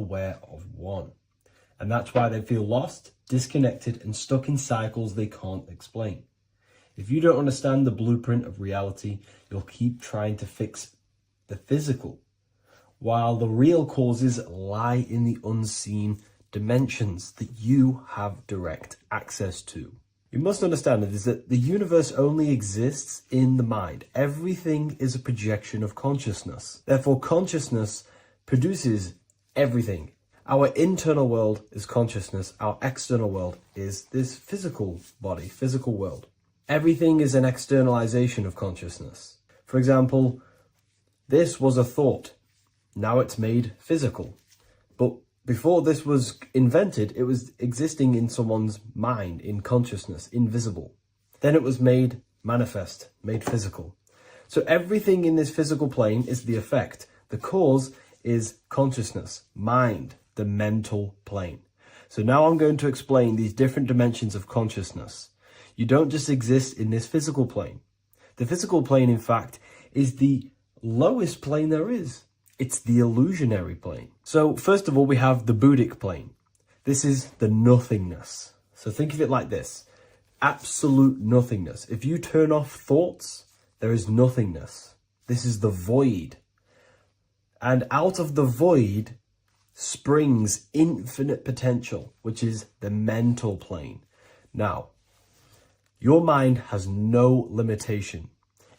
aware of one. And that's why they feel lost, disconnected, and stuck in cycles they can't explain. If you don't understand the blueprint of reality, you'll keep trying to fix the physical, while the real causes lie in the unseen dimensions that you have direct access to. You must understand is that the universe only exists in the mind. Everything is a projection of consciousness. Therefore, consciousness produces everything. Our internal world is consciousness. Our external world is this physical body, physical world. Everything is an externalization of consciousness. For example, this was a thought. Now it's made physical. But before this was invented, it was existing in someone's mind, in consciousness, invisible. Then it was made manifest, made physical. So everything in this physical plane is the effect. The cause is consciousness, mind, the mental plane. So now I'm going to explain these different dimensions of consciousness. You don't just exist in this physical plane. The physical plane, in fact, is the lowest plane there is. It's the illusionary plane. So first of all, we have the Buddhic plane. This is the nothingness. So think of it like this. Absolute nothingness. If you turn off thoughts, there is nothingness. This is the void. And out of the void springs infinite potential, which is the mental plane. Now, your mind has no limitation.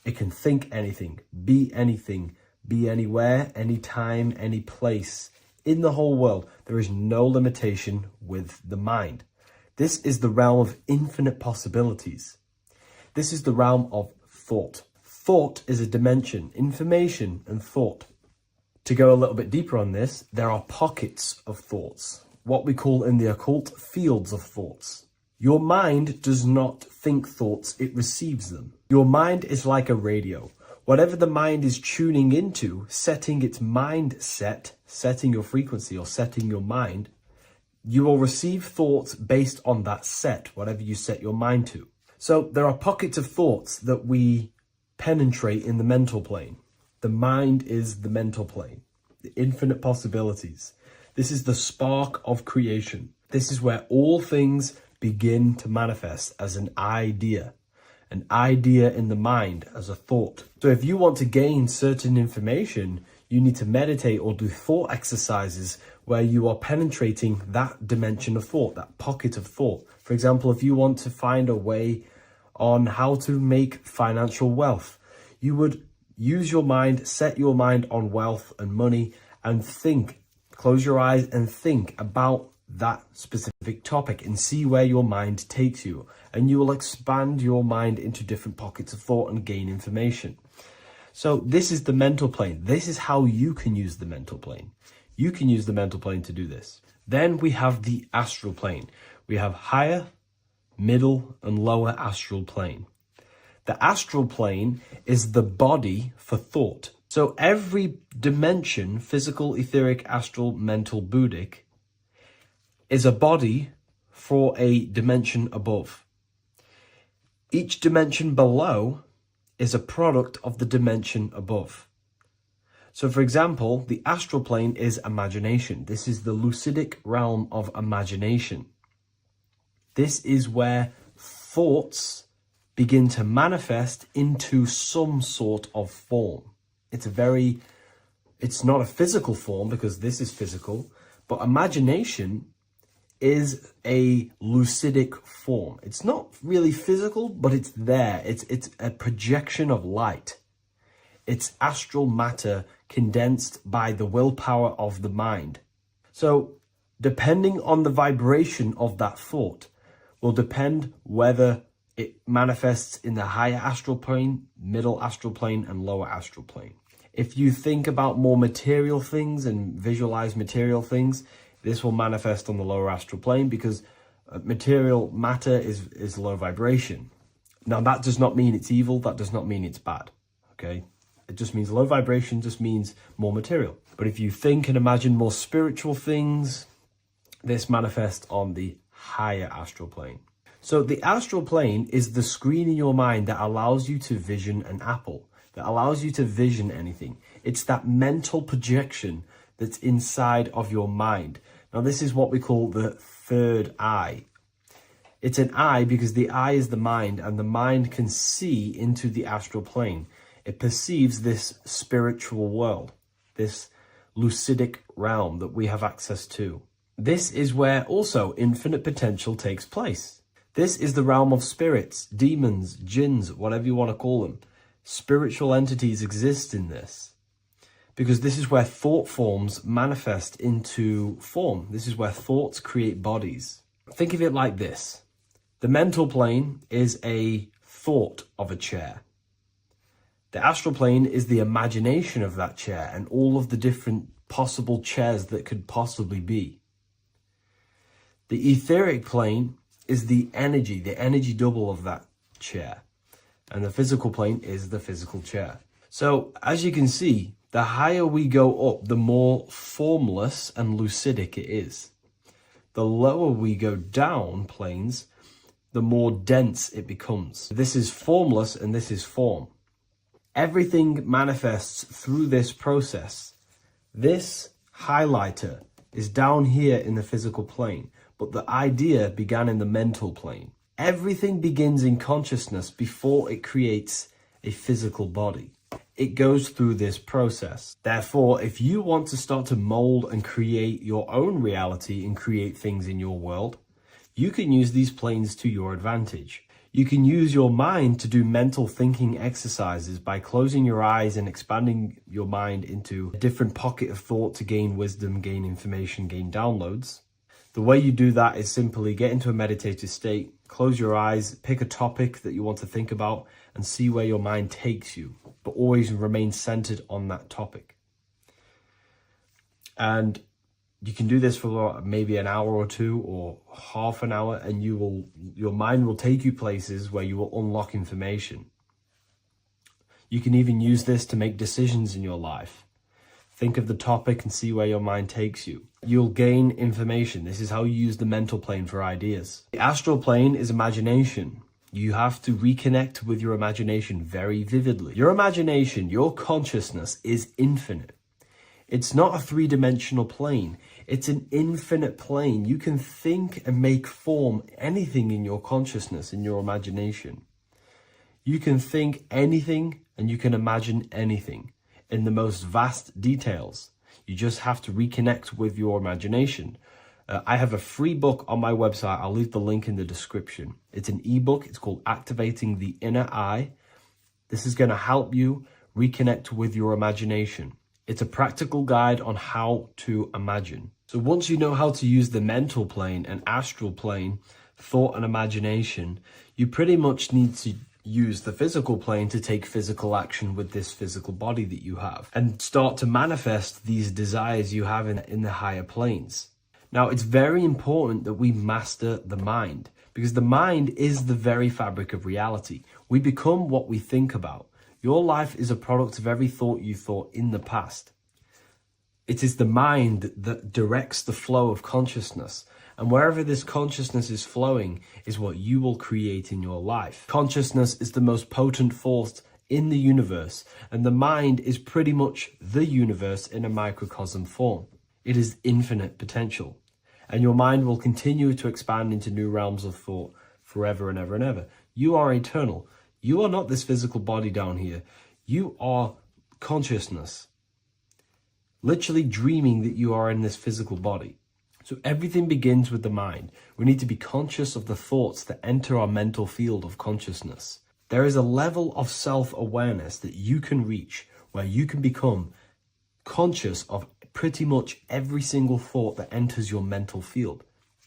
It can think anything, be anywhere, anytime, any place. In the whole world, there is no limitation with the mind. This is the realm of infinite possibilities. This is the realm of thought. Thought is a dimension, information and thought. To go a little bit deeper on this, there are pockets of thoughts, what we call in the occult fields of thoughts. Your mind does not think thoughts, it receives them. Your mind is like a radio. Whatever the mind is tuning into, setting its mindset, setting your frequency or setting your mind, you will receive thoughts based on that set, whatever you set your mind to. So there are pockets of thoughts that we penetrate in the mental plane. The mind is the mental plane, the infinite possibilities. This is the spark of creation. This is where all things begin to manifest as an idea in the mind as a thought. So if you want to gain certain information, you need to meditate or do thought exercises where you are penetrating that dimension of thought, that pocket of thought. For example, if you want to find a way on how to make financial wealth, you would use your mind, set your mind on wealth and money and think, close your eyes and think about that specific topic and see where your mind takes you. And you will expand your mind into different pockets of thought and gain information. So this is the mental plane. This is how you can use the mental plane. You can use the mental plane to do this. Then we have the astral plane. We have higher, middle, and lower astral plane. The astral plane is the body for thought. So every dimension, physical, etheric, astral, mental, Buddhic, is a body for a dimension above. Each dimension below is a product of the dimension above. So for example, the astral plane is imagination. This is the lucidic realm of imagination. This is where thoughts begin to manifest into some sort of form. It's not a physical form because this is physical, but imagination is a lucidic form. It's not really physical, but it's there. It's a projection of light. It's astral matter condensed by the willpower of the mind. So depending on the vibration of that thought will depend whether it manifests in the higher astral plane, middle astral plane, and lower astral plane. If you think about more material things and visualize material things, this will manifest on the lower astral plane because material matter is low vibration. Now, that does not mean it's evil. That does not mean it's bad, okay? It just means low vibration just means more material. But if you think and imagine more spiritual things, this manifests on the higher astral plane. So the astral plane is the screen in your mind that allows you to vision an apple, that allows you to vision anything. It's that mental projection that's inside of your mind. Now, this is what we call the third eye. It's an eye because the eye is the mind, and the mind can see into the astral plane. It perceives this spiritual world, this lucidic realm that we have access to. This is where also infinite potential takes place. This is the realm of spirits, demons, jinns, whatever you want to call them. Spiritual entities exist in this because this is where thought forms manifest into form. This is where thoughts create bodies. Think of it like this. The mental plane is a thought of a chair. The astral plane is the imagination of that chair and all of the different possible chairs that could possibly be. The etheric plane is the energy double of that chair. And the physical plane is the physical chair. So, as you can see, the higher we go up, the more formless and lucidic it is. The lower we go down planes, the more dense it becomes. This is formless and this is form. Everything manifests through this process. This highlighter is down here in the physical plane, but the idea began in the mental plane. Everything begins in consciousness before it creates a physical body. It goes through this process. Therefore, if you want to start to mold and create your own reality and create things in your world, you can use these planes to your advantage. You can use your mind to do mental thinking exercises by closing your eyes and expanding your mind into a different pocket of thought to gain wisdom, gain information, gain downloads. The way you do that is simply get into a meditative state, close your eyes, pick a topic that you want to think about, and see where your mind takes you, but always remain centered on that topic. And you can do this for maybe an hour or two or half an hour, and your mind will take you places where you will unlock information. You can even use this to make decisions in your life. Think of the topic and see where your mind takes you. You'll gain information. This is how you use the mental plane for ideas. The astral plane is imagination. You have to reconnect with your imagination very vividly. Your imagination, your consciousness is infinite. It's not a three-dimensional plane. It's an infinite plane. You can think and make form anything in your consciousness, in your imagination. You can think anything and you can imagine anything in the most vast details. You just have to reconnect with your imagination. I have a free book on my website. I'll leave the link in the description. It's an ebook. It's called Activating the Inner Eye. This is going to help you reconnect with your imagination. It's a practical guide on how to imagine. So once you know how to use the mental plane and astral plane, thought and imagination, you pretty much need to use the physical plane to take physical action with this physical body that you have and start to manifest these desires you have in the higher planes. Now, it's very important that we master the mind because the mind is the very fabric of reality. We become what we think about. Your life is a product of every thought you thought in the past. It is the mind that directs the flow of consciousness. And wherever this consciousness is flowing is what you will create in your life. Consciousness is the most potent force in the universe, and the mind is pretty much the universe in a microcosm form. It is infinite potential, and your mind will continue to expand into new realms of thought forever and ever and ever. You are eternal. You are not this physical body down here. You are consciousness, literally dreaming that you are in this physical body. So everything begins with the mind. We need to be conscious of the thoughts that enter our mental field of consciousness. There is a level of self-awareness that you can reach where you can become conscious of pretty much every single thought that enters your mental field.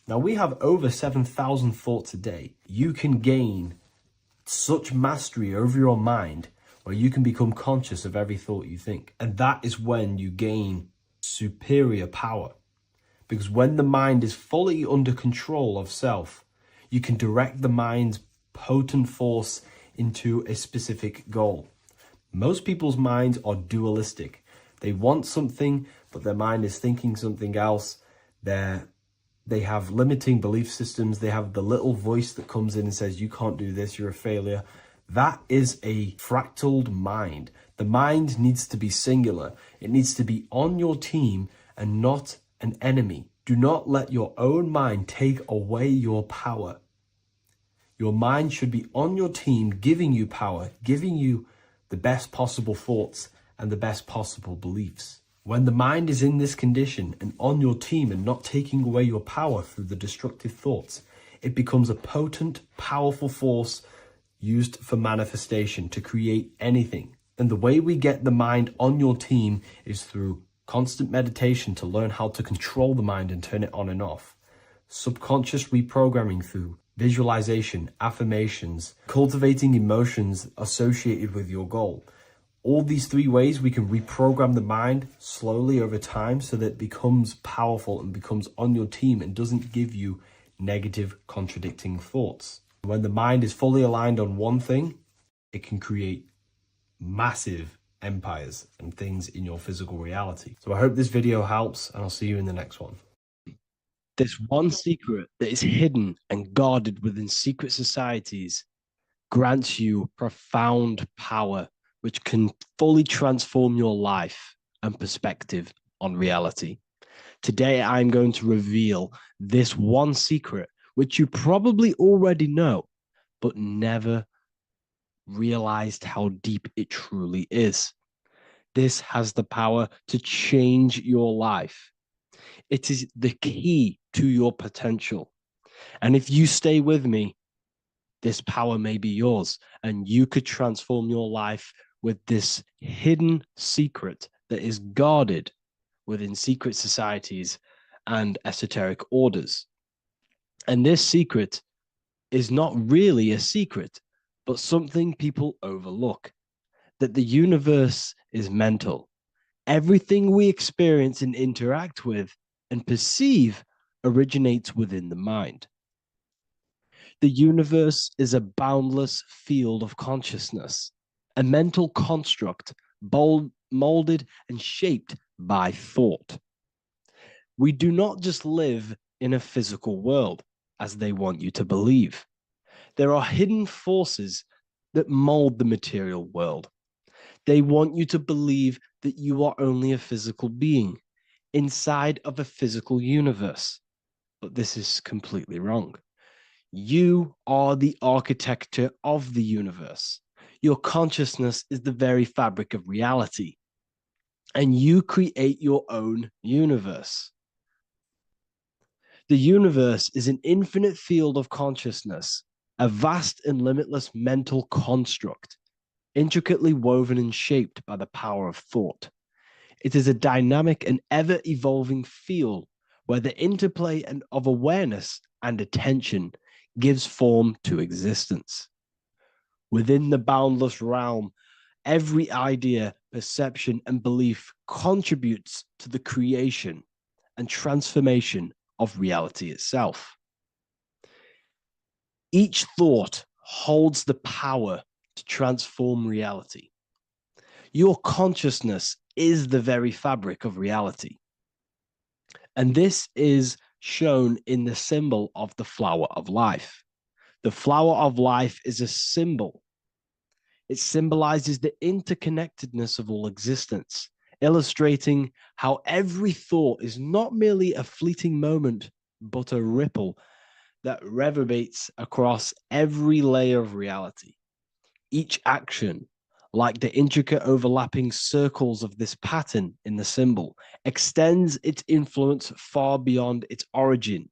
Now, we have over 7,000 thoughts a day. You can gain such mastery over your mind where you can become conscious of every thought you think. And that is when you gain superior power. Because when the mind is fully under control of self, you can direct the mind's potent force into a specific goal. Most people's minds are dualistic. They want something, but their mind is thinking something else. They have limiting belief systems. They have the little voice that comes in and says, you can't do this, you're a failure. That is a fractaled mind. The mind needs to be singular. It needs to be on your team and not an enemy. Do not let your own mind take away your power. Your mind should be on your team, giving you power, giving you the best possible thoughts and the best possible beliefs. When the mind is in this condition and on your team and not taking away your power through the destructive thoughts, it becomes a potent, powerful force used for manifestation to create anything. And the way we get the mind on your team is through constant meditation to learn how to control the mind and turn it on and off. Subconscious reprogramming through visualization, affirmations, cultivating emotions associated with your goal. All these three ways we can reprogram the mind slowly over time so that it becomes powerful and becomes on your team and doesn't give you negative contradicting thoughts. When the mind is fully aligned on one thing, it can create massive empires and things in your physical reality. So I hope this video helps, and I'll see you in the next one. This one secret that is hidden and guarded within secret societies grants you profound power, which can fully transform your life and perspective on reality. Today, I'm going to reveal this one secret, which you probably already know, but never realized how deep it truly is. This has the power to change your life. It is the key to your potential. And if you stay with me, this power may be yours, and you could transform your life with this hidden secret that is guarded within secret societies and esoteric orders. And this secret is not really a secret, but something people overlook, that the universe is mental. Everything we experience and interact with and perceive originates within the mind. The universe is a boundless field of consciousness, a mental construct molded and shaped by thought. We do not just live in a physical world, as they want you to believe. There are hidden forces that mold the material world. They want you to believe that you are only a physical being inside of a physical universe. But this is completely wrong. You are the architecture of the universe. Your consciousness is the very fabric of reality, and you create your own universe. The universe is an infinite field of consciousness, a vast and limitless mental construct, intricately woven and shaped by the power of thought. It is a dynamic and ever-evolving field where the interplay of awareness and attention gives form to existence. Within the boundless realm, every idea, perception, and belief contributes to the creation and transformation of reality itself. Each thought holds the power to transform reality. Your consciousness is the very fabric of reality. And this is shown in the symbol of the flower of life. The flower of life is a symbol. It symbolizes the interconnectedness of all existence, illustrating how every thought is not merely a fleeting moment, but a ripple that reverberates across every layer of reality. Each action, like the intricate overlapping circles of this pattern in the symbol, extends its influence far beyond its origin,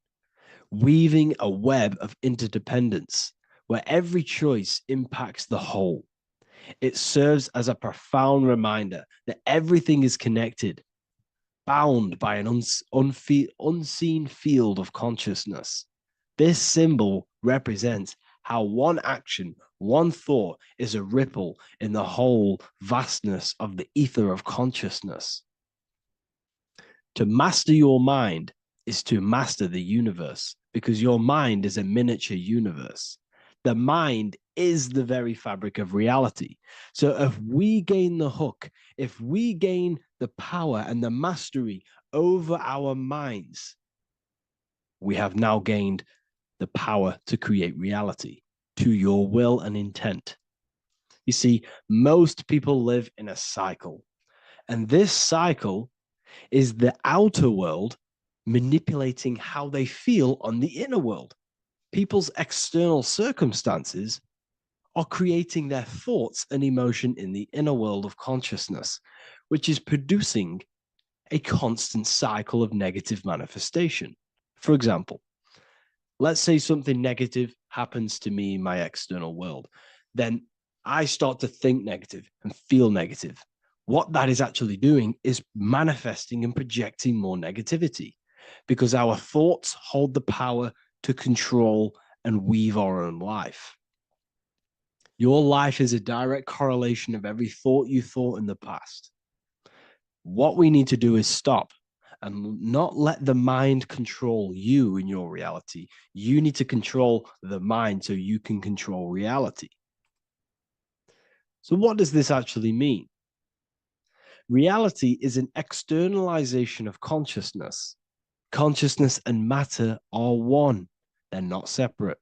weaving a web of interdependence where every choice impacts the whole. It serves as a profound reminder that everything is connected, bound by an unseen field of consciousness. This symbol represents how one action, one thought is a ripple in the whole vastness of the ether of consciousness. To master your mind is to master the universe, because your mind is a miniature universe. The mind is the very fabric of reality. So if we gain the hook, if we gain the power and the mastery over our minds, we have now gained the power to create reality to your will and intent. You see, most people live in a cycle, and this cycle is the outer world manipulating how they feel on the inner world. People's external circumstances are creating their thoughts and emotion in the inner world of consciousness, which is producing a constant cycle of negative manifestation. For example, let's say something negative happens to me in my external world. Then I start to think negative and feel negative. What that is actually doing is manifesting and projecting more negativity, because our thoughts hold the power to control and weave our own life. Your life is a direct correlation of every thought you thought in the past. What we need to do is stop and not let the mind control you in your reality. You need to control the mind so you can control reality. So what does this actually mean? Reality is an externalization of consciousness. Consciousness and matter are one. They're not separate.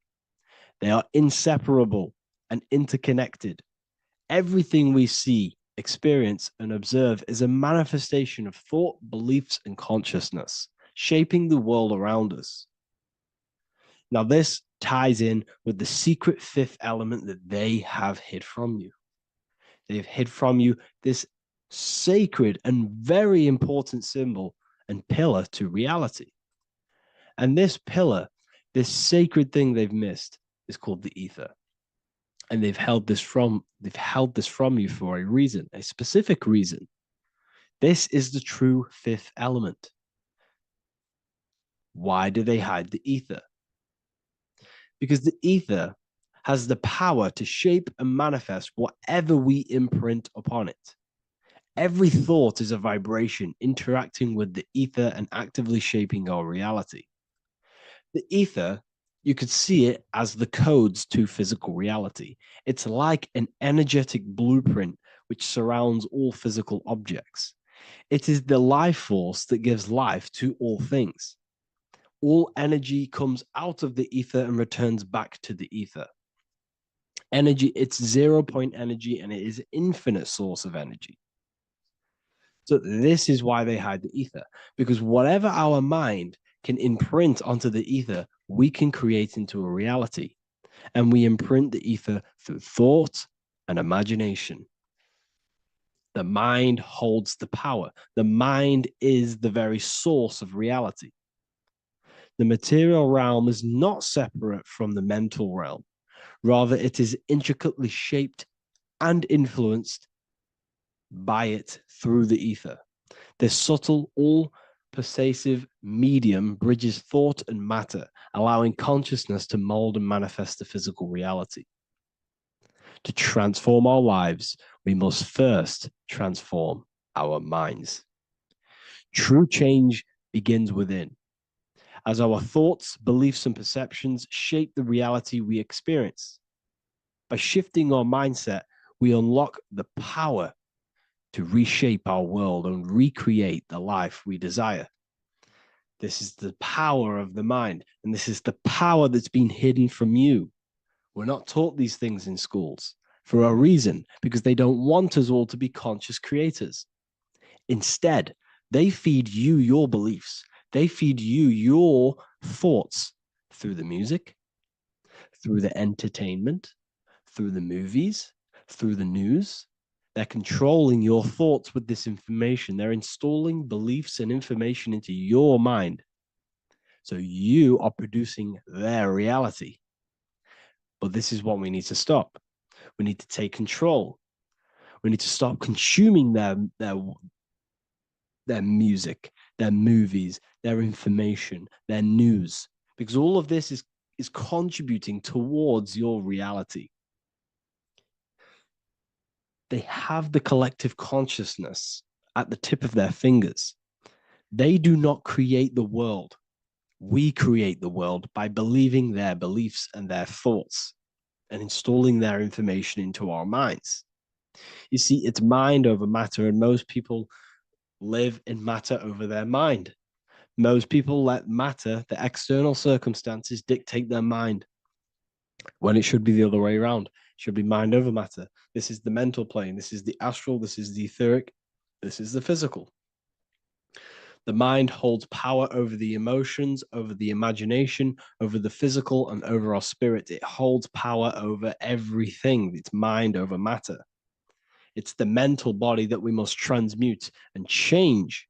They are inseparable and interconnected. Everything we see, experience, and observe is a manifestation of thought, beliefs, and consciousness, shaping the world around us. Now, this ties in with the secret fifth element that they have hid from you. They've hid from you this sacred and very important symbol and pillar to reality. And this pillar, this sacred thing they've missed, is called the ether. And they've held this from you for a reason, a specific reason. This is the true fifth element. Why do they hide the ether? Because the ether has the power to shape and manifest whatever we imprint upon it. Every thought is a vibration interacting with the ether and actively shaping our reality. The ether, you could see it as the codes to physical reality. It's like an energetic blueprint which surrounds all physical objects. It is the life force that gives life to all things. All energy comes out of the ether and returns back to the ether. Energy, it's 0 point energy, and it is an infinite source of energy. So this is why they hide the ether, because whatever our mind can imprint onto the ether, we can create into a reality. And we imprint the ether through thought and imagination. The mind holds the power. The mind is the very source of reality. The material realm is not separate from the mental realm. Rather, it is intricately shaped and influenced by it through the ether. This subtle, all-pervasive medium bridges thought and matter, allowing consciousness to mold and manifest the physical reality. To transform our lives, we must first transform our minds. True change begins within, as our thoughts, beliefs, and perceptions shape the reality we experience. By shifting our mindset, we unlock the power to reshape our world and recreate the life we desire. This is the power of the mind, and this is the power that's been hidden from you. We're not taught these things in schools for a reason, because they don't want us all to be conscious creators. Instead, they feed you your beliefs. They feed you your thoughts through the music, through the entertainment, through the movies, through the news. They're controlling your thoughts with this information. They're installing beliefs and information into your mind. So you are producing their reality. But this is what we need to stop. We need to take control. We need to stop consuming their music, their movies, their information, their news, because all of this is contributing towards your reality. They have the collective consciousness at the tip of their fingers. They do not create the world. We create the world by believing their beliefs and their thoughts and installing their information into our minds. You see, it's mind over matter, and most people live in matter over their mind. Most people let matter, the external circumstances, dictate their mind, when it should be the other way around. It should be mind over matter. This is the mental plane. This is the astral. This is the etheric. This is the physical. The mind holds power over the emotions, over the imagination, over the physical, and over our spirit. It holds power over everything. It's mind over matter. It's the mental body that we must transmute and change.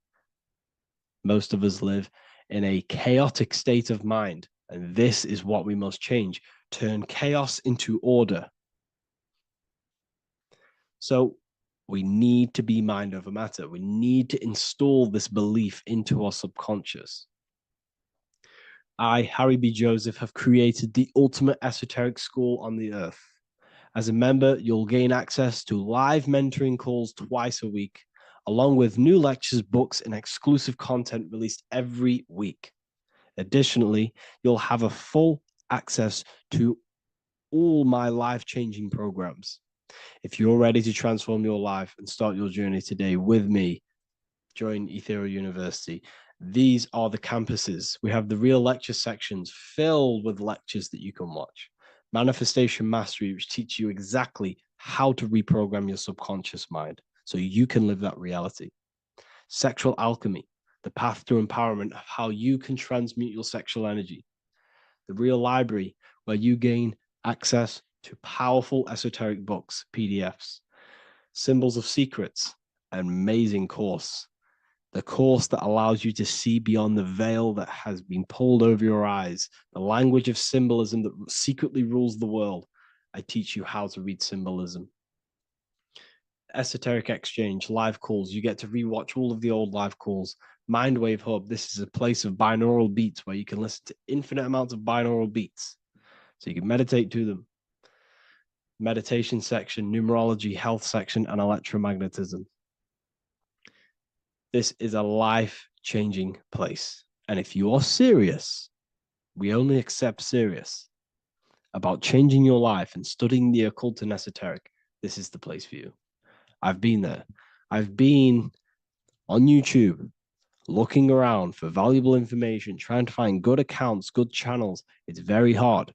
Most of us live in a chaotic state of mind, and this is what we must change. Turn chaos into order. So we need to be mind over matter. We need to install this belief into our subconscious. I, Harry B. Joseph, have created the ultimate esoteric school on the earth. As a member, you'll gain access to live mentoring calls twice a week, along with new lectures, books, and exclusive content released every week. Additionally, you'll have a full access to all my life-changing programs. If you're ready to transform your life and start your journey today with me, join Ethereal University. These are the campuses. We have the real lecture sections filled with lectures that you can watch. Manifestation Mastery, which teach you exactly how to reprogram your subconscious mind so you can live that reality. Sexual Alchemy, the path to empowerment of how you can transmute your sexual energy. The Real Library, where you gain access to powerful esoteric books, PDFs. Symbols of Secrets, an amazing course. The course that allows you to see beyond the veil that has been pulled over your eyes, the language of symbolism that secretly rules the world. I teach you how to read symbolism. Esoteric Exchange, live calls. You get to rewatch all of the old live calls. Mindwave Hub, this is a place of binaural beats where you can listen to infinite amounts of binaural beats. So you can meditate to them. Meditation section, numerology, health section, and electromagnetism. This is a life-changing place. And if you are serious, we only accept serious about changing your life and studying the occult and esoteric, this is the place for you. I've been there. I've been on YouTube looking around for valuable information, trying to find good accounts, good channels. It's very hard.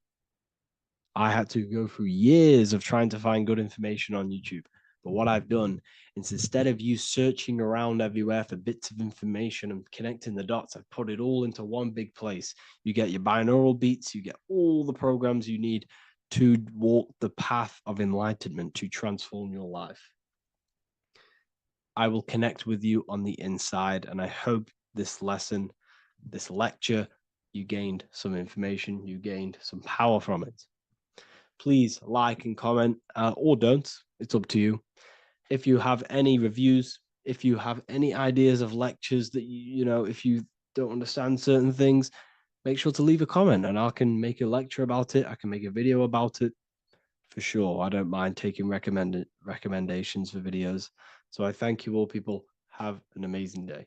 I had to go through years of trying to find good information on YouTube. But what I've done is instead of you searching around everywhere for bits of information and connecting the dots, I've put it all into one big place. You get your binaural beats, you get all the programs you need to walk the path of enlightenment to transform your life. I will connect with you on the inside, and I hope this lesson, this lecture, you gained some information, you gained some power from it. Please like and comment, or don't. It's up to you. If you have any reviews, if you have any ideas of lectures that you know, if you don't understand certain things, make sure to leave a comment and I can make a lecture about it. I can make a video about it for sure. I don't mind taking recommendations for videos. So I thank you all, people. Have an amazing day.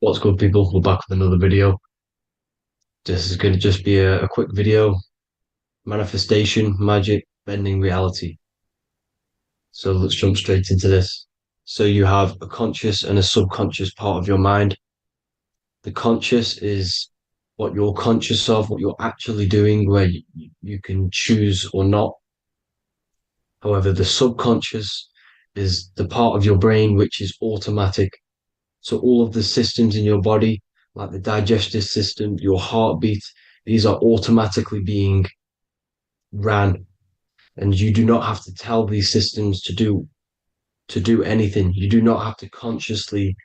What's good, people? We're back with another video. This is going to just be a quick video. Manifestation, magic, bending reality. So let's jump straight into this. So you have a conscious and a subconscious part of your mind. The conscious is what you're conscious of, what you're actually doing, where you can choose or not. However, the subconscious is the part of your brain which is automatic. So all of the systems in your body, like the digestive system, your heartbeat, these are automatically being ran. And you do not have to tell these systems to do anything. You do not have to consciously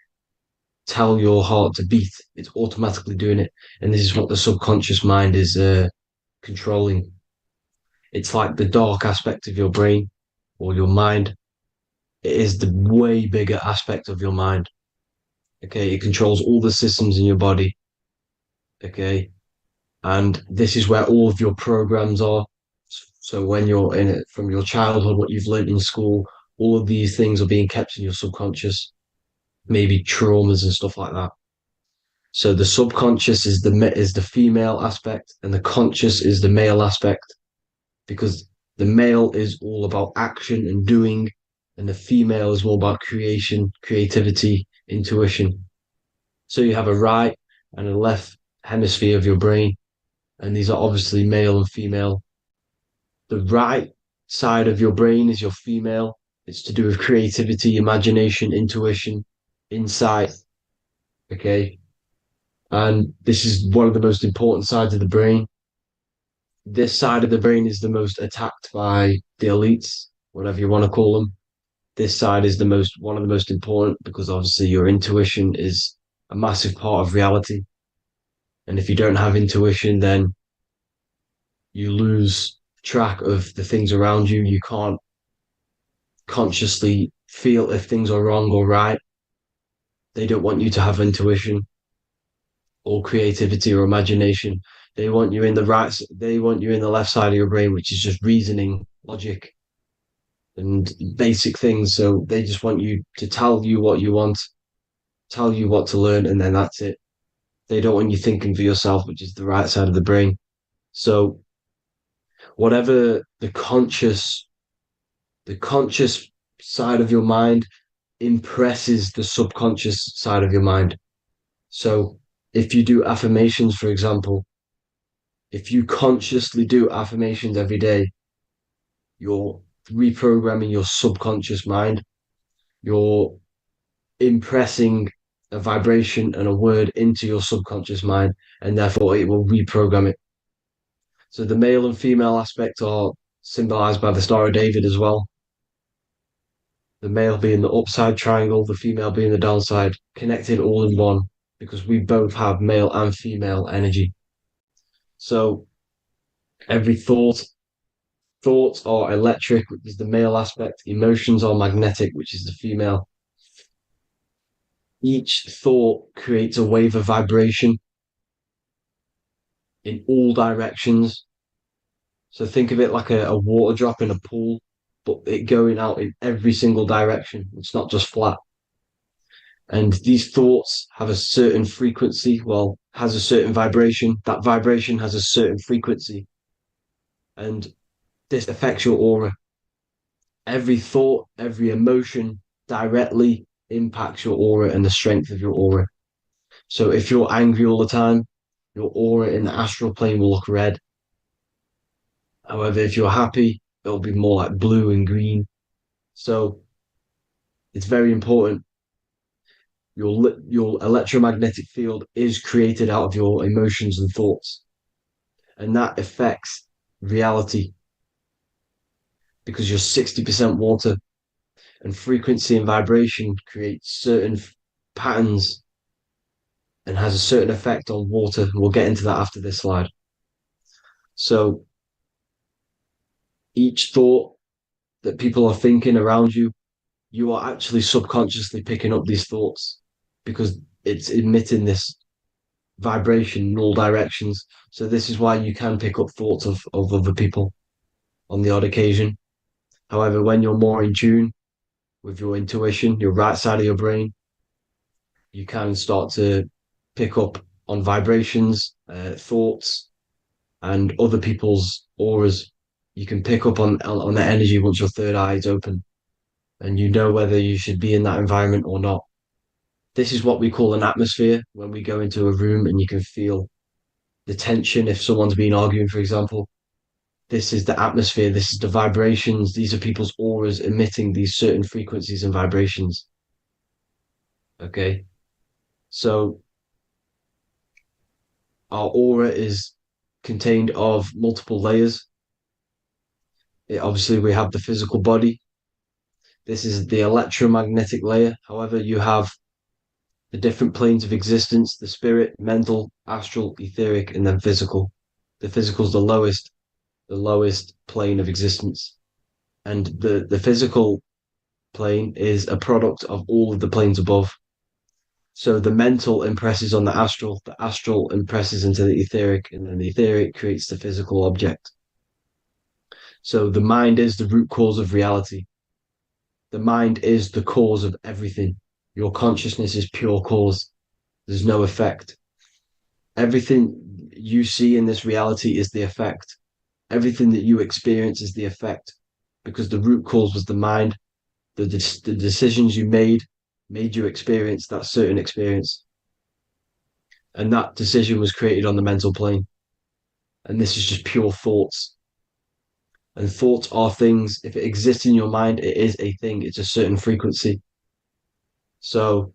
tell your heart to beat. It's automatically doing it. And this is what the subconscious mind is controlling. It's like the dark aspect of your brain or your mind. It is the way bigger aspect of your mind. Okay, it controls all the systems in your body. Okay, and this is where all of your programs are. So when you're in it from your childhood, what you've learned in school, all of these things are being kept in your subconscious, maybe traumas and stuff like that. So the subconscious is the female aspect, and the conscious is the male aspect, because The male is all about action and doing, and the female is more about creation, creativity, intuition. So you have a right and a left hemisphere of your brain, and these are obviously male and female. The right side of your brain is your female. It's to do with creativity, imagination, intuition, insight. Okay. And this is one of the most important sides of the brain. This side of the brain is the most attacked by the elites, whatever you want to call them. This side is the most one of the most important because obviously your intuition is a massive part of reality. And if you don't have intuition, then you lose track of the things around you. You can't consciously feel if things are wrong or right. They don't want you to have intuition or creativity or imagination. They want you in the they want you in the left side of your brain, which is just reasoning, logic, and basic things. So they just want you to tell you what you want, tell you what to learn, and then that's it. They don't want you thinking for yourself, which is the right side of the brain. So whatever the conscious side of your mind impresses the subconscious side of your mind. So if you do affirmations, for example, if you consciously do affirmations every day, you're reprogramming your subconscious mind. You're impressing a vibration and a word into your subconscious mind, and therefore it will reprogram it. So the male and female aspect are symbolized by the Star of David as well. The male being the upside triangle, the female being the downside, connected all in one because we both have male and female energy. So every thoughts are electric, which is the male aspect, emotions are magnetic, which is the female. Each thought creates a wave of vibration in all directions. So think of it like a water drop in a pool, but it going out in every single direction. It's not just flat. And these thoughts have a certain frequency, well, has a certain vibration. That vibration has a certain frequency. And this affects your aura. Every thought, every emotion directly impacts your aura and the strength of your aura. So if you're angry all the time, your aura in the astral plane will look red. However, if you're happy, it'll be more like blue and green. So it's very important. Your electromagnetic field is created out of your emotions and thoughts, and that affects reality because you're 60% water, and frequency and vibration create certain patterns and has a certain effect on water. We'll get into that after this slide. So each thought that people are thinking around you, you are actually subconsciously picking up these thoughts because it's emitting this vibration in all directions. So this is why you can pick up thoughts of other people on the odd occasion. However, when you're more in tune with your intuition, your right side of your brain, you can start to pick up on vibrations, thoughts, and other people's auras. You can pick up on the energy once your third eye is open, and you know whether you should be in that environment or not. This is what we call an atmosphere when we go into a room and you can feel the tension if someone's been arguing, for example. This is the atmosphere, this is the vibrations, these are people's auras emitting these certain frequencies and vibrations. Okay. So our aura is contained of multiple layers. Obviously, we have the physical body. This is the electromagnetic layer. However, you have the different planes of existence, the spirit, mental, astral, etheric, and then physical. The physical is the lowest plane of existence. And the physical plane is a product of all of the planes above. So the mental impresses on the astral impresses into the etheric, and then the etheric creates the physical object. So the mind is the root cause of reality. The mind is the cause of everything. Your consciousness is pure cause. There's no effect. Everything you see in this reality is the effect. Everything that you experience is the effect, because the root cause was the mind. The decisions you made you experience that certain experience, and that decision was created on the mental plane. And this is just pure thoughts. And thoughts are things. If it exists in your mind, it is a thing. It's a certain frequency. So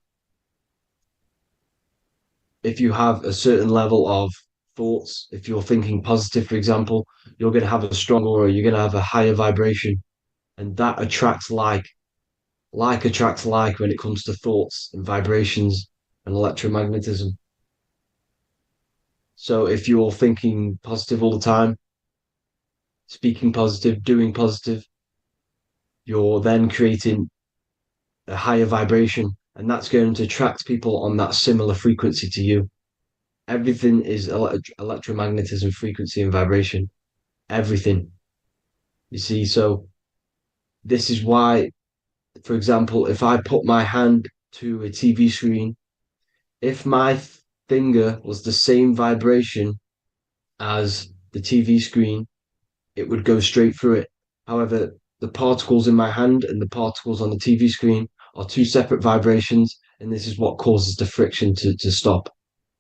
if you have a certain level of thoughts, if you're thinking positive, for example, you're going to have a strong aura, you're going to have a higher vibration, and that attracts like. Like attracts like when it comes to thoughts and vibrations and electromagnetism. So if you're thinking positive all the time, speaking positive, doing positive, you're then creating a higher vibration, and that's going to attract people on that similar frequency to you. Everything is electromagnetism, frequency, and vibration. Everything. You see, so this is why, for example, if I put my hand to a TV screen, if my finger was the same vibration as the TV screen, it would go straight through it. However, the particles in my hand and the particles on the TV screen are two separate vibrations, and this is what causes the friction to stop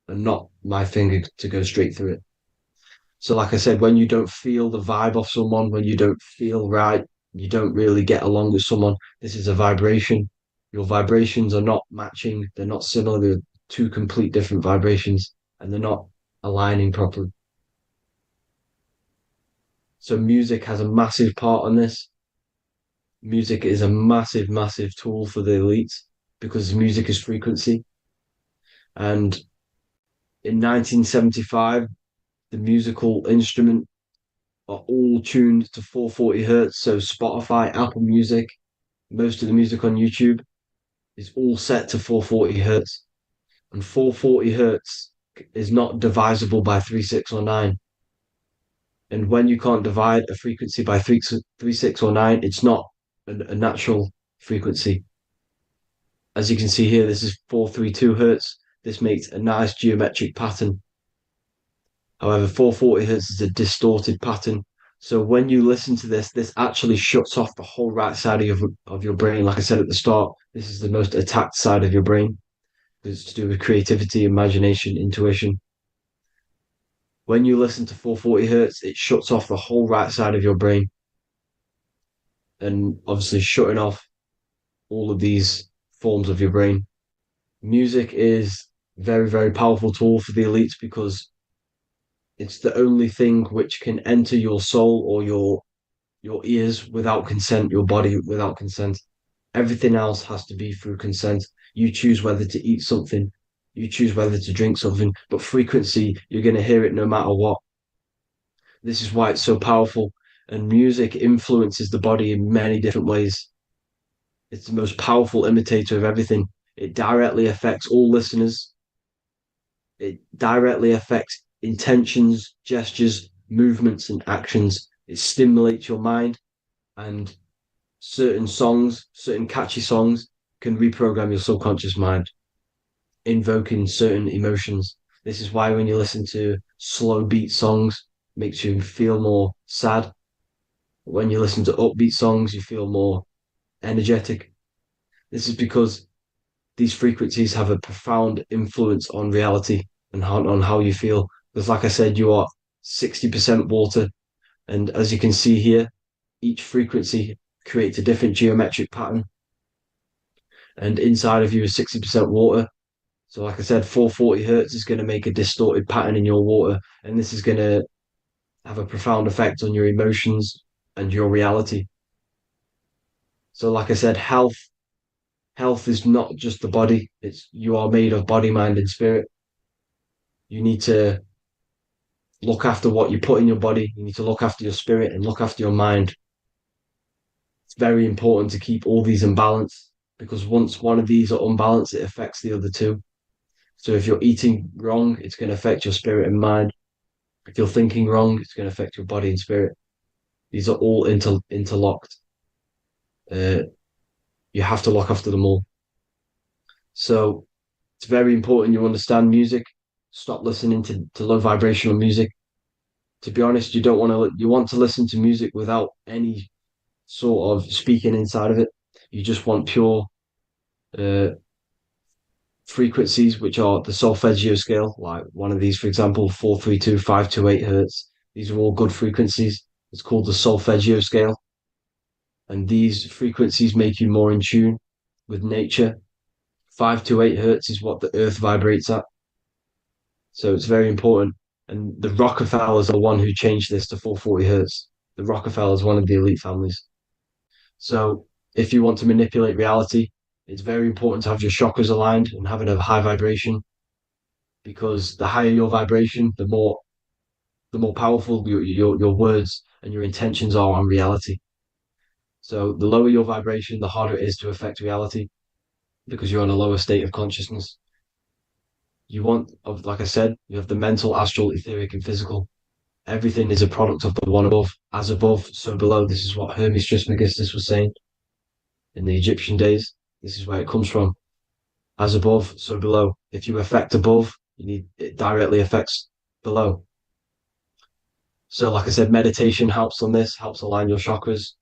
and not my finger to go straight through it. So, like I said, when you don't feel the vibe of someone, when you don't feel right, you don't really get along with someone, this is a vibration. Your vibrations are not matching, they're not similar, they're two complete different vibrations, and they're not aligning properly. So music has a massive part on this. Music is a massive, massive tool for the elites because music is frequency. And in 1975, the musical instrument are all tuned to 440 hertz. So Spotify, Apple Music, most of the music on YouTube is all set to 440 hertz. And 440 hertz is not divisible by 3, 6, or 9. And when you can't divide a frequency by 3, 6, or 9, it's not a natural frequency. As you can see here, this is 432 hertz. This makes a nice geometric pattern. However, 440 hertz is a distorted pattern. So when you listen to this, this actually shuts off the whole right side of your brain. Like I said at the start, this is the most attacked side of your brain. It's to do with creativity, imagination, intuition. When you listen to 440 hertz, it shuts off the whole right side of your brain. And obviously shutting off all of these forms of your brain. Music is very, very powerful tool for the elites because it's the only thing which can enter your soul or your ears without consent, your body without consent. Everything else has to be through consent. You choose whether to eat something, you choose whether to drink something, but frequency, you're going to hear it no matter what. This is why it's so powerful. And music influences the body in many different ways. It's the most powerful imitator of everything. It directly affects all listeners. It directly affects intentions, gestures, movements, and actions. It stimulates your mind, and certain songs, certain catchy songs, can reprogram your subconscious mind, invoking certain emotions. This is why when you listen to slow beat songs, it makes you feel more sad. When you listen to upbeat songs, you feel more energetic. This is because these frequencies have a profound influence on reality and on how you feel. Because, like I said, you are 60% water. And as you can see here, each frequency creates a different geometric pattern. And inside of you is 60% water. So, like I said, 440 hertz is going to make a distorted pattern in your water. And this is going to have a profound effect on your emotions and your reality. So, like I said, health is not just the body. It's you are made of body, mind, and spirit. You need to look after what you put in your body. You need to look after your spirit and look after your mind. It's very important to keep all these in balance because once one of these are unbalanced, it affects the other two. So if you're eating wrong, it's going to affect your spirit and mind. If you're thinking wrong, it's going to affect your body and spirit. These are all interlocked. You have to look after them all. So it's very important you understand music. Stop listening to low vibrational music. To be honest, you don't want to. You want to listen to music without any sort of speaking inside of it. You just want pure uh, frequencies, which are the solfeggio scale, like one of these, for example, 432, 528 hertz. These are all good frequencies. It's called the solfeggio scale. And these frequencies make you more in tune with nature. 528 hertz is what the earth vibrates at. So it's very important. And the Rockefellers are the one who changed this to 440 hertz. The Rockefellers, one of the elite families. So if you want to manipulate reality, it's very important to have your chakras aligned and having a high vibration, because the higher your vibration, the more powerful your words and your intentions are on reality. So the lower your vibration, the harder it is to affect reality because you're on a lower state of consciousness. You want, like I said, you have the mental, astral, etheric, and physical. Everything is a product of the one above. As above, so below. This is what Hermes Trismegistus was saying in the Egyptian days. This is where it comes from. As above, so below. If you affect above, it directly affects below. So, like I said, meditation helps on this, helps align your chakras.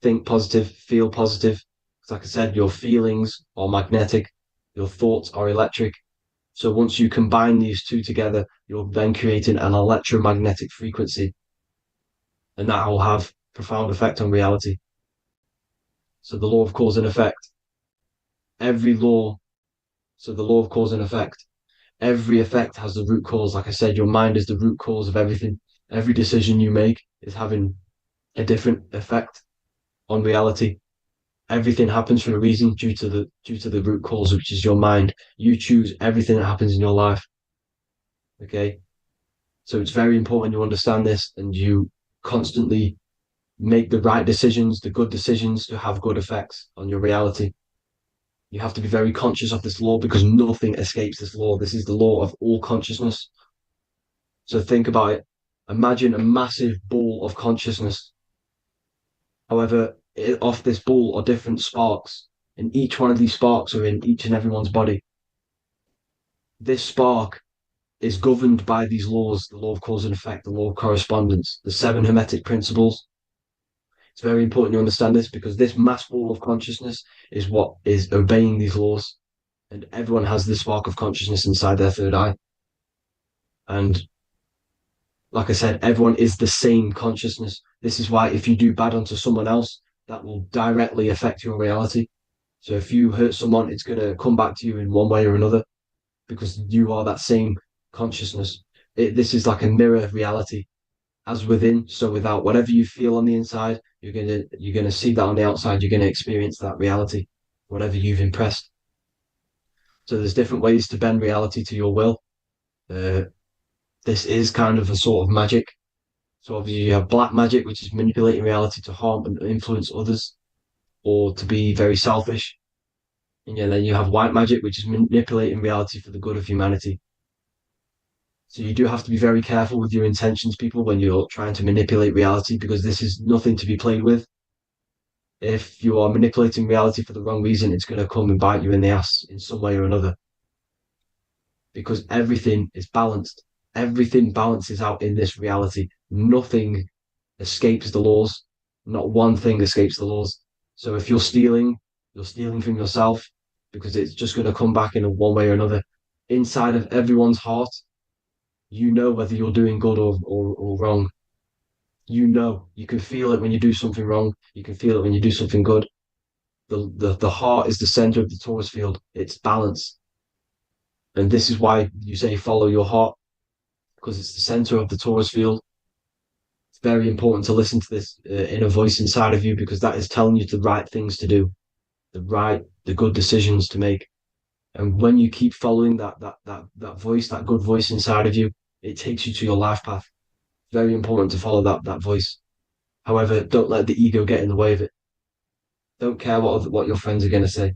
Think positive, feel positive. Like I said, your feelings are magnetic, your thoughts are electric. So once you combine these two together, you're then creating an electromagnetic frequency, and that will have profound effect on reality. So the law of cause and effect, every law, so the law of cause and effect, every effect has the root cause. Like I said, your mind is the root cause of everything. Every decision you make is having a different effect on reality. Everything happens for a reason due to the root cause, which is your mind. You choose everything that happens in your life. Okay. So it's very important you understand this and you constantly make the right decisions, the good decisions to have good effects on your reality. You have to be very conscious of this law because nothing escapes this law. This is the law of all consciousness. So think about it. Imagine a massive ball of consciousness. However, off this ball are different sparks, and each one of these sparks are in each and everyone's body. This spark is governed by these laws, the law of cause and effect, the law of correspondence, the seven Hermetic principles. It's very important you understand this because this mass ball of consciousness is what is obeying these laws. And everyone has this spark of consciousness inside their third eye. And like I said, everyone is the same consciousness. This is why if you do bad onto someone else, that will directly affect your reality. So if you hurt someone, it's going to come back to you in one way or another because you are that same consciousness. This is like a mirror reality. As within, so without. Whatever you feel on the inside, you're gonna see that on the outside. You're gonna experience that reality, whatever you've impressed. So there's different ways to bend reality to your will. Uh, this is kind of a sort of magic. So obviously you have black magic, which is manipulating reality to harm and influence others, or to be very selfish. And yeah, then you have white magic, which is manipulating reality for the good of humanity. So you do have to be very careful with your intentions, people, when you're trying to manipulate reality, because this is nothing to be played with. If you are manipulating reality for the wrong reason, it's going to come and bite you in the ass in some way or another. Because everything is balanced. Everything balances out in this reality. Nothing escapes the laws. Not one thing escapes the laws. So if you're stealing from yourself because it's just going to come back in one way or another. Inside of everyone's heart, you know whether you're doing good or wrong. You can feel it when you do something wrong. You can feel it when you do something good. The heart is the center of the torus field. It's balance. And this is why you say follow your heart, because it's the center of the torus field. It's very important to listen to this inner voice inside of you because that is telling you the right things to do, the good decisions to make. And when you keep following that voice, that good voice inside of you, it takes you to your life path. Very important to follow that voice. However, don't let the ego get in the way of it. Don't care what your friends are going to say.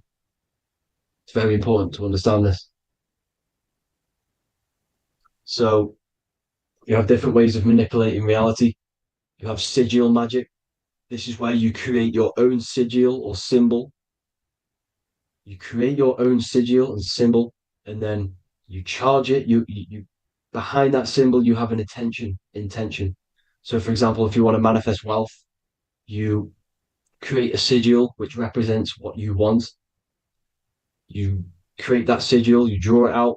It's very important to understand this. So you have different ways of manipulating reality. You have sigil magic. This is where you create your own sigil or symbol. You create your own sigil and symbol, and then you charge it. You behind that symbol, you have an intention. So, for example, if you want to manifest wealth, you create a sigil which represents what you want. You create that sigil, you draw it out,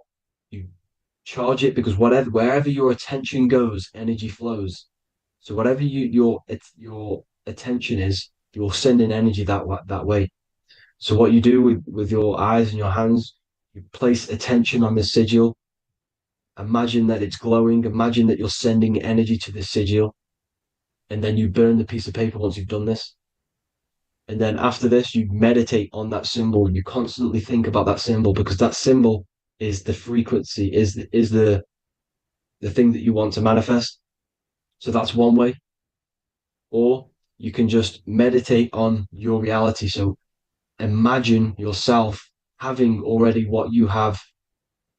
you charge it, because wherever your attention goes, energy flows. So whatever your attention is, you're sending energy that way. So what you do with your eyes and your hands, you place attention on the sigil. Imagine that it's glowing. Imagine that you're sending energy to the sigil, and then you burn the piece of paper once you've done this. And then after this, you meditate on that symbol. You constantly think about that symbol, because that symbol is the frequency, is the thing that you want to manifest. So that's one way. Or you can just meditate on your reality. So imagine yourself having already what you have.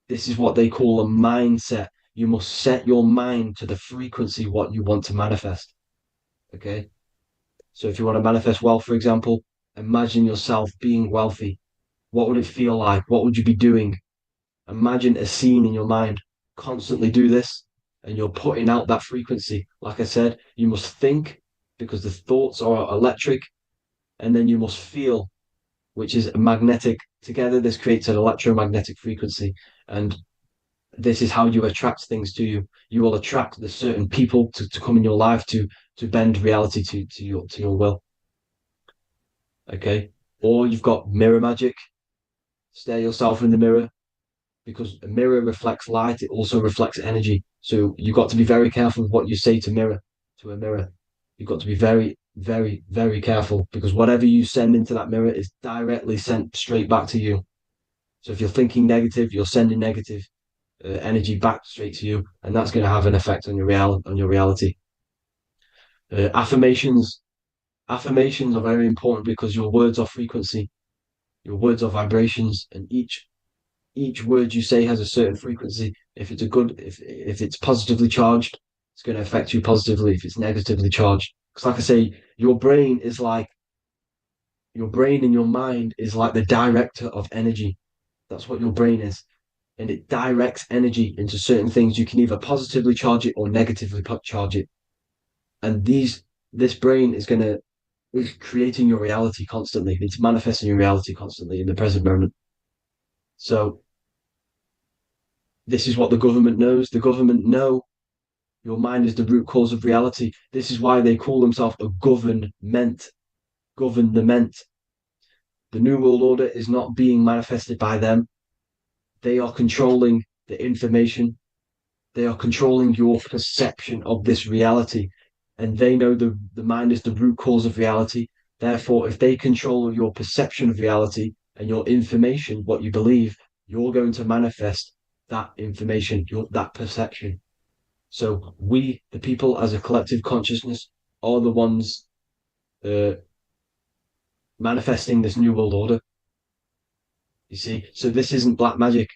This is what they call a mindset. You must set your mind to the frequency what you want to manifest. Okay. So if you want to manifest wealth, for example, imagine yourself being wealthy. What would it feel like? What would you be doing? Imagine a scene in your mind. Constantly do this, and you're putting out that frequency. Like I said, you must think, because the thoughts are electric, and then you must feel, which is magnetic. Together, this creates an electromagnetic frequency, and this is how you attract things to you. You will attract the certain people to come in your life to bend reality to your will. Okay. Or you've got mirror magic. Stare yourself in the mirror, because a mirror reflects light. It also reflects energy. So you've got to be very careful with what you say to a mirror. You've got to be very, very, very careful, because whatever you send into that mirror is directly sent straight back to you. So if you're thinking negative, you're sending negative energy back straight to you, and that's going to have an effect on your reality. Affirmations are very important, because your words are frequency, your words are vibrations, and each word you say has a certain frequency. If it's positively charged, it's going to affect you positively. If it's negatively charged, because like I say, your brain and your mind is like the director of energy. That's what your brain is, and it directs energy into certain things. You can either positively charge it or negatively charge it, and this brain is creating your reality constantly. It's manifesting your reality constantly in the present moment. So this is what the government knows. The government know your mind is the root cause of reality. This is why they call themselves a government. Government. The New World Order is not being manifested by them. They are controlling the information. They are controlling your perception of this reality. And they know the mind is the root cause of reality. Therefore, if they control your perception of reality and your information, what you believe, you're going to manifest that information, that perception. So we, the people, as a collective consciousness, are the ones manifesting this new world order. You see, so this isn't black magic.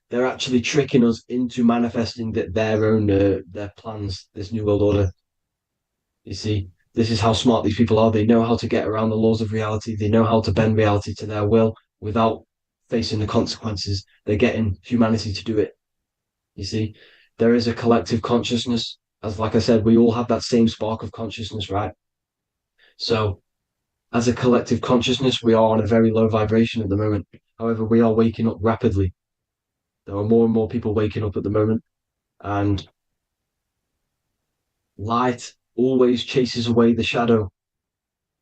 They're actually tricking us into manifesting their own their plans, this new world order. You see, this is how smart these people are. They know how to get around the laws of reality. They know how to bend reality to their will without facing the consequences. They're getting humanity to do it. You see, there is a collective consciousness. As like I said, we all have that same spark of consciousness, right? So as a collective consciousness, we are on a very low vibration at the moment. However, we are waking up rapidly. There are more and more people waking up at the moment, and light always chases away the shadow.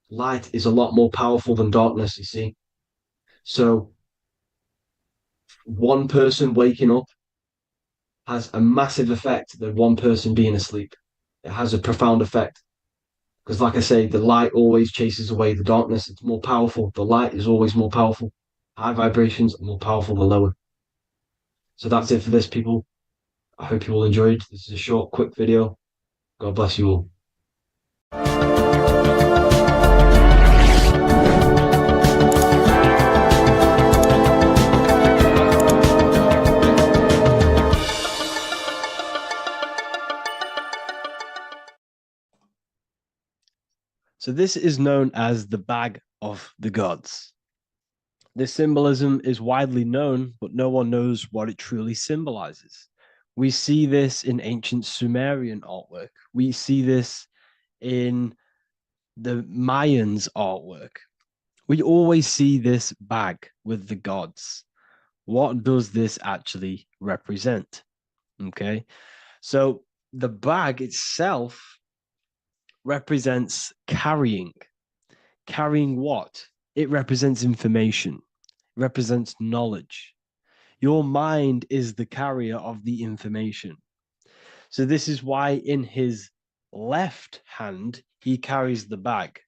Light is a lot more powerful than darkness, you see. So one person waking up has a massive effect than one person being asleep. It has a profound effect. Because like I say, the light always chases away the darkness. It's more powerful. The light is always more powerful. High vibrations are more powerful than lower. So that's it for this, people. I hope you all enjoyed. This is a short, quick video. God bless you all. So this is known as the bag of the gods. This symbolism is widely known, but no one knows what it truly symbolizes. We see this in ancient Sumerian artwork. We see this in the Mayans' artwork. We always see this bag with the gods. What does this actually represent? Okay, so the bag itself represents carrying. Carrying what? It represents information, represents knowledge. Your mind is the carrier of the information. So this is why in his left hand, he carries the bag,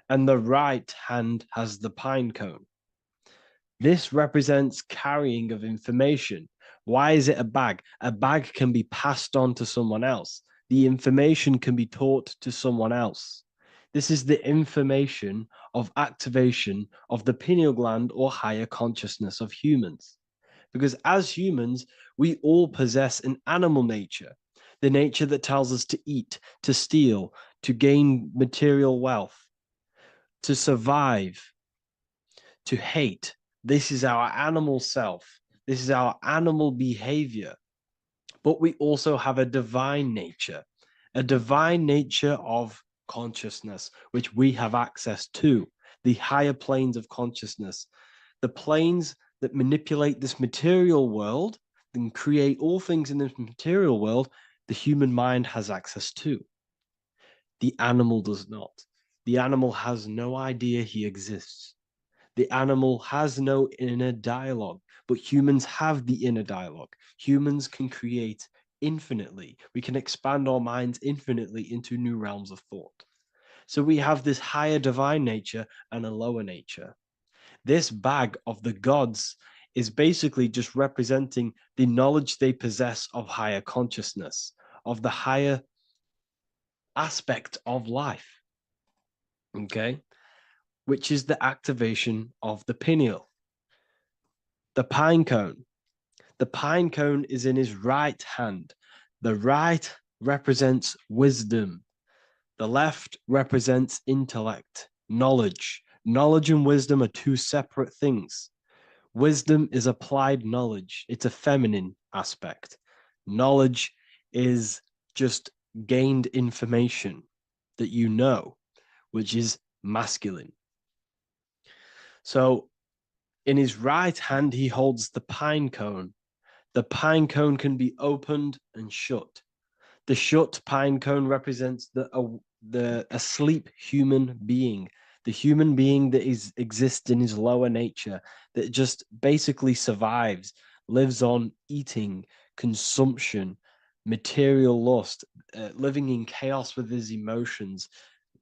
and the right hand has the pine cone. This represents carrying of information. Why is it a bag? A bag can be passed on to someone else. The information can be taught to someone else. This is the information of activation of the pineal gland or higher consciousness of humans. Because as humans, we all possess an animal nature, the nature that tells us to eat, to steal, to gain material wealth, to survive, to hate. This is our animal self. This is our animal behavior. But we also have a divine nature of consciousness, which we have access to, the higher planes of consciousness, the planes that manipulate this material world and create all things in this material world. The human mind has access to. The animal does not. The animal has no idea he exists. The animal has no inner dialogue, but humans have the inner dialogue. Humans can create infinitely. We can expand our minds infinitely into new realms of thought. So we have this higher divine nature and a lower nature. This bag of the gods is basically just representing the knowledge they possess of higher consciousness, of the higher aspect of life. Okay? Which is the activation of the pineal. The pine cone. The pine cone is in his right hand. The right represents wisdom. The left represents intellect, knowledge. Knowledge and wisdom are two separate things. Wisdom is applied knowledge. It's a feminine aspect. Knowledge is just gained information that you know, which is masculine. So in his right hand, he holds the pine cone. The pine cone can be opened and shut. The shut pine cone represents the asleep human being, the human being that exists in his lower nature, that just basically survives, lives on eating, consumption, material lust, living in chaos with his emotions,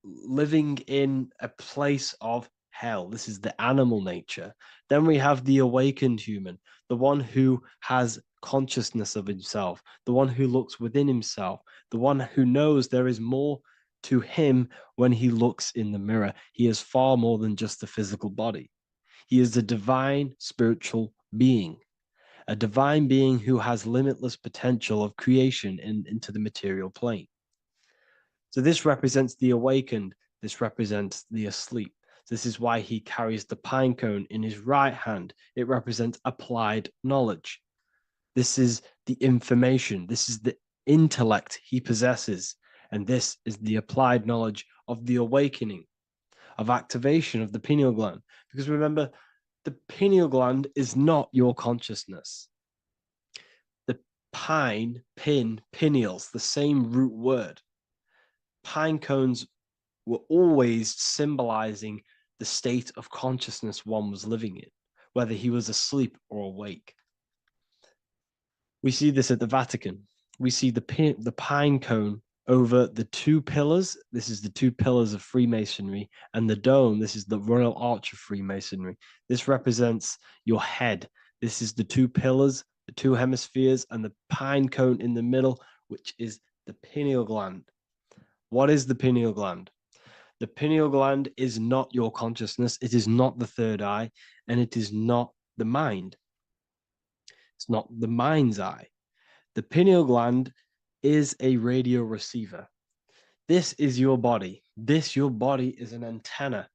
living in a place of hell. This is the animal nature. Then we have the awakened human, the one who has consciousness of himself, the one who looks within himself, the one who knows there is more to him when he looks in the mirror. He is far more than just the physical body. He is a divine spiritual being, a divine being who has limitless potential of creation into the material plane. So this represents the awakened. This represents the asleep. This is why he carries the pine cone in his right hand. It represents applied knowledge. This is the information. This is the intellect he possesses. And this is the applied knowledge of the awakening, of activation of the pineal gland. Because remember, the pineal gland is not your consciousness. The pine, pin, pineals, the same root word. Pine cones were always symbolizing the state of consciousness one was living in, whether he was asleep or awake. We see this at the Vatican. We see the pine cone over the two pillars. This is the two pillars of Freemasonry, and the dome. This is the Royal Arch of Freemasonry. This represents your head. This is the two pillars, the two hemispheres, and the pine cone in the middle, which is the pineal gland. What is the pineal gland? The pineal gland is not your consciousness. It is not the third eye, and it is not the mind. It's not the mind's eye. The pineal gland is a radio receiver. This is your body. Your body is an antenna.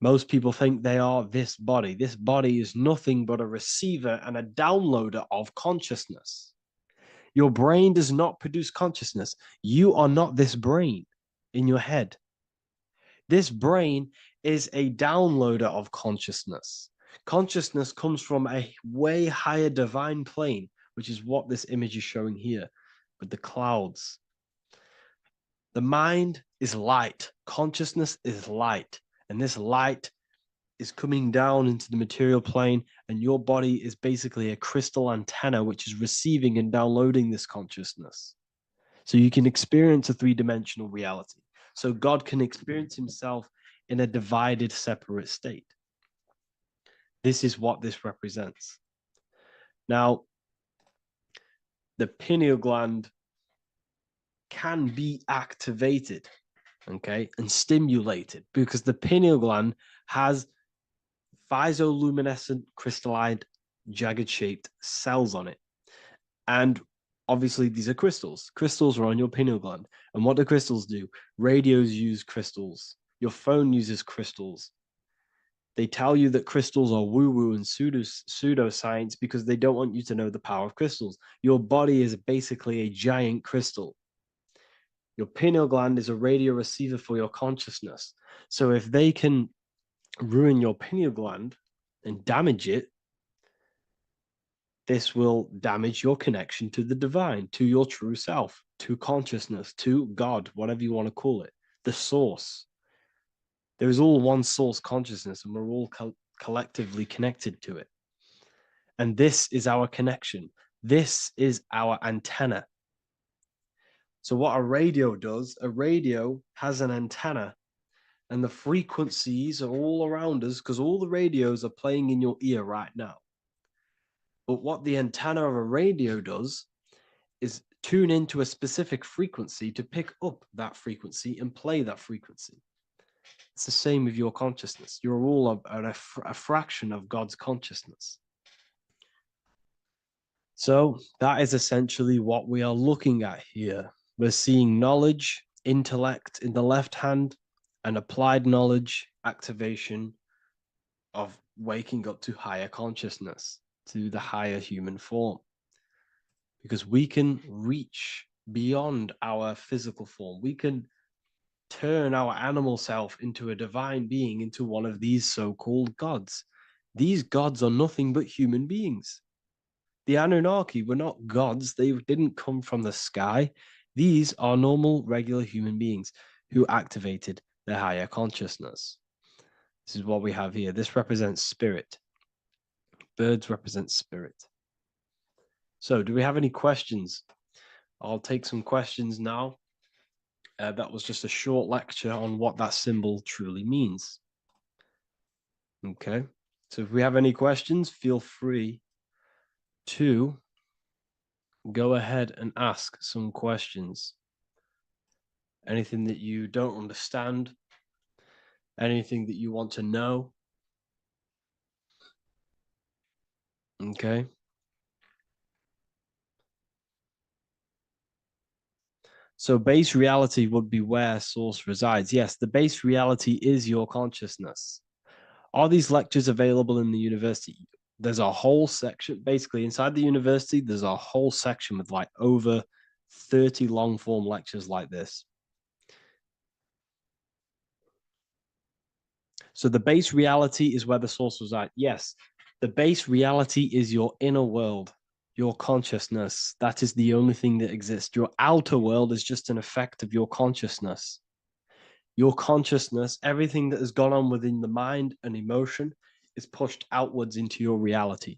Most people think they are this body. This body is nothing but a receiver and a downloader of consciousness. Your brain does not produce consciousness. You are not this brain in your head. This brain is a downloader of consciousness. Consciousness comes from a way higher divine plane, which is what this image is showing here with the clouds. The mind is light. Consciousness is light. And this light is coming down into the material plane, and your body is basically a crystal antenna which is receiving and downloading this consciousness. So you can experience a three-dimensional reality. So God can experience himself in a divided, separate state. This is what this represents. Now, the pineal gland can be activated, okay, and stimulated, because the pineal gland has physioluminescent crystalline jagged shaped cells on it. And obviously these are crystals. Crystals are on your pineal gland. And what do crystals do? Radios use crystals. Your phone uses crystals. They tell you that crystals are woo-woo and pseudoscience because they don't want you to know the power of crystals. Your body is basically a giant crystal. Your pineal gland is a radio receiver for your consciousness. So if they can ruin your pineal gland and damage it, this will damage your connection to the divine, to your true self, to consciousness, to God, whatever you want to call it, the source. There is all one source consciousness, and we're all collectively connected to it. And this is our connection. This is our antenna. So what a radio does, a radio has an antenna, and the frequencies are all around us because all the radios are playing in your ear right now. But what the antenna of a radio does is tune into a specific frequency to pick up that frequency and play that frequency. It's the same with your consciousness. You're all a fraction of God's consciousness. So that is essentially what we are looking at here. We're seeing knowledge, intellect in the left hand, and applied knowledge, activation of waking up to higher consciousness, to the higher human form. Because we can reach beyond our physical form. We can turn our animal self into a divine being, into one of these so-called gods. These gods are nothing but human beings. The Anunnaki were not gods. They didn't come from the sky. These are normal, regular human beings who activated their higher consciousness. This is what we have here. This represents spirit. Birds represent spirit. So do we have any questions? I'll take some questions now. That was just a short lecture on what that symbol truly means. Okay, so if we have any questions, feel free to go ahead and ask some questions. Anything that you don't understand, anything that you want to know. Okay. So base reality would be where source resides. Yes, the base reality is your consciousness. Are these lectures available in the university? There's a whole section, basically inside the university, there's a whole section with like over 30 long form lectures like this. So the base reality is where the source resides. Yes, the base reality is your inner world, your consciousness. That is the only thing that exists. Your outer world is just an effect of your consciousness. Your consciousness, everything that has gone on within the mind and emotion is pushed outwards into your reality.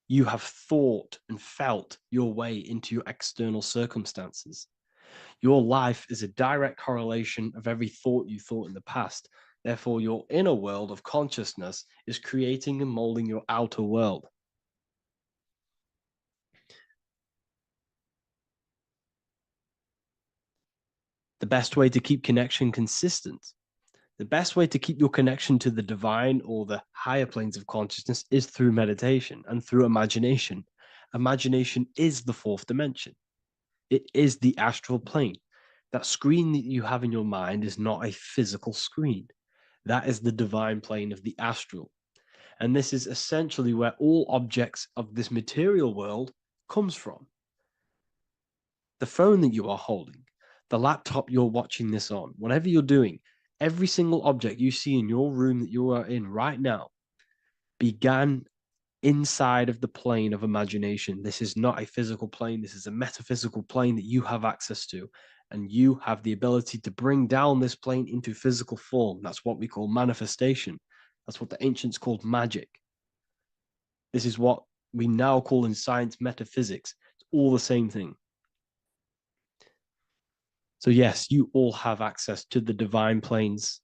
You have thought and felt your way into your external circumstances. Your life is a direct correlation of every thought you thought in the past. Therefore, your inner world of consciousness is creating and molding your outer world. The best way to keep connection consistent, the best way to keep your connection to the divine or the higher planes of consciousness is through meditation and through imagination. Imagination is the fourth dimension. It is the astral plane. That screen that you have in your mind is not a physical screen. That is the divine plane of the astral. And this is essentially where all objects of this material world comes from. The phone that you are holding, the laptop you're watching this on, whatever you're doing, every single object you see in your room that you are in right now began inside of the plane of imagination. This is not a physical plane. This is a metaphysical plane that you have access to. And you have the ability to bring down this plane into physical form. That's what we call manifestation. That's what the ancients called magic. This is what we now call in science metaphysics. It's all the same thing. So yes, you all have access to the divine planes.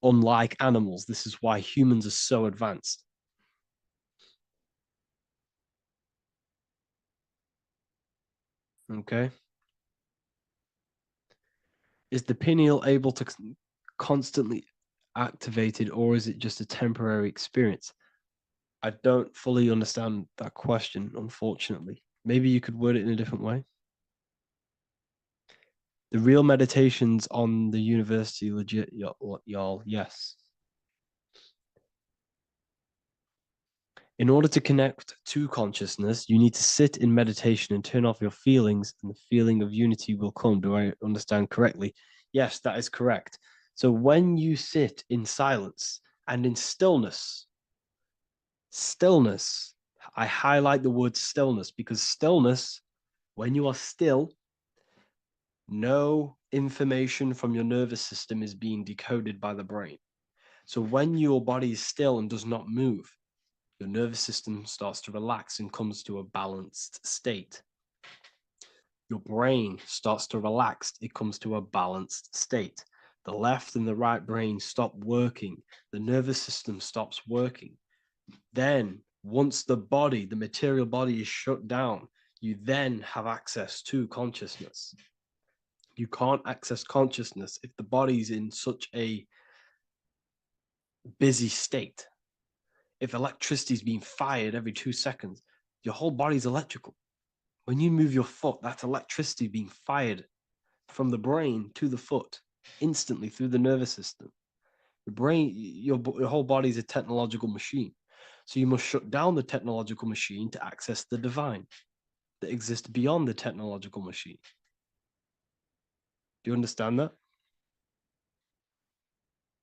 Unlike animals, this is why humans are so advanced. Okay. Is the pineal able to constantly activated, or is it just a temporary experience? I don't fully understand that question, unfortunately. Maybe you could word it in a different way. The real meditations on the university, legit, y'all, yes. In order to connect to consciousness, you need to sit in meditation and turn off your feelings, and the feeling of unity will come. Do I understand correctly? Yes, that is correct. So when you sit in silence and in stillness, I highlight the word stillness because stillness, when you are still, no information from your nervous system is being decoded by the brain. So when your body is still and does not move, your nervous system starts to relax and comes to a balanced state. Your brain starts to relax, it comes to a balanced state. The left and the right brain stop working, the nervous system stops working. Then, once the body, the material body is shut down, you then have access to consciousness. You can't access consciousness if the body's in such a busy state. If electricity is being fired every 2 seconds, your whole body's electrical. When you move your foot, that's electricity being fired from the brain to the foot instantly through the nervous system. Your brain, your whole body is a technological machine. So you must shut down the technological machine to access the divine that exists beyond the technological machine. Do you understand that?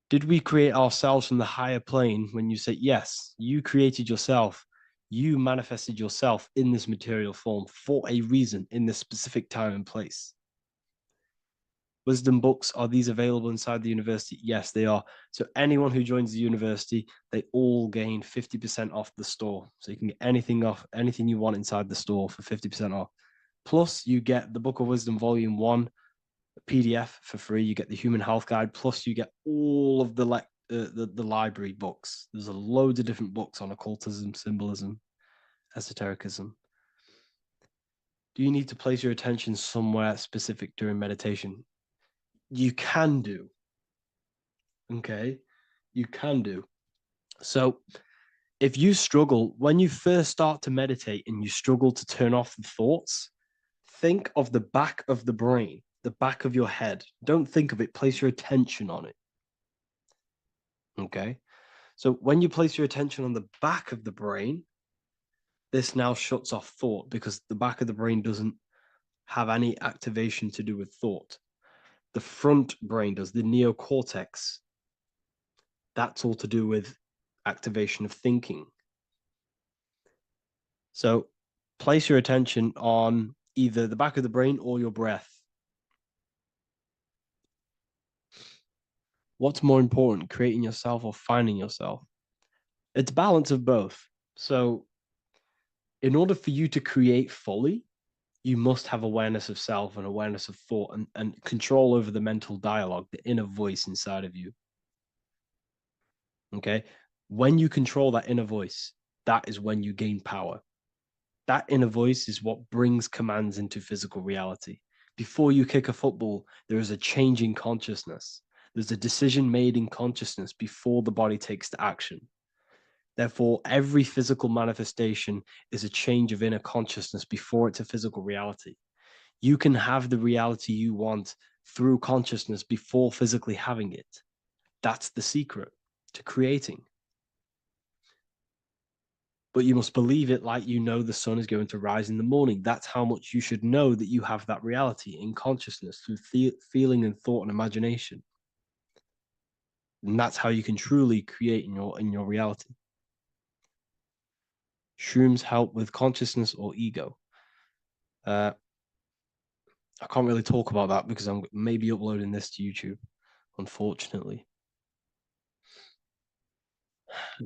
Did we create ourselves from the higher plane? When you say yes, you created yourself, you manifested yourself in this material form for a reason in this specific time and place. Wisdom books, are these available inside the university? Yes, they are. So anyone who joins the university, they all gain 50% off the store. So you can get anything you want inside the store for 50% off. Plus, you get the Book of Wisdom Volume 1 PDF for free. You get the Human Health Guide. Plus, you get all of the library books. There's a load of different books on occultism, symbolism, esotericism. Do you need to place your attention somewhere specific during meditation? You can do. Okay, you can do. So if you struggle, when you first start to meditate and you struggle to turn off the thoughts, think of the back of the brain, the back of your head. Don't think of it, place your attention on it. Okay, so when you place your attention on the back of the brain, this now shuts off thought because the back of the brain doesn't have any activation to do with thought. The front brain does, the neocortex. That's all to do with activation of thinking. So place your attention on either the back of the brain or your breath. What's more important, creating yourself or finding yourself? It's balance of both. So in order for you to create fully, you must have awareness of self and awareness of thought and control over the mental dialogue, the inner voice inside of you. Okay. When you control that inner voice, that is when you gain power. That inner voice is what brings commands into physical reality. Before you kick a football, there is a change in consciousness. There's a decision made in consciousness before the body takes the action. Therefore, every physical manifestation is a change of inner consciousness before it's a physical reality. You can have the reality you want through consciousness before physically having it. That's the secret to creating. But you must believe it like you know the sun is going to rise in the morning. That's how much you should know that you have that reality in consciousness through feeling and thought and imagination. And that's how you can truly create in your reality. Shrooms help with consciousness or ego. I can't really talk about that because I'm maybe uploading this to YouTube, unfortunately.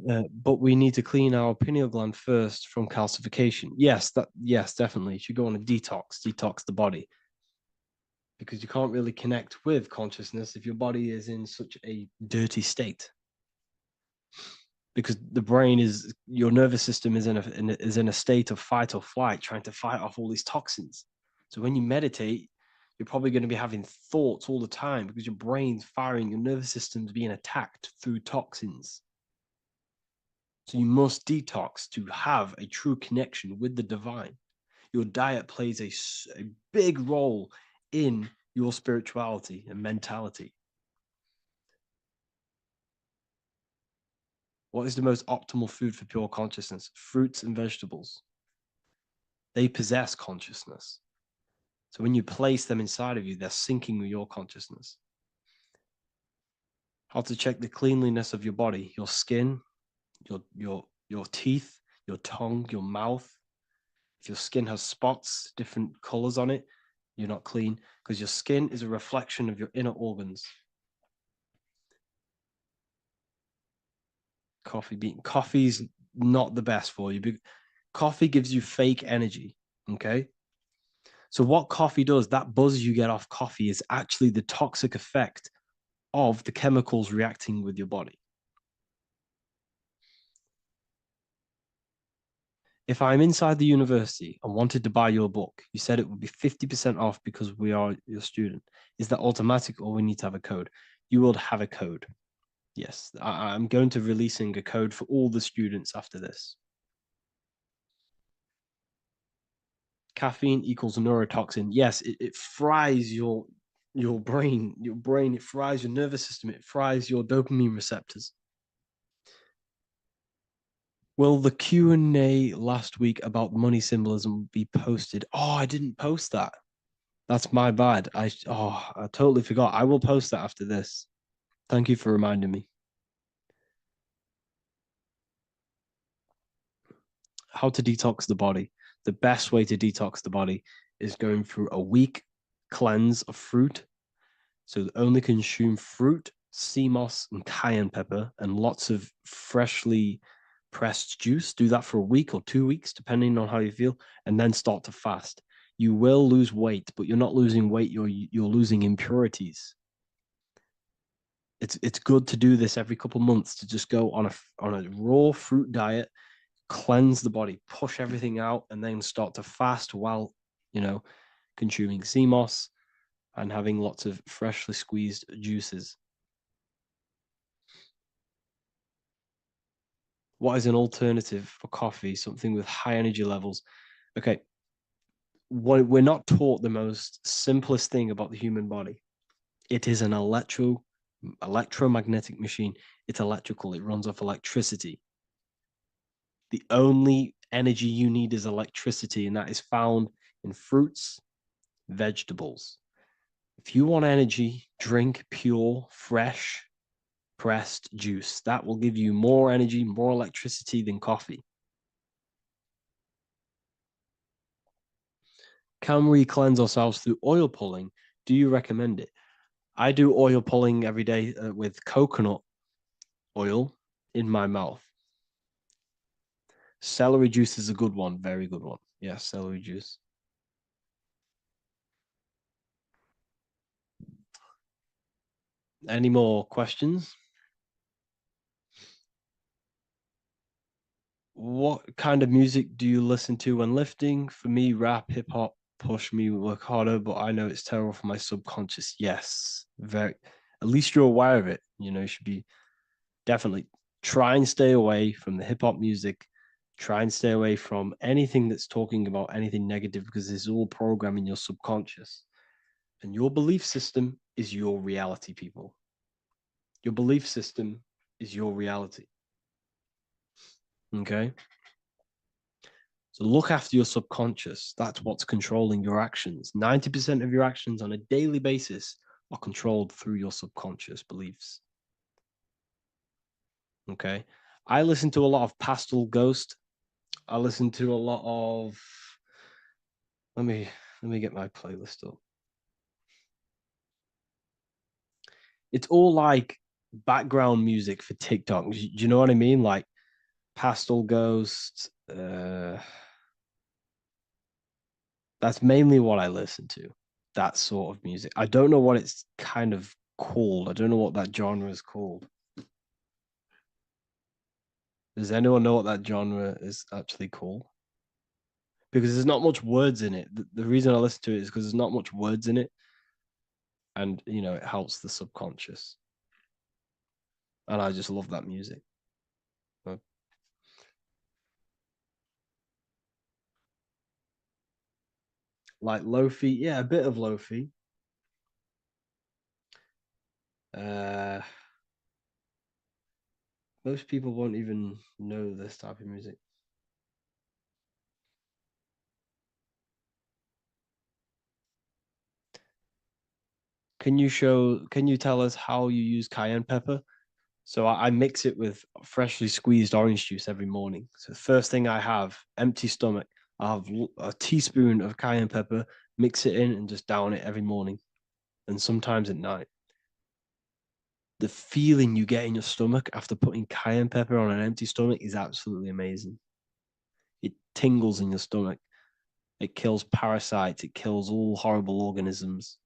But we need to clean our pineal gland first from calcification. Yes, definitely. You should go on a detox the body. Because you can't really connect with consciousness if your body is in such a dirty state. Because the brain is, your nervous system is in a state of fight or flight, trying to fight off all these toxins. So when you meditate, you're probably going to be having thoughts all the time because your brain's firing, your nervous system's being attacked through toxins. So you must detox to have a true connection with the divine. Your diet plays a big role in your spirituality and mentality. What is the most optimal food for pure consciousness? Fruits and vegetables. They possess consciousness. So when you place them inside of you, they're syncing with your consciousness. How to check the cleanliness of your body, your skin, your teeth, your tongue, your mouth. If your skin has spots, different colors on it, you're not clean because your skin is a reflection of your inner organs. Coffee's not the best for you. Coffee gives you fake energy. Okay. So what coffee does, that buzz you get off coffee is actually the toxic effect of the chemicals reacting with your body. If I'm inside the university and wanted to buy your book, you said it would be 50% off because we are your student. Is that automatic or we need to have a code? You will have a code. Yes, I'm going to releasing a code for all the students after this. Caffeine equals neurotoxin. Yes, it fries your brain, it fries your nervous system, it fries your dopamine receptors. Will the Q&A last week about money symbolism be posted? Oh, I didn't post that. That's my bad. I totally forgot. I will post that after this. Thank you for reminding me. How to detox the body. The best way to detox the body is going through a week cleanse of fruit. So only consume fruit, sea moss, and cayenne pepper, and lots of freshly pressed juice. Do that for a week or 2 weeks, depending on how you feel, and then start to fast. You will lose weight, but you're not losing weight. You're losing impurities. It's good to do this every couple months to just go on a raw fruit diet, cleanse the body, push everything out, and then start to fast while consuming sea moss and having lots of freshly squeezed juices. What is an alternative for coffee? Something with high energy levels. Okay, we're not taught the most simplest thing about the human body. It is an electromagnetic machine. It's electrical. It runs off electricity. The only energy you need is electricity, and that is found in fruits, vegetables. If you want energy, drink pure, fresh, pressed juice. That will give you more energy, more electricity than coffee. Can we cleanse ourselves through oil pulling? Do you recommend it? I do oil pulling every day with coconut oil in my mouth. Celery juice is a good one, very good one. Yeah, celery juice. Any more questions? What kind of music do you listen to when lifting? For me, rap, hip hop push me work harder, but I know it's terrible for my subconscious. Yes, very. At least you're aware of it. You should be definitely try and stay away from the hip hop music. Try and stay away from anything that's talking about anything negative because it's all programming your subconscious. And your belief system is your reality, people. Your belief system is your reality. Okay? So look after your subconscious. That's what's controlling your actions. 90% of your actions on a daily basis are controlled through your subconscious beliefs. Okay? I listen to a lot of Pastel Ghost. I listen to a lot of let me get my playlist up. It's all like background music for TikTok. Do you know what I mean? Like Pastel Ghost. That's mainly what I listen to. That sort of music. I don't know what it's kind of called. I don't know what that genre is called. Does anyone know what that genre is actually called? Because there's not much words in it. The reason I listen to it is because there's not much words in it, and it helps the subconscious. And I just love that music. Like lofi, yeah, a bit of lofi. Uh, most people won't even know this type of music. Can you tell us how you use cayenne pepper? So I mix it with freshly squeezed orange juice every morning. So the first thing I have, empty stomach, I have a teaspoon of cayenne pepper, mix it in and just down it every morning and sometimes at night. The feeling you get in your stomach after putting cayenne pepper on an empty stomach is absolutely amazing. It tingles in your stomach. It kills parasites. It kills all horrible organisms.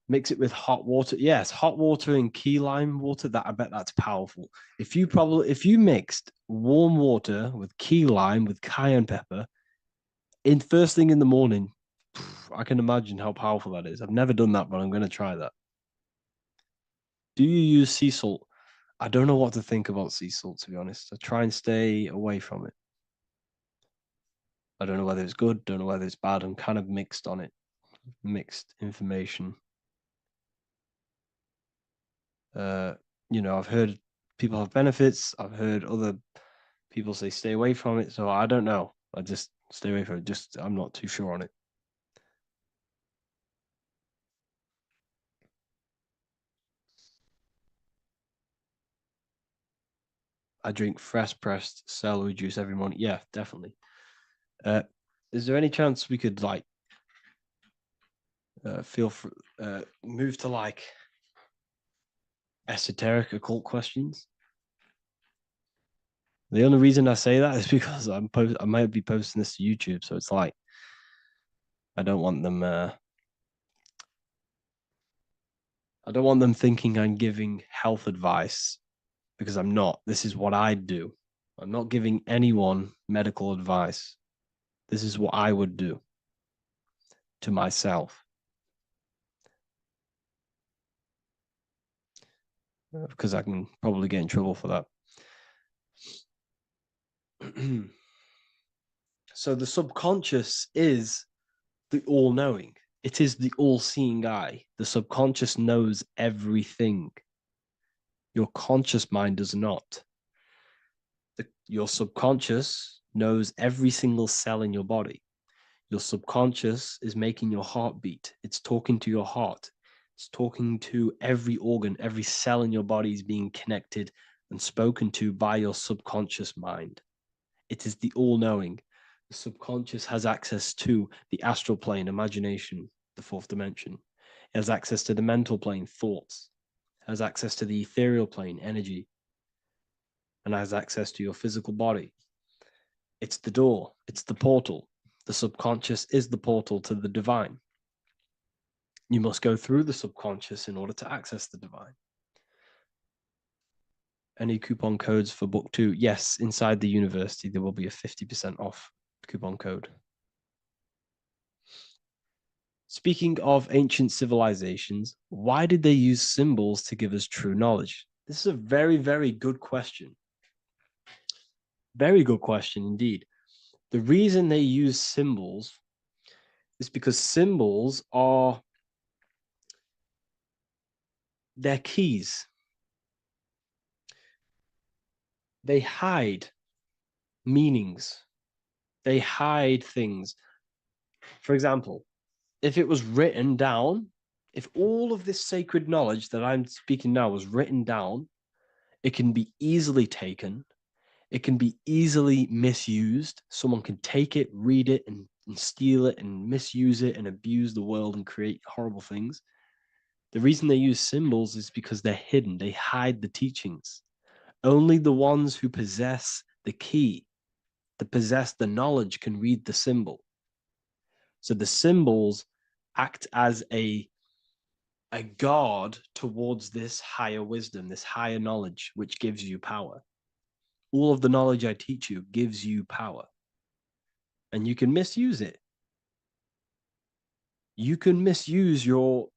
Mix it with hot water. Yes, hot water and key lime water. That I bet that's powerful. If you mixed warm water with key lime with cayenne pepper in first thing in the morning, I can imagine how powerful that is. I've never done that, but I'm going to try that. Do you use sea salt? I don't know what to think about sea salt, to be honest. I try and stay away from it. I don't know whether it's good, don't know whether it's bad. I'm kind of mixed on it, mixed information. Uh, I've heard people have benefits. I've heard other people say stay away from it. So I don't know. I just stay away from it. Just I'm not too sure on it. I drink fresh pressed celery juice every morning. Yeah, definitely. Uh, is there any chance we could like feel for move to like esoteric occult questions? The only reason I say that is because I might be posting this to YouTube, so it's like I don't want them. I don't want them thinking I'm giving health advice because I'm not. This is what I do. I'm not giving anyone medical advice. This is what I would do to myself because I can probably get in trouble for that. So the subconscious is the all knowing, it is the all seeing eye. The subconscious knows everything. Your conscious mind does not. Your subconscious knows every single cell in your body. Your subconscious is making your heart beat. It's talking to your heart. It's talking to every organ, every cell in your body is being connected and spoken to by your subconscious mind. It is the all knowing. The subconscious has access to the astral plane, imagination, the fourth dimension. It has access to the mental plane, thoughts. It has access to the ethereal plane, energy. And has access to your physical body. It's the door, it's the portal. The subconscious is the portal to the divine. You must go through the subconscious in order to access the divine. Any coupon codes for book 2? Yes, inside the university, there will be a 50% off coupon code. Speaking of ancient civilizations, why did they use symbols to give us true knowledge? This is a very, very good question. Very good question indeed. The reason they use symbols is because symbols are their keys. They hide meanings. They hide things. For example, if it was written down, if all of this sacred knowledge that I'm speaking now was written down, it can be easily taken. It can be easily misused. Someone can take it, read it, and steal it and misuse it and abuse the world and create horrible things. The reason they use symbols is because they're hidden. They hide the teachings. Only the ones who possess the key, that possess the knowledge, can read the symbol. So the symbols act as a guard towards this higher wisdom, this higher knowledge, which gives you power. All of the knowledge I teach you gives you power. And you can misuse it. You can misuse your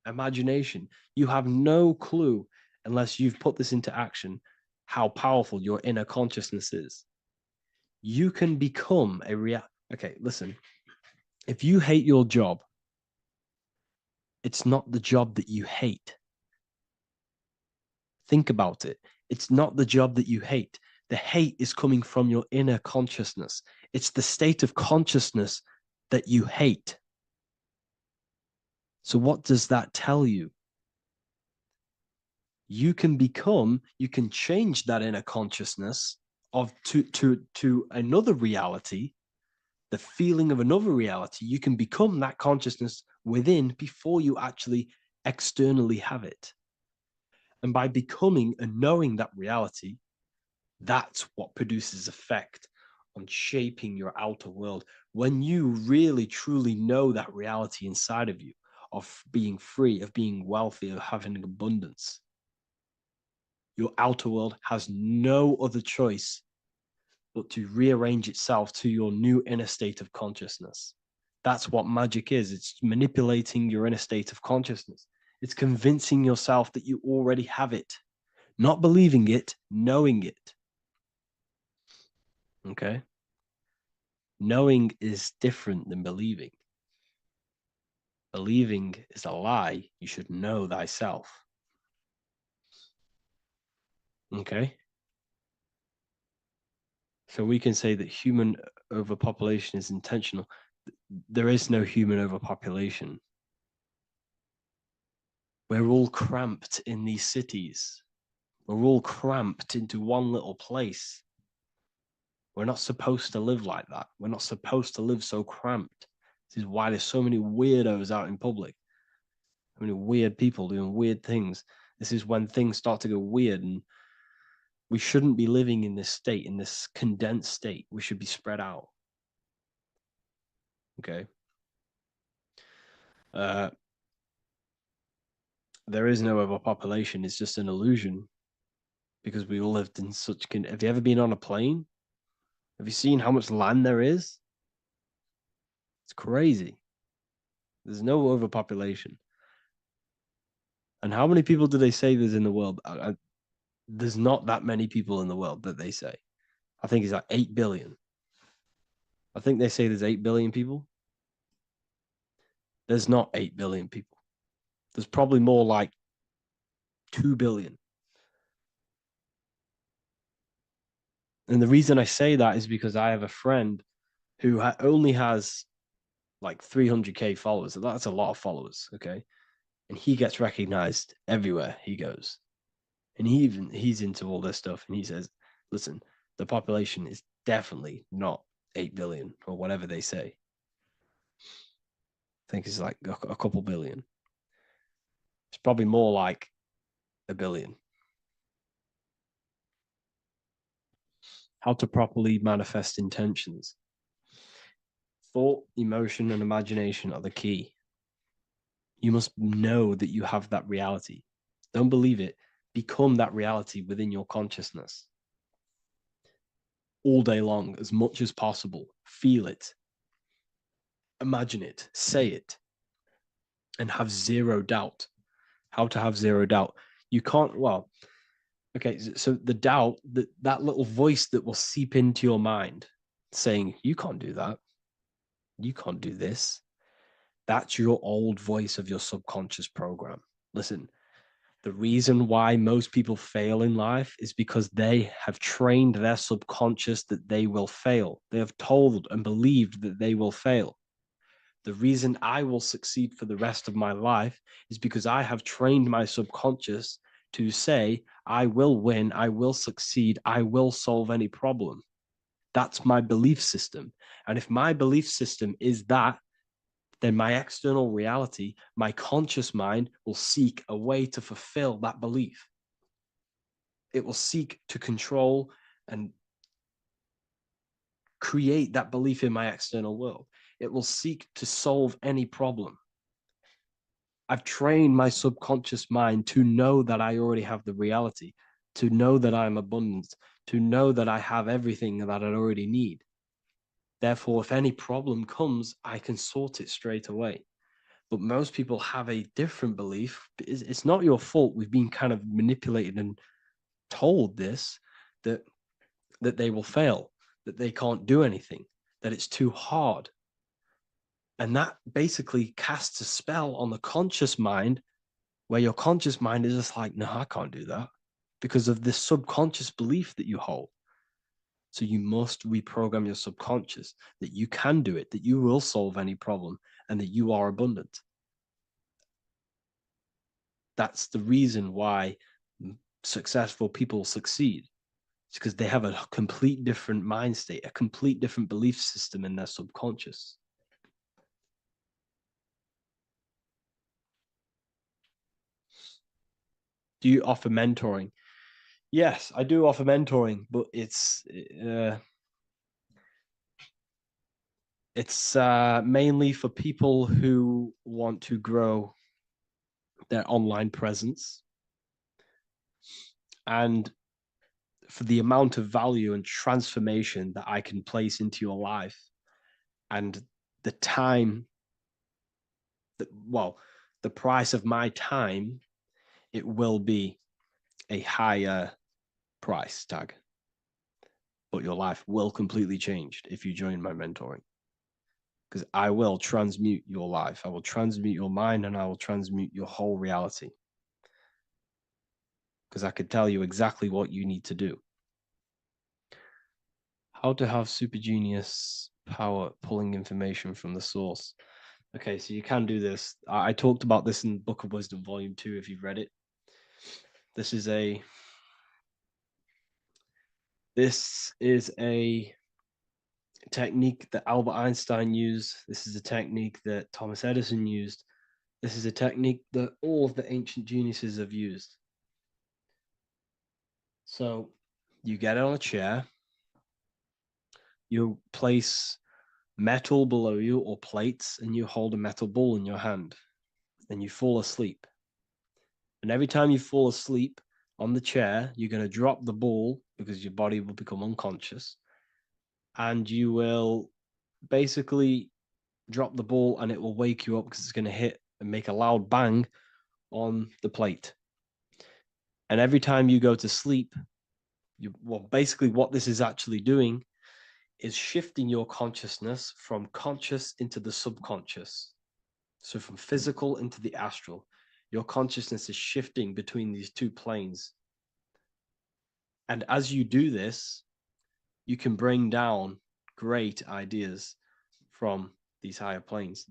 imagination. You have no clue, unless you've put this into action, how powerful your inner consciousness is. You can become a Okay, listen. If you hate your job, it's not the job that you hate. Think about it. It's not the job that you hate. The hate is coming from your inner consciousness. It's the state of consciousness that you hate. So what does that tell you? You can change that inner consciousness to another reality, the feeling of another reality. You can become that consciousness within before you actually externally have it. And by becoming and knowing that reality, that's what produces effect on shaping your outer world. When you really, truly know that reality inside of you, of being free, of being wealthy, of having abundance, your outer world has no other choice but to rearrange itself to your new inner state of consciousness. That's what magic is. It's manipulating your inner state of consciousness. It's convincing yourself that you already have it, not believing it, knowing it. Okay? Knowing is different than believing. Believing is a lie. You should know thyself. Okay? So we can say that human overpopulation is intentional. There is no human overpopulation. We're all cramped in these cities. We're all cramped into one little place. We're not supposed to live like that. We're not supposed to live so cramped. This is why there's so many weirdos out in public. So many weird people doing weird things. This is when things start to go weird, and we shouldn't be living in this state, in this condensed state. We should be spread out. Okay. There is no overpopulation. It's just an illusion, because we all lived in such. Have you ever been on a plane? Have you seen how much land there is? It's crazy. There's no overpopulation. And how many people do they say there's in the world? There's not that many people in the world that they say. I think it's like 8 billion. I think they say there's 8 billion people. There's not 8 billion people. There's probably more like 2 billion. And the reason I say that is because I have a friend who only has like 300K followers. So that's a lot of followers, okay? And he gets recognized everywhere he goes. And he's into all this stuff. And he says, listen, the population is definitely not 8 billion or whatever they say. I think it's like a couple billion. It's probably more like a billion. How to properly manifest intentions. Thought, emotion, and imagination are the key. You must know that you have that reality. Don't believe it. Become that reality within your consciousness. All day long, as much as possible. Feel it. Imagine it. Say it. And have zero doubt. How to have zero doubt. You can't, well, Okay, so the doubt, that little voice that will seep into your mind saying, you can't do that, you can't do this, that's your old voice of your subconscious program. Listen, the reason why most people fail in life is because they have trained their subconscious that they will fail. They have told and believed that they will fail. The reason I will succeed for the rest of my life is because I have trained my subconscious to say, I will win, I will succeed, I will solve any problem. That's my belief system. And if my belief system is that, then my external reality, my conscious mind will seek a way to fulfill that belief. It will seek to control and create that belief in my external world. It will seek to solve any problem. I've trained my subconscious mind to know that I already have the reality, to know that I'm abundant, to know that I have everything that I already need. Therefore, if any problem comes, I can sort it straight away. But most people have a different belief. It's not your fault. We've been kind of manipulated and told this, that they will fail, that they can't do anything, that it's too hard. And that basically casts a spell on the conscious mind, where your conscious mind is just like, no, I can't do that, because of this subconscious belief that you hold. So you must reprogram your subconscious that you can do it, that you will solve any problem, and that you are abundant. That's the reason why successful people succeed. It's because they have a complete different mind state, a complete different belief system in their subconscious. Do you offer mentoring? Yes, I do offer mentoring, but it's mainly for people who want to grow their online presence, and for the amount of value and transformation that I can place into your life, and the time that, well, the price of my time, it will be a higher price tag, but your life will completely change if you join my mentoring, because I will transmute your life, I will transmute your mind, and I will transmute your whole reality, because I could tell you exactly what you need to do. How to have super genius power pulling information from the source. Okay, so you can do this. I talked about this in Book of Wisdom Volume 2 if you've read it. This is a technique that Albert Einstein used. This is a technique that Thomas Edison used. This is a technique that all of the ancient geniuses have used. So you get on a chair, you place metal below you or plates, and you hold a metal ball in your hand, and you fall asleep. And every time you fall asleep on the chair, you're going to drop the ball because your body will become unconscious, and you will basically drop the ball and it will wake you up because it's going to hit and make a loud bang on the plate. And every time you go to sleep, basically what this is actually doing is shifting your consciousness from conscious into the subconscious. So from physical into the astral. Your consciousness is shifting between these two planes. And as you do this, you can bring down great ideas from these higher planes.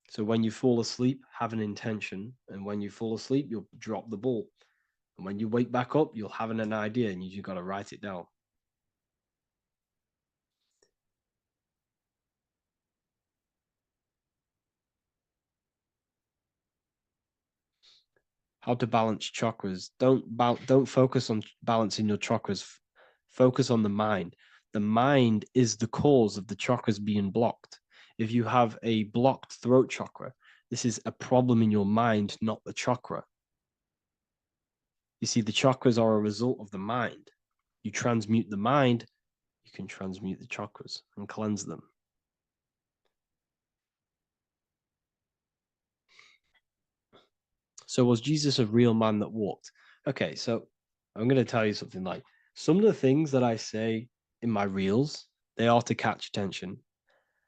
So when you fall asleep, have an intention. And when you fall asleep, you'll drop the ball. And when you wake back up, you'll have an idea, and you got to write it down. How to balance chakras. Don't focus on balancing your chakras. Focus on the mind. The mind is the cause of the chakras being blocked. If you have a blocked throat chakra, this is a problem in your mind, not the chakra. You see, the chakras are a result of the mind. You transmute the mind, you can transmute the chakras and cleanse them. So was Jesus a real man that walked? Okay, so I'm going to tell you something. Like, some of the things that I say in my reels, they are to catch attention.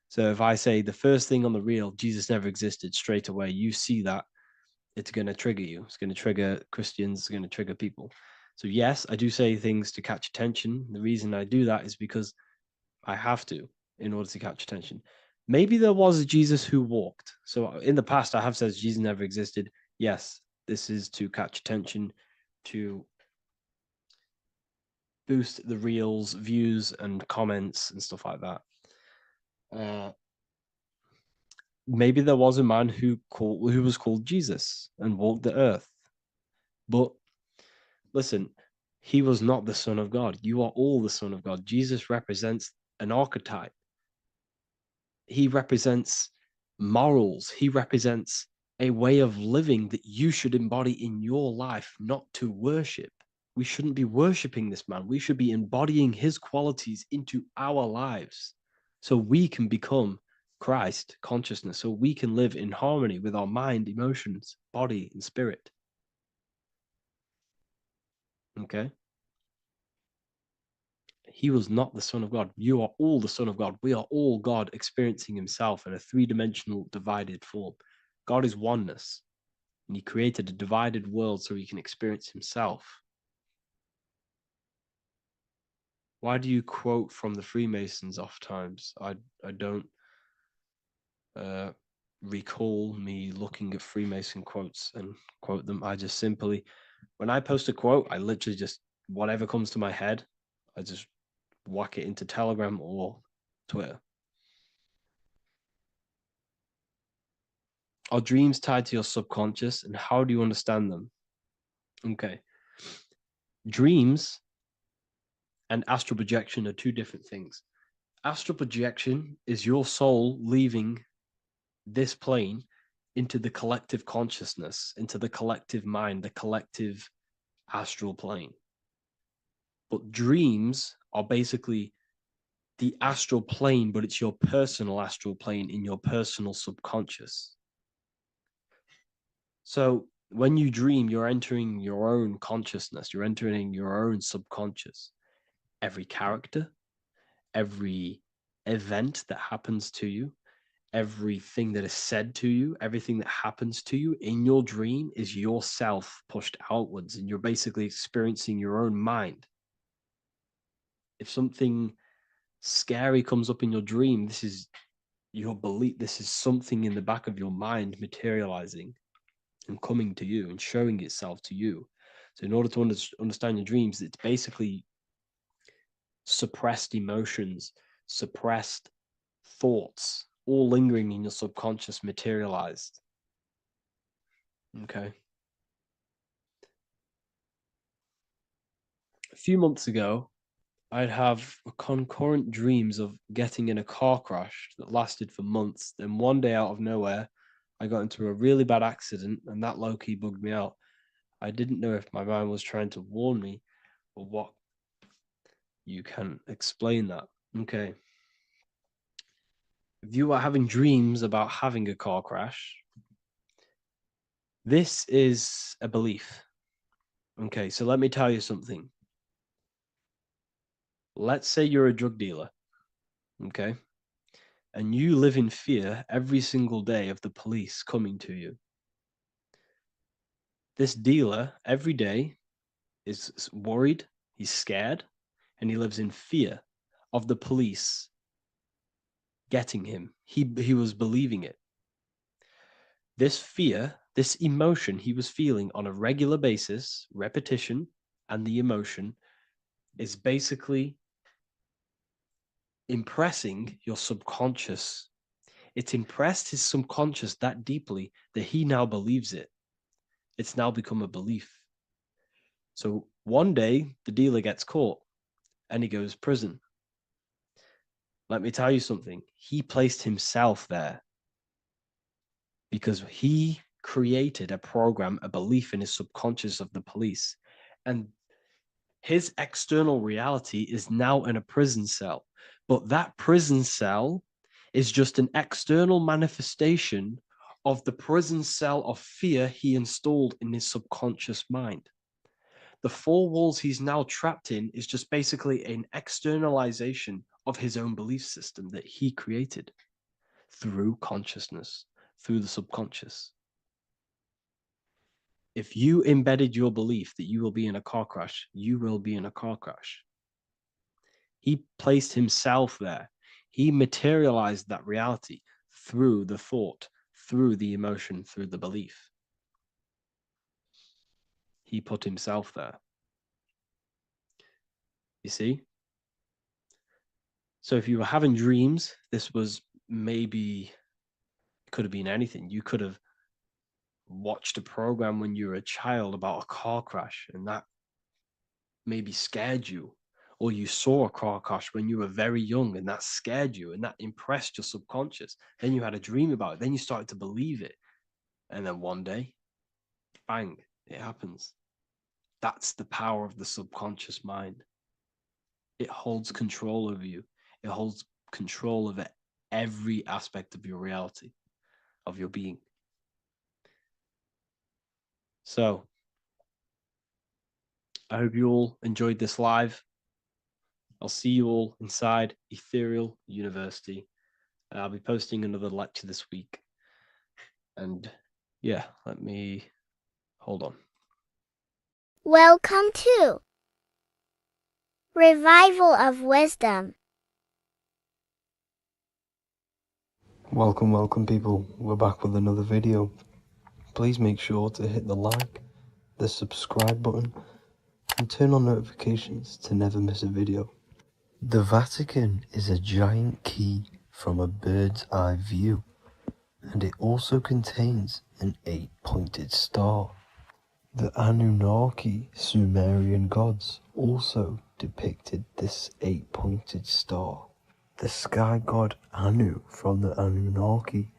So if I say the first thing on the reel, Jesus never existed, straight away, you see that, it's going to trigger you. It's going to trigger Christians. It's going to trigger people. So yes, I do say things to catch attention. The reason I do that is because I have to in order to catch attention. Maybe there was a Jesus who walked. So in the past, I have said Jesus never existed. Yes, this is to catch attention, to boost the reels, views, and comments and stuff like that. Maybe there was a man who was called Jesus and walked the earth. But listen, he was not the Son of God. You are all the Son of God. Jesus represents an archetype. He represents morals. He represents a way of living that you should embody in your life, not to worship. We shouldn't be worshiping this man. We should be embodying his qualities into our lives so we can become Christ consciousness, so we can live in harmony with our mind, emotions, body, and spirit. Okay? He was not the Son of God. You are all the Son of God. We are all God experiencing himself in a three-dimensional divided form. God is oneness, and he created a divided world so he can experience himself. Why do you quote from the Freemasons oft times? I don't recall me looking at Freemason quotes and quote them. I just simply, when I post a quote, I literally just, whatever comes to my head, I just whack it into Telegram or Twitter. Are dreams tied to your subconscious, and how do you understand them? Okay. Dreams and astral projection are two different things. Astral projection is your soul leaving this plane into the collective consciousness, into the collective mind, the collective astral plane. But dreams are basically the astral plane, but it's your personal astral plane in your personal subconscious. So when you dream, you're entering your own consciousness, you're entering your own subconscious. Every character, every event that happens to you, everything that is said to you, everything that happens to you in your dream is yourself pushed outwards, and you're basically experiencing your own mind. If something scary comes up in your dream, this is your belief, this is something in the back of your mind materializing and coming to you and showing itself to you. So in order to understand your dreams, it's basically suppressed emotions, suppressed thoughts, all lingering in your subconscious materialized. Okay. A few months ago, I'd have concurrent dreams of getting in a car crash that lasted for months. Then one day out of nowhere, I got into a really bad accident, and that low-key bugged me out. I didn't know if my mind was trying to warn me or what. You can explain that. Okay. If you are having dreams about having a car crash, this is a belief. Okay, so let me tell you something. Let's say you're a drug dealer, okay? And you live in fear every single day of the police coming to you. This dealer every day is worried, he's scared, and he lives in fear of the police getting him. He was believing it. This fear, this emotion he was feeling on a regular basis, repetition, and the emotion is basically impressing your subconscious. It's impressed his subconscious that deeply that he now believes it. It's now become a belief. So one day the dealer gets caught and he goes prison. Let me tell you something. He placed himself there because he created a program, a belief in his subconscious of the police. And his external reality is now in a prison cell. But that prison cell is just an external manifestation of the prison cell of fear he installed in his subconscious mind. The four walls he's now trapped in is just basically an externalization of his own belief system that he created through consciousness, through the subconscious. If you embedded your belief that you will be in a car crash, you will be in a car crash. He placed himself there. He materialized that reality through the thought, through the emotion, through the belief. He put himself there. You see? So if you were having dreams, this was maybe, it could have been anything. You could have watched a program when you were a child about a car crash, and that maybe scared you. Or you saw a car crash when you were very young, and that scared you, and that impressed your subconscious. Then you had a dream about it. Then you started to believe it. And then one day, bang, it happens. That's the power of the subconscious mind. It holds control over you. It holds control over every aspect of your reality, of your being. So, I hope you all enjoyed this live. I'll see you all inside Ethereal University. I'll be posting another lecture this week. And yeah, let me hold on. Welcome to Revival of Wisdom. Welcome people, we're back with another video. Please make sure to hit the like, the subscribe button, and turn on notifications to never miss a video. The Vatican is a giant key from a bird's eye view, and it also contains an 8-pointed star. The Anunnaki Sumerian gods also depicted this 8-pointed star. The sky god Anu from the Anunnaki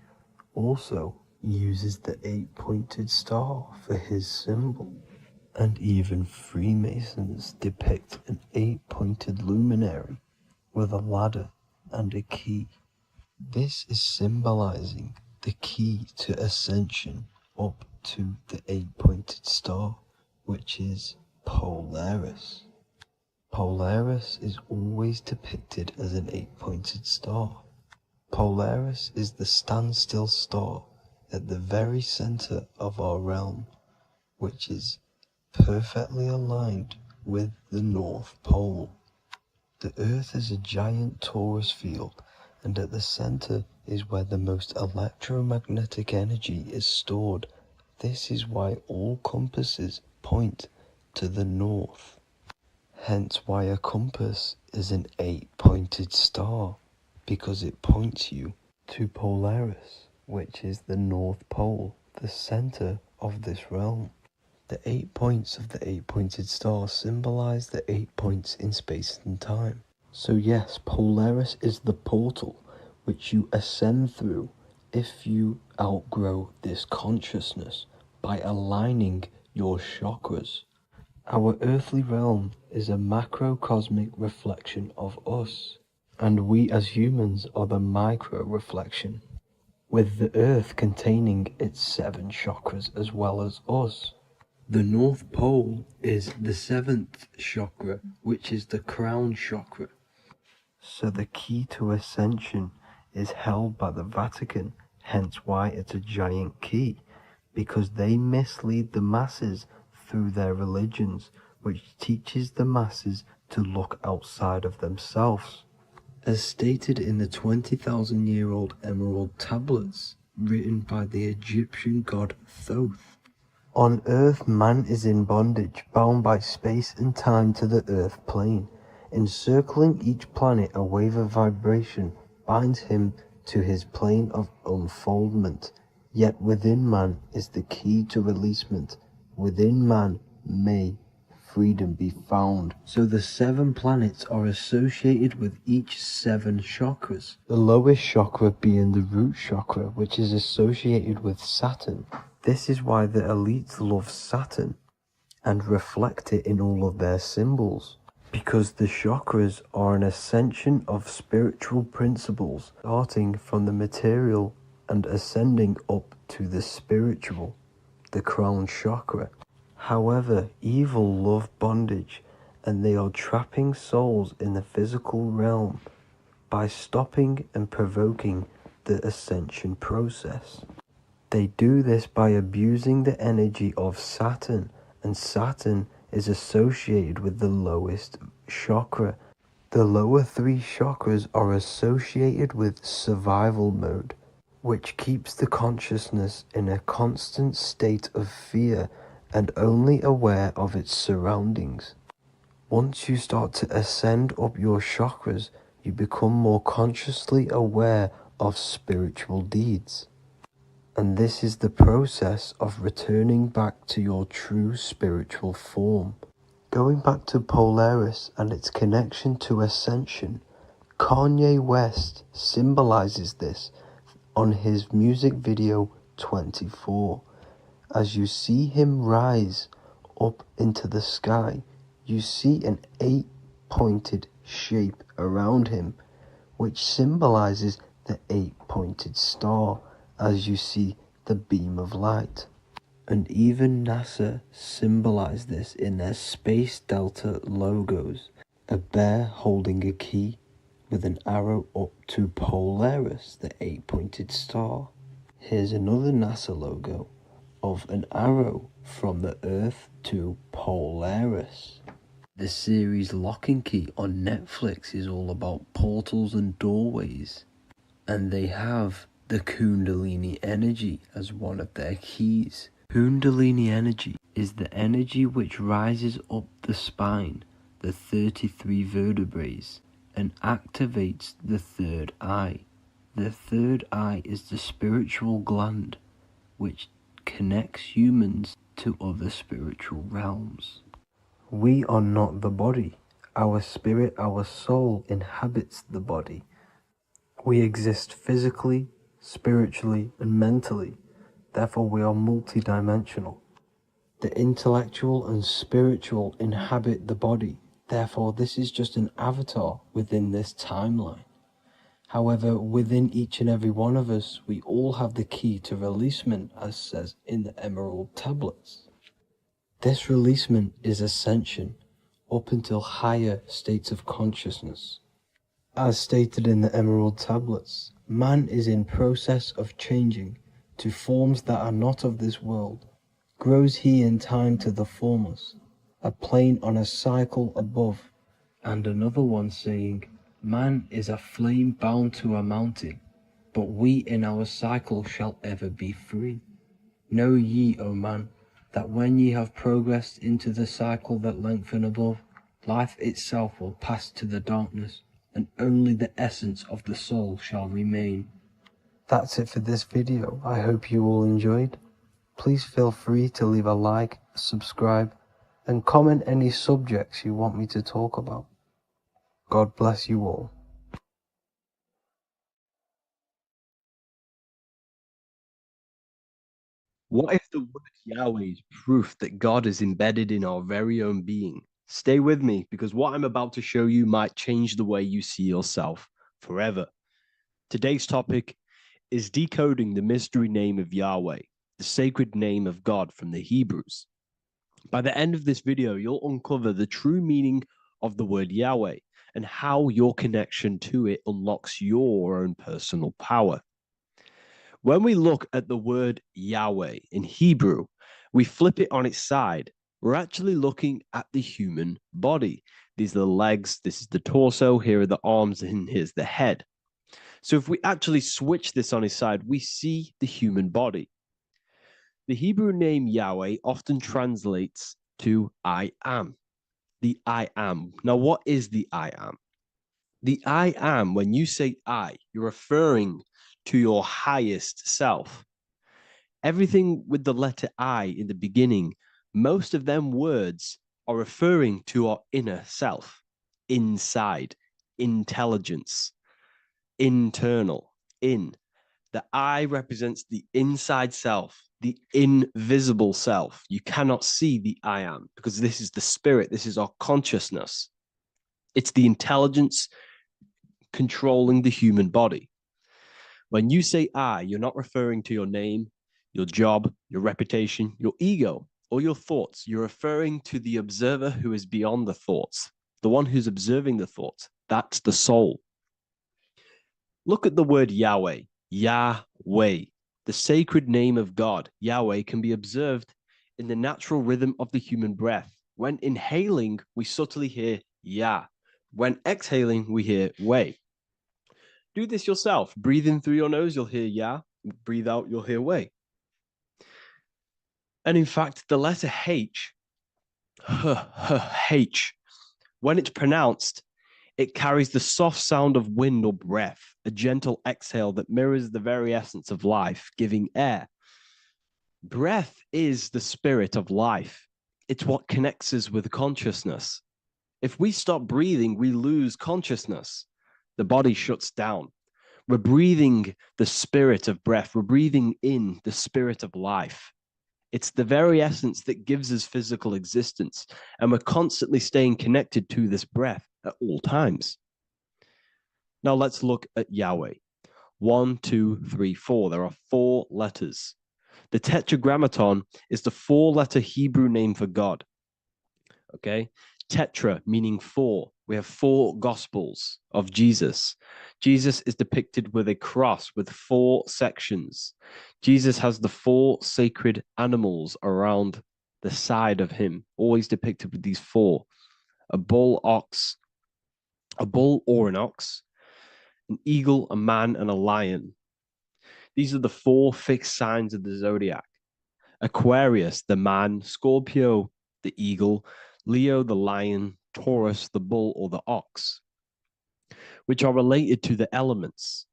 also uses the 8-pointed star for his symbol. And even Freemasons depict an 8-pointed luminary with a ladder and a key. This is symbolizing the key to ascension up to the 8-pointed star, which is Polaris. Polaris is always depicted as an 8-pointed star. Polaris is the standstill star at the very center of our realm, which is perfectly aligned with the North Pole. The Earth is a giant torus field, and at the center is where the most electromagnetic energy is stored. This is why all compasses point to the north. Hence why a compass is an 8-pointed star, because it points you to Polaris, which is the North Pole, the center of this realm. The 8 points of the 8-pointed star symbolize the 8 points in space and time. So yes, Polaris is the portal which you ascend through if you outgrow this consciousness by aligning your chakras. Our earthly realm is a macrocosmic reflection of us, and we as humans are the micro reflection, with the earth containing its 7 chakras as well as us. The North Pole is the 7th chakra, which is the crown chakra. So the key to ascension is held by the Vatican, hence why it's a giant key, because they mislead the masses through their religions, which teaches the masses to look outside of themselves. As stated in the 20,000-year-old emerald tablets, written by the Egyptian god Thoth. On Earth, man is in bondage, bound by space and time to the Earth plane. Encircling each planet, a wave of vibration binds him to his plane of unfoldment. Yet within man is the key to releasement. Within man may freedom be found. So the 7 planets are associated with each 7 chakras. The lowest chakra being the root chakra, which is associated with Saturn. This is why the elites love Saturn and reflect it in all of their symbols. Because the chakras are an ascension of spiritual principles, starting from the material and ascending up to the spiritual, the crown chakra. However, evil love bondage, and they are trapping souls in the physical realm by stopping and provoking the ascension process. They do this by abusing the energy of Saturn, and Saturn is associated with the lowest chakra. The lower three chakras are associated with survival mode, which keeps the consciousness in a constant state of fear and only aware of its surroundings. Once you start to ascend up your chakras, you become more consciously aware of spiritual deeds. And this is the process of returning back to your true spiritual form. Going back to Polaris and its connection to Ascension, Kanye West symbolizes this on his music video 24. As you see him rise up into the sky, you see an 8-pointed shape around him, which symbolizes the 8-pointed star, as you see the beam of light. And even NASA symbolize this in their Space Delta logos, a bear holding a key with an arrow up to Polaris, the 8-pointed star. Here's another NASA logo of an arrow from the Earth to Polaris. The series Lock and Key on Netflix is all about portals and doorways, and they have the Kundalini energy as one of their keys. Kundalini energy is the energy which rises up the spine, the 33 vertebrae, and activates the third eye. The third eye is the spiritual gland which connects humans to other spiritual realms. We are not the body. Our spirit, our soul inhabits the body. We exist physically, spiritually, and mentally. Therefore, we are multidimensional. The intellectual and spiritual inhabit the body. Therefore, this is just an avatar within this timeline. However, within each and every one of us, we all have the key to releasement, as says in the Emerald Tablets. This releasement is ascension, up until higher states of consciousness. As stated in the Emerald Tablets, man is in process of changing to forms that are not of this world. Grows he in time to the formless, a plane on a cycle above. And another one saying, man is a flame bound to a mountain, but we in our cycle shall ever be free. Know ye, O man, that when ye have progressed into the cycle that lengthen above, life itself will pass to the darkness, and only the essence of the soul shall remain. That's it for this video. I hope you all enjoyed. Please feel free to leave a like, subscribe, and comment any subjects you want me to talk about. God bless you all. What if the word Yahweh is proof that God is embedded in our very own being? Stay with me, because what I'm about to show you might change the way you see yourself forever. Today's topic is decoding the mystery name of Yahweh, the sacred name of God from the Hebrews. By the end of this video, you'll uncover the true meaning of the word Yahweh and how your connection to it unlocks your own personal power. When we look at the word Yahweh in Hebrew, we flip it on its side. We're actually looking at the human body. These are the legs, this is the torso, here are the arms, and here's the head. So if we actually switch this on its side, we see the human body. The Hebrew name Yahweh often translates to I am. The I am. Now, what is the I am? The I am, when you say I, you're referring to your highest self. Everything with the letter I in the beginning, most of them words are referring to our inner self, inside, intelligence, internal, in. The I represents the inside self, the invisible self. You cannot see the I am because this is the spirit, this is our consciousness. It's the intelligence controlling the human body. When you say I, you're not referring to your name, your job, your reputation, your ego, or your thoughts, you're referring to the observer who is beyond the thoughts, the one who's observing the thoughts. That's the soul. Look at the word Yahweh, Yahweh, the sacred name of God. Yahweh can be observed in the natural rhythm of the human breath. When inhaling, we subtly hear Yah. When exhaling, we hear Wei. Do this yourself. Breathe in through your nose, you'll hear Yah. Breathe out, you'll hear Wei. And in fact, the letter H, H, when it's pronounced, it carries the soft sound of wind or breath, a gentle exhale that mirrors the very essence of life, giving air. Breath is the spirit of life. It's what connects us with consciousness. If we stop breathing, we lose consciousness. The body shuts down. We're breathing the spirit of breath. We're breathing in the spirit of life. It's the very essence that gives us physical existence, and we're constantly staying connected to this breath at all times. Now let's look at Yahweh. 1, 2, 3, 4. There are 4 letters. The Tetragrammaton is the 4-letter Hebrew name for God. Okay? Tetra, meaning 4. We have 4 Gospels of Jesus. Jesus is depicted with a cross with 4 sections. Jesus has the 4 sacred animals around the side of him, always depicted with these 4. A bull or an ox, an eagle, a man, and a lion. These are the 4 fixed signs of the zodiac. Aquarius, the man; Scorpio, the eagle; Leo, the lion; Taurus, the bull or the ox, which are related to the elements.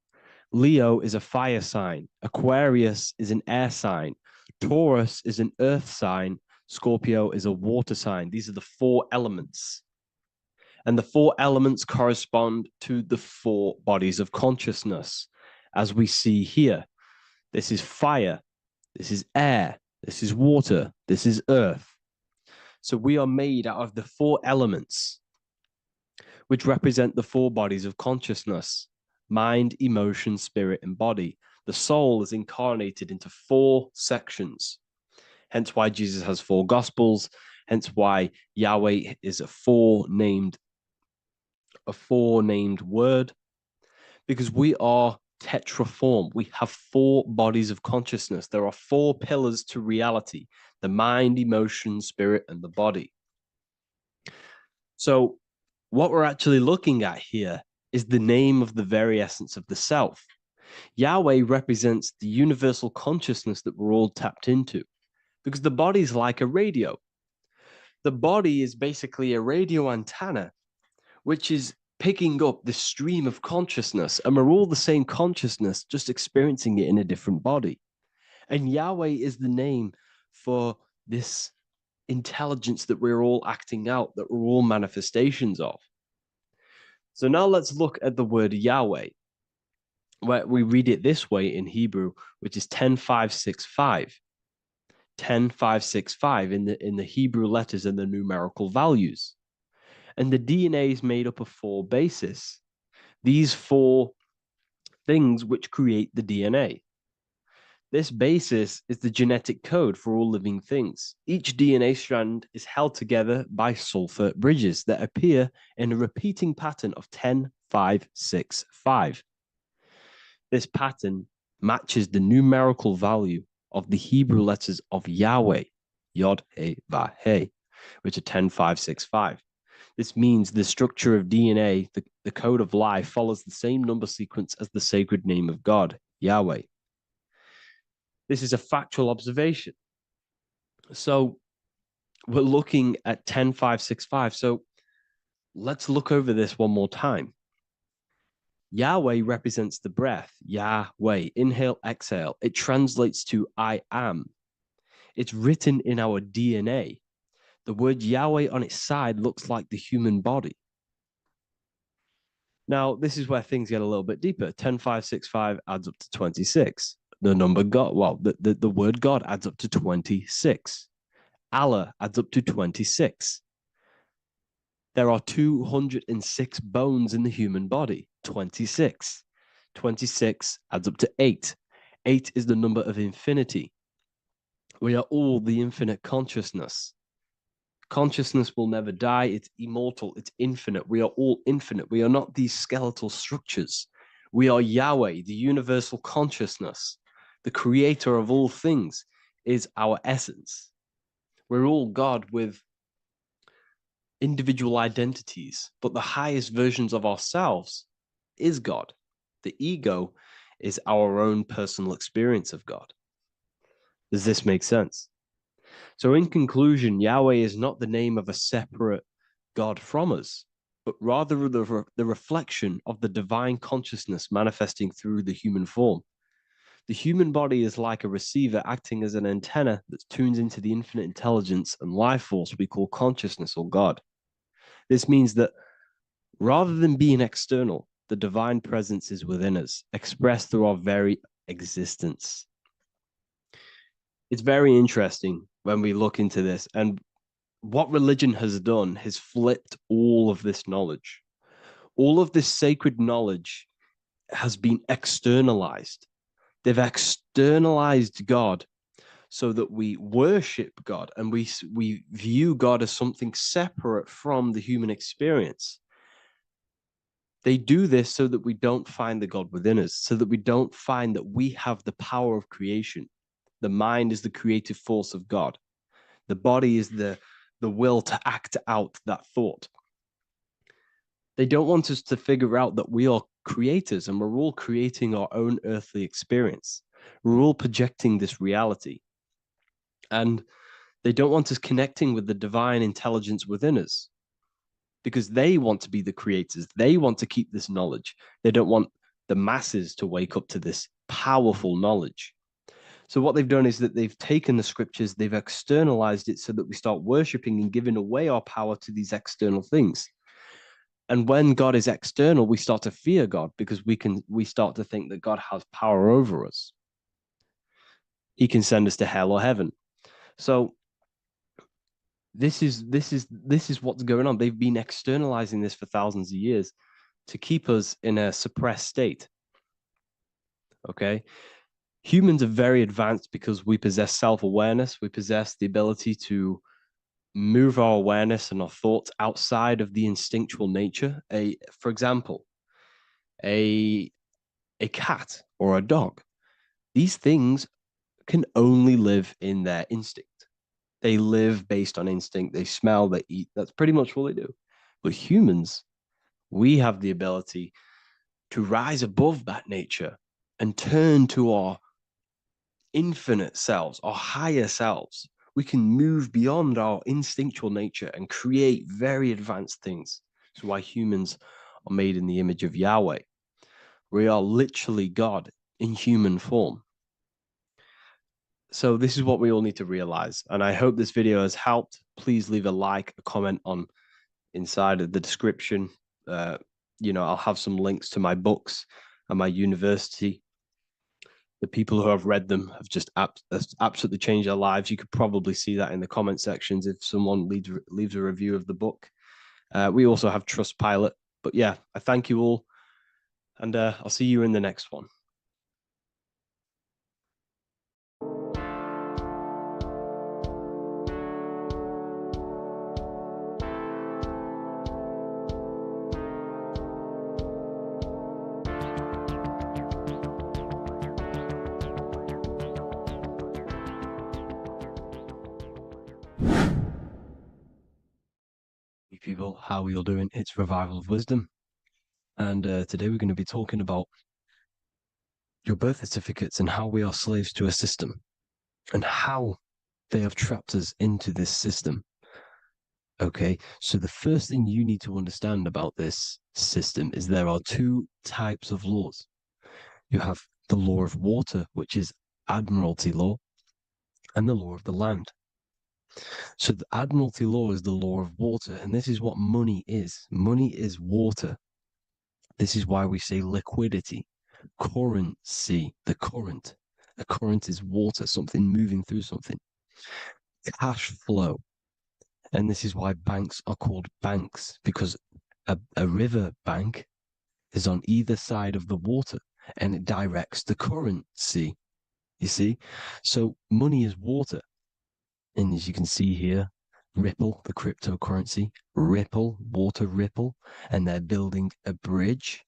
Leo is a fire sign. Aquarius is an air sign. Taurus is an earth sign. Scorpio is a water sign. These are the 4 elements. And the 4 elements correspond to the 4 bodies of consciousness, as we see here. This is fire. This is air. This is water. This is earth. So we are made out of the 4 elements, which represent the 4 bodies of consciousness: mind, emotion, spirit, and body. The soul is incarnated into 4 sections. Hence why Jesus has 4 gospels. Hence why Yahweh is a four-named word, because we are tetraform. We have 4 bodies of consciousness. There are 4 pillars to reality: the mind, emotion, spirit, and the body. So what we're actually looking at here is the name of the very essence of the self. Yahweh represents the universal consciousness that we're all tapped into, because the body is like a radio. The body is basically a radio antenna, which is picking up the stream of consciousness, and we're all the same consciousness, just experiencing it in a different body. And Yahweh is the name for this intelligence that we're all acting out, that we're all manifestations of. So now let's look at the word Yahweh, where we read it this way in Hebrew, which is 10565. 10565 in the Hebrew letters and the numerical values. And the DNA is made up of 4 bases. These 4 things which create the DNA. This basis is the genetic code for all living things. Each DNA strand is held together by sulfur bridges that appear in a repeating pattern of 10565. This pattern matches the numerical value of the Hebrew letters of Yahweh, Yod, He, Va, He, which are 10565. This means the structure of DNA, the code of life, follows the same number sequence as the sacred name of God, Yahweh. This is a factual observation. So we're looking at 10565. So let's look over this one more time. Yahweh represents the breath, Yahweh, inhale, exhale. It translates to I am. It's written in our DNA. The word Yahweh on its side looks like the human body. Now, this is where things get a little bit deeper. 10565 adds up to 26. The number God, well, the word God adds up to 26. Allah adds up to 26. There are 206 bones in the human body, 26. 26 adds up to 8. 8 is the number of infinity. We are all the infinite consciousness. Consciousness will never die. It's immortal. It's infinite. We are all infinite. We are not these skeletal structures. We are Yahweh, the universal consciousness. The creator of all things is our essence. We're all God with individual identities, but the highest versions of ourselves is God. The ego is our own personal experience of God. Does this make sense? So in conclusion, Yahweh is not the name of a separate God from us, but rather the reflection of the divine consciousness manifesting through the human form. The human body is like a receiver acting as an antenna that tunes into the infinite intelligence and life force we call consciousness or God. This means that rather than being external, the divine presence is within us, expressed through our very existence. It's very interesting when we look into this, and what religion has done has flipped all of this knowledge. All of this sacred knowledge has been externalized. They've externalized God so that we worship God and we view God as something separate from the human experience. They do this so that we don't find the God within us, so that we don't find that we have the power of creation. The mind is the creative force of God. The body is the will to act out that thought. They don't want us to figure out that we are creators and we're all creating our own earthly experience. We're all projecting this reality. And they don't want us connecting with the divine intelligence within us because they want to be the creators. They want to keep this knowledge. They don't want the masses to wake up to this powerful knowledge. So what they've done is that they've taken the scriptures, they've externalized it so that we start worshiping and giving away our power to these external things. And when God is external, we start to fear God because we start to think that God has power over us. He can send us to hell or heaven. So this is what's going on. They've been externalizing this for thousands of years to keep us in a suppressed state. Okay? Humans are very advanced because we possess self-awareness. We possess the ability to move our awareness and our thoughts outside of the instinctual nature. For example, a cat or a dog. These things can only live in their instinct. They live based on instinct. They smell, they eat. That's pretty much what they do. But humans, we have the ability to rise above that nature and turn to our infinite selves, our higher selves. We can move beyond our instinctual nature and create very advanced things. That's why humans are made in the image of Yahweh. We are literally God in human form. So this is what we all need to realize. And I hope this video has helped. Please leave a like, a comment on inside of the description. I'll have some links to my books and my university. The people who have read them have just absolutely changed their lives. You could probably see that in the comment sections if someone leaves a review of the book. We also have Trustpilot. But yeah, I thank you all. And I'll see you in the next one. People, how are you all doing? It's Revival of Wisdom, and today we're going to be talking about your birth certificates and how we are slaves to a system and how they have trapped us into this system. Okay, so the first thing you need to understand about this system is there are two types of laws. You have the law of water, which is admiralty law, and the law of the land. So the admiralty law is the law of water, and this is what money is. Money is water. This is why we say liquidity, currency, the current. A current is water, something moving through something. Cash flow. And this is why banks are called banks, because a river bank is on either side of the water, and it directs the currency. You see? So money is water. And as you can see here, Ripple, the cryptocurrency, Ripple, water Ripple, and they're building a bridge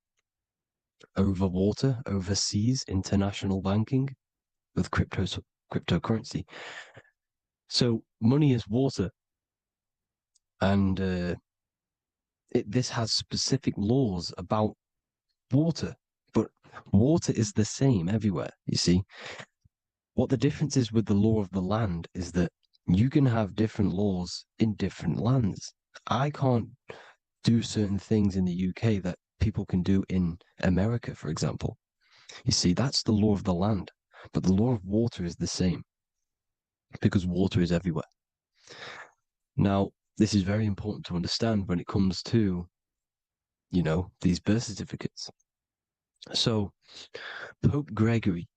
over water, overseas, international banking with cryptocurrency. So money is water, and this has specific laws about water, but water is the same everywhere. You see, what the difference is with the law of the land is that you can have different laws in different lands. I can't do certain things in the UK that people can do in America, for example. You see, that's the law of the land, but the law of water is the same because water is everywhere. Now, this is very important to understand when it comes to, these birth certificates. So, Pope Gregory,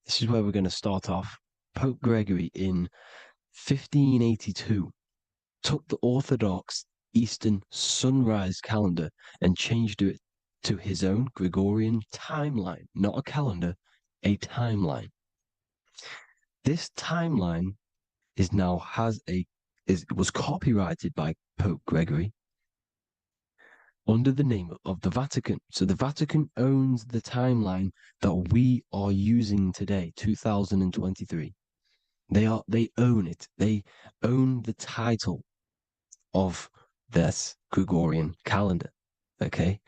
this is where we're going to start off. Pope Gregory in 1582 took the Orthodox Eastern sunrise calendar and changed it to his own Gregorian timeline, not a calendar, a timeline. This timeline was copyrighted by Pope Gregory under the name of the Vatican. So the Vatican owns the timeline that we are using today, 2023. They own it. They own the title of this Gregorian calendar. Okay.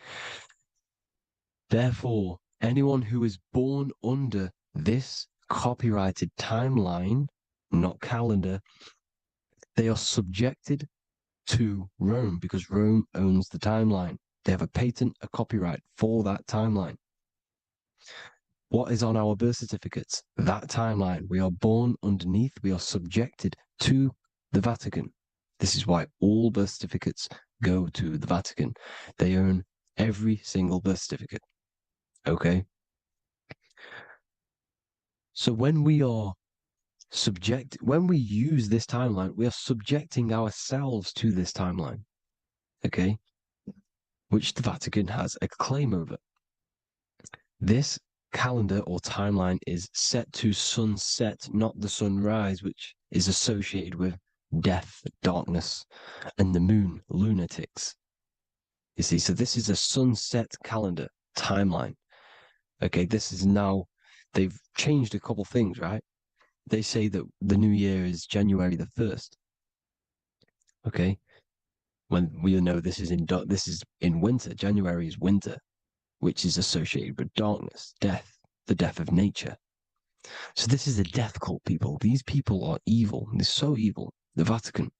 Therefore, anyone who is born under this copyrighted timeline, not calendar, they are subjected to Rome because Rome owns the timeline. They have a patent, a copyright for that timeline. What is on our birth certificates? That timeline. We are born underneath, we are subjected to the Vatican. This is why all birth certificates go to the Vatican. They own every single birth certificate. Okay? So when we use this timeline, we are subjecting ourselves to this timeline. Okay? Which the Vatican has a claim over. This calendar or timeline is set to sunset, not the sunrise, which is associated with death, darkness, and the moon, lunatics. You see, so this is a sunset calendar timeline. Okay, this is now, they've changed a couple things, right? They say that the new year is January the 1st. Okay, when we know this is in winter. January is winter, which is associated with darkness, death, the death of nature. So this is a death cult, people. These people are evil. They're so evil. The Vatican.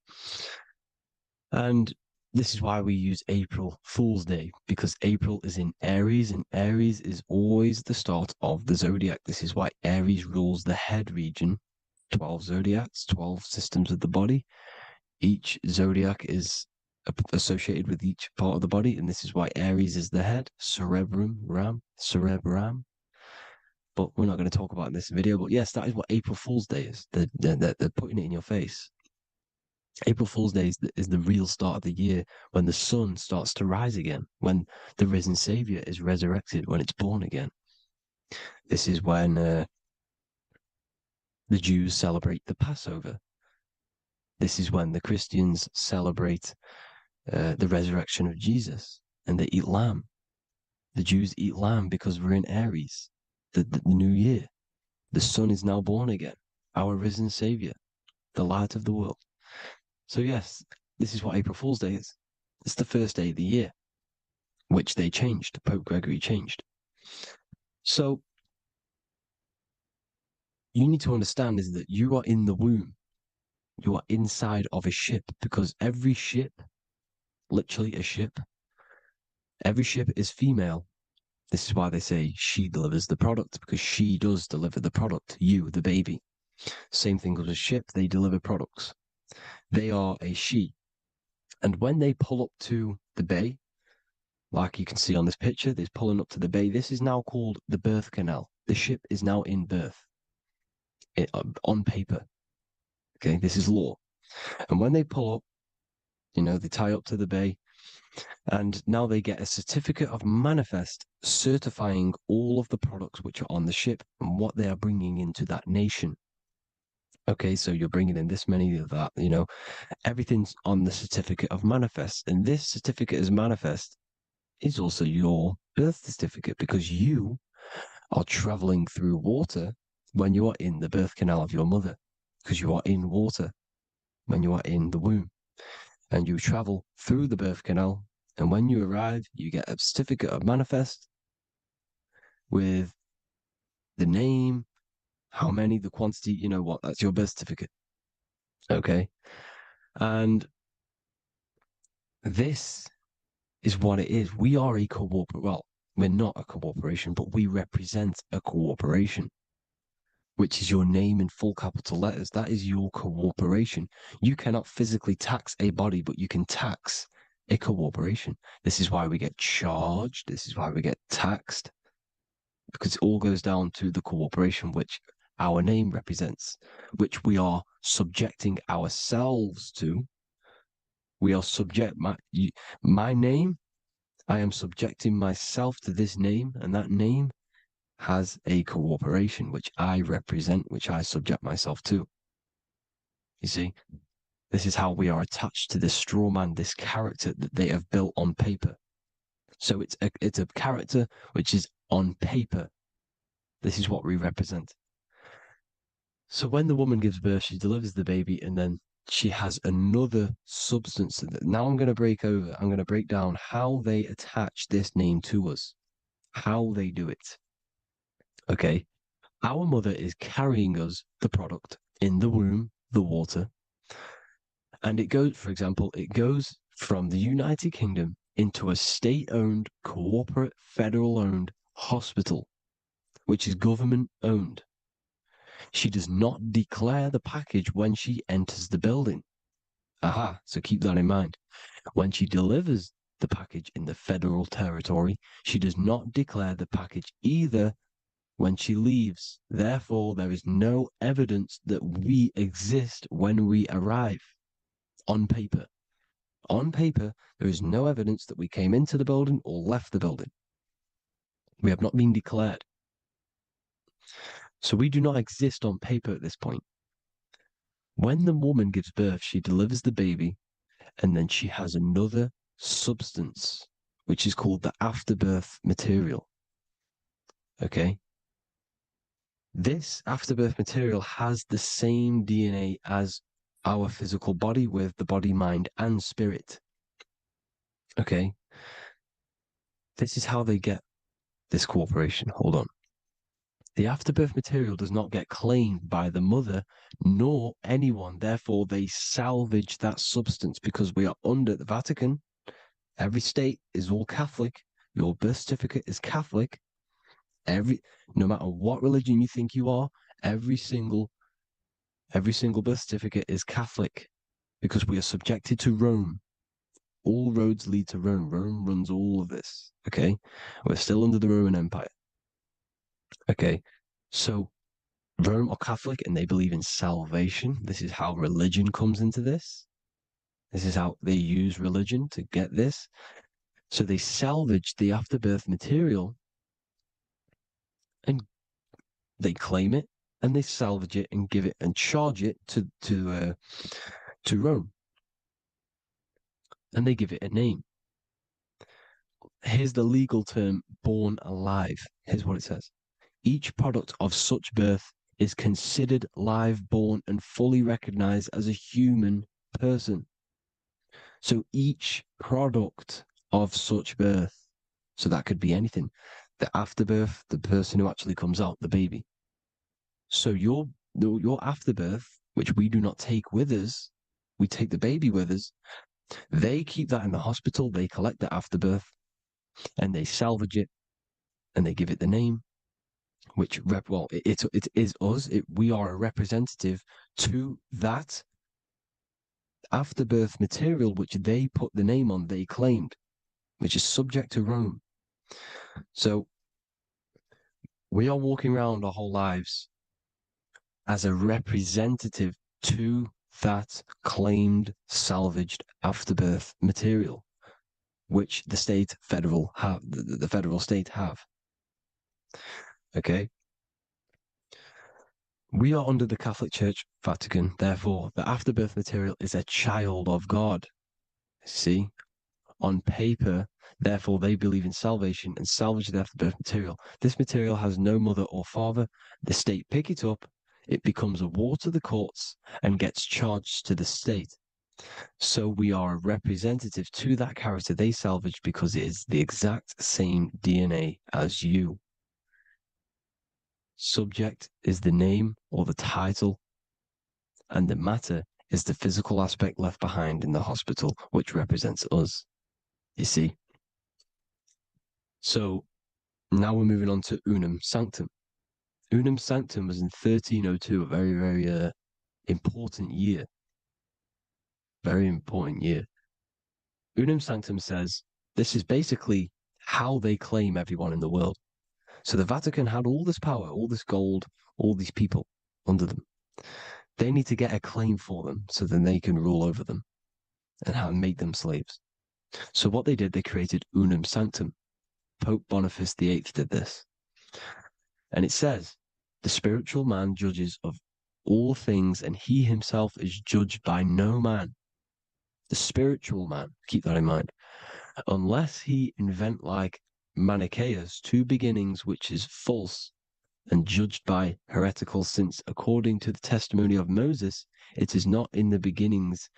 And this is why we use April Fool's Day, because April is in Aries, and Aries is always the start of the zodiac. This is why Aries rules the head region. 12 zodiacs, 12 systems of the body. Each zodiac is associated with each part of the body, and this is why Aries is the head, cerebrum. But we're not going to talk about it in this video. But yes, that is what April Fool's Day is. They're putting it in your face. April Fool's Day is the real start of the year, when the sun starts to rise again, when the risen Savior is resurrected, when it's born again. This is when the Jews celebrate the Passover. This is when the Christians celebrate the resurrection of Jesus, and they eat lamb. The Jews eat lamb because we're in Aries, the new year. The sun is now born again, our risen Savior, the light of the world. So yes, this is what April Fool's Day is. It's the first day of the year, which they changed. Pope Gregory changed. So you need to understand is that you are in the womb. You are inside of a ship, because every ship, literally a ship, every ship is female. This is why they say she delivers the product, because she does deliver the product, you, the baby. Same thing with a ship, they deliver products. They are a she. And when they pull up to the bay, like you can see on this picture, they're pulling up to the bay. This is now called the birth canal. The ship is now in birth on paper. Okay, this is law. And when they pull up, they tie up to the bay, and now they get a certificate of manifest certifying all of the products which are on the ship and what they are bringing into that nation. Okay, so you're bringing in this many of that, you know, everything's on the certificate of manifest. And this certificate as manifest is also your birth certificate, because you are traveling through water when you are in the birth canal of your mother, because you are in water when you are in the womb, and you travel through the birth canal. And when you arrive, you get a certificate of manifest with the name, how many, the quantity, you know what, that's your birth certificate. Okay. And this is what it is. We are a well, we're not a corporation, but we represent a corporation, which is your name in full capital letters. That is your corporation. You cannot physically tax a body, but you can tax a corporation. This is why we get charged. This is why we get taxed, because it all goes down to the corporation, which our name represents, which we are subjecting ourselves to. We are my name. I am subjecting myself to this name, and that name has a corporation which I represent, which I subject myself to. You see, this is how we are attached to this straw man, this character that they have built on paper. So it's a character which is on paper. This is what we represent. So when the woman gives birth, she delivers the baby, and then she has another substance. Now I'm going to break down how they attach this name to us, how they do it. Okay. Our mother is carrying us the product in the womb, the water. And it goes, for example, it goes from the United Kingdom into a state-owned, corporate, federal-owned hospital, which is government-owned. She does not declare the package when she enters the building. Aha, so keep that in mind. When she delivers the package in the federal territory, she does not declare the package either when she leaves. Therefore, there is no evidence that we exist when we arrive on paper. On paper, there is no evidence that we came into the building or left the building. We have not been declared. So we do not exist on paper at this point. When the woman gives birth, she delivers the baby, and then she has another substance, which is called the afterbirth material. Okay? This afterbirth material has the same DNA as our physical body, with the body, mind, and spirit. Okay? This is how they get this corporation. Hold on. The afterbirth material does not get claimed by the mother nor anyone. Therefore, they salvage that substance, because we are under the Vatican. Every state is all Catholic. Your birth certificate is Catholic. No matter what religion you think you are, every single birth certificate is Catholic, because we are subjected to Rome. All roads lead to Rome. Rome runs all of this. Okay, we're still under the Roman Empire. Okay, so Rome are Catholic and they believe in salvation. This is how religion comes into this. This is how they use religion to get this. So they salvage the afterbirth material and they claim it, and they salvage it and give it and charge it to Rome. And they give it a name. Here's the legal term, born alive. Here's what it says. Each product of such birth is considered live, born, and fully recognized as a human person. So each product of such birth, so that could be anything, the afterbirth, the person who actually comes out, the baby. So your afterbirth, which we do not take with us, we take the baby with us. They keep that in the hospital. They collect the afterbirth and they salvage it and they give it the name, which it is us. We are a representative to that afterbirth material, which they put the name on, they claimed, which is subject to Rome. So we are walking around our whole lives as a representative to that claimed salvaged afterbirth material, which the federal state have. Okay. We are under the Catholic Church, Vatican. Therefore, the afterbirth material is a child of God. See? On paper, therefore, they believe in salvation and salvage the afterbirth material. This material has no mother or father. The state pick it up. It becomes a war to the courts and gets charged to the state. So we are a representative to that character they salvaged because it is the exact same DNA as you. Subject is the name or the title, and the matter is the physical aspect left behind in the hospital, which represents us. You see? So now we're moving on to Unam Sanctum. Unam Sanctum was in 1302, a very, very important year. Very important year. Unam Sanctum says this is basically how they claim everyone in the world. So the Vatican had all this power, all this gold, all these people under them. They need to get a claim for them so then they can rule over them and make them slaves. So what they did, they created Unam Sanctum. Pope Boniface VIII did this. And it says, the spiritual man judges of all things, and he himself is judged by no man. The spiritual man, keep that in mind, unless he invent like Manichaeus, two beginnings, which is false and judged by heretical, since according to the testimony of Moses, it is not in the beginnings,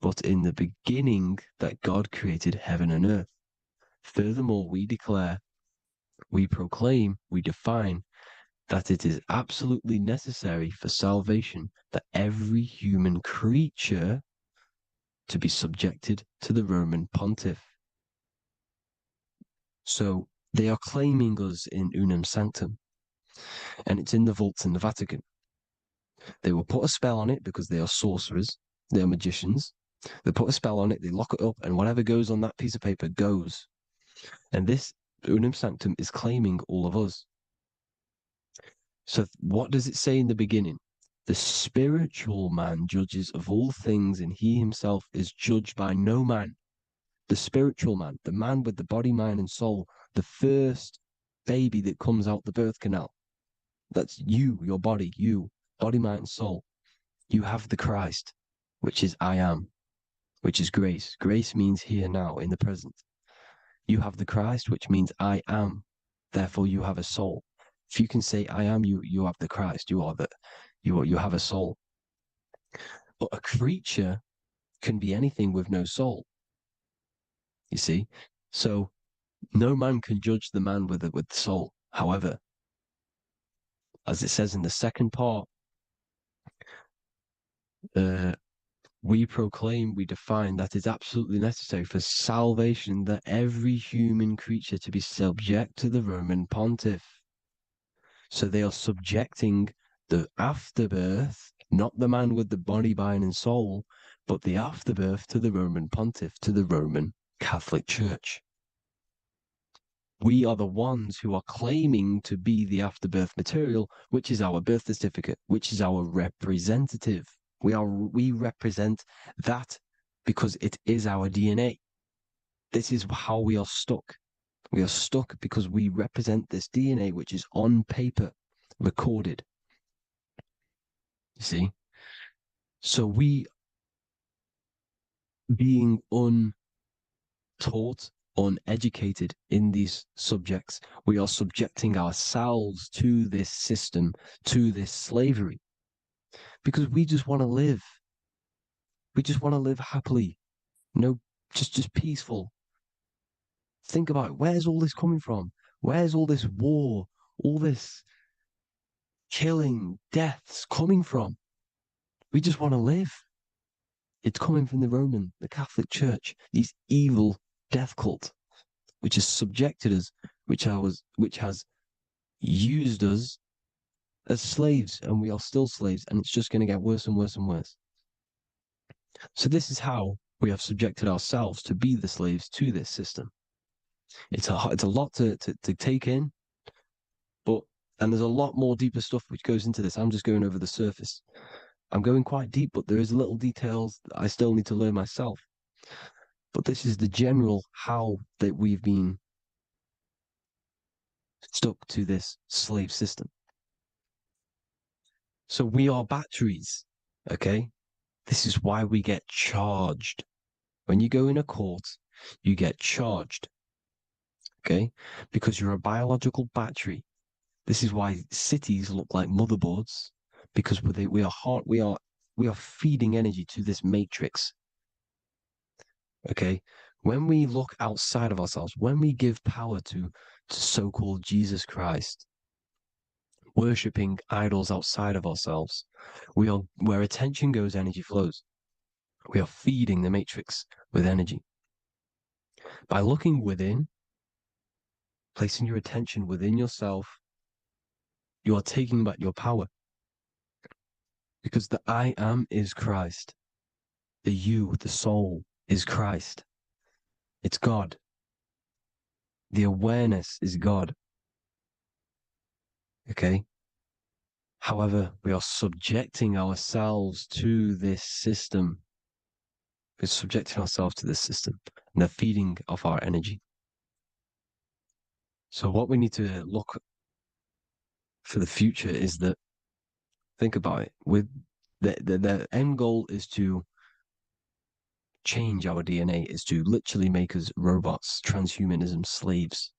but in the beginning that God created heaven and earth. Furthermore, we declare, we proclaim, we define that it is absolutely necessary for salvation that every human creature to be subjected to the Roman pontiff. So they are claiming us in Unam Sanctum, and it's in the vaults in the Vatican. They will put a spell on it because they are sorcerers, they are magicians. They put a spell on it, they lock it up, and whatever goes on that piece of paper goes. And this Unam Sanctum is claiming all of us. So what does it say in the beginning? The spiritual man judges of all things, and he himself is judged by no man. The spiritual man, the man with the body, mind, and soul, the first baby that comes out the birth canal. That's you, your body, you, body, mind, and soul. You have the Christ, which is I am, which is grace. Grace means here now, in the present. You have the Christ, which means I am. Therefore, you have a soul. If you can say I am, you have the Christ. You have a soul. But a creature can be anything with no soul. You see, so no man can judge the man with the soul. However, as it says in the second part, we proclaim, we define that it's absolutely necessary for salvation that every human creature to be subject to the Roman pontiff. So they are subjecting the afterbirth, not the man with the body, mind, and soul, but the afterbirth to the Roman pontiff, to the Roman Catholic Church. We are the ones who are claiming to be the afterbirth material, which is our birth certificate, which is our representative. We represent that because it is our DNA. This is how we are stuck. We are stuck because we represent this DNA, which is on paper, recorded. You see? So we, being untaught, uneducated in these subjects, we are subjecting ourselves to this system, to this slavery, because we just want to live. We just want to live happily, just peaceful. Think about it. Where's all this coming from? Where's all this war, all this killing, deaths coming from? We just want to live. It's coming from the Catholic Church, these evil death cult, which has subjected us, which has used us as slaves, and we are still slaves, and it's just going to get worse and worse and worse. So this is how we have subjected ourselves to be the slaves to this system. It's a lot to take in, and there's a lot more deeper stuff which goes into this. I'm just going over the surface. I'm going quite deep, but there is little details that I still need to learn myself. But this is the general how that we've been stuck to this slave system. So we are batteries, okay? This is why we get charged. When you go in a court, you get charged, okay? Because you're a biological battery. This is why cities look like motherboards, because we are feeding energy to this matrix. Okay, when we look outside of ourselves, when we give power to so-called Jesus Christ, worshipping idols outside of ourselves, where attention goes, energy flows. We are feeding the matrix with energy. By looking within, placing your attention within yourself, you are taking back your power. Because the I am is Christ. The you, the soul, is Christ. It's God. The awareness is God. Okay? However, we are subjecting ourselves to this system. We're subjecting ourselves to this system and the feeding of our energy. So what we need to look for the future is that, think about it, with the end goal is to change our DNA, is to literally make us robots, transhumanism, slaves.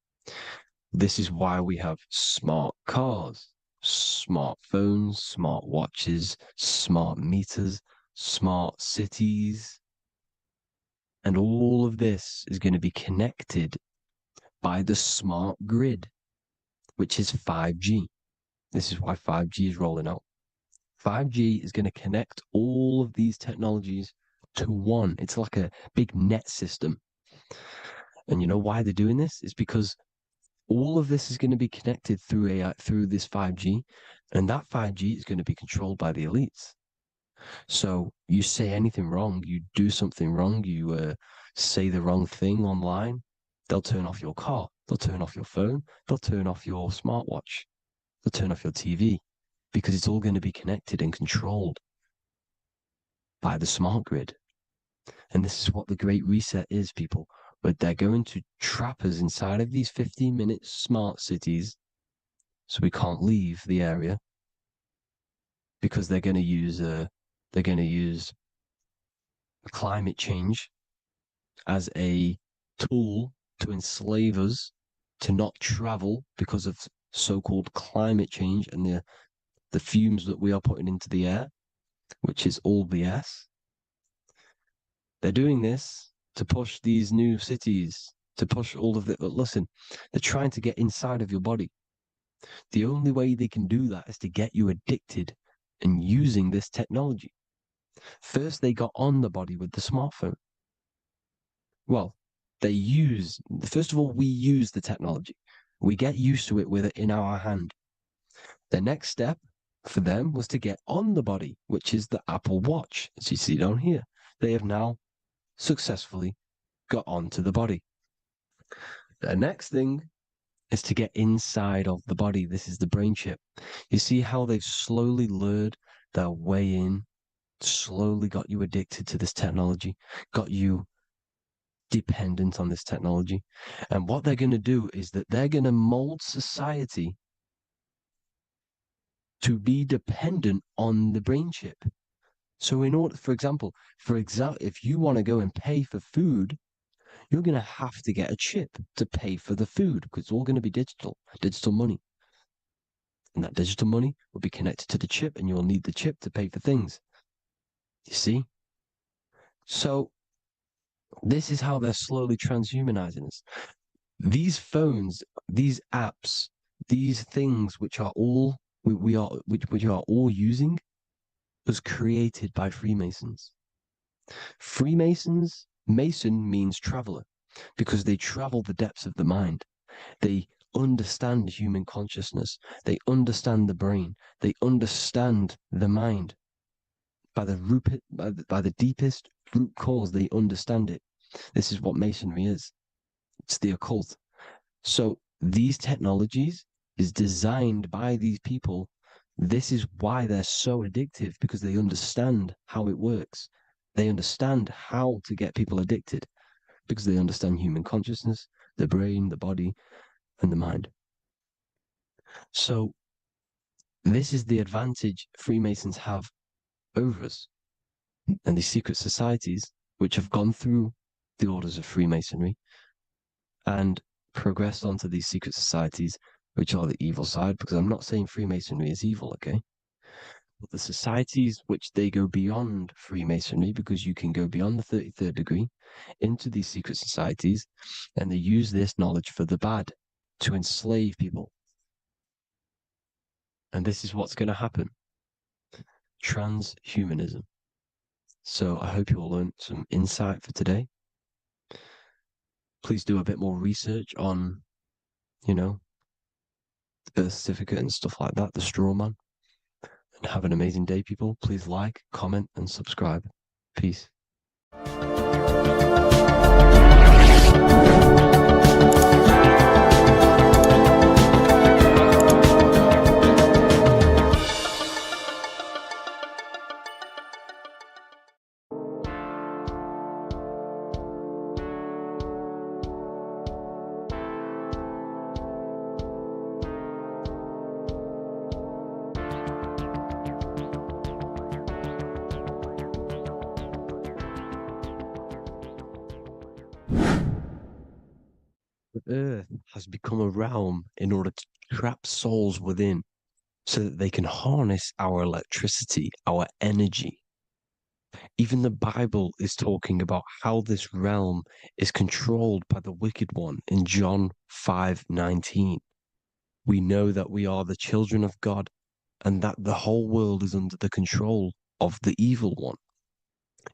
This is why we have smart cars, smartphones, smart watches, smart meters, smart cities. And all of this is going to be connected by the smart grid, which is 5G. This is why 5G is rolling out. 5G is going to connect all of these technologies to one. It's like a big net system. And you know why they're doing this? It's because all of this is going to be connected through AI, through this 5G, and that 5G is going to be controlled by the elites. So you say anything wrong, you do something wrong, you say the wrong thing online, they'll turn off your car, they'll turn off your phone, they'll turn off your smartwatch, they'll turn off your TV, because it's all going to be connected and controlled by the smart grid. And this is what the Great Reset is, people. But they're going to trap us inside of these 15-minute smart cities so we can't leave the area, because they're going to use climate change as a tool to enslave us to not travel because of so-called climate change and the fumes that we are putting into the air, which is all BS. They're doing this to push these new cities, to push all of it. But listen, they're trying to get inside of your body. The only way they can do that is to get you addicted and using this technology. First, they got on the body with the smartphone. Well, first of all, we use the technology. We get used to it with it in our hand. The next step for them was to get on the body, which is the Apple Watch, as you see down here. They have now successfully got onto the body. The next thing is to get inside of the body. This is the brain chip. You see how they've slowly lured their way in, slowly got you addicted to this technology, got you dependent on this technology. And what they're going to do is that they're going to mold society to be dependent on the brain chip. So in order, for example, if you want to go and pay for food, you're going to have to get a chip to pay for the food, because it's all going to be digital money. And that digital money will be connected to the chip, and you'll need the chip to pay for things. You see? So this is how they're slowly transhumanizing us. These phones, these apps, these things which are all which are all using was created by Freemasons. Mason means traveler, because they travel the depths of the mind. They understand human consciousness. They understand the brain. They understand the mind. By the deepest root cause, they understand it. This is what Masonry is. It's the occult. So these technologies is designed by these people. This is why they're so addictive, because they understand how it works. They understand how to get people addicted, because they understand human consciousness, the brain, the body, and the mind. So This is the advantage Freemasons have over us. And these secret societies, which have gone through the orders of Freemasonry and progressed onto these secret societies, which are the evil side, because I'm not saying Freemasonry is evil, okay? But the societies which they go beyond Freemasonry, because you can go beyond the 33rd degree into these secret societies, and they use this knowledge for the bad, to enslave people. And this is what's going to happen. Transhumanism. So I hope you all learned some insight for today. Please do a bit more research on, the birth certificate and stuff like that, the straw man. And have an amazing day, people. Please like, comment, and subscribe. Peace. The earth has become a realm in order to trap souls within so that they can harness our electricity, our energy. Even the Bible is talking about how this realm is controlled by the wicked one in John 5:19. We know that we are the children of God and that the whole world is under the control of the evil one.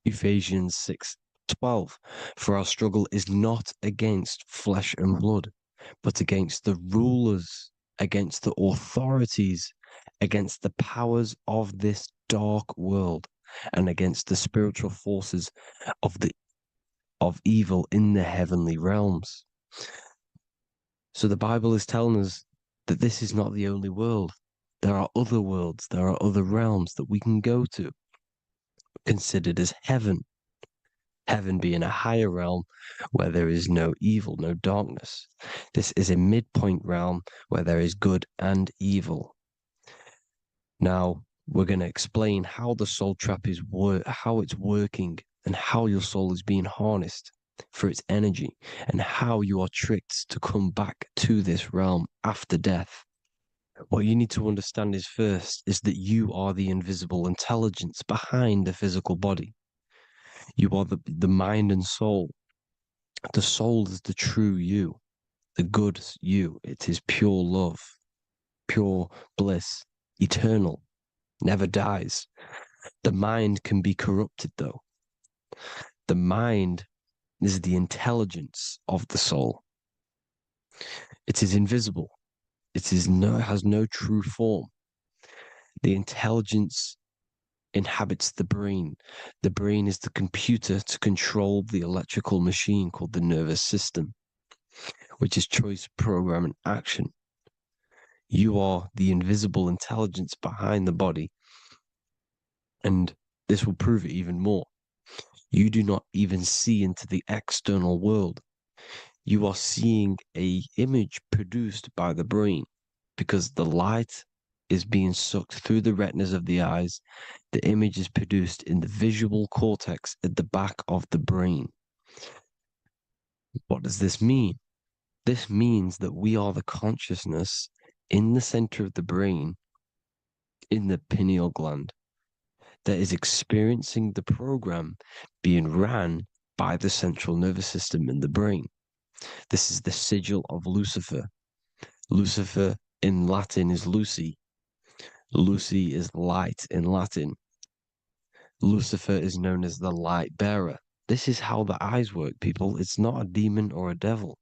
Ephesians 6:12. For our struggle is not against flesh and blood, but against the rulers, against the authorities, against the powers of this dark world, and against the spiritual forces of evil in the heavenly realms. So the Bible is telling us that this is not the only world. There are other worlds, there are other realms that we can go to, considered as heaven. Heaven being a higher realm where there is no evil, no darkness. This is a midpoint realm where there is good and evil. Now, we're going to explain how the soul trap is how it's working and how your soul is being harnessed for its energy and how you are tricked to come back to this realm after death. What you need to understand is first is that you are the invisible intelligence behind the physical body. You are the mind and soul. The soul is the true you, the good you. It is pure love, pure bliss, eternal, never dies. The mind can be corrupted, though. The mind is the intelligence of the soul. It is invisible. It has no true form. The intelligence inhabits the brain. The brain is the computer to control the electrical machine called the nervous system, which is choice, program, and action. You are the invisible intelligence behind the body, and this will prove it even more. You do not even see into the external world. You are seeing an image produced by the brain because the light is being sucked through the retinas of the eyes. The image is produced in the visual cortex at the back of the brain. What does this mean? This means that we are the consciousness in the center of the brain, in the pineal gland, that is experiencing the program being ran by the central nervous system in the brain. This is the sigil of Lucifer. Lucifer in Latin is Lucy. Lucy is light in Latin. Lucifer is known as the light bearer. This is how the eyes work, people. It's not a demon or a devil.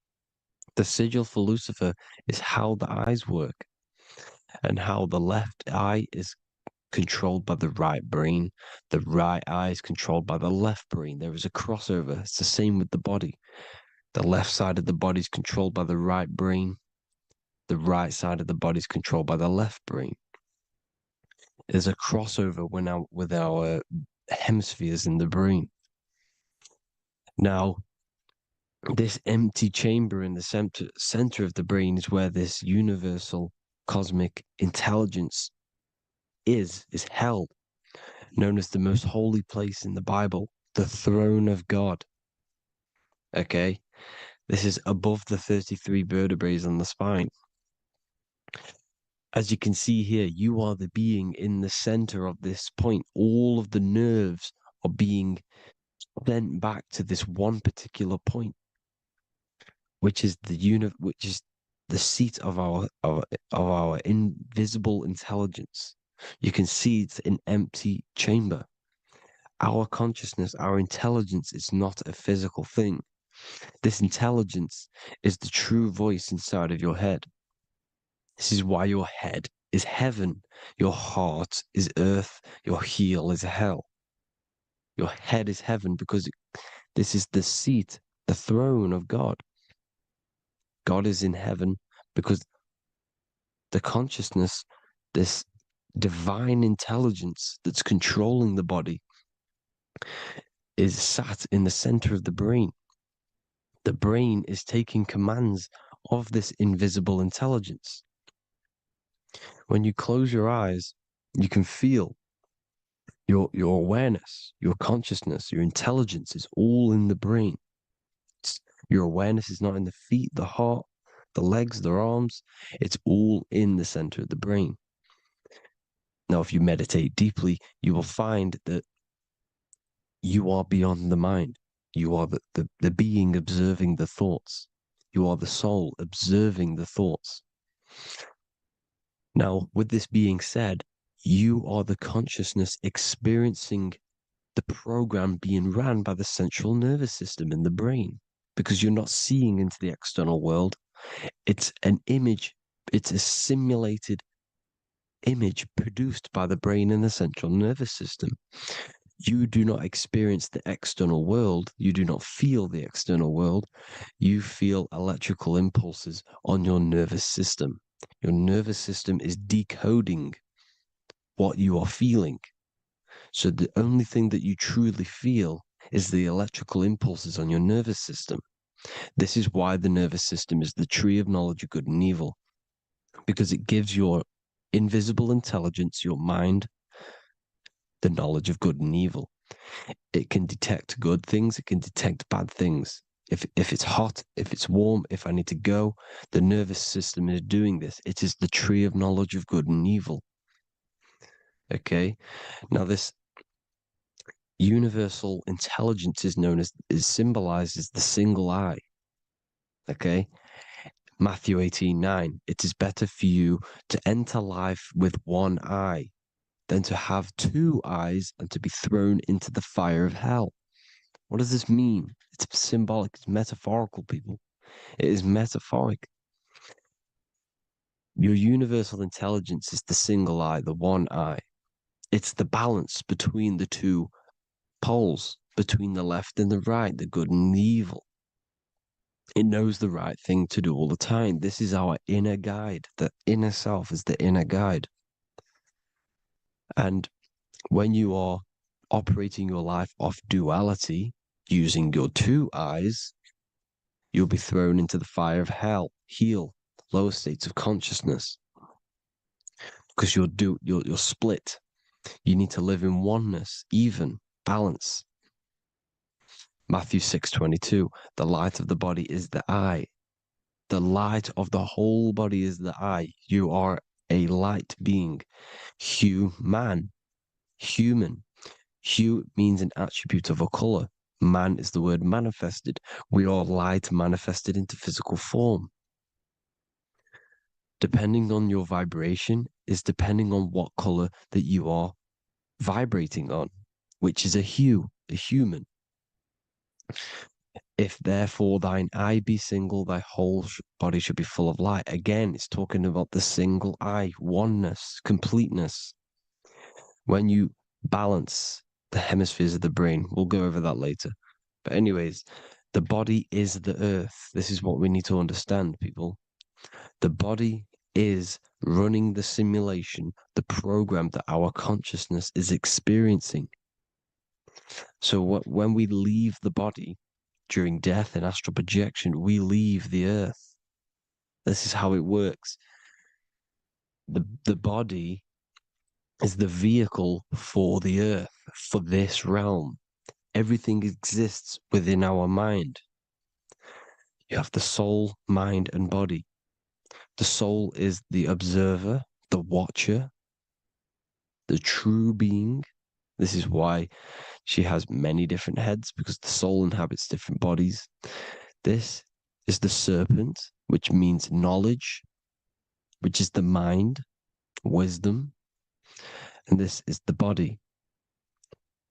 The sigil for Lucifer is how the eyes work and how the left eye is controlled by the right brain. The right eye is controlled by the left brain. There is a crossover. It's the same with the body. The left side of the body is controlled by the right brain. The right side of the body is controlled by the left brain. There's a crossover with our hemispheres in the brain. Now, this empty chamber in the center of the brain is where this universal cosmic intelligence is held, known as the most holy place in the Bible, the throne of God. Okay? This is above the 33 vertebrae on the spine. As you can see here, you are the being in the center of this point. All of the nerves are being sent back to this one particular point, which is which is the seat of our invisible intelligence. You can see it's an empty chamber. Our consciousness, our intelligence is not a physical thing. This intelligence is the true voice inside of your head. This is why your head is heaven, your heart is earth, your heel is hell. Your head is heaven because this is the seat, the throne of God. God is in heaven because the consciousness, this divine intelligence that's controlling the body, is sat in the center of the brain. The brain is taking commands of this invisible intelligence. When you close your eyes, you can feel your awareness, your consciousness, your intelligence is all in the brain. Your awareness is not in the feet, the heart, the legs, the arms. It's all in the center of the brain. Now, if you meditate deeply, you will find that you are beyond the mind. You are the being observing the thoughts. You are the soul observing the thoughts. Now, with this being said, you are the consciousness experiencing the program being ran by the central nervous system in the brain, because you're not seeing into the external world. It's an image, it's a simulated image produced by the brain and the central nervous system. You do not experience the external world. You do not feel the external world. You feel electrical impulses on your nervous system. Your nervous system is decoding what you are feeling. So the only thing that you truly feel is the electrical impulses on your nervous system. This is why the nervous system is the tree of knowledge of good and evil, because it gives your invisible intelligence, your mind, the knowledge of good and evil. It can detect good things, it can detect bad things. If it's hot, if it's warm, if I need to go, the nervous system is doing this. It is the tree of knowledge of good and evil. Okay? Now this universal intelligence is symbolized as the single eye. Okay? Matthew 18:9. It is better for you to enter life with one eye than to have two eyes and to be thrown into the fire of hell. What does this mean? It's symbolic, it's metaphorical, people. It is metaphoric. Your universal intelligence is the single eye, the one eye. It's the balance between the two poles, between the left and the right, the good and the evil. It knows the right thing to do all the time. This is our inner guide. The inner self is the inner guide. And when you are operating your life off duality, using your two eyes, you'll be thrown into the fire of hell, lower states of consciousness. Because you're split. You need to live in oneness, even, balance. Matthew 6:22, the light of the body is the eye. The light of the whole body is the eye. You are a light being. Human. Hue means an attribute of a color. Man is the word manifested. We are light manifested into physical form. Depending on your vibration is depending on what color that you are vibrating on, which is a hue, a human. If therefore thine eye be single, thy whole body should be full of light. Again, it's talking about the single eye, oneness, completeness. When you balance the hemispheres of the brain, we'll go over that later. But anyways, the body is the earth. This is what we need to understand, people. The body is running the simulation, the program that our consciousness is experiencing. So when we leave the body during death and astral projection, we leave the earth. This is how it works. The body is the vehicle for the earth, for this realm. Everything exists within our mind. You have the soul, mind, and body. The soul is the observer, the watcher, the true being. This is why she has many different heads, because the soul inhabits different bodies. This is the serpent, which means knowledge, which is the mind, wisdom. And this is the body,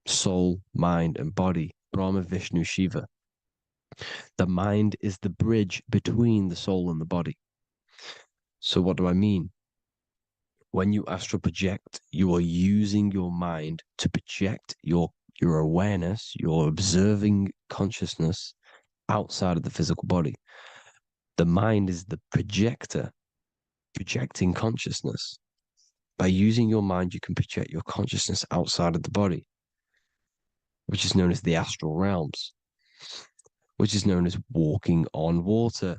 soul, mind, and body, Brahma, Vishnu, Shiva. The mind is the bridge between the soul and the body. So what do I mean? When you astral project, you are using your mind to project your awareness, your observing consciousness outside of the physical body. The mind is the projector, projecting consciousness. By using your mind, you can project your consciousness outside of the body, which is known as the astral realms, which is known as walking on water.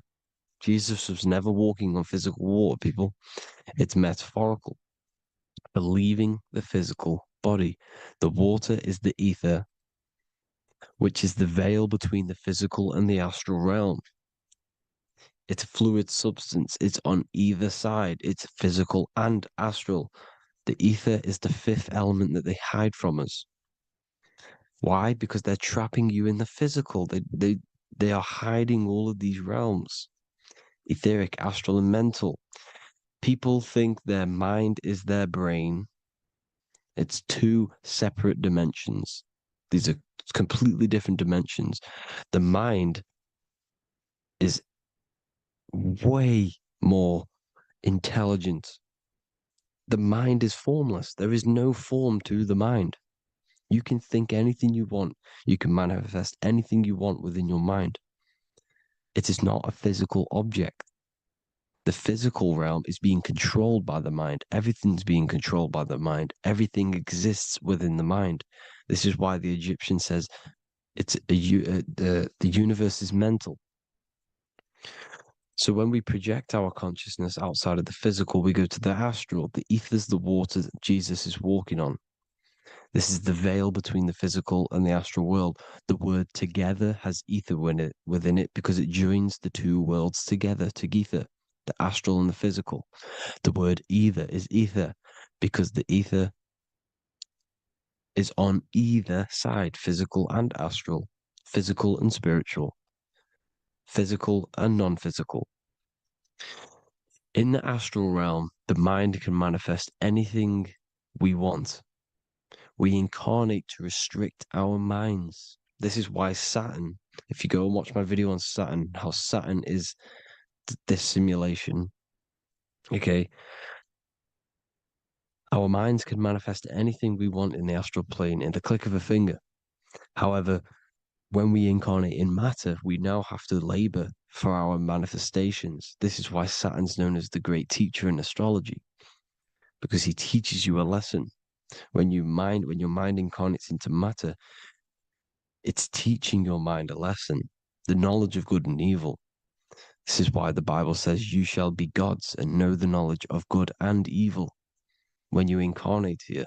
Jesus was never walking on physical water, people. It's metaphorical. Believing the physical body. The water is the ether, which is the veil between the physical and the astral realm. It's a fluid substance. It's on either side. It's physical and astral. The ether is the fifth element that they hide from us. Why? Because they're trapping you in the physical. They are hiding all of these realms. Etheric, astral, and mental. People think their mind is their brain. It's two separate dimensions. These are completely different dimensions. The mind is way more intelligent. The mind is formless. There is no form to the mind. You can think anything you want. You can manifest anything you want within your mind. It is not a physical object. The physical realm is being controlled by the mind. Everything's being controlled by the mind. Everything exists within the mind. This is why the Egyptian says the universe is mental. So when we project our consciousness outside of the physical, we go to the astral. The ether is the water that Jesus is walking on. This is the veil between the physical and the astral world. The word together has ether within it because it joins the two worlds together, together, the astral and the physical. The word either is ether because the ether is on either side, physical and astral, physical and spiritual, physical and non-physical. In the astral realm, the mind can manifest anything we want. We incarnate to restrict our minds. This is why Saturn, if you go and watch my video on Saturn, how Saturn is this simulation, okay, our minds can manifest anything we want in the astral plane in the click of a finger. However, when we incarnate in matter, we now have to labor for our manifestations. This is why Saturn's known as the great teacher in astrology, because he teaches you a lesson. When your mind incarnates into matter, it's teaching your mind a lesson, the knowledge of good and evil. This is why the Bible says you shall be gods and know the knowledge of good and evil. When you incarnate here,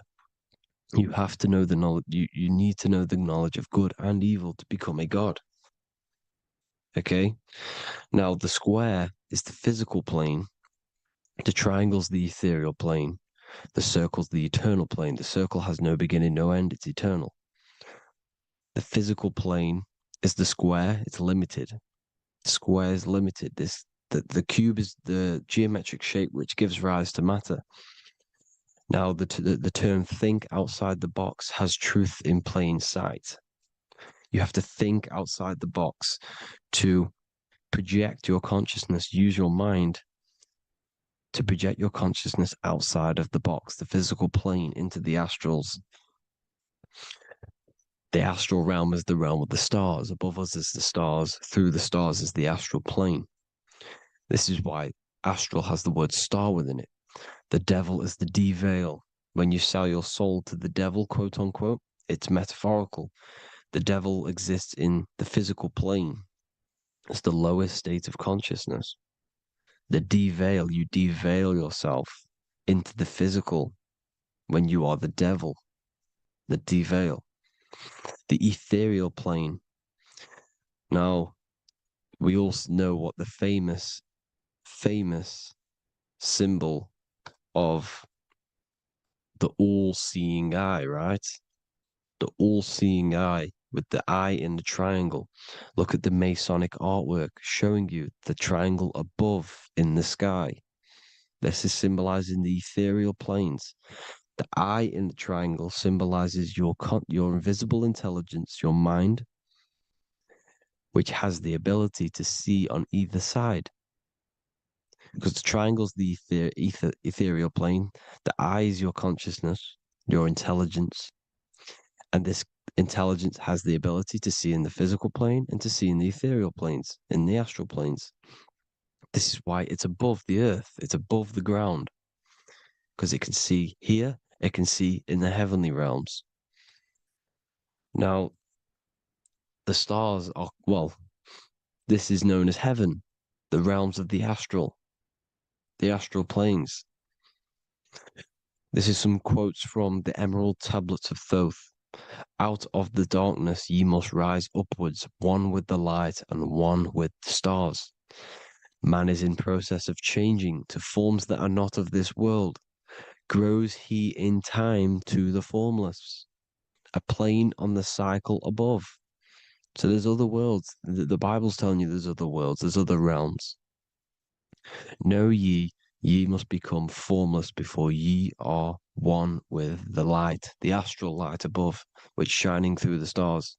you have to know the knowledge, you need to know the knowledge of good and evil to become a god. Okay? Now, the square is the physical plane. The triangle's the ethereal plane. The circle's the eternal plane. The circle has no beginning, no end. It's eternal. The physical plane is the square. It's limited. The square is limited. The cube is the geometric shape which gives rise to matter. Now, the term think outside the box has truth in plain sight. You have to think outside the box to project your consciousness, use your mind to project your consciousness outside of the box, the physical plane, into the astrals. The astral realm is the realm of the stars. Above us is the stars. Through the stars is the astral plane. This is why astral has the word star within it. The devil is the de-veil. When you sell your soul to the devil, quote unquote, it's metaphorical. The devil exists in the physical plane. It's the lowest state of consciousness. The de-veil, you de-veil yourself into the physical. when you are the devil, the devil, the ethereal plane. Now, we also know what the famous symbol of the all-seeing eye, right? The all-seeing eye with the eye in the triangle. Look at the Masonic artwork showing you the triangle above in the sky. This is symbolizing the ethereal planes. The eye in the triangle symbolizes your invisible intelligence, your mind, which has the ability to see on either side. Because the triangle's the ethereal plane. The eye is your consciousness, your intelligence. And this intelligence has the ability to see in the physical plane and to see in the ethereal planes, in the astral planes. This is why it's above the earth. It's above the ground. Because it can see here, it can see in the heavenly realms. Now, the stars are, well, this is known as heaven, the realms of the astral planes. This is some quotes from the Emerald Tablets of Thoth. Out of the darkness ye must rise upwards, one with the light and one with the stars. Man is in process of changing to forms that are not of this world. Grows he in time to the formless, a plane on the cycle above. So there's other worlds. The Bible's telling you there's other worlds, there's other realms. Know ye must become formless before ye are one with the light, the astral light above, which shining through the stars.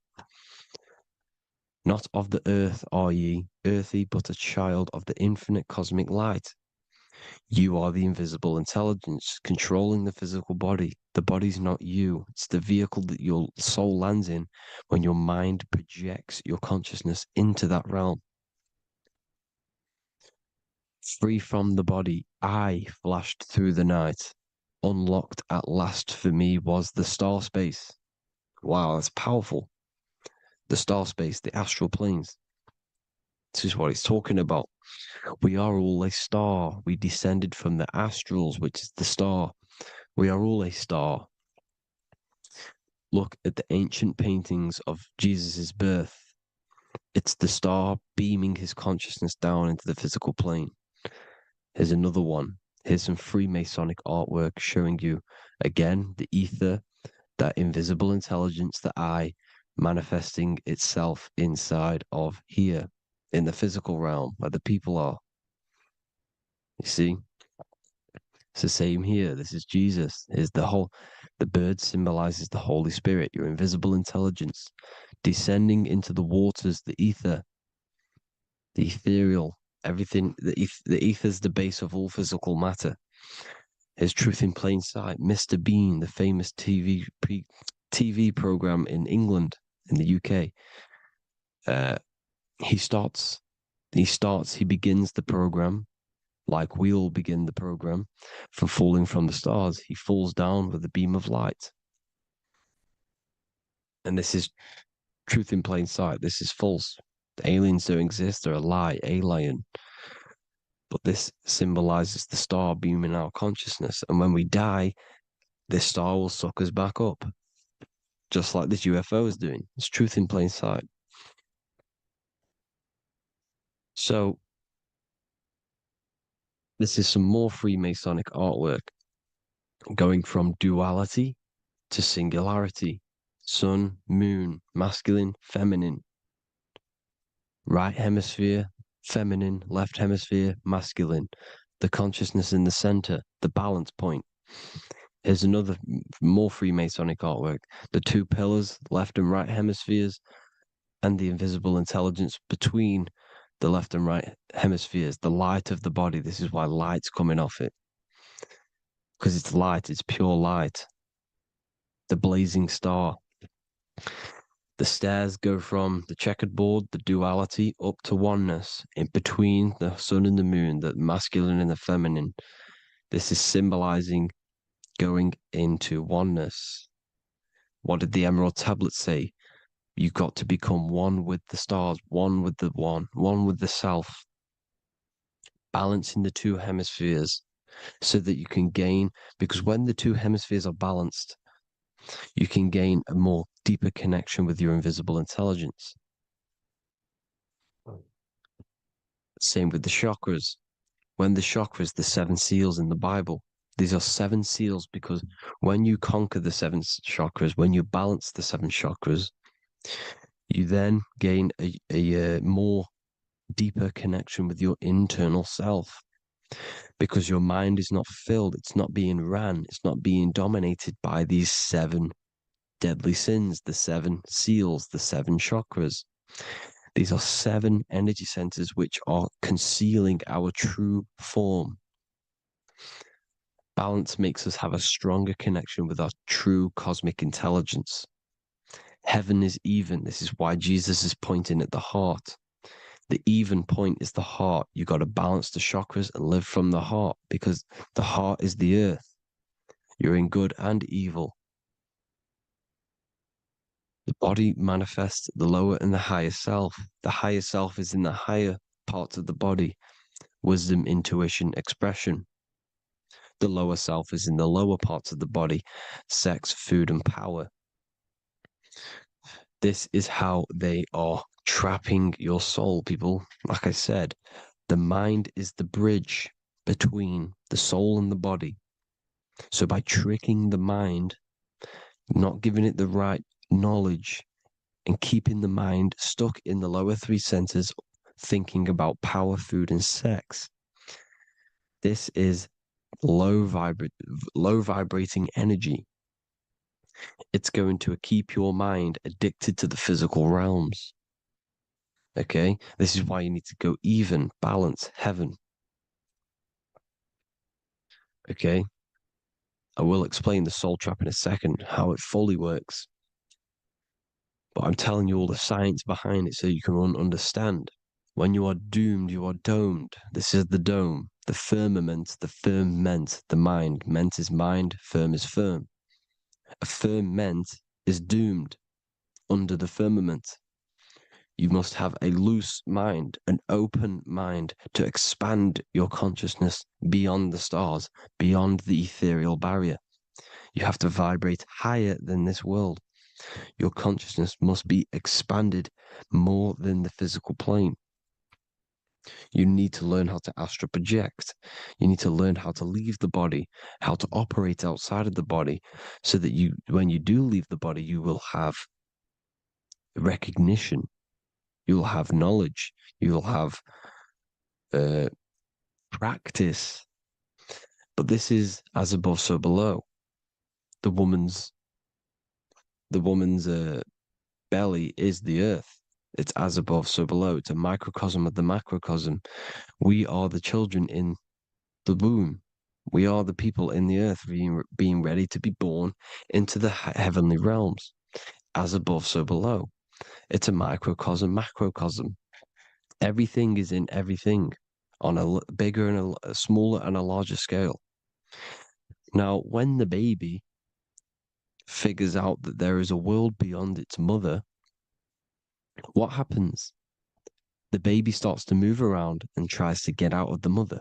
Not of the earth are ye, earthy, but a child of the infinite cosmic light. You are the invisible intelligence controlling the physical body. The body's not you. It's the vehicle that your soul lands in when your mind projects your consciousness into that realm. Free from the body, I flashed through the night. Unlocked at last for me was the star space. Wow, that's powerful. The star space, the astral planes. This is what it's talking about. We are all a star. We descended from the astrals, which is the star. We are all a star. Look at the ancient paintings of Jesus' birth. It's the star beaming his consciousness down into the physical plane. Here's another one. Here's some Freemasonic artwork showing you, again, the ether, that invisible intelligence, the eye, manifesting itself inside of here, in the physical realm, where the people are. You see? It's the same here. This is Jesus. Here's the bird symbolizes the Holy Spirit, your invisible intelligence, descending into the waters, the ether, the ethereal, everything. The ether's the base of all physical matter. Here's Truth in Plain Sight. Mr. Bean, the famous TV program in England, in the UK. He begins the program like we all begin the program from falling from the stars. He falls down with a beam of light. And this is Truth in Plain Sight. This is false. The aliens don't exist. They're a lie, alien. But this symbolizes the star beaming our consciousness. And when we die, this star will suck us back up. Just like this UFO is doing. It's Truth in Plain Sight. So, this is some more Freemasonic artwork. Going from duality to singularity. Sun, moon, masculine, feminine. Right hemisphere, feminine, left hemisphere, masculine. The consciousness in the center, the balance point. Here's another more Freemasonic artwork. The two pillars, left and right hemispheres, and the invisible intelligence between the left and right hemispheres, the light of the body. This is why light's coming off it. Because it's light, it's pure light. The blazing star. The stairs go from the checkered board, the duality, up to oneness, in between the sun and the moon, the masculine and the feminine. This is symbolizing going into oneness. What did the Emerald Tablet say? You've got to become one with the stars, one with the one with the self. Balancing the two hemispheres, so that you can gain, because when the two hemispheres are balanced, you can gain a more deeper connection with your invisible intelligence. Same with the chakras. When the chakras, the seven seals in the Bible, these are seven seals because when you conquer the seven chakras, when you balance the seven chakras, you then gain a more deeper connection with your internal self, because your mind is not filled, it's not being ran, it's not being dominated by these seven deadly sins, the seven seals, the seven chakras. These are seven energy centers which are concealing our true form. Balance makes us have a stronger connection with our true cosmic intelligence. Heaven is even. This is why Jesus is pointing at the heart. The even point is the heart. You got to balance the chakras and live from the heart, because the heart is the earth. You're in good and evil. The body manifests the lower and the higher self. The higher self is in the higher parts of the body. Wisdom, intuition, expression. The lower self is in the lower parts of the body. Sex, food, and power. This is how they are trapping your soul, people. Like I said, the mind is the bridge between the soul and the body. So by tricking the mind, not giving it the right knowledge, and keeping the mind stuck in the lower three centers, thinking about power, food, and sex, this is low vibrating energy. It's going to keep your mind addicted to the physical realms. Okay, this is why you need to go even, balance, heaven. Okay, I will explain the soul trap in a second, how it fully works. But I'm telling you all the science behind it so you can understand. When you are doomed, you are domed. This is the dome, the firmament, the firmament, the mind. Ment is mind, firm is firm. A firmament is doomed under the firmament. You must have a loose mind, an open mind to expand your consciousness beyond the stars, beyond the ethereal barrier. You have to vibrate higher than this world. Your consciousness must be expanded more than the physical plane. You need to learn how to astral project. You need to learn how to leave the body, how to operate outside of the body, so that you, when you do leave the body, you will have recognition. You'll have knowledge. You'll have practice. But this is as above, so below. The woman's belly is the earth. It's as above, so below. It's a microcosm of the macrocosm. We are the children in the womb. We are the people in the earth being ready to be born into the heavenly realms. As above, so below. It's a microcosm, macrocosm. Everything is in everything on a bigger and a smaller and a larger scale. Now, when the baby figures out that there is a world beyond its mother, what happens? The baby starts to move around and tries to get out of the mother.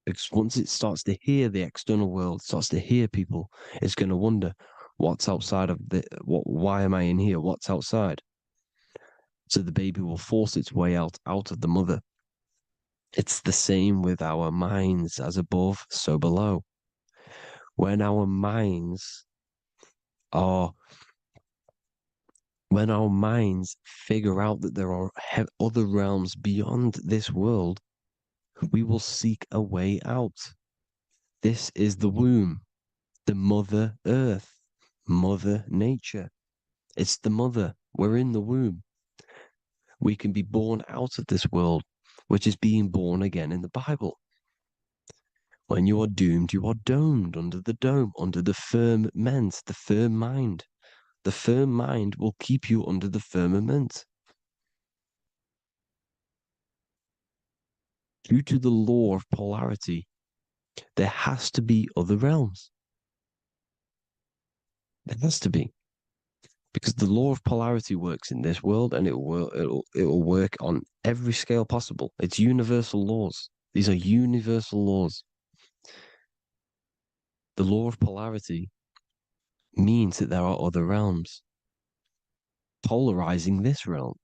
Because once it starts to hear the external world, starts to hear people, it's going to wonder, what's outside of why am I in here? What's outside? So the baby will force its way out of the mother. It's the same with our minds, as above, so below. When our minds figure out that there are other realms beyond this world, we will seek a way out. This is the womb, the mother earth, mother nature. It's the mother. We're in the womb. We can be born out of this world, which is being born again in the Bible. When you are doomed, you are domed under the dome, under the firmament, the firm mind. The firm mind will keep you under the firmament. Due to the law of polarity, there has to be other realms. There has to be. Because the law of polarity works in this world, and it will work on every scale possible. It's universal laws. These are universal laws. The law of polarity means that there are other realms polarizing this realm.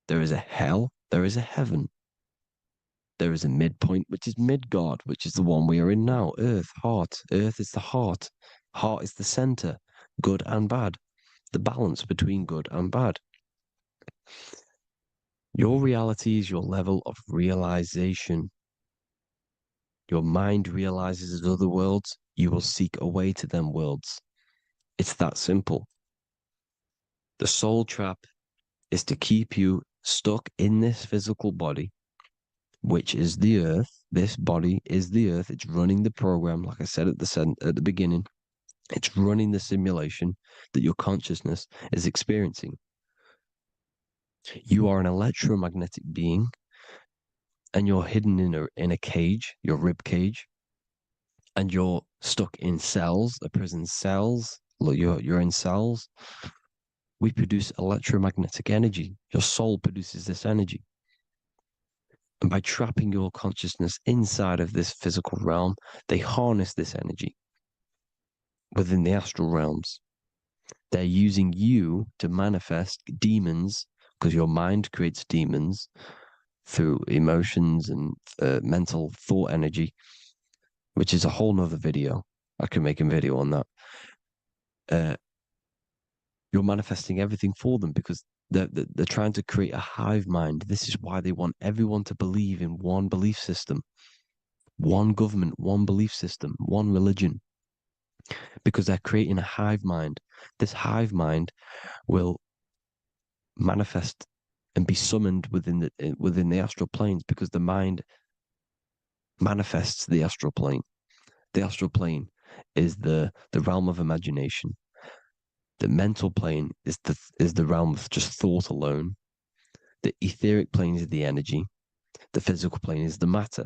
There is a hell, there is a heaven. There is a midpoint, which is Midgard, which is the one we are in now. Earth, heart. Earth is the heart. Heart is the center, good and bad. The balance between good and bad. Your reality is your level of realization. Your mind realizes other worlds, you will seek a way to them worlds. It's that simple. The soul trap is to keep you stuck in this physical body, which is the earth. This body is the earth. It's running the program, like I said at the beginning. It's running the simulation that your consciousness is experiencing. You are an electromagnetic being, and you're hidden in a cage, your rib cage, and you're stuck in cells, a prison cells. Look, you're in cells. We produce electromagnetic energy. Your soul produces this energy. And by trapping your consciousness inside of this physical realm, they harness this energy within the astral realms. They're using you to manifest demons, because your mind creates demons through emotions and mental thought energy, which is a whole nother video. I can make a video on that. You're manifesting everything for them because they're trying to create a hive mind. This is why they want everyone to believe in one belief system, one government, one belief system, one religion, because they're creating a hive mind. This hive mind will manifest and be summoned within the astral planes, because the mind manifests the astral plane. The astral plane is the realm of imagination. The mental plane is the realm of just thought alone. The etheric plane is the energy. The physical plane is the matter.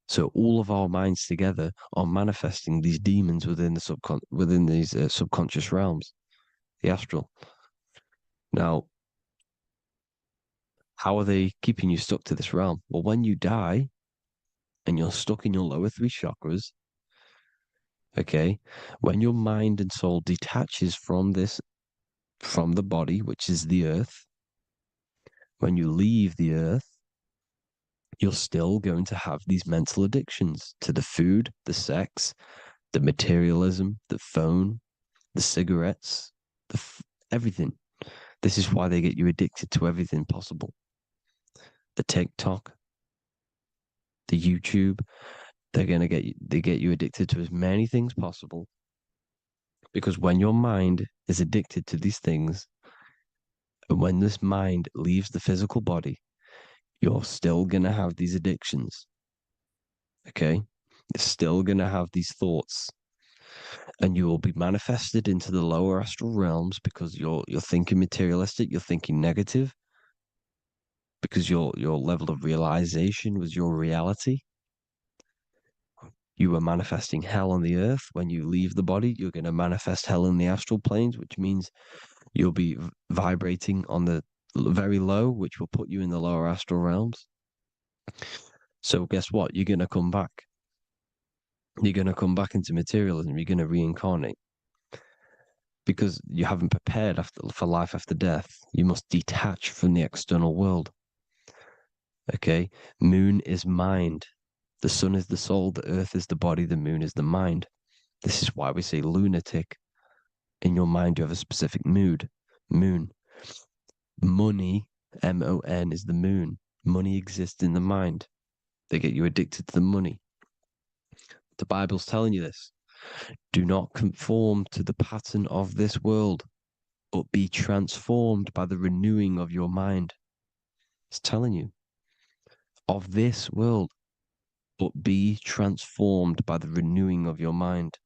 So all of our minds together are manifesting these demons within these subconscious realms, the astral. Now, how are they keeping you stuck to this realm? Well, when you die and you're stuck in your lower three chakras, okay, when your mind and soul detaches from the body, which is the earth, when you leave the earth, you're still going to have these mental addictions to the food, the sex, the materialism, the phone, the cigarettes, everything. This is why they get you addicted to everything possible. The TikTok, the YouTube, they get you addicted to as many things possible. Because when your mind is addicted to these things, and when this mind leaves the physical body, you're still going to have these addictions. Okay? You're still going to have these thoughts. And you will be manifested into the lower astral realms because you're thinking materialistic, you're thinking negative, because your level of realization was your reality. You were manifesting hell on the earth. When you leave the body, you're going to manifest hell in the astral planes, which means you'll be vibrating on the very low, which will put you in the lower astral realms. So guess what? You're going to come back. You're going to come back into materialism. You're going to reincarnate. Because you haven't prepared for life after death. You must detach from the external world. Okay? Moon is mind. The sun is the soul. The earth is the body. The moon is the mind. This is why we say lunatic. In your mind, you have a specific mood. Moon. Money, M-O-N, is the moon. Money exists in the mind. They get you addicted to the money. The Bible's telling you this. Do not conform to the pattern of this world, but be transformed by the renewing of your mind. It's telling you. Of this world, but be transformed by the renewing of your mind.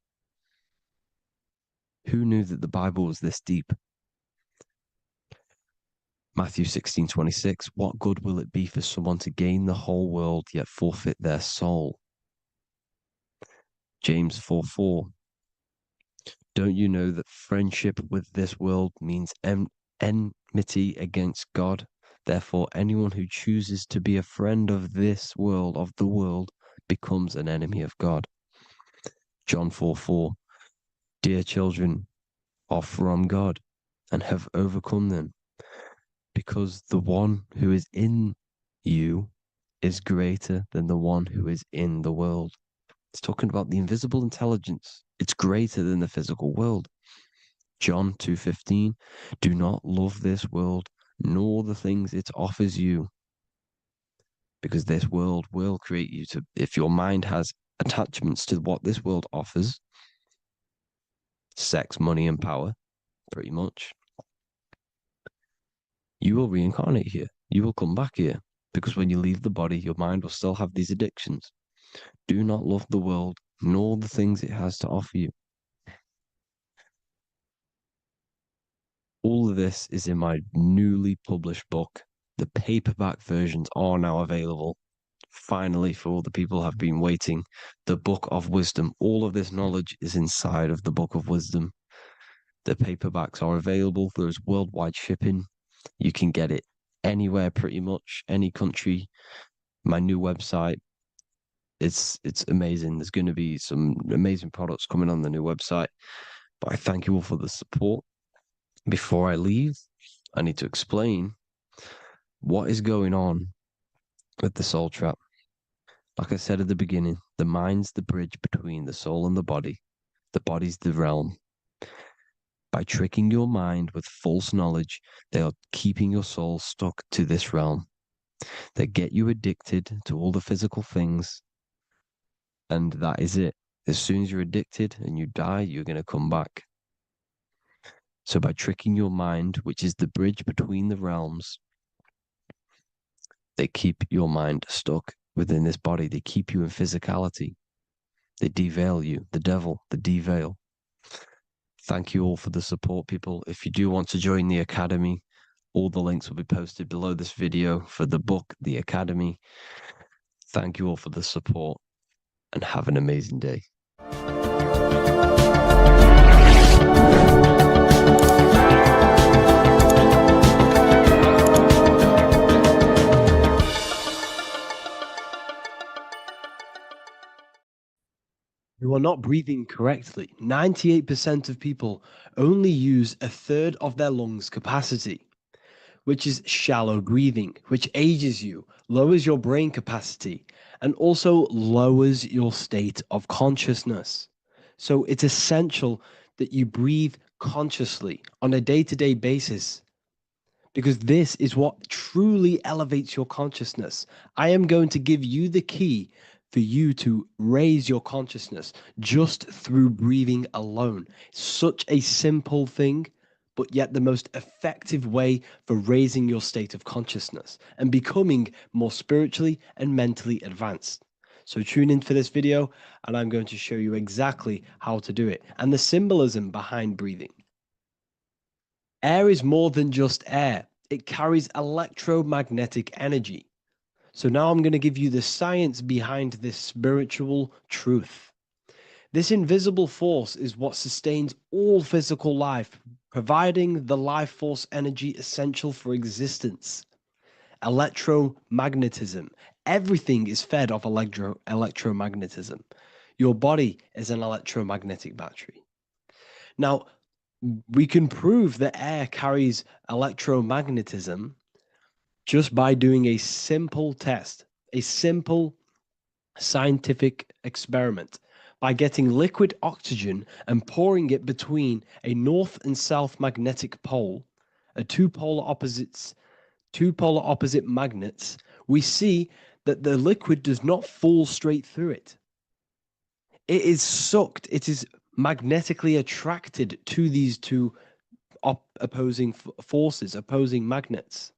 Who knew that the Bible was this deep? Matthew 16:26, what good will it be for someone to gain the whole world yet forfeit their soul? James 4:4, don't you know that friendship with this world means enmity against God? Therefore, anyone who chooses to be a friend of this world, of the world, becomes an enemy of God. John 4:4. Dear children, are from God and have overcome them, because the one who is in you is greater than the one who is in the world. It's talking about the invisible intelligence. It's greater than the physical world. John 2:15. Do not love this world, nor the things it offers you, because this world will create you to, if your mind has attachments to what this world offers, sex, money, and power, pretty much, you will reincarnate here. You will come back here, because when you leave the body, your mind will still have these addictions. Do not love the world, nor the things it has to offer you. All of this is in my newly published book. The paperback versions are now available. Finally, for all the people who have been waiting, the Book of Wisdom. All of this knowledge is inside of the Book of Wisdom. The paperbacks are available. There's worldwide shipping. You can get it anywhere, pretty much, any country. My new website, it's amazing. There's going to be some amazing products coming on the new website. But I thank you all for the support. Before I leave, I need to explain what is going on with the soul trap. Like I said at the beginning, the mind's the bridge between the soul and the body. The body's the realm. By tricking your mind with false knowledge, they are keeping your soul stuck to this realm. They get you addicted to all the physical things, and that is it. As soon as you're addicted and you die, you're going to come back. So by tricking your mind, which is the bridge between the realms, they keep your mind stuck within this body. They keep you in physicality. They deveil you, the devil, the deveil. Thank you all for the support, people. If you do want to join the Academy, all the links will be posted below this video for the book, The Academy. Thank you all for the support and have an amazing day. You are not breathing correctly. 98% of people only use a third of their lungs capacity, which is shallow breathing, which ages you, lowers your brain capacity, and also lowers your state of consciousness. So it's essential that you breathe consciously on a day-to-day basis, because this is what truly elevates your consciousness. I am going to give you the key for you to raise your consciousness just through breathing alone. Such a simple thing, but yet the most effective way for raising your state of consciousness and becoming more spiritually and mentally advanced. So tune in for this video, and I'm going to show you exactly how to do it and the symbolism behind breathing. Air is more than just air. It carries electromagnetic energy. So now I'm going to give you the science behind this spiritual truth. This invisible force is what sustains all physical life, providing the life force energy essential for existence. Electromagnetism. Everything is fed off electromagnetism. Your body is an electromagnetic battery. Now, we can prove that air carries electromagnetism just by doing a simple test, a simple scientific experiment, by getting liquid oxygen and pouring it between a north and south magnetic pole, two polar opposite magnets. We see that the liquid does not fall straight through it. It is sucked, it is magnetically attracted to these two opposing forces, opposing magnets.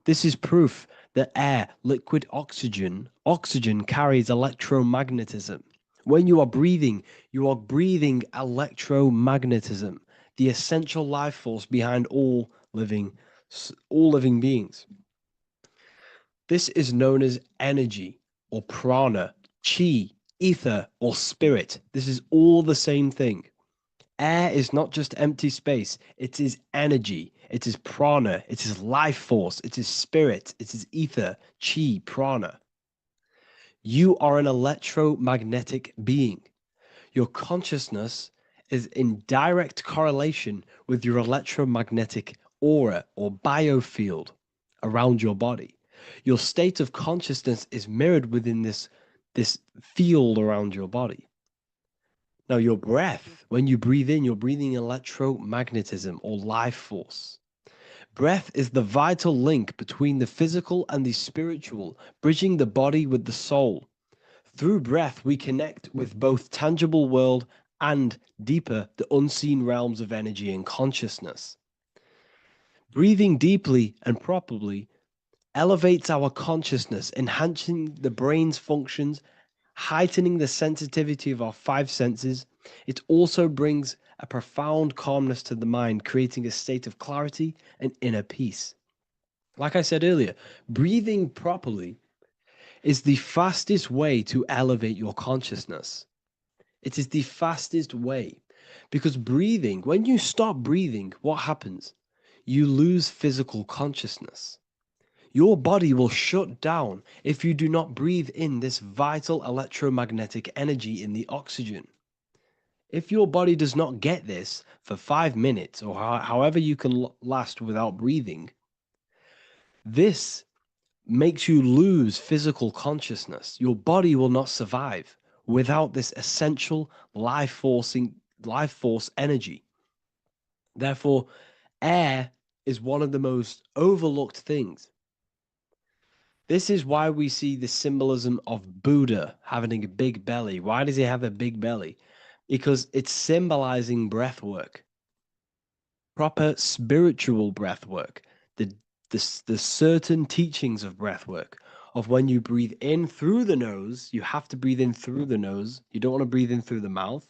This is proof that air, liquid oxygen carries electromagnetism. When you are breathing electromagnetism, the essential life force behind all living beings. This is known as energy or prana, chi, ether, or spirit. This is all the same thing. Air is not just empty space. It is energy. It is prana. It is life force. It is spirit. It is ether, chi, prana. You are an electromagnetic being. Your consciousness is in direct correlation with your electromagnetic aura or biofield around your body. Your state of consciousness is mirrored within this field around your body. Now, your breath, when you breathe in, you're breathing electromagnetism or life force. Breath is the vital link between the physical and the spiritual, bridging the body with the soul. Through breath, we connect with both tangible world and deeper, the unseen realms of energy and consciousness. Breathing deeply and properly elevates our consciousness, enhancing the brain's functions, heightening the sensitivity of our five senses. It also brings a profound calmness to the mind, creating a state of clarity and inner peace. Like I said earlier, breathing properly is the fastest way to elevate your consciousness. It is the fastest way because breathing, when you stop breathing, what happens? You lose physical consciousness. Your body will shut down if you do not breathe in this vital electromagnetic energy in the oxygen. If your body does not get this for 5 minutes or however you can last without breathing, this makes you lose physical consciousness. Your body will not survive without this essential life force energy. Therefore, air is one of the most overlooked things. This is why we see the symbolism of Buddha having a big belly. Why does he have a big belly? Because it's symbolizing breath work, proper spiritual breath work, the certain teachings of breath work, of when you breathe in through the nose, you have to breathe in through the nose. You don't want to breathe in through the mouth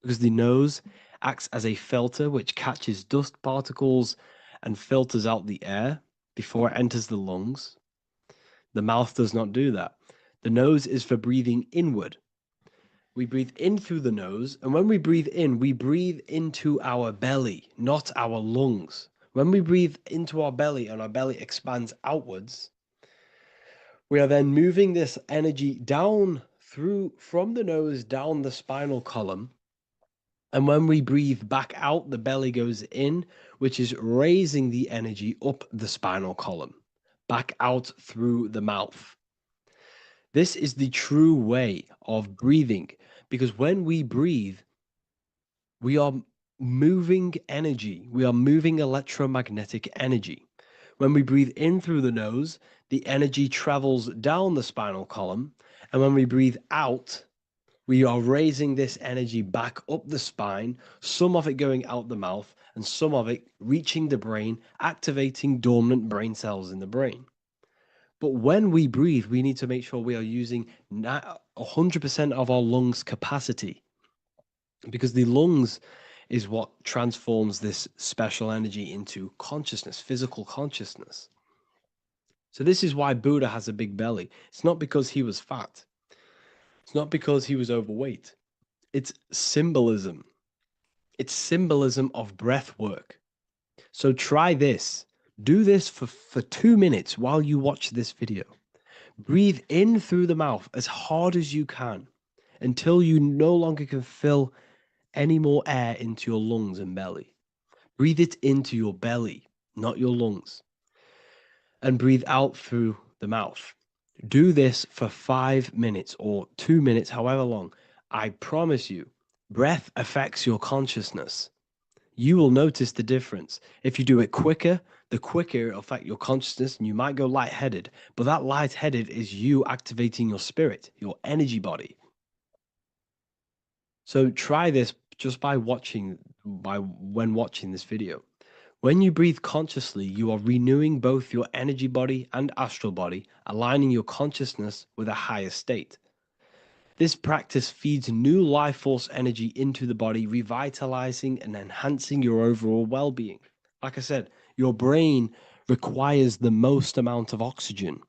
because the nose acts as a filter which catches dust particles and filters out the air before it enters the lungs. The mouth does not do that. The nose is for breathing inward. We breathe in through the nose, and when we breathe in, we breathe into our belly, not our lungs. When we breathe into our belly and our belly expands outwards, we are then moving this energy down from the nose down the spinal column. And when we breathe back out, the belly goes in, which is raising the energy up the spinal column, back out through the mouth. This is the true way of breathing, because when we breathe, we are moving energy. We are moving electromagnetic energy. When we breathe in through the nose, the energy travels down the spinal column. And when we breathe out, we are raising this energy back up the spine, some of it going out the mouth and some of it reaching the brain, activating dormant brain cells in the brain. But when we breathe, we need to make sure we are using 100% of our lungs' capacity, because the lungs is what transforms this special energy into consciousness, physical consciousness. So this is why Buddha has a big belly. It's not because he was fat. It's not because he was overweight. It's symbolism. It's symbolism of breath work. So try this. Do this for 2 minutes while you watch this video. Breathe in through the mouth as hard as you can until you no longer can fill any more air into your lungs and belly. Breathe it into your belly, not your lungs. And breathe out through the mouth. Do this for 5 minutes or 2 minutes, however long. I promise you, breath affects your consciousness. You will notice the difference. If you do it quicker, the quicker it'll affect your consciousness and you might go lightheaded. But that lightheaded is you activating your spirit, your energy body. So try this just when watching this video. When you breathe consciously, you are renewing both your energy body and astral body, aligning your consciousness with a higher state. This practice feeds new life force energy into the body, revitalizing and enhancing your overall well-being. Like I said, your brain requires the most amount of oxygen.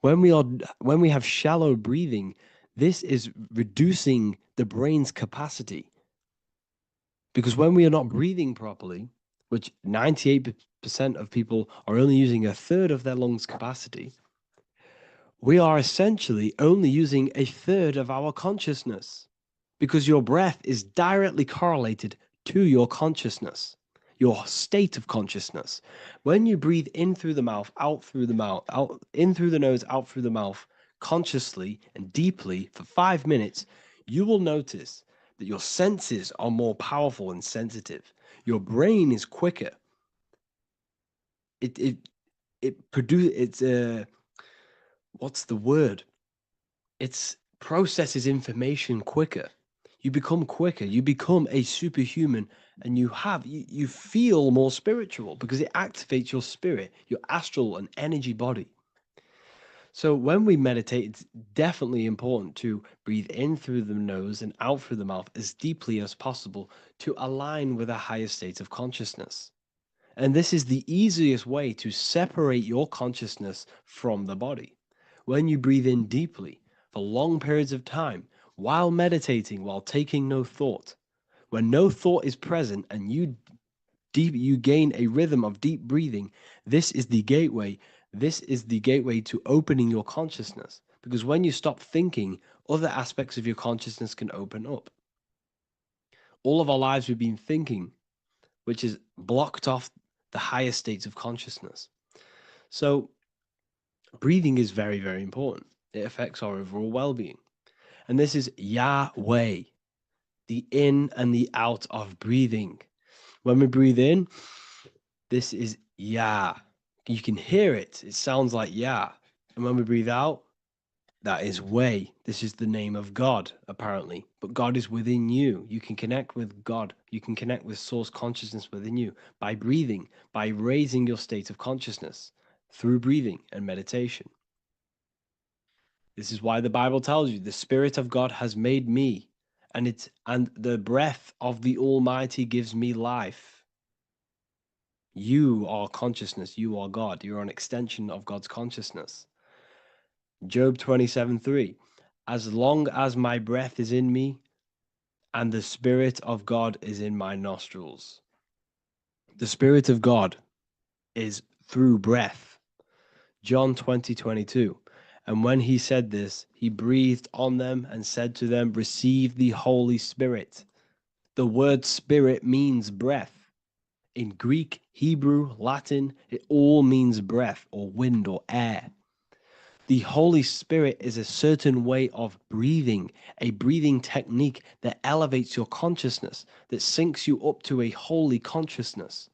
When we have shallow breathing, this is reducing the brain's capacity Because when we are not breathing properly, which 98% of people are only using a third of their lungs capacity, we are essentially only using a third of our consciousness, because your breath is directly correlated to your consciousness, your state of consciousness. When you breathe in through the mouth, out through the mouth, out in through the nose, out through the mouth, consciously and deeply for 5 minutes, you will notice that your senses are more powerful and sensitive. Your brain is quicker. What's the word? It processes information quicker. You become quicker. You become a superhuman, and you feel more spiritual because it activates your spirit, your astral and energy body. So when we meditate, it's definitely important to breathe in through the nose and out through the mouth as deeply as possible to align with a higher state of consciousness. And this is the easiest way to separate your consciousness from the body. When you breathe in deeply for long periods of time, while meditating, while taking no thought, when no thought is present and you gain a rhythm of deep breathing, this is the gateway. This is the gateway to opening your consciousness. Because when you stop thinking, other aspects of your consciousness can open up. All of our lives we've been thinking, which is blocked off the higher states of consciousness. So breathing is very, very important. It affects our overall well-being. And this is Yahweh, the in and the out of breathing. When we breathe in, this is Yah. You can hear it. It sounds like Yah. And when we breathe out, that is Way. This is the name of God, apparently. But God is within you. You can connect with God. You can connect with source consciousness within you by breathing, by raising your state of consciousness through breathing and meditation. This is why the Bible tells you the Spirit of God has made me, and the breath of the Almighty gives me life. You are consciousness. You are God. You're an extension of God's consciousness. Job 27:3. As long as my breath is in me and the Spirit of God is in my nostrils. The Spirit of God is through breath. John 20:22. And when he said this, he breathed on them and said to them, receive the Holy Spirit. The word spirit means breath. In Greek, Hebrew, Latin, it all means breath or wind or air. The Holy Spirit is a certain way of breathing, a breathing technique that elevates your consciousness, that syncs you up to a holy consciousness,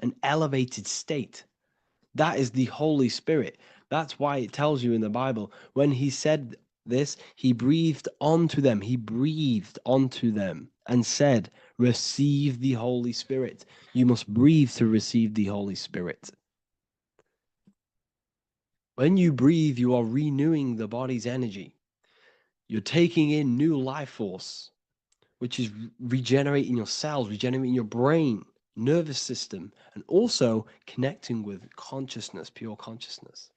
an elevated state. That is the Holy Spirit. That's why it tells you in the Bible, when he said this, he breathed onto them. He breathed onto them and said, receive the Holy Spirit. You must breathe to receive the Holy Spirit. When you breathe, you are renewing the body's energy. You're taking in new life force, which is regenerating your cells, regenerating your brain, nervous system, and also connecting with consciousness, pure consciousness.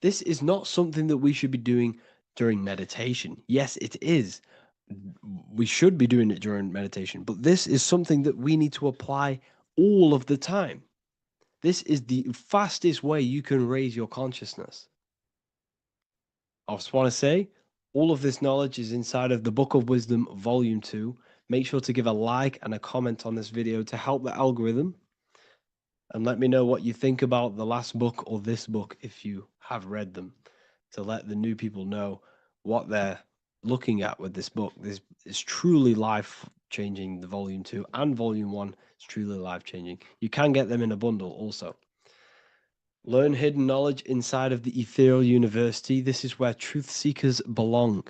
This is not something that we should be doing during meditation. Yes, it is. We should be doing it during meditation, but this is something that we need to apply all of the time. This is the fastest way you can raise your consciousness. I just want to say, all of this knowledge is inside of the Book of Wisdom, Volume 2. Make sure to give a like and a comment on this video to help the algorithm. And let me know what you think about the last book or this book if you have read them, to let the new people know what they're looking at with this book. This is truly life-changing, the Volume 2 and Volume 1 is truly life-changing. You can get them in a bundle also. Learn hidden knowledge inside of the Ethereal University. This is where truth seekers belong.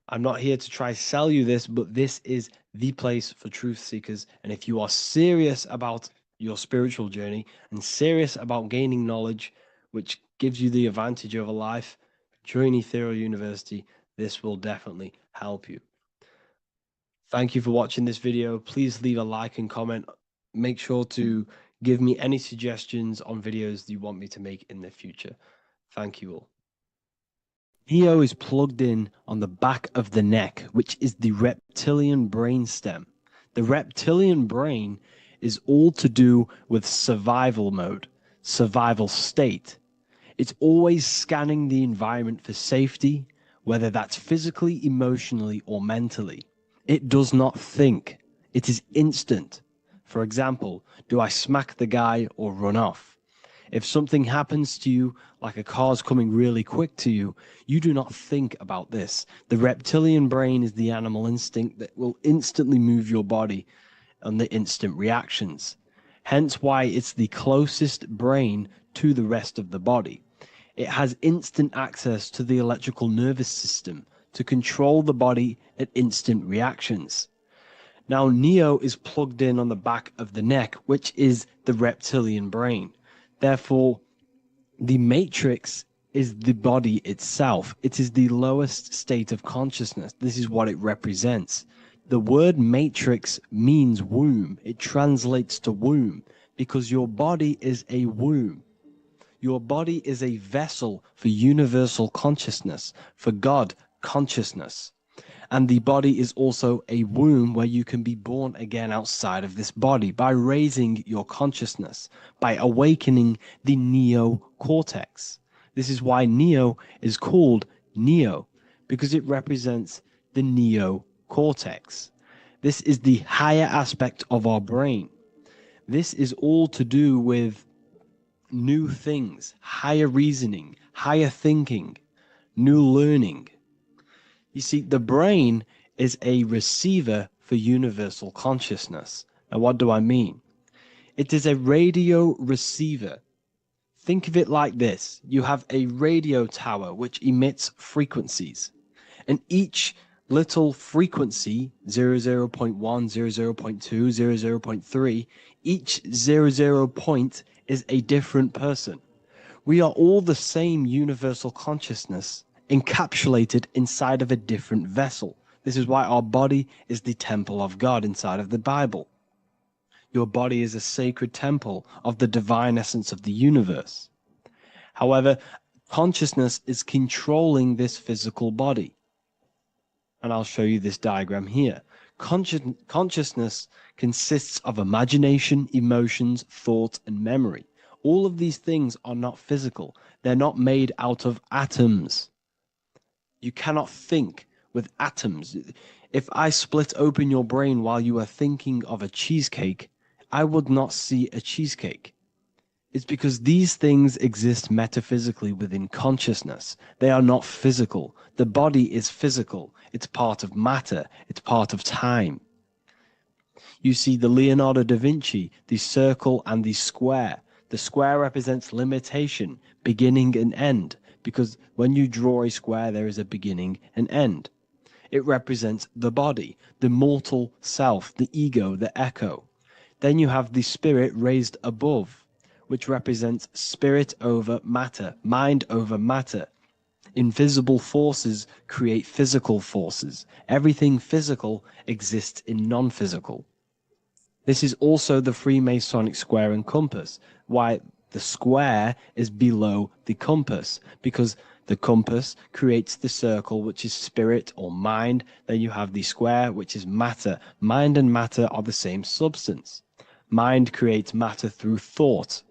I'm not here to try sell you this, but this is the place for truth seekers. And if you are serious about your spiritual journey and serious about gaining knowledge, which gives you the advantage over life, join Ethereal University. This will definitely help you. Thank you for watching this video. Please leave a like and comment. Make sure to give me any suggestions on videos you want me to make in the future. Thank you all. Neo is plugged in on the back of the neck, which is the reptilian brain stem. The reptilian brain is all to do with survival mode, survival state. It's always scanning the environment for safety, whether that's physically, emotionally, or mentally. It does not think. It is instant. For example, do I smack the guy or run off? If something happens to you, like a car's coming really quick to you, you do not think about this. The reptilian brain is the animal instinct that will instantly move your body on the instant reactions. Hence why it's the closest brain to the rest of the body. It has instant access to the electrical nervous system to control the body at instant reactions. Now, Neo is plugged in on the back of the neck, which is the reptilian brain. Therefore, the matrix is the body itself. It is the lowest state of consciousness. This is what it represents. The word matrix means womb. It translates to womb because your body is a womb. Your body is a vessel for universal consciousness, for God consciousness. And the body is also a womb where you can be born again outside of this body by raising your consciousness, by awakening the neocortex. This is why Neo is called Neo, because it represents the neocortex. This is the higher aspect of our brain. This is all to do with new things, higher reasoning, higher thinking, new learning. You see, the brain is a receiver for universal consciousness. Now, what do I mean? It is a radio receiver. Think of it like this. You have a radio tower which emits frequencies. And each little frequency, 00.1, 00.2, 00.3, each 00 point is a different person. We are all the same universal consciousness, encapsulated inside of a different vessel. This is why our body is the temple of God inside of the Bible. Your body is a sacred temple of the divine essence of the universe. However, consciousness is controlling this physical body. And I'll show you this diagram here. Consciousness consists of imagination, emotions, thought, and memory. All of these things are not physical. They're not made out of atoms. You cannot think with atoms. If I split open your brain while you are thinking of a cheesecake, I would not see a cheesecake. It's because these things exist metaphysically within consciousness. They are not physical. The body is physical. It's part of matter. It's part of time. You see the Leonardo da Vinci, the circle and the square. The square represents limitation, beginning and end, because when you draw a square, there is a beginning and end. It represents the body, the mortal self, the ego, the echo. Then you have the spirit raised above, which represents spirit over matter, mind over matter. Invisible forces create physical forces. Everything physical exists in non-physical. This is also the Freemasonic square and compass, why the square is below the compass, because the compass creates the circle, which is spirit or mind. Then you have the square, which is matter. Mind and matter are the same substance. Mind creates matter through thought.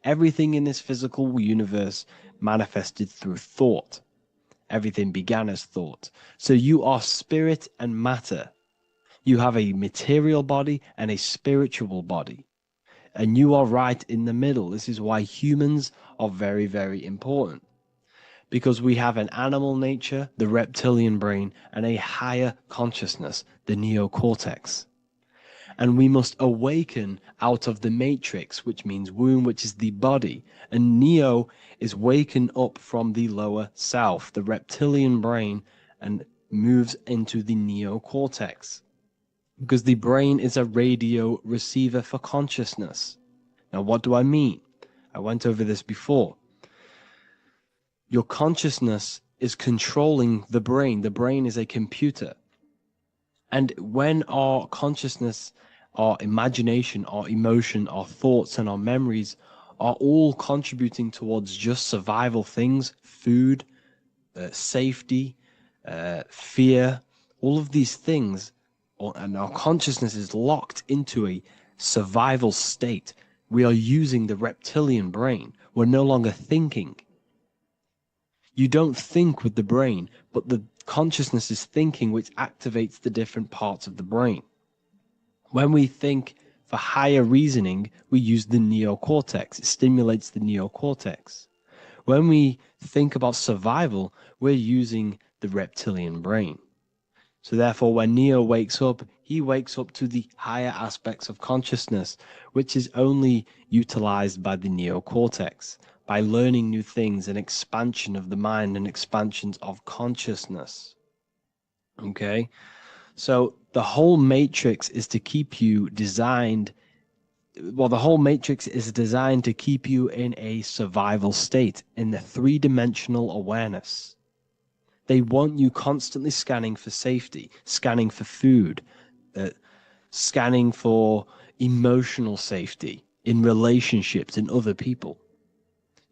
Everything in this physical universe manifested through thought. Everything began as thought. So you are spirit and matter. You have a material body and a spiritual body. And you are right in the middle. This is why humans are very, very important. Because we have an animal nature, the reptilian brain, and a higher consciousness, the neocortex. And we must awaken out of the matrix, which means womb, which is the body. And Neo is waken up from the lower self, the reptilian brain, and moves into the neocortex. Because the brain is a radio receiver for consciousness. Now, what do I mean? I went over this before. Your consciousness is controlling the brain. The brain is a computer. And when our consciousness, our imagination, our emotion, our thoughts, and our memories are all contributing towards just survival things, food, safety, fear, all of these things, and our consciousness is locked into a survival state. We are using the reptilian brain. We're no longer thinking. You don't think with the brain, but the consciousness is thinking, which activates the different parts of the brain. When we think for higher reasoning, we use the neocortex. It stimulates the neocortex. When we think about survival, we're using the reptilian brain. So therefore, when Neo wakes up, he wakes up to the higher aspects of consciousness, which is only utilized by the neocortex, by learning new things and expansion of the mind and expansions of consciousness. Okay? So the whole matrix is to keep you designed, well, the whole matrix is designed to keep you in a survival state, in the three-dimensional awareness. They want you constantly scanning for safety, scanning for food, scanning for emotional safety in relationships in other people.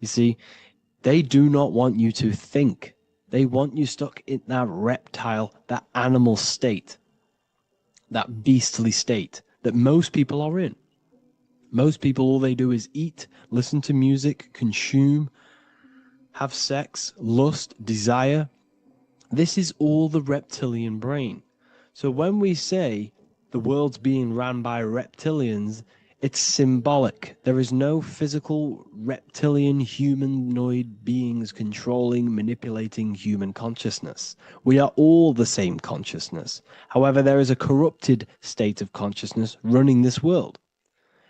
You see, they do not want you to think. They want you stuck in that reptile, that animal state, that beastly state that most people are in. Most people, all they do is eat, listen to music, consume, have sex, lust, desire. This is all the reptilian brain. So when we say the world's being ran by reptilians, it's symbolic. There is no physical reptilian humanoid beings controlling, manipulating human consciousness. We are all the same consciousness. However, there is a corrupted state of consciousness running this world.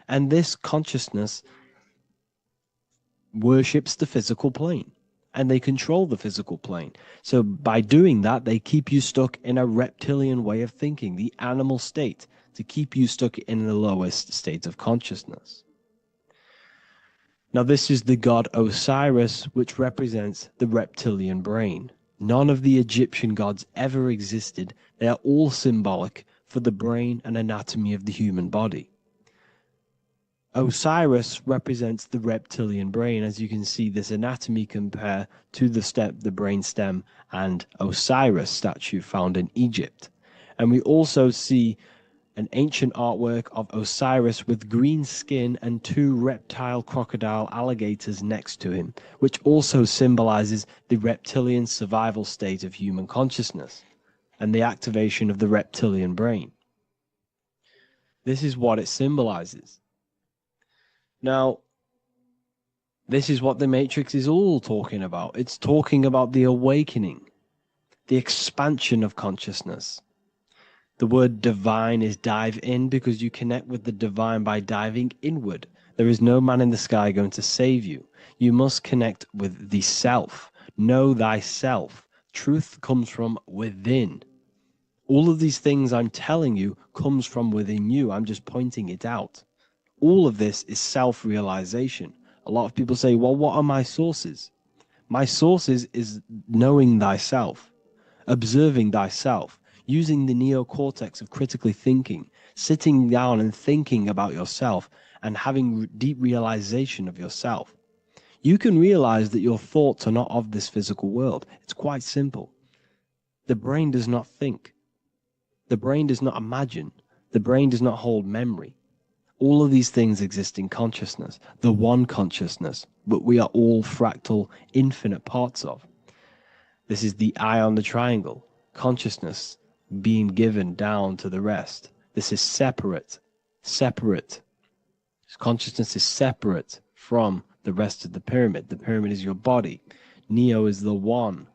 And this consciousness worships the physical plane. And they control the physical plane. So by doing that, they keep you stuck in a reptilian way of thinking, the animal state, to keep you stuck in the lowest state of consciousness. Now, this is the god Osiris, which represents the reptilian brain. None of the Egyptian gods ever existed. They are all symbolic for the brain and anatomy of the human body. Osiris represents the reptilian brain. As you can see, this anatomy compare to the brain stem and Osiris statue found in Egypt. And we also see an ancient artwork of Osiris with green skin and two reptile crocodile alligators next to him, which also symbolizes the reptilian survival state of human consciousness and the activation of the reptilian brain. This is what it symbolizes. Now, this is what the Matrix is all talking about. It's talking about the awakening, the expansion of consciousness. The word divine is dive in because you connect with the divine by diving inward. There is no man in the sky going to save you. You must connect with the self. Know thyself. Truth comes from within. All of these things I'm telling you comes from within you. I'm just pointing it out. All of this is self-realization. A lot of people say, well, what are my sources? My sources is knowing thyself, observing thyself, using the neocortex of critically thinking, sitting down and thinking about yourself and having deep realization of yourself. You can realize that your thoughts are not of this physical world. It's quite simple. The brain does not think. The brain does not imagine. The brain does not hold memory. All of these things exist in consciousness, the one consciousness, but we are all fractal, infinite parts of. This is the eye on the triangle, consciousness being given down to the rest. This is separate. Consciousness is separate from the rest of the pyramid. The pyramid is your body. Neo is the one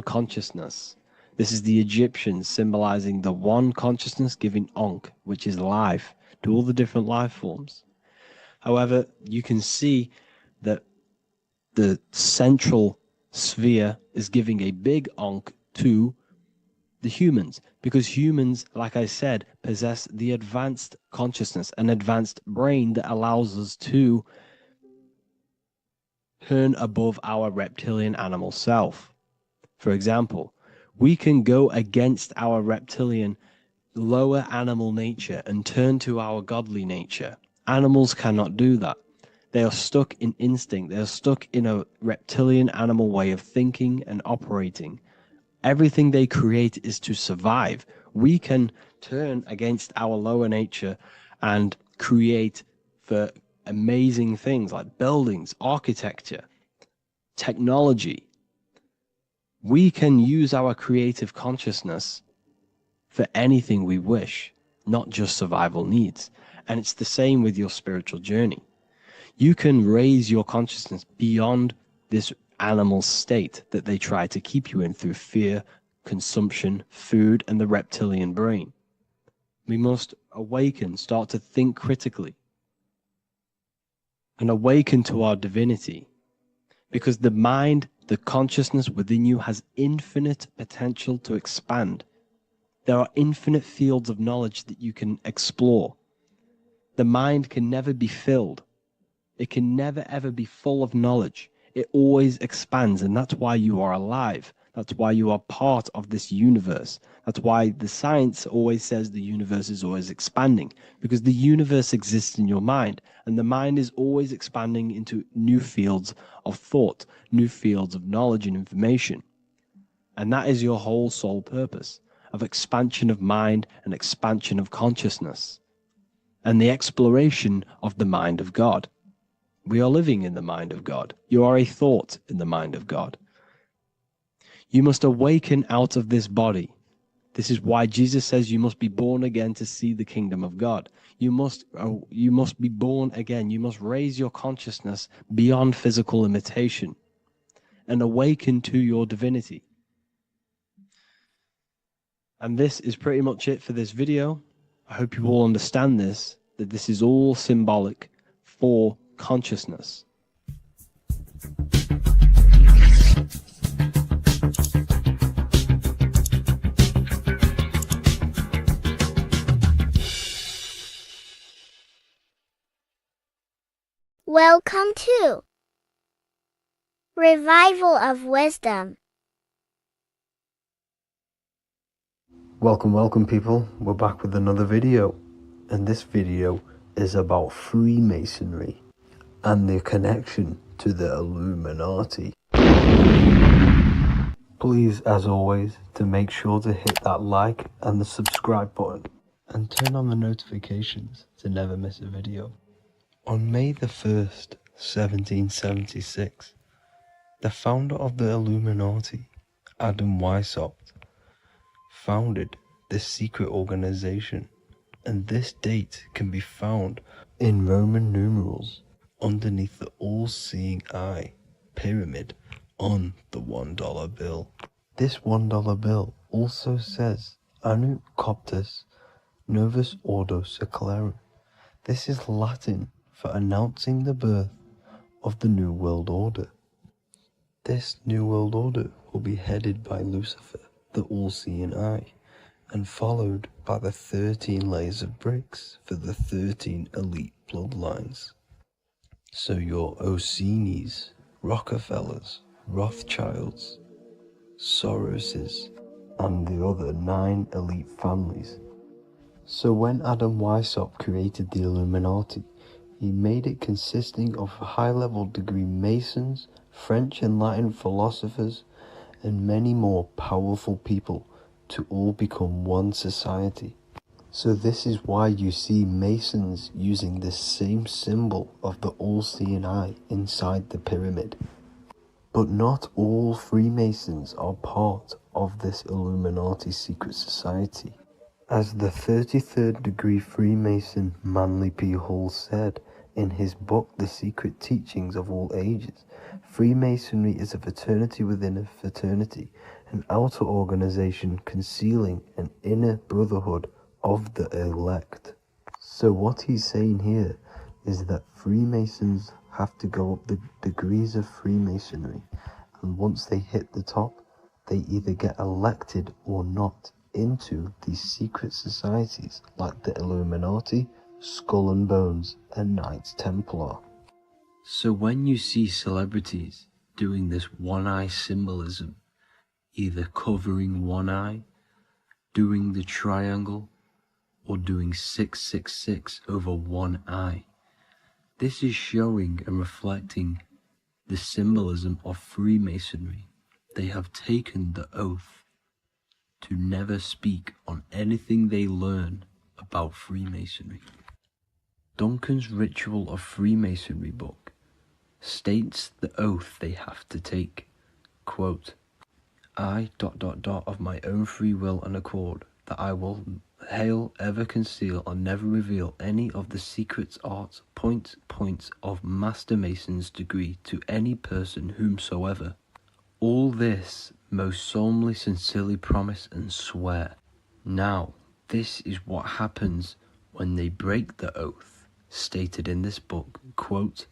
consciousness. This is the Egyptians symbolizing the one consciousness giving Ankh, which is life, to all the different life forms. However, you can see that the central sphere is giving a big Ankh to the humans, because humans, like I said, possess the advanced consciousness, an advanced brain that allows us to turn above our reptilian animal self. For example, we can go against our reptilian lower animal nature and turn to our godly nature. Animals cannot do that. They are stuck in instinct. They are stuck in a reptilian animal way of thinking and operating. Everything they create is to survive. We can turn against our lower nature and create for amazing things like buildings, architecture, technology. We can use our creative consciousness for anything we wish, not just survival needs. And it's the same with your spiritual journey. You can raise your consciousness beyond this animal state that they try to keep you in through fear, consumption, food, and the reptilian brain. We must awaken, start to think critically, and awaken to our divinity. Because the mind, the consciousness within you has infinite potential to expand. There are infinite fields of knowledge that you can explore. The mind can never be filled. It can never ever be full of knowledge. It always expands, and that's why you are alive. That's why you are part of this universe. That's why the science always says the universe is always expanding, because the universe exists in your mind, and the mind is always expanding into new fields of thought, new fields of knowledge and information. And that is your whole sole purpose, of expansion of mind and expansion of consciousness, and the exploration of the mind of God. We are living in the mind of God. You are a thought in the mind of God. You must awaken out of this body. This is why Jesus says you must be born again to see the kingdom of God. You must be born again. You must raise your consciousness beyond physical limitation and awaken to your divinity. And this is pretty much it for this video. I hope you all understand this, that this is all symbolic for consciousness. Welcome to Revival of Wisdom. Welcome people, we're back with another video, and this video is about Freemasonry and their connection to the Illuminati. Please, as always, to make sure to hit that like and the subscribe button and turn on the notifications to never miss a video. On May the 1st, 1776, the founder of the Illuminati, Adam Weishaupt, founded this secret organization, and this date can be found in Roman numerals underneath the all-seeing eye pyramid on the $1 bill. This $1 bill also says Anut Coptus Novus Ordo Secularum. This is Latin for announcing the birth of the New World Order. This New World Order will be headed by Lucifer, the all-seeing eye, and followed by the 13 layers of bricks for the 13 elite bloodlines. So your Orsini's, Rockefellers, Rothschilds, Soroses, and the other 9 elite families. So when Adam Weishaupt created the Illuminati, he made it consisting of high-level degree Masons, French and Latin philosophers, and many more powerful people to all become one society. So this is why you see Masons using this same symbol of the all-seeing eye inside the pyramid. But not all Freemasons are part of this Illuminati secret society. As the 33rd degree Freemason Manly P. Hall said in his book The Secret Teachings of All Ages, Freemasonry is a fraternity within a fraternity, an outer organization concealing an inner brotherhood of the elect. So what he's saying here is that Freemasons have to go up the degrees of Freemasonry, and once they hit the top, they either get elected or not into these secret societies like the Illuminati, Skull and Bones, and Knights Templar. So when you see celebrities doing this one-eye symbolism, either covering one eye, doing the triangle, or doing 666 over one eye, This is showing and reflecting the symbolism of Freemasonry. They have taken the oath to never speak on anything they learn about Freemasonry. Duncan's Ritual of Freemasonry book states the oath they have to take. Quote, I ... of my own free will and accord, that I will hail, ever conceal, or never reveal any of the secrets, arts, points of Master Mason's degree to any person whomsoever. All this most solemnly, sincerely promise and swear. Now, this is what happens when they break the oath, stated in this book, quote,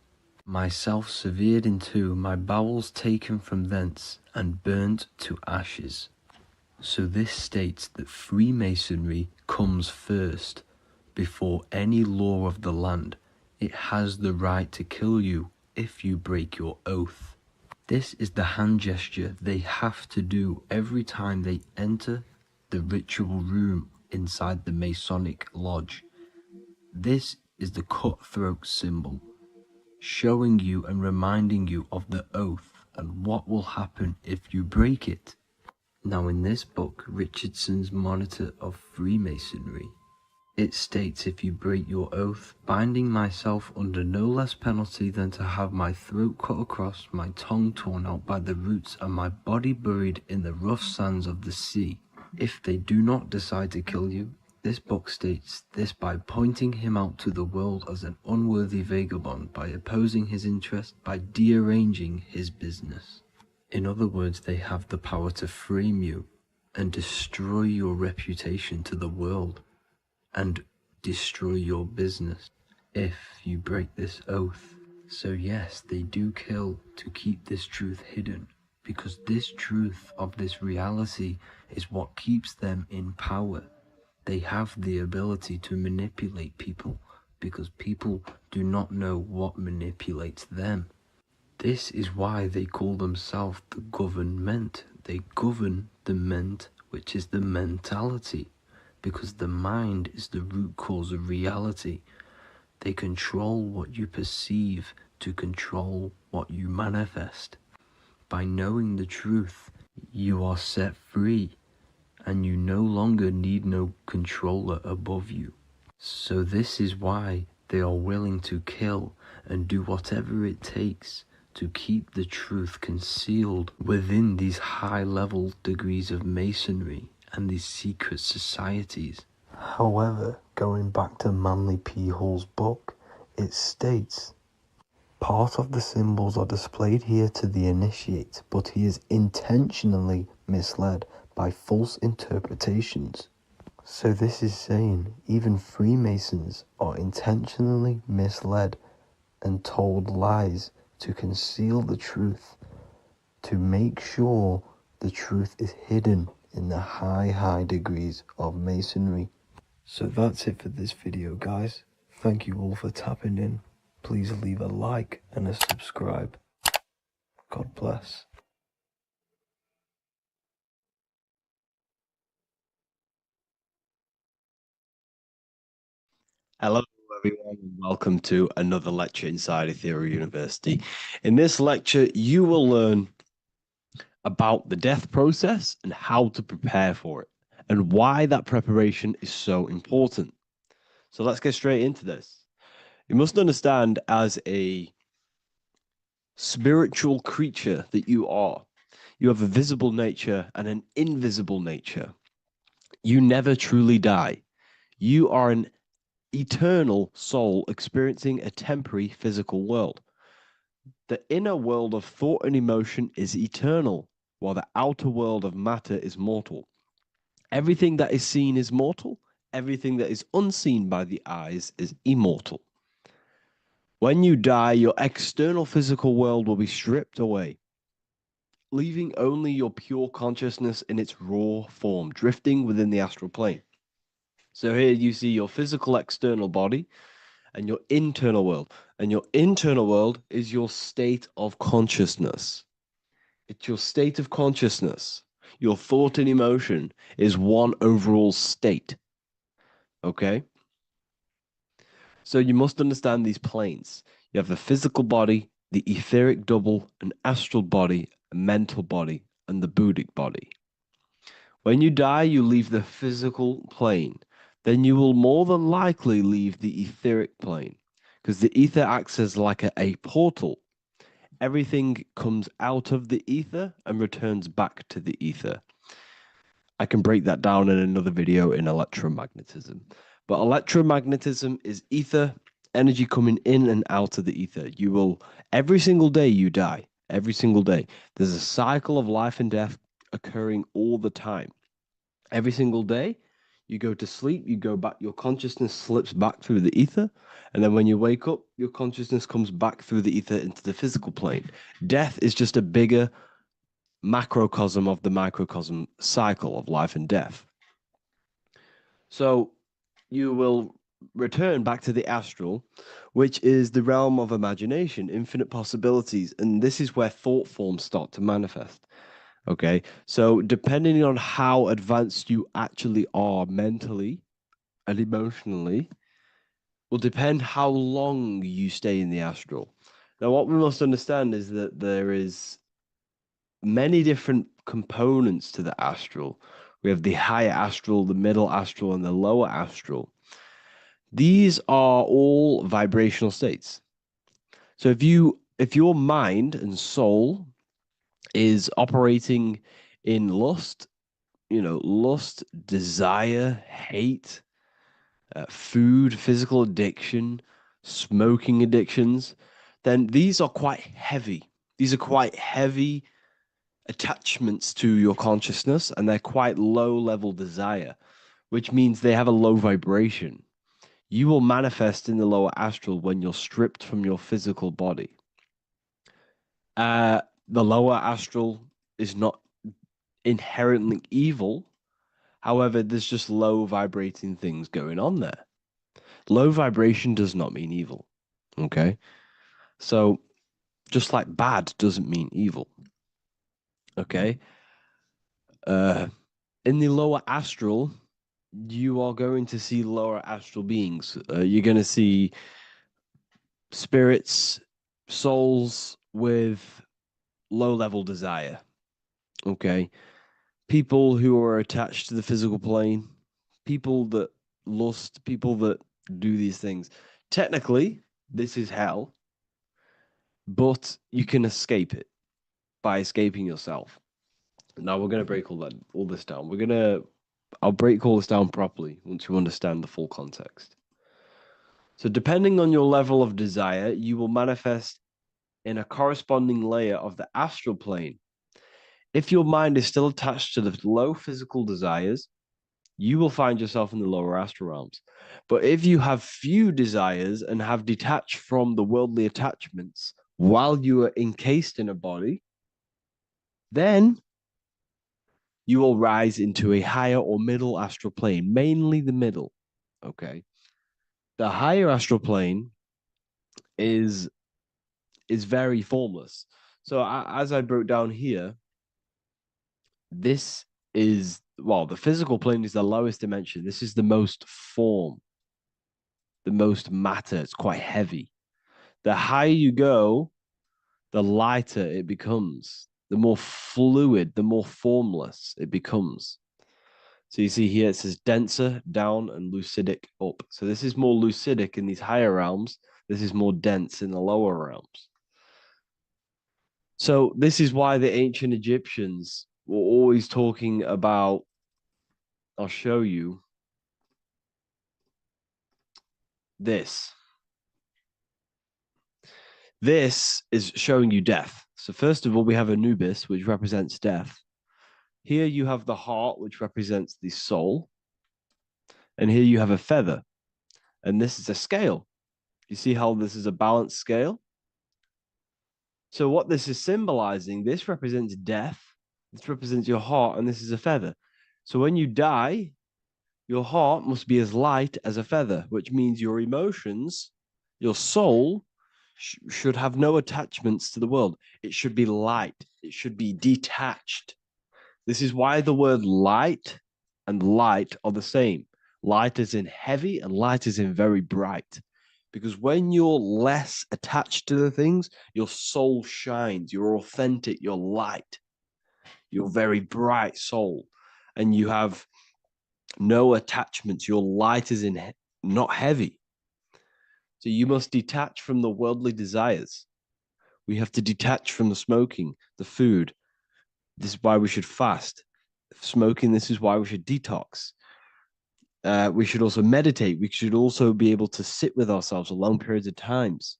myself severed in two, my bowels taken from thence, and burnt to ashes. So this states that Freemasonry comes first, before any law of the land. It has the right to kill you if you break your oath. This is the hand gesture they have to do every time they enter the ritual room inside the Masonic lodge. This is the cutthroat symbol, showing you and reminding you of the oath and what will happen if you break it. Now in this book, Richardson's Monitor of Freemasonry, it states, if you break your oath, binding myself under no less penalty than to have my throat cut across, my tongue torn out by the roots, and my body buried in the rough sands of the sea. If they do not decide to kill you, this book states this by pointing him out to the world as an unworthy vagabond, by opposing his interest, by dearranging his business. In other words, they have the power to frame you and destroy your reputation to the world, and destroy your business if you break this oath. So yes, they do kill to keep this truth hidden, because this truth of this reality is what keeps them in power. They have the ability to manipulate people, because people do not know what manipulates them. This is why they call themselves the government. They govern the ment, which is the mentality, because the mind is the root cause of reality. They control what you perceive to control what you manifest. By knowing the truth, you are set free, and you no longer need no controller above you. So this is why they are willing to kill and do whatever it takes to keep the truth concealed within these high-level degrees of masonry and these secret societies. However, going back to Manly P. Hall's book, it states, part of the symbols are displayed here to the initiate, but he is intentionally misled by false interpretations. So this is saying even Freemasons are intentionally misled and told lies to conceal the truth, to make sure the truth is hidden in the high degrees of masonry. So that's it for this video, guys. Thank you all for tapping in. Please leave a like and a subscribe. God bless. Hello, everyone, and welcome to another lecture inside Ethereal University. In this lecture, you will learn about the death process and how to prepare for it, and why that preparation is so important. So let's get straight into this. You must understand, as a spiritual creature that you are, you have a visible nature and an invisible nature. You never truly die. You are an eternal soul experiencing a temporary physical world. The inner world of thought and emotion is eternal, while the outer world of matter is mortal. Everything that is seen is mortal. Everything that is unseen by the eyes is immortal. When you die, your external physical world will be stripped away, leaving only your pure consciousness in its raw form, drifting within the astral plane. So here you see your physical external body and your internal world. And your internal world is your state of consciousness. It's your state of consciousness. Your thought and emotion is one overall state. Okay? So you must understand these planes. You have the physical body, the etheric double, an astral body, a mental body, and the Buddhic body. When you die, you leave the physical plane. Then you will more than likely leave the etheric plane, because the ether acts as like a portal. Everything comes out of the ether and returns back to the ether. I can break that down in another video in electromagnetism. But electromagnetism is ether, energy coming in and out of the ether. You will, every single day you die, every single day. There's a cycle of life and death occurring all the time. Every single day, you go to sleep, you go back, your consciousness slips back through the ether. And then when you wake up, your consciousness comes back through the ether into the physical plane. Death is just a bigger macrocosm of the microcosm cycle of life and death. So you will return back to the astral, which is the realm of imagination, infinite possibilities. And this is where thought forms start to manifest. Okay, so depending on how advanced you actually are mentally and emotionally, will depend how long you stay in the astral. Now, what we must understand is that there is many different components to the astral. We have the higher astral, the middle astral, and the lower astral. These are all vibrational states. So if your mind and soul is operating in lust, lust, desire, hate, food, physical addiction, smoking addictions, then these are quite heavy. These are quite heavy attachments to your consciousness, and they're quite low level desire, which means they have a low vibration. You will manifest in the lower astral when you're stripped from your physical body. The lower astral is not inherently evil. However, there's just low vibrating things going on there. Low vibration does not mean evil. Okay? So just like bad doesn't mean evil. Okay? In the lower astral, you are going to see lower astral beings. You're going to see spirits, souls with low level desire. Okay? People who are attached to the physical plane, people that lust, people that do these things. Technically, this is hell, but you can escape it by escaping yourself. Now we're going to break all this down. I'll break all this down properly once you understand the full context. So depending on your level of desire, you will manifest in a corresponding layer of the astral plane. If your mind is still attached to the low physical desires, you will find yourself in the lower astral realms. But if you have few desires and have detached from the worldly attachments while you are encased in a body, then you will rise into a higher or middle astral plane, mainly the middle. Okay. The higher astral plane is very formless. So as I broke down here, this is, well, the physical plane is the lowest dimension. This is the most form, the most matter. It's quite heavy. The higher you go, the lighter it becomes. The more fluid, the more formless it becomes. So you see here, it says denser, down, and lucidic, up. So this is more lucidic in these higher realms. This is more dense in the lower realms. So this is why the ancient Egyptians were always talking about, I'll show you this. This is showing you death. So first of all, we have Anubis, which represents death. Here you have the heart, which represents the soul. And here you have a feather. And this is a scale. You see how this is a balanced scale? So what this is symbolizing, this represents death. This represents your heart, and this is a feather. So when you die, your heart must be as light as a feather, which means your emotions, your soul, should have no attachments to the world. It should be light. It should be detached. This is why the word light and light are the same. Light is in heavy and light is in very bright. Because when you're less attached to the things, your soul shines, you're authentic, you're light, you're very bright soul, and you have no attachments. Your light is not heavy. So you must detach from the worldly desires. We have to detach from the smoking, the food. This is why we should fast. Smoking, this is why we should detox. We should also meditate. We should also be able to sit with ourselves for long periods of times.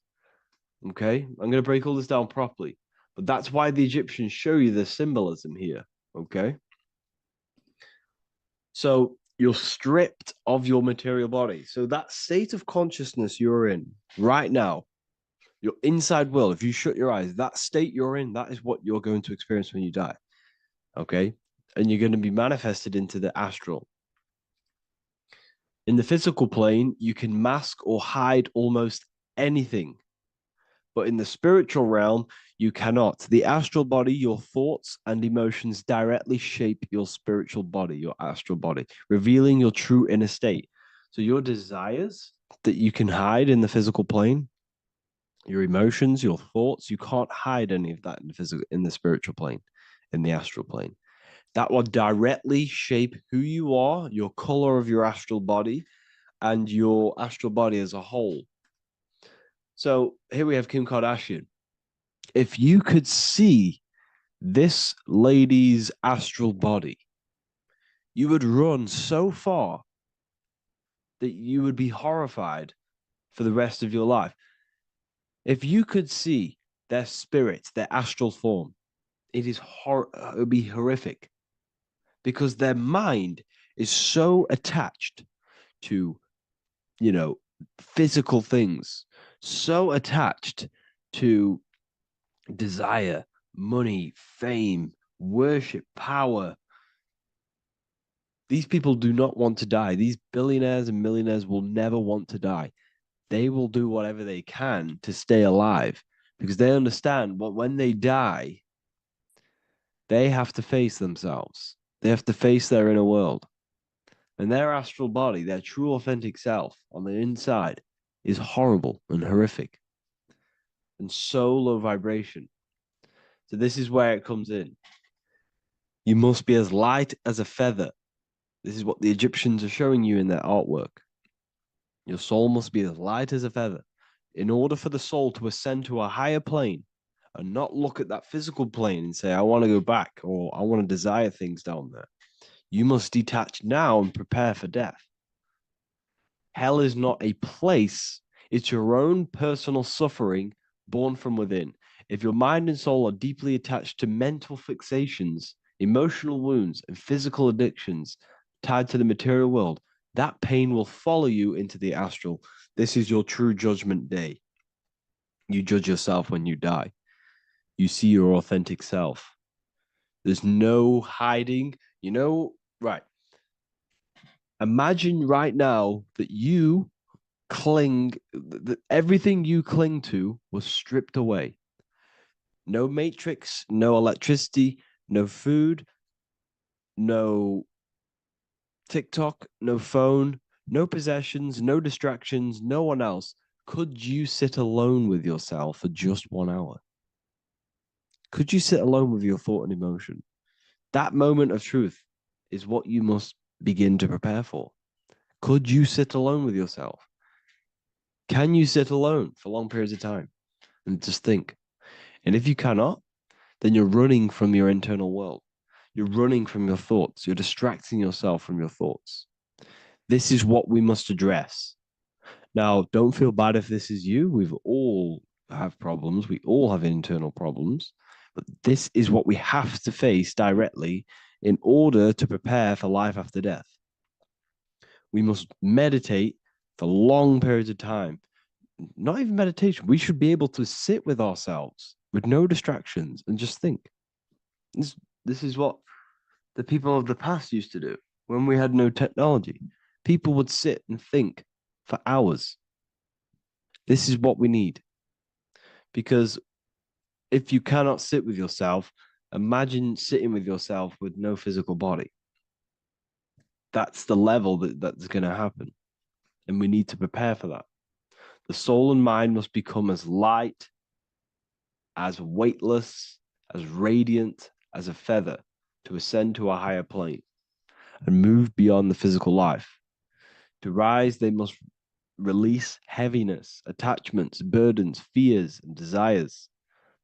Okay, I'm going to break all this down properly. But that's why the Egyptians show you the symbolism here. Okay. So you're stripped of your material body. So that state of consciousness you're in right now, your inside world, if you shut your eyes, that state you're in, that is what you're going to experience when you die. Okay. And you're going to be manifested into the astral. In the physical plane, you can mask or hide almost anything. But in the spiritual realm, you cannot. The astral body, your thoughts and emotions directly shape your spiritual body, your astral body, revealing your true inner state. So your desires that you can hide in the physical plane, your emotions, your thoughts, you can't hide any of that in the spiritual plane, in the astral plane. That will directly shape who you are, your color of your astral body, and your astral body as a whole. So here we have Kim Kardashian. If you could see this lady's astral body, you would run so far that you would be horrified for the rest of your life. If you could see their spirit, their astral form, it would be horrific, because their mind is so attached to, physical things, so attached to desire, money, fame, worship, power. These people do not want to die. These billionaires and millionaires will never want to die. They will do whatever they can to stay alive, because they understand what when they die, they have to face themselves. They have to face their inner world. And their astral body, their true authentic self on the inside, is horrible and horrific and so low vibration. So this is where it comes in. You must be as light as a feather. This is what the Egyptians are showing you in their artwork. Your soul must be as light as a feather. In order for the soul to ascend to a higher plane and not look at that physical plane and say, I want to go back, or I want to desire things down there, you must detach now and prepare for death. Hell is not a place. It's your own personal suffering born from within. If your mind and soul are deeply attached to mental fixations, emotional wounds, and physical addictions tied to the material world, that pain will follow you into the astral. This is your true judgment day. You judge yourself when you die. You see your authentic self. There's no hiding. Right. Imagine right now that you that everything you cling to was stripped away. No matrix, no electricity, no food, no TikTok, no phone, no possessions, no distractions, no one else. Could you sit alone with yourself for just 1 hour? Could you sit alone with your thought and emotion? That moment of truth is what you must begin to prepare for. Could you sit alone with yourself? Can you sit alone for long periods of time and just think? And if you cannot, then you're running from your internal world. You're running from your thoughts. You're distracting yourself from your thoughts. This is what we must address. Now, don't feel bad if this is you. We've all have problems. We all have internal problems. But this is what we have to face directly in order to prepare for life after death. We must meditate for long periods of time. Not even meditation. We should be able to sit with ourselves with no distractions and just think. This is what the people of the past used to do when we had no technology. People would sit and think for hours. This is what we need. Because if you cannot sit with yourself, imagine sitting with yourself with no physical body. That's the level that's going to happen. And we need to prepare for that. The soul and mind must become as light, as weightless, as radiant as a feather to ascend to a higher plane and move beyond the physical life. To rise, they must release heaviness, attachments, burdens, fears, and desires.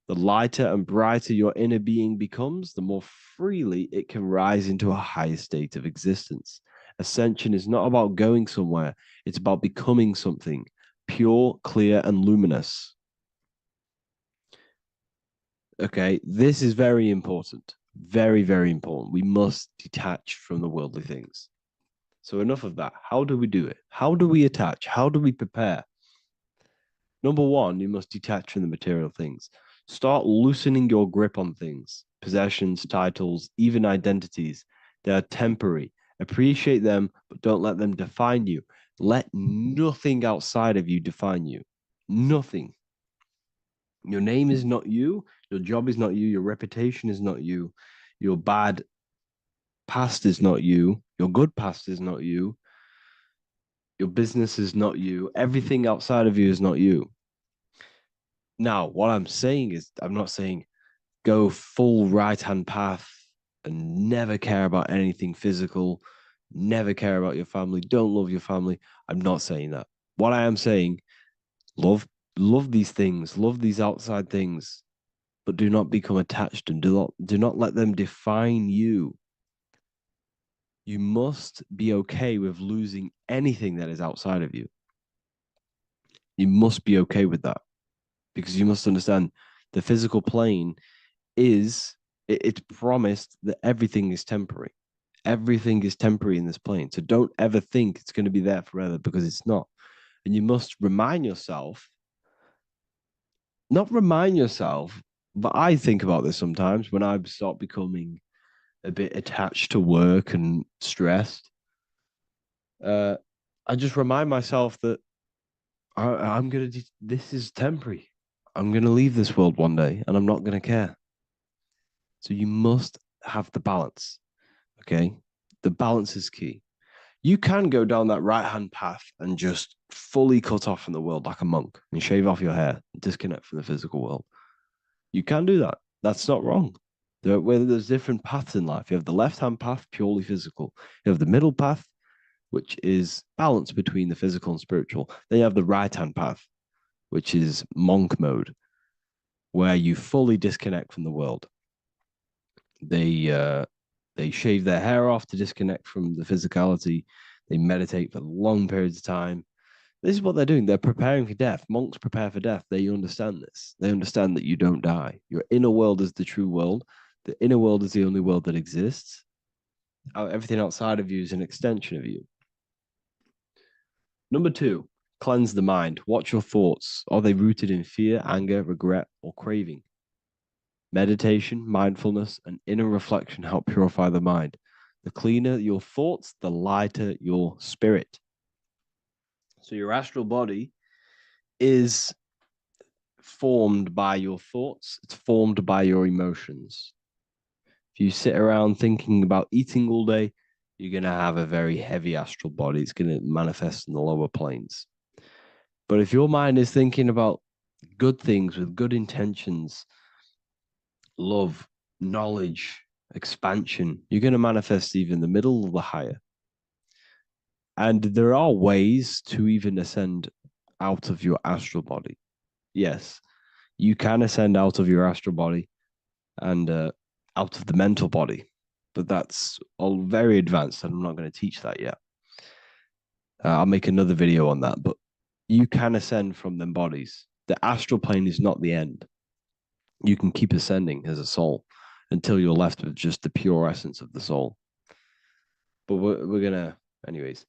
The lighter and brighter your inner being becomes, the more freely it can rise into a higher state of existence. Ascension is not about going somewhere, it's about becoming something pure, clear, and luminous. Okay, this is very important. Very, very important. We must detach from the worldly things. So enough of that. How do we do it? How do we attach? How do we prepare? Number one, you must detach from the material things. Start loosening your grip on things, possessions, titles, even identities. They are temporary. Appreciate them, but don't let them define you. Let nothing outside of you define you. Nothing. Your name is not you. Your job is not you. Your reputation is not you. Your bad past is not you. Your good past is not you. Your business is not you. Everything outside of you is not you. Now, what I'm saying is, I'm not saying go full right-hand path and never care about anything physical, never care about your family, don't love your family. I'm not saying that. What I am saying, love these things, love these outside things, but do not become attached and do not let them define you. You must be okay with losing anything that is outside of you. You must be okay with that, because you must understand the physical plane is, it's promised that everything is temporary. Everything is temporary in this plane. So don't ever think it's going to be there forever, because it's not. And you must remind yourself, not remind yourself, but I think about this sometimes when I start becoming a bit attached to work and stressed. I just remind myself that I'm going to, this is temporary. I'm going to leave this world one day and I'm not going to care. So you must have the balance. Okay. The balance is key. You can go down that right-hand path and just fully cut off from the world like a monk and shave off your hair, disconnect from the physical world. You can do that. That's not wrong. There's different paths in life. You have the left-hand path, purely physical. You have the middle path, which is balance between the physical and spiritual. Then you have the right-hand path, which is monk mode, where you fully disconnect from the world. They shave their hair off to disconnect from the physicality. They meditate for long periods of time. This is what they're doing. They're preparing for death. Monks prepare for death. They understand this. They understand that you don't die. Your inner world is the true world. The inner world is the only world that exists. Everything outside of you is an extension of you. Number two, cleanse the mind. Watch your thoughts. Are they rooted in fear, anger, regret, or craving? Meditation, mindfulness, and inner reflection help purify the mind. The cleaner your thoughts, the lighter your spirit. So your astral body is formed by your thoughts. It's formed by your emotions. If you sit around thinking about eating all day, you're going to have a very heavy astral body. It's going to manifest in the lower planes. But if your mind is thinking about good things with good intentions, love, knowledge, expansion, you're going to manifest even the middle or the higher. And there are ways to even ascend out of your astral body. Yes, you can ascend out of your astral body and out of the mental body, but that's all very advanced, and I'm not going to teach that yet. I'll make another video on that, but you can ascend from them bodies. The astral plane is not the end. You can keep ascending as a soul until you're left with just the pure essence of the soul. But we're going to, anyways,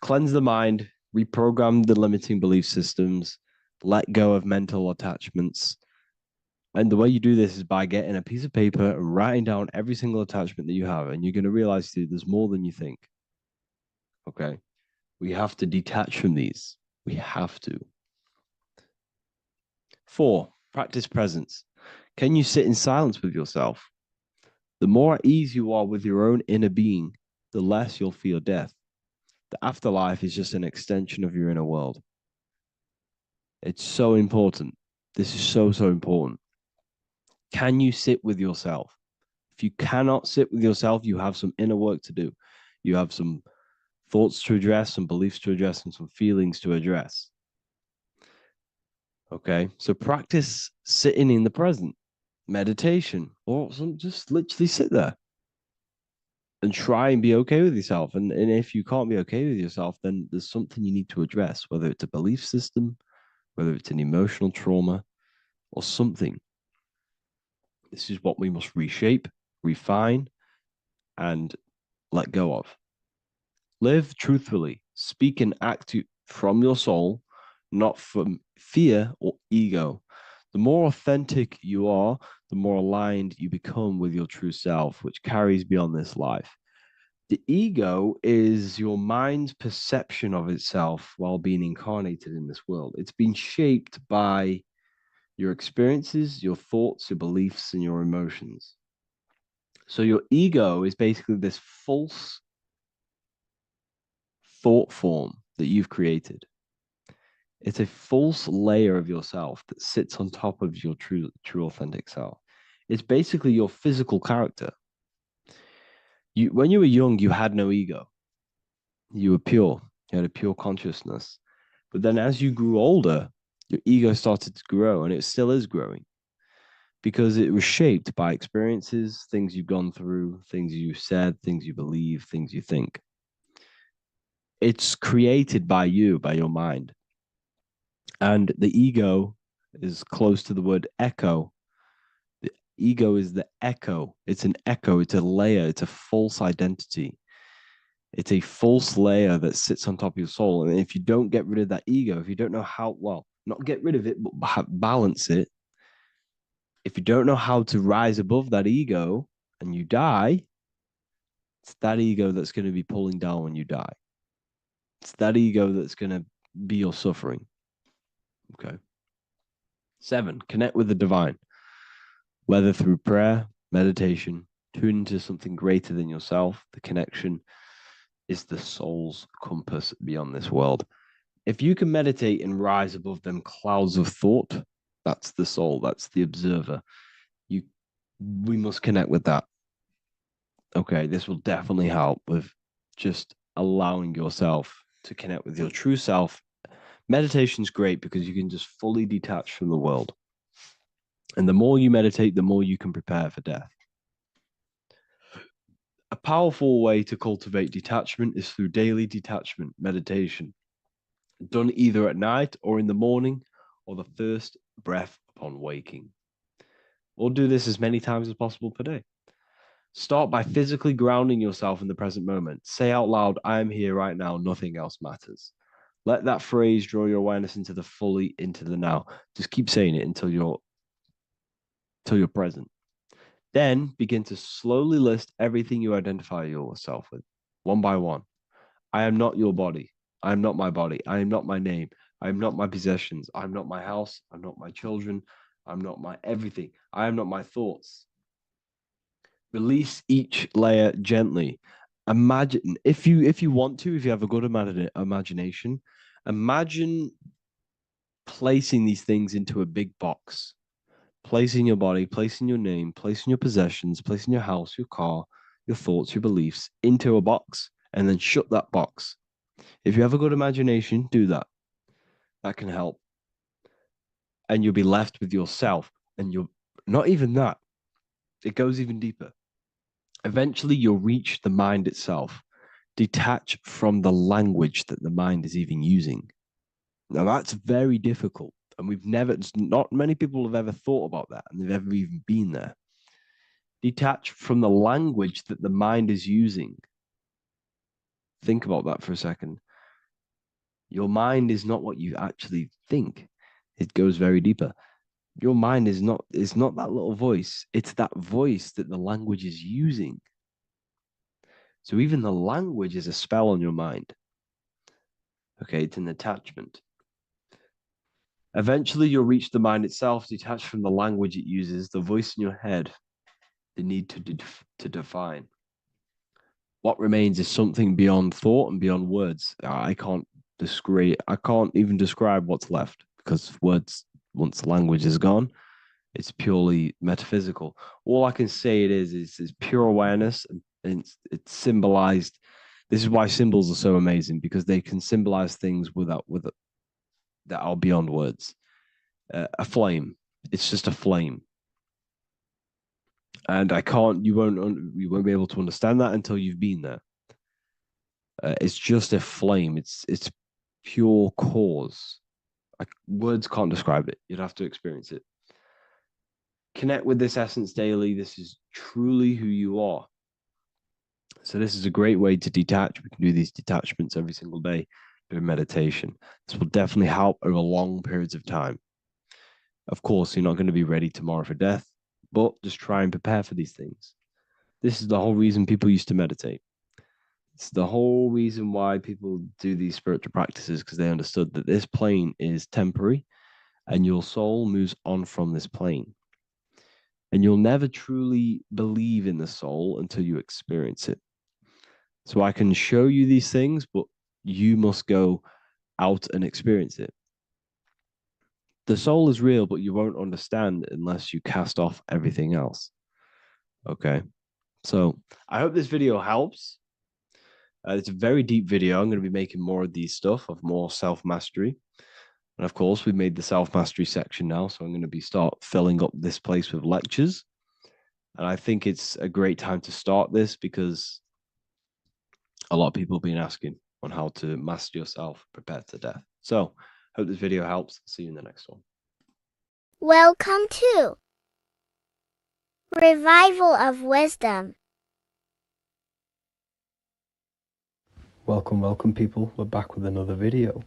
cleanse the mind, reprogram the limiting belief systems, let go of mental attachments. And the way you do this is by getting a piece of paper and writing down every single attachment that you have. And you're going to realize, dude, there's more than you think. Okay. We have to detach from these. We have to. 4, practice presence. Can you sit in silence with yourself? The more at ease you are with your own inner being, the less you'll feel death. The afterlife is just an extension of your inner world. It's so important. This is so, so important. Can you sit with yourself? If you cannot sit with yourself, you have some inner work to do. You have some thoughts to address, some beliefs to address, and some feelings to address. Okay, so practice sitting in the present, meditation, or just literally sit there and try and be okay with yourself. And if you can't be okay with yourself, then there's something you need to address, whether it's a belief system, whether it's an emotional trauma, or something. This is what we must reshape, refine, and let go of. Live truthfully, speak and act from your soul, not from fear or ego. The more authentic you are, the more aligned you become with your true self, which carries beyond this life. The ego is your mind's perception of itself while being incarnated in this world. It's been shaped by your experiences, your thoughts, your beliefs, and your emotions. So your ego is basically this false thought form that you've created. It's a false layer of yourself that sits on top of your true authentic self. It's basically your physical character. When you were young, you had no ego. You were pure. You had a pure consciousness. But then as you grew older, your ego started to grow, and it still is growing because it was shaped by experiences, things you've gone through, things you said, things you believe, things you think. It's created by you, by your mind. And the ego is close to the word echo. The ego is the echo. It's an echo. It's a layer. It's a false identity. It's a false layer that sits on top of your soul. And if you don't get rid of that ego, if you don't know how, well, not get rid of it, but balance it. If you don't know how to rise above that ego and you die, it's that ego that's going to be pulling down when you die. It's that ego that's going to be your suffering. Okay. 7, connect with the divine, whether through prayer, meditation, tune into something greater than yourself. The connection is the soul's compass beyond this world. If you can meditate and rise above them clouds of thought, that's the soul, that's the observer. We must connect with that. Okay, this will definitely help with just allowing yourself to connect with your true self. Meditation's great because you can just fully detach from the world. And the more you meditate, the more you can prepare for death. A powerful way to cultivate detachment is through daily detachment meditation, done either at night or in the morning or the first breath upon waking. Or do this as many times as possible per day. Start by physically grounding yourself in the present moment. Say out loud, I am here right now, nothing else matters. Let that phrase draw your awareness into the now. Just keep saying it until you're present. Then begin to slowly list everything you identify yourself with, one by one. I am not your body. I am not my body. I am not my name. I am not my possessions. I'm not my house. I'm not my children. I'm not my everything. I am not my thoughts. Release each layer gently. Imagine, if you want to, if you have a good imagination, imagine placing these things into a big box. Placing your body, placing your name, placing your possessions, placing your house, your car, your thoughts, your beliefs into a box, and then shut that box. If you have a good imagination, do that. That can help. And you'll be left with yourself. And you're not even that. It goes even deeper. Eventually, you'll reach the mind itself. Detach from the language that the mind is even using. Now, that's very difficult. And not many people have ever thought about that, and they've ever even been there. Detach from the language that the mind is using. Think about that for a second. Your mind is not what you actually think. It goes very deeper. Your mind is not that little voice. It's that voice that the language is using. So even the language is a spell on your mind. Okay, it's an attachment. Eventually, you'll reach the mind itself, detached from the language it uses, the voice in your head, the need to define. What remains is something beyond thought and beyond words. I can't even describe what's left. because words, once language is gone, it's purely metaphysical. All I can say it is pure awareness, and it's symbolized. This is why symbols are so amazing, because they can symbolize things that are beyond words. A flame, it's just a flame, and you won't be able to understand that until you've been there. It's just a flame. It's pure cause. Like, words can't describe it. You'd have to experience it. Connect with this essence daily. This is truly who you are. So this is a great way to detach. We can do these detachments every single day during meditation. This will definitely help over long periods of time. Of course, you're not going to be ready tomorrow for death, but just try and prepare for these things. This is the whole reason people used to meditate. It's the whole reason why people do these spiritual practices, because they understood that this plane is temporary and your soul moves on from this plane. And you'll never truly believe in the soul until you experience it. So I can show you these things, but you must go out and experience it. The soul is real, but you won't understand unless you cast off everything else. Okay. So I hope this video helps. It's a very deep video. I'm going to be making more of these stuff, of more self-mastery. And of course, we've made the self-mastery section now. So I'm going to start filling up this place with lectures. And I think it's a great time to start this, because a lot of people have been asking on how to master yourself, prepare to death. So hope this video helps. See you in the next one. Welcome to Revival of Wisdom. Welcome people, we're back with another video.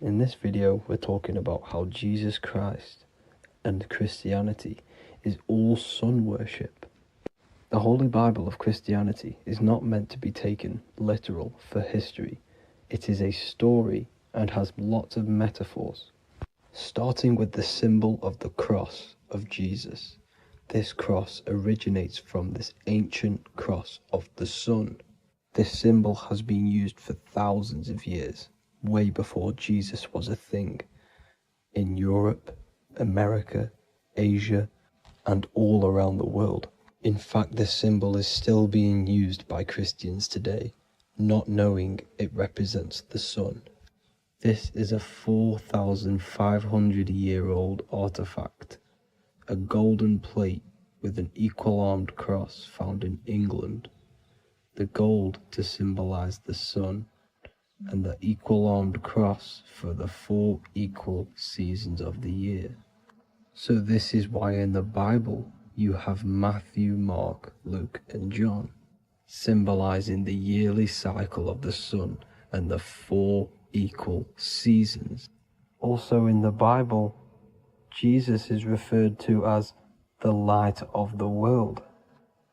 In this video we're talking about how Jesus Christ and Christianity is all sun worship. The Holy Bible of Christianity is not meant to be taken literal for history. It is a story and has lots of metaphors. Starting with the symbol of the cross of Jesus. This cross originates from this ancient cross of the sun. This symbol has been used for thousands of years, way before Jesus was a thing, in Europe, America, Asia, and all around the world. In fact, this symbol is still being used by Christians today, not knowing it represents the sun. This is a 4,500-year-old artifact, a golden plate with an equal-armed cross found in England. The gold to symbolize the sun, and the equal-armed cross for the 4 equal seasons of the year. So this is why in the Bible you have Matthew, Mark, Luke, and John, symbolizing the yearly cycle of the sun and the 4 equal seasons. Also in the Bible, Jesus is referred to as the light of the world.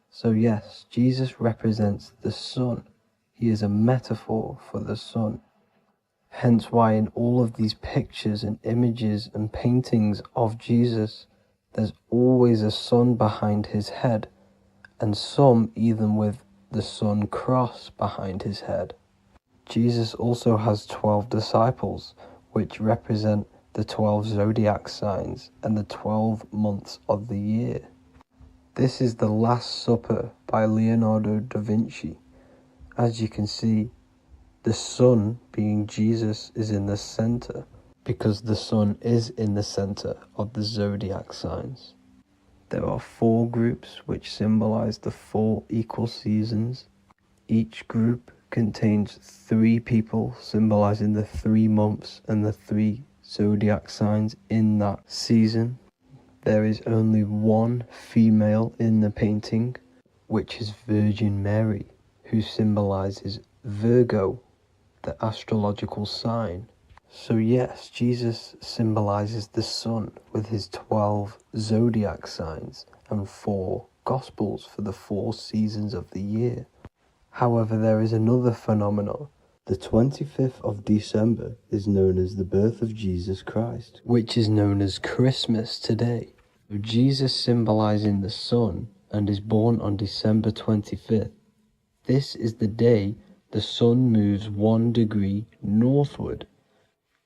So yes, Jesus represents the sun. He is a metaphor for the sun. Hence why in all of these pictures and images and paintings of Jesus, there's always a sun behind his head, and some even with the sun cross behind his head. Jesus also has 12 disciples, which represent the 12 zodiac signs and the 12 months of the year. This is the Last Supper by Leonardo da Vinci. As you can see, the sun, being Jesus, is in the center, because the sun is in the center of the zodiac signs. There are 4 groups which symbolize the 4 equal seasons. Each group contains 3 people symbolizing the 3 months and the 3 zodiac signs in that season. There is only 1 female in the painting, which is Virgin Mary, who symbolizes Virgo, the astrological sign. So yes, Jesus symbolizes the sun with his 12 zodiac signs and 4 gospels for the 4 seasons of the year. However, there is another phenomenon. The 25th of December is known as the birth of Jesus Christ, which is known as Christmas today. So Jesus symbolizing the sun and is born on December 25th. This is the day the sun moves 1 degree northward.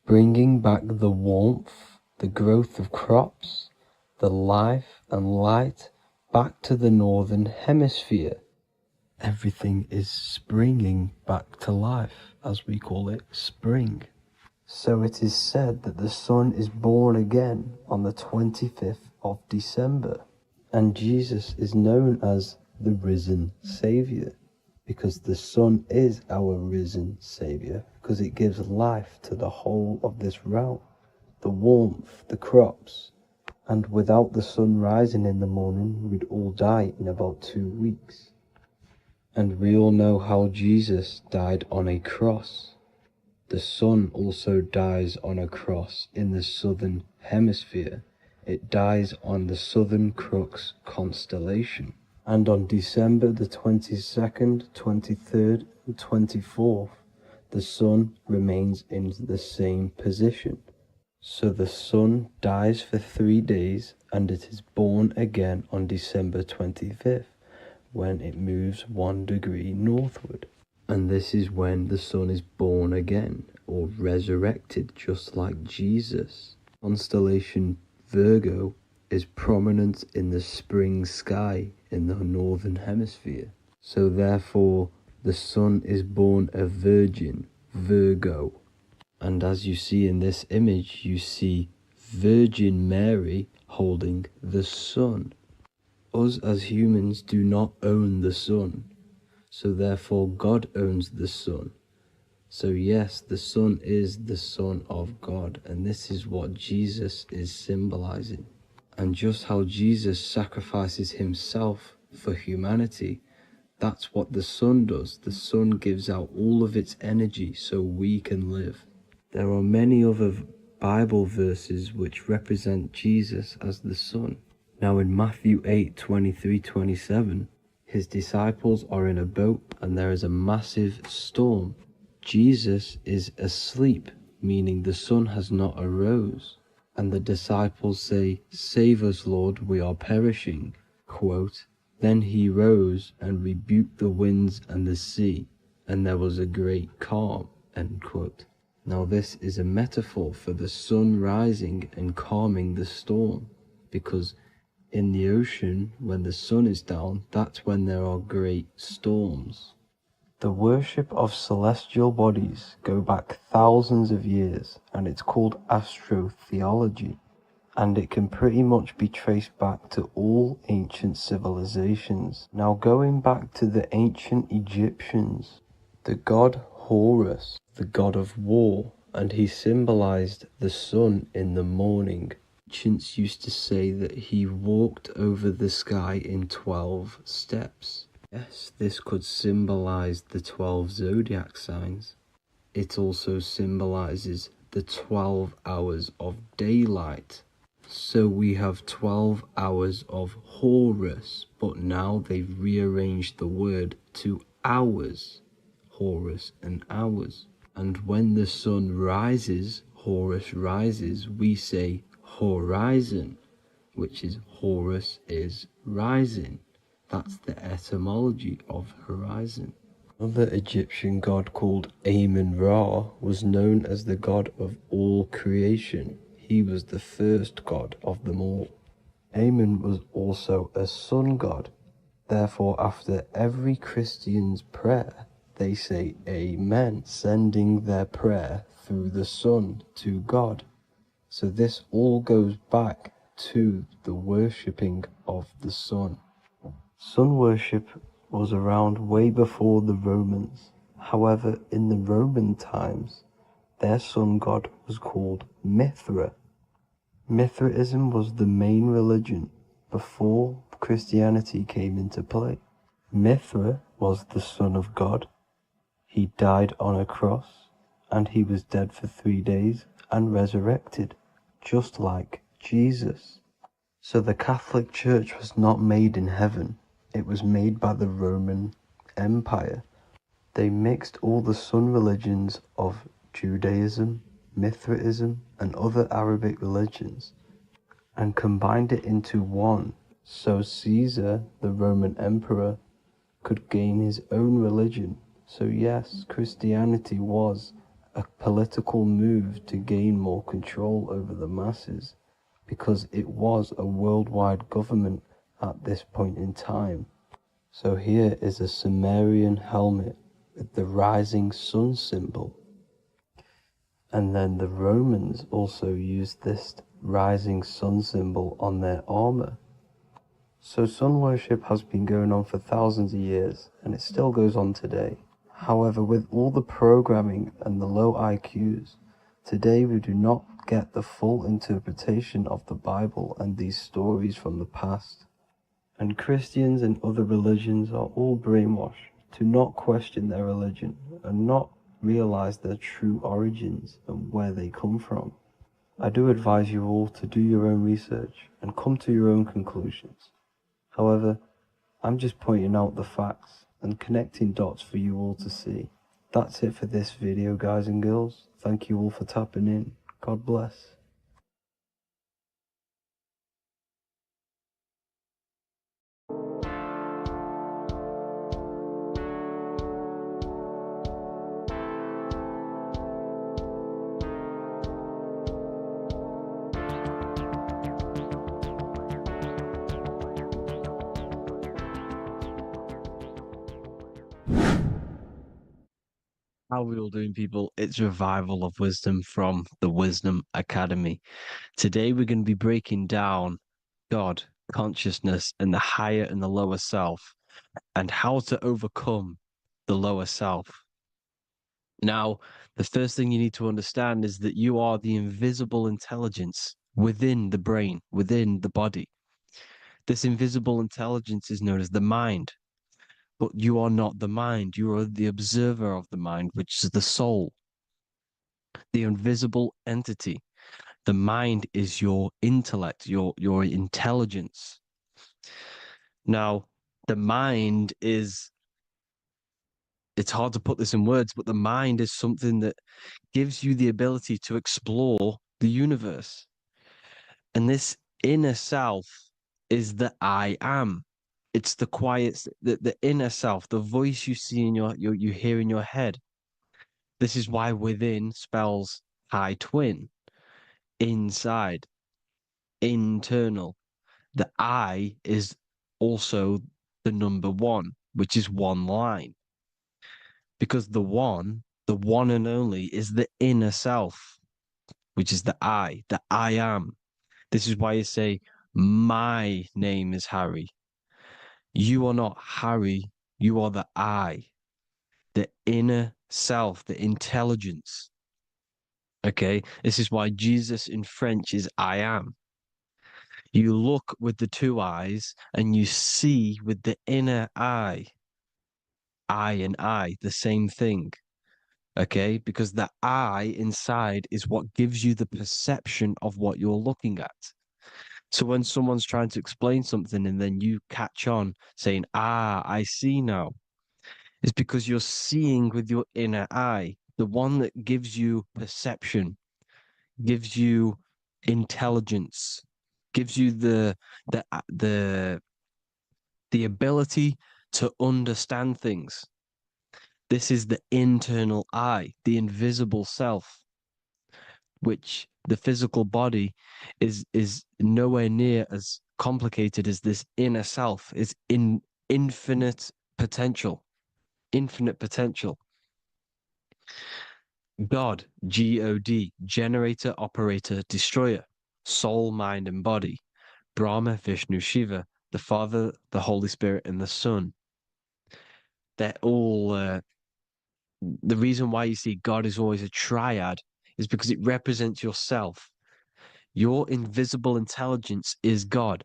bringing back the warmth, the growth of crops, the life and light back to the northern hemisphere. Everything is springing back to life, as we call it, spring. So it is said that the sun is born again on the 25th of December, and Jesus is known as the risen Saviour, because the sun is our risen Saviour, because it gives life to the whole of this realm, the warmth, the crops, and without the sun rising in the morning, we'd all die in about 2 weeks. And we all know how Jesus died on a cross. The sun also dies on a cross in the southern hemisphere. It dies on the Southern Crux constellation. And on December the 22nd, 23rd, and 24th, the sun remains in the same position. So the sun dies for 3 days, and it is born again on December 25th, when it moves 1 degree northward. And this is when the sun is born again, or resurrected, just like Jesus. Constellation Virgo is prominent in the spring sky in the northern hemisphere. So therefore, the sun is born a virgin, Virgo. And as you see in this image, you see Virgin Mary holding the sun. Us as humans do not own the sun, so therefore God owns the sun. So yes, the sun is the Son of God, and this is what Jesus is symbolizing. And just how Jesus sacrifices himself for humanity, that's what the sun does. The sun gives out all of its energy so we can live. There are many other Bible verses which represent Jesus as the sun. Now in Matthew 8:23-27, his disciples are in a boat and there is a massive storm. Jesus is asleep, meaning the sun has not arose. And the disciples say, "Save us, Lord, we are perishing." Quote, "Then he rose and rebuked the winds and the sea, and there was a great calm." End quote. Now this is a metaphor for the sun rising and calming the storm, because in the ocean, when the sun is down, that's when there are great storms. The worship of celestial bodies go back thousands of years, and it's called astrotheology, and it can pretty much be traced back to all ancient civilizations. Now going back to the ancient Egyptians, the god Horus, the god of war, and he symbolized the sun in the morning. Ancients used to say that he walked over the sky in 12 steps. Yes, this could symbolize the 12 zodiac signs. It also symbolizes the 12 hours of daylight. So we have 12 hours of Horus, but now they've rearranged the word to hours. Horus and hours. And when the sun rises, Horus rises, we say horizon, which is Horus is rising. That's the etymology of horizon. Another Egyptian god called Amun-Ra was known as the god of all creation. He was the first god of them all. Amun was also a sun god. Therefore, after every Christian's prayer, they say Amen, sending their prayer through the sun to God. So this all goes back to the worshipping of the sun. Sun worship was around way before the Romans. However, in the Roman times, their sun god was called Mithra. Mithraism was the main religion before Christianity came into play. Mithra was the son of God. He died on a cross, and he was dead for 3 days and resurrected, just like Jesus. So the Catholic Church was not made in heaven. It was made by the Roman Empire. They mixed all the sun religions of Judaism, Mithraism, and other Arabic religions and combined it into one, so Caesar, the Roman emperor, could gain his own religion. So yes, Christianity was a political move to gain more control over the masses, because it was a worldwide government at this point in time. So here is a Sumerian helmet with the rising sun symbol. And then the Romans also used this rising sun symbol on their armor. So sun worship has been going on for thousands of years, and it still goes on today. However, with all the programming and the low IQs, today we do not get the full interpretation of the Bible and these stories from the past. And Christians and other religions are all brainwashed to not question their religion and not realize their true origins and where they come from. I do advise you all to do your own research and come to your own conclusions. However, I'm just pointing out the facts and connecting dots for you all to see. That's it for this video, guys and girls. Thank you all for tapping in. God bless. How are we all doing, people? It's Revival of Wisdom from the Wisdom Academy. Today we're going to be breaking down God, consciousness, and the higher and the lower self, and how to overcome the lower self. Now, the first thing you need to understand is that you are the invisible intelligence within the brain, within the body. This invisible intelligence is known as the mind. But you are not the mind. You are the observer of the mind, which is the soul, the invisible entity. The mind is your intellect, your intelligence. Now, the mind is, it's hard to put this in words, but the mind is something that gives you the ability to explore the universe. And this inner self is the I am. It's the quiet, the inner self, the voice you see in you hear in your head. This is why within spells high twin, inside, internal. The I is also the number one, which is one line. Because the one and only, is the inner self, which is the I am. This is why you say, my name is Harry. You are not Harry, you are the I, the inner self, the intelligence. Okay, this is why Jesus in French is I am. You look with the two eyes and you see with the inner eye. I and I, the same thing. Okay, because the I inside is what gives you the perception of what you're looking at. So when someone's trying to explain something and then you catch on saying, I see now, it's because you're seeing with your inner eye, the one that gives you perception, gives you intelligence, gives you the ability to understand things. This is the internal eye, the invisible self, which the physical body is nowhere near as complicated as this inner self. Is in infinite potential, infinite potential. God, God, generator, operator, destroyer, soul, mind, and body. Brahma, Vishnu, Shiva, the Father, the Holy Spirit, and the Son. They're all, the reason why you see God is always a triad is because it represents yourself. Your invisible intelligence is God.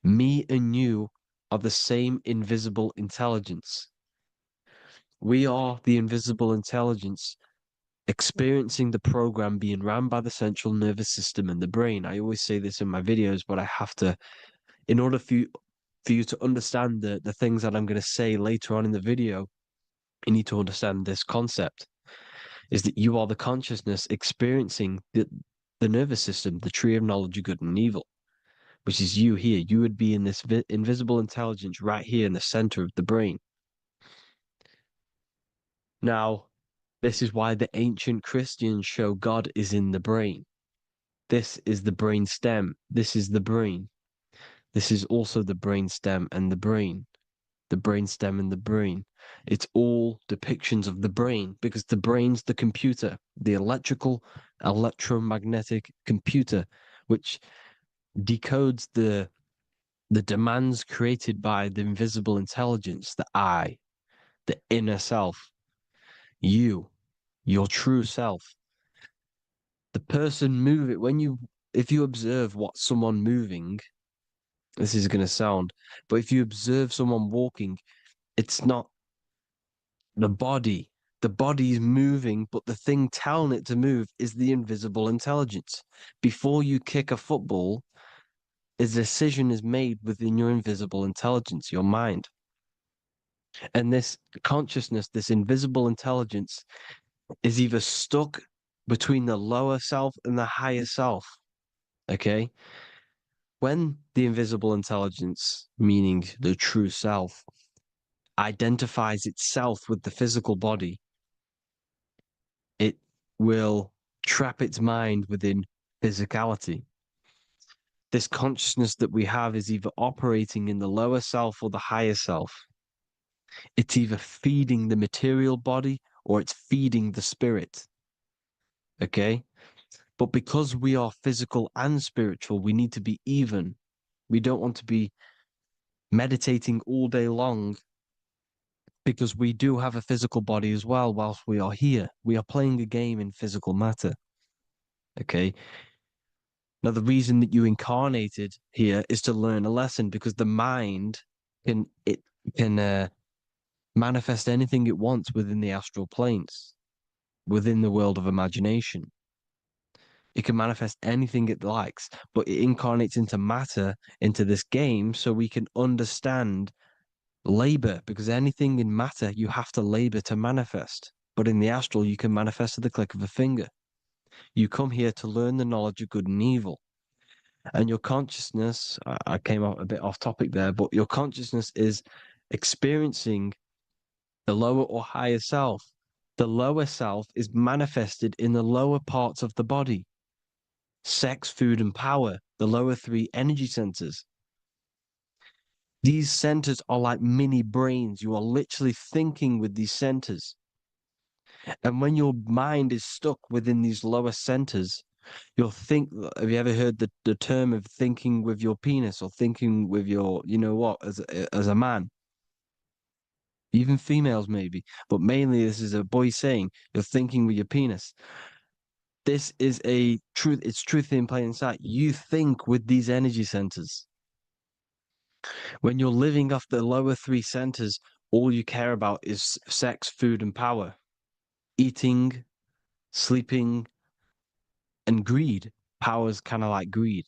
Me and you are the same invisible intelligence. We are the invisible intelligence experiencing the program being ran by the central nervous system and the brain. I always say this in my videos, but I have to, in order for you to understand the things that I'm going to say later on in the video, you need to understand this concept, is that you are the consciousness experiencing the nervous system, the tree of knowledge of good and evil, which is you here. You would be in this invisible intelligence right here in the center of the brain. Now, This is why the ancient Christians show God is in the brain. This is the brain stem. This is the brain. This is also the brain stem and the brain. The brain stem and the brain. It's all depictions of the brain because the brain's the computer, the electromagnetic computer, which decodes the demands created by the invisible intelligence, the I, the inner self, you, your true self. The person moving, if you observe what someone moving, this is going to sound, but if you observe someone walking, it's not the body. The body is moving, but the thing telling it to move is the invisible intelligence. Before you kick a football, a decision is made within your invisible intelligence, your mind. And this consciousness, this invisible intelligence, is either stuck between the lower self and the higher self. Okay? When the invisible intelligence, meaning the true self, identifies itself with the physical body, it will trap its mind within physicality. This consciousness that we have is either operating in the lower self or the higher self. It's either feeding the material body or it's feeding the spirit. Okay? But because we are physical and spiritual, we need to be even. We don't want to be meditating all day long because we do have a physical body as well whilst we are here. We are playing a game in physical matter. Okay? Now, the reason that you incarnated here is to learn a lesson because the mind can manifest anything it wants within the astral planes, within the world of imagination. It can manifest anything it likes, but it incarnates into matter, into this game, so we can understand labor, because anything in matter, you have to labor to manifest. But in the astral, you can manifest at the click of a finger. You come here to learn the knowledge of good and evil. And your consciousness, I came out a bit off topic there, but your consciousness is experiencing the lower or higher self. The lower self is manifested in the lower parts of the body. Sex, food, and power, the lower three energy centers. These centers are like mini brains. You are literally thinking with these centers. And when your mind is stuck within these lower centers, you'll think, have you ever heard the term of thinking with your penis or thinking with your, you know what, as a man? Even females maybe, but mainly this is a boy saying, you're thinking with your penis. This is a truth, it's truth in plain sight. You think with these energy centers. When you're living off the lower three centers, all you care about is sex, food, and power. Eating, sleeping, and greed. Power's kind of like greed.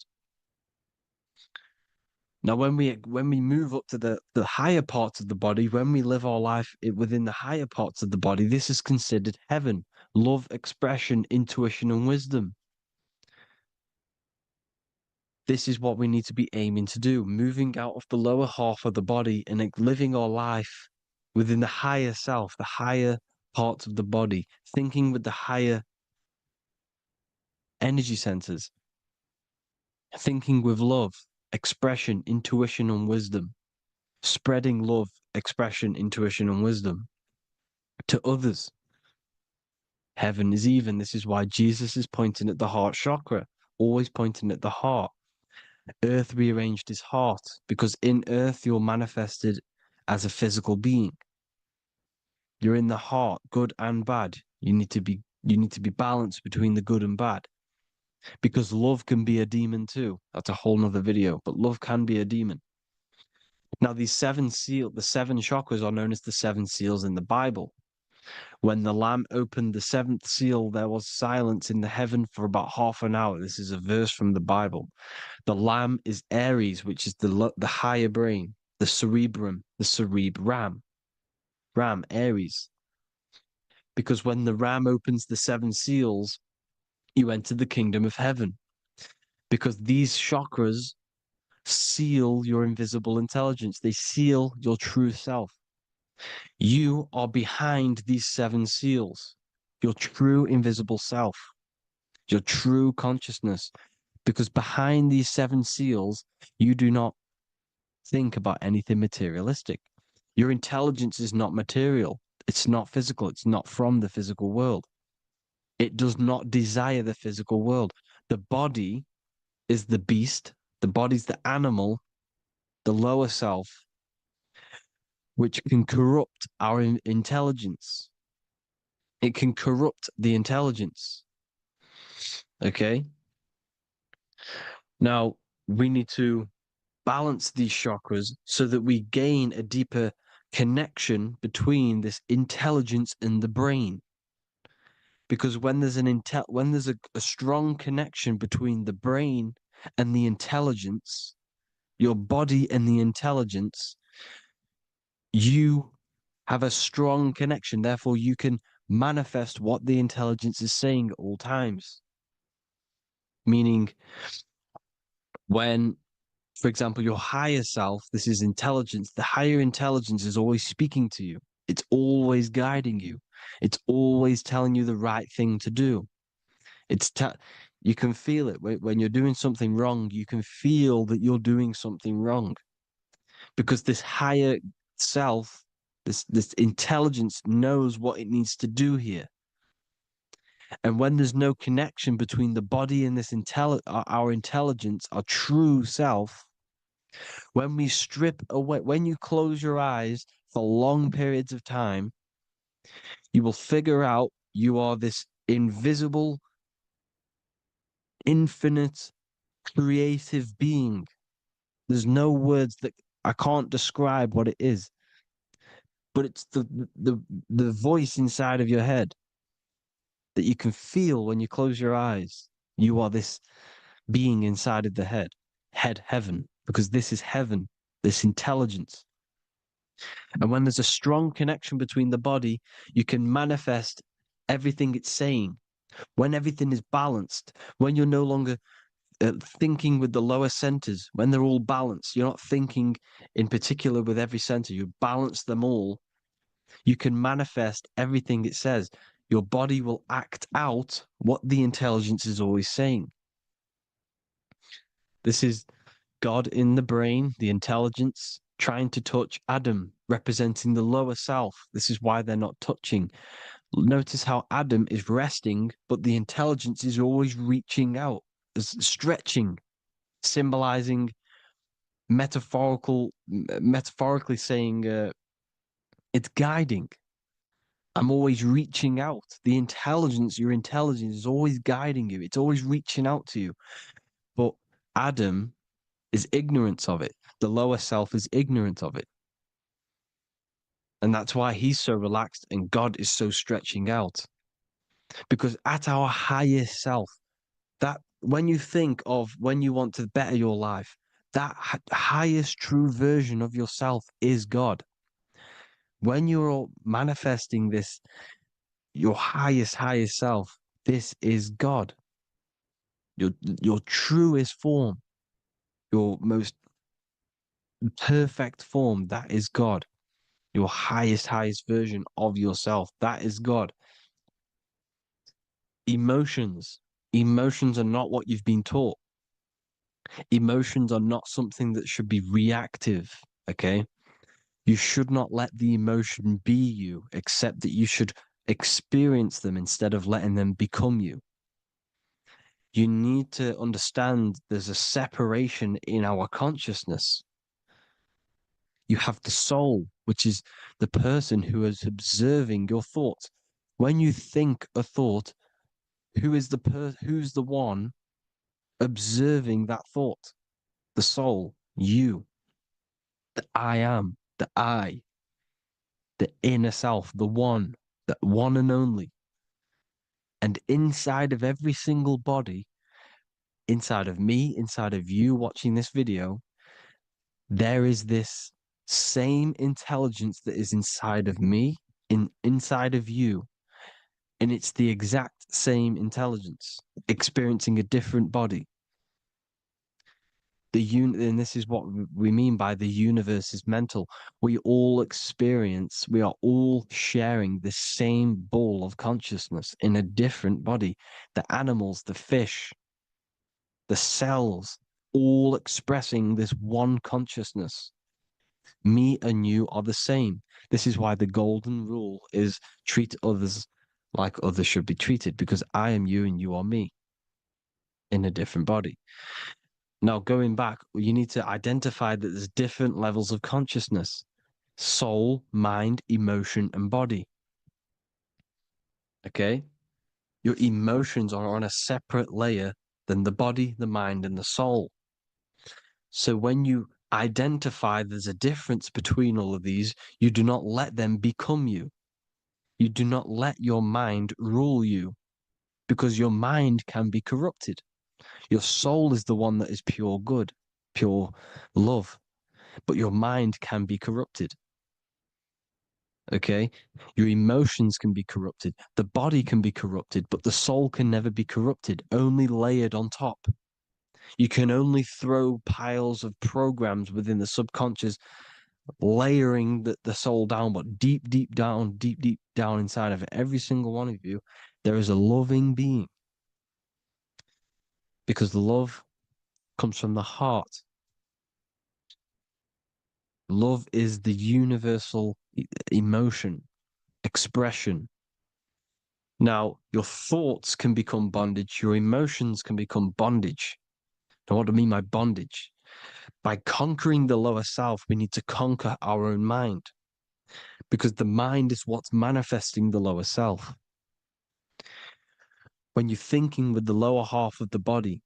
Now, when we move up to the higher parts of the body, when we live our life within the higher parts of the body, this is considered heaven. Love, expression, intuition, and wisdom. This is what we need to be aiming to do, moving out of the lower half of the body and living our life within the higher self, the higher parts of the body, thinking with the higher energy centers, thinking with love, expression, intuition, and wisdom, spreading love, expression, intuition, and wisdom to others. Heaven is even. This is why Jesus is pointing at the heart chakra, always pointing at the heart. Earth rearranged his heart because in earth you're manifested as a physical being. You're in the heart, good and bad. You need to be balanced between the good and bad. Because love can be a demon too. That's a whole nother video, but love can be a demon. Now, the seven chakras are known as the seven seals in the Bible. When the Lamb opened the seventh seal, there was silence in the heaven for about half an hour. This is a verse from the Bible. The Lamb is Aries, which is the higher brain, the cerebrum, the cerebram. Ram, Aries. Because when the Ram opens the seven seals, you enter the kingdom of heaven. Because these chakras seal your invisible intelligence. They seal your true self. You are behind these seven seals. your true invisible self, your true consciousness. Because behind these 7 seals, you do not think about anything materialistic. Your intelligence is not material. It's not physical. It's not from the physical world. It does not desire the physical world. The body is the beast. The body's the animal, the lower self, which can corrupt our intelligence. It can corrupt the intelligence. Okay? Now, we need to balance these chakras so that we gain a deeper connection between this intelligence and the brain. Because when there's a strong connection between the brain and the intelligence, your body and the intelligence, you have a strong connection. Therefore, you can manifest what the intelligence is saying at all times. Meaning, when, for example, your higher self, this is intelligence, the higher intelligence is always speaking to you. It's always guiding you. It's always telling you the right thing to do. You can feel it when you're doing something wrong. You can feel that you're doing something wrong, because this higher self, this intelligence knows what it needs to do here. And when there's no connection between the body and this our intelligence, our true self, when we strip away, when you close your eyes for long periods of time, you will figure out you are this invisible, infinite, creative being. There's no words that I can't describe what it is, but it's the voice inside of your head that you can feel when you close your eyes. You are this being inside of the heaven, because this is heaven, this intelligence. And when there's a strong connection between the body, you can manifest everything it's saying. When everything is balanced, when you're no longer thinking with the lower centers, when they're all balanced, you're not thinking in particular with every center, you balance them all, you can manifest everything it says. Your body will act out what the intelligence is always saying. This is God in the brain, the intelligence, trying to touch Adam, representing the lower self. This is why they're not touching. Notice how Adam is resting, but the intelligence is always reaching out, stretching, symbolizing metaphorically saying it's guiding. I'm always reaching out. The intelligence, your intelligence is always guiding you. It's always reaching out to you. But Adam is ignorant of it. The lower self is ignorant of it. And that's why he's so relaxed and God is so stretching out. Because at our highest self, that when you think of when you want to better your life, that highest true version of yourself is God. When you're manifesting this, your highest self, this is God. Your truest form, your most perfect form, that is God. Your highest version of yourself, that is God. Emotions are not what you've been taught. Emotions are not something that should be reactive, okay? You should not let the emotion be you, except that you should experience them instead of letting them become you. You need to understand there's a separation in our consciousness. You have the soul, which is the person who is observing your thoughts. When you think a thought, who's the one observing that thought? The soul, you, the I am, the I, the inner self, the one and only. And inside of every single body, inside of me, inside of you watching this video, there is this same intelligence that is inside of me, inside of you. And it's the exact same intelligence, experiencing a different body. And this is what we mean by the universe is mental. We all are all sharing the same ball of consciousness in a different body. The animals, the fish, the cells, all expressing this one consciousness. Me and you are the same. This is why the golden rule is treat others like others should be treated, because I am you and you are me in a different body. Now, going back, you need to identify that there's different levels of consciousness: soul, mind, emotion, and body. Okay? Your emotions are on a separate layer than the body, the mind, and the soul. So when you identify there's a difference between all of these, you do not let them become you. You do not let your mind rule you, because your mind can be corrupted. Your soul is the one that is pure good, pure love, but your mind can be corrupted. Okay? Your emotions can be corrupted. The body can be corrupted, but the soul can never be corrupted, only layered on top. You can only throw piles of programs within the subconscious, layering the soul down, but deep, deep down inside of every single one of you, there is a loving being. Because love comes from the heart. Love is the universal emotion, expression. Now, your thoughts can become bondage, your emotions can become bondage. Now, what do I mean by bondage? By conquering the lower self, we need to conquer our own mind, because the mind is what's manifesting the lower self. When you're thinking with the lower half of the body,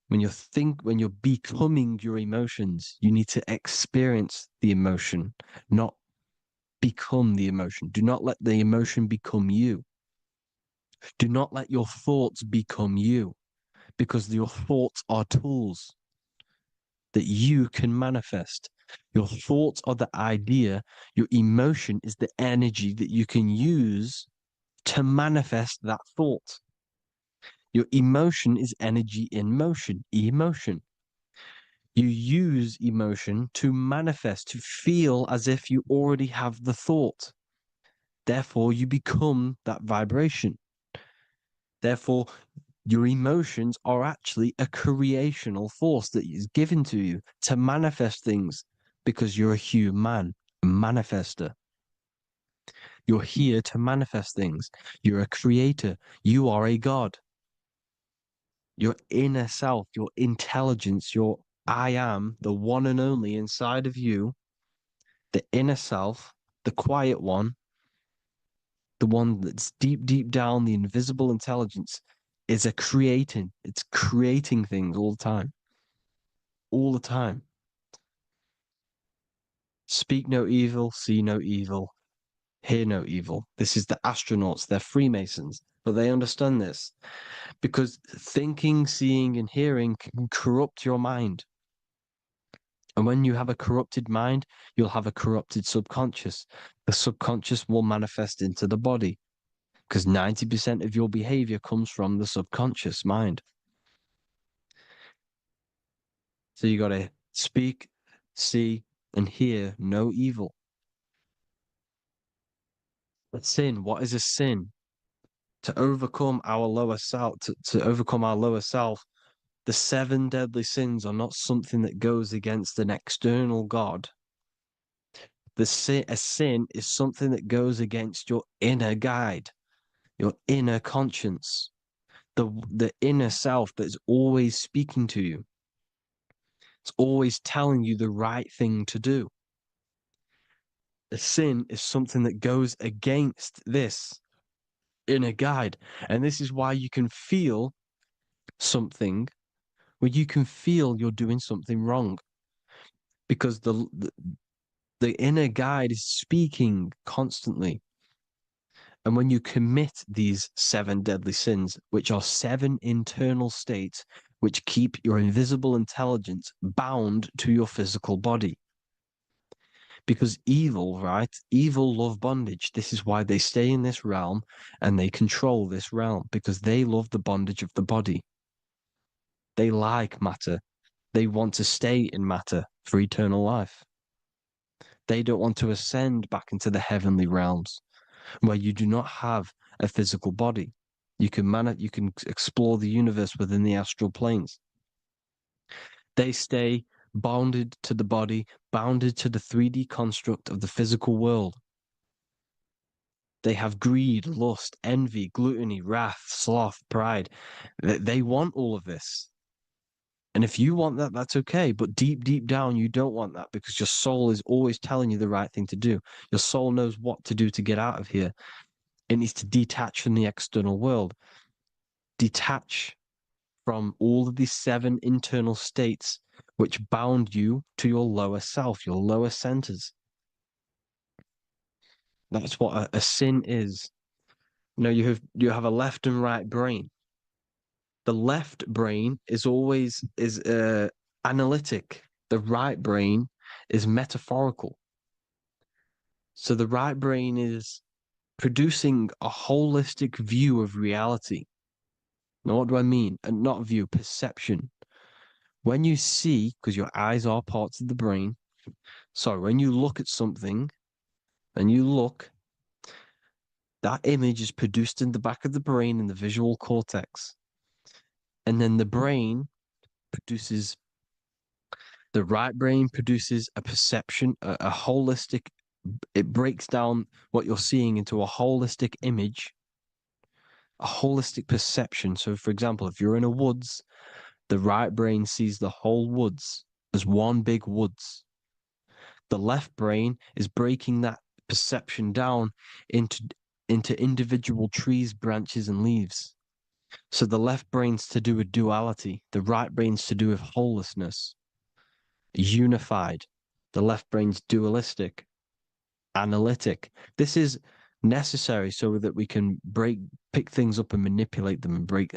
when you're becoming your emotions, you need to experience the emotion, not become the emotion. Do not let the emotion become you. Do not let your thoughts become you, because your thoughts are tools that you can manifest. Your thoughts are the idea. Your emotion is the energy that you can use to manifest that thought. Your emotion is energy in motion, emotion. You use emotion to manifest, to feel as if you already have the thought. Therefore, you become that vibration. Therefore, your emotions are actually a creational force that is given to you to manifest things, because you're a human, a manifester. You're here to manifest things. You're a creator. You are a god. Your inner self, your intelligence, your I am, the one and only inside of you, the inner self, the quiet one, the one that's deep, deep down, the invisible intelligence, is it's creating things all the time. All the time. Speak no evil, see no evil, hear no evil. This is the astronauts, they're Freemasons, but they understand this, because thinking, seeing, and hearing can corrupt your mind. And when you have a corrupted mind, you'll have a corrupted subconscious. The subconscious will manifest into the body, because 90% of your behavior comes from the subconscious mind. So you got to speak, see, and hear no evil. But sin, what is a sin? To overcome our lower self, to overcome our lower self, the 7 deadly sins are not something that goes against an external God. A sin is something that goes against your inner guide, your inner conscience, the inner self that is always speaking to you. It's always telling you the right thing to do. A sin is something that goes against this inner guide. And this is why you can feel something where you can feel you're doing something wrong, because the inner guide is speaking constantly. And when you commit these 7 deadly sins, which are 7 internal states which keep your invisible intelligence bound to your physical body. Because evil, right? Evil love bondage. This is why they stay in this realm and they control this realm, because they love the bondage of the body. They like matter. They want to stay in matter for eternal life. They don't want to ascend back into the heavenly realms where you do not have a physical body. You can explore the universe within the astral planes. They stay bounded to the body, bounded to the 3D construct of the physical world. They have greed, lust, envy, gluttony, wrath, sloth, pride. They want all of this. And if you want that, that's okay. But deep, deep down, you don't want that because your soul is always telling you the right thing to do. Your soul knows what to do to get out of here. It needs to detach from the external world. Detach from all of these 7 internal states which bound you to your lower self, your lower centers. That's what a sin is. You know, you have a left and right brain. The left brain is always analytic. The right brain is metaphorical. So the right brain is producing a holistic view of reality. Now, what do I mean? And not view, perception. When you see, because your eyes are parts of the brain, so when you look at something and you look, that image is produced in the back of the brain in the visual cortex. And then the right brain produces a perception, a holistic, it breaks down what you're seeing into a holistic image, a holistic perception. So, for example, if you're in a woods, the right brain sees the whole woods as one big woods. The left brain is breaking that perception down into individual trees, branches, and leaves. So the left brain's to do with duality, the right brain's to do with wholeness, unified. The left brain's dualistic, analytic. This is necessary so that we can pick things up and manipulate them and break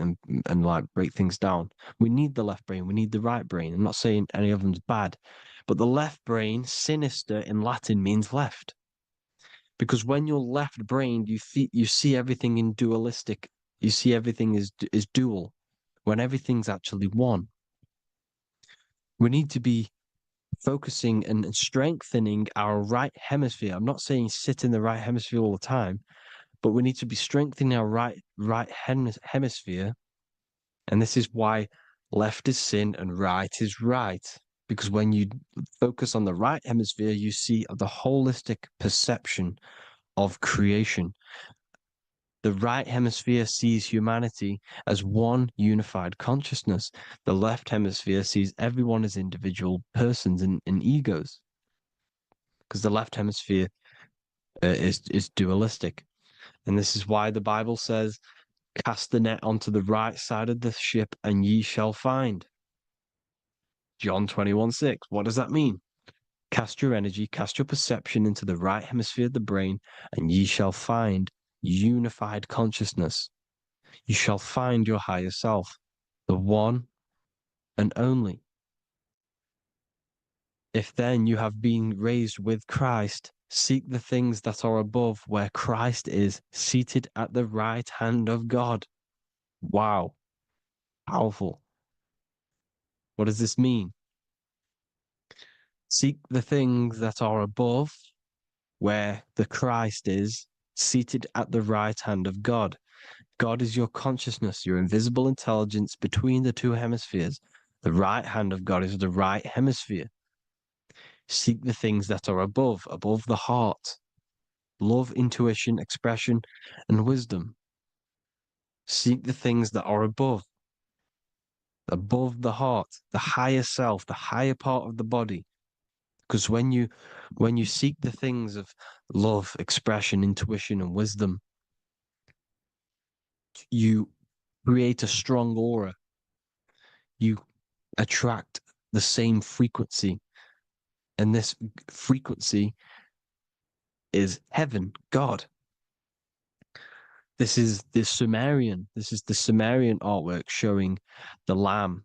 things down. We need the left brain. We need the right brain. I'm not saying any of them's bad, but the left brain, sinister in Latin, means left. Because when you're left-brained, you see everything in dualistic. You see everything is dual, when everything's actually one. We need to be focusing and strengthening our right hemisphere. I'm not saying sit in the right hemisphere all the time, but we need to be strengthening our right hemisphere. And this is why left is sin and right is right. Because when you focus on the right hemisphere, you see the holistic perception of creation. The right hemisphere sees humanity as one unified consciousness. The left hemisphere sees everyone as individual persons and egos. Because the left hemisphere is dualistic. And this is why the Bible says, cast the net onto the right side of the ship and ye shall find. John 21:6. What does that mean? Cast your energy, cast your perception into the right hemisphere of the brain, and ye shall find unified consciousness. You shall find your higher self, the one and only. If then you have been raised with Christ, seek the things that are above, where Christ is seated at the right hand of God. Wow. Powerful. What does this mean? Seek the things that are above, where the Christ is seated at the right hand of God. God is your consciousness, your invisible intelligence between the 2 hemispheres. The right hand of God is the right hemisphere. Seek the things that are above the heart. Love, intuition, expression, and wisdom. Seek the things that are above the heart, the higher self, the higher part of the body. Because when you seek the things of love, expression, intuition, and wisdom, you create a strong aura. You attract the same frequency. And this frequency is heaven, God. This is the Sumerian artwork showing the Lamb.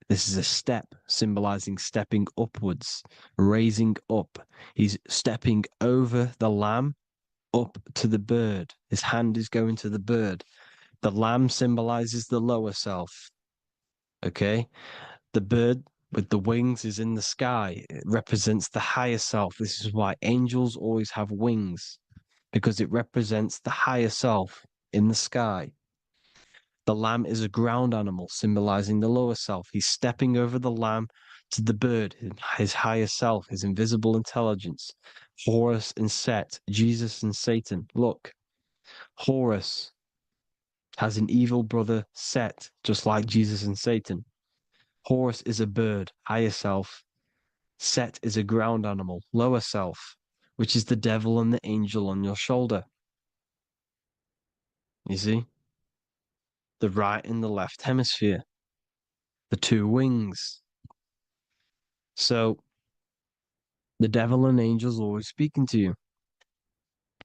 This is a step symbolizing stepping upwards, raising up. He's stepping over the Lamb up to the bird. His hand is going to the bird. The Lamb symbolizes the lower self. Okay? The bird with the wings is in the sky. It represents the higher self. This is why angels always have wings, because it represents the higher self in the sky. The lamb is a ground animal, symbolizing the lower self. He's stepping over the lamb to the bird, his higher self, his invisible intelligence. Horus and Set, Jesus and Satan. Look, Horus has an evil brother, Set, just like Jesus and Satan. Horus is a bird, higher self. Set is a ground animal, lower self, which is the devil and the angel on your shoulder. You see? The right and the left hemisphere, the two wings. So the devil and angels always speaking to you.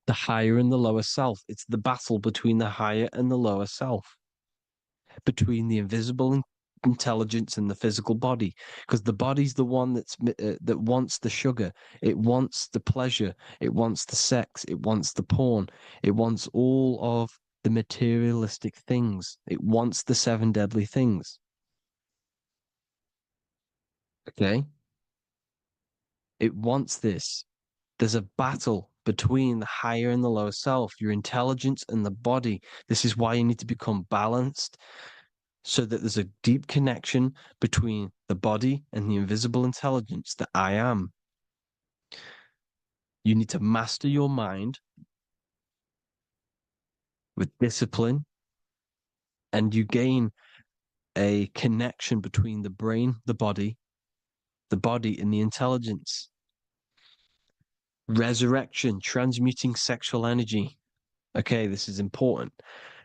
The higher and the lower self. It's the battle between the higher and the lower self, between the invisible intelligence and the physical body, because the body's the one that wants the sugar, it wants the pleasure, it wants the sex, it wants the porn, it wants all of the materialistic things, it wants the 7 deadly things. Okay, it wants this. There's a battle between the higher and the lower self, your intelligence and the body. This is why you need to become balanced, so that there's a deep connection between the body and the invisible intelligence that I am. You need to master your mind with discipline, and you gain a connection between the brain, the body and the intelligence. Resurrection, transmuting sexual energy. Okay, this is important.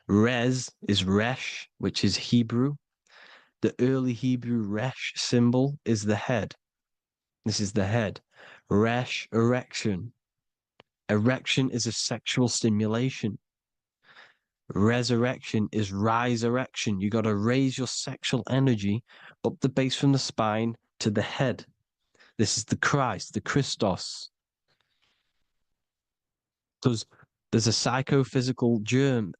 Res is Resh, which is Hebrew. The early Hebrew Resh symbol is the head. This is the head. Resh, erection. Erection is a sexual stimulation. Resurrection is rise erection. You got to raise your sexual energy up the base from the spine to the head. This is the Christ, the Christos. Because there's a psychophysical germ,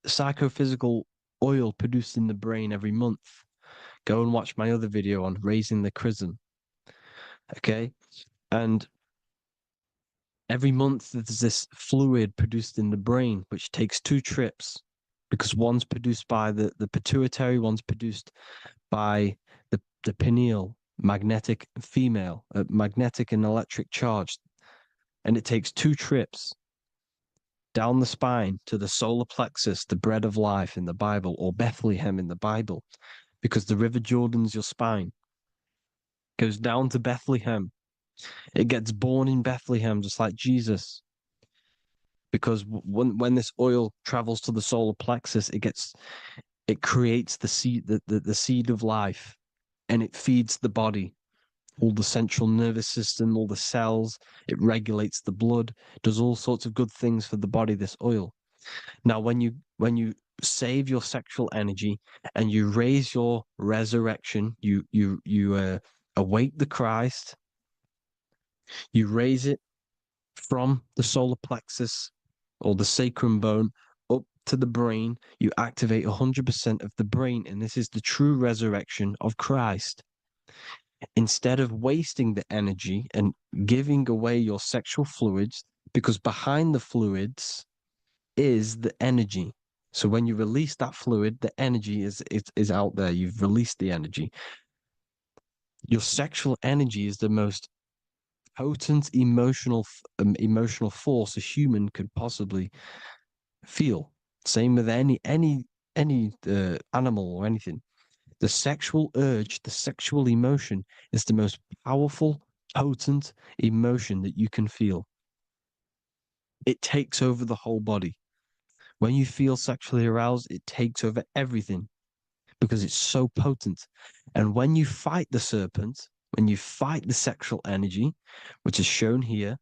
psychophysical oil produced in the brain every month. Go and watch my other video on raising the chrism. Okay? And every month there's this fluid produced in the brain, which takes 2 trips, because one's produced by the pituitary, one's produced by the pineal, magnetic female, magnetic and electric charge. And it takes 2 trips down the spine to the solar plexus, the bread of life in the Bible, or Bethlehem in the Bible, because the River Jordan's your spine. Goes down to Bethlehem. It gets born in Bethlehem, just like Jesus. Because when this oil travels to the solar plexus, it creates the seed, the seed of life, and it feeds the body, all the central nervous system, all the cells. It regulates the blood, does all sorts of good things for the body, this oil. Now, when you save your sexual energy and you raise your resurrection, you awake the Christ, you raise it from the solar plexus or the sacrum bone up to the brain, you activate 100% of the brain, and this is the true resurrection of Christ. Instead of wasting the energy and giving away your sexual fluids, because behind the fluids is the energy. So when you release that fluid, the energy is out there. You've released the energy. Your sexual energy is the most potent emotional force a human could possibly feel. Same with any animal or anything. The sexual urge, the sexual emotion is the most powerful, potent emotion that you can feel. It takes over the whole body. When you feel sexually aroused, it takes over everything because it's so potent. And when you fight the serpent, when you fight the sexual energy, which is shown here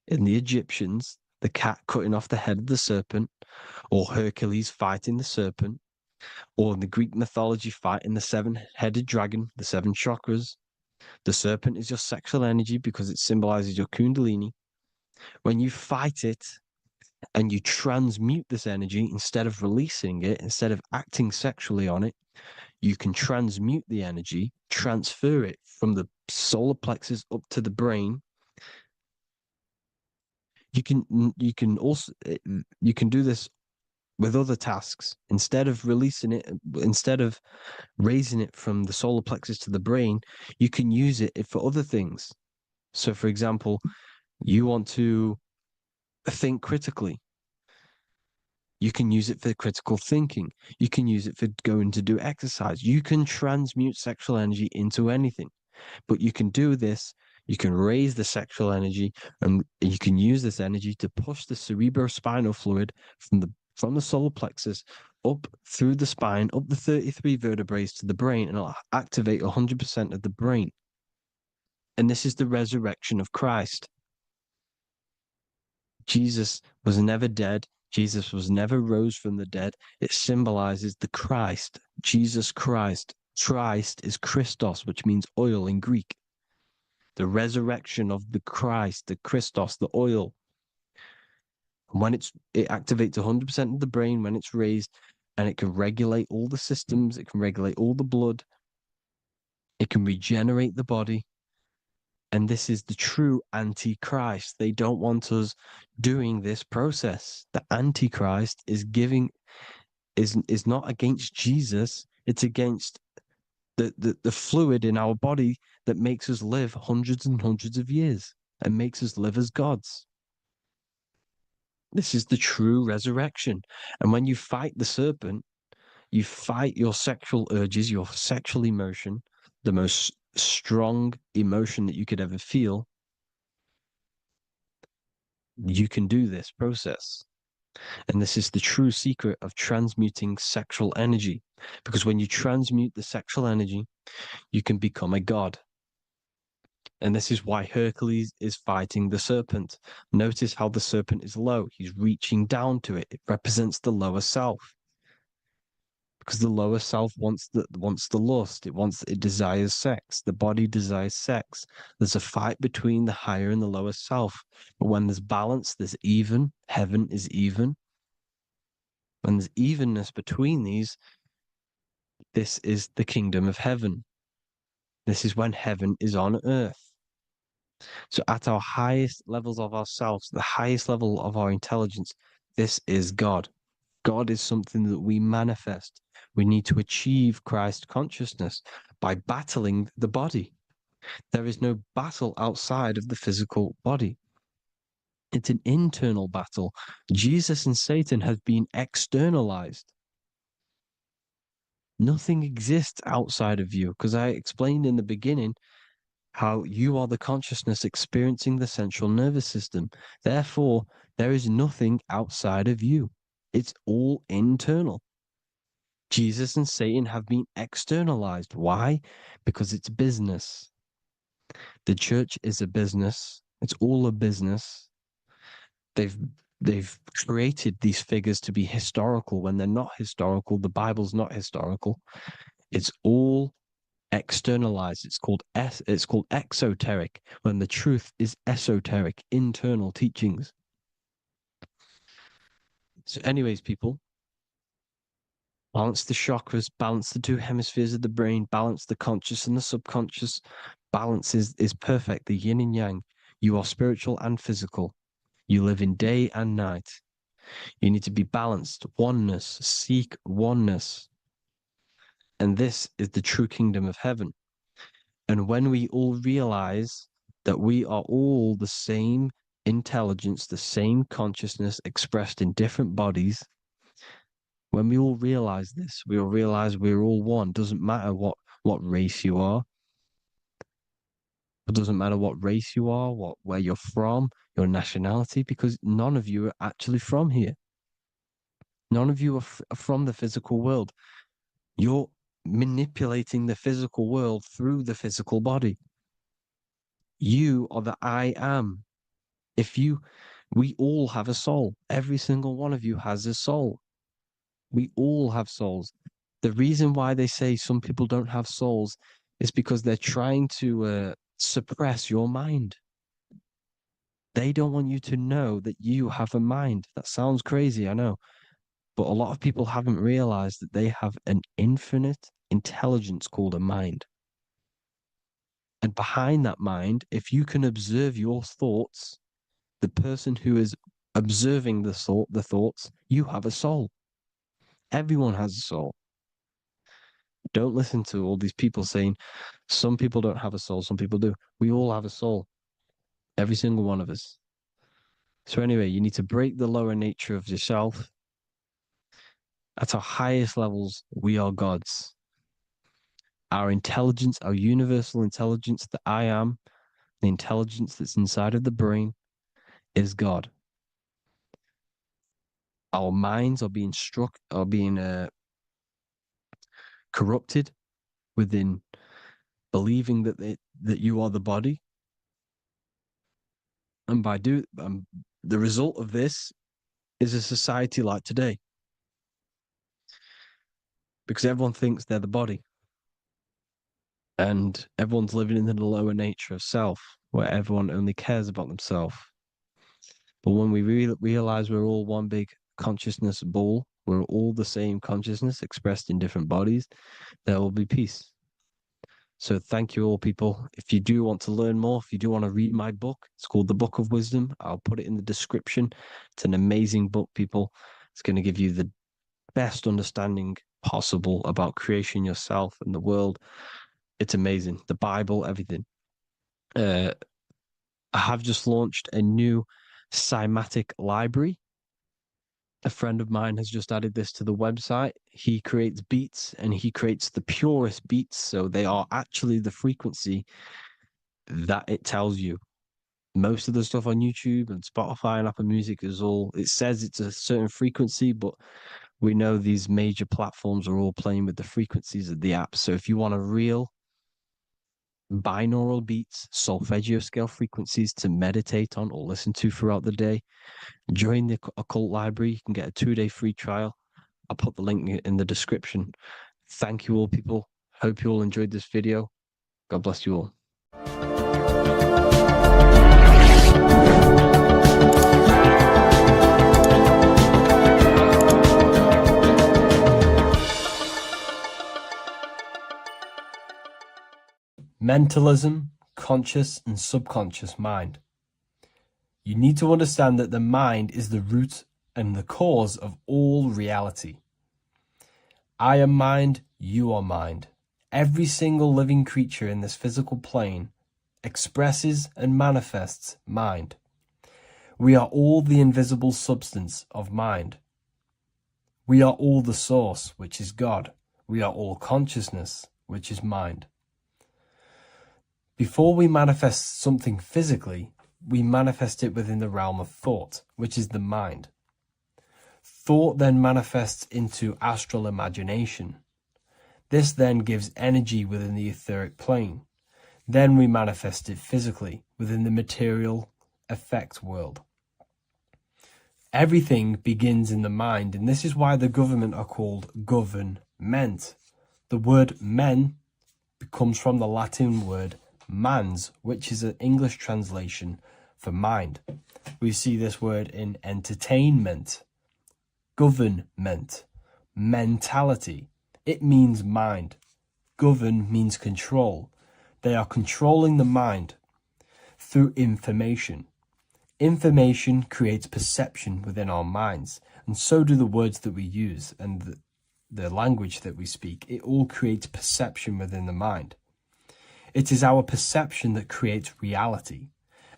in the Egyptians, the cat cutting off the head of the serpent, or Hercules fighting the serpent, or in the Greek mythology fighting the 7-headed dragon, the 7 chakras. The serpent is your sexual energy because it symbolizes your kundalini. When you fight it and you transmute this energy instead of releasing it, instead of acting sexually on it, you can transmute the energy, transfer it from the solar plexus up to the brain. You can also you can do this with other tasks. Instead of releasing it, instead of raising it from the solar plexus to the brain, you can use it for other things. So, for example, you want to think critically. You can use it for critical thinking. You can use it for going to do exercise. You can transmute sexual energy into anything. But you can do this, you can raise the sexual energy, and you can use this energy to push the cerebrospinal fluid from the solar plexus up through the spine, up the 33 vertebrae to the brain, and it'll activate 100% of the brain. And this is the resurrection of Christ. Jesus was never dead. Jesus was never rose from the dead. It symbolizes the Christ, Jesus Christ. Christ is Christos, which means oil in Greek. The resurrection of the Christ, the Christos, the oil. And when it activates 100% of the brain when it's raised, and it can regulate all the systems, it can regulate all the blood, it can regenerate the body. And this is the true Antichrist. They don't want us doing this process. The Antichrist is not against Jesus, it's against the fluid in our body that makes us live hundreds and hundreds of years and makes us live as gods. This is the true resurrection. And when you fight the serpent, you fight your sexual urges, your sexual emotion, the most strong emotion that you could ever feel. You can do this process. And this is the true secret of transmuting sexual energy. Because when you transmute the sexual energy, you can become a god. And this is why Hercules is fighting the serpent. Notice how the serpent is low. He's reaching down to it. It represents the lower self. Because the lower self wants the lust. It desires sex. The body desires sex. There's a fight between the higher and the lower self. But when there's balance, there's even. Heaven is even. When there's evenness between these, this is the kingdom of heaven. This is when heaven is on earth. So at our highest levels of ourselves, the highest level of our intelligence, this is God. God is something that we manifest. We need to achieve Christ consciousness by battling the body. There is no battle outside of the physical body. It's an internal battle. Jesus and Satan have been externalized. Nothing exists outside of you, because I explained in the beginning how you are the consciousness experiencing the central nervous system. Therefore, there is nothing outside of you. It's all internal. Jesus and Satan have been externalized. Why? Because it's business. The church is a business. It's all a business. They've created these figures to be historical when they're not historical. The Bible's not historical. It's all externalized. It's called exoteric, when the truth is esoteric, internal teachings. So anyways, people, balance the chakras, balance the two hemispheres of the brain, balance the conscious and the subconscious. Balance is perfect, the yin and yang. You are spiritual and physical. You live in day and night. You need to be balanced. Oneness. Seek oneness. And this is the true kingdom of heaven. And when we all realize that we are all the same intelligence, the same consciousness expressed in different bodies, when we all realize this, we all realize we're all one. Doesn't matter what race you are. It doesn't matter what race you are, where you're from, your nationality, because none of you are actually from here. None of you are from the physical world. You're manipulating the physical world through the physical body. You are the I am. We all have a soul. Every single one of you has a soul. We all have souls. The reason why they say some people don't have souls is because they're trying to suppress your mind. They don't want you to know that you have a mind. That sounds crazy, I know. But a lot of people haven't realized that they have an infinite intelligence called a mind. And behind that mind, if you can observe your thoughts, the person who is observing the thoughts, you have a soul. Everyone has a soul. Don't listen to all these people saying some people don't have a soul, some people do. We all have a soul. Every single one of us. So anyway, you need to break the lower nature of yourself. At our highest levels, we are gods. Our intelligence, our universal intelligence, the I am, the intelligence that's inside of the brain, is God. Our minds are being corrupted within believing that that you are the body, and by the result of this is a society like today, because everyone thinks they're the body, and everyone's living in the lower nature of self, where everyone only cares about themselves. But when we realize we're all one big consciousness ball, we're all the same consciousness expressed in different bodies, there will be peace. So thank you all, people. If you do want to learn more, if you do want to read my book, it's called The Book of Wisdom. I'll put it in the description. It's an amazing book, people. It's going to give you the best understanding possible about creation, yourself, and the world. It's amazing. The Bible, everything. I have just launched a new cymatic library. A friend of mine has just added this to the website. He creates beats, and he creates the purest beats. So they are actually the frequency that it tells you. Most of the stuff on YouTube and Spotify and Apple Music it says it's a certain frequency, but we know these major platforms are all playing with the frequencies of the app. So if you want a real binaural beats, solfeggio scale frequencies to meditate on or listen to throughout the day, join the occult library. You can get a 2-day free trial. I'll put the link in the description. Thank you all, people. Hope you all enjoyed this video. God bless you all. Mentalism, conscious and subconscious mind. You need to understand that the mind is the root and the cause of all reality. I am mind, you are mind. Every single living creature in this physical plane expresses and manifests mind. We are all the invisible substance of mind. We are all the source, which is God. We are all consciousness, which is mind. Before we manifest something physically, we manifest it within the realm of thought, which is the mind. Thought then manifests into astral imagination. This then gives energy within the etheric plane. Then we manifest it physically within the material effect world. Everything begins in the mind, and this is why the government are called government. The word men comes from the Latin word mans, which is an English translation for mind. We see this word in entertainment, government, mentality. It means mind. Govern means control. They are controlling the mind through information. Information creates perception within our minds, and so do the words that we use and the language that we speak. It all creates perception within the mind. It is our perception that creates reality,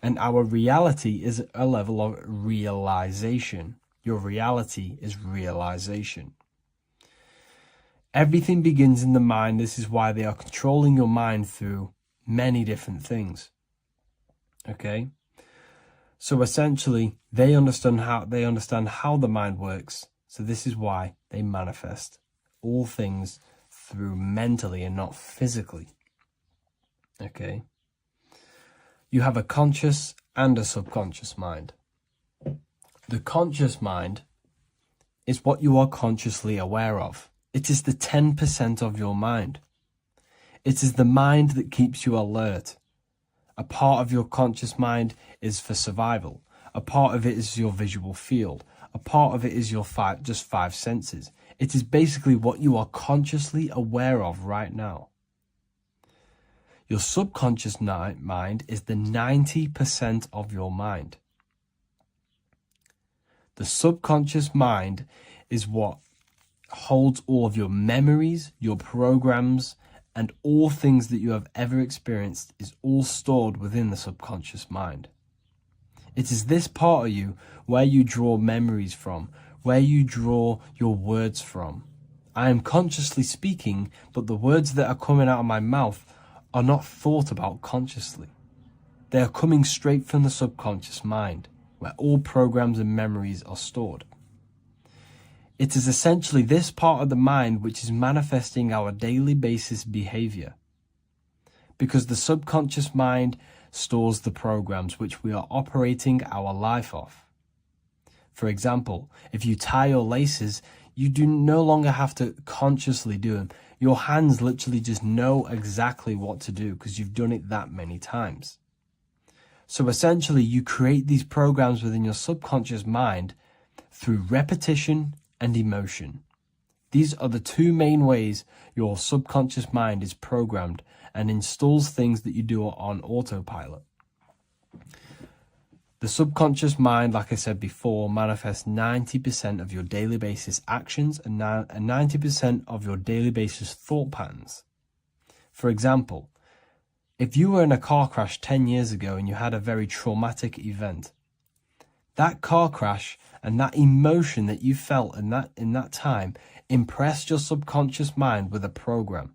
and our reality is a level of realization. Your reality is realization. Everything begins in the mind. This is why they are controlling your mind through many different things. Okay? So essentially, they understand how the mind works. So this is why they manifest all things through mentally and not physically. Okay? You have a conscious and a subconscious mind. The conscious mind is what you are consciously aware of. It is the 10% of your mind. It is the mind that keeps you alert. A part of your conscious mind is for survival. A part of it is your visual field. A part of it is your just five senses. It is basically what you are consciously aware of right now. Your subconscious mind is the 90% of your mind. The subconscious mind is what holds all of your memories, your programs, and all things that you have ever experienced is all stored within the subconscious mind. It is this part of you where you draw memories from, where you draw your words from. I am consciously speaking, but the words that are coming out of my mouth are not thought about consciously. They are coming straight from the subconscious mind, where all programs and memories are stored. It is essentially this part of the mind which is manifesting our daily basis behavior. Because the subconscious mind stores the programs which we are operating our life off. For example, if you tie your laces, you do no longer have to consciously do them. Your hands literally just know exactly what to do because you've done it that many times. So essentially, you create these programs within your subconscious mind through repetition and emotion. These are the two main ways your subconscious mind is programmed and installs things that you do on autopilot. The subconscious mind, like I said before, manifests 90% of your daily basis actions and 90% of your daily basis thought patterns. For example, if you were in a car crash 10 years ago and you had a very traumatic event, that car crash and that emotion that you felt in that time impressed your subconscious mind with a program.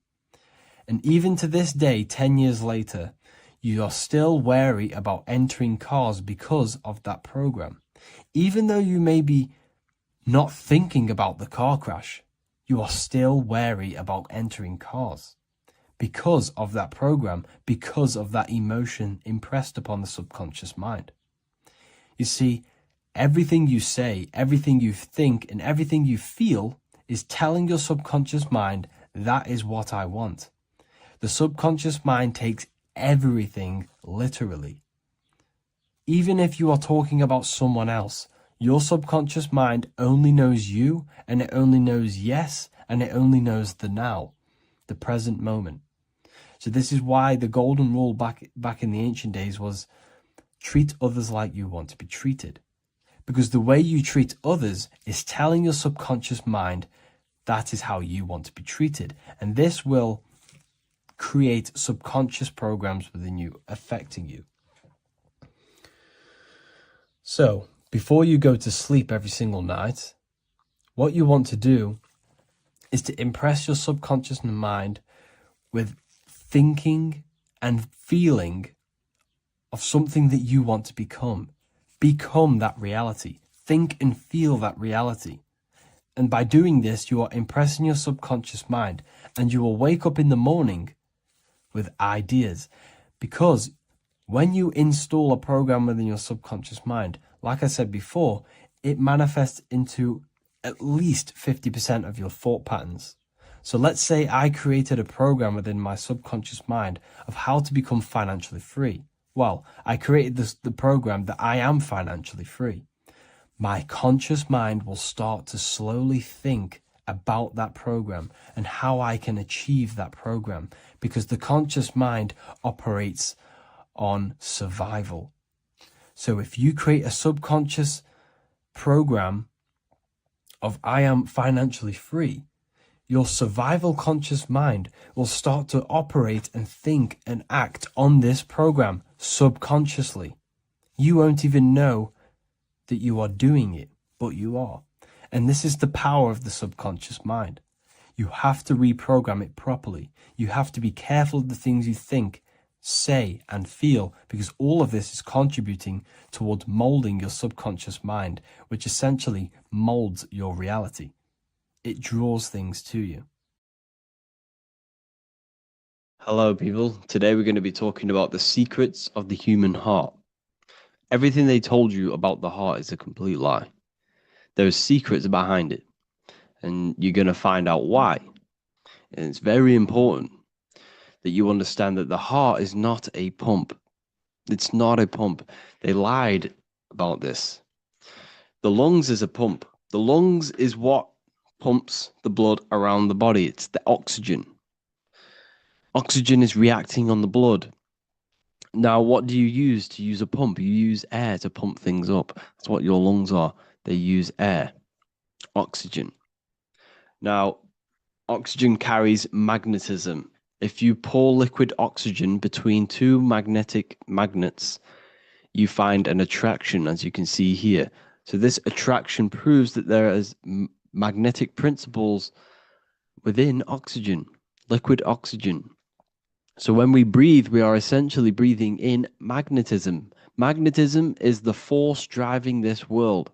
And even to this day, 10 years later, you are still wary about entering cars because of that program. Even though you may be not thinking about the car crash, you are still wary about entering cars because of that program, because of that emotion impressed upon the subconscious mind. You see, everything you say, everything you think, and everything you feel is telling your subconscious mind, that is what I want. The subconscious mind takes everything literally. Even if you are talking about someone else, your subconscious mind only knows you, and it only knows yes, and it only knows the now, the present moment. So this is why the golden rule back in the ancient days was treat others like you want to be treated. Because the way you treat others is telling your subconscious mind that is how you want to be treated. And this will create subconscious programs within you, affecting you. So, before you go to sleep every single night, what you want to do is to impress your subconscious mind with thinking and feeling of something that you want to become. Become that reality. Think and feel that reality. And by doing this, you are impressing your subconscious mind, and you will wake up in the morning with ideas. Because when you install a program within your subconscious mind, like I said before, it manifests into at least 50% of your thought patterns. So let's say I created a program within my subconscious mind of how to become financially free. Well, I created the program that I am financially free. My conscious mind will start to slowly think about that program and how I can achieve that program, because the conscious mind operates on survival. So if you create a subconscious program of I am financially free, your survival conscious mind will start to operate and think and act on this program subconsciously. You won't even know that you are doing it, but you are. And this is the power of the subconscious mind. You have to reprogram it properly. You have to be careful of the things you think, say, and feel, because all of this is contributing towards molding your subconscious mind, which essentially molds your reality. It draws things to you. Hello, people. Today we're going to be talking about the secrets of the human heart. Everything they told you about the heart is a complete lie. There's secrets behind it, and you're going to find out why. And it's very important that you understand that the heart is not a pump. It's not a pump. They lied about this. The lungs is a pump. The lungs is what pumps the blood around the body. It's the oxygen. Oxygen is reacting on the blood. Now, what do you use to use a pump? You use air to pump things up. That's what your lungs are. They use air, oxygen. Now, oxygen carries magnetism. If you pour liquid oxygen between two magnetic magnets, you find an attraction, as you can see here. So this attraction proves that there is magnetic principles within oxygen, liquid oxygen. So when we breathe, we are essentially breathing in magnetism. Magnetism is the force driving this world.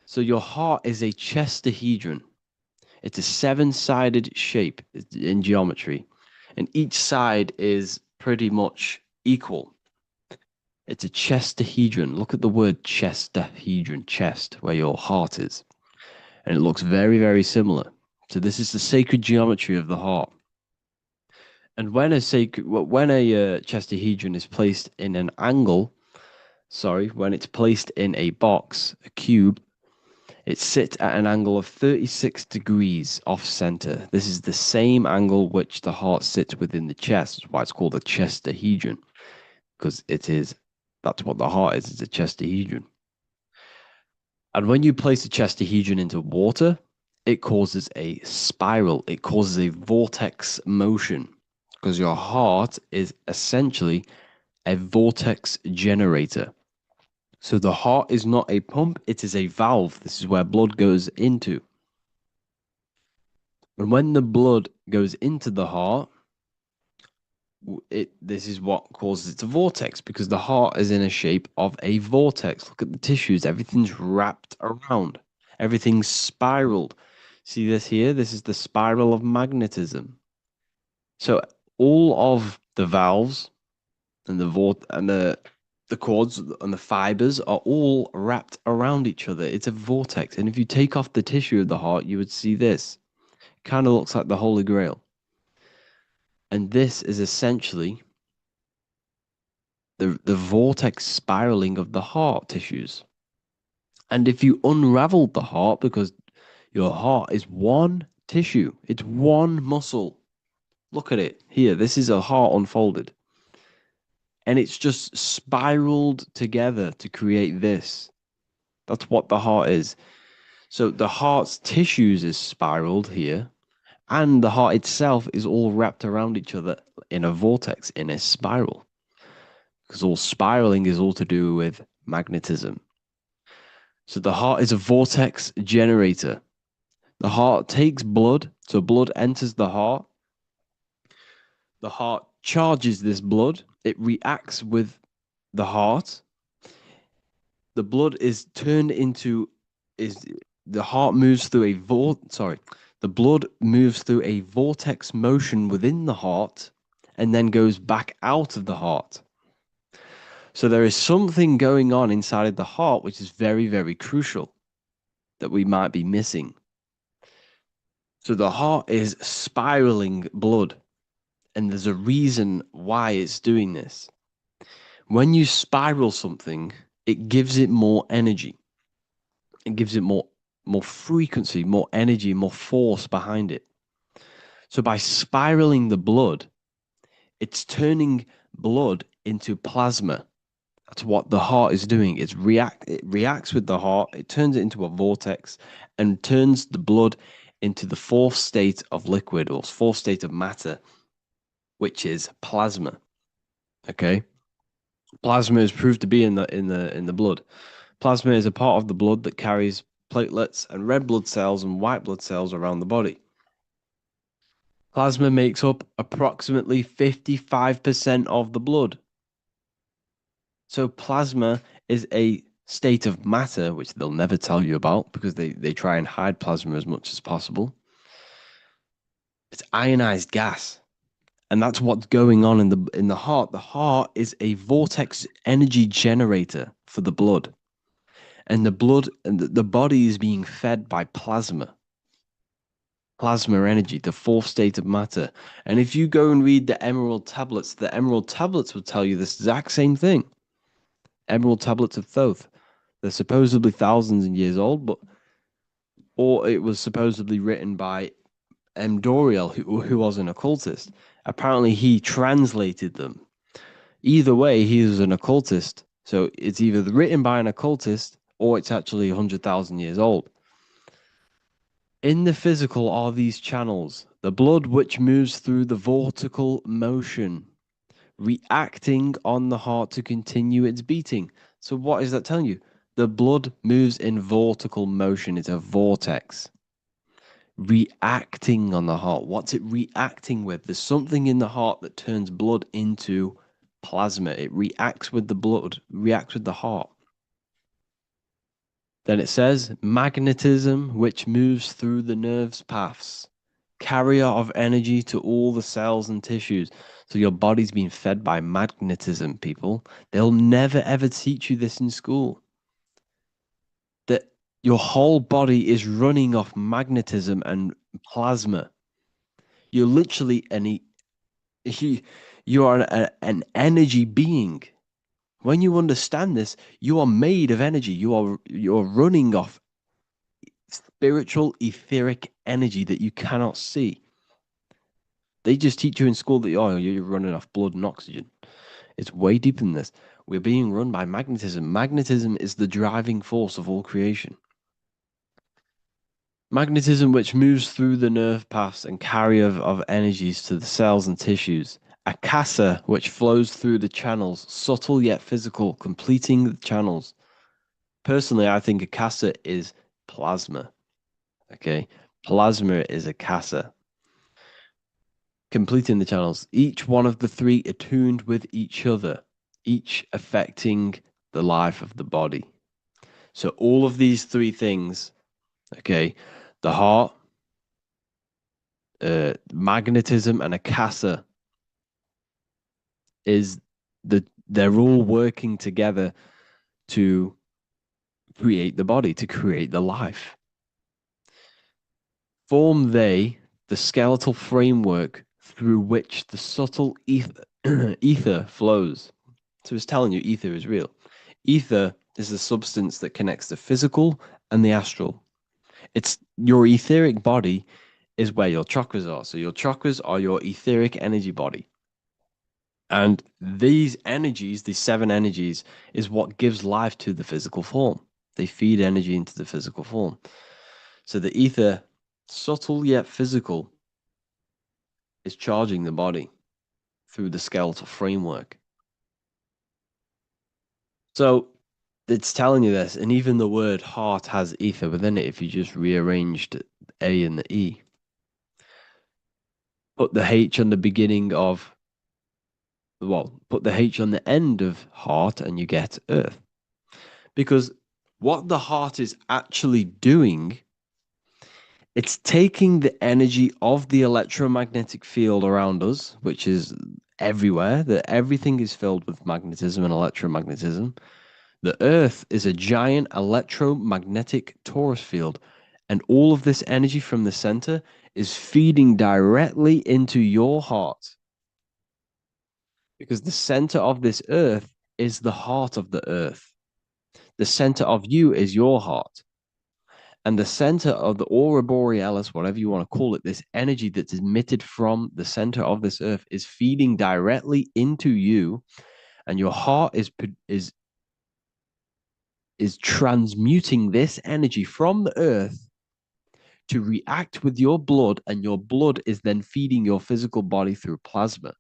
So your heart is a chestahedron. It's a seven-sided shape in geometry, and each side is pretty much equal. It's a chestahedron. Look at the word chestahedron, chest, where your heart is. And it looks very, very similar. So this is the sacred geometry of the heart. And when a chestahedron is placed in an angle, when it's placed in a box, a cube, it sits at an angle of 36 degrees off center. This is the same angle which the heart sits within the chest. That's why it's called a chestahedron, because that's what the heart is. It's a chestahedron. And when you place a chestahedron into water, it causes a spiral. It causes a vortex motion, because your heart is essentially a vortex generator. So the heart is not a pump, it is a valve. This is where blood goes into. And when the blood goes into the heart, this is what causes it to vortex, because the heart is in a shape of a vortex. Look at the tissues, everything's wrapped around, everything's spiraled. See this here? This is the spiral of magnetism. So all of the valves and the cords and the fibers are all wrapped around each other. It's a vortex. And if you take off the tissue of the heart, you would see this. It kind of looks like the Holy Grail. And this is essentially the vortex spiraling of the heart tissues. And if you unraveled the heart, because your heart is one tissue, it's one muscle. Look at it here. This is a heart unfolded. And it's just spiraled together to create this. That's what the heart is. So the heart's tissues is spiraled here, and the heart itself is all wrapped around each other in a vortex, in a spiral. Because all spiraling is all to do with magnetism. So the heart is a vortex generator. The heart takes blood, so blood enters the heart. The heart charges this blood. It reacts with the heart. The blood is turned into the heart moves through the blood moves through a vortex motion within the heart and then goes back out of the heart. So there is something going on inside of the heart which is very, very crucial that we might be missing. So the heart is spiraling blood. And there's a reason why it's doing this. When you spiral something, it gives it more energy. It gives it more frequency, more energy, more force behind it. So by spiraling the blood, it's turning blood into plasma. That's what the heart is doing. It reacts with the heart, it turns it into a vortex and turns the blood into the fourth state of liquid, or fourth state of matter, which is plasma. Okay, plasma is proved to be in the blood. Plasma is a part of the blood that carries platelets and red blood cells and white blood cells around the body. Plasma makes up approximately 55% of the blood. So plasma is a state of matter, which they'll never tell you about because they try and hide plasma as much as possible. It's ionized gas. And that's what's going on in the heart. The heart is a vortex energy generator for the blood. And the blood and the body is being fed by plasma. plasma energy, the fourth state of matter. And if you go and read the Emerald Tablets will tell you this exact same thing. Emerald Tablets of Thoth. They're supposedly thousands of years old, or it was supposedly written by Doriel, who was an occultist. Apparently, he translated them. Either way, he was an occultist. So it's either written by an occultist or it's actually 100,000 years old. In the physical are these channels, the blood which moves through the vortical motion, reacting on the heart to continue its beating. So what is that telling you? The blood moves in vortical motion. It's a vortex. Reacting on the heart. What's it reacting with? There's something in the heart that turns blood into plasma. It reacts with the blood, reacts with the heart. Then it says magnetism, which moves through the nerves paths, carrier of energy to all the cells and tissues. So your body's being fed by magnetism, people. They'll never ever teach you this in school. That your whole body is running off magnetism and plasma. You're literally you are an energy being. When you understand this, you are made of energy. You're running off spiritual, etheric energy that you cannot see. They just teach you in school that you're running off blood and oxygen. It's way deeper than this. We're being run by magnetism. Magnetism is the driving force of all creation. Magnetism, which moves through the nerve paths and carrier of energies to the cells and tissues. Akasa, which flows through the channels, subtle yet physical, completing the channels. Personally, I think Akasa is plasma. Okay, plasma is Akasa. Completing the channels. Each one of the three attuned with each other, each affecting the life of the body. So all of these three things, okay, the heart, magnetism, and Akasa they're all working together to create the body, to create the life. Form they the skeletal framework through which the subtle ether flows. So it's telling you ether is real. Ether is the substance that connects the physical and the astral. It's your etheric body is where your chakras are. So your chakras are your etheric energy body. And these energies, these 7 energies, is what gives life to the physical form. They feed energy into the physical form. So the ether, subtle yet physical, is charging the body through the skeletal framework. So it's telling you this, and even the word heart has ether within it if you just rearranged A and the E. Put the H on the beginning of, put the H on the end of heart and you get earth. Because what the heart is actually doing, it's taking the energy of the electromagnetic field around us, which is everywhere, that everything is filled with magnetism and electromagnetism. The earth is a giant electromagnetic torus field, and all of this energy from the center is feeding directly into your heart. Because the center of this earth is the heart of the earth. The center of you is your heart. And the center of the aurora borealis, whatever you want to call it, this energy that's emitted from the center of this earth is feeding directly into you. And your heart is transmuting this energy from the earth to react with your blood. And your blood is then feeding your physical body through plasma.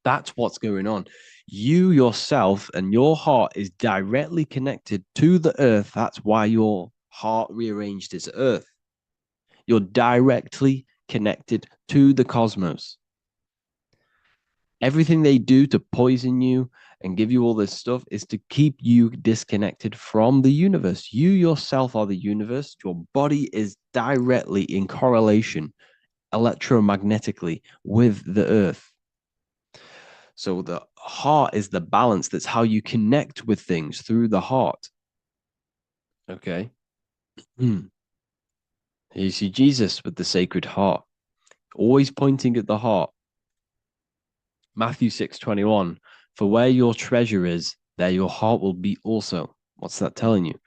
That's what's going on. You yourself and your heart is directly connected to the earth. That's why your heart rearranged its earth. You're directly connected to the cosmos. Everything they do to poison you and give you all this stuff is to keep you disconnected from the universe. You yourself are the universe. Your body is directly in correlation electromagnetically with the earth. So the heart is the balance. That's how you connect with things, through the heart. Okay. Here you see Jesus with the Sacred Heart, always pointing at the heart. Matthew 6:21, for where your treasure is, there your heart will be also. What's that telling you?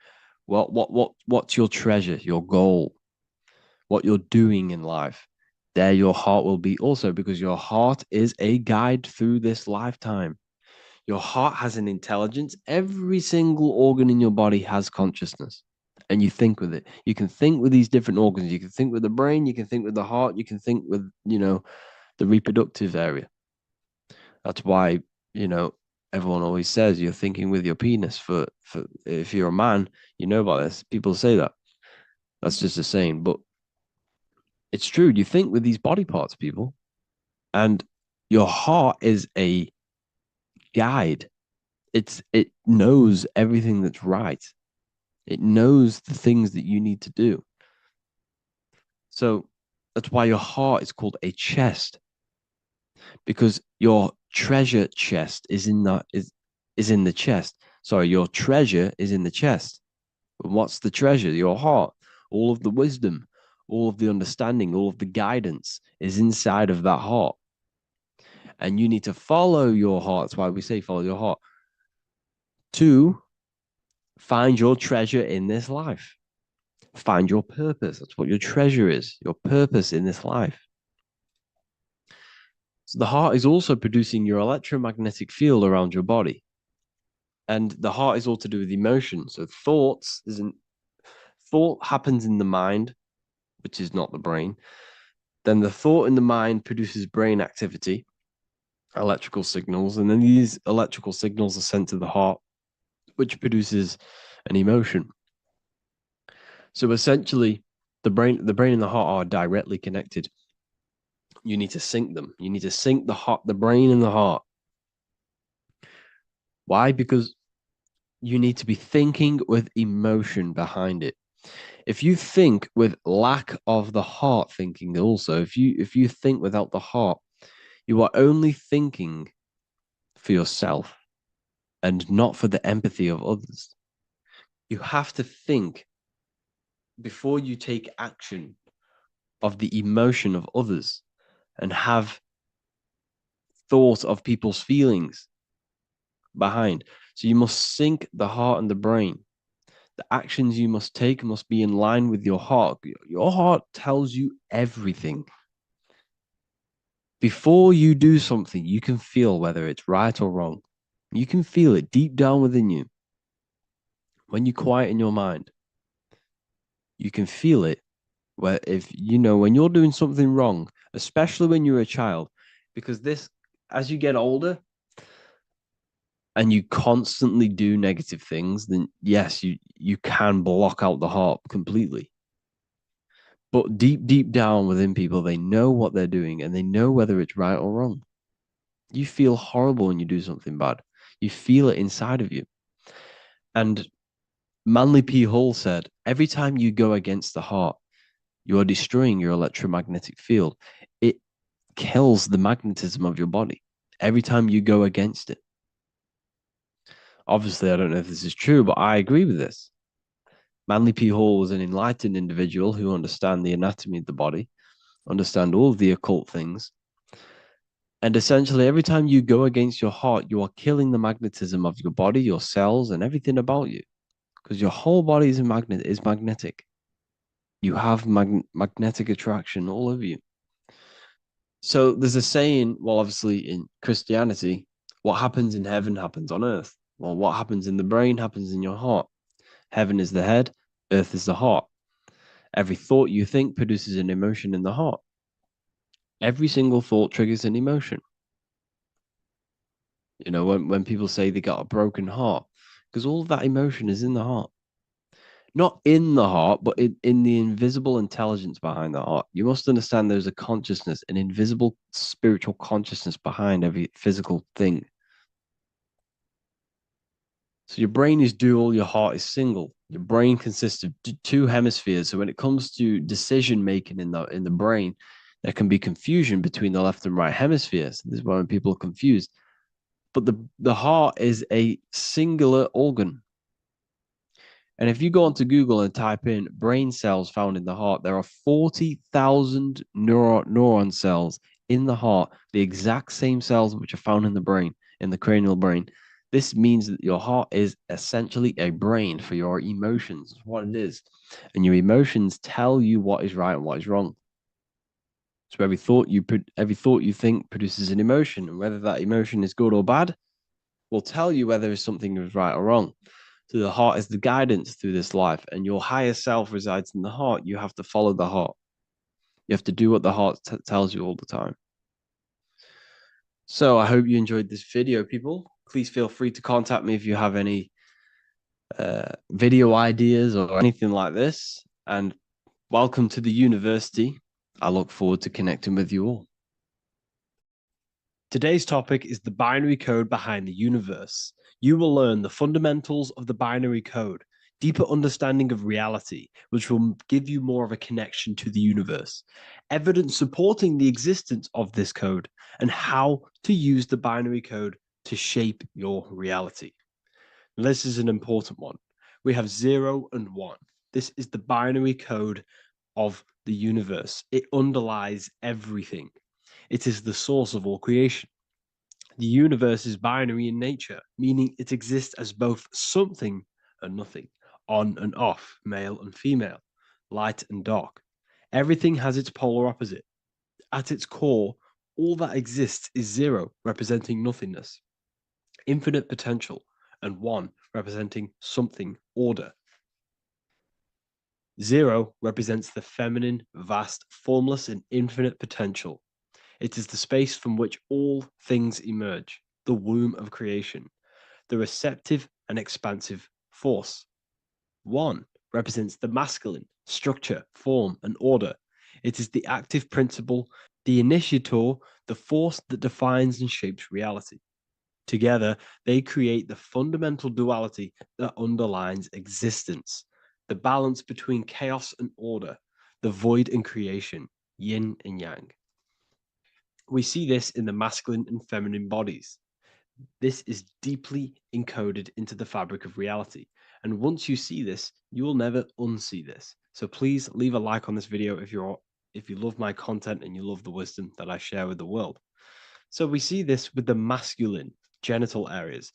What's your treasure, your goal, what you're doing in life? There your heart will be also, because your heart is a guide through this lifetime. Your heart has an intelligence. Every single organ in your body has consciousness, and you think with it. You can think with these different organs. You can think with the brain, you can think with the heart, you can think with, the reproductive area. That's why, everyone always says you're thinking with your penis. For if you're a man, you know about this. People say that. That's just a saying, but it's true. You think with these body parts, people, and your heart is a guide. It knows everything that's right. It knows the things that you need to do. So that's why your heart is called a chest, because your treasure chest is in the chest. Sorry, your treasure is in the chest. And what's the treasure? Your heart. All of the wisdom, all of the understanding, all of the guidance is inside of that heart. And you need to follow your heart. That's why we say follow your heart, to find your treasure in this life. Find your purpose. That's what your treasure is, your purpose in this life. So the heart is also producing your electromagnetic field around your body. And the heart is all to do with emotion. So thought happens in the mind, which is not the brain. Then the thought in the mind produces brain activity, electrical signals, and then these electrical signals are sent to the heart, which produces an emotion. So essentially, the brain and the heart are directly connected. You need to sync them. You need to sync the brain and the heart. Why? Because you need to be thinking with emotion behind it. If you think with lack of the heart thinking, also, if you think without the heart, you are only thinking for yourself and not for the empathy of others. You have to think before you take action of the emotion of others and have thought of people's feelings behind. So you must sync the heart and the brain. The actions you must take must be in line with your heart. Your heart tells you everything. Before you do something, you can feel whether it's right or wrong. You can feel it deep down within you. When you quiet in your mind, you can feel it. Where when you're doing something wrong, especially when you're a child, because as you get older and you constantly do negative things, then yes, you can block out the heart completely. But deep down within people, they know what they're doing and they know whether it's right or wrong. You feel horrible when you do something bad. You feel it inside of you. And Manly P. Hall said, every time you go against the heart, you are destroying your electromagnetic field. It kills the magnetism of your body every time you go against it. Obviously, I don't know if this is true, but I agree with this. Manly P. Hall was an enlightened individual who understands the anatomy of the body, understand all of the occult things. And essentially, every time you go against your heart, you are killing the magnetism of your body, your cells, and everything about you. Because your whole body is magnetic. You have magnetic attraction all over you. So there's a saying, well, obviously in Christianity, what happens in heaven happens on earth. Well, what happens in the brain happens in your heart. Heaven is the head, earth is the heart. Every thought you think produces an emotion in the heart. Every single thought triggers an emotion. When people say they got a broken heart, because all of that emotion is in the heart. Not in the heart, but in the invisible intelligence behind the heart. You must understand there's a consciousness, an invisible spiritual consciousness behind every physical thing. So your brain is dual, your heart is single. Your brain consists of two hemispheres. So when it comes to decision making in the brain, there can be confusion between the left and right hemispheres. This is why when people are confused. But the heart is a singular organ. And if you go onto Google and type in brain cells found in the heart, there are 40,000 neuron cells in the heart, the exact same cells which are found in the brain, in the cranial brain. This means that your heart is essentially a brain for your emotions. That's what it is. And your emotions tell you what is right and what is wrong. So every thought you think produces an emotion, and whether that emotion is good or bad will tell you whether something is right or wrong. So the heart is the guidance through this life, and your higher self resides in the heart. You have to follow the heart. You have to do what the heart tells you all the time. So I hope you enjoyed this video, people. Please feel free to contact me if you have any video ideas or anything like this. And welcome to the university. I look forward to connecting with you all. Today's topic is the binary code behind the universe. You will learn the fundamentals of the binary code, deeper understanding of reality, which will give you more of a connection to the universe, evidence supporting the existence of this code, and how to use the binary code to shape your reality. This is an important one. We have 0 and 1. This is the binary code of the universe. It underlies everything. It is the source of all creation. The universe is binary in nature, meaning it exists as both something and nothing, on and off, male and female, light and dark. Everything has its polar opposite. At its core, all that exists is 0, representing nothingness, infinite potential, and 1, representing something, order. 0 represents the feminine, vast, formless, and infinite potential. It is the space from which all things emerge, the womb of creation, the receptive and expansive force. 1 represents the masculine, structure, form, and order. It is the active principle, the initiator, the force that defines and shapes reality. Together, they create the fundamental duality that underlines existence, the balance between chaos and order, the void and creation, yin and yang. We see this in the masculine and feminine bodies. This is deeply encoded into the fabric of reality. And once you see this, you will never unsee this. So please leave a like on this video if you love my content and you love the wisdom that I share with the world. So we see this with the masculine genital areas.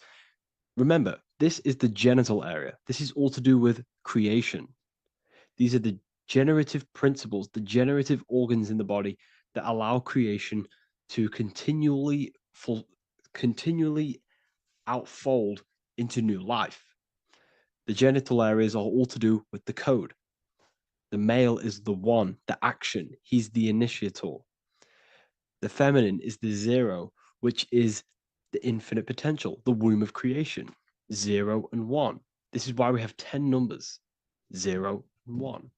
Remember, this is the genital area. This is all to do with creation. These are the generative principles, the generative organs in the body that allow creation to continually outfold into new life. The genital areas are all to do with the code. The male is the 1, the action. He's the initiator. The feminine is the 0, which is the infinite potential, the womb of creation. 0 and 1. This is why we have 10 numbers. 0 and 1.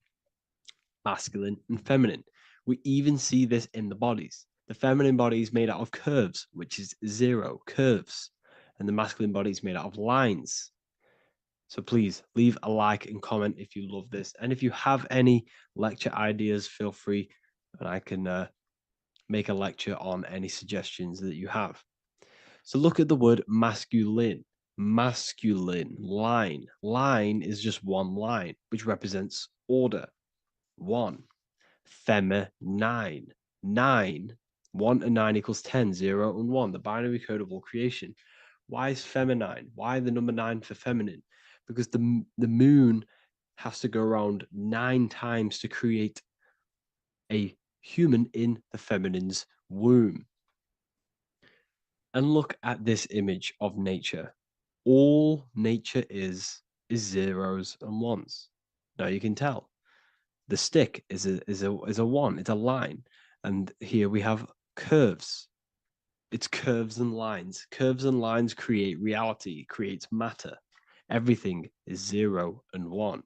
Masculine and feminine. We even see this in the bodies. The feminine body is made out of curves, which is 0, curves. And the masculine body is made out of lines. So please leave a like and comment if you love this. And if you have any lecture ideas, feel free and I can make a lecture on any suggestions that you have. So look at the word masculine. Masculine, line. Line is just one line, which represents order. 1. Feminine. 9. 1 and 9 equals 10. 0 and 1. The binary code of all creation. Why is feminine? Why the number 9 for feminine? Because the moon has to go around 9 times to create a human in the feminine's womb. And look at this image of nature. All nature is zeros and ones. Now you can tell. The stick is a 1, it's a line. And here we have curves. It's curves and lines. Curves and lines create reality, creates matter. Everything is 0 and 1.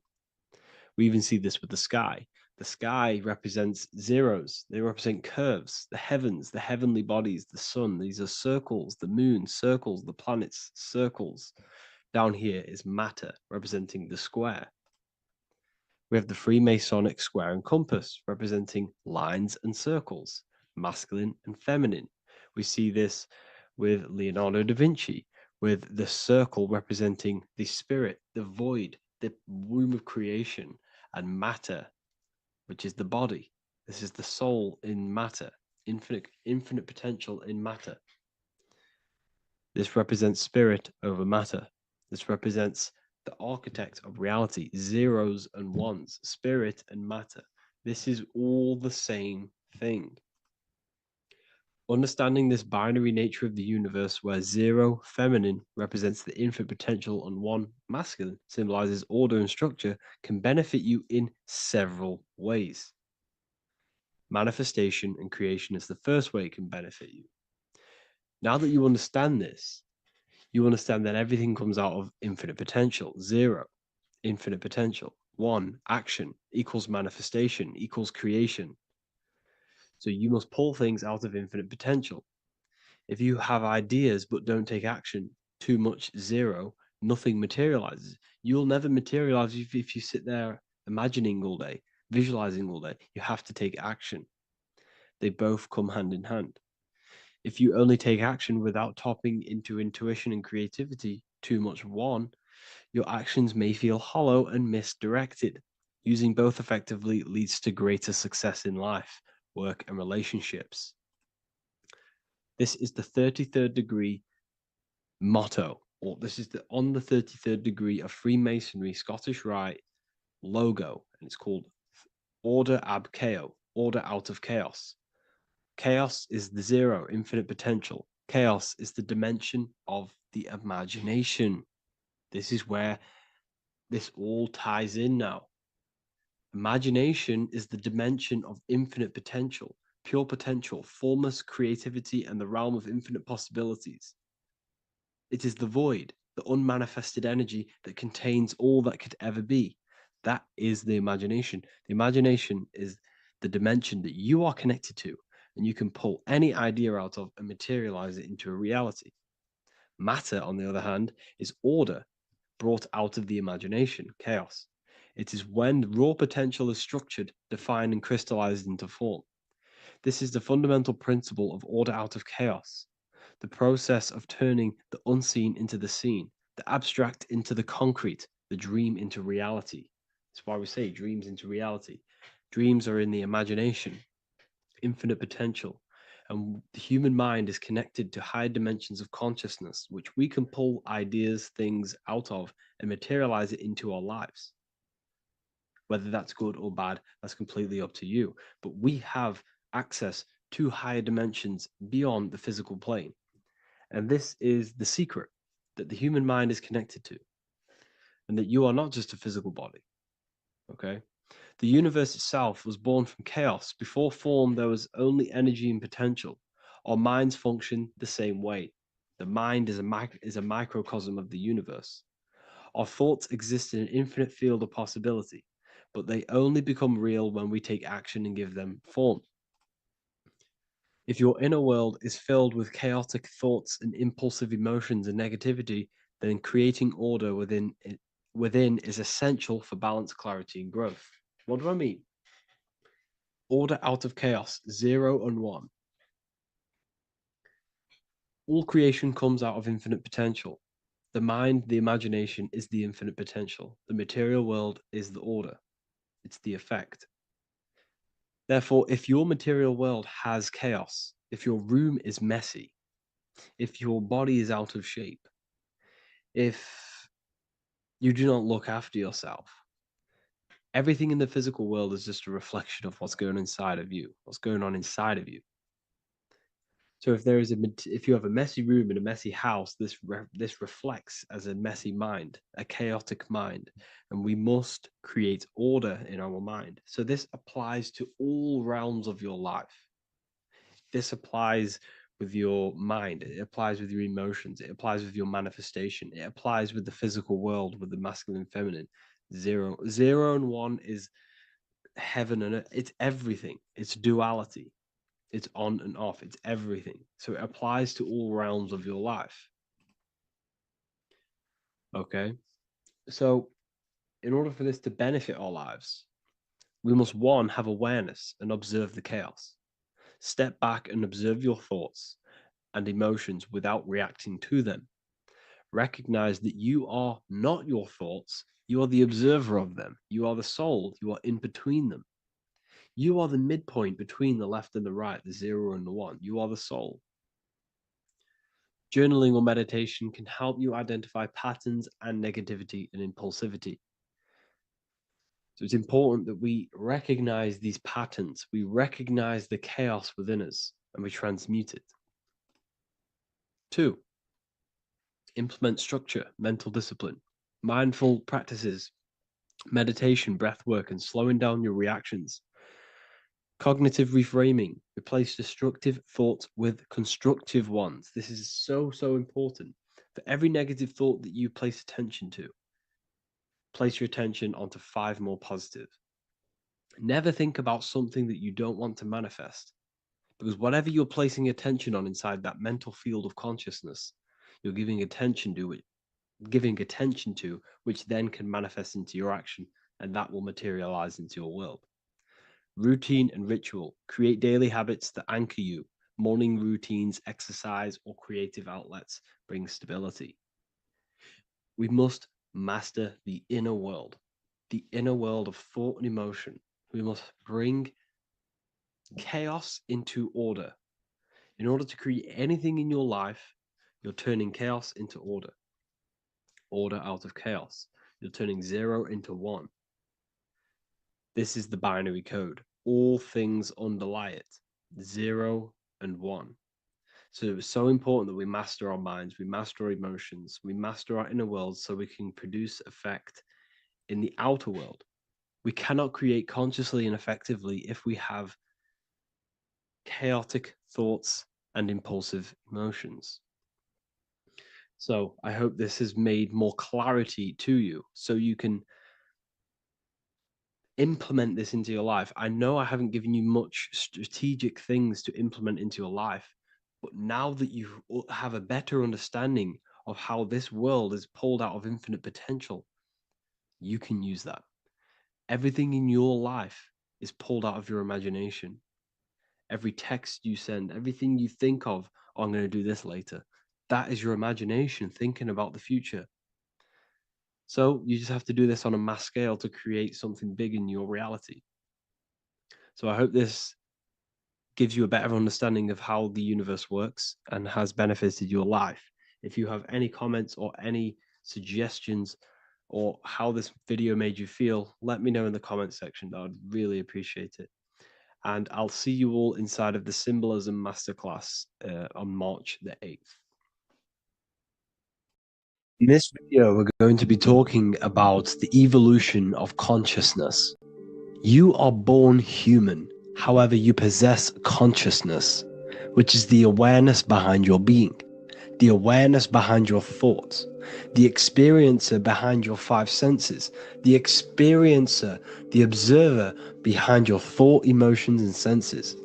We even see this with the sky. The sky represents zeros. They represent curves, the heavens, the heavenly bodies, the sun. These are circles, the moon, circles, the planets, circles. Down here is matter, representing the square. We have the Freemasonic square and compass, representing lines and circles, masculine and feminine. We see this with Leonardo da Vinci, with the circle representing the spirit, the void, the womb of creation, and matter, which is the body. This is the soul in matter, infinite potential in matter. This represents spirit over matter. This represents the architect of reality, zeros and ones, spirit and matter. This is all the same thing. Understanding this binary nature of the universe, where 0, feminine, represents the infinite potential and 1, masculine, symbolizes order and structure, can benefit you in several ways. Manifestation and creation is the first way it can benefit you. Now that you understand this, you understand that everything comes out of infinite potential. 0, infinite potential. 1, action, equals manifestation, equals creation. So you must pull things out of infinite potential. If you have ideas but don't take action, too much 0, nothing materializes. You'll never materialize if you sit there imagining all day, visualizing all day. You have to take action. They both come hand in hand. If you only take action without tapping into intuition and creativity, too much 1, your actions may feel hollow and misdirected. Using both effectively leads to greater success in life, work, and relationships. This is the 33rd degree motto, or this is on the 33rd degree of Freemasonry Scottish Rite logo, and it's called Order ab Chaos, order out of chaos. Chaos is the 0, infinite potential. Chaos is the dimension of the imagination. This is where this all ties in now. Imagination is the dimension of infinite potential, pure potential, formless creativity, and the realm of infinite possibilities. It is the void, the unmanifested energy that contains all that could ever be. That is the imagination. The imagination is the dimension that you are connected to, and you can pull any idea out of and materialize it into a reality. Matter, on the other hand, is order brought out of the imagination, chaos. It is when raw potential is structured, defined, and crystallized into form. This is the fundamental principle of order out of chaos, the process of turning the unseen into the seen, the abstract into the concrete, the dream into reality. That's why we say dreams into reality. Dreams are in the imagination, infinite potential, and the human mind is connected to high dimensions of consciousness, which we can pull ideas, things out of, and materialize it into our lives. Whether that's good or bad, that's completely up to you. But we have access to higher dimensions beyond the physical plane. And this is the secret, that the human mind is connected to, and that you are not just a physical body. Okay? The universe itself was born from chaos. Before form, there was only energy and potential. Our minds function the same way. The mind is a microcosm of the universe. Our thoughts exist in an infinite field of possibility, but they only become real when we take action and give them form. If your inner world is filled with chaotic thoughts and impulsive emotions and negativity, then creating order within is essential for balance, clarity, and growth. What do I mean? Order out of chaos, 0 and 1. All creation comes out of infinite potential. The mind, the imagination, is the infinite potential. The material world is the order. It's the effect. Therefore, if your material world has chaos, if your room is messy, if your body is out of shape, if you do not look after yourself, everything in the physical world is just a reflection of what's going on inside of you, what's going on inside of you. So if you have a messy room in a messy house, this reflects as a messy mind, a chaotic mind, and we must create order in our mind. So this applies to all realms of your life. This applies with your mind, it applies with your emotions, it applies with your manifestation, it applies with the physical world, with the masculine and feminine. 0 and 1 is heaven and earth. It's everything. It's duality. It's on and off. It's everything. So it applies to all realms of your life. Okay. So in order for this to benefit our lives, we must, 1, have awareness and observe the chaos. Step back and observe your thoughts and emotions without reacting to them. recognize that you are not your thoughts. You are the observer of them. You are the soul. You are in between them. You are the midpoint between the left and the right, the 0 and the 1. You are the soul. Journaling or meditation can help you identify patterns and negativity and impulsivity. So it's important that we recognize these patterns. We recognize the chaos within us and we transmute it. 2, implement structure, mental discipline, mindful practices, meditation, breath work, and slowing down your reactions. Cognitive reframing, replace destructive thoughts with constructive ones. This is so important. For every negative thought that you place attention to, place your attention onto 5 more positive. Never think about something that you don't want to manifest, because whatever you're placing attention on inside that mental field of consciousness, you're giving attention to, which then can manifest into your action, and that will materialize into your world. Routine and ritual. Create daily habits that anchor you. Morning routines, exercise, or creative outlets bring stability. We must master the inner world of thought and emotion. We must bring chaos into order. In order to create anything in your life, you're turning chaos into order. Order out of chaos. You're turning 0 into 1. This is the binary code. All things underlie it. 0 and 1. So it's so important that we master our minds, we master our emotions, we master our inner world so we can produce effect in the outer world. We cannot create consciously and effectively if we have chaotic thoughts and impulsive emotions. So I hope this has made more clarity to you so you can implement this into your life. I know I haven't given you much strategic things to implement into your life, but now that you have a better understanding of how this world is pulled out of infinite potential, you can use that. Everything in your life is pulled out of your imagination. Every text you send, everything you think of, oh, I'm going to do this later, that is your imagination thinking about the future. So you just have to do this on a mass scale to create something big in your reality. So I hope this gives you a better understanding of how the universe works and has benefited your life. If you have any comments or any suggestions or how this video made you feel, let me know in the comment section. I would really appreciate it. And I'll see you all inside of the Symbolism Masterclass on March the 8th. In this video, we're going to be talking about the evolution of consciousness. You are born human, however, you possess consciousness, which is the awareness behind your being, the awareness behind your thoughts, the experiencer behind your 5 senses, the experiencer, the observer behind your thought, emotions, and senses.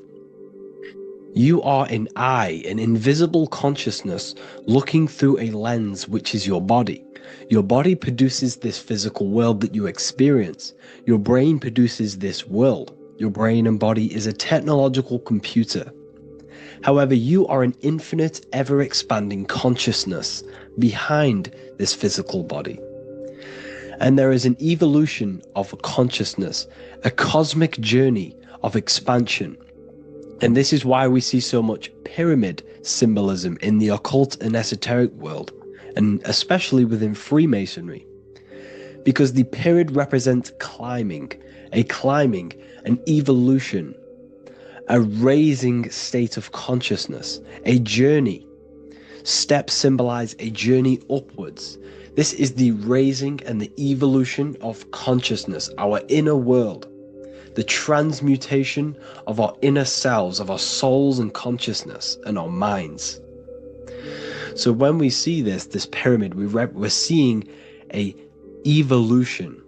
You are an eye, an invisible consciousness looking through a lens, which is your body. Your body produces this physical world that you experience. Your brain produces this world. Your brain and body is a technological computer. However, you are an infinite, ever-expanding consciousness behind this physical body. And there is an evolution of consciousness, a cosmic journey of expansion. And this is why we see so much pyramid symbolism in the occult and esoteric world, and especially within Freemasonry. Because the pyramid represents climbing, an evolution, a raising state of consciousness, a journey. Steps symbolize a journey upwards. This is the raising and the evolution of consciousness, our inner world. The transmutation of our inner selves, of our souls and consciousness and our minds. So when we see this pyramid, we're seeing a evolution,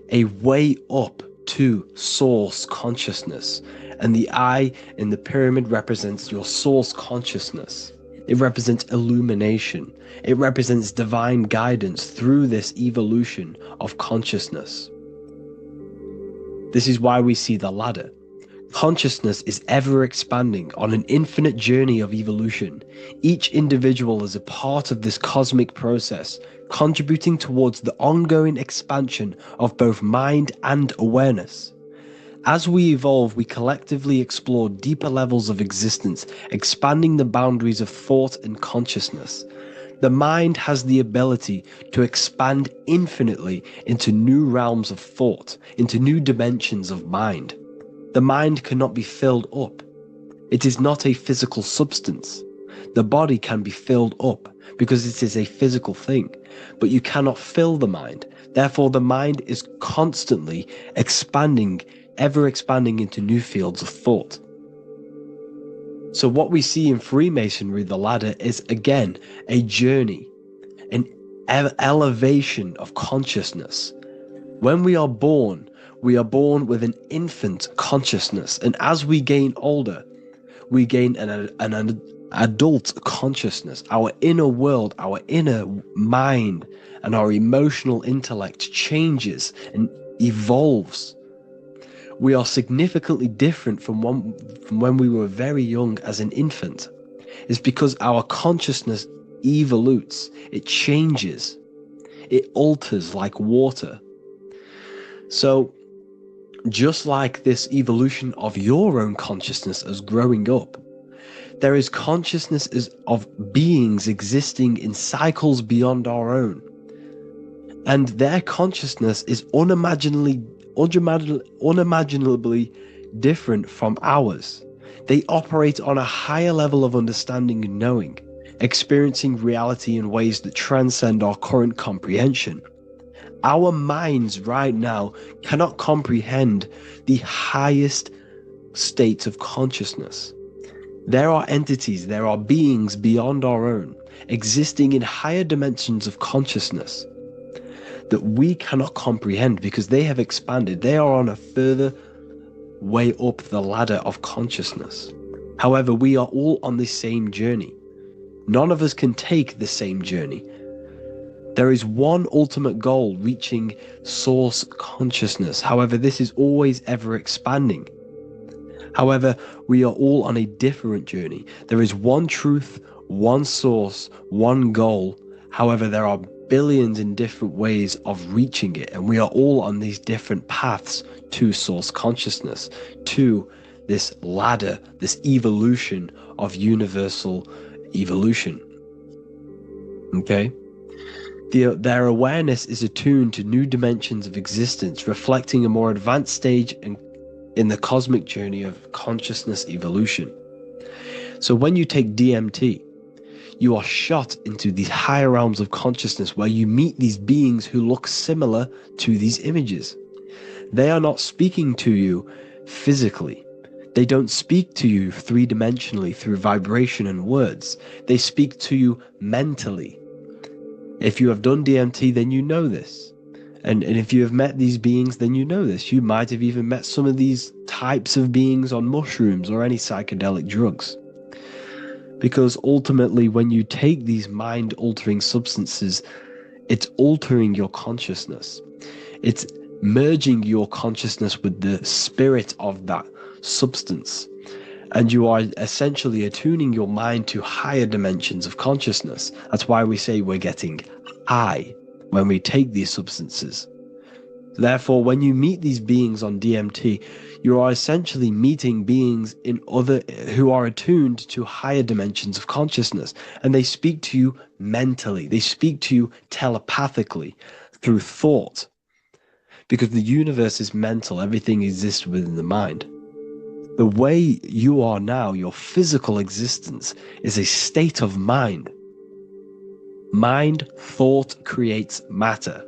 a way up to source consciousness. And the eye in the pyramid represents your source consciousness. It represents illumination. It represents divine guidance through this evolution of consciousness. This is why we see the ladder. Consciousness is ever expanding on an infinite journey of evolution. Each individual is a part of this cosmic process, contributing towards the ongoing expansion of both mind and awareness. As we evolve, we collectively explore deeper levels of existence, expanding the boundaries of thought and consciousness. The mind has the ability to expand infinitely into new realms of thought, into new dimensions of mind. The mind cannot be filled up. It is not a physical substance. The body can be filled up because it is a physical thing, but you cannot fill the mind. Therefore, the mind is constantly expanding, ever expanding into new fields of thought. So what we see in Freemasonry, the ladder, is again a journey, an elevation of consciousness. When we are born with an infant consciousness, and as we gain older, we gain an adult consciousness. Our inner world, our inner mind, and our emotional intellect changes and evolves. We are significantly different from when we were very young as an infant. It's because our consciousness evolutes, it changes, it alters like water. So, just like this evolution of your own consciousness as growing up, there is consciousness of beings existing in cycles beyond our own. And their consciousness is unimaginably different from ours. They operate on a higher level of understanding and knowing, experiencing reality in ways that transcend our current comprehension. Our minds right now cannot comprehend the highest states of consciousness. There are entities, there are beings beyond our own, existing in higher dimensions of consciousness that we cannot comprehend because they have expanded. They are on a further way up the ladder of consciousness. However, we are all on the same journey. None of us can take the same journey. There is one ultimate goal, reaching source consciousness. However, this is always ever expanding. However, we are all on a different journey. There is one truth, one source, one goal. However, there are billions in different ways of reaching it, and we are all on these different paths to source consciousness, to this ladder, this evolution of universal evolution. Okay? Their awareness is attuned to new dimensions of existence, reflecting a more advanced stage in the cosmic journey of consciousness evolution. So when you take DMT, you are shot into these higher realms of consciousness where you meet these beings who look similar to these images. They are not speaking to you physically. They don't speak to you three-dimensionally through vibration and words. They speak to you mentally. If you have done DMT, then you know this. And if you have met these beings, then you know this. You might have even met some of these types of beings on mushrooms or any psychedelic drugs. Because ultimately, when you take these mind-altering substances, it's altering your consciousness. It's merging your consciousness with the spirit of that substance. And you are essentially attuning your mind to higher dimensions of consciousness. That's why we say we're getting high when we take these substances. Therefore, when you meet these beings on DMT, you are essentially meeting beings who are attuned to higher dimensions of consciousness, and they speak to you mentally. They speak to you telepathically through thought, because the universe is mental. Everything exists within the mind. The way you are now, your physical existence, is a state of mind. Mind, thought creates matter.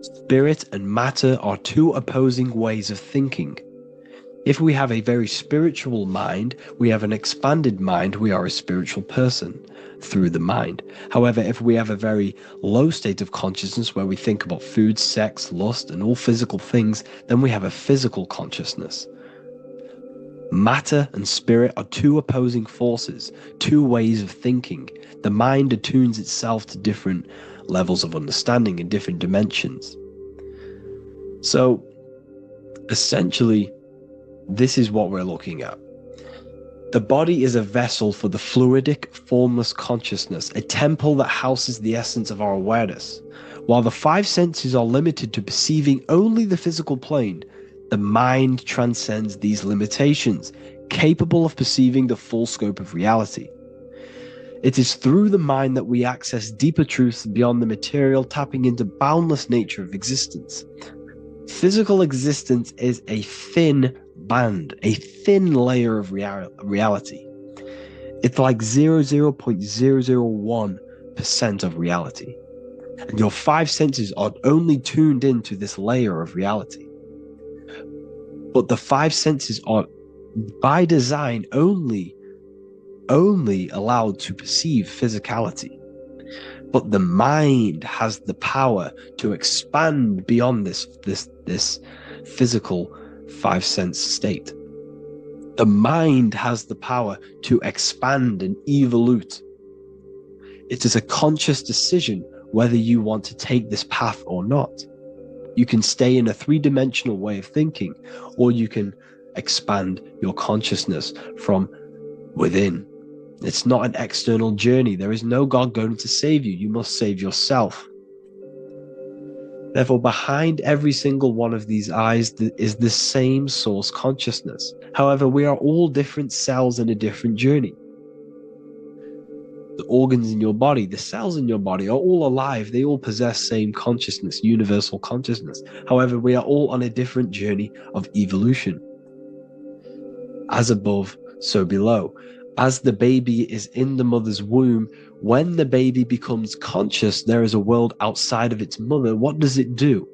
Spirit and matter are two opposing ways of thinking. If we have a very spiritual mind, we have an expanded mind, we are a spiritual person through the mind. However, if we have a very low state of consciousness where we think about food, sex, lust, and all physical things, then we have a physical consciousness. Matter and spirit are two opposing forces, two ways of thinking. The mind attunes itself to different levels of understanding in different dimensions. So, essentially, This is what we're looking at. The body is a vessel for the fluidic, formless consciousness, a temple that houses the essence of our awareness. While the five senses are limited to perceiving only the physical plane, the mind transcends these limitations, capable of perceiving the full scope of reality. It is through the mind that we access deeper truths beyond the material, tapping into boundless nature of existence. Physical existence is a thin band, a thin layer of reality. It's like 0.001% of reality. And your five senses are only tuned into this layer of reality. But the five senses are, by design, only allowed to perceive physicality. But the mind has the power to expand beyond this physical five sense state. The mind has the power to expand and evolute. It is a conscious decision whether you want to take this path or not. You can stay in a three-dimensional way of thinking, or you can expand your consciousness from within. It's not an external journey. There is no God going to save you. You must save yourself. Therefore, behind every single one of these eyes is the same source consciousness. However, we are all different cells in a different journey. The organs in your body, the cells in your body are all alive. They all possess same consciousness, universal consciousness. However, we are all on a different journey of evolution. As above, so below. As the baby is in the mother's womb, when the baby becomes conscious, there is a world outside of its mother. What does it do?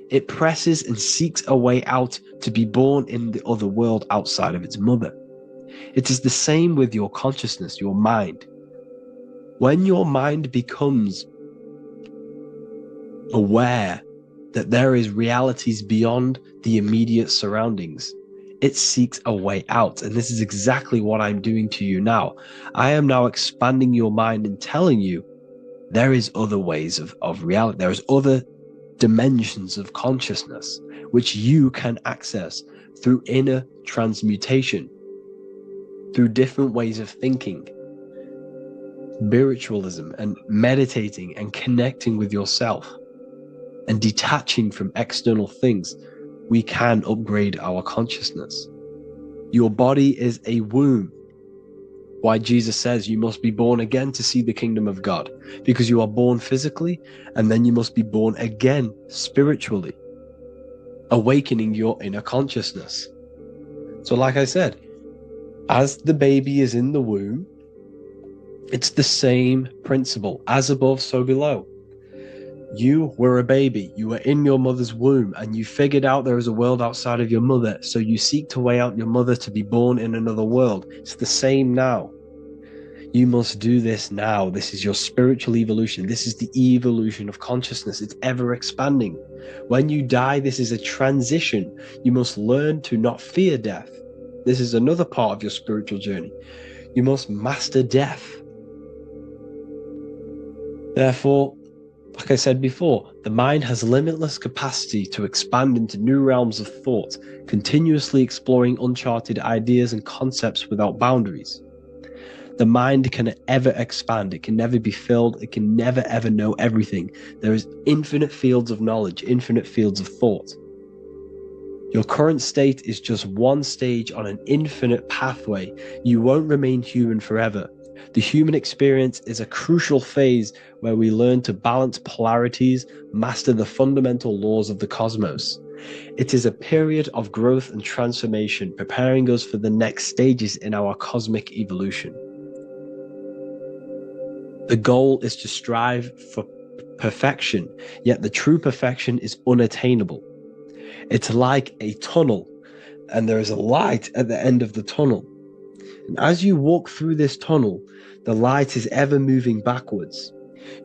It presses and seeks a way out to be born in the other world outside of its mother. It is the same with your consciousness, your mind. When your mind becomes aware that there is realities beyond the immediate surroundings, it seeks a way out. And this is exactly what I'm doing to you now. I am now expanding your mind and telling you there is other ways of reality. There is other dimensions of consciousness which you can access through inner transmutation, through different ways of thinking, spiritualism, and meditating and connecting with yourself and detaching from external things. We can upgrade our consciousness. Your body is a womb. Why Jesus says you must be born again to see the kingdom of God, because you are born physically and then you must be born again spiritually, awakening your inner consciousness. So like I said, as the baby is in the womb, it's the same principle. As above, so below. You were a baby, you were in your mother's womb, and you figured out there is a world outside of your mother, so you seek to way out your mother to be born in another world. It's the same now. You must do this now. This is your spiritual evolution. This is the evolution of consciousness. It's ever expanding. When you die, this is a transition. You must learn to not fear death. This is another part of your spiritual journey. You must master death. Therefore, like I said before, the mind has limitless capacity to expand into new realms of thought, continuously exploring uncharted ideas and concepts without boundaries. The mind can ever expand. It can never be filled. It can never ever know everything. There is infinite fields of knowledge, infinite fields of thought. Your current state is just one stage on an infinite pathway. You won't remain human forever. The human experience is a crucial phase where we learn to balance polarities, master the fundamental laws of the cosmos. It is a period of growth and transformation, preparing us for the next stages in our cosmic evolution. The goal is to strive for perfection, yet the true perfection is unattainable. It's like a tunnel, and there is a light at the end of the tunnel. And as you walk through this tunnel, the light is ever moving backwards.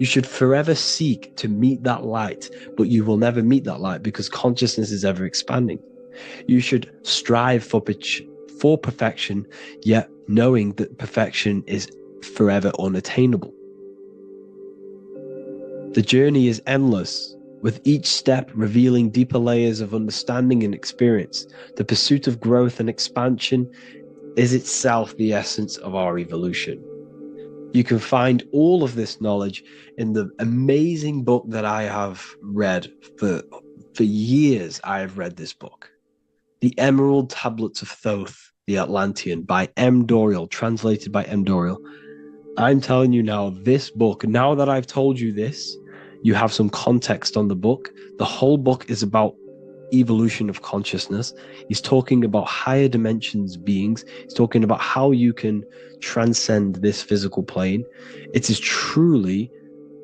You should forever seek to meet that light, but you will never meet that light because consciousness is ever expanding. You should strive for perfection, yet knowing that perfection is forever unattainable. The journey is endless. with each step revealing deeper layers of understanding and experience. The pursuit of growth and expansion is itself the essence of our evolution. You can find all of this knowledge in the amazing book that I have read for years. I have read this book, The Emerald Tablets of Thoth, the Atlantean, by M. Dorial, translated by M. Dorial. I'm telling you now, this book, now that I've told you this, you have some context on the book. The whole book is about evolution of consciousness. He's talking about higher dimensions beings. He's talking about how you can transcend this physical plane. It is truly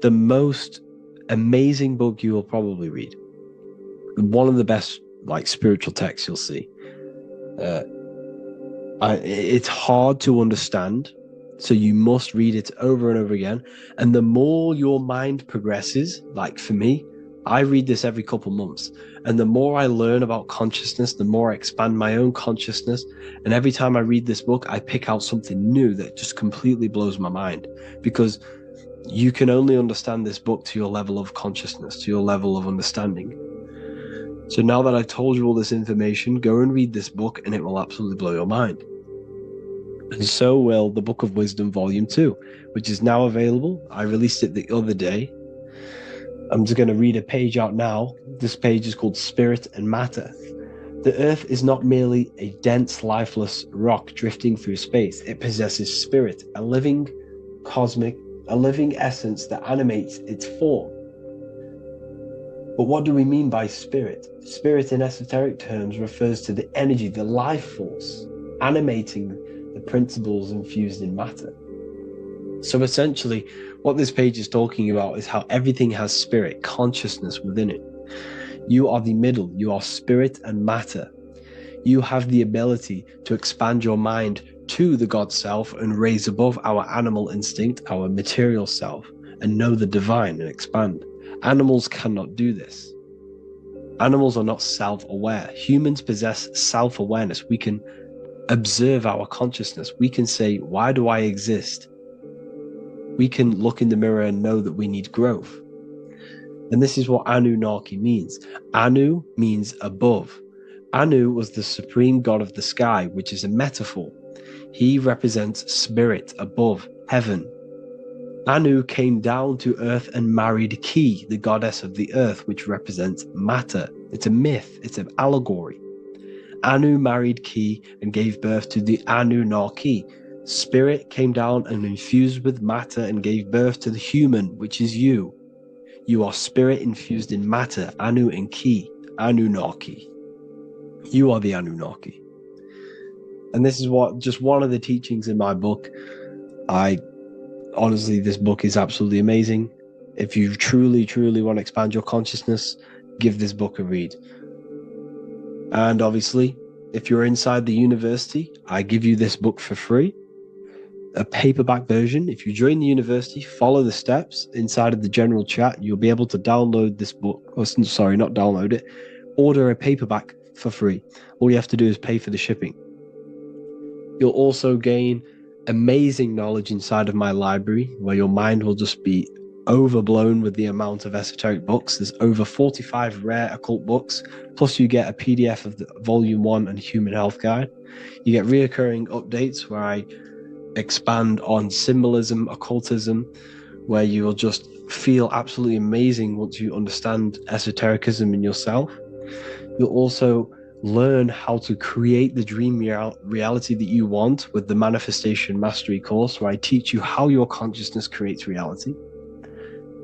the most amazing book you will probably read. One of the best spiritual texts you'll see. It's hard to understand, so you must read it over and over again. And the more your mind progresses, like for me, I read this every couple months. And the more I learn about consciousness, the more I expand my own consciousness. And every time I read this book, I pick out something new that just completely blows my mind. Because you can only understand this book to your level of consciousness, to your level of understanding. So now that I've told you all this information, go and read this book and it will absolutely blow your mind. And so will the Book of Wisdom Volume 2, which is now available. I released it the other day. I'm just going to read a page out now. This page is called Spirit and Matter. The Earth is not merely a dense, lifeless rock drifting through space. It possesses spirit, a living essence that animates its form. But what do we mean by spirit? Spirit in esoteric terms refers to the energy, the life force, animating the principles infused in matter. So essentially, what this page is talking about is how everything has spirit, consciousness within it. You are the middle, you are spirit and matter. You have the ability to expand your mind to the God self and raise above our animal instinct, our material self, and know the divine and expand. Animals cannot do this. Animals are not self-aware. Humans possess self-awareness. We can observe our consciousness. We can say, why do I exist? We can look in the mirror and know that we need growth. And this is what Anunnaki means. Anu means above. Anu was the supreme god of the sky, which is a metaphor. He represents spirit above, heaven. Anu came down to earth and married Ki, the goddess of the earth, which represents matter. It's a myth, it's an allegory. Anu married Ki and gave birth to the Anunnaki. Spirit came down and infused with matter and gave birth to the human, which is you. You are spirit infused in matter, Anu and Ki, Anunnaki. You are the Anunnaki. And this is just one of the teachings in my book. Honestly, this book is absolutely amazing. If you truly, truly want to expand your consciousness, give this book a read. And obviously, if you're inside the university, I give you this book for free. A paperback version. If you join the university, follow the steps inside of the general chat, you'll be able to download this book. Sorry, not download it. Order a paperback for free. All you have to do is pay for the shipping. You'll also gain amazing knowledge inside of my library, where your mind will just be overblown with the amount of esoteric books. There's over 45 rare occult books, plus you get a PDF of the Volume 1 and Human Health Guide. You get reoccurring updates where I expand on symbolism, occultism, where you will just feel absolutely amazing once you understand esotericism in yourself. You'll also learn how to create the dream reality that you want with the Manifestation Mastery course, where I teach you how your consciousness creates reality.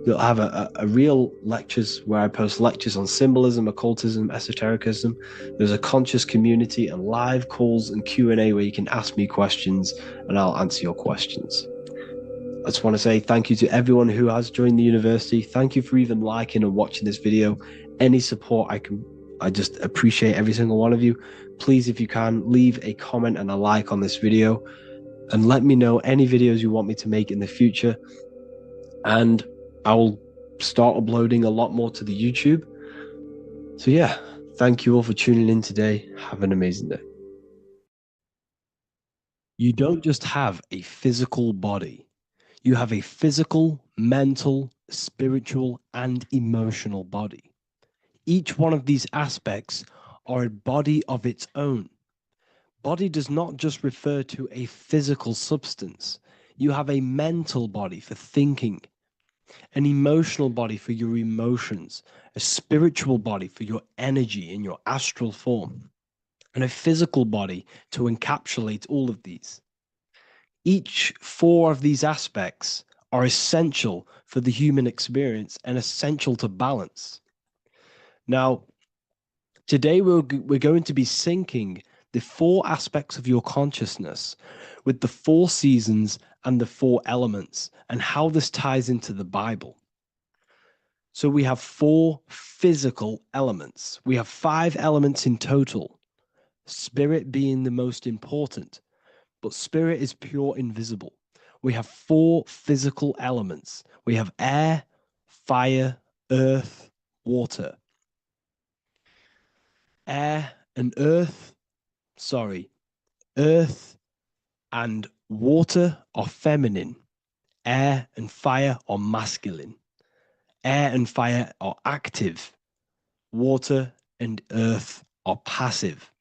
You'll have a real lectures where I post lectures on symbolism, occultism, esotericism. There's a conscious community and live calls and Q&A where you can ask me questions and I'll answer your questions. I just want to say thank you to everyone who has joined the university. Thank you for even liking and watching this video. Any support I just appreciate every single one of you. Please, if you can, leave a comment and a like on this video and let me know any videos you want me to make in the future. And I will start uploading a lot more to the YouTube. So yeah, thank you all for tuning in today. Have an amazing day. You don't just have a physical body. You have a physical, mental, spiritual, and emotional body. Each one of these aspects are a body of its own. Body does not just refer to a physical substance. You have a mental body for thinking, an emotional body for your emotions, a spiritual body for your energy in your astral form, and a physical body to encapsulate all of these. Each four of these aspects are essential for the human experience and essential to balance. Now, today we're going to be syncing the four aspects of your consciousness with the four seasons and the four elements and how this ties into the Bible. So we have four physical elements. We have 5 elements in total, spirit being the most important, but spirit is pure invisible. We have 4 physical elements. We have air, fire, earth, water. Earth and water are feminine. Air and fire are masculine. Air and fire are active. Water and earth are passive.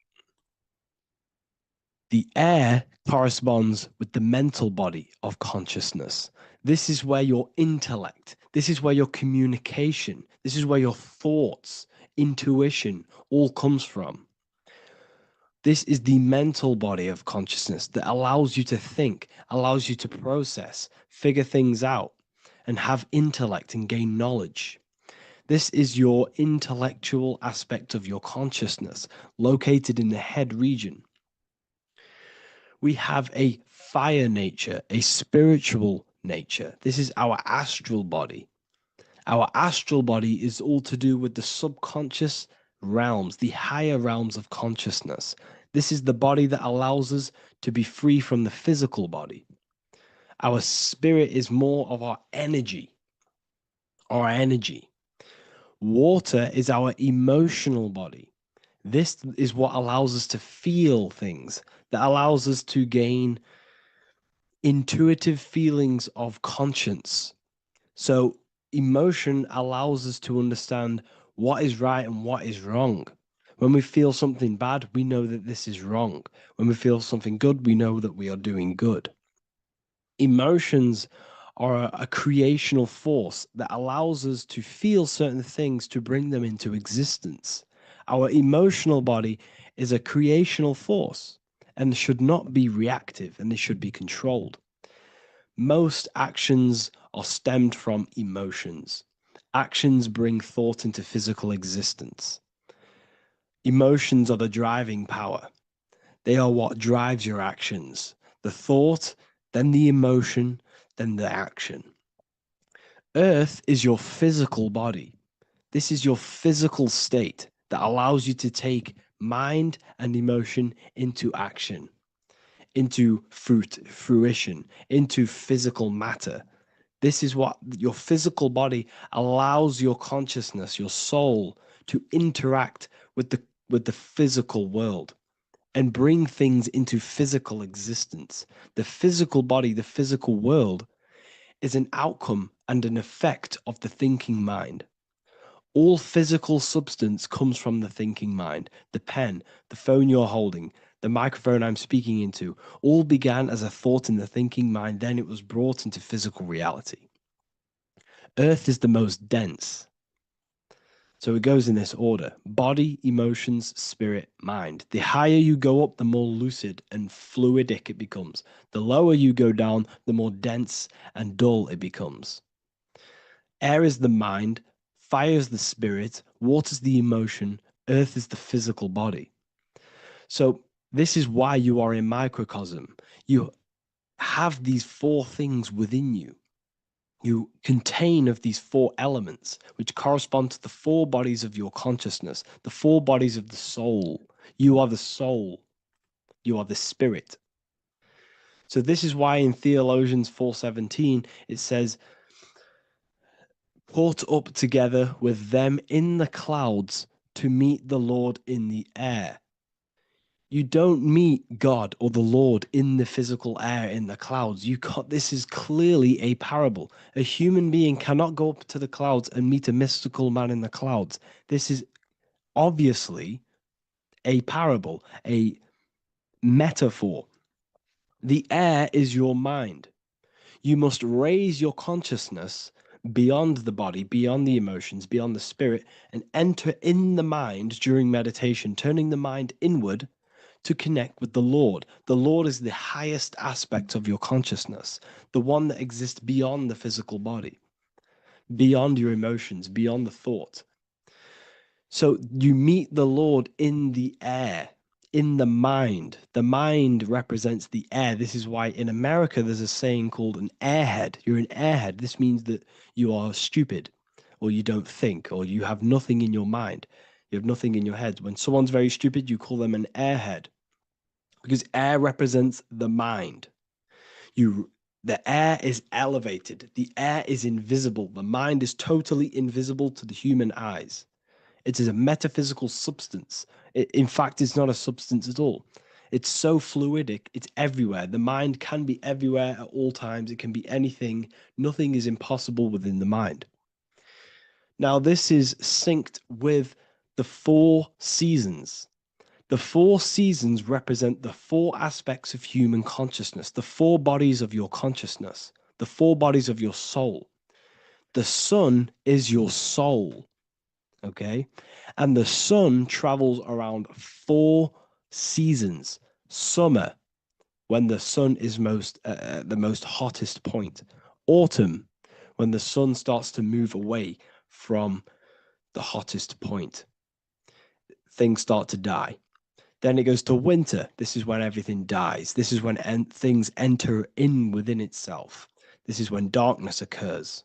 The air corresponds with the mental body of consciousness. This is where your intellect, this is where your communication, this is where your thoughts, intuition all comes from. This is the mental body of consciousness that allows you to think, allows you to process, figure things out, and have intellect and gain knowledge. This is your intellectual aspect of your consciousness, located in the head region. We have a fire nature, a spiritual nature. This is our astral body. Our astral body is all to do with the subconscious realms, the higher realms of consciousness. This is the body that allows us to be free from the physical body. Our spirit is more of our energy. Water is our emotional body. This is what allows us to feel things, that allows us to gain intuitive feelings of conscience. So emotion allows us to understand what is right and what is wrong. When we feel something bad, we know that this is wrong. When we feel something good, we know that we are doing good. Emotions are a creational force that allows us to feel certain things to bring them into existence. Our emotional body is a creational force and should not be reactive, and they should be controlled. Most actions are stemmed from emotions. Actions bring thought into physical existence. Emotions are the driving power. They are what drives your actions. The thought, then the emotion, then the action. Earth is your physical body. This is your physical state that allows you to take mind and emotion into action, into fruition, into physical matter. This is what your physical body allows your consciousness, your soul, to interact with the physical world and bring things into physical existence. The physical body, the physical world, is an outcome and an effect of the thinking mind. All physical substance comes from the thinking mind. The pen, the phone you're holding, the microphone I'm speaking into, all began as a thought in the thinking mind, then it was brought into physical reality. Earth is the most dense. So it goes in this order: body, emotions, spirit, mind. The higher you go up, the more lucid and fluidic it becomes. The lower you go down, the more dense and dull it becomes. Air is the mind, fire is the spirit, water is the emotion, earth is the physical body. So this is why you are a microcosm. You have these 4 things within you. You contain of these 4 elements, which correspond to the 4 bodies of your consciousness, the 4 bodies of the soul. You are the soul. You are the spirit. So this is why in Theologians 4:17, it says, caught up together with them in the clouds to meet the Lord in the air. You don't meet God or the Lord in the physical air, in the clouds. This is clearly a parable. A human being cannot go up to the clouds and meet a mystical man in the clouds. This is obviously a parable, a metaphor. The air is your mind. You must raise your consciousness beyond the body, beyond the emotions, beyond the spirit, and enter in the mind during meditation, turning the mind inward to connect with the Lord. The Lord is the highest aspect of your consciousness, the one that exists beyond the physical body, beyond your emotions, beyond the thought. So you meet the Lord in the air, in the mind. The mind represents the air. This is why in America there's a saying called an airhead. You're an airhead. This means that you are stupid, or you don't think, or you have nothing in your mind. You have nothing in your head. When someone's very stupid, you call them an airhead, because air represents the mind. The air is elevated. The air is invisible. The mind is totally invisible to the human eyes. It is a metaphysical substance. In fact, it's not a substance at all. It's so fluidic. It's everywhere. The mind can be everywhere at all times. It can be anything. Nothing is impossible within the mind. Now, this is synced with the 4 seasons. The 4 seasons represent the 4 aspects of human consciousness, the 4 bodies of your consciousness, the 4 bodies of your soul. The sun is your soul, okay? And the sun travels around 4 seasons. Summer, when the sun is the most hottest point. Autumn, when the sun starts to move away from the hottest point. Things start to die. Then it goes to winter. This is when everything dies. This is when things enter in within itself. This is when darkness occurs.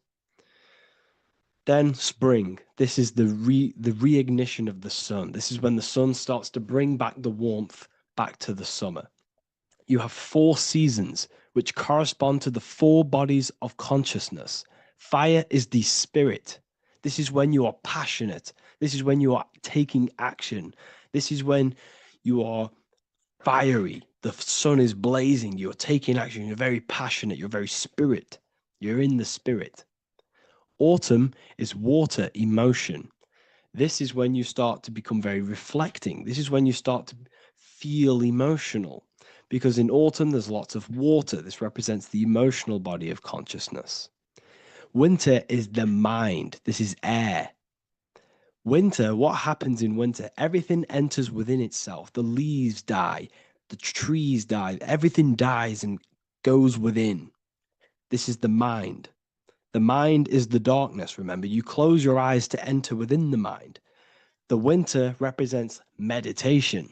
Then spring. This is the reignition of the sun. This is when the sun starts to bring back the warmth back to the summer. You have 4 seasons which correspond to the 4 bodies of consciousness. Fire is the spirit. This is when you are passionate. This is when you are taking action. This is when you are fiery. The sun is blazing. You're taking action. You're very passionate. You're very spirit. You're in the spirit. Autumn is water, emotion. This is when you start to become very reflecting. This is when you start to feel emotional. Because in autumn, there's lots of water. This represents the emotional body of consciousness. Winter is the mind. This is air. Winter, what happens in winter? Everything enters within itself. The leaves die. The trees die. Everything dies and goes within. This is the mind. The mind is the darkness, remember. You close your eyes to enter within the mind. The winter represents meditation.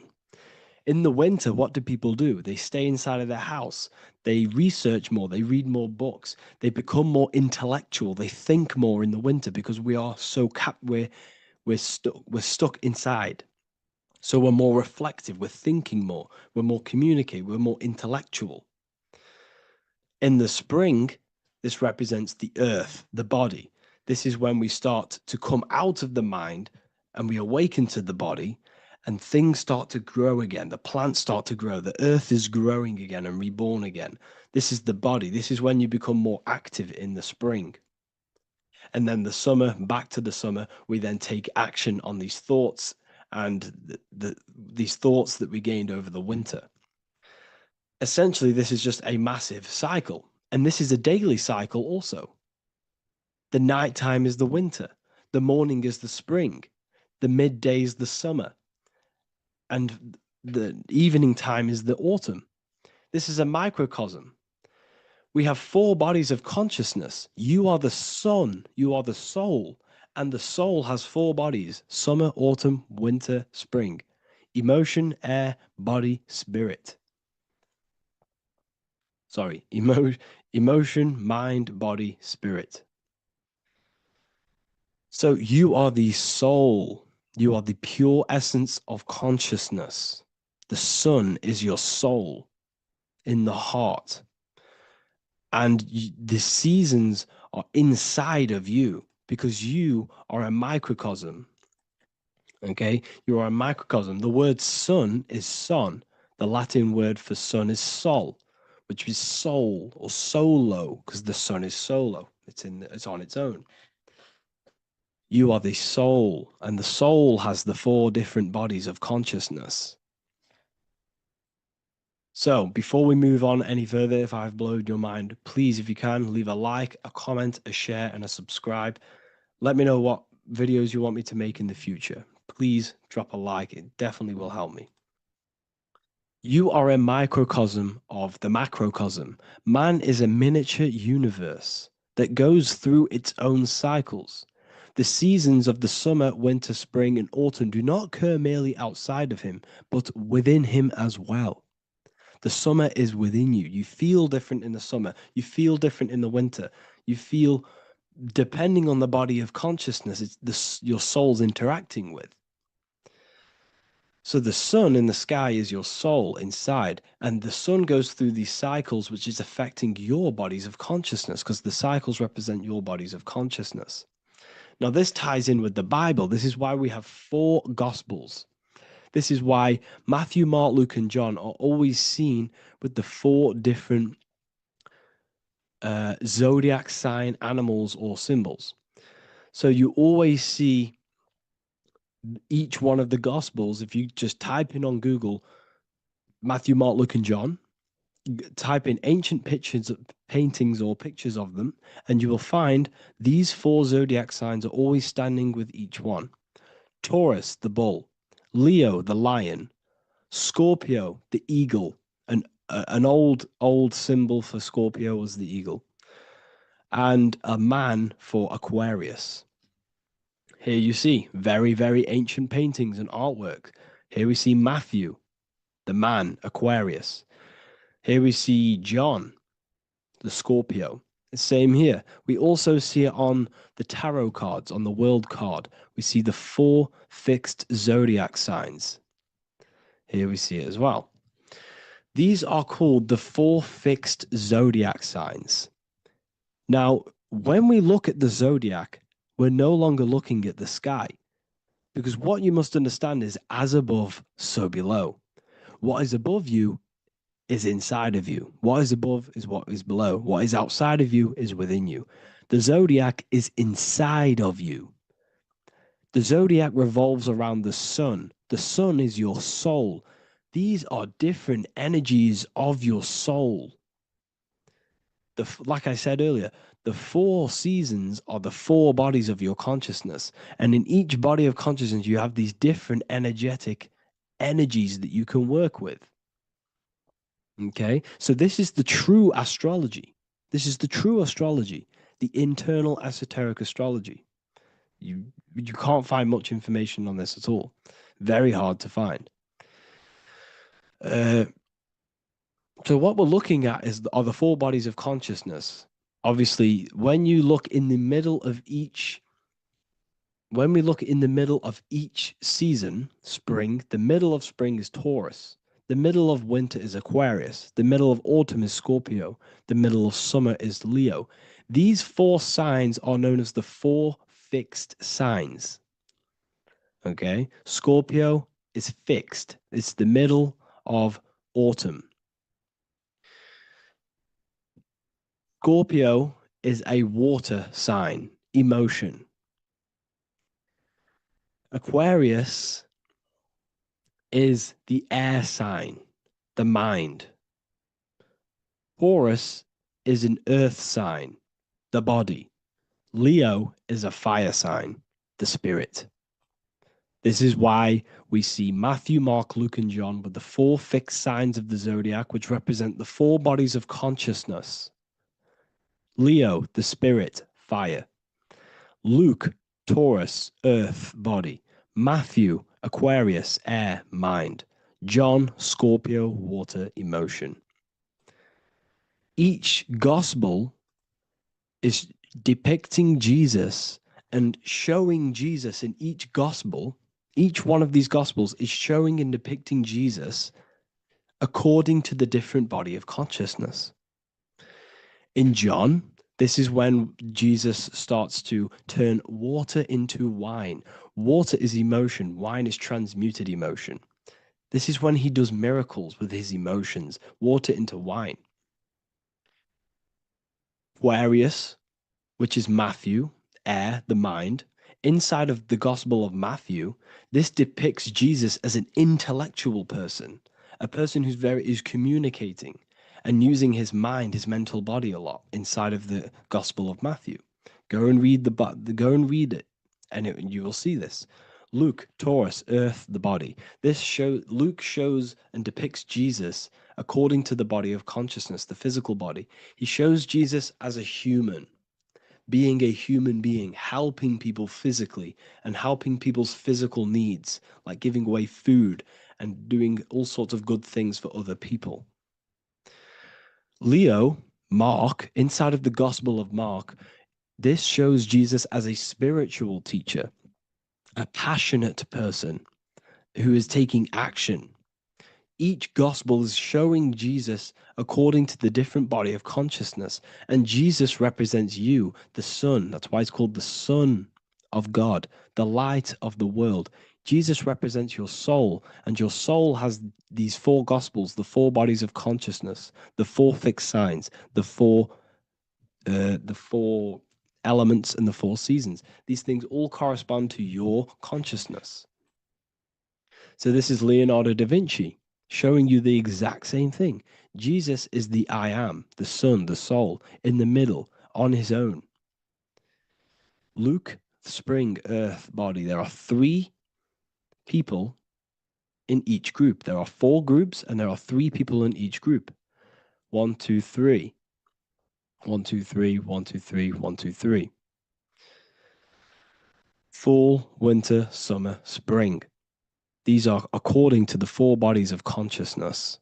In the winter, what do people do? They stay inside of their house. They research more. They read more books. They become more intellectual. They think more in the winter because we are so we're stuck inside. So we're more reflective. We're thinking more. We're more communicative. We're more intellectual. In the spring, this represents the earth, the body. This is when we start to come out of the mind and we awaken to the body, and things start to grow again. The plants start to grow. The earth is growing again and reborn again. This is the body. This is when you become more active in the spring. And then the summer, back to the summer, we then take action on these thoughts and these thoughts that we gained over the winter. Essentially, this is just a massive cycle. And this is a daily cycle also. The nighttime is the winter. The morning is the spring. The midday is the summer. And the evening time is the autumn. This is a microcosm. We have 4 bodies of consciousness. You are the sun. You are the soul. And the soul has 4 bodies: summer, autumn, winter, spring. Emotion, air, body, spirit. Sorry, emotion, mind, body, spirit. So you are the soul. You are the pure essence of consciousness. The sun is your soul in the heart. And the seasons are inside of you because you are a microcosm. Okay, you are a microcosm. The word sun is son. The Latin word for sun is sol, which is soul or solo, because the sun is solo. It's on its own. You are the soul, and the soul has the 4 different bodies of consciousness. So before we move on any further, if I've blown your mind, please, if you can, leave a like, a comment, a share, and a subscribe. Let me know what videos you want me to make in the future. Please drop a like. It definitely will help me. You are a microcosm of the macrocosm. Man is a miniature universe that goes through its own cycles. The seasons of the summer, winter, spring, and autumn do not occur merely outside of him, but within him as well. The summer is within you. You feel different in the summer. You feel different in the winter. You feel, depending on the body of consciousness, it's your soul's interacting with. So the sun in the sky is your soul inside, and the sun goes through these cycles, which is affecting your bodies of consciousness, because the cycles represent your bodies of consciousness. Now, this ties in with the Bible. This is why we have 4 Gospels. This is why Matthew, Mark, Luke, and John are always seen with the 4 different zodiac sign animals or symbols. So you always see each one of the Gospels. If you just type in on Google Matthew, Mark, Luke, and John, type in ancient pictures, paintings or pictures of them, and you will find these 4 zodiac signs are always standing with each one. Taurus, the bull; Leo, the lion; Scorpio, the eagle. An old symbol for Scorpio was the eagle. And a man for Aquarius. Here you see very, very ancient paintings and artwork. Here we see Matthew, the man, Aquarius. Here we see John, the Scorpio. The same here. We also see it on the tarot cards, on the world card. We see the 4 fixed zodiac signs. Here we see it as well. These are called the 4 fixed zodiac signs. Now, when we look at the zodiac, we're no longer looking at the sky, because what you must understand is as above, so below. What is above you is inside of you. What is above is what is below. What is outside of you is within you. The zodiac is inside of you. The zodiac revolves around the sun. The sun is your soul. These are different energies of your soul. Like I said earlier, the 4 seasons are the 4 bodies of your consciousness. And in each body of consciousness, you have these different energetic energies that you can work with. Okay, so this is the true astrology. This is the true astrology, the internal esoteric astrology. You can't find much information on this at all. Very hard to find. So what we're looking at are the 4 bodies of consciousness. Obviously, when you look in the middle of each, when we look in the middle of each season, spring, the middle of spring is Taurus. The middle of winter is Aquarius. The middle of autumn is Scorpio. The middle of summer is Leo. These 4 signs are known as the 4 fixed signs. Okay, Scorpio is fixed. It's the middle of autumn. Scorpio is a water sign, emotion. Aquarius is the air sign, the mind. Taurus is an earth sign, the body. Leo is a fire sign, the spirit. This is why we see Matthew, Mark, Luke, and John with the 4 fixed signs of the zodiac, which represent the 4 bodies of consciousness. Leo, the spirit, fire. Luke, Taurus, earth, body. Matthew, Aquarius, air, mind. John, Scorpio, water, emotion. Each gospel is depicting Jesus and showing Jesus in each gospel. Each one of these gospels is showing and depicting Jesus according to the different body of consciousness. In John, This is when Jesus starts to turn water into wine. Water is emotion, wine is transmuted emotion. This is when he does miracles with his emotions, water into wine. Aquarius, which is Matthew, air, the mind. Inside of the Gospel of Matthew, this depicts Jesus as an intellectual person, a person who's communicating and using his mind, his mental body a lot inside of the Gospel of Matthew. Go and read it, and you will see this. Luke, Taurus, earth, the body. Luke shows and depicts Jesus according to the body of consciousness, the physical body. He shows Jesus as a human, being a human being, helping people physically and helping people's physical needs, like giving away food and doing all sorts of good things for other people. Leo, Mark, inside of the Gospel of Mark, this shows Jesus as a spiritual teacher, a passionate person who is taking action. Each gospel is showing Jesus according to the different body of consciousness. And Jesus represents you, the Son. That's why it's called the Son of God, the light of the world. Jesus represents your soul, and your soul has these four gospels, the four bodies of consciousness, the four fixed signs, the four elements, and the four seasons. These things all correspond to your consciousness. So this is Leonardo da Vinci, showing you the exact same thing. Jesus is the I am, the Son, the soul, in the middle, on his own. Luke, spring, earth, body. There are 3 people in each group. There are 4 groups, and there are 3 people in each group. 1, 2, 3. 1, 2, 3, 1, 2, 3, 1, 2, 3. Fall, winter, summer, spring. These are according to the 4 bodies of consciousness.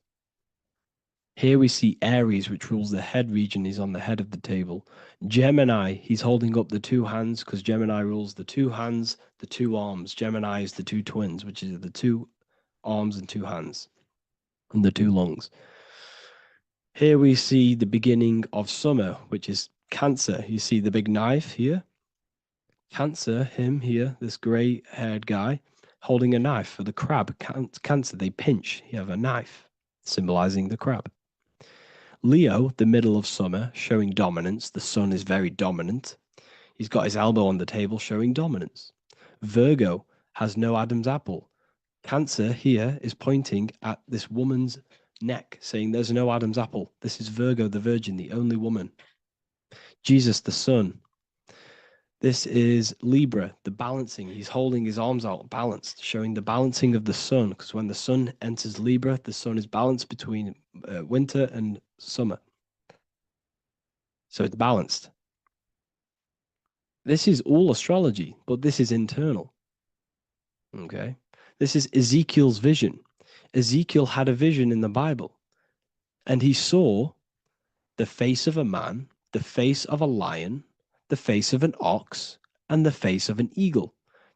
Here we see Aries, which rules the head region. He's on the head of the table. Gemini, he's holding up the 2 hands because Gemini rules the 2 hands, the 2 arms. Gemini is the 2 twins, which is the 2 arms and 2 hands, and the 2 lungs. Here we see the beginning of summer, which is Cancer. You see the big knife here. Cancer, him here, this gray-haired guy, holding a knife for the crab. Cancer, they pinch. You have a knife, symbolizing the crab. Leo, the middle of summer, showing dominance. The sun is very dominant. He's got his elbow on the table, showing dominance. Virgo has no Adam's apple. Cancer here is pointing at this woman's neck, saying there's no Adam's apple. This is Virgo, the virgin, the only woman. Jesus, the sun. This is Libra, the balancing. He's holding his arms out, balanced, showing the balancing of the sun, because when the sun enters Libra, the sun is balanced between winter and summer. So it's balanced. This is all astrology, but this is internal. Okay? This is Ezekiel's vision. Ezekiel had a vision in the Bible, and he saw the face of a man, the face of a lion, the face of an ox, and the face of an eagle.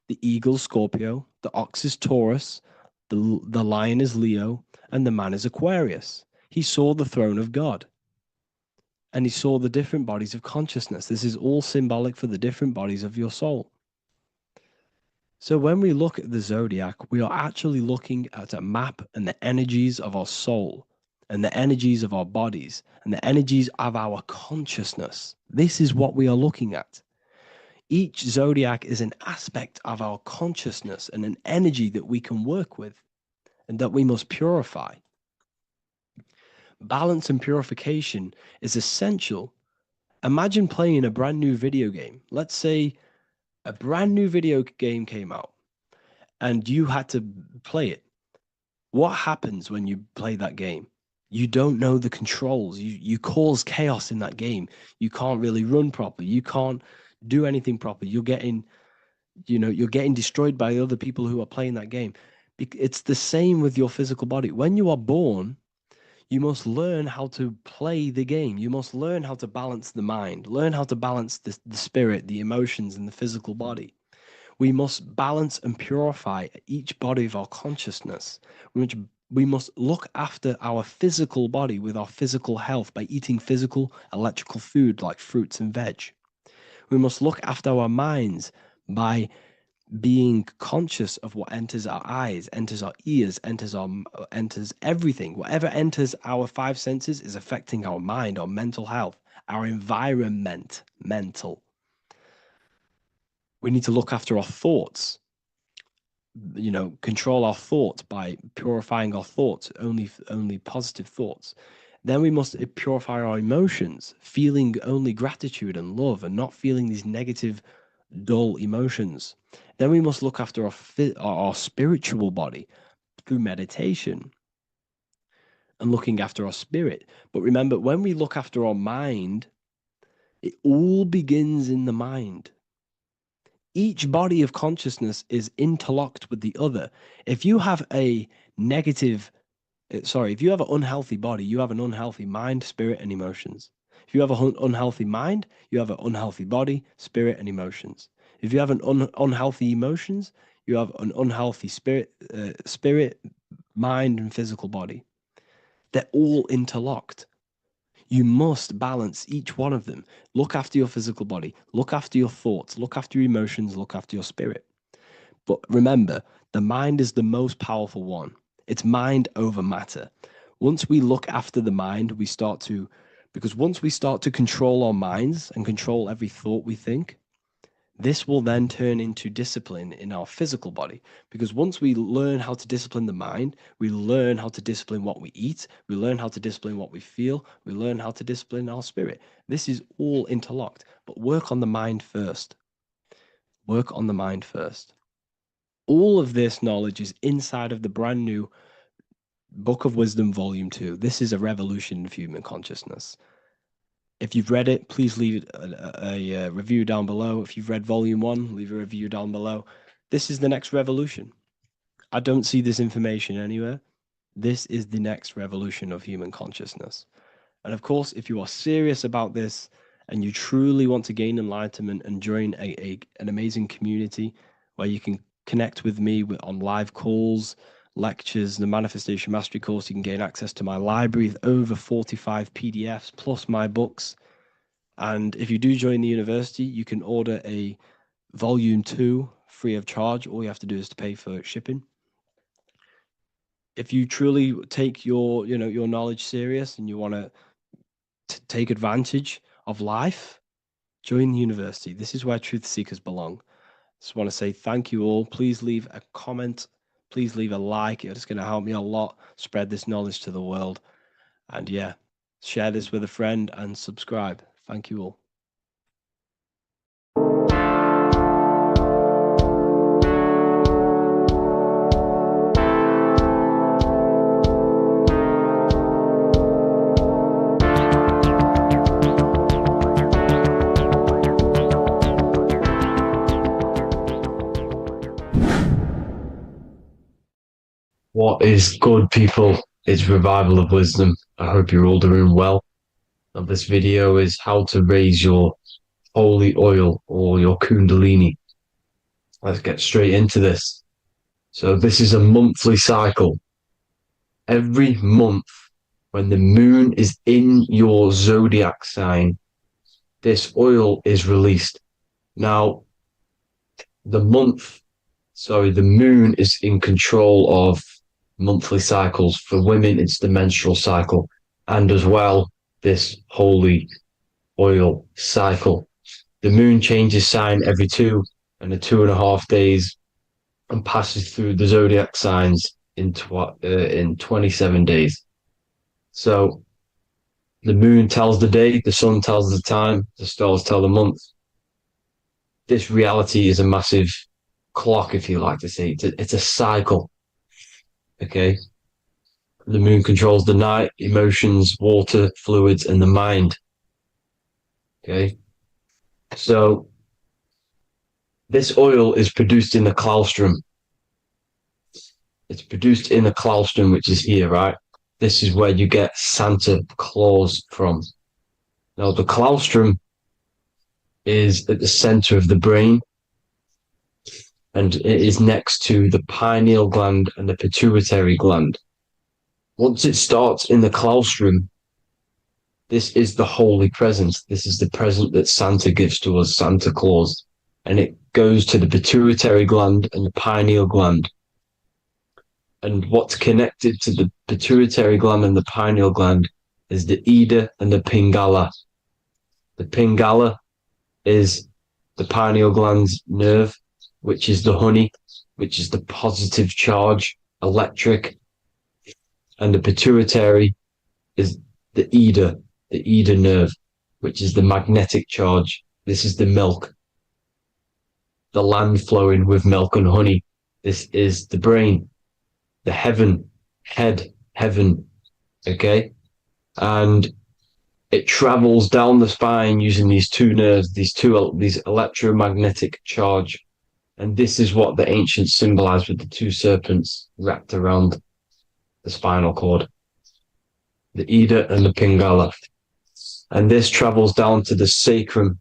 The eagle, Scorpio, the ox is Taurus, the lion is Leo, and the man is Aquarius. He saw the throne of God, and he saw the different bodies of consciousness. This is all symbolic for the different bodies of your soul. So when we look at the zodiac, we are actually looking at a map and the energies of our soul, and the energies of our bodies, and the energies of our consciousness. This is what we are looking at. Each zodiac is an aspect of our consciousness and an energy that we can work with and that we must purify. Balance and purification is essential. Imagine playing a brand new video game. Let's say a brand new video game came out and you had to play it. What happens when you play that game? You don't know the controls. You cause chaos in that game. You can't really run properly. You can't do anything properly. You're getting destroyed by other people who are playing that game. It's the same with your physical body. When you are born, you must learn how to play the game. You must learn how to balance the mind, learn how to balance the spirit, the emotions, and the physical body. We must balance and purify each body of our consciousness. We must look after our physical body with our physical health by eating physical, electrical food like fruits and veg. We must look after our minds by being conscious of what enters our eyes, enters our ears, enters everything. Whatever enters our five senses is affecting our mind, our mental health, our environment, mental. We need to look after our thoughts. Control our thoughts by purifying our thoughts, only positive thoughts. Then we must purify our emotions, feeling only gratitude and love and not feeling these negative, dull emotions. Then we must look after our spiritual body through meditation and looking after our spirit. But remember, when we look after our mind, it all begins in the mind. Each body of consciousness is interlocked with the other. If you have an unhealthy body, you have an unhealthy mind, spirit, and emotions. If you have an unhealthy mind, you have an unhealthy body, spirit, and emotions. If you have an unhealthy emotions, you have an unhealthy spirit, mind, and physical body. They're all interlocked. You must balance each one of them. Look after your physical body, look after your thoughts, look after your emotions, look after your spirit. But remember, the mind is the most powerful one. It's mind over matter. Once we look after the mind, once we start to control our minds and control every thought we think, this will then turn into discipline in our physical body. Because once we learn how to discipline the mind, we learn how to discipline what we eat, we learn how to discipline what we feel, we learn how to discipline our spirit. This is all interlocked, but work on the mind first. Work on the mind first. All of this knowledge is inside of the brand new Book of Wisdom, Volume 2. This is a revolution of human consciousness. If you've read it, please leave a review down below. If you've read Volume 1, leave a review down below. This is the next revolution. I don't see this information anywhere. This is the next revolution of human consciousness. And of course, if you are serious about this and you truly want to gain enlightenment and join an amazing community where you can connect with me on live calls, lectures, the Manifestation Mastery course, you can gain access to my library with over 45 PDFs plus my books. And if you do join the university, you can order a Volume 2 free of charge. All you have to do is to pay for shipping. If you truly take your knowledge serious and you want to take advantage of life, join the university. This is where truth seekers belong. Just want to say thank you all. Please leave a comment. Please leave a like. It's going to help me a lot spread this knowledge to the world. And yeah, share this with a friend and subscribe. Thank you all. What is good, people? It's Revival of Wisdom. I hope you're all doing well. And this video is how to raise your holy oil or your kundalini. Let's get straight into this. So this is a monthly cycle. Every month, when the moon is in your zodiac sign, this oil is released. Now, the moon is in control of monthly cycles. For women, it's the menstrual cycle, and as well, this holy oil cycle. The moon changes sign every 2.5 days and passes through the zodiac signs in 27 days. So the moon tells the day, the sun tells the time, the stars tell the month. This reality is a massive clock, if you like to say. It's a cycle. Okay. The moon controls the night, emotions, water, fluids, and the mind. Okay. So this oil is produced in the claustrum. It's produced in the claustrum, which is here, right? This is where you get Santa Claus from. Now, the claustrum is at the center of the brain, and it is next to the pineal gland and the pituitary gland. Once it starts in the claustrum, this is the holy present. This is the present that Santa gives to us, Santa Claus. And it goes to the pituitary gland and the pineal gland. And what's connected to the pituitary gland and the pineal gland is the Ida and the Pingala. The Pingala is the pineal gland's nerve, which is the honey, which is the positive charge, electric. And the pituitary is the Ida nerve, which is the magnetic charge. This is the milk, the land flowing with milk and honey. This is the brain, the heaven, heaven, okay? And it travels down the spine using these two nerves, these electromagnetic charge. And this is what the ancients symbolized with the two serpents wrapped around the spinal cord, the Ida and the Pingala. And this travels down to the sacrum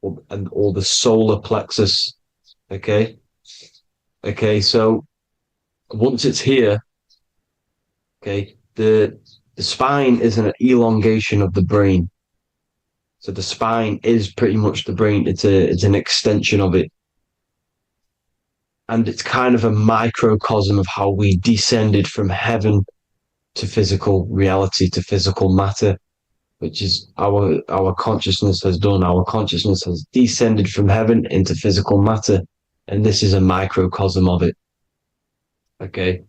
or the solar plexus. Okay. So once it's here, okay, the spine is an elongation of the brain. So the spine is pretty much the brain. It's an extension of it. And it's kind of a microcosm of how we descended from heaven to physical reality, to physical matter, which is our consciousness has done. Our consciousness has descended from heaven into physical matter, and this is a microcosm of it. Okay,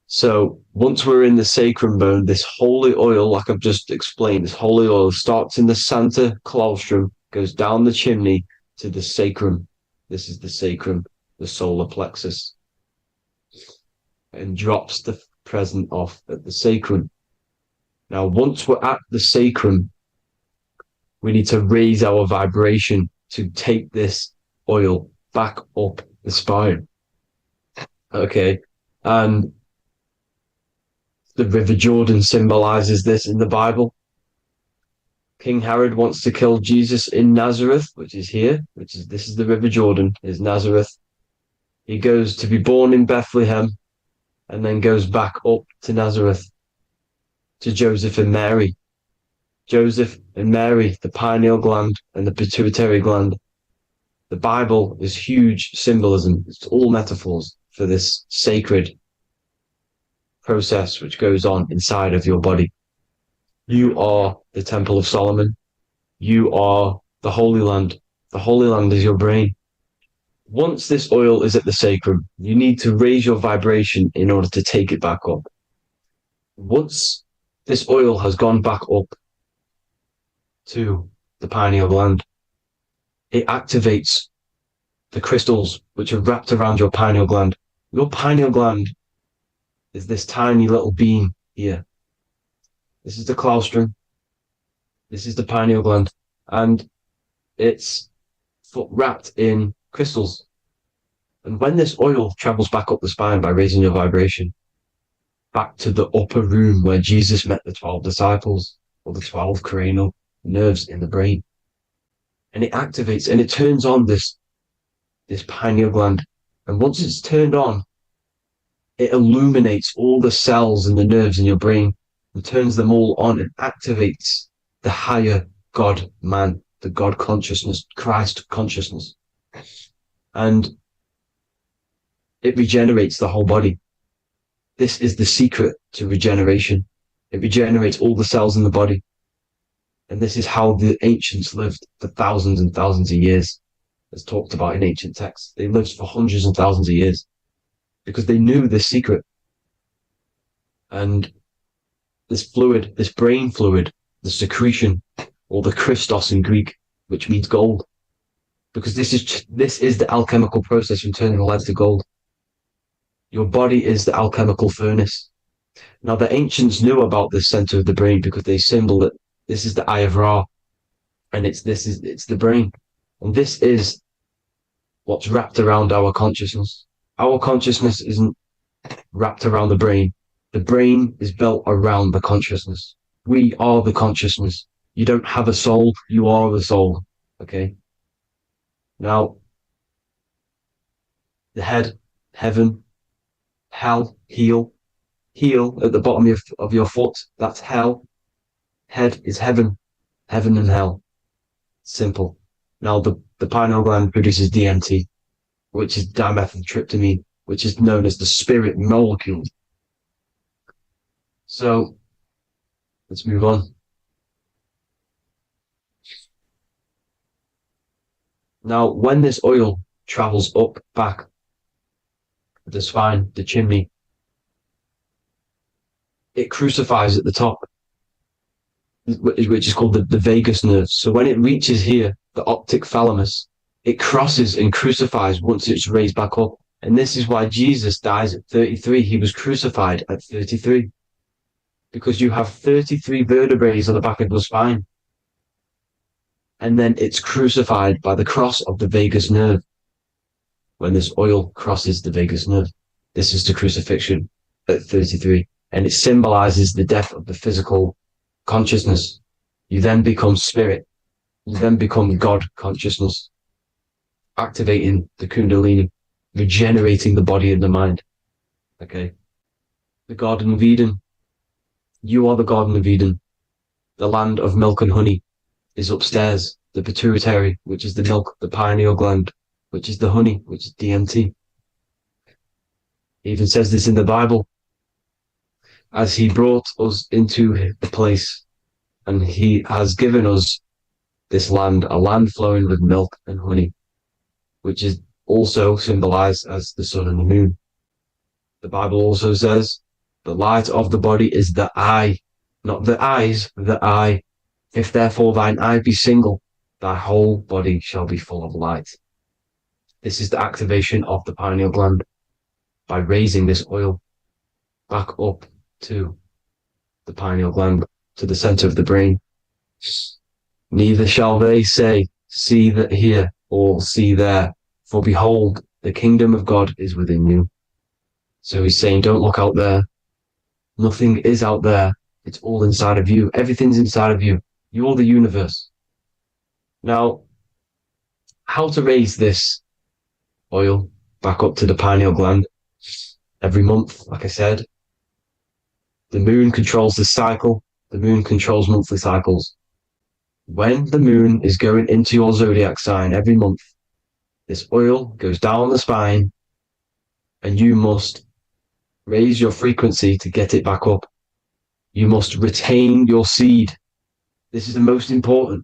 so once we're in the sacrum bone, this holy oil, like I've just explained, this holy oil starts in the Santa claustrum, goes down the chimney to the sacrum. This is the sacrum, the solar plexus, and drops the present off at the sacrum. Now, once we're at the sacrum, we need to raise our vibration to take this oil back up the spine. Okay, and the River Jordan symbolizes this in the Bible. King Herod wants to kill Jesus in Nazareth, which is here, this is the River Jordan, is Nazareth. He goes to be born in Bethlehem and then goes back up to Nazareth, to Joseph and Mary. Joseph and Mary, the pineal gland and the pituitary gland. The Bible is huge symbolism. It's all metaphors for this sacred process which goes on inside of your body. You are the Temple of Solomon. You are the Holy Land. The Holy Land is your brain. Once this oil is at the sacrum, you need to raise your vibration in order to take it back up. Once this oil has gone back up to the pineal gland, it activates the crystals which are wrapped around your pineal gland. Your pineal gland is this tiny little beam here. This is the claustrum. This is the pineal gland. And it's wrapped in crystals. And when this oil travels back up the spine by raising your vibration, back to the upper room where Jesus met the 12 disciples, or the 12 cranial nerves in the brain, and it activates and it turns on this pineal gland. And once it's turned on, it illuminates all the cells and the nerves in your brain and turns them all on and activates the higher God man, the God consciousness, Christ consciousness. And it regenerates the whole body. This is the secret to regeneration. It regenerates all the cells in the body. And this is how the ancients lived for thousands and thousands of years, as talked about in ancient texts. They lived for hundreds and thousands of years because they knew this secret. And this fluid, this brain fluid, the secretion, or the Christos in Greek, which means gold, because this is the alchemical process from turning lead to gold. Your body is the alchemical furnace. Now, the ancients knew about this center of the brain because they symboled it. This is the Eye of Ra, and it's the brain. And this is what's wrapped around our consciousness. Our consciousness isn't wrapped around the brain. The brain is built around the consciousness. We are the consciousness. You don't have a soul, you are the soul. Okay? Now, the head, heaven, hell, heel, Heel at the bottom of your foot, that's hell. Head is heaven. Heaven and hell. Simple. Now the pineal gland produces DMT, which is dimethyltryptamine, which is known as the spirit molecule. So let's move on. Now, when this oil travels up, back, the spine, the chimney, it crucifies at the top, which is called the vagus nerve. So when it reaches here, the optic thalamus, it crosses and crucifies once it's raised back up. And this is why Jesus dies at 33. He was crucified at 33. Because you have 33 vertebrae on the back of the spine. And then it's crucified by the cross of the vagus nerve. When this oil crosses the vagus nerve, this is the crucifixion at 33. And it symbolizes the death of the physical consciousness. You then become spirit. You then become God consciousness, activating the Kundalini, regenerating the body and the mind. Okay. The Garden of Eden. You are the Garden of Eden. The land of milk and honey is upstairs. The pituitary, which is the milk, the pineal gland, which is the honey, which is DMT. It even says this in the Bible. As he brought us into the place, and he has given us this land, a land flowing with milk and honey, which is also symbolized as the sun and the moon. The Bible also says, the light of the body is the eye, not the eyes, the eye. If therefore thine eye be single, thy whole body shall be full of light. This is the activation of the pineal gland by raising this oil back up to the pineal gland, to the center of the brain. Neither shall they say, see that here, or see there, for behold, the kingdom of God is within you. So he's saying, don't look out there. Nothing is out there. It's all inside of you. Everything's inside of you. You're the universe. Now, how to raise this oil back up to the pineal gland? Every month, like I said. The moon controls the cycle. The moon controls monthly cycles. When the moon is going into your zodiac sign every month, this oil goes down the spine, and you must raise your frequency to get it back up. You must retain your seed. This is the most important.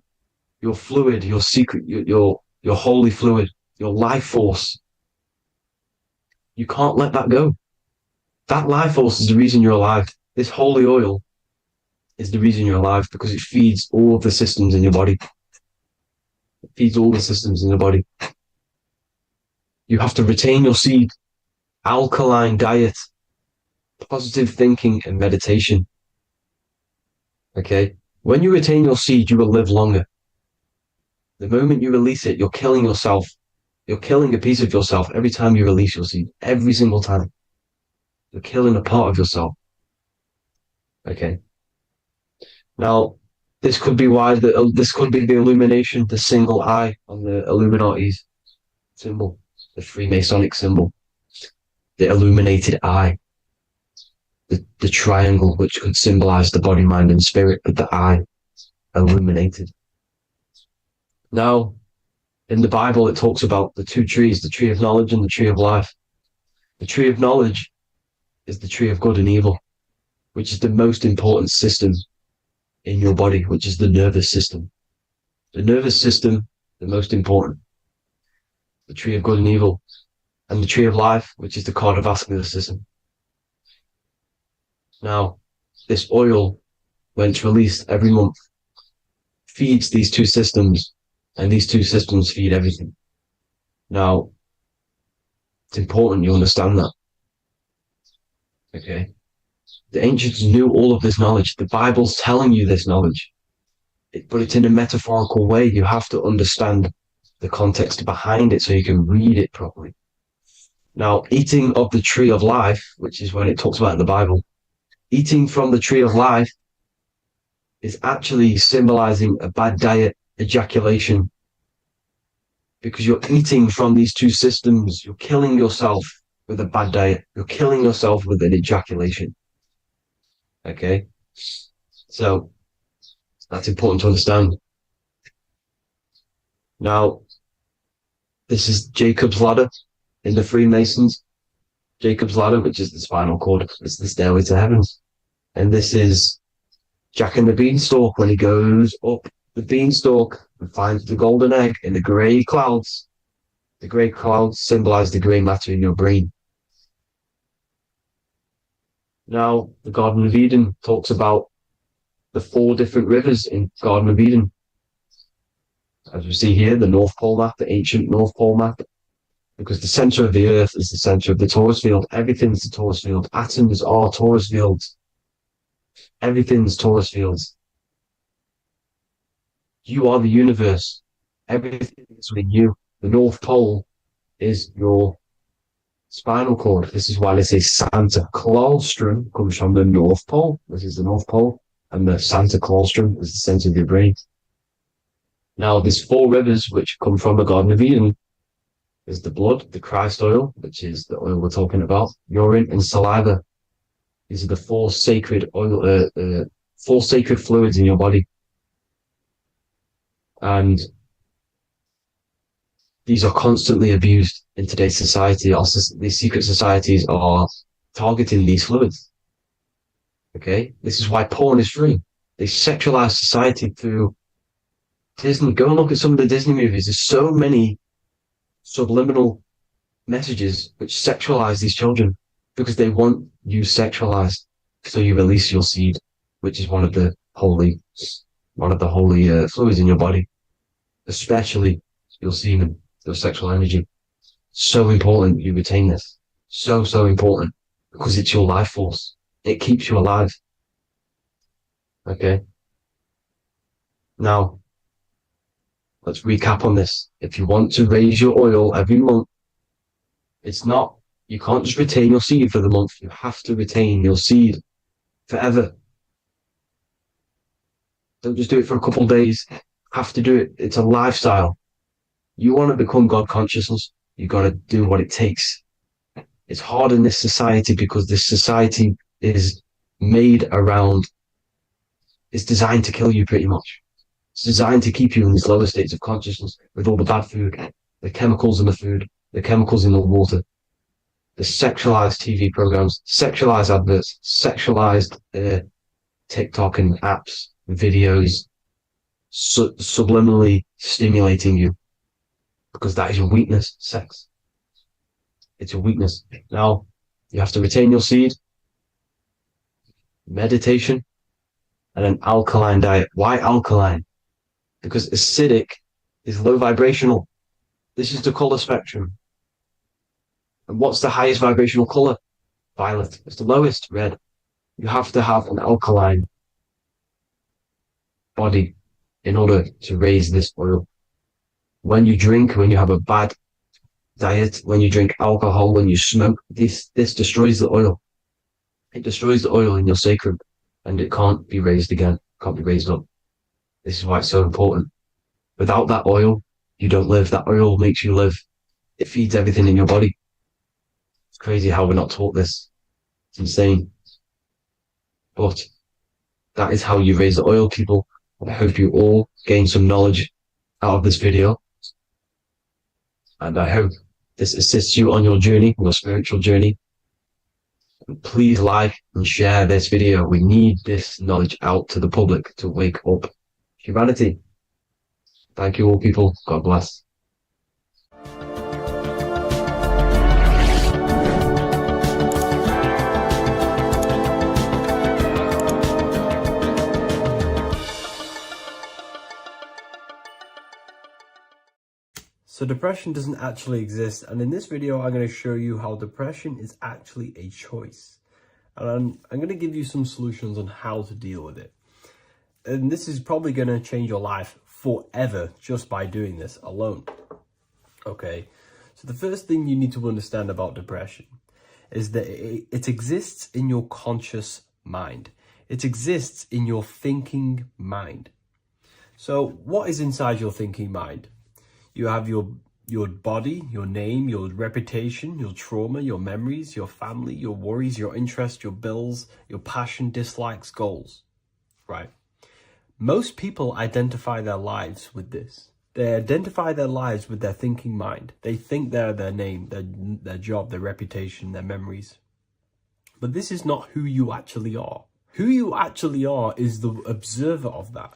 Your fluid, your secret, your holy fluid, your life force. You can't let that go. That life force is the reason you're alive. This holy oil is the reason you're alive, because it feeds all of the systems in your body. It feeds all the systems in your body. You have to retain your seed. Alkaline diet, positive thinking, and meditation. Okay? When you retain your seed, you will live longer. The moment you release it, you're killing yourself. You're killing a piece of yourself every time you release your seed. Every single time. You're killing a part of yourself. Okay? Now, this could be why this could be the illumination, the single eye on the Illuminati's symbol, the Freemasonic symbol, the illuminated eye, the triangle, which could symbolize the body, mind, and spirit, but the eye illuminated. Now, in the Bible, it talks about the two trees, the tree of knowledge and the tree of life. The tree of knowledge is the tree of good and evil, which is the most important system in your body, which is the nervous system. The nervous system, the most important. The tree of good and evil. And the tree of life, which is the cardiovascular system. Now, this oil, when it's released every month, feeds these two systems, and these two systems feed everything. Now, it's important you understand that. Okay? The ancients knew all of this knowledge. The Bible's telling you this knowledge. But it's in a metaphorical way. You have to understand the context behind it so you can read it properly. Now, eating of the tree of life, which is when it talks about in the Bible, eating from the tree of life is actually symbolizing a bad diet, ejaculation. Because you're eating from these two systems. You're killing yourself with a bad diet. You're killing yourself with an ejaculation. Okay, so that's important to understand. Now, this is Jacob's ladder in the Freemasons. Jacob's ladder, which is the spinal cord, it's the stairway to heaven. And this is Jack and the Beanstalk when he goes up the beanstalk and finds the golden egg in the grey clouds. The grey clouds symbolize the grey matter in your brain. Now, the Garden of Eden talks about the 4 different rivers in Garden of Eden. As we see here, the North Pole map, the ancient North Pole map, because the center of the earth is the center of the torus field. Everything's the torus field. Atoms are torus fields. Everything's torus fields. You are the universe. Everything is within you. The North Pole is your spinal cord. This is why they say Santa Claustrum comes from the North Pole. This is the North Pole. And the Santa Claustrum is the center of your brain. Now, there's 4 rivers which come from the Garden of Eden. There's the blood, the Christ oil, which is the oil we're talking about, urine, and saliva. These are the 4 sacred oil, 4 sacred fluids in your body. And these are constantly abused in today's society. These secret societies are targeting these fluids. Okay? This is why porn is free. They sexualize society through Disney. Go and look at some of the Disney movies. There's so many subliminal messages which sexualize these children because they want you sexualized. So you release your seed, which is one of the holy fluids in your body. Especially your semen, your sexual energy. So important you retain this. So important because it's your life force. It keeps you alive. Okay. Now, let's recap on this. If you want to raise your oil every month, you can't just retain your seed for the month. You have to retain your seed forever. Don't just do it for a couple of days. Have to do it. It's a lifestyle. You want to become God consciousness, you got to do what it takes. It's hard in this society because this society is made around, it's designed to kill you pretty much. It's designed to keep you in these lower states of consciousness with all the bad food, the chemicals in the food, the chemicals in the water, the sexualized TV programs, sexualized adverts, sexualized TikTok and apps, videos, subliminally stimulating you. Because that is your weakness, sex. It's your weakness. Now, you have to retain your seed, meditation, and an alkaline diet. Why alkaline? Because acidic is low vibrational. This is the color spectrum. And what's the highest vibrational color? Violet. It's the lowest, red. You have to have an alkaline body in order to raise this oil. When you drink, when you have a bad diet, when you drink alcohol, when you smoke, this destroys the oil. It destroys the oil in your sacrum and it can't be raised again, can't be raised up. This is why it's so important. Without that oil, you don't live. That oil makes you live. It feeds everything in your body. It's crazy how we're not taught this. It's insane. But that is how you raise the oil, people. I hope you all gain some knowledge out of this video. And I hope this assists you on your journey, your spiritual journey. And please like and share this video. We need this knowledge out to the public to wake up humanity. Thank you all, people. God bless. So depression doesn't actually exist, and in this video I'm going to show you how depression is actually a choice. And I'm going to give you some solutions on how to deal with it. And this is probably going to change your life forever just by doing this alone. Okay, so the first thing you need to understand about depression is that it exists in your conscious mind. It exists in your thinking mind. So what is inside your thinking mind? You have your your body, your name, your reputation, your trauma, your memories, your family, your worries, your interests, your bills, your passion, dislikes, goals, right? Most people identify their lives with this. They identify their lives with their thinking mind. They think they're their name, their job, their reputation, their memories. But this is not who you actually are. Who you actually are is the observer of that.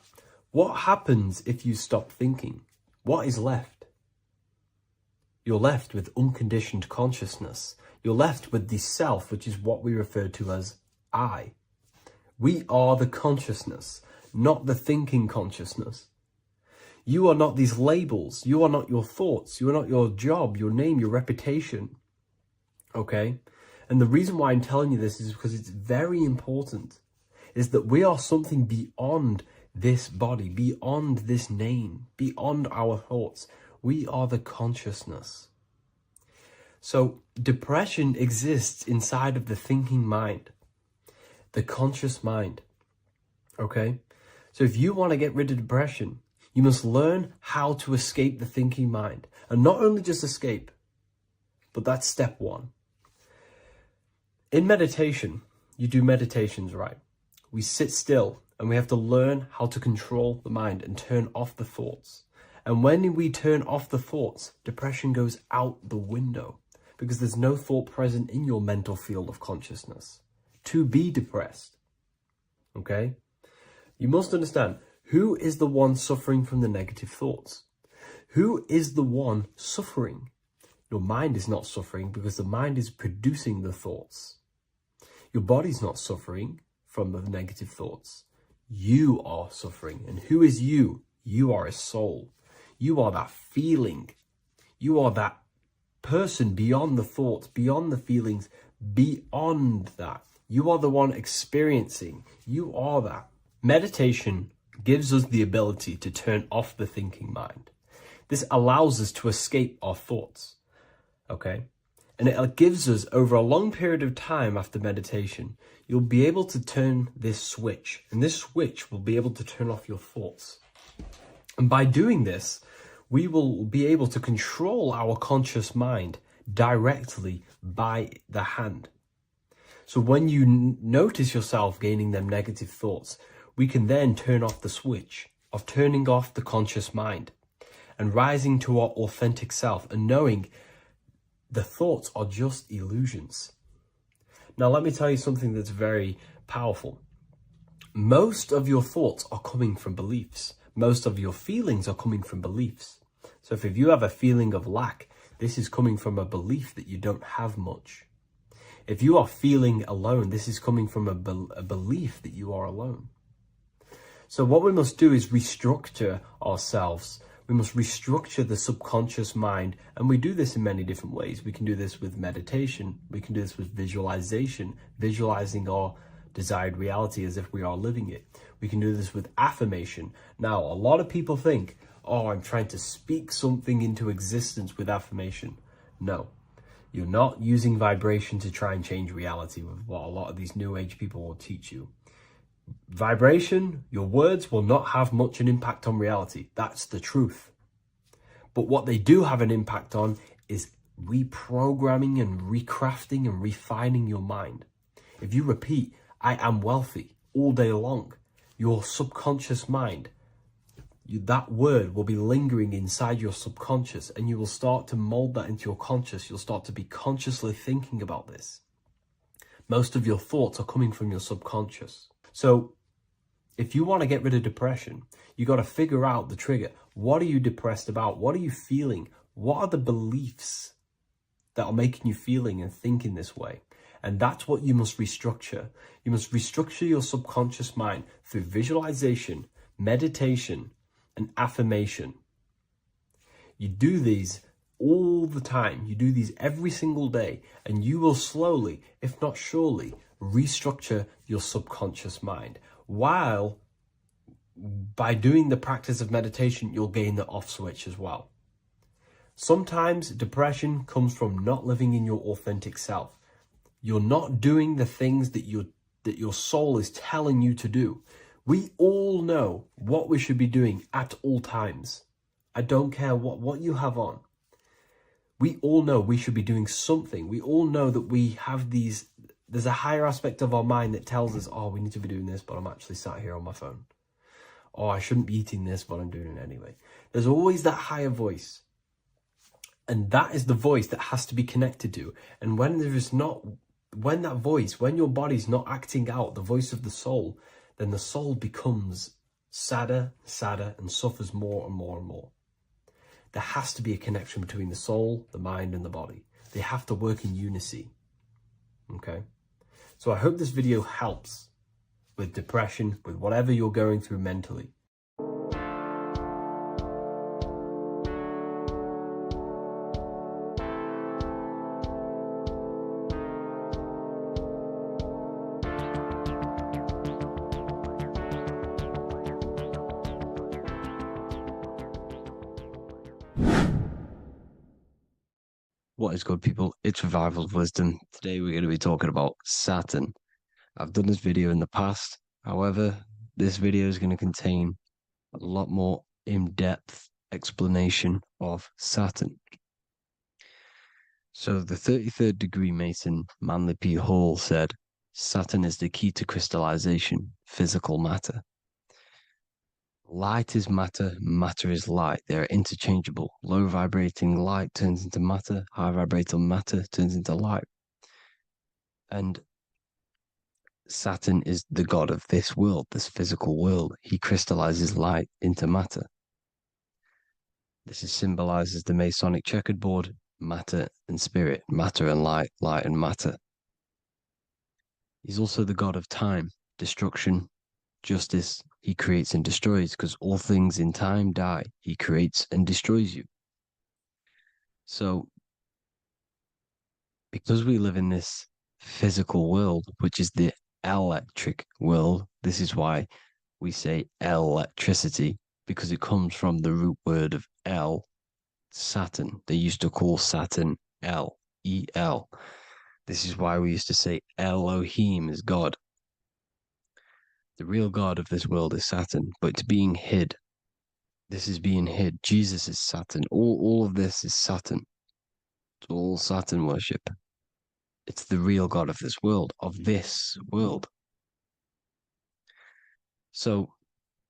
What happens if you stop thinking? What is left? You're left with unconditioned consciousness. You're left with the self, which is what we refer to as I. We are the consciousness, not the thinking consciousness. You are not these labels. You are not your thoughts. You are not your job, your name, your reputation. Okay? And the reason why I'm telling you this is because it's very important, is that we are something beyond this body, beyond this name, beyond our thoughts. We are the consciousness. So depression exists inside of the thinking mind, the conscious mind. Okay? So if you want to get rid of depression, you must learn how to escape the thinking mind. And not only just escape, but that's step one. In meditation, you do meditations, right? We sit still and we have to learn how to control the mind and turn off the thoughts. And when we turn off the thoughts, depression goes out the window because there's no thought present in your mental field of consciousness to be depressed. Okay? You must understand, who is the one suffering from the negative thoughts? Who is the one suffering? Your mind is not suffering because the mind is producing the thoughts. Your body's not suffering from the negative thoughts. You are suffering. And who is you? You are a soul. You are that feeling. You are that person beyond the thoughts, beyond the feelings, beyond that. You are the one experiencing. You are that. Meditation gives us the ability to turn off the thinking mind. This allows us to escape our thoughts. Okay? And it gives us, over a long period of time after meditation, you'll be able to turn this switch. And this switch will be able to turn off your thoughts. And by doing this, we will be able to control our conscious mind directly by the hand. So when you notice yourself gaining them negative thoughts, we can then turn off the switch of turning off the conscious mind and rising to our authentic self and knowing the thoughts are just illusions. Now, let me tell you something that's very powerful. Most of your thoughts are coming from beliefs. Most of your feelings are coming from beliefs. So if you have a feeling of lack, this is coming from a belief that you don't have much. If you are feeling alone, this is coming from a belief that you are alone. So what we must do is restructure ourselves. We must restructure the subconscious mind. And we do this in many different ways. We can do this with meditation. We can do this with visualization, visualizing our desired reality as if we are living it. We can do this with affirmation. Now, a lot of people think, oh, I'm trying to speak something into existence with affirmation. No, you're not using vibration to try and change reality with what a lot of these new age people will teach you. Vibration, your words will not have much an impact on reality. That's the truth. But what they do have an impact on is reprogramming and recrafting and refining your mind. If you repeat, I am wealthy all day long, your subconscious mind, that word will be lingering inside your subconscious and you will start to mold that into your conscious. You'll start to be consciously thinking about this. Most of your thoughts are coming from your subconscious. So if you want to get rid of depression, you got to figure out the trigger. What are you depressed about? What are you feeling? What are the beliefs that are making you feeling and thinking this way? And that's what you must restructure. You must restructure your subconscious mind through visualization, meditation, and affirmation. You do these all the time. You do these every single day, and you will slowly, if not surely, restructure your subconscious mind. While by doing the practice of meditation, you'll gain the off switch as well. Sometimes depression comes from not living in your authentic self. You're not doing the things that your soul is telling you to do. We all know what we should be doing at all times. I don't care what you have on. We all know we should be doing something. We all know that we have these, there's a higher aspect of our mind that tells us, oh, we need to be doing this, but I'm actually sat here on my phone. Oh, I shouldn't be eating this, but I'm doing it anyway. There's always that higher voice. And that is the voice that has to be connected to. And when there is not, when that voice, when your body's not acting out the voice of the soul, then the soul becomes sadder, sadder, and suffers more and more and more. There has to be a connection between the soul, the mind, and the body. They have to work in unity. Okay? So I hope this video helps with depression, with whatever you're going through mentally. What is good, people? It's Revival of Wisdom. Today we're going to be talking about Saturn. I've done this video in the past. However, this video is going to contain a lot more in-depth explanation of Saturn. So the 33rd degree Mason, Manly P. Hall, said, Saturn is the key to crystallization, physical matter. Light is matter, matter is light. They are interchangeable. Low vibrating light turns into matter, high vibrating matter turns into light. And Saturn is the god of this world, this physical world. He crystallizes light into matter. This is symbolized as the Masonic checkerboard, matter and spirit, matter and light, light and matter. He's also the god of time, destruction, justice. He creates and destroys, because all things in time die. He creates and destroys you. So, because we live in this physical world, which is the electric world, this is why we say electricity, because it comes from the root word of El, Saturn. They used to call Saturn El, E-L. This is why we used to say Elohim is God. The real God of this world is Saturn, but it's being hid. This is being hid. Jesus is Saturn. All of this is Saturn. It's all Saturn worship. It's the real God of this world, So,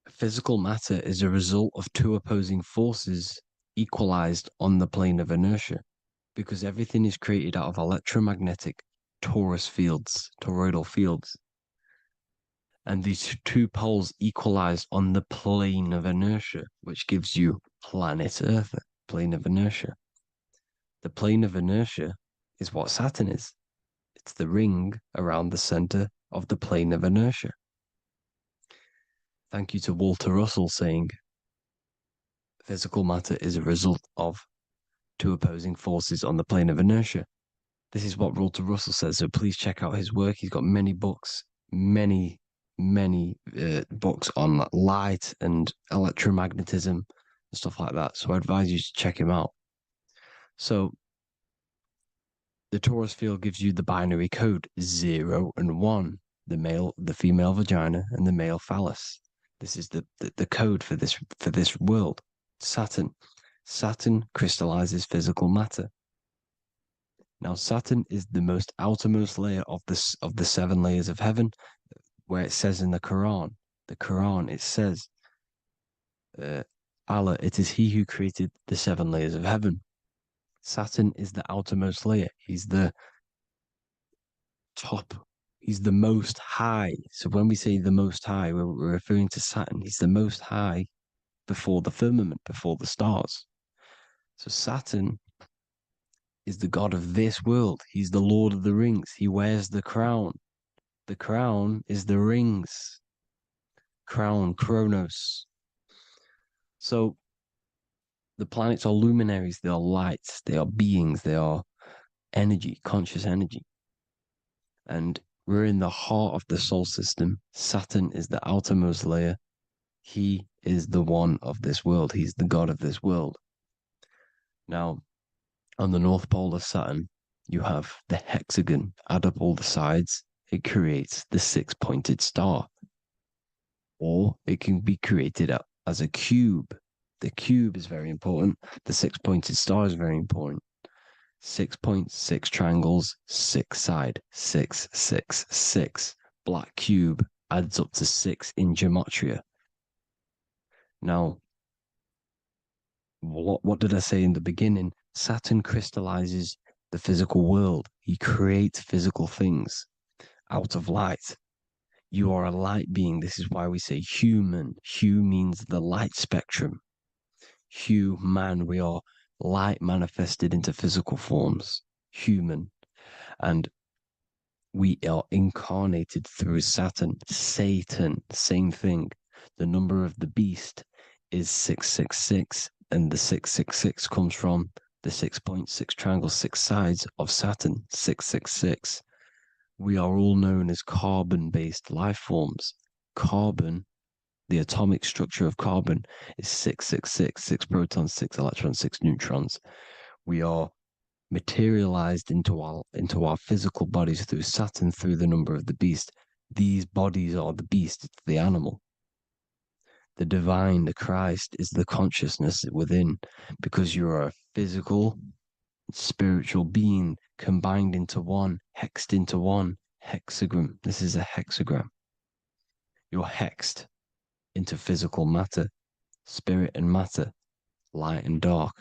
physical matter is a result of two opposing forces equalized on the plane of inertia, because everything is created out of electromagnetic toroidal fields. And these two poles equalize on the plane of inertia, which gives you planet Earth, plane of inertia. The plane of inertia is what Saturn is. It's the ring around the center of the plane of inertia. Thank you to Walter Russell saying, physical matter is a result of two opposing forces on the plane of inertia. This is what Walter Russell says, so please check out his work. He's got many books, many books on light and electromagnetism and stuff like that. So I advise you to check him out. So the torus field gives you the binary code 0 and 1, the female vagina and the male phallus. This is the code for this world. Saturn crystallizes physical matter. Now Saturn is the most outermost layer of the 7 layers of heaven, where it says in the Quran, it says, Allah, it is he who created the 7 layers of heaven. Saturn is the outermost layer. He's the top. He's the most high. So when we say the most high, we're referring to Saturn. He's the most high before the firmament, before the stars. So Saturn is the god of this world. He's the Lord of the Rings. He wears the crown. The crown is the rings. Crown, Chronos. So the planets are luminaries. They are lights. They are beings. They are energy, conscious energy. And we're in the heart of the solar system. Saturn is the outermost layer. He is the one of this world. He's the god of this world. Now, on the North Pole of Saturn, you have the hexagon. Add up all the sides. It creates the 6-pointed star. Or it can be created as a cube. The cube is very important. The 6-pointed star is very important. 6.6 triangles, 6 side, 6, 6, 6. Black cube adds up to 6 in gematria. Now, what did I say in the beginning? Saturn crystallizes the physical world. He creates physical things out of light. You are a light being. This is why we say human. Hue means the light spectrum. Hue, man, we are light manifested into physical forms. Human. And we are incarnated through Saturn. Satan, same thing. The number of the beast is 666, and the 666 comes from the 6.6 triangle, 6 sides of Saturn, 666. We are all known as carbon-based life forms. Carbon, the atomic structure of carbon, is 666, 6 protons, 6 electrons, 6 neutrons. We are materialized into our physical bodies through Saturn, through the number of the beast. These bodies are the beast, it's the animal. The divine, the Christ, is the consciousness within, because you're a physical, spiritual being combined into one, hexed into one. Hexagram. This is a hexagram. You're hexed into physical matter, spirit and matter, light and dark,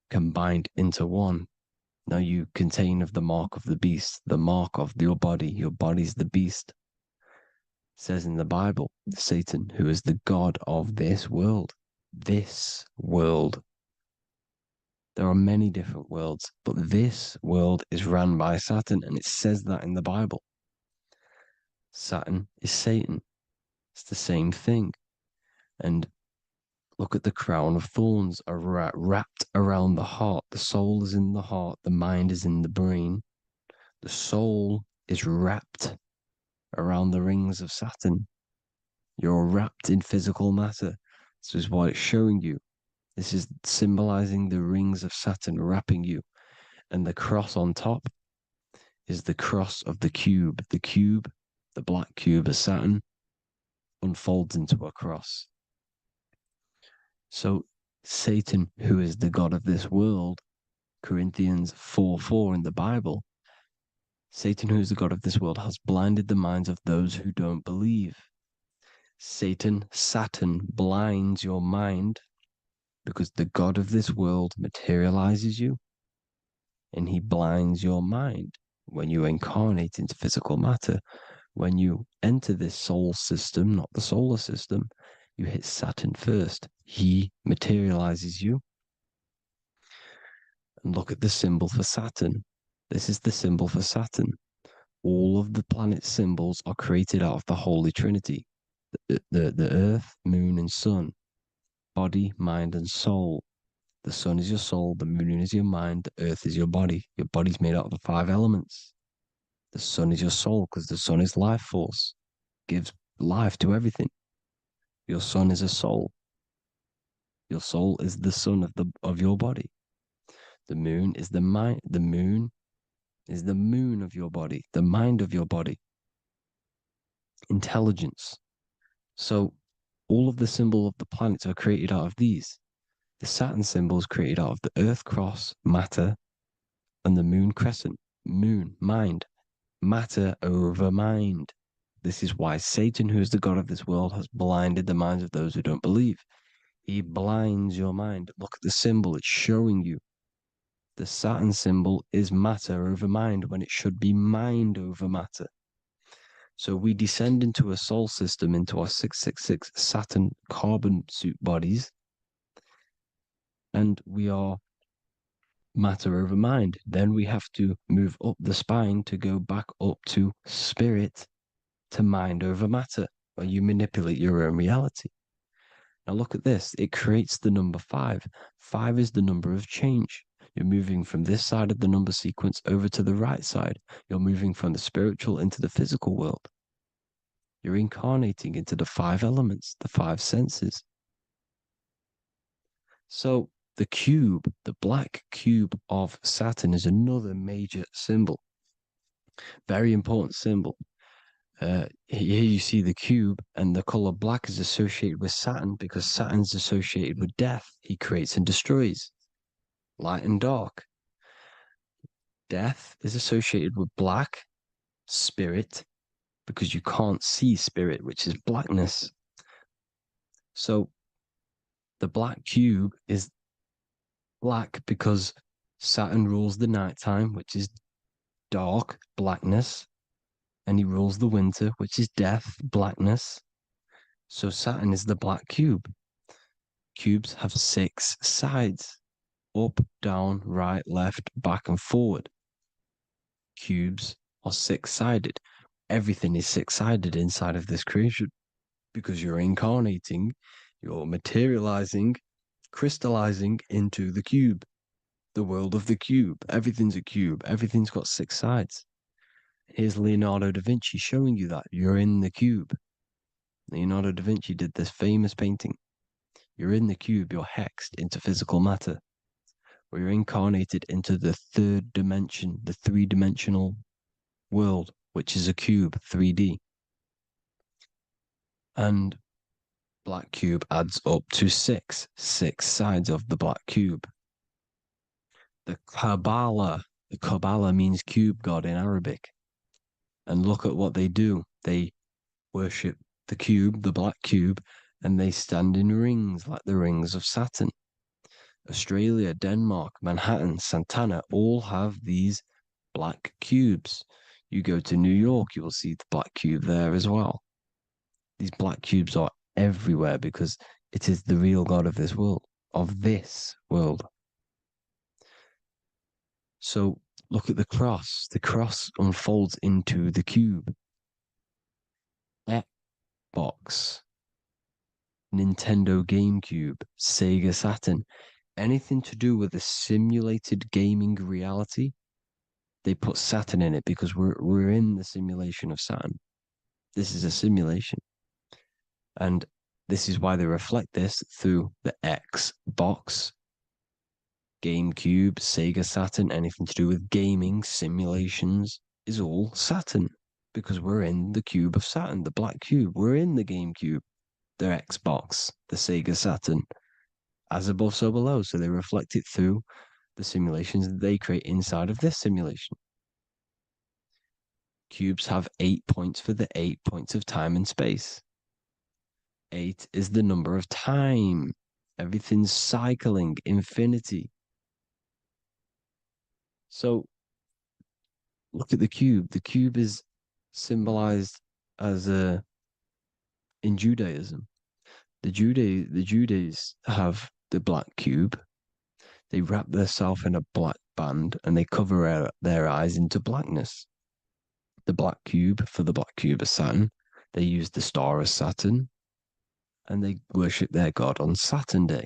combined into one. Now you contain of the mark of the beast, the mark of your body. Your body's the beast. It says in the Bible, Satan, who is the god of this world. This world. There are many different worlds, but this world is run by Saturn, and it says that in the Bible. Saturn is Satan. It's the same thing. And look at the crown of thorns are wrapped around the heart. The soul is in the heart. The mind is in the brain. The soul is wrapped around the rings of Saturn. You're wrapped in physical matter. This is what it's showing you. This is symbolizing the rings of Saturn wrapping you. And the cross on top is the cross of the cube. The cube, the black cube of Saturn, unfolds into a cross. So Satan, who is the god of this world, Corinthians 4:4 in the Bible, Satan, who is the god of this world, has blinded the minds of those who don't believe. Satan blinds your mind because the god of this world materializes you and he blinds your mind when you incarnate into physical matter. When you enter this soul system, not the solar system, you hit Saturn first. He materializes you. And look at the symbol for Saturn. This is the symbol for Saturn. All of the planet symbols are created out of the Holy Trinity. The Earth, Moon, and Sun. Body, mind, and soul. The Sun is your soul, the Moon is your mind, the Earth is your body. Your body's made out of the 5 elements. The Sun is your soul because the Sun is life force. Gives life to everything. Your Sun is a soul. Your soul is the sun of your body. The moon is the mind. The moon is the moon of your body, the mind of your body. Intelligence. So all of the symbol of the planets are created out of these. The Saturn symbol is created out of the Earth cross, matter, and the moon crescent, moon, mind, matter over mind. This is why Satan, who is the god of this world, has blinded the minds of those who don't believe. He blinds your mind. Look at the symbol. It's showing you. The Saturn symbol is matter over mind when it should be mind over matter. So we descend into a soul system, into our 666 Saturn carbon suit bodies, and we are matter over mind. Then we have to move up the spine to go back up to spirit, to mind over matter, where you manipulate your own reality. Now look at this. It creates the number 5. 5 is the number of change. You're moving from this side of the number sequence over to the right side. You're moving from the spiritual into the physical world. You're incarnating into the 5 elements, the 5 senses. So the cube, the black cube of Saturn, is another major symbol. Very important symbol. Here you see the cube, and the color black is associated with Saturn because Saturn's associated with death. He creates and destroys, light and dark. Death is associated with black, spirit, because you can't see spirit, which is blackness. So the black cube is black because Saturn rules the nighttime, which is dark, blackness, and he rules the winter, which is death, blackness. So Saturn is the black cube. Cubes have 6 sides: up, down, right, left, back, and forward. Cubes are 6-sided. Everything is 6-sided inside of this creation because you're incarnating, you're materializing, crystallizing into the cube, the world of the cube. Everything's a cube. Everything's got 6 sides. Here's Leonardo da Vinci showing you that you're in the cube. Leonardo da Vinci did this famous painting. You're in the cube, you're hexed into physical matter, or you're incarnated into the 3rd dimension, the 3-dimensional world, which is a cube, 3D. And black cube adds up to 6 sides of the black cube. The Kabbalah means cube god in Arabic. And look at what they do. They worship the cube, the black cube, and they stand in rings like the rings of Saturn. Australia, Denmark, Manhattan, Santana all have these black cubes. You go to New York, you will see the black cube there as well. These black cubes are everywhere because it is the real God of this world, So look at the cross. The cross unfolds into the cube. Xbox, Nintendo GameCube, Sega Saturn, anything to do with a simulated gaming reality, they put Saturn in it because we're in the simulation of Saturn. This is a simulation. And this is why they reflect this through the Xbox, GameCube, Sega Saturn, anything to do with gaming, simulations, is all Saturn. Because we're in the cube of Saturn, the black cube. We're in the GameCube, the Xbox, the Sega Saturn. As above, so below. So they reflect it through the simulations that they create inside of this simulation. Cubes have 8 points for the 8 points of time and space. 8 is the number of time. Everything's cycling, infinity. So look at the cube. The cube is symbolized as in Judaism. The Judays have the black cube. They wrap themselves in a black band and they cover their eyes into blackness. The black cube for the black cube of Saturn. They use the star of Saturn and they worship their god on Saturn Day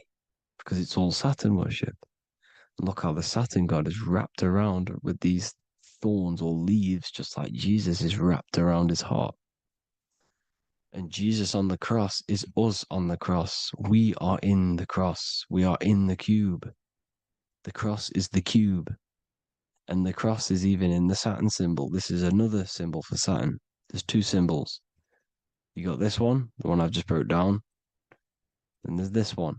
because it's all Saturn worship. And look how the Saturn god is wrapped around with these thorns or leaves, just like Jesus is wrapped around his heart. And Jesus on the cross is us on the cross. We are in the cross. We are in the cube. The cross is the cube. And the cross is even in the Saturn symbol. This is another symbol for Saturn. There's 2 symbols. You got this one, the one I've just broke down. And there's this one.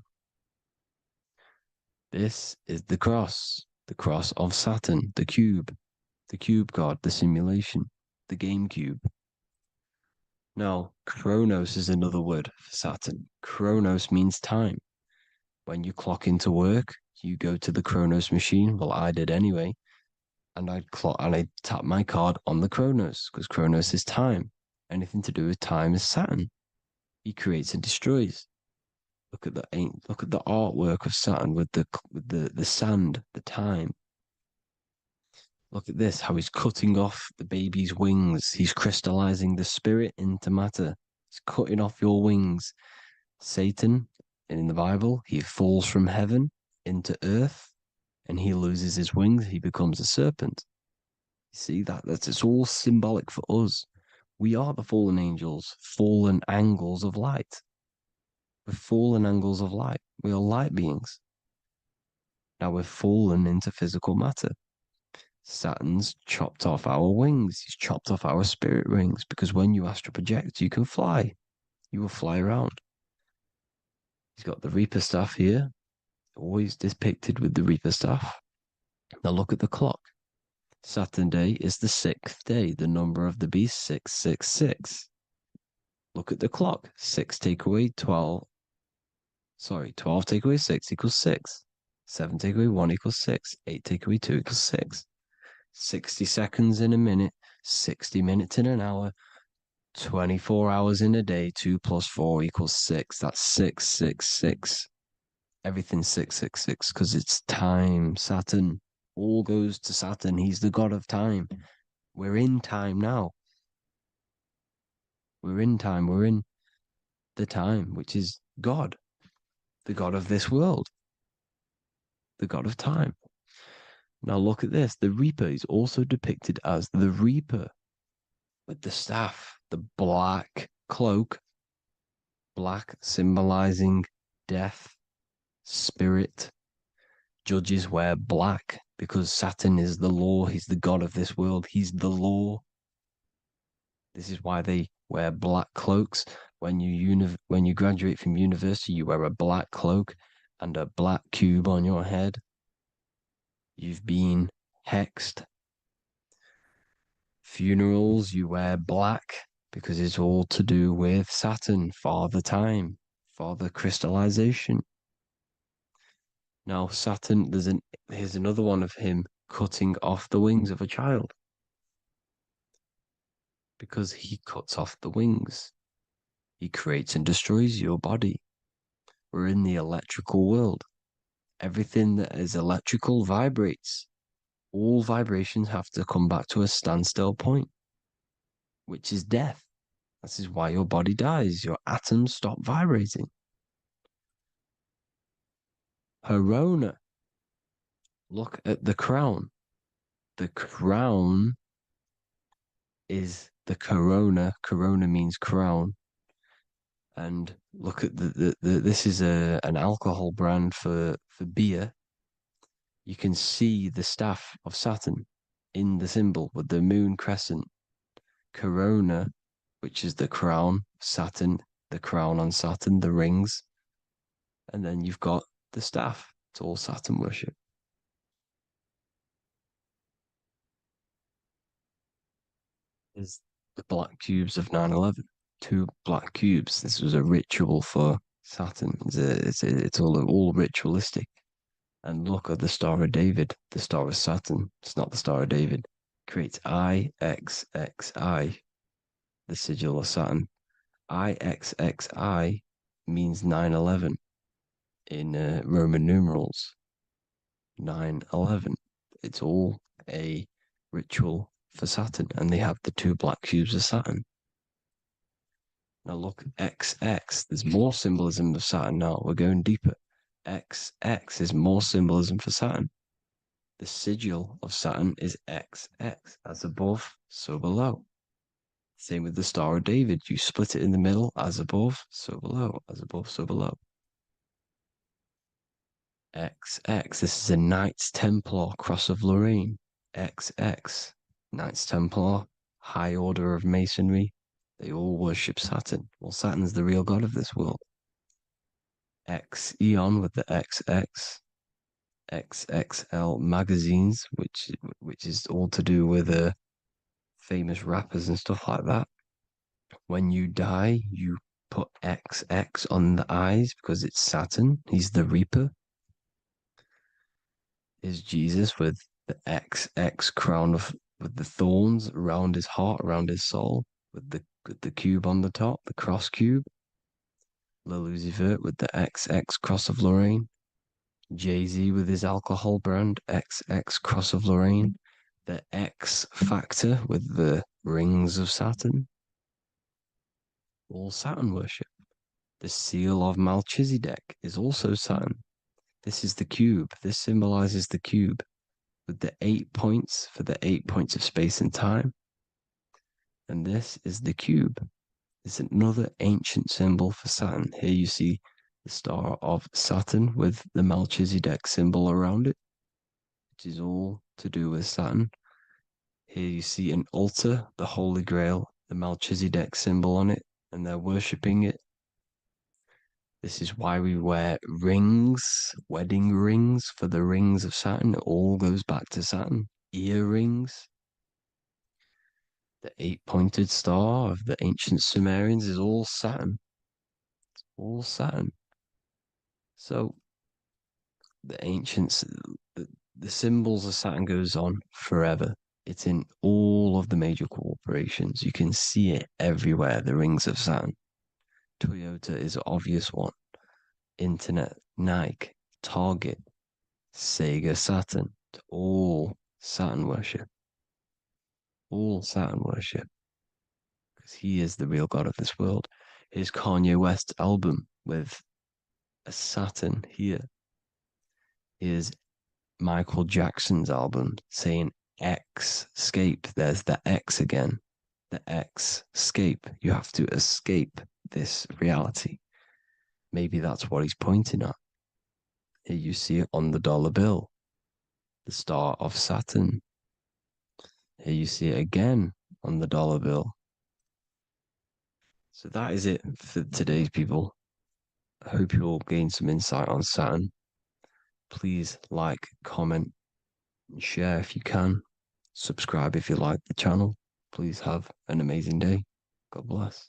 This is the cross of Saturn, the cube god, the simulation, the game cube. Now, Chronos is another word for Saturn. Chronos means time. When you clock into work, you go to the Chronos machine. Well, I did anyway. And I'd tap my card on the Chronos because Chronos is time. Anything to do with time is Saturn. He creates and destroys. Look at the artwork of Saturn with the sand, the time. Look at this, how he's cutting off the baby's wings. He's crystallizing the spirit into matter. He's cutting off your wings. Satan, in the Bible, he falls from heaven into earth and he loses his wings. He becomes a serpent. You see it's all symbolic for us. We are the fallen angels, fallen angles of light. We're fallen angles of light. We are light beings. Now we're fallen into physical matter. Saturn's chopped off our wings. He's chopped off our spirit wings because when you astral project, you can fly. You will fly around. He's got the Reaper staff here, always depicted with the Reaper staff. Now look at the clock. Saturn Day is the 6th day, the number of the beast 666. Look at the clock. 6 take away 12. Sorry, 12 take away 6 equals 6. 7 take away 1 equals 6. 8 take away 2 equals 6. 60 seconds in a minute, 60 minutes in an hour, 24 hours in a day. 2 plus 4 equals 6. That's 666. Everything's 666 because it's time. Saturn. All goes to Saturn. He's the god of time. We're in time now. We're in time. We're in the time, which is God, the god of this world, the god of time. Now look at this. The Reaper is also depicted as the Reaper with the staff, the black cloak, black symbolizing death, spirit. Judges wear black because Saturn is the law. He's the god of this world. He's the law. This is why they wear black cloaks. When you graduate from university, you wear a black cloak and a black cube on your head. You've been hexed. Funerals, you wear black because it's all to do with Saturn, Father Time, Father Crystallization. Now, Saturn, here's another one of him cutting off the wings of a child. Because he cuts off the wings. He creates and destroys your body. We're in the electrical world. Everything that is electrical vibrates. All vibrations have to come back to a standstill point, which is death. This is why your body dies. Your atoms stop vibrating. Corona. Look at the crown. The crown is the corona. Corona means crown. And look at this is an alcohol brand for beer. You can see the staff of Saturn in the symbol with the moon crescent. Corona, which is the crown, Saturn, the crown on Saturn, the rings. And then you've got the staff. It's all Saturn worship. Is the black cubes of 9/11. 2 black cubes. This was a ritual for Saturn. It's all ritualistic. And look at the Star of David, the Star of Saturn. It's not the Star of David. Creates IXXI, the sigil of Saturn. IXXI means 9/11 in Roman numerals. 9/11. It's all a ritual for Saturn, and they have the 2 black cubes of Saturn. Now look, XX. There's more symbolism of Saturn now. We're going deeper. XX is more symbolism for Saturn. The sigil of Saturn is XX, as above, so below. Same with the Star of David. You split it in the middle, as above, so below, as above, so below. XX, this is a Knights Templar Cross of Lorraine. XX, Knights Templar, High Order of Masonry. They all worship Saturn. Well, Saturn's the real god of this world. X Eon with the XX, XXL magazines, which is all to do with famous rappers and stuff like that. When you die, you put XX on the eyes because it's Saturn. He's the Reaper. Is Jesus with the XX crown with the thorns around his heart, around his soul, with the cube on the top, the cross cube. Lil Uzi Vert with the XX Cross of Lorraine. Jay-Z with his alcohol brand, XX Cross of Lorraine. The X Factor with the rings of Saturn. All Saturn worship. The seal of Melchizedek is also Saturn. This is the cube. This symbolizes the cube with the 8 points for the 8 points of space and time. And this is the cube. It's another ancient symbol for Saturn. Here you see the star of Saturn with the Melchizedek symbol around it, which is all to do with Saturn. Here you see an altar, the Holy Grail, the Melchizedek symbol on it, and they're worshipping it. This is why we wear rings, wedding rings for the rings of Saturn. It all goes back to Saturn. earrings. The 8-pointed star of the ancient Sumerians is all Saturn. It's all Saturn. So the ancients, the symbols of Saturn goes on forever. It's in all of the major corporations. You can see it everywhere, the rings of Saturn. Toyota is an obvious one. Internet, Nike, Target, Sega, Saturn. It's all Saturn worship. All Saturn worship. Because he is the real god of this world. Here's Kanye West's album with a Saturn here. Here's Michael Jackson's album saying X, escape. There's the X again. The X, escape. You have to escape this reality. Maybe that's what he's pointing at. Here you see it on the dollar bill. The star of Saturn. Here you see it again on the dollar bill. So that is it for today's people. I hope you all gain some insight on Saturn. Please like, comment, and share if you can. Subscribe if you like the channel. Please have an amazing day. God bless.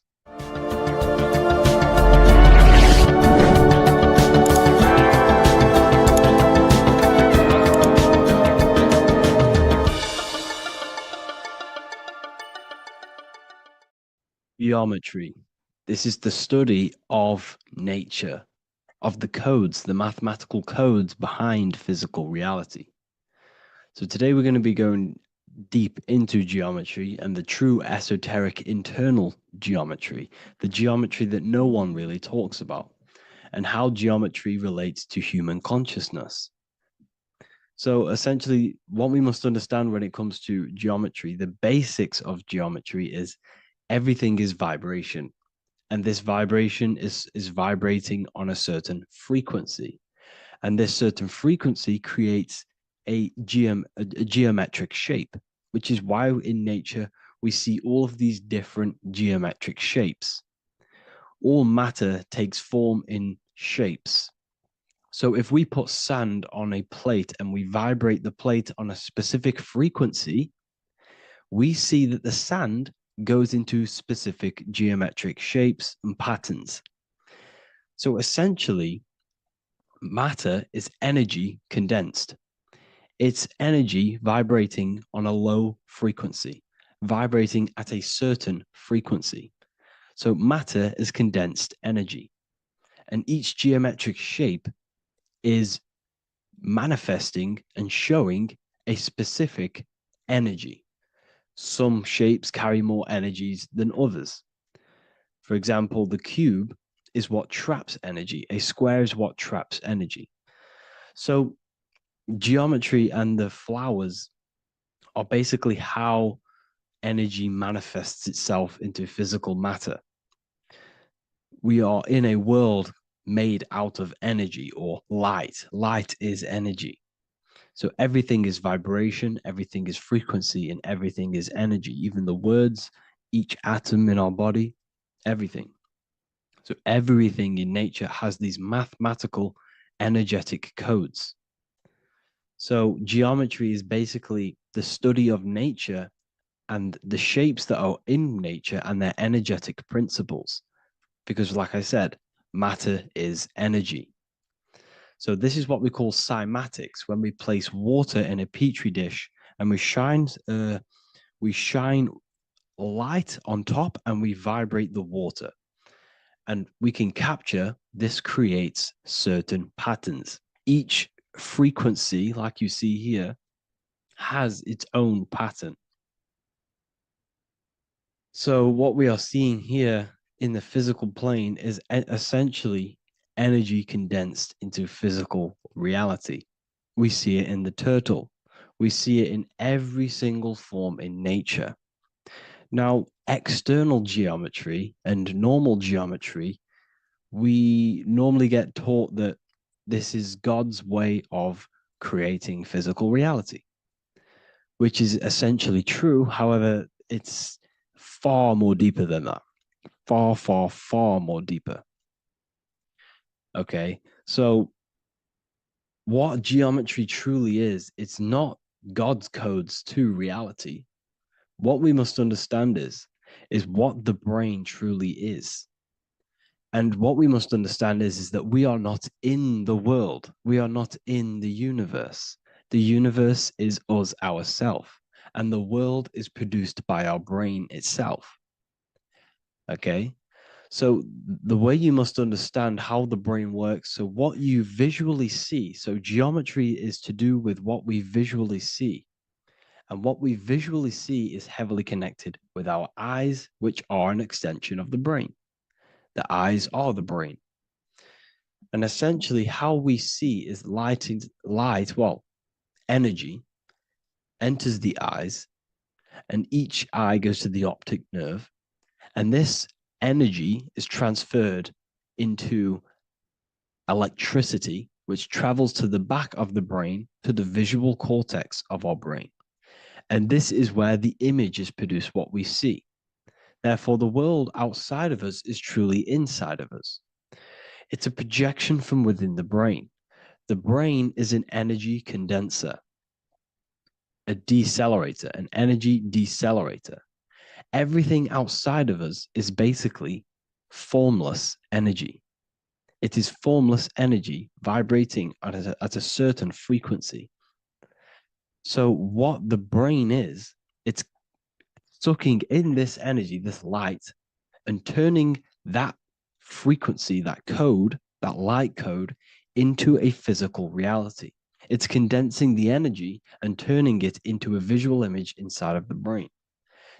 Geometry. This is the study of nature, of the codes, the mathematical codes behind physical reality. So today we're going to be going deep into geometry and the true esoteric internal geometry, the geometry that no one really talks about, and how geometry relates to human consciousness. So essentially, what we must understand when it comes to geometry, the basics of geometry is everything is vibration. And this vibration is vibrating on a certain frequency. And this certain frequency creates a geometric shape, which is why in nature we see all of these different geometric shapes. All matter takes form in shapes. So if we put sand on a plate and we vibrate the plate on a specific frequency, we see that the sand goes into specific geometric shapes and patterns. So essentially, matter is energy condensed. It's energy vibrating on a low frequency, vibrating at a certain frequency. So matter is condensed energy. And each geometric shape is manifesting and showing a specific energy. Some shapes carry more energies than others. For example, the cube is what traps energy. A square is what traps energy. So geometry and the flowers are basically how energy manifests itself into physical matter. We are in a world made out of energy or light. Light is energy. So everything is vibration, everything is frequency, and everything is energy. Even the words, each atom in our body, everything. So everything in nature has these mathematical, energetic codes. So geometry is basically the study of nature and the shapes that are in nature and their energetic principles. Because like I said, matter is energy. So this is what we call cymatics, when we place water in a petri dish and we shine light on top and we vibrate the water. And we can capture, this creates certain patterns. Each frequency, like you see here, has its own pattern. So what we are seeing here in the physical plane is essentially energy condensed into physical reality. We see it in the turtle. We see it in every single form in nature. Now, external geometry and normal geometry, we normally get taught that this is God's way of creating physical reality, which is essentially true. However, it's far more deeper than that. Far, far, far more deeper. Okay, so what geometry truly is, it's not God's codes to reality, what we must understand is what the brain truly is. And what we must understand is that we are not in the world. We are not in the universe. The universe is us ourselves, and the world is produced by our brain itself. Okay? So the way you must understand how the brain works, so what you visually see, so geometry is to do with what we visually see. And what we visually see is heavily connected with our eyes, which are an extension of the brain. The eyes are the brain. And essentially how we see is energy enters the eyes, and each eye goes to the optic nerve. And this energy is transferred into electricity, which travels to the back of the brain, to the visual cortex of our brain. And this is where the image is produced, what we see. Therefore, the world outside of us is truly inside of us. It's a projection from within the brain. The brain is an energy condenser, a decelerator, an energy decelerator. Everything outside of us is basically formless energy. It is formless energy vibrating at a certain frequency. So what the brain is, it's sucking in this energy, this light, and turning that frequency, that code, that light code, into a physical reality. It's condensing the energy and turning it into a visual image inside of the brain.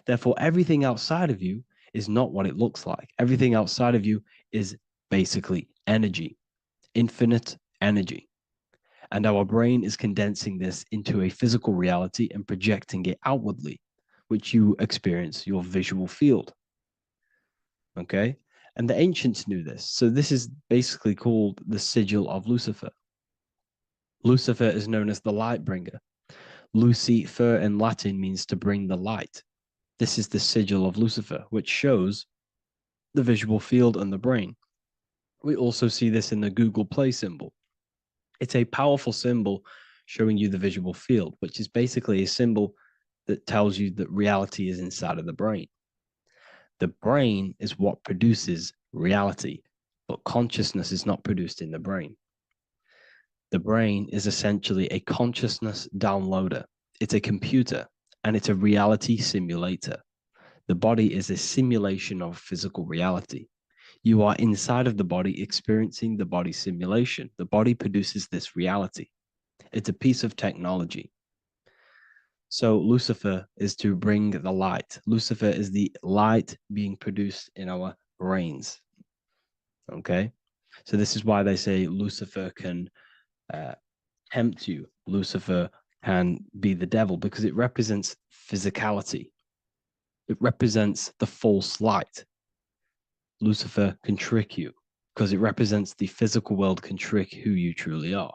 Therefore, everything outside of you is not what it looks like. Everything outside of you is basically energy, infinite energy. And our brain is condensing this into a physical reality and projecting it outwardly, which you experience your visual field. Okay? And the ancients knew this. So this is basically called the sigil of Lucifer. Lucifer is known as the light bringer. Lucifer in Latin means to bring the light. This is the sigil of Lucifer, which shows the visual field and the brain. We also see this in the Google Play symbol. It's a powerful symbol showing you the visual field, which is basically a symbol that tells you that reality is inside of the brain. The brain is what produces reality, but consciousness is not produced in the brain. The brain is essentially a consciousness downloader. It's a computer, and it's a reality simulator. The body is a simulation of physical reality. You are inside of the body experiencing the body simulation. The body produces this reality. It's a piece of technology. So Lucifer is to bring the light. Lucifer is the light being produced in our brains. Okay? So this is why they say Lucifer can tempt you. Lucifer can be the devil because it represents physicality. It represents the false light. Lucifer can trick you because it represents the physical world can trick who you truly are.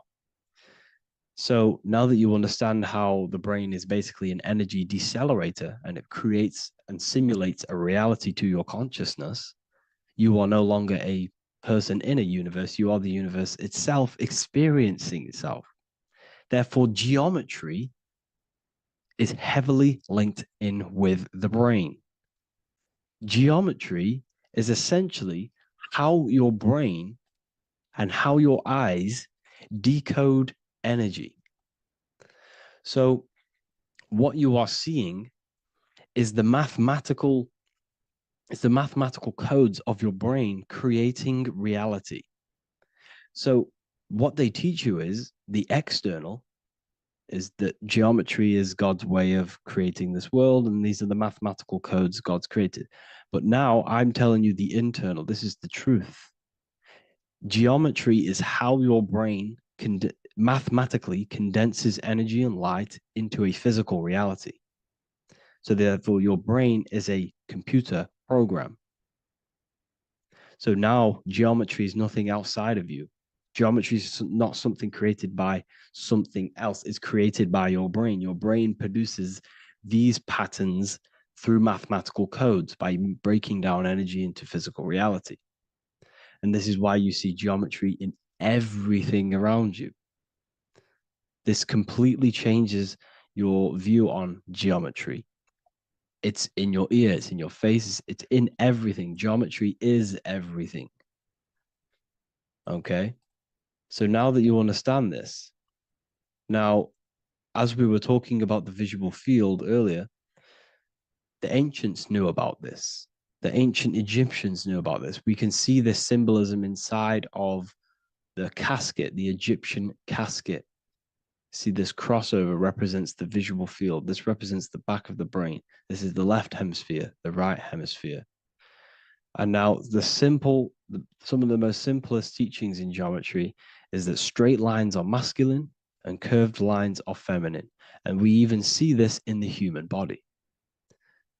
So now that you understand how the brain is basically an energy decelerator and it creates and simulates a reality to your consciousness, you are no longer a person in a universe. You are the universe itself experiencing itself. Therefore, geometry is heavily linked in with the brain. Geometry is essentially how your brain and how your eyes decode energy. So what you are seeing is the mathematical codes of your brain creating reality. So what they teach you is the external is that geometry is God's way of creating this world, and these are the mathematical codes God's created. But now I'm telling you the internal. This is the truth. Geometry is how your brain mathematically condenses energy and light into a physical reality. So therefore, your brain is a computer program. So now geometry is nothing outside of you. Geometry is not something created by something else. It's created by your brain. Your brain produces these patterns through mathematical codes by breaking down energy into physical reality. And this is why you see geometry in everything around you. This completely changes your view on geometry. It's in your ear, it's in your face, it's in everything. Geometry is everything. Okay? So now that you understand this, now, as we were talking about the visual field earlier, the ancients knew about this. The ancient Egyptians knew about this. We can see this symbolism inside of the casket, the Egyptian casket. See, this crossover represents the visual field. This represents the back of the brain. This is the left hemisphere, the right hemisphere. And now some of the most simplest teachings in geometry is that straight lines are masculine and curved lines are feminine. And we even see this in the human body.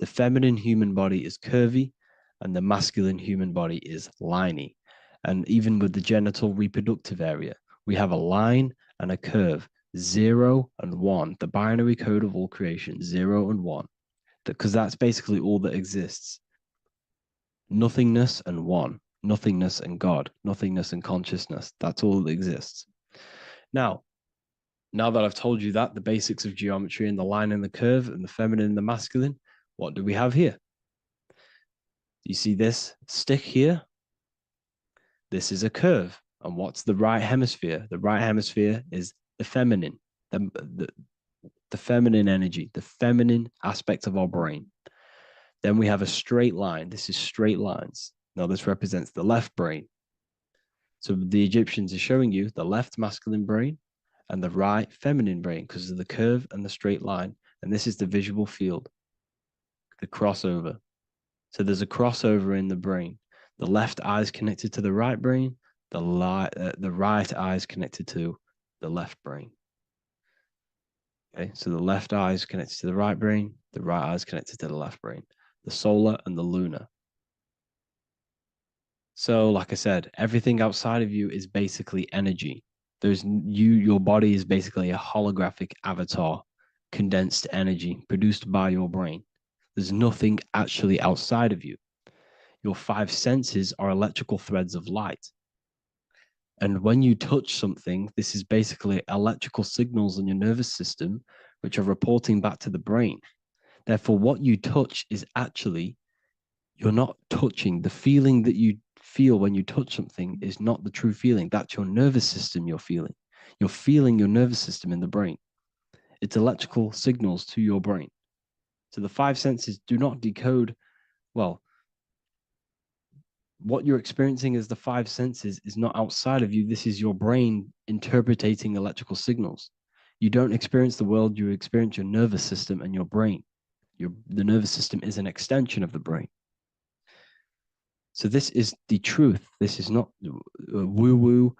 The feminine human body is curvy and the masculine human body is liney. And even with the genital reproductive area, we have a line and a curve, 0 and 1, the binary code of all creation, 0 and 1, because that's basically all that exists. Nothingness and one, nothingness and God, nothingness and consciousness. That's all that exists. Now that I've told you that, the basics of geometry and the line and the curve and the feminine and the masculine, what do we have here? You see this stick here? This is a curve. And what's the right hemisphere? The right hemisphere is the feminine, the feminine energy, the feminine aspect of our brain. Then we have a straight line. This is straight lines. Now this represents the left brain. So the Egyptians are showing you the left masculine brain and the right feminine brain because of the curve and the straight line. And this is the visual field, the crossover. So there's a crossover in the brain. The left eye is connected to the right brain. The right eye is connected to the left brain. Okay, so the left eye is connected to the right brain. The right eye is connected to the left brain. The solar and the lunar. So, like I said, everything outside of you is basically energy. Your body is basically a holographic avatar, condensed energy produced by your brain. There's nothing actually outside of you. Your 5 senses are electrical threads of light. And when you touch something, this is basically electrical signals in your nervous system, which are reporting back to the brain. Therefore, what you touch is actually, you're not touching. The feeling that you feel when you touch something is not the true feeling. That's your nervous system you're feeling. You're feeling your nervous system in the brain. It's electrical signals to your brain. So the 5 senses do not decode, well, what you're experiencing as the 5 senses is not outside of you. This is your brain interpreting electrical signals. You don't experience the world, you experience your nervous system and your brain. The nervous system is an extension of the brain. So this is the truth. This is not woo-woo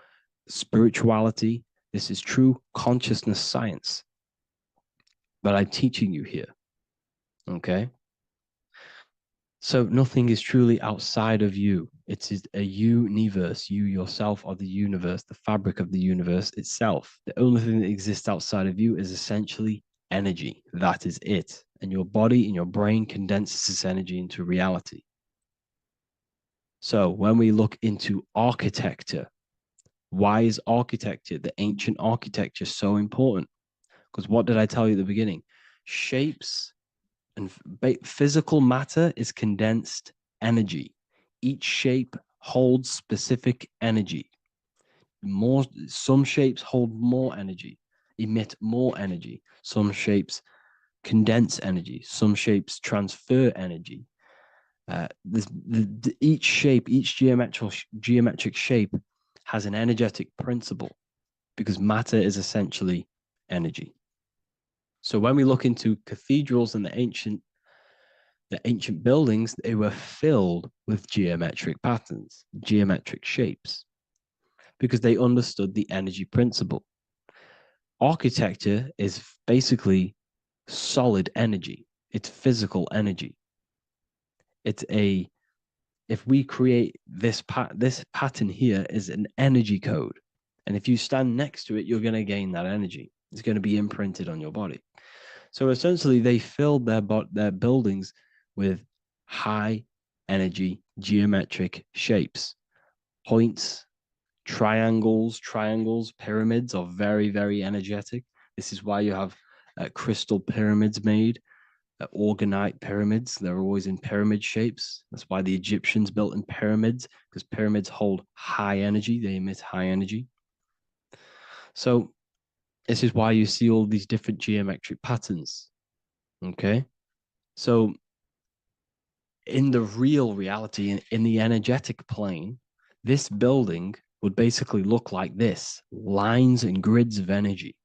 spirituality. This is true consciousness science that I'm teaching you here. Okay? So nothing is truly outside of you. It is a universe. You yourself are the universe, the fabric of the universe itself. The only thing that exists outside of you is essentially energy. That is it. And your body and your brain condenses this energy into reality. So when we look into architecture, why is architecture, the ancient architecture, so important? Because what did I tell you at the beginning? Shapes and physical matter is condensed energy. Each shape holds specific energy. Some shapes hold more energy, emit more energy. Some shapes condense energy. Some shapes transfer energy. Each shape, each geometric shape has an energetic principle because matter is essentially energy. So when we look into cathedrals and the ancient buildings, they were filled with geometric patterns, geometric shapes, because they understood the energy principle. Architecture is basically solid energy. It's physical energy. If we create this pattern here is an energy code. And if you stand next to it, you're going to gain that energy. It's going to be imprinted on your body. So essentially, they filled their buildings with high energy geometric shapes. Points, triangles, pyramids are very, very energetic. This is why you have crystal pyramids made, organite pyramids. They're always in pyramid shapes. That's why the Egyptians built in pyramids, because pyramids hold high energy. They emit high energy. So this is why you see all these different geometric patterns. Okay. So in the real reality, in the energetic plane, this building would basically look like this: lines and grids of energy.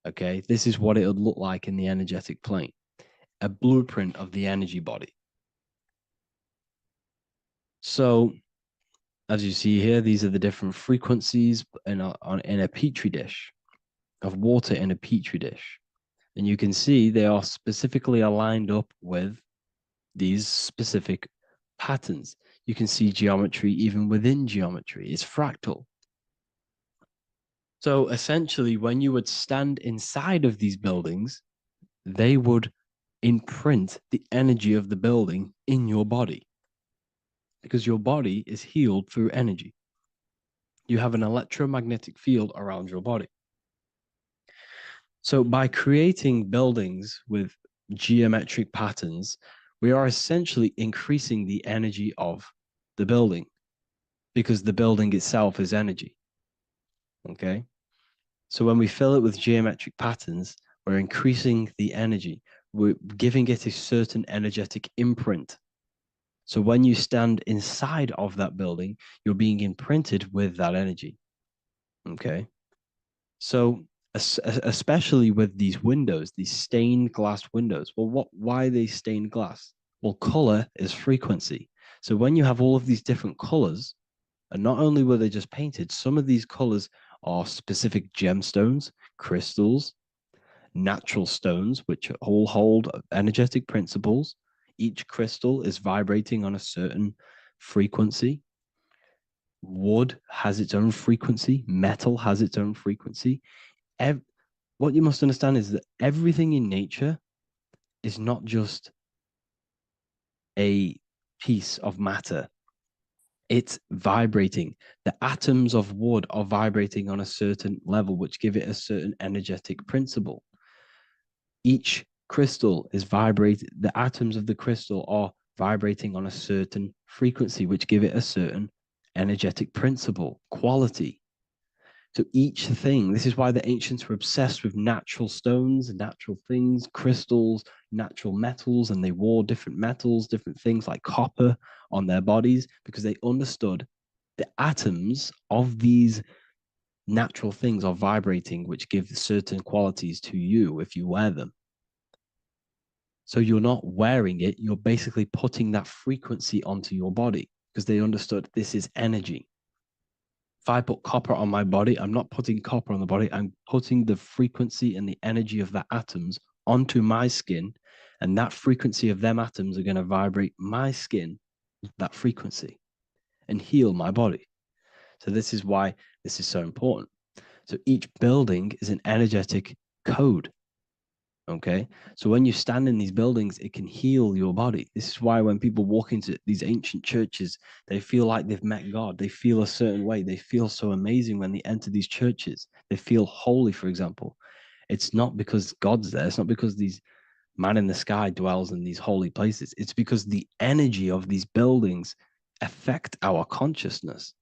Okay, this is what it would look like in the energetic plane, a blueprint of the energy body. So as you see here, these are the different frequencies in a petri dish, of water in a petri dish. And you can see they are specifically aligned up with these specific patterns. You can see geometry even within geometry. It's fractal. So essentially, when you would stand inside of these buildings, they would imprint the energy of the building in your body, because your body is healed through energy. You have an electromagnetic field around your body. So by creating buildings with geometric patterns, we are essentially increasing the energy of the building, because the building itself is energy. Okay. So when we fill it with geometric patterns, we're increasing the energy. We're giving it a certain energetic imprint. So when you stand inside of that building, you're being imprinted with that energy. Okay. So especially with these windows, these stained glass windows. Well, why are they stained glass? Well, color is frequency. So when you have all of these different colors, and not only were they just painted, some of these colors are specific gemstones, crystals, natural stones, which all hold energetic principles. Each crystal is vibrating on a certain frequency. Wood has its own frequency. Metal has its own frequency. What you must understand is that everything in nature is not just a piece of matter. It's vibrating. The atoms of wood are vibrating on a certain level, which give it a certain energetic principle. Each crystal is vibrating. The atoms of the crystal are vibrating on a certain frequency, which give it a certain energetic principle, quality. So each thing, this is why the ancients were obsessed with natural stones, natural things, crystals, natural metals, and they wore different metals, different things like copper on their bodies, because they understood the atoms of these natural things are vibrating, which give certain qualities to you if you wear them. So you're not wearing it, you're basically putting that frequency onto your body, because they understood this is energy. If I put copper on my body, I'm not putting copper on the body. I'm putting the frequency and the energy of the atoms onto my skin. And that frequency of them atoms are going to vibrate my skin, that frequency, and heal my body. So this is why this is so important. So each building is an energetic code. Okay. So when you stand in these buildings, it can heal your body. This is why when people walk into these ancient churches, they feel like they've met God. They feel a certain way. They feel so amazing when they enter these churches. They feel holy, for example. It's not because God's there. It's not because these man in the sky dwells in these holy places. It's because the energy of these buildings affect our consciousness.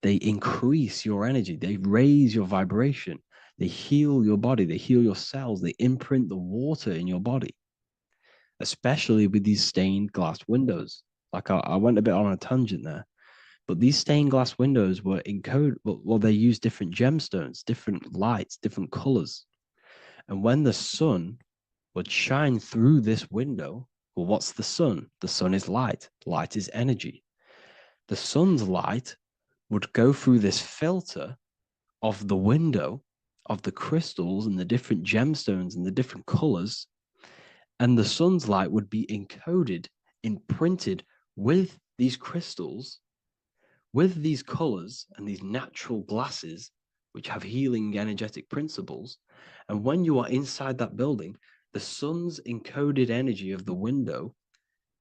They increase your energy. They raise your vibration. They heal your body. They heal your cells. They imprint the water in your body, especially with these stained glass windows. Like I went a bit on a tangent there, but these stained glass windows were encoded. Well, they use different gemstones, different lights, different colors. And when the sun would shine through this window, well, what's the sun? The sun is light. Light is energy. The sun's light would go through this filter of the window of the crystals and the different gemstones and the different colors, and the sun's light would be encoded, imprinted with these crystals, with these colors and these natural glasses, which have healing energetic principles. And when you are inside that building, the sun's encoded energy of the window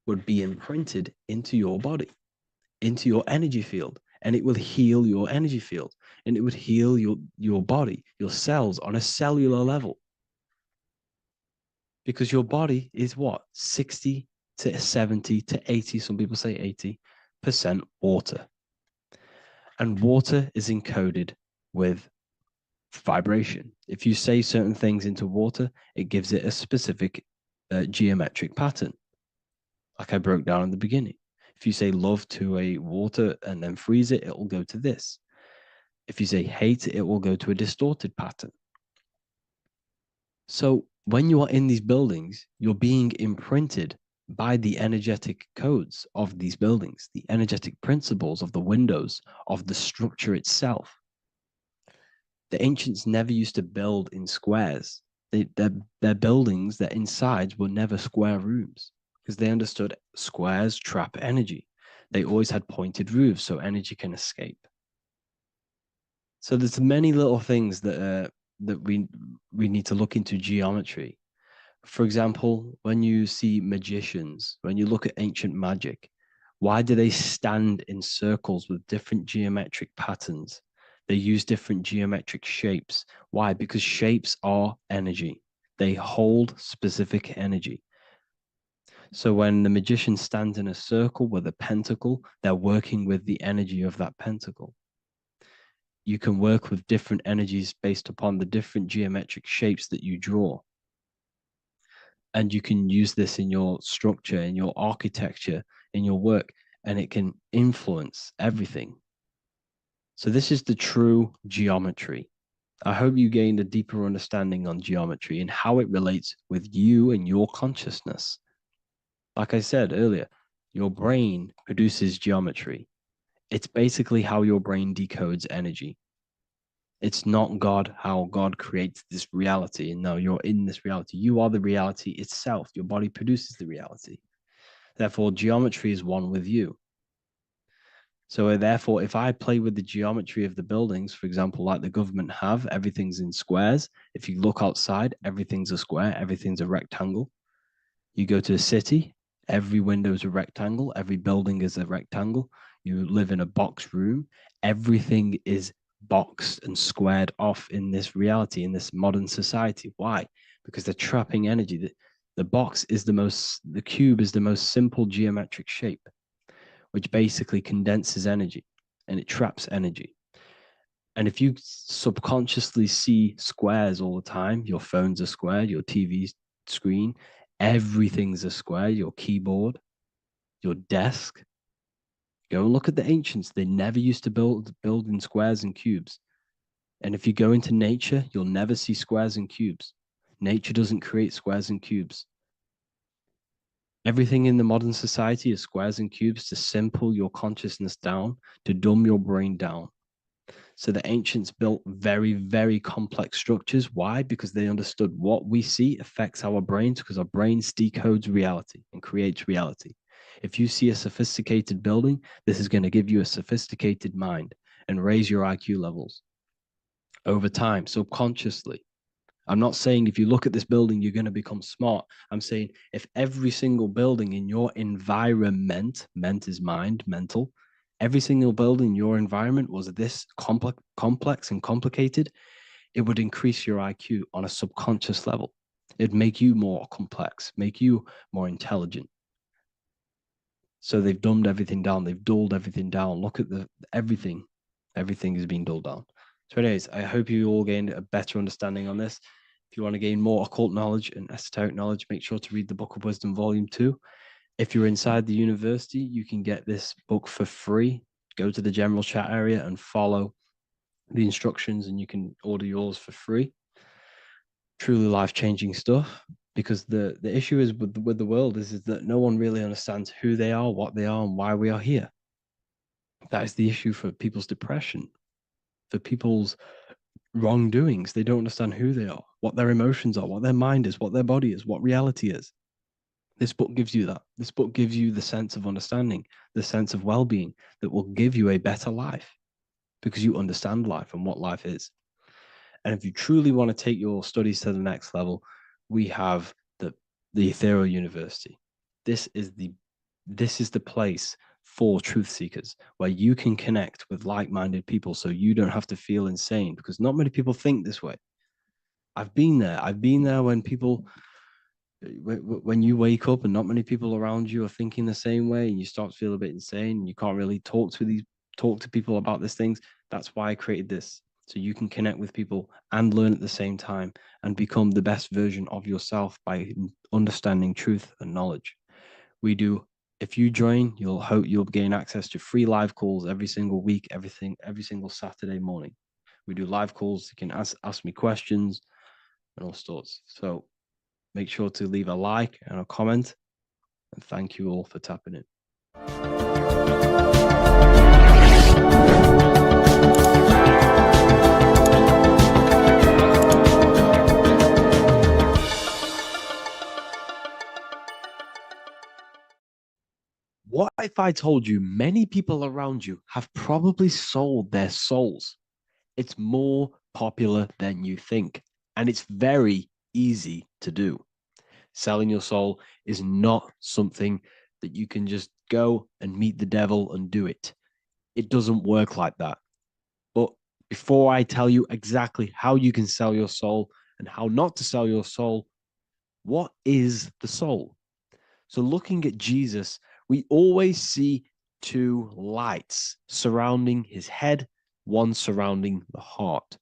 would be imprinted into your body, into your energy field, and it will heal your energy field, and it would heal your body, your cells on a cellular level. because your body is what? 60 to 70 to 80, some people say 80% water. And water is encoded with vibration. If you say certain things into water, it gives it a specific geometric pattern, like I broke down in the beginning. If you say love to a water and then freeze it, it will go to this. If you say hate, it will go to a distorted pattern. So when you are in these buildings, you're being imprinted by the energetic codes of these buildings, the energetic principles of the windows, of the structure itself. The ancients never used to build in squares. Their buildings, their insides were never square rooms because they understood squares trap energy. They always had pointed roofs so energy can escape. So there's many little things that we need to look into geometry. For example, when you see magicians, when you look at ancient magic, why do they stand in circles with different geometric patterns? They use different geometric shapes. Why? Because shapes are energy. They hold specific energy. So when the magician stands in a circle with a pentacle, they're working with the energy of that pentacle. You can work with different energies based upon the different geometric shapes that you draw. And you can use this in your structure, in your architecture, in your work, and it can influence everything. So this is the true geometry. I hope you gained a deeper understanding on geometry and how it relates with you and your consciousness. Like I said earlier, your brain produces geometry. It's basically how your brain decodes energy. It's not God, how God creates this reality. And no, you're in this reality. You are the reality itself. Your body produces the reality. Therefore, geometry is one with you. So therefore, if I play with the geometry of the buildings, for example, like the government have, everything's in squares. If you look outside, everything's a square, everything's a rectangle. You go to a city, every window is a rectangle, every building is a rectangle. You live in a box room, everything is boxed and squared off in this reality, in this modern society. Why? Because they're trapping energy. The box is the cube is the most simple geometric shape, which basically condenses energy and it traps energy. And if you subconsciously see squares all the time, your phone's a square, your TV screen, everything's a square, your keyboard, your desk. Go and look at the ancients. They never used to build in squares and cubes. And if you go into nature, you'll never see squares and cubes. Nature doesn't create squares and cubes. Everything in the modern society is squares and cubes to simple your consciousness down, to dumb your brain down. So the ancients built very, very complex structures. Why? Because they understood what we see affects our brains, because our brains decodes reality and creates reality. If you see a sophisticated building, this is going to give you a sophisticated mind and raise your IQ levels over time, subconsciously. I'm not saying if you look at this building, you're going to become smart. I'm saying if every single building in your environment, ment is mind, mental, every single building in your environment was this complex and complicated, it would increase your IQ on a subconscious level. It'd make you more complex, make you more intelligent. So they've dumbed everything down. They've dulled everything down. Look at everything. Everything is being dulled down. So anyways, I hope you all gained a better understanding on this. If you want to gain more occult knowledge and esoteric knowledge, make sure to read the Book of Wisdom, Volume 2. If you're inside the university, you can get this book for free. Go to the general chat area and follow the instructions and you can order yours for free. Truly life-changing stuff. Because the issue is with the world is that no one really understands who they are, what they are, and why we are here. That is the issue for people's depression, for people's wrongdoings. They don't understand who they are, what their emotions are, what their mind is, what their body is, what reality is. This book gives you that. This book gives you the sense of understanding, the sense of well-being that will give you a better life because you understand life and what life is. And if you truly want to take your studies to the next level, we have the Ethereal University. This is the place for truth seekers where you can connect with like-minded people so you don't have to feel insane, because not many people think this way. I've been there when people when you wake up and not many people around you are thinking the same way, and you start to feel a bit insane, and you can't really talk to people about these things. That's why I created this, so you can connect with people and learn at the same time and become the best version of yourself by understanding truth and knowledge. If you join, you'll gain access to free live calls every single week, every single Saturday morning. We do live calls. You can ask me questions and all sorts. So make sure to leave a like and a comment. And thank you all for tapping in. What if I told you many people around you have probably sold their souls? It's more popular than you think, and it's very easy to do. Selling your soul is not something that you can just go and meet the devil and do it. It doesn't work like that. But before I tell you exactly how you can sell your soul and how not to sell your soul, what is the soul? So looking at Jesus, we always see two lights surrounding his head, one surrounding the heart.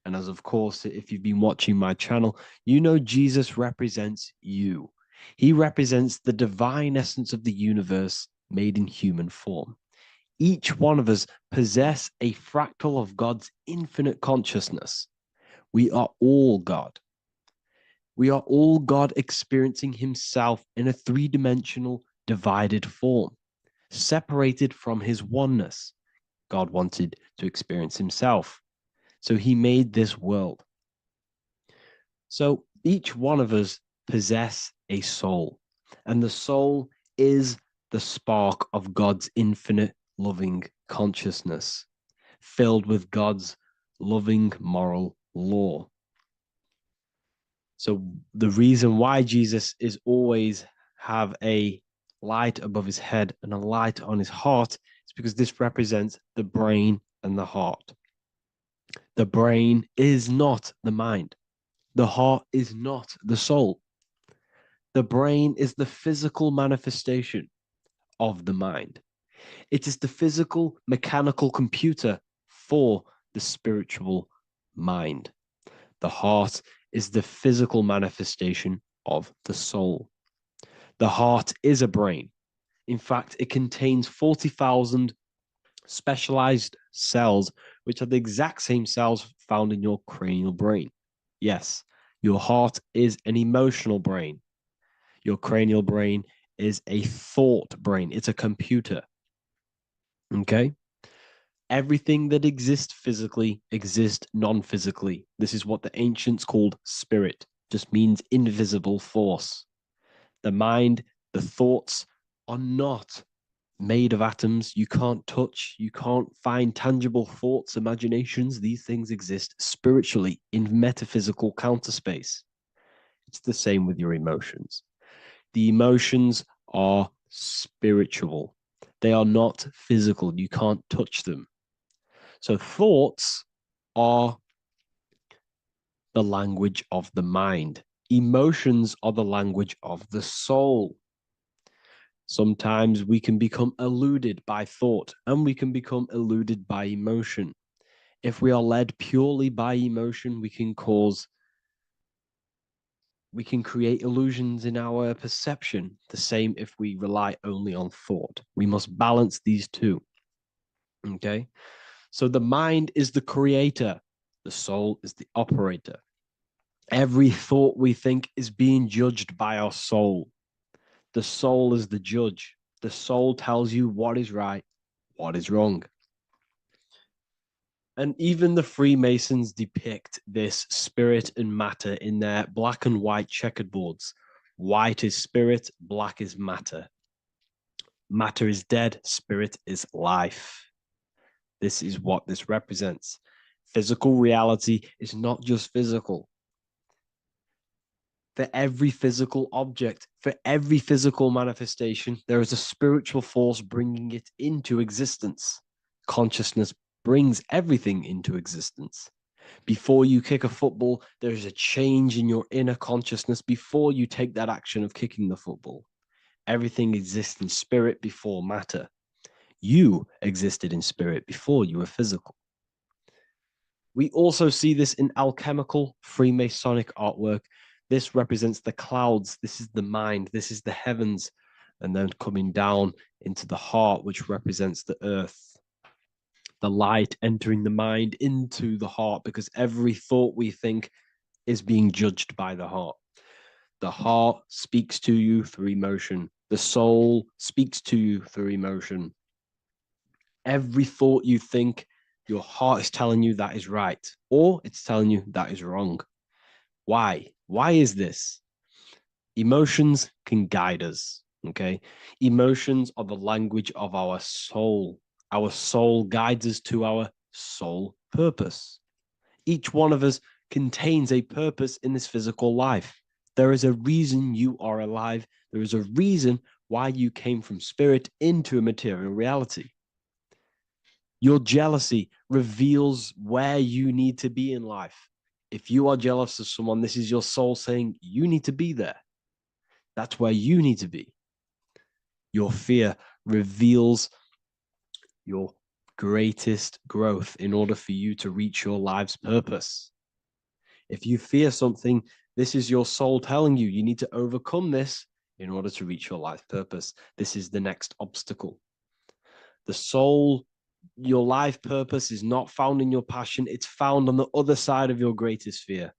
And as of course, if you've been watching my channel, you know Jesus represents you. He represents the divine essence of the universe made in human form. Each one of us possess a fractal of God's infinite consciousness. We are all God. We are all God experiencing himself in a three-dimensional divided form, separated from his oneness. God wanted to experience himself, so he made this world. So each one of us possess a soul, and the soul is the spark of God's infinite loving consciousness, filled with God's loving moral law. So the reason why Jesus is always have a light above his head and a light on his heart is because this represents the brain and the heart. The brain is not the mind. The heart is not the soul. The brain is the physical manifestation of the mind. It is the physical mechanical computer for the spiritual mind. The heart is the physical manifestation of the soul. The heart is a brain. In fact, it contains 40,000 specialized cells, which are the exact same cells found in your cranial brain. Yes, your heart is an emotional brain. Your cranial brain is a thought brain. It's a computer. Okay? Everything that exists physically exists non-physically. This is what the ancients called spirit. Just means invisible force. The mind, the thoughts are not made of atoms. You can't touch, you can't find tangible thoughts, imaginations. These things exist spiritually in metaphysical counterspace. It's the same with your emotions. The emotions are spiritual. They are not physical. You can't touch them. So thoughts are the language of the mind. Emotions are the language of the soul. Sometimes we can become eluded by thought, and we can become eluded by emotion. If we are led purely by emotion, we can create illusions in our perception. The same if we rely only on thought. We must balance these two. Okay? So the mind is the creator. The soul is the operator. Every thought we think is being judged by our soul. The soul is the judge. The soul tells you what is right, what is wrong. And even the Freemasons depict this spirit and matter in their black and white checkered boards. White is spirit, black is matter. Matter is dead, spirit is life. This is what this represents. Physical reality is not just physical. For every physical object, for every physical manifestation, there is a spiritual force bringing it into existence. Consciousness brings everything into existence. Before you kick a football, there is a change in your inner consciousness before you take that action of kicking the football. Everything exists in spirit before matter. You existed in spirit before you were physical. We also see this in alchemical Freemasonic artwork. This represents the clouds. This is the mind. This is the heavens. And then coming down into the heart, which represents the earth. The light entering the mind into the heart, because every thought we think is being judged by the heart. The heart speaks to you through emotion. The soul speaks to you through emotion. Every thought you think, your heart is telling you that is right, or it's telling you that is wrong. Why? Why is this? Emotions can guide us, okay? Emotions are the language of our soul. Our soul guides us to our soul purpose. Each one of us contains a purpose in this physical life. There is a reason you are alive. There is a reason why you came from spirit into a material reality. Your jealousy reveals where you need to be in life. If you are jealous of someone, this is your soul saying you need to be there. That's where you need to be. Your fear reveals your greatest growth in order for you to reach your life's purpose. If you fear something, this is your soul telling you you need to overcome this in order to reach your life purpose. This is the next obstacle. The soul, your life purpose is not found in your passion. It's found on the other side of your greatest fear.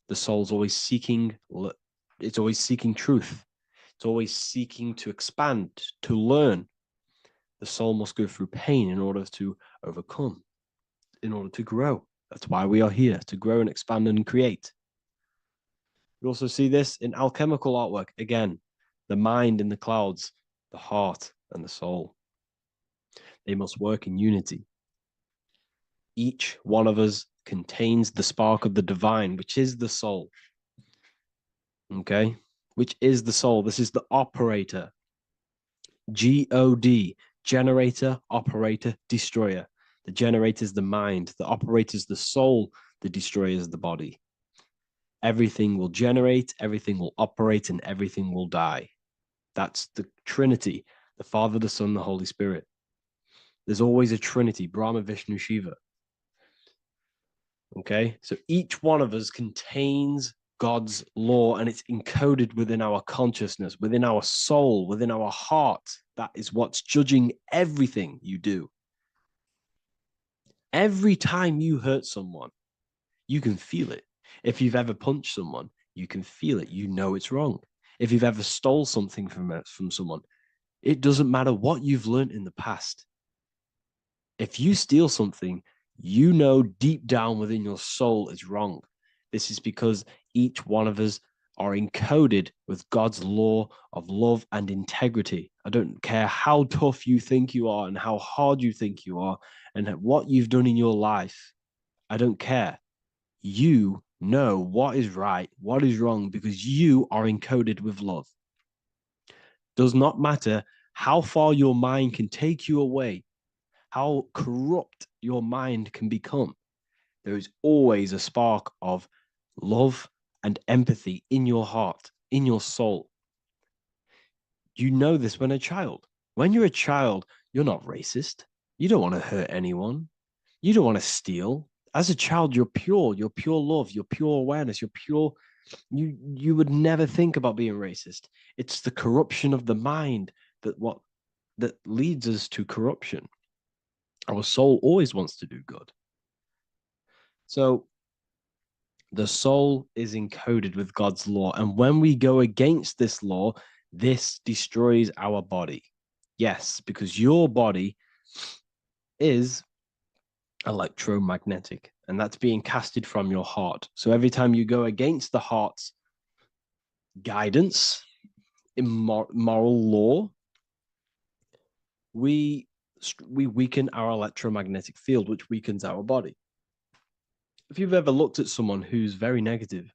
The soul's always seeking, it's always seeking truth. It's always seeking to expand, to learn. The soul must go through pain in order to overcome, in order to grow. That's why we are here, to grow and expand and create. You also see this in alchemical artwork. Again, the mind in the clouds, the heart and the soul. They must work in unity. Each one of us contains the spark of the divine, which is the soul. Okay? Which is the soul. This is the operator. G-O-D, generator, operator, destroyer. The generator is the mind. The operator is the soul. The destroyer is the body. Everything will generate, everything will operate, and everything will die. That's the Trinity, the Father, the Son, the Holy Spirit. There's always a Trinity, Brahma, Vishnu, Shiva. Okay, so each one of us contains God's law, and it's encoded within our consciousness, within our soul, within our heart. That is what's judging everything you do. Every time you hurt someone, you can feel it. If you've ever punched someone, you can feel it. You know it's wrong. If you've ever stole something from someone, it doesn't matter what you've learned in the past. If you steal something, you know deep down within your soul it's wrong. This is because each one of us are encoded with God's law of love and integrity. I don't care how tough you think you are and how hard you think you are and what you've done in your life. I don't care. You know what is right, what is wrong, because you are encoded with love. Does not matter how far your mind can take you away, how corrupt your mind can become. There is always a spark of love and empathy in your heart, in your soul. You know this when a child. When you're a child, you're not racist. You don't want to hurt anyone. You don't want to steal. As a child, you're pure love, you're pure awareness, you're pure. You would never think about being racist. It's the corruption of the mind that leads us to corruption. Our soul always wants to do good. So the soul is encoded with God's law. And when we go against this law, this destroys our body. Yes, because your body is electromagnetic, and that's being casted from your heart. So every time you go against the heart's guidance, moral law, we weaken our electromagnetic field, which weakens our body. If you've ever looked at someone who's very negative,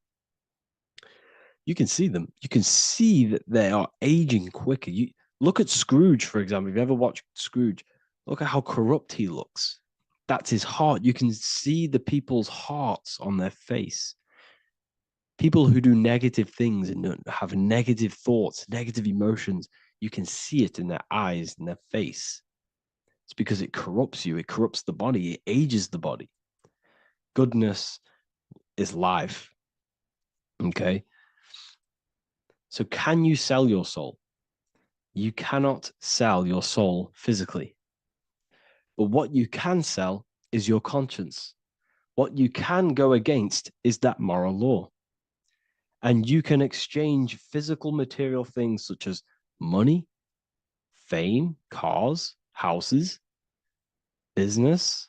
you can see them. You can see that they are aging quicker. You look at Scrooge, for example. If you ever watched Scrooge, look at how corrupt he looks. That's his heart. You can see the people's hearts on their face. People who do negative things and have negative thoughts, negative emotions, you can see it in their eyes, in their face. It's because it corrupts you. It corrupts the body. It ages the body. Goodness is life. Okay? So can you sell your soul? You cannot sell your soul physically. But what you can sell is your conscience. What you can go against is that moral law. And you can exchange physical material things such as money, fame, cars, houses, business,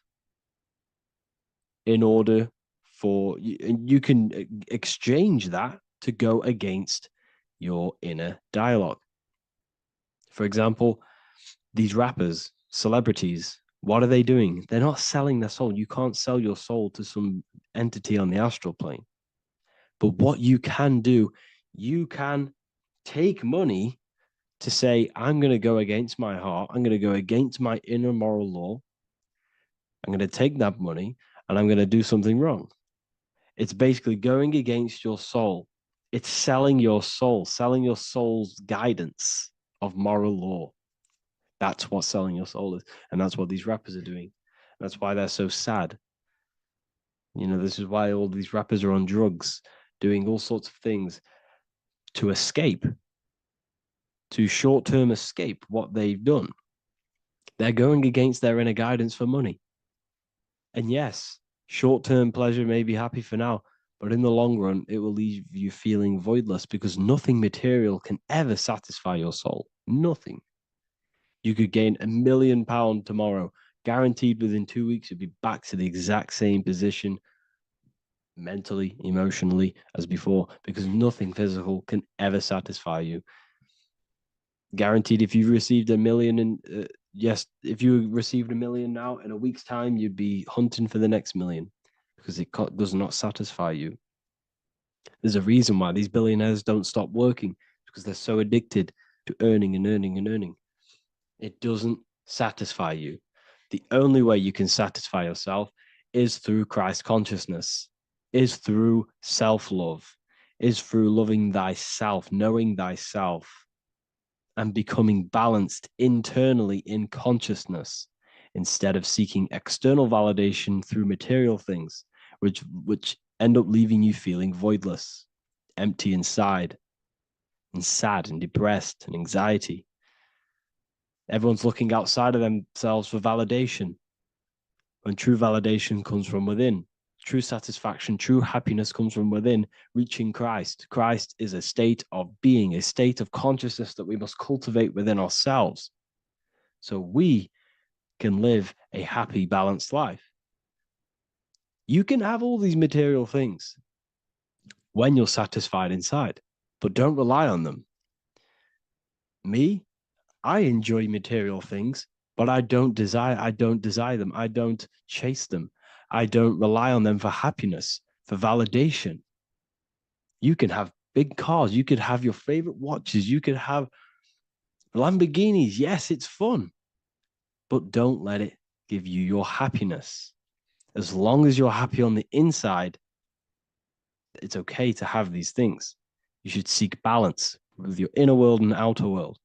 in order for you can exchange that to go against your inner dialogue. For example, these rappers, celebrities, what are they doing? They're not selling their soul. You can't sell your soul to some entity on the astral plane. But what you can do, you can take money to say, I'm going to go against my heart. I'm going to go against my inner moral law. I'm going to take that money and I'm going to do something wrong. It's basically going against your soul. It's selling your soul's guidance of moral law. That's what selling your soul is. And that's what these rappers are doing. That's why they're so sad. You know, this is why all these rappers are on drugs, doing all sorts of things to escape, to short-term escape what they've done. They're going against their inner guidance for money. And yes, short-term pleasure may be happy for now, but in the long run, it will leave you feeling voidless because nothing material can ever satisfy your soul. Nothing. You could gain £1 million tomorrow, guaranteed within 2 weeks, you'd be back to the exact same position mentally, emotionally as before, because nothing physical can ever satisfy you. Guaranteed, if you received 1 million yes, if you received 1 million now, in a week's time, you'd be hunting for the next million because it does not satisfy you. There's a reason why these billionaires don't stop working, because they're so addicted to earning and earning and earning. It doesn't satisfy you. The only way you can satisfy yourself is through Christ consciousness, is through self-love, is through loving thyself, knowing thyself, and becoming balanced internally in consciousness instead of seeking external validation through material things, which end up leaving you feeling voidless, empty inside, and sad and depressed and anxiety. Everyone's looking outside of themselves for validation, when true validation comes from within. True satisfaction, true happiness comes from within, reaching Christ. Christ is a state of being, a state of consciousness that we must cultivate within ourselves so we can live a happy, balanced life. You can have all these material things when you're satisfied inside, but don't rely on them. Me, I enjoy material things, but I don't desire them. I don't chase them. I don't rely on them for happiness, for validation. You can have big cars. You could have your favorite watches. You could have Lamborghinis. Yes, it's fun, but don't let it give you your happiness. As long as you're happy on the inside, it's okay to have these things. You should seek balance with your inner world and outer world.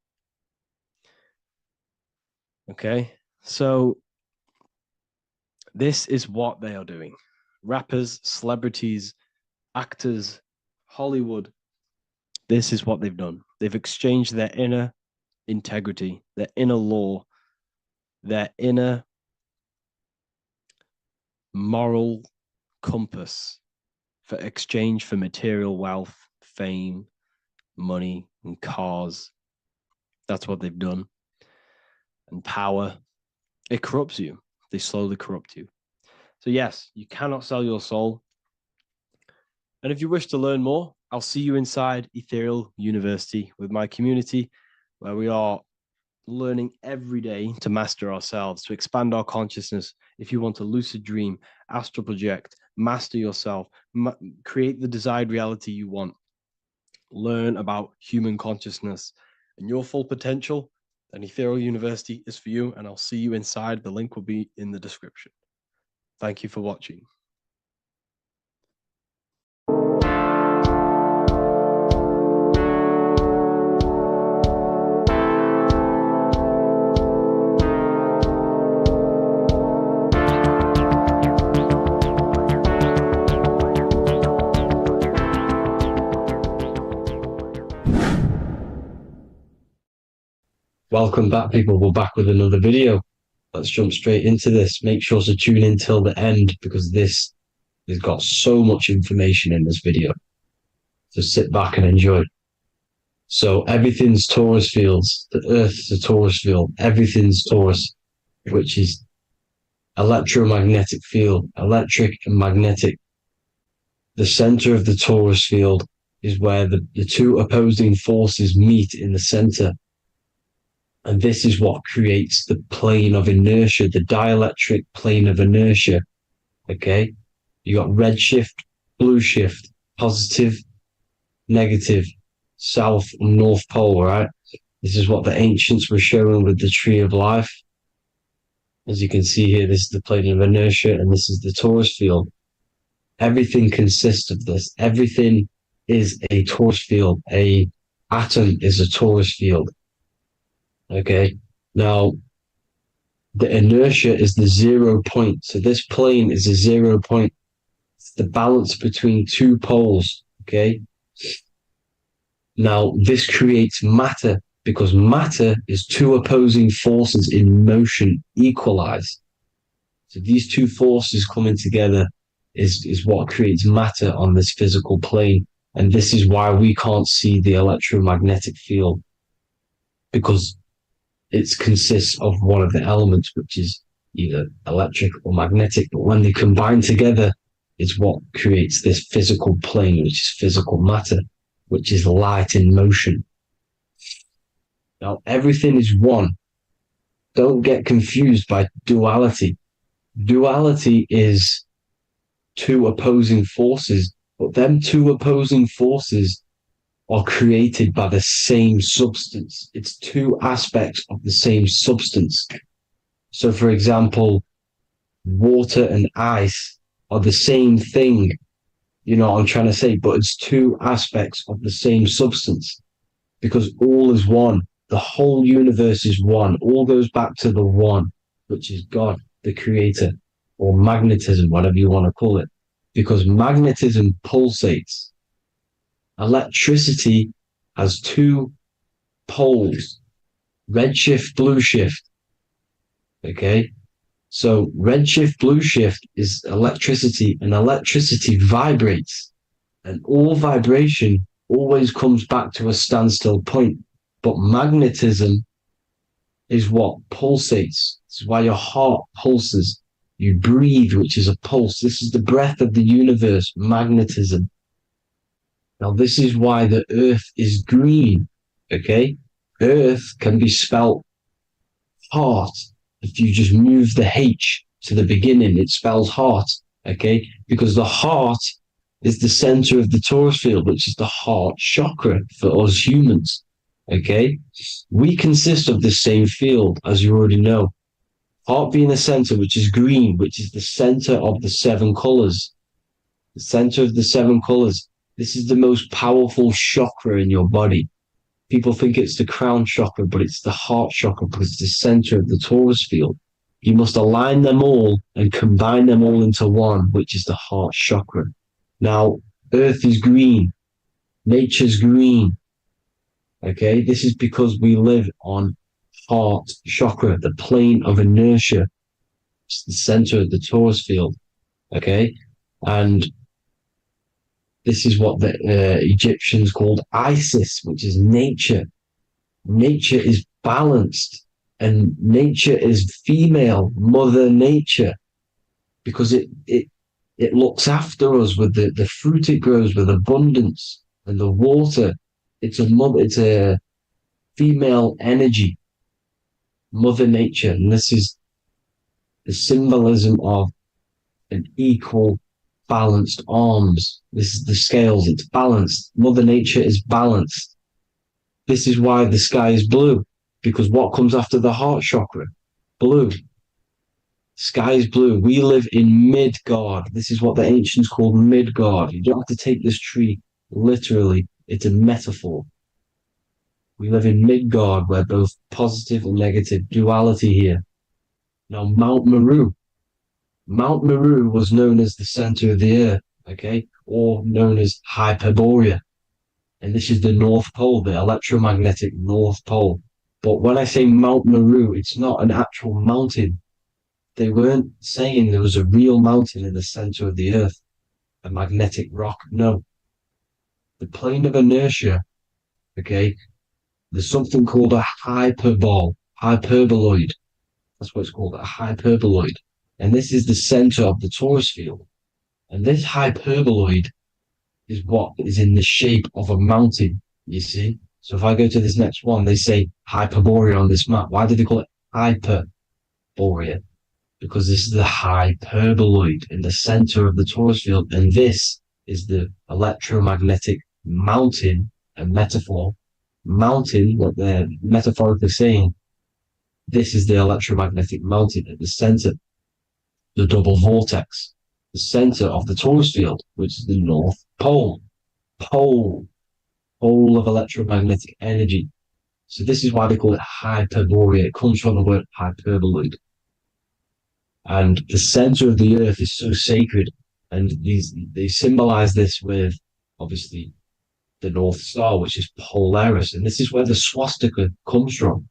Okay, so this is what they are doing. Rappers, celebrities, actors, Hollywood, this is what they've done. They've exchanged their inner integrity, their inner law, their inner moral compass for exchange for material wealth, fame, money, and cars. That's what they've done. And power. It corrupts you. They slowly corrupt you. So yes, you cannot sell your soul. And if you wish to learn more, I'll see you inside Ethereal University with my community, where we are learning every day to master ourselves, to expand our consciousness. If you want to lucid dream, astral project, master yourself, create the desired reality you want, learn about human consciousness and your full potential, then Ethereal University is for you, and I'll see you inside. The link will be in the description. Thank you for watching. Welcome back, people. We're back with another video. Let's jump straight into this. Make sure to tune in till the end, because this has got so much information in this video. So sit back and enjoy. So everything's torus fields. The Earth's a torus field. Everything's torus, which is electromagnetic field, electric and magnetic. The center of the torus field is where the two opposing forces meet in the center. And this is what creates the plane of inertia, the dielectric plane of inertia. Okay? You got red shift, blue shift, positive, negative, south and north pole, right? This is what the ancients were showing with the tree of life. As you can see here, this is the plane of inertia, and this is the torus field. Everything consists of this. Everything is a torus field. A atom is a torus field. Okay, now the inertia is the 0 point. So this plane is a 0 point. It's the balance between two poles. Okay, now this creates matter, because matter is two opposing forces in motion equalized. So these two forces coming together is what creates matter on this physical plane. And this is why we can't see the electromagnetic field, because it consists of one of the elements, which is either electric or magnetic, but when they combine together, it's what creates this physical plane, which is physical matter, which is light in motion. Now, everything is one. Don't get confused by duality. Duality is two opposing forces, but them two opposing forces are created by the same substance. It's two aspects of the same substance. So, for example, water and ice are the same thing, you know what I'm trying to say, but it's two aspects of the same substance, because all is one. The whole universe is one. All goes back to the one, which is God, the creator, or magnetism, whatever you want to call it, because magnetism pulsates. Electricity has two poles, red shift, blue shift. Okay, so red shift, blue shift is electricity, and electricity vibrates, and all vibration always comes back to a standstill point. But magnetism is what pulsates. This is why your heart pulses. You breathe, which is a pulse. This is the breath of the universe, magnetism. Now, this is why the earth is green, okay? Earth can be spelt heart. If you just move the H to the beginning, it spells heart, okay? Because the heart is the center of the torus field, which is the heart chakra for us humans, okay? We consist of the same field, as you already know. Heart being the center, which is green, which is the center of the seven colors. The center of the seven colors. This is the most powerful chakra in your body. People think it's the crown chakra, but it's the heart chakra, because it's the center of the torus field. You must align them all and combine them all into one, which is the heart chakra. Now, earth is green. Nature's green. Okay, this is because we live on heart chakra, the plane of inertia. It's the center of the torus field. Okay, and this is what the Egyptians called Isis, which is nature. Nature is balanced, and nature is female, Mother Nature, because it looks after us with the fruit it grows with abundance, and the water. It's a female energy, Mother Nature, and this is the symbolism of an equal, balanced arms. This is the scales, it's balanced. Mother Nature is balanced. This is why the sky is blue, because what comes after the heart chakra? Blue. Sky is blue. We live in Midgard. This is what the ancients called Midgard. You don't have to take this tree literally. It's a metaphor. We live in Midgard, where both positive and negative duality here. Now, Mount Meru. Mount Meru was known as the center of the earth, okay, or known as Hyperborea. And this is the North Pole, the electromagnetic North Pole. But when I say Mount Meru, it's not an actual mountain. They weren't saying there was a real mountain in the center of the earth, a magnetic rock. No. The plane of inertia, okay, there's something called a hyperboloid. That's what it's called, a hyperboloid. And this is the center of the torus field. And this hyperboloid is what is in the shape of a mountain, you see? So if I go to this next one, they say Hyperborea on this map. Why did they call it Hyperborea? Because this is the hyperboloid in the center of the torus field. And this is the electromagnetic mountain, a metaphor. Mountain, what they're metaphorically saying, this is the electromagnetic mountain at the center, the double vortex, the center of the torus field, which is the North Pole. Pole of electromagnetic energy. So this is why they call it Hyperborea. It comes from the word hyperboloid. And the center of the earth is so sacred. And they symbolize this with, obviously, the North Star, which is Polaris. And this is where the swastika comes from,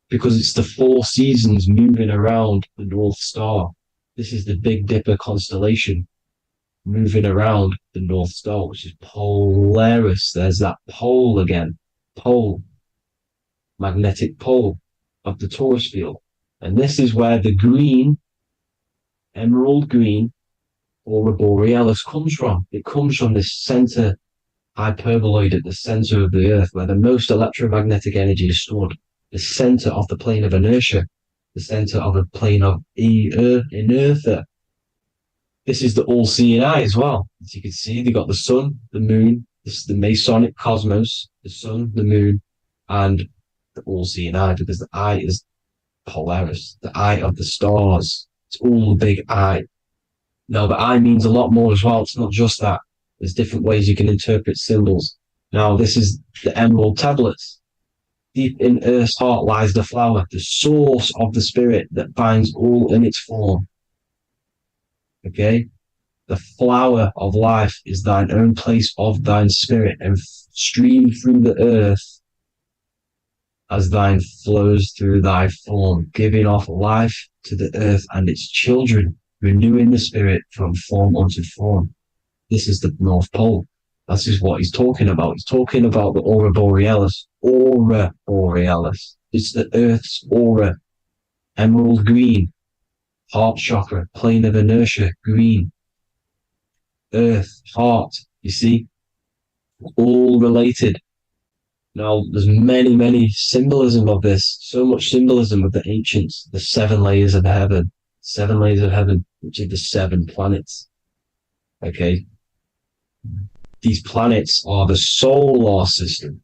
because it's the 4 seasons moving around the North Star. This is the Big Dipper constellation moving around the North Star, which is Polaris. There's that pole again. Pole. Magnetic pole of the torus field. And this is where the green, emerald green, aurora borealis comes from. It comes from this center hyperboloid at the center of the earth, where the most electromagnetic energy is stored. The center of the plane of inertia. The center of the plane of inertia. This is the all-seeing eye as well. As you can see, they got the sun, the moon. This is the Masonic cosmos, the sun, the moon, and the all-seeing eye, because the eye is Polaris, the eye of the stars. It's all a big eye. Now, the eye means a lot more as well. It's not just that. There's different ways you can interpret symbols. Now, this is the emerald tablets. Deep in Earth's heart lies the flower, the source of the spirit that binds all in its form. Okay? The flower of life is thine own place of thine spirit, and stream through the earth as thine flows through thy form, giving off life to the earth and its children, renewing the spirit from form unto form. This is the North Pole. This is what he's talking about. He's talking about the aurora borealis. Aurora borealis. It's the earth's aura. Emerald green. Heart chakra. Plane of inertia. Green. Earth. Heart. You see? All related. Now, there's many symbolism of this. So much symbolism of the ancients. The 7 layers of heaven. 7 layers of heaven, which are the 7 planets. Okay? These planets are the solar system.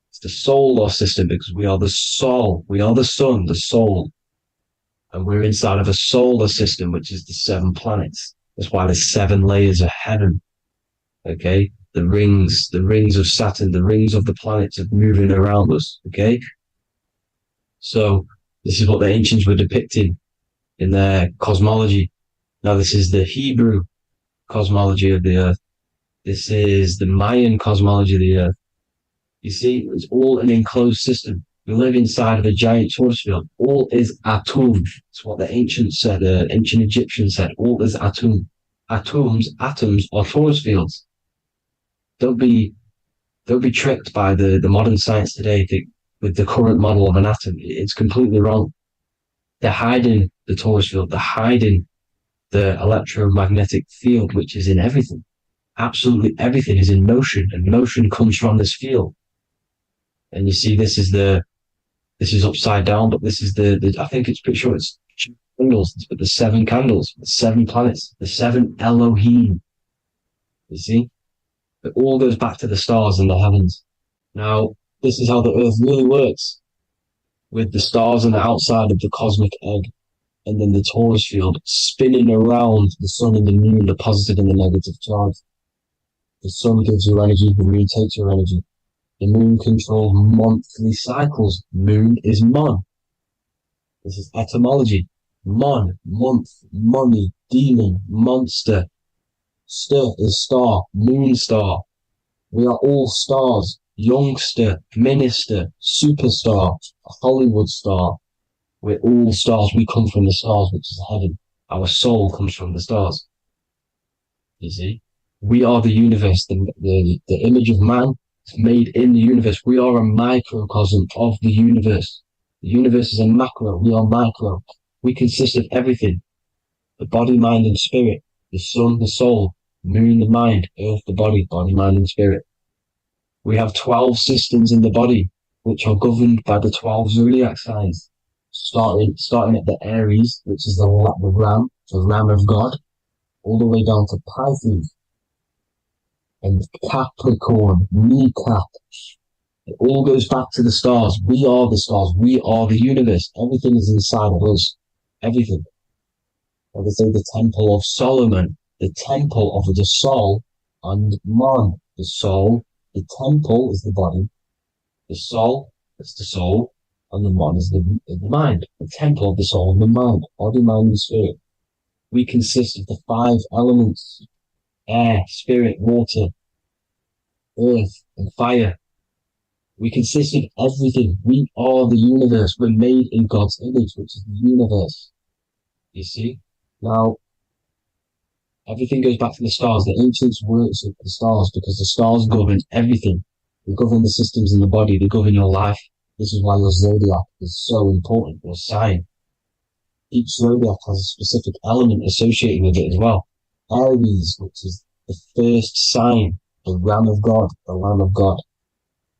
It's the solar system because we are the soul. We are the sun, the soul. And we're inside of a solar system, which is the 7 planets. That's why there's 7 layers of heaven. Okay? The rings of Saturn, the rings of the planets are moving around us. Okay? So this is what the ancients were depicting in their cosmology. Now this is the Hebrew cosmology of the earth. This is the Mayan cosmology of the earth. You see, it's all an enclosed system. We live inside of a giant torus field. All is atum. It's what the ancients said, ancient Egyptians said. All is atum. Atoms are torus fields. Don't be tricked by the modern science today with the current model of an atom. It's completely wrong. They're hiding the torus field. They're hiding the electromagnetic field, which is in everything. Absolutely everything is in motion, and motion comes from this field. And you see, this is upside down, but this is the I think it's pretty sure it's 2 candles, but the 7 candles, the 7 planets, the 7 Elohim. You see? It all goes back to the stars and the heavens. Now, this is how the earth really works, with the stars on the outside of the cosmic egg. and then the torus field spinning around the sun and the moon, the positive and the negative charge. The sun gives you energy, the moon takes your energy. The moon controls monthly cycles. Moon is mon. This is etymology. Mon, month, money, demon, monster. Stir is star, moon star. We are all stars. Youngster, minister, superstar, Hollywood star. We're all stars. We come from the stars, which is heaven. Our soul comes from the stars. You see? We are the universe. The image of man is made in the universe. We are a microcosm of the universe. The universe is a macro. We are micro. We consist of everything. The body, mind, and spirit. The sun, the soul. Moon, the mind. Earth, the body. Body, mind, and spirit. We have 12 systems in the body, which are governed by the 12 zodiac signs. Starting at the Aries, which is the ram, the ram of God, all the way down to Pisces and Capricorn, kneecap. It all goes back to the stars. We are the stars. We are the universe. Everything is inside of us. Everything. Like I say, the Temple of Solomon, the Temple of the Soul and Man. The soul, the temple is the body. The soul is the soul, and the man is the mind. The temple of the soul and the mind. Body, mind, and spirit. We consist of the 5 elements: air, spirit, water, earth, and fire. We consist of everything. We are the universe. We're made in God's image, which is the universe. You see? Now, everything goes back to the stars. The ancients worship the stars because the stars govern everything. They govern the systems in the body. They govern your life. This is why your zodiac is so important, your sign. Each zodiac has a specific element associated with it as well. Aries, which is the first sign, the Ram of God,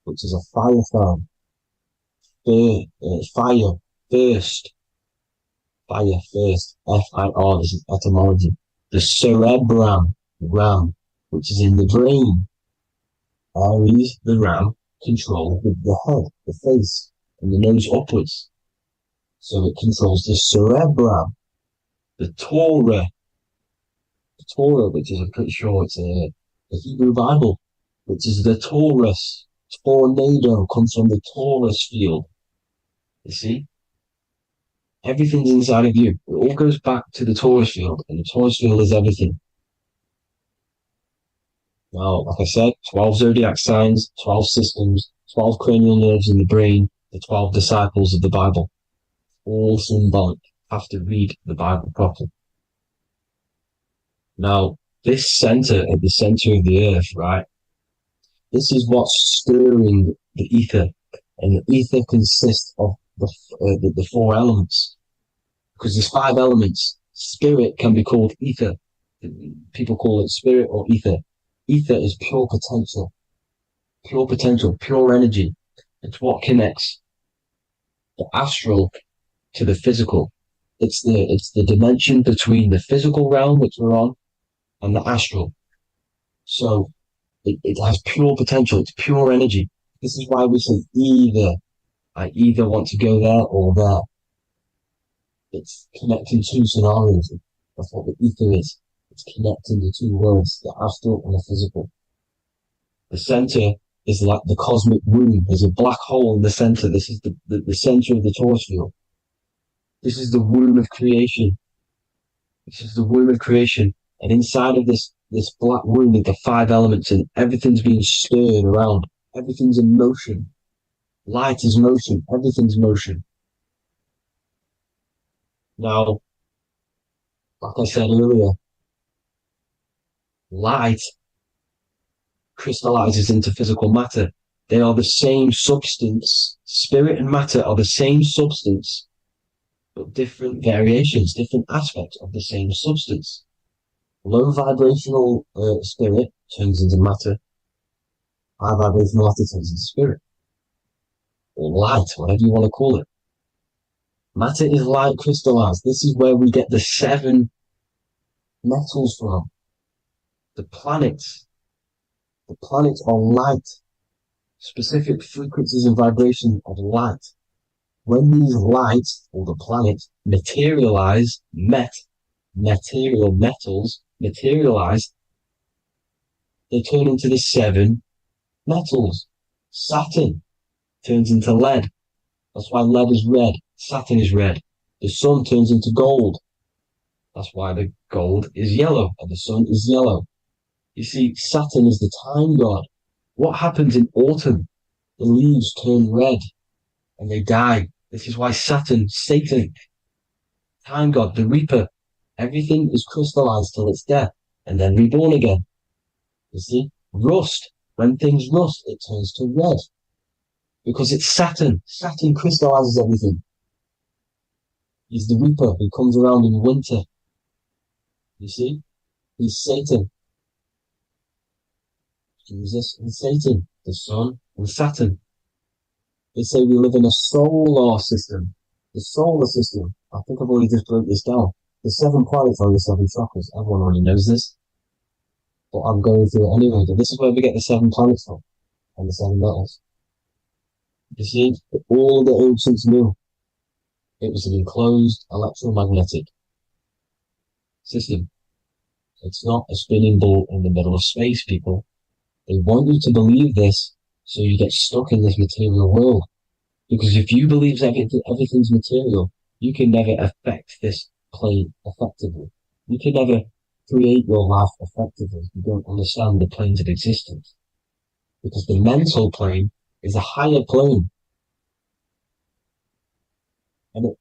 which is a fire sign. Fire, first. Fire, first. F-I-R, this is etymology. The cerebrum, ram, which is in the brain. Aries, the ram, controls the head, the face, and the nose upwards. So it controls the cerebrum. The Torah, which is, I'm pretty sure it's the Hebrew Bible, which is the Taurus. Tornado comes from the Taurus field. You see? Everything's inside of you. It all goes back to the Taurus field, and the Taurus field is everything. Now, like I said, 12 zodiac signs, 12 systems, 12 cranial nerves in the brain, the 12 disciples of the Bible. All symbolic. Have to read the Bible properly. Now, this center, at the center of the earth, right? This is what's stirring the ether. And the ether consists of the 4 elements. Because there's 5 elements. Spirit can be called ether. People call it spirit or ether. Ether is pure potential, pure energy. It's what connects the astral to the physical. It's the dimension between the physical realm, which we're on, and the astral. So it has pure potential. It's pure energy. This is why we say either. I either want to go there or there. It's connecting 2 scenarios. That's what the ether is. It's connecting the 2 worlds, the astral and the physical. The center is like the cosmic womb. There's a black hole in the center. This is the center of the Taurus field. This is the womb of creation. And inside of this black womb with the 5 elements, and everything's being stirred around. Everything's in motion. Light is motion. Everything's motion. Now, like I said earlier, light crystallizes into physical matter. They are the same substance. Spirit and matter are the same substance, but different variations, different aspects of the same substance. Low vibrational spirit turns into matter. High vibrational matter turns into spirit. Or light, whatever you want to call it. Matter is light crystallized. This is where we get the 7 metals from. The planets are light. Specific frequencies and vibrations of light. When these lights, or the planet, materialize, material metals materialize, they turn into the 7 metals. Saturn turns into lead. That's why lead is red. Saturn is red. The sun turns into gold. That's why the gold is yellow and the sun is yellow. You see, Saturn is the time god. What happens in autumn? The leaves turn red and they die. This is why Satan, time god, the reaper, everything is crystallized till it's death and then reborn again. You see, rust, when things rust, it turns to red because it's Saturn. Saturn crystallizes everything. He's the reaper who comes around in winter. You see, he's Satan. Jesus and Satan, the sun and Saturn. They say we live in a solar system. The solar system, I think I've already just broke this down. The 7 planets are the 7 chakras. Everyone already knows this. But I'm going through it anyway. But this is where we get the 7 planets from and the 7 metals. You see, all the ancients knew it was an enclosed electromagnetic system. It's not a spinning ball in the middle of space, people. They want you to believe this so you get stuck in this material world. Because if you believe everything's material, you can never affect this plane effectively. You can never create your life effectively. You don't understand the planes of existence. Because the mental plane is a higher plane. And it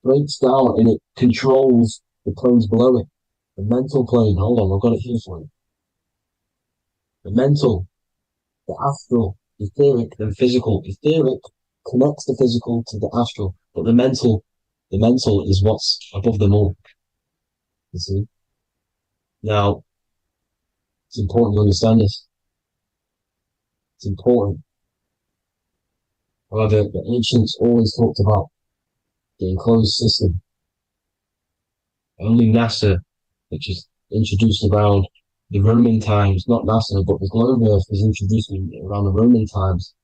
breaks down and it controls the planes below it. The mental plane, hold on, I've got it here for you. The mental, the astral, etheric, then physical. Etheric connects the physical to the astral, but the mental is what's above them all. You see? Now, it's important to understand this. It's important. However, the ancients always talked about the enclosed system. Only NASA, which is introduced around the Roman times, not NASA, but the globe Earth was introduced around the Roman times.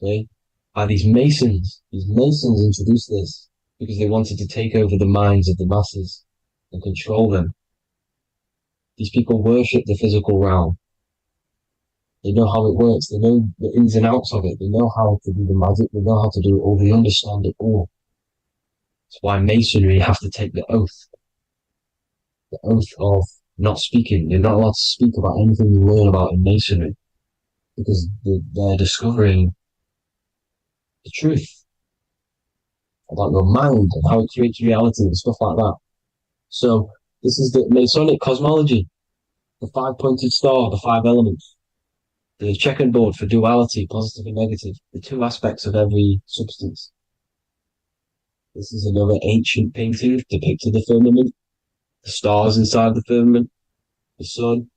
Okay? By these Masons. These Masons introduced this because they wanted to take over the minds of the masses and control them. These people worship the physical realm. They know how it works. They know the ins and outs of it. They know how to do the magic. They know how to do it all. They understand it all. That's why Masonry have to take the oath. The oath of not speaking. You're not allowed to speak about anything you learn about in Masonry because they're discovering the truth about your mind and how it creates reality and stuff like that. So this is the Masonic cosmology, the 5-pointed star, the 5 elements, the checkerboard for duality, positive and negative, the 2 aspects of every substance. This is another ancient painting depicting the firmament, the stars inside the firmament, the sun.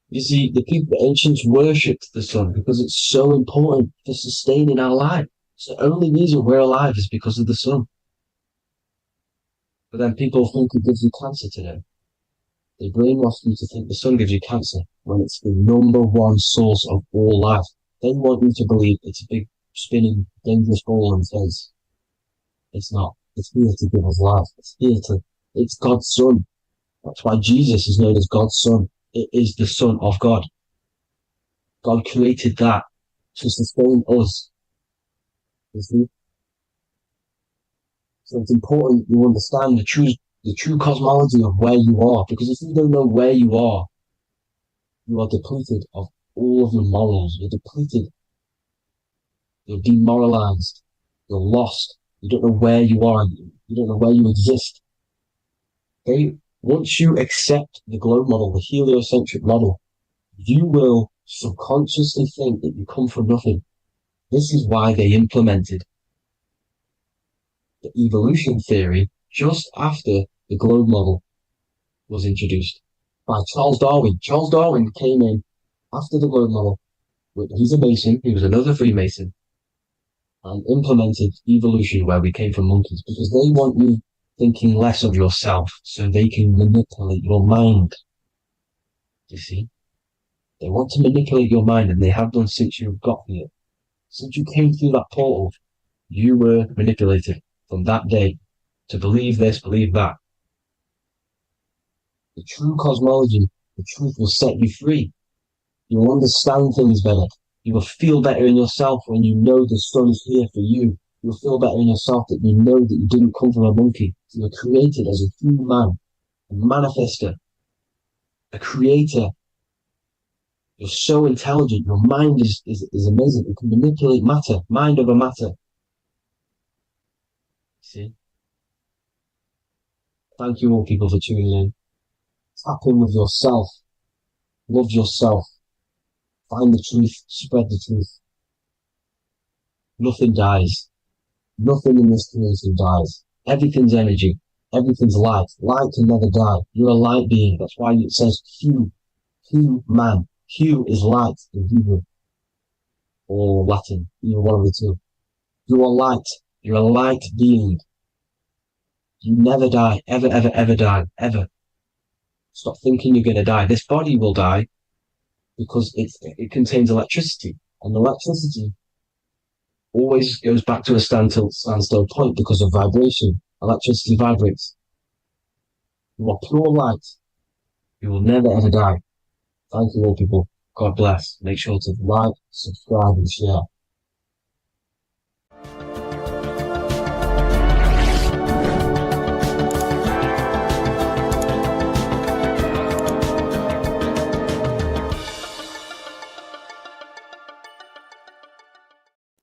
You see, the ancients worshipped the sun because it's so important for sustaining our life. It's the only reason we're alive is because of the sun. But then people think it gives you cancer today. They brainwash you to think the sun gives you cancer when it's the #1 source of all life. They want you to believe it's a big, spinning, dangerous ball in space. It's not. It's here to give us life. It's God's son. That's why Jesus is known as God's son. It is the Son of God. God created that to sustain us. You see? So it's important you understand the true cosmology of where you are, because if you don't know where you are depleted of all of your morals. You're depleted. You're demoralized. You're lost. You don't know where you are. You don't know where you exist. Okay? Once you accept the globe model, the heliocentric model, you will subconsciously think that you come from nothing. This is why they implemented the evolution theory just after the globe model was introduced by Charles Darwin. Charles Darwin came in after the globe model. He's a Mason, he was another Freemason, and implemented evolution where we came from monkeys, because they want you thinking less of yourself so they can manipulate your mind. You see? They want to manipulate your mind, and they have done since you got here. Since you came through that portal, you were manipulated from that day to believe this, believe that. The true cosmology, the truth will set you free. You will understand things better. You will feel better in yourself when you know the sun is here for you. You'll feel better in yourself that you know that you didn't come from a monkey. You were created as a human man, a manifester, a creator. You're so intelligent. Your mind is amazing. You can manipulate matter, mind over matter. See? Thank you all people for tuning in. Tap in with yourself. Love yourself. Find the truth. Spread the truth. Nothing dies. Nothing in this creation dies. Everything's energy. Everything's light. Light can never die. You're a light being. That's why it says Q. Q man. Q is light in Hebrew. Or Latin. Either one of the two. You are light. You're a light being. You never die. Ever, ever, ever die. Ever. Stop thinking you're going to die. This body will die because it contains electricity. And electricity always goes back to a standstill point because of vibration. Electricity vibrates. You are pure light. You will never ever die. Thank you all people. God bless. Make sure to like, subscribe and share.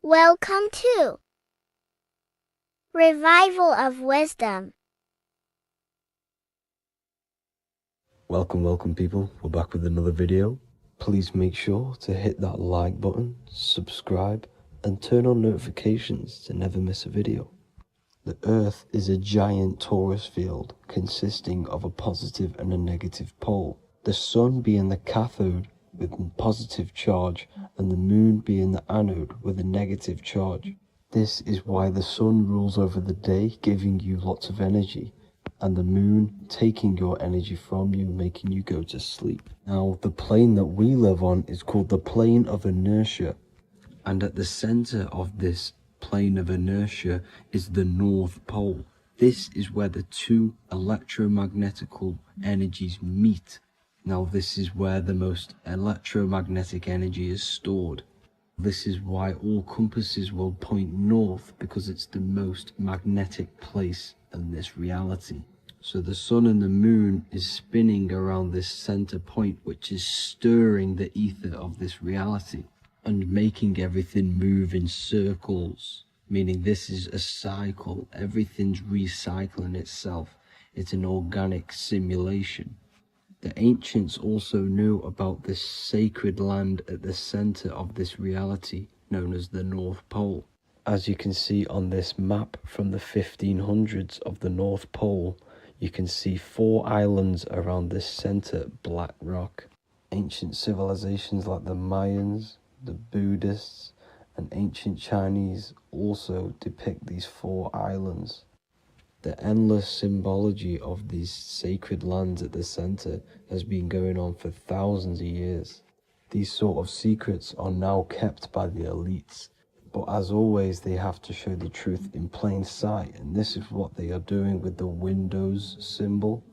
Welcome to Revival of Wisdom. Welcome people, we're back with another video. Please make sure to hit that like button, subscribe and turn on notifications to never miss a video. The Earth is a giant torus field consisting of a positive and a negative pole. The Sun being the cathode with a positive charge and the Moon being the anode with a negative charge. This is why the Sun rules over the day, giving you lots of energy, and the Moon taking your energy from you, making you go to sleep. Now, the plane that we live on is called the plane of inertia, and at the center of this plane of inertia is the North Pole. This is where the two electromagnetical energies meet. Now, this is where the most electromagnetic energy is stored. This is why all compasses will point north, because it's the most magnetic place in this reality. So the Sun and the Moon is spinning around this center point, which is stirring the ether of this reality and making everything move in circles, meaning this is a cycle. Everything's recycling itself. It's an organic simulation. The ancients also knew about this sacred land at the center of this reality, known as the North Pole. As you can see on this map from the 1500s of the North Pole, you can see 4 islands around this center black rock. Ancient civilizations like the Mayans, the Buddhists, and ancient Chinese also depict these 4 islands. The endless symbology of these sacred lands at the center has been going on for thousands of years. These sort of secrets are now kept by the elites, but as always they have to show the truth in plain sight, and this is what they are doing with the Windows symbol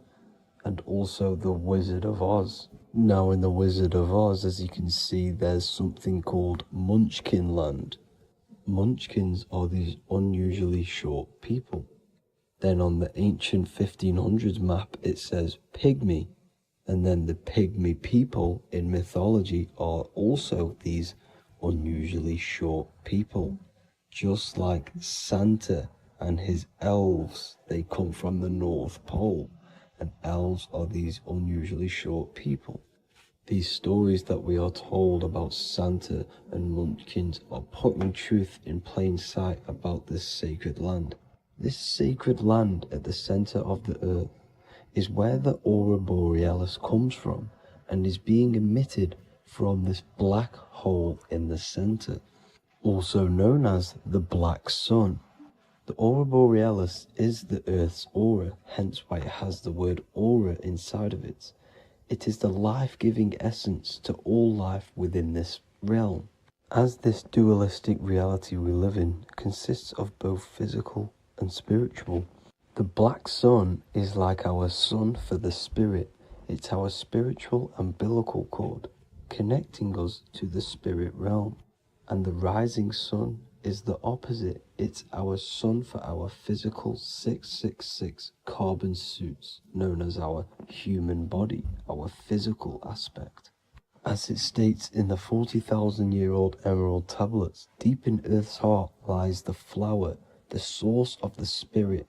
and also the Wizard of Oz. Now in the Wizard of Oz, as you can see, there's something called Munchkin Land. Munchkins are these unusually short people. Then on the ancient 1500s map it says pygmy, and then the pygmy people in mythology are also these unusually short people. Just like Santa and his elves, they come from the North Pole, and elves are these unusually short people. These stories that we are told about Santa and Munchkins are putting truth in plain sight about this sacred land. This sacred land at the center of the earth is where the aurora borealis comes from and is being emitted from this black hole in the center, also known as the black sun. The aurora borealis is the earth's aura, hence why it has the word aura inside of it. It is the life-giving essence to all life within this realm. As this dualistic reality we live in consists of both physical and spiritual, the black sun is like our sun for the spirit. It's our spiritual umbilical cord, connecting us to the spirit realm. And the rising sun is the opposite. It's our sun for our physical 666 carbon suits, known as our human body, our physical aspect. As it states in the 40,000-year-old emerald tablets, deep in Earth's heart lies the flower, the source of the spirit.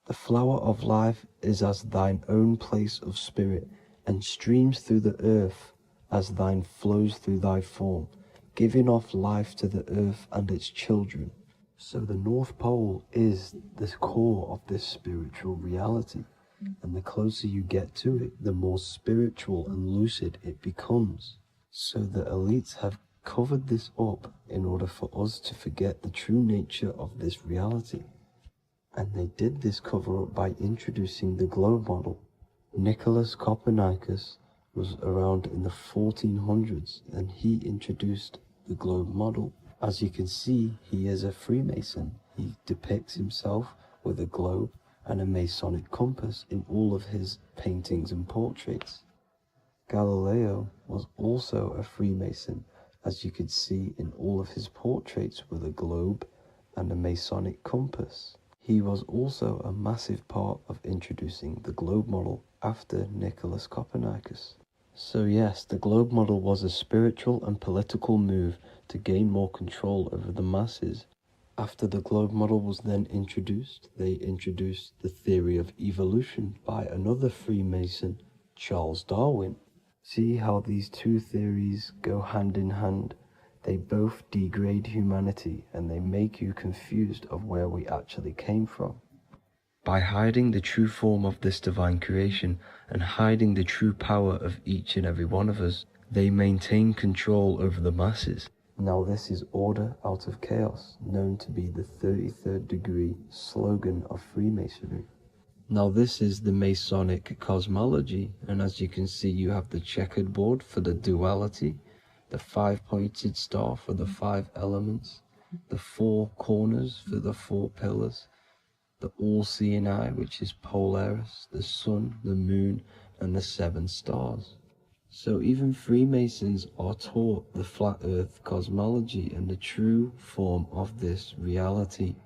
The flower of life is as thine own place of spirit, and streams through the earth as thine flows through thy form, giving off life to the earth and its children. So the North Pole is the core of this spiritual reality, and the closer you get to it, the more spiritual and lucid it becomes. So the elites have covered this up in order for us to forget the true nature of this reality. And they did this cover-up by introducing the globe model. Nicholas Copernicus was around in the 1400s, and he introduced the globe model. As you can see, he is a Freemason. He depicts himself with a globe and a Masonic compass in all of his paintings and portraits. Galileo was also a Freemason, as you could see in all of his portraits with a globe and a Masonic compass. He was also a massive part of introducing the globe model after Nicholas Copernicus. So yes, the globe model was a spiritual and political move to gain more control over the masses. After the globe model was then introduced, they introduced the theory of evolution by another Freemason, Charles Darwin. See how these two theories go hand in hand? They both degrade humanity, and they make you confused of where we actually came from. By hiding the true form of this divine creation and hiding the true power of each and every one of us, they maintain control over the masses. Now this is order out of chaos, known to be the 33rd degree slogan of Freemasonry. Now this is the Masonic cosmology, and as you can see, you have the checkered board for the duality, the 5-pointed star for the 5 elements, the 4 corners for the 4 pillars, the all-seeing eye, which is Polaris, the sun, the moon, and the 7 stars. So even Freemasons are taught the flat earth cosmology and the true form of this reality.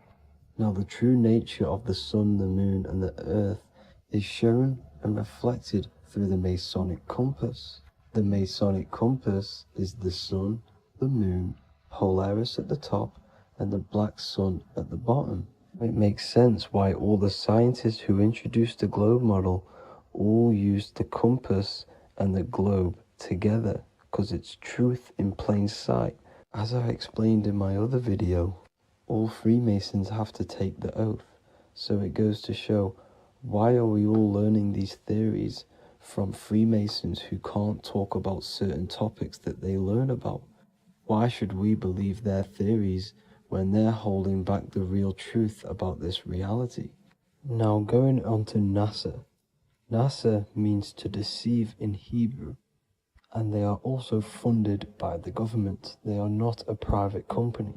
Now the true nature of the sun, the moon, and the earth is shown and reflected through the Masonic compass. The Masonic compass is the sun, the moon, Polaris at the top, and the black sun at the bottom. It makes sense why all the scientists who introduced the globe model all used the compass and the globe together, because it's truth in plain sight. As I explained in my other video, all Freemasons have to take the oath. So it goes to show, why are we all learning these theories from Freemasons who can't talk about certain topics that they learn about? Why should we believe their theories when they're holding back the real truth about this reality? Now going on to NASA. NASA means to deceive in Hebrew, and they are also funded by the government. They are not a private company.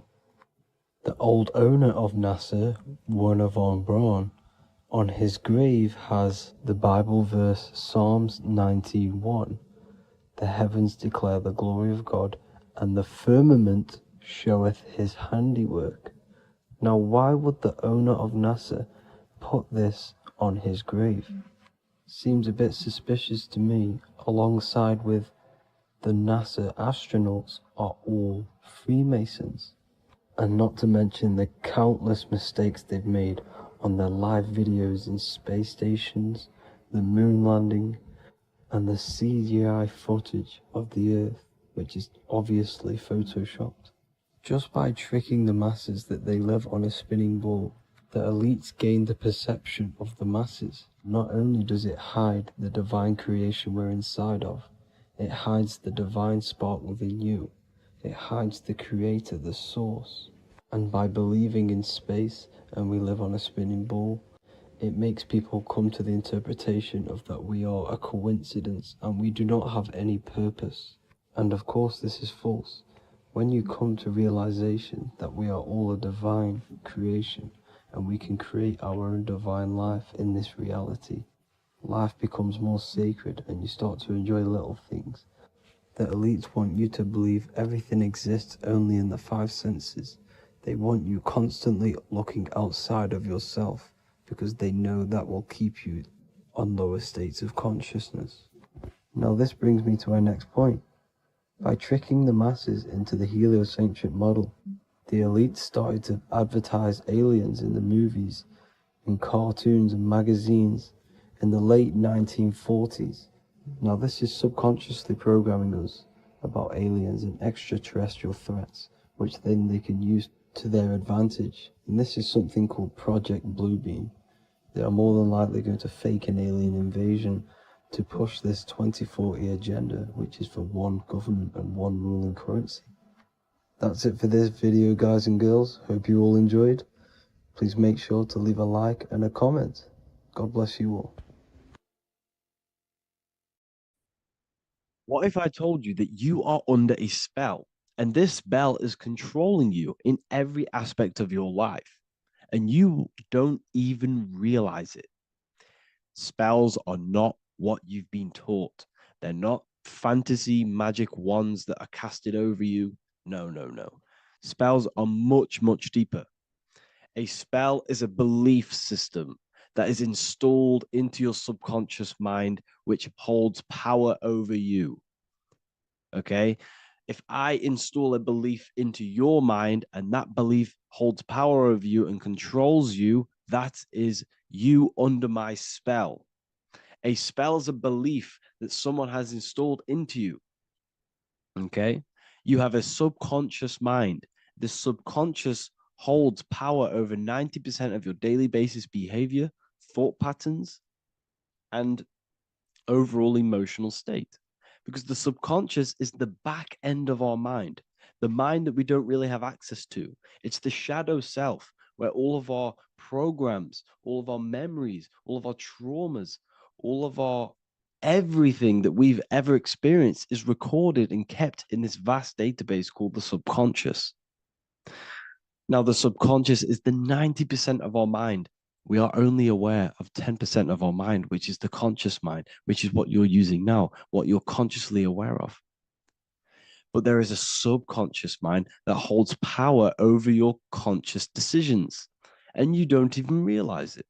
The old owner of NASA, Werner von Braun, on his grave has the Bible verse Psalms 91. The heavens declare the glory of God, and the firmament showeth his handiwork. Now why would the owner of NASA put this on his grave? Seems a bit suspicious to me, alongside with the NASA astronauts are all Freemasons. And not to mention the countless mistakes they've made on their live videos in space stations, the moon landing, and the CGI footage of the Earth, which is obviously photoshopped. Just by tricking the masses that they live on a spinning ball, the elites gain the perception of the masses. Not only does it hide the divine creation we're inside of, it hides the divine spark within you. It hides the creator, the source. And by believing in space and we live on a spinning ball, it makes people come to the interpretation of that we are a coincidence and we do not have any purpose. And of course this is false. When you come to realization that we are all a divine creation and we can create our own divine life in this reality, life becomes more sacred and you start to enjoy little things. The elites want you to believe everything exists only in the five senses. They want you constantly looking outside of yourself because they know that will keep you on lower states of consciousness. Now this brings me to our next point. By tricking the masses into the heliocentric model, the elites started to advertise aliens in the movies, in cartoons and magazines in the late 1940s. Now this is subconsciously programming us about aliens and extraterrestrial threats, which then they can use to their advantage. And this is something called Project Bluebeam. They are more than likely going to fake an alien invasion to push this 2040 agenda, which is for one government and one ruling currency. That's it for this video, guys and girls. Hope you all enjoyed. Please make sure to leave a like and a comment. God bless you all. What if I told you that you are under a spell and this spell is controlling you in every aspect of your life and you don't even realize it? Spells are not what you've been taught. They're not fantasy magic wands that are casted over you. No, no, no. Spells are much, much deeper. A spell is a belief system that is installed into your subconscious mind, which holds power over you. Okay? If I install a belief into your mind and that belief holds power over you and controls you, that is you under my spell. A spell is a belief that someone has installed into you. Okay? You have a subconscious mind. The subconscious holds power over 90% of your daily basis behavior, thought patterns, and overall emotional state. Because the subconscious is the back end of our mind, the mind that we don't really have access to. It's the shadow self, where all of our programs, all of our memories, all of our traumas, all of our everything that we've ever experienced is recorded and kept in this vast database called the subconscious. Now, the subconscious is the 90% of our mind. We are only aware of 10% of our mind, which is the conscious mind, which is what you're using now, what you're consciously aware of. But there is a subconscious mind that holds power over your conscious decisions, and you don't even realize it.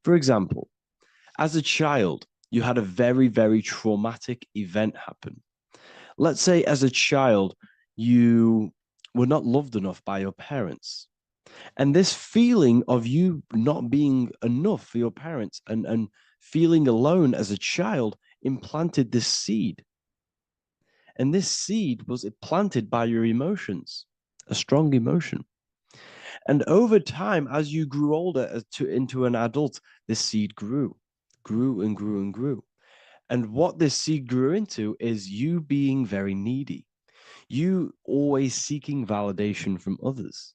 For example, as a child, you had a very, very traumatic event happen. Let's say as a child, you were not loved enough by your parents. And this feeling of you not being enough for your parents and feeling alone as a child implanted this seed. And this seed was planted by your emotions, a strong emotion. And over time, as you grew older into an adult, this seed grew and grew and grew. And what this seed grew into is you being very needy, you always seeking validation from others.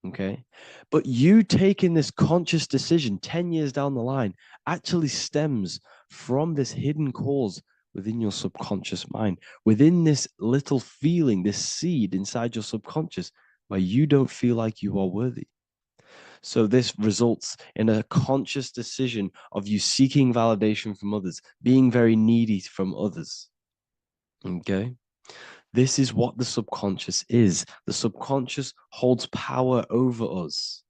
Okay. But you taking this conscious decision 10 years down the line actually stems from this hidden cause within your subconscious mind, within this little feeling, this seed inside your subconscious where you don't feel like you are worthy. So this results in a conscious decision of you seeking validation from others, being very needy from others. Okay. This is what the subconscious is. The subconscious holds power over us.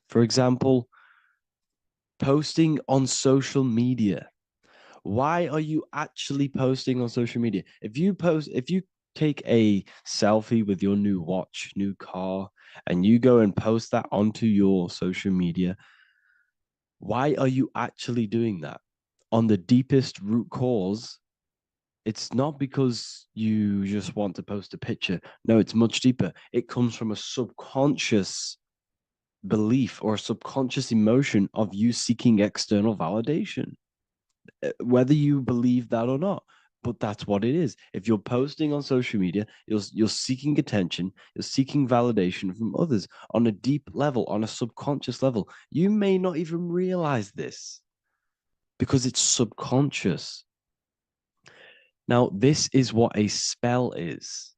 For example, posting on social media. Why are you actually posting on social media? If you take a selfie with your new watch, new car, and you go and post that onto your social media, why are you actually doing that? On the deepest root cause, it's not because you just want to post a picture. No, it's much deeper. It comes from a subconscious belief or a subconscious emotion of you seeking external validation, whether you believe that or not. But that's what it is. If you're posting on social media, you're seeking attention, you're seeking validation from others on a deep level, on a subconscious level. You may not even realize this because it's subconscious. Now, this is what a spell is.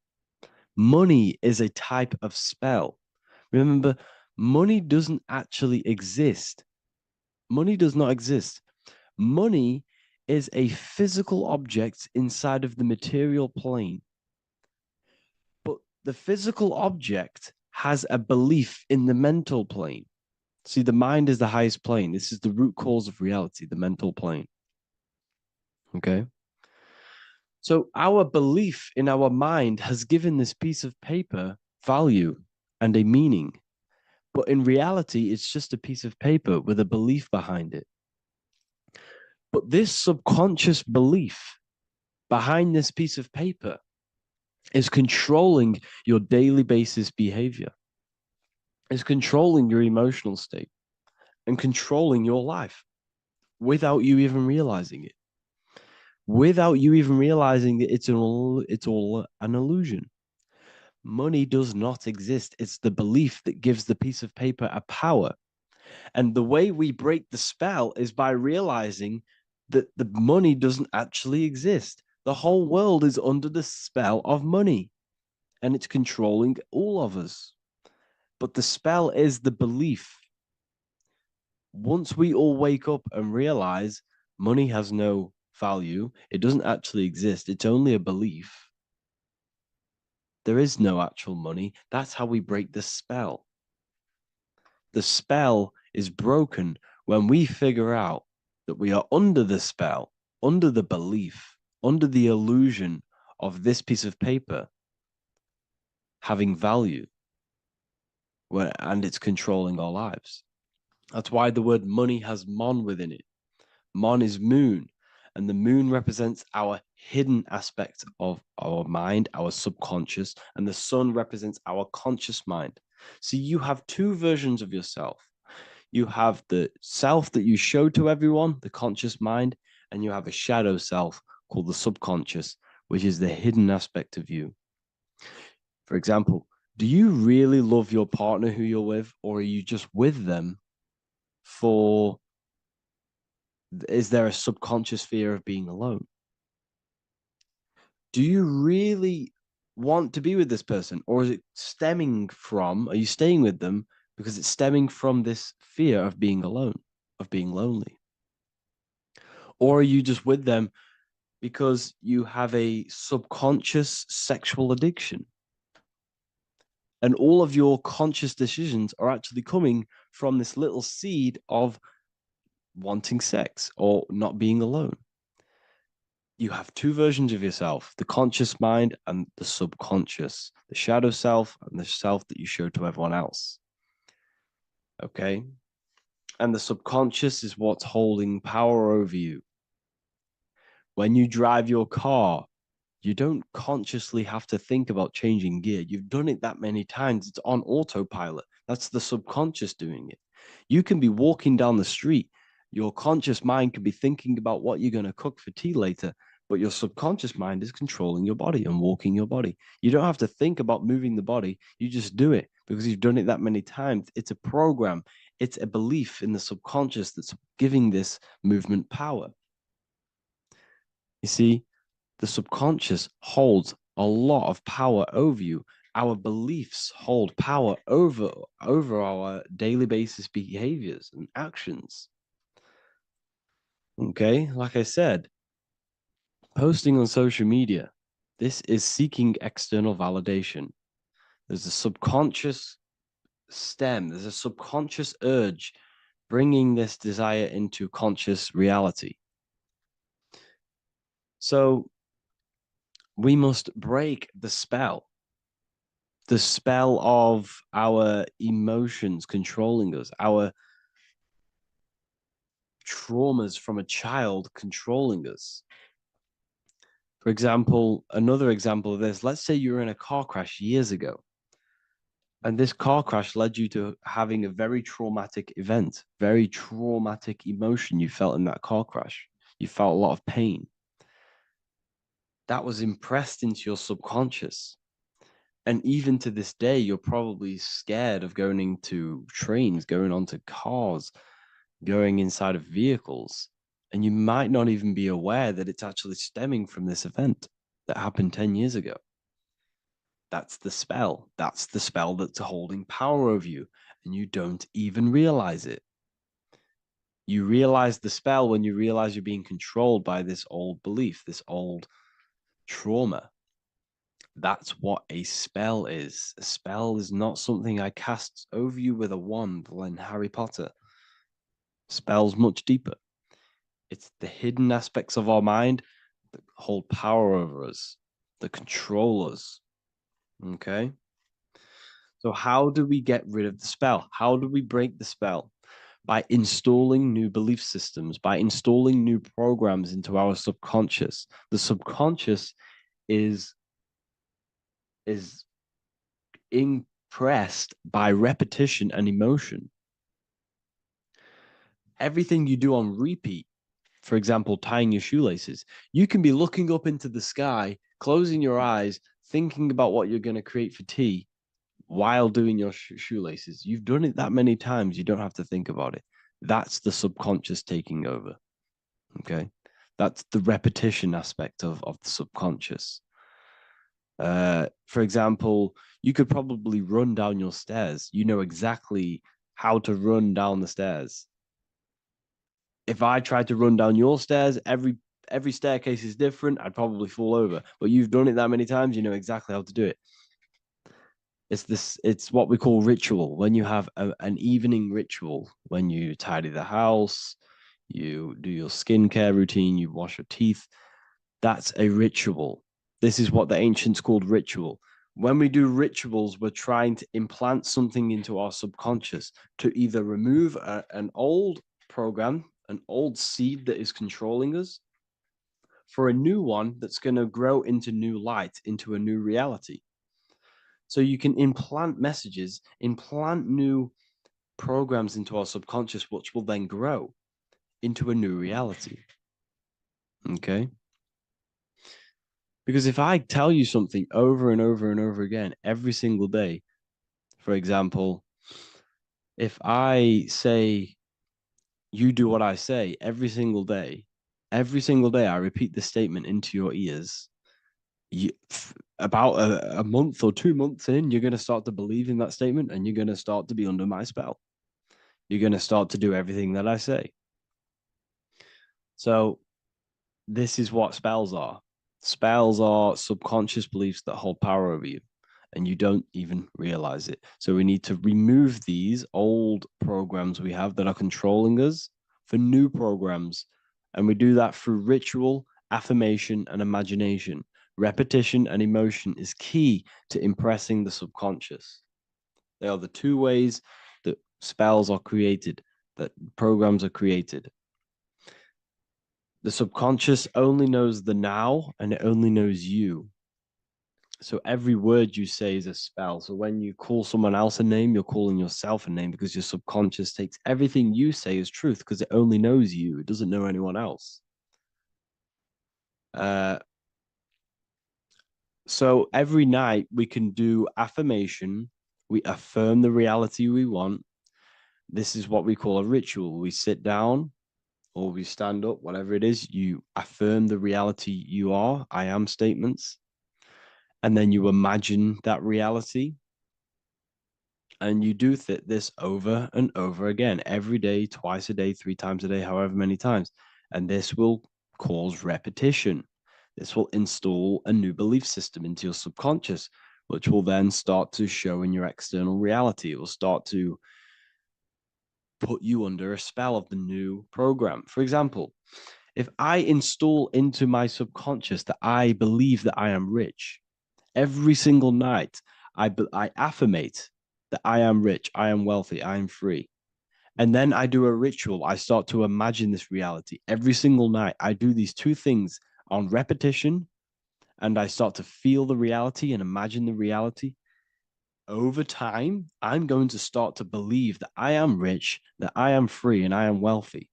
Money is a type of spell. Remember, money doesn't actually exist. Money does not exist. Money is a physical object inside of the material plane. But the physical object has a belief in the mental plane. See, the mind is the highest plane. This is the root cause of reality, the mental plane. Okay? So our belief in our mind has given this piece of paper value and a meaning. But in reality, it's just a piece of paper with a belief behind it. But this subconscious belief behind this piece of paper is controlling your daily basis behavior. It's controlling your emotional state and controlling your life without you even realizing it. Without you even realizing that it's all an illusion. Money does not exist. It's the belief that gives the piece of paper a power. And the way we break the spell is by realizing that the money doesn't actually exist. The whole world is under the spell of money, and it's controlling all of us. But the spell is the belief. Once we all wake up and realize money has no value, it doesn't actually exist, it's only a belief. There is no actual money. That's how we break the spell. The spell is broken when we figure out that we are under the spell, under the belief, under the illusion of this piece of paper having value, and it's controlling our lives. That's why the word money has mon within it. Mon is moon, and the moon represents our hidden aspect of our mind, our subconscious, and the sun represents our conscious mind. So you have two versions of yourself. You have the self that you show to everyone, the conscious mind, and you have a shadow self called the subconscious, which is the hidden aspect of you. For example, do you really love your partner who you're with, or are you just with them for, is there a subconscious fear of being alone? Do you really want to be with this person, or is it stemming from, are you staying with them because it's stemming from this fear of being alone, of being lonely? Or are you just with them because you have a subconscious sexual addiction? And all of your conscious decisions are actually coming from this little seed of wanting sex or not being alone. You have two versions of yourself, the conscious mind and the subconscious, the shadow self and the self that you show to everyone else. Okay? And the subconscious is what's holding power over you. When you drive your car, you don't consciously have to think about changing gear. You've done it that many times. It's on autopilot. That's the subconscious doing it. You can be walking down the street. Your conscious mind can be thinking about what you're going to cook for tea later, but your subconscious mind is controlling your body and walking your body. You don't have to think about moving the body. You just do it because you've done it that many times. It's a program. It's a belief in the subconscious that's giving this movement power. You see, the subconscious holds a lot of power over you. Our beliefs hold power over our daily basis behaviors and actions. Okay, like I said, posting on social media, this is seeking external validation. There's a subconscious stem, there's a subconscious urge bringing this desire into conscious reality. So we must break the spell of our emotions controlling us, our traumas from a child controlling us. For example, another example of this, let's say you were in a car crash years ago, and this car crash led you to having a very traumatic event, very traumatic emotion you felt in that car crash. You felt a lot of pain. That was impressed into your subconscious. And even to this day, you're probably scared of going into trains, going onto cars, going inside of vehicles. And you might not even be aware that it's actually stemming from this event that happened 10 years ago. That's the spell. That's the spell that's holding power over you, and you don't even realize it. You realize the spell when you realize you're being controlled by this old belief, this old trauma. That's what a spell is. A spell is not something I cast over you with a wand like Harry Potter. Spell's much deeper. It's the hidden aspects of our mind that hold power over us, that control us. Okay? So how do we get rid of the spell? How do we break the spell? By installing new belief systems, by installing new programs into our subconscious. The subconscious is impressed by repetition and emotion. Everything you do on repeat, for example, tying your shoelaces, you can be looking up into the sky, closing your eyes, thinking about what you're going to create for tea while doing your shoelaces. You've done it that many times, you don't have to think about it. That's the subconscious taking over. Okay? That's the repetition aspect of the subconscious. For example, you could probably run down your stairs. You know exactly how to run down the stairs. If I tried to run down your stairs, every staircase is different. I'd probably fall over. But you've done it that many times, you know exactly how to do it. It's what we call ritual. When you have an evening ritual, when you tidy the house, you do your skincare routine, you wash your teeth, that's a ritual. This is what the ancients called ritual. When we do rituals, we're trying to implant something into our subconscious to either remove an old program, an old seed that is controlling us, for a new one that's going to grow into new light, into a new reality. So you can implant messages, implant new programs into our subconscious, which will then grow into a new reality. Okay? Because if I tell you something over and over and over again, every single day, for example, if I say, you do what I say every single day I repeat this statement into your ears, about a month or 2 months in, you're going to start to believe in that statement, and you're going to start to be under my spell. You're going to start to do everything that I say. So this is what spells are. Spells are subconscious beliefs that hold power over you, and you don't even realize it. So we need to remove these old programs we have that are controlling us for new programs. And we do that through ritual, affirmation, and imagination. Repetition and emotion is key to impressing the subconscious. They are the two ways that spells are created, that programs are created. The subconscious only knows the now, and it only knows you. So every word you say is a spell. So when you call someone else a name, you're calling yourself a name, because your subconscious takes everything you say as truth, because it only knows you. It doesn't know anyone else. So every night we can do affirmation. We affirm the reality we want. This is what we call a ritual. We sit down or we stand up, whatever it is. You affirm the reality you are, I am statements. And then you imagine that reality. And you do this over and over again, every day, twice a day, 3 times a day, however many times. And this will cause repetition. This will install a new belief system into your subconscious, which will then start to show in your external reality. It will start to put you under a spell of the new program. For example, if I install into my subconscious that I believe that I am rich, every single night I affirmate that I am rich, I am wealthy, I am free. And then I do a ritual. I start to imagine this reality. Every single night I do these 2 things on repetition, and I start to feel the reality and imagine the reality. Over time, I'm going to start to believe that I am rich, that I am free, and I am wealthy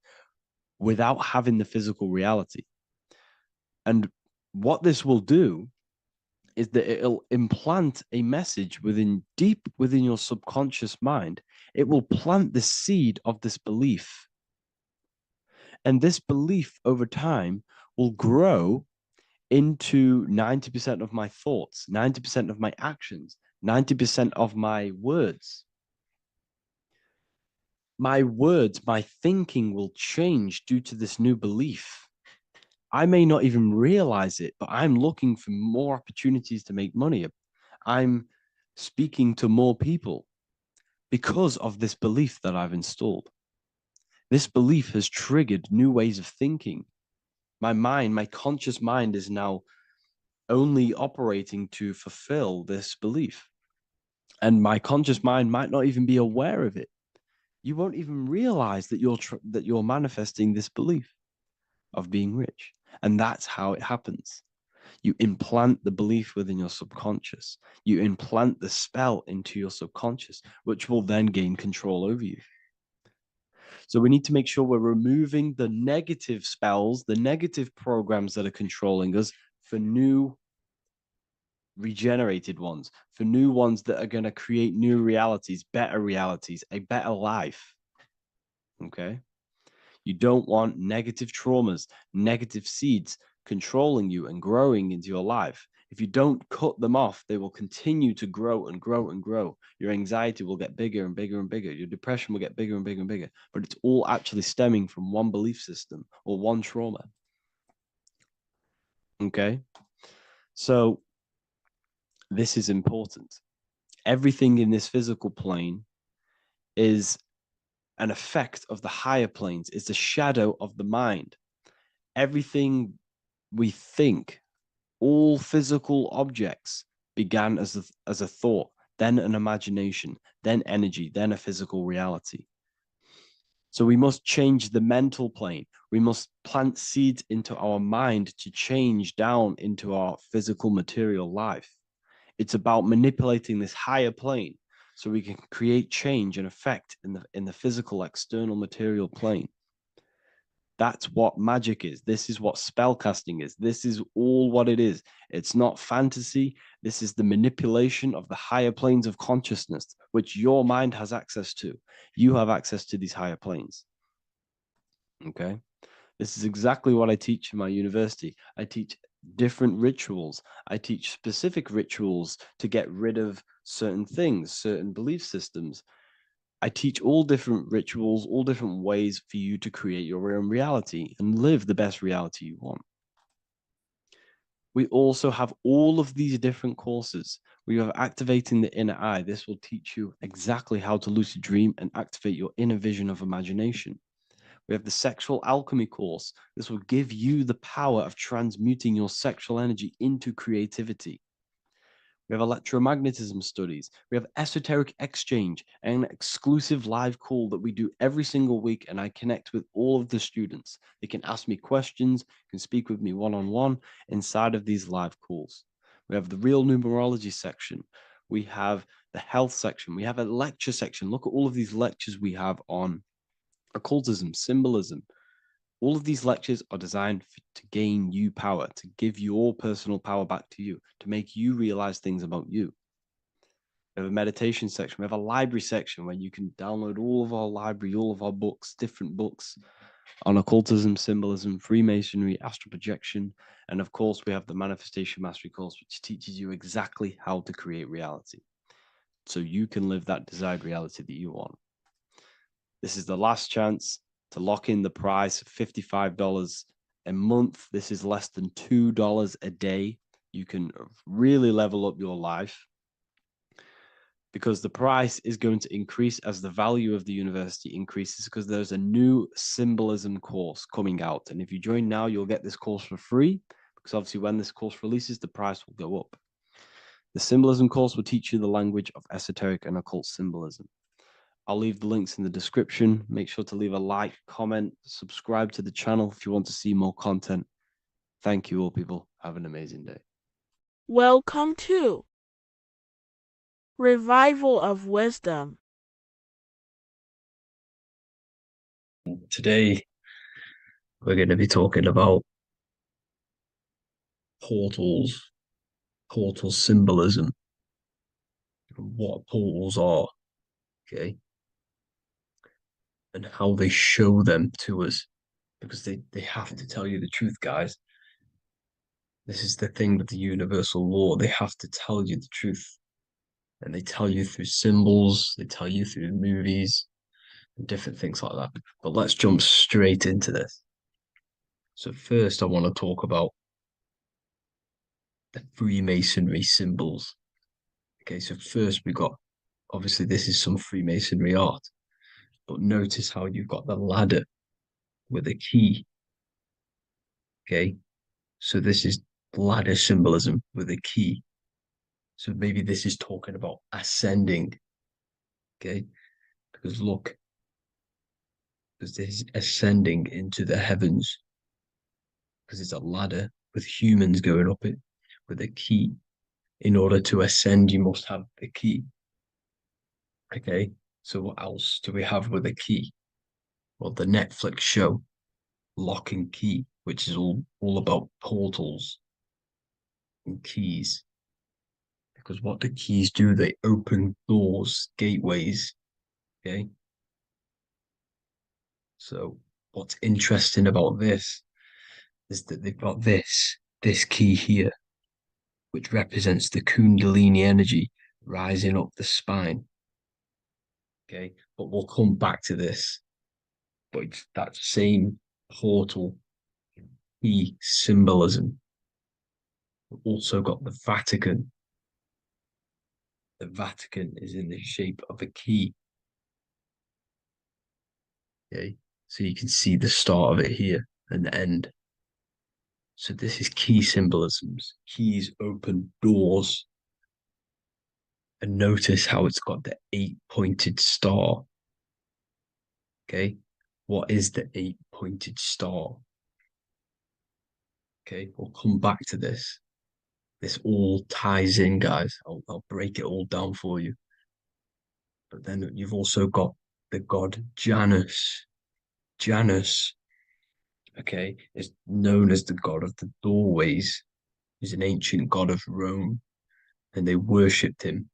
without having the physical reality. And what this will do is that it'll implant a message deep within your subconscious mind. It will plant the seed of this belief. And this belief over time will grow into 90% of my thoughts, 90% of my actions, 90% of my words. My words, my thinking will change due to this new belief. I may not even realize it, but I'm looking for more opportunities to make money. I'm speaking to more people because of this belief that I've installed. This belief has triggered new ways of thinking. My mind, my conscious mind is now only operating to fulfill this belief. And my conscious mind might not even be aware of it. You won't even realize that you're manifesting this belief of being rich. And that's how it happens. You implant the belief within your subconscious. You implant the spell into your subconscious, which will then gain control over you. So we need to make sure we're removing the negative spells, the negative programs that are controlling us, for new regenerated ones, for new ones that are going to create new realities, a better life. Okay? You don't want negative traumas, negative seeds controlling you and growing into your life. If you don't cut them off, they will continue to grow and grow and grow. Your anxiety will get bigger and bigger and bigger. Your depression will get bigger and bigger and bigger. But it's all actually stemming from one belief system or one trauma. Okay? So this is important. Everything in this physical plane is an effect of the higher planes. It's a shadow of the mind. Everything we think, all physical objects began as a thought, then an imagination, then energy, then a physical reality. So we must change the mental plane. We must plant seeds into our mind to change down into our physical material life. It's about manipulating this higher plane so we can create change and effect in the physical external material plane. That's what magic is. This is what spellcasting is. This is all what it is. It's not fantasy. This is the manipulation of the higher planes of consciousness, which your mind has access to. You have access to these higher planes. Okay? This is exactly what I teach in my university. I teach different rituals. I teach specific rituals to get rid of certain things, certain belief systems. I teach all different rituals, all different ways for you to create your own reality and live the best reality you want. We also have all of these different courses. We have Activating the Inner Eye. This will teach you exactly how to lucid dream and activate your inner vision of imagination. We have the Sexual Alchemy course. This will give you the power of transmuting your sexual energy into creativity. We have electromagnetism studies. We have esoteric exchange, an exclusive live call that we do every single week, and I connect with all of the students. They can ask me questions, can speak with me one-on-one inside of these live calls. We have the real numerology section. We have the health section. We have a lecture section. Look at all of these lectures we have on occultism, symbolism. All of these lectures are designed to gain you power, to give your personal power back to you, to make you realize things about you. We have a meditation section. We have a library section where you can download all of our library, all of our books, different books on occultism, symbolism, Freemasonry, astral projection. And of course, we have the Manifestation Mastery course, which teaches you exactly how to create reality so you can live that desired reality that you want. This is the last chance to lock in the price of $55 a month. This is less than $2 a day. You can really level up your life because the price is going to increase as the value of the university increases, because there's a new symbolism course coming out. And if you join now, you'll get this course for free, because obviously when this course releases, the price will go up. The symbolism course will teach you the language of esoteric and occult symbolism. I'll leave the links in the description. Make sure to leave a like, comment, subscribe to the channel if you want to see more content. Thank you all, people. Have an amazing day. Welcome to Revival of Wisdom. Today, we're going to be talking about portals, portal symbolism, what portals are, okay, and how they show them to us. because they have to tell you the truth, guys. This is the thing with the universal law. They have to tell you the truth. And they tell you through symbols, they tell you through movies, and different things like that. But let's jump straight into this. So first I want to talk about the Freemasonry symbols. Okay, so first we got, obviously this is some Freemasonry art, but notice how you've got the ladder with a key. Okay, so this is ladder symbolism with a key. So maybe this is talking about ascending. Okay, because look, because this is ascending into the heavens, because it's a ladder with humans going up it with a key. In order to ascend, you must have the key. Okay, so what else do we have with a key? Well, the Netflix show Lock and Key, which is all about portals and keys. Because what the keys do, they open doors, gateways. Okay. So what's interesting about this is that they've got this key here, which represents the Kundalini energy rising up the spine. Okay, but we'll come back to this. But it's that same portal key symbolism. We've also got the Vatican. The Vatican is in the shape of a key. Okay, so you can see the start of it here and the end. So this is key symbolisms. Keys open doors. And notice how it's got the 8-pointed star. Okay, what is the 8-pointed star? Okay, we'll come back to this. This all ties in, guys. I'll break it all down for you. But then you've also got the god Janus. Janus, okay, is known as the god of the doorways. He's an ancient god of Rome, and they worshipped him.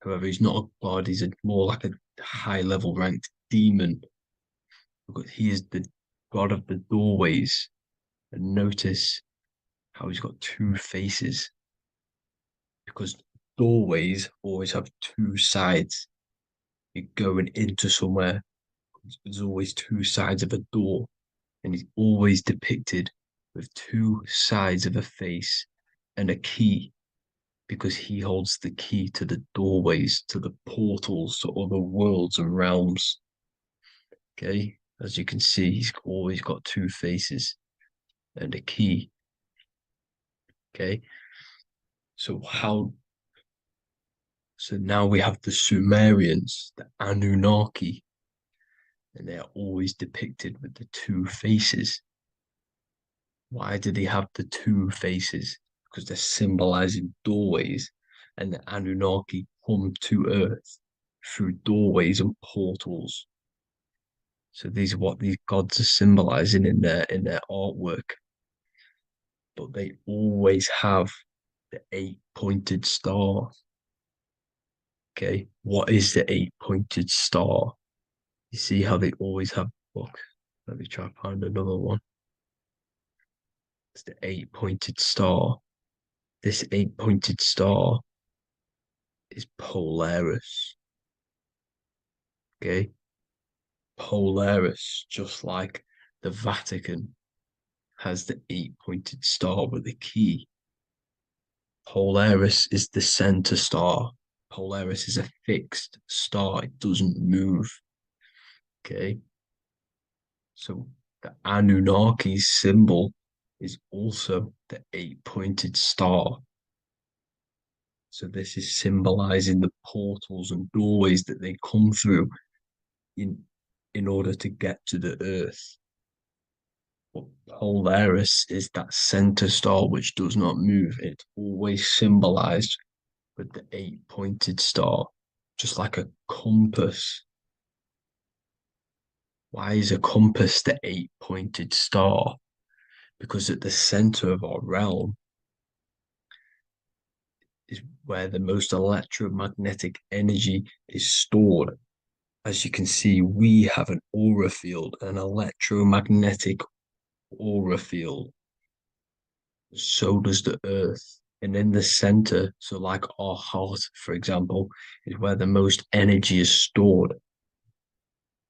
However, he's not a god, he's more like a high-level ranked demon. Because he is the god of the doorways. And notice how he's got two faces. Because doorways always have two sides. You're going into somewhere, there's always two sides of a door. And he's always depicted with two sides of a face and a key, because he holds the key to the doorways, to the portals, to other worlds and realms. Okay, as you can see, he's always got two faces and a key. Okay, so now we have the Sumerians, the Anunnaki, and they are always depicted with the two faces. Why do they have the two faces? Because they're symbolizing doorways, and the Anunnaki come to Earth through doorways and portals. So these are what these gods are symbolizing in their artwork. But they always have the 8-pointed star. Okay, what is the 8-pointed star? You see how they always have, look, let me try to find another one. It's the 8-pointed star. This 8-pointed star is Polaris. Okay, Polaris, just like the Vatican has the 8-pointed star with a key. Polaris is the center star. Polaris is a fixed star, it doesn't move. Okay, so the Anunnaki symbol is also the 8-pointed star. So this is symbolizing the portals and doorways that they come through in order to get to the earth. But Polaris is that center star which does not move. It's always symbolized with the 8-pointed star, just like a compass. Why is a compass the 8-pointed star? Because at the center of our realm is where the most electromagnetic energy is stored. as you can see, we have an aura field, an electromagnetic aura field. So does the Earth. And in the center, so like our heart, for example, is where the most energy is stored.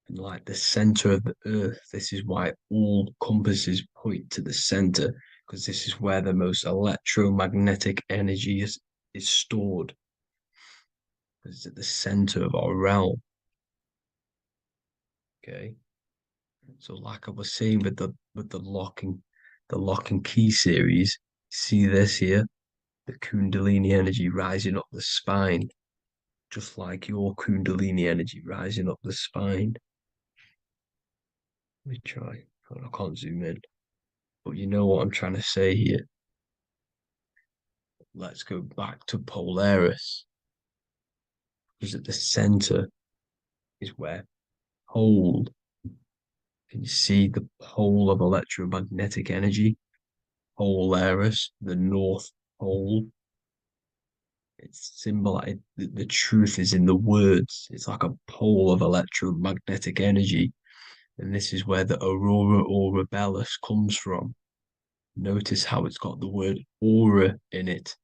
And like the center of the Earth, this is why all compasses point to the center, because this is where the most electromagnetic energy is stored. Because it's at the center of our realm. Okay. So like I was saying with the locking key series, see this here? The Kundalini energy rising up the spine, just like your Kundalini energy rising up the spine. Let me try. I can't zoom in, but you know what I'm trying to say here. Let's go back to Polaris, because at the center is where pole. Can you see the pole of electromagnetic energy? Polaris, the North Pole. It's symbolized. The truth is in the words. It's like a pole of electromagnetic energy. And this is where the aurora borealis comes from. Notice how it's got the word aura in it,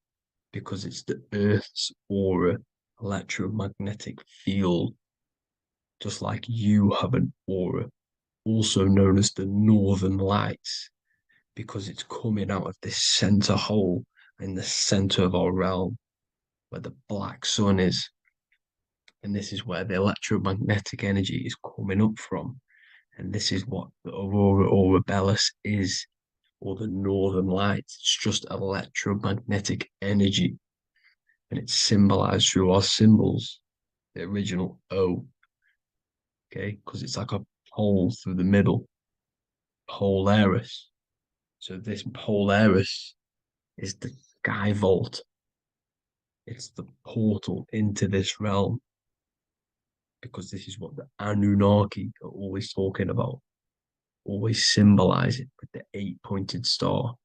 because it's the Earth's aura, electromagnetic field. Just like you have an aura, also known as the northern lights, because it's coming out of this center hole in the center of our realm, where the black sun is. And this is where the electromagnetic energy is coming up from. And this is what the aurora borealis is, or the northern lights. It's just electromagnetic energy. And it's symbolized through our symbols, the original O. Okay, because it's like a hole through the middle. Polaris. So this Polaris is the sky vault. It's the portal into this realm. Because this is what the Anunnaki are always talking about. Always symbolize it with the 8-pointed star.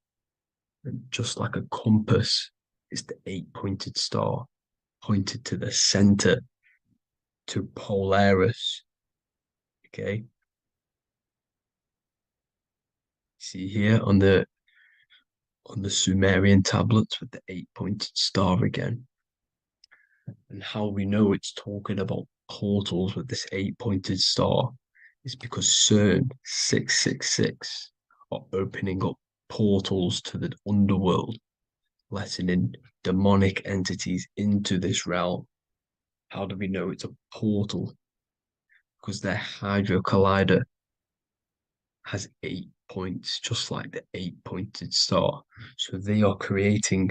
And just like a compass, it's the 8-pointed star pointed to the center, to Polaris. Okay. See here on the Sumerian tablets with the 8-pointed star again. And how we know it's talking about portals with this 8-pointed star is because CERN 666 are opening up portals to the underworld, letting in demonic entities into this realm. How do we know it's a portal? Because their Hydra Collider has 8 points, just like the 8-pointed star. So they are creating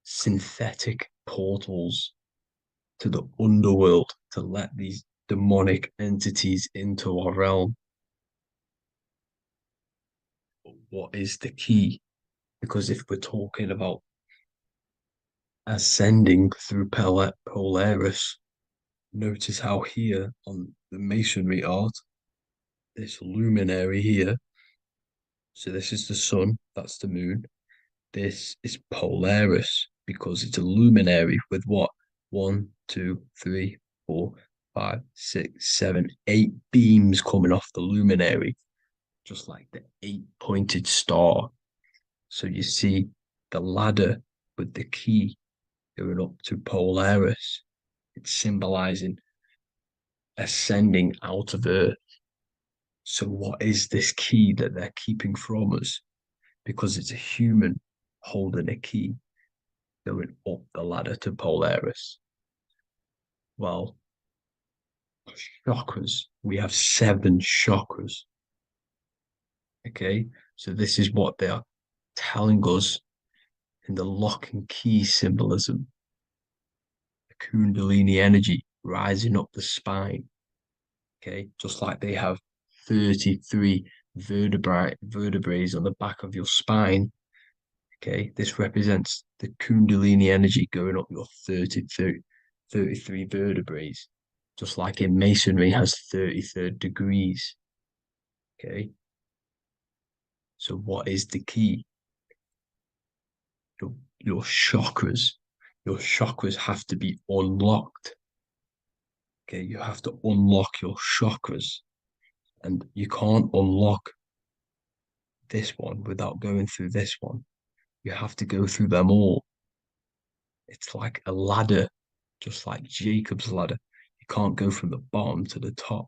synthetic portals to the underworld to let these demonic entities into our realm. But what is the key? Because if we're talking about ascending through Polaris, notice how here on the masonry art, this luminary here, so this is the sun, that's the moon, this is Polaris, because it's a luminary with what? 1, 2, 3, 4, 5, 6, 7, 8 beams coming off the luminary, just like the 8-pointed star. So you see the ladder with the key going up to Polaris. It's symbolizing ascending out of Earth. So what is this key that they're keeping from us? Because it's a human holding a key going up the ladder to Polaris. Well, chakras. We have 7 chakras. Okay, so this is what they are telling us in the lock and key symbolism. The Kundalini energy rising up the spine. Okay, just like they have 33 vertebrae on the back of your spine. Okay, this represents the Kundalini energy going up your 33 vertebrae, just like in Masonry has 33rd degrees. Okay, so what is the key? Your chakras. Your chakras have to be unlocked. Okay, you have to unlock your chakras, and you can't unlock this one without going through this one. You have to go through them all. It's like a ladder, just like Jacob's ladder. You can't go from the bottom to the top.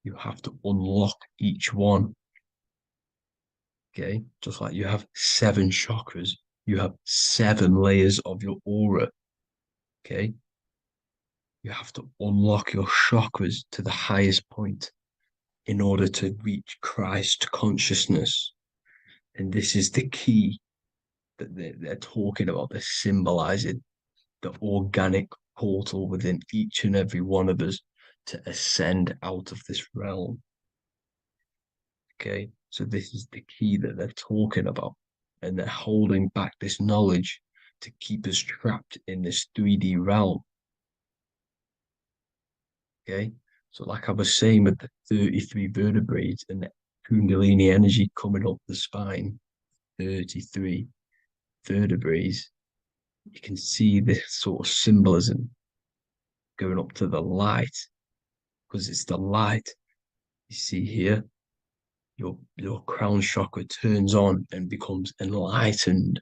You have to unlock each one. Okay, just like you have 7 chakras, you have 7 layers of your aura. Okay, you have to unlock your chakras to the highest point in order to reach Christ consciousness. And this is the key that they're talking about. They're symbolizing the organic portal within each and every one of us to ascend out of this realm. Okay, so this is the key that they're talking about, and they're holding back this knowledge to keep us trapped in this 3D realm. Okay, so like I was saying with the 33 vertebrae and the Kundalini energy coming up the spine, 33 vertebrae, you can see this sort of symbolism going up to the light, because it's the light. You see here, your crown chakra turns on and becomes enlightened,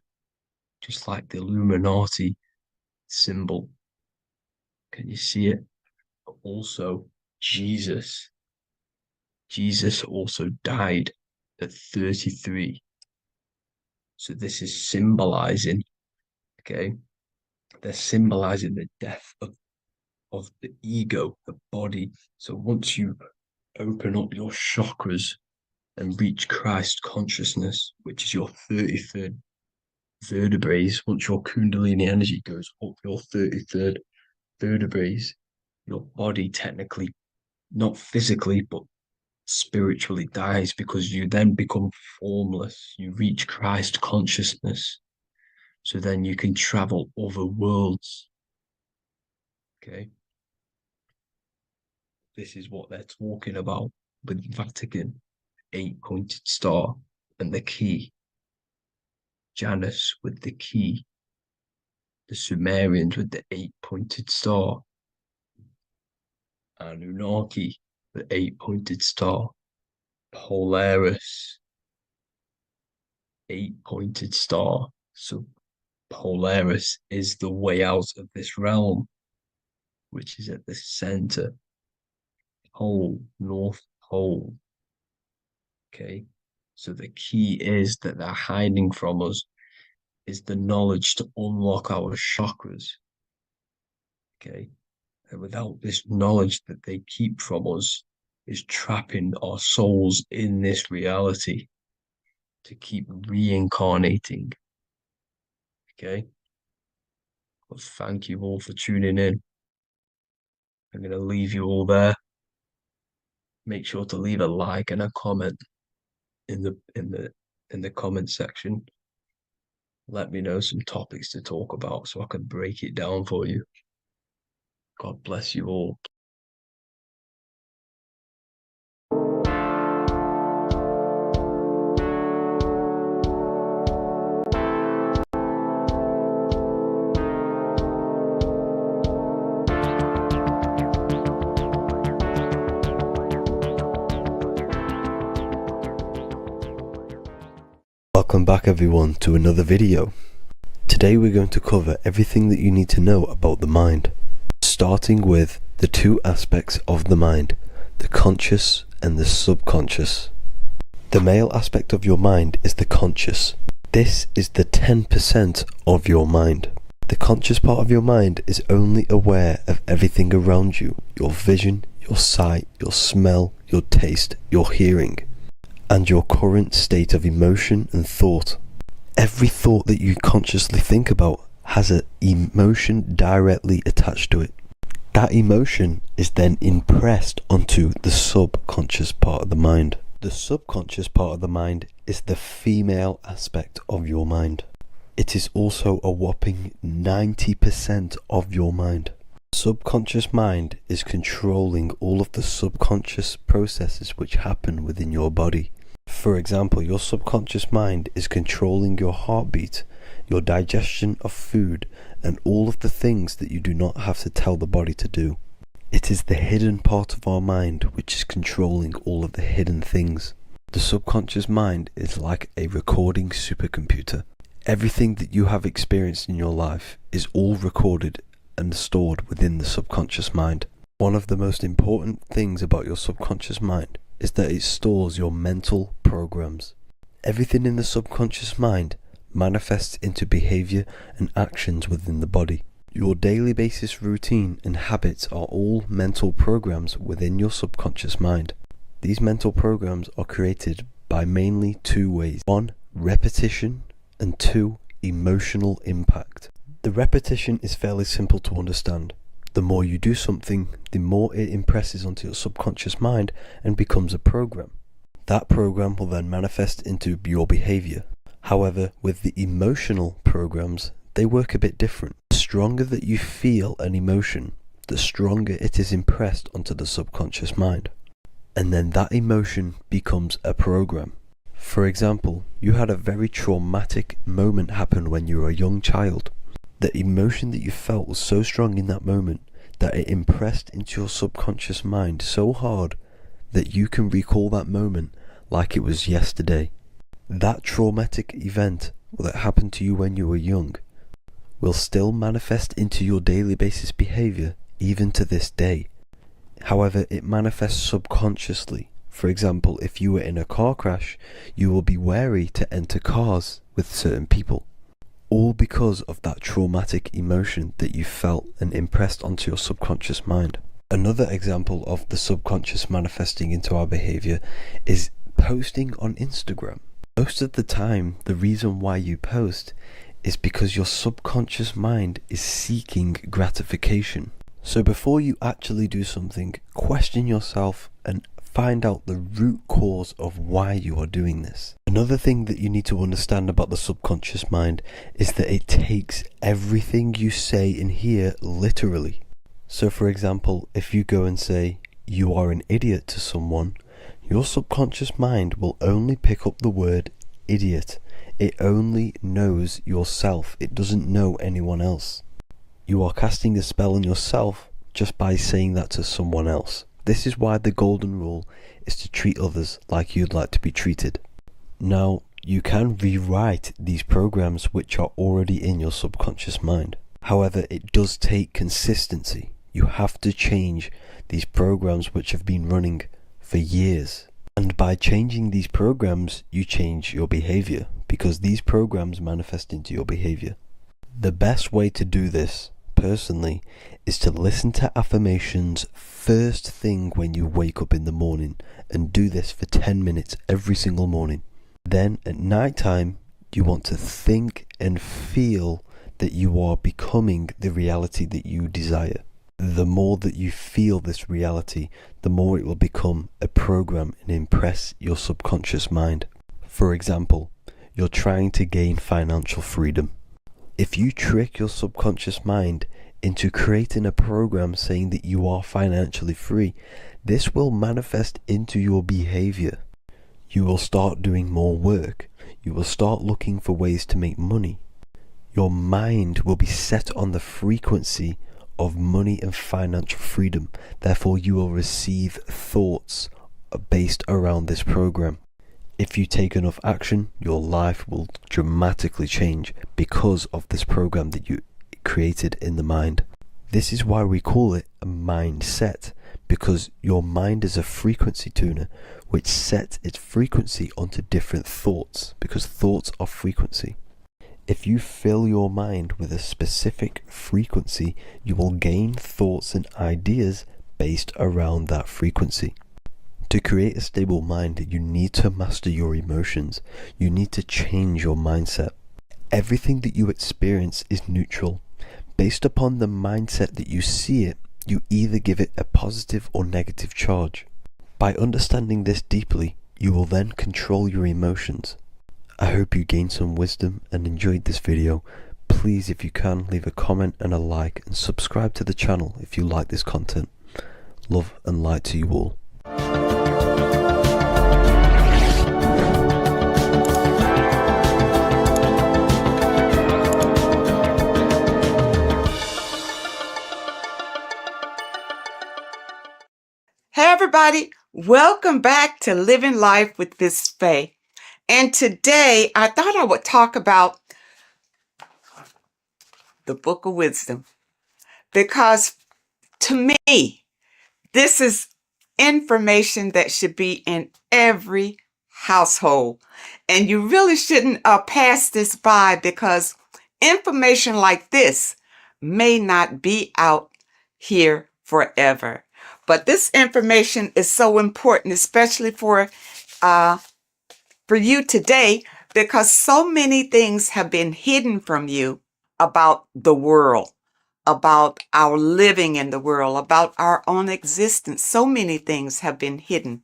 just like the Illuminati symbol. Can you see it? But also, Jesus also died at 33. So this is symbolizing, okay? They're symbolizing the death of the ego, the body. So once you open up your chakras and reach Christ consciousness, which is your 33rd vertebrae, once your Kundalini energy goes up your 33rd vertebrae, your body technically, not physically, but spiritually dies, because you then become formless. You reach Christ consciousness. So then you can travel other worlds. Okay. This is what they're talking about with Vatican, 8-pointed star, and the key. Janus with the key. The Sumerians with the 8-pointed star. Anunnaki, the 8-pointed star. Polaris, 8-pointed star. So Polaris is the way out of this realm, which is at the center. Pole, North Pole. Okay, so the key is that they're hiding from us is the knowledge to unlock our chakras. Okay, and without this knowledge that they keep from us is trapping our souls in this reality to keep reincarnating. Okay, well, thank you all for tuning in. I'm going to leave you all there. Make sure to leave a like and a comment in the comment section. Let me know some topics to talk about so I can break it down for you. God bless you all. Welcome back everyone to another video. Today we're going to cover everything that you need to know about the mind, starting with the 2 aspects of the mind, the conscious and the subconscious. The male aspect of your mind is the conscious. This is the 10% of your mind. The conscious part of your mind is only aware of everything around you, your vision, your sight, your smell, your taste, your hearing, and your current state of emotion and thought. Every thought that you consciously think about has an emotion directly attached to it. That emotion is then impressed onto the subconscious part of the mind. The subconscious part of the mind is the female aspect of your mind. It is also a whopping 90% of your mind. Subconscious mind is controlling all of the subconscious processes which happen within your body. For example, your subconscious mind is controlling your heartbeat, your digestion of food, and all of the things that you do not have to tell the body to do. It is the hidden part of our mind which is controlling all of the hidden things. The subconscious mind is like a recording supercomputer. Everything that you have experienced in your life is all recorded and stored within the subconscious mind. One of the most important things about your subconscious mind is that it stores your mental programs. Everything in the subconscious mind manifests into behavior and actions within the body. Your daily basis routine and habits are all mental programs within your subconscious mind. These mental programs are created by mainly two ways. 1. Repetition, and 2. Emotional impact. The repetition is fairly simple to understand. The more you do something, the more it impresses onto your subconscious mind and becomes a program. That program will then manifest into your behavior. However, with the emotional programs, they work a bit different. The stronger that you feel an emotion, the stronger it is impressed onto the subconscious mind. And then that emotion becomes a program. For example, you had a very traumatic moment happen when you were a young child. The emotion that you felt was so strong in that moment that it impressed into your subconscious mind so hard that you can recall that moment like it was yesterday. That traumatic event that happened to you when you were young will still manifest into your daily basis behavior even to this day. However, it manifests subconsciously. For example, if you were in a car crash, you will be wary to enter cars with certain people. All because of that traumatic emotion that you felt and impressed onto your subconscious mind. Another example of the subconscious manifesting into our behavior is posting on Instagram. Most of the time, the reason why you post is because your subconscious mind is seeking gratification. So before you actually do something, question yourself and find out the root cause of why you are doing this. Another thing that you need to understand about the subconscious mind is that it takes everything you say and hear literally. So for example, if you go and say, "You are an idiot" to someone, your subconscious mind will only pick up the word idiot. It only knows yourself. It doesn't know anyone else. You are casting a spell on yourself just by saying that to someone else. This is why the golden rule is to treat others like you'd like to be treated. Now, you can rewrite these programs which are already in your subconscious mind. However, it does take consistency. You have to change these programs which have been running for years. And by changing these programs, you change your behavior, because these programs manifest into your behavior. The best way to do this, personally, is to listen to affirmations first thing when you wake up in the morning, and do this for 10 minutes every single morning. Then at night time, you want to think and feel that you are becoming the reality that you desire. The more that you feel this reality, the more it will become a program and impress your subconscious mind. For example, you're trying to gain financial freedom. If you trick your subconscious mind into creating a program saying that you are financially free, this will manifest into your behavior. You will start doing more work. You will start looking for ways to make money. Your mind will be set on the frequency of money and financial freedom. Therefore, you will receive thoughts based around this program. If you take enough action, your life will dramatically change because of this program that you created in the mind. This is why we call it a mindset, because your mind is a frequency tuner which sets its frequency onto different thoughts, because thoughts are frequency. If you fill your mind with a specific frequency, you will gain thoughts and ideas based around that frequency. To create a stable mind, you need to master your emotions. You need to change your mindset. Everything that you experience is neutral. Based upon the mindset that you see it, you either give it a positive or negative charge. By understanding this deeply, you will then control your emotions. I hope you gained some wisdom and enjoyed this video. Please, if you can, leave a comment and a like, and subscribe to the channel if you like this content. Love and light to you all. Hey everybody, welcome back to Living Life with Miss Faye. And today I thought I would talk about the Book of Wisdom because to me, this is information that should be in every household. And you really shouldn't pass this by because information like this may not be out here forever. But this information is so important, especially for you today, because so many things have been hidden from you about the world, about our living in the world, about our own existence. So many things have been hidden.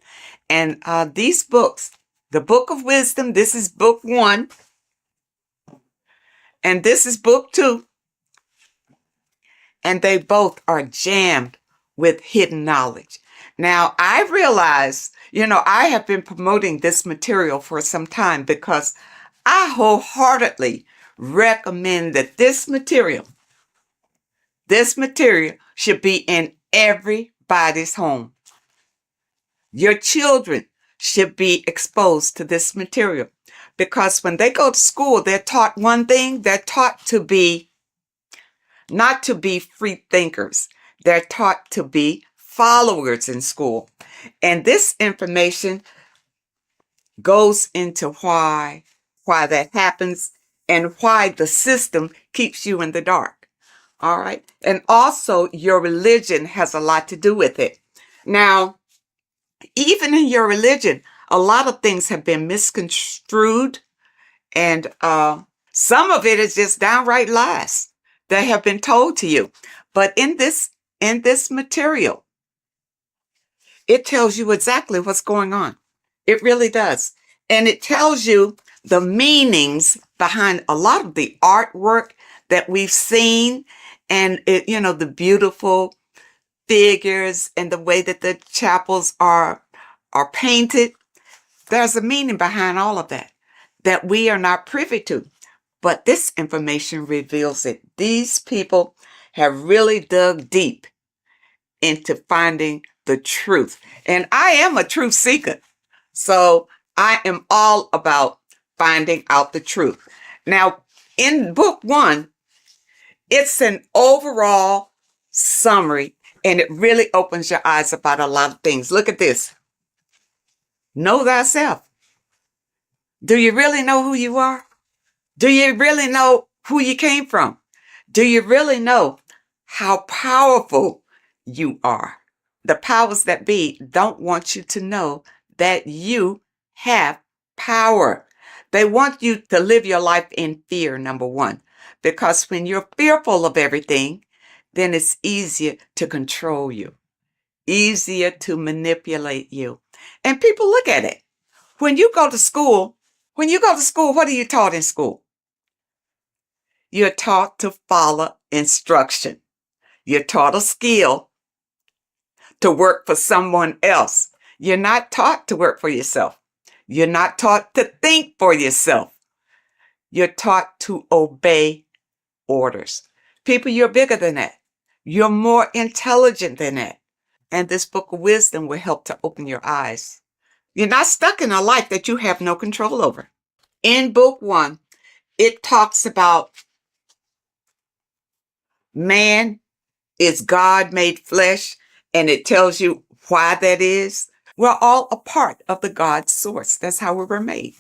And these books, the Book of Wisdom, this is book 1, and this is book 2, and they both are jammed with hidden knowledge. Now, I realize, I have been promoting this material for some time because I wholeheartedly recommend that this material should be in everybody's home. Your children should be exposed to this material because when they go to school, they're taught one thing. They're taught to be, not to be free thinkers. They're taught to be followers in school. And this information goes into why that happens and why the system keeps you in the dark. All right. And also your religion has a lot to do with it. Now, even in your religion, a lot of things have been misconstrued, and some of it is just downright lies that have been told to you. But in this material, it tells you exactly what's going on. It really does. And it tells you the meanings behind a lot of the artwork that we've seen, and the beautiful figures and the way that the chapels are painted. There's a meaning behind all of that we are not privy to. But this information reveals it. These people have really dug deep into finding the truth. And I am a truth seeker. So I am all about finding out the truth. Now, in book 1, it's an overall summary, and it really opens your eyes about a lot of things. Look at this. Know thyself. Do you really know who you are? Do you really know who you came from? Do you really know how powerful you are? The powers that be don't want you to know that you have power. They want you to live your life in fear, number 1, because when you're fearful of everything, then it's easier to control you, easier to manipulate you. And people look at it. When you go to school, what are you taught in school? You're taught to follow instruction. You're taught a skill to work for someone else. You're not taught to work for yourself. You're not taught to think for yourself. You're taught to obey orders. People, you're bigger than that. You're more intelligent than that. And this book of wisdom will help to open your eyes. You're not stuck in a life that you have no control over. In book 1, it talks about man is God made flesh, and it tells you why that is. We're all a part of the God source. That's how we were made,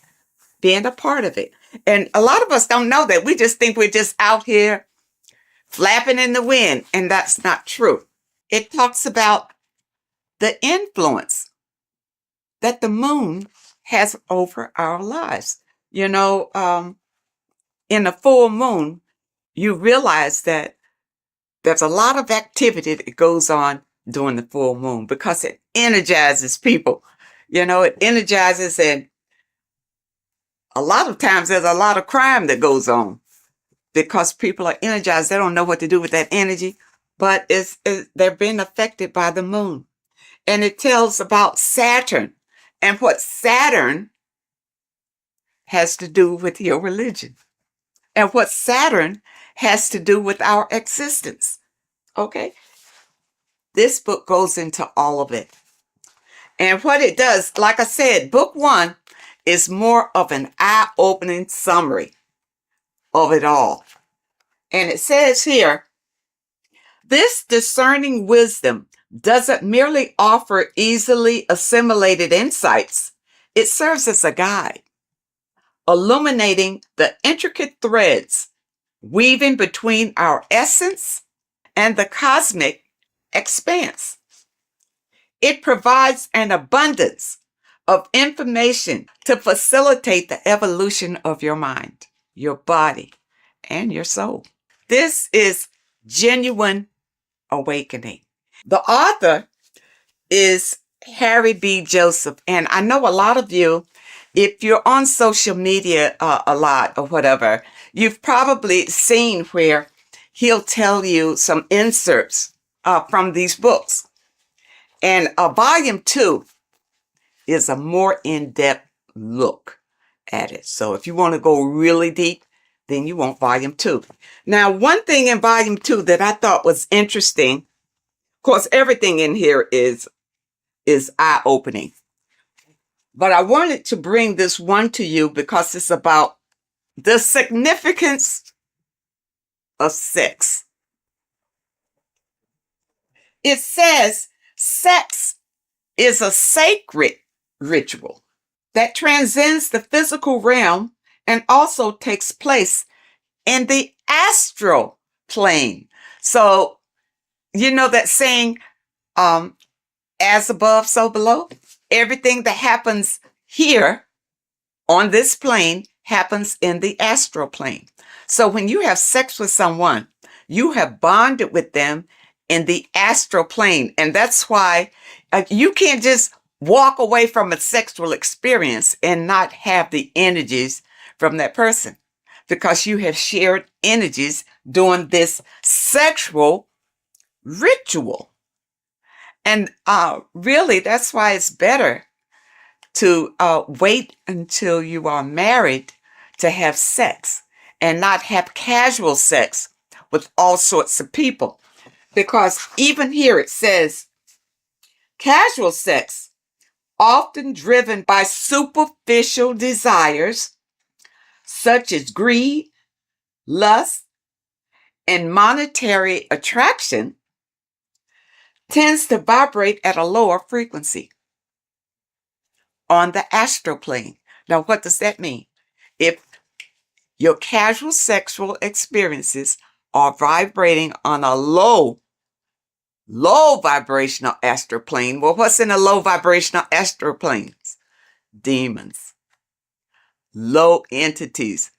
being a part of it. And a lot of us don't know that. We just think we're just out here flapping in the wind, and that's not true. It talks about the influence that the moon has over our lives. In a full moon, you realize that there's a lot of activity that goes on during the full moon because it energizes people. It energizes, and a lot of times there's a lot of crime that goes on because people are energized. They don't know what to do with that energy, but they're being affected by the moon. And it tells about Saturn and what Saturn has to do with your religion and what Saturn has to do with our existence. Okay? This book goes into all of it. And what it does, like I said, book 1 is more of an eye-opening summary of it all. And it says here, this discerning wisdom doesn't merely offer easily assimilated insights. It serves as a guide, illuminating the intricate threads weaving between our essence and the cosmic expanse. It provides an abundance of information to facilitate the evolution of your mind, your body, and your soul. This is genuine awakening. The author is Harry B. Joseph, and I know a lot of you, if you're on social media a lot or whatever, you've probably seen where he'll tell you some inserts from these books. And volume 2 is a more in-depth look at it. So if you want to go really deep, then you want volume 2. Now, one thing in volume 2 that I thought was interesting, of course, everything in here is eye-opening. But I wanted to bring this one to you because it's about the significance of sex. It says sex is a sacred ritual that transcends the physical realm and also takes place in the astral plane. So, you know that saying, as above, so below? Everything that happens here on this plane happens in the astral plane. So when you have sex with someone, you have bonded with them in the astral plane. And that's why you can't just walk away from a sexual experience and not have the energies from that person, because you have shared energies during this sexual ritual. And really, that's why it's better to wait until you are married to have sex and not have casual sex with all sorts of people. Because even here it says, casual sex, often driven by superficial desires such as greed, lust, and monetary attraction, tends to vibrate at a lower frequency on the astral plane. Now, what does that mean? If your casual sexual experiences are vibrating on a low vibrational astral plane, well, what's in a low vibrational astral planes? Demons, low entities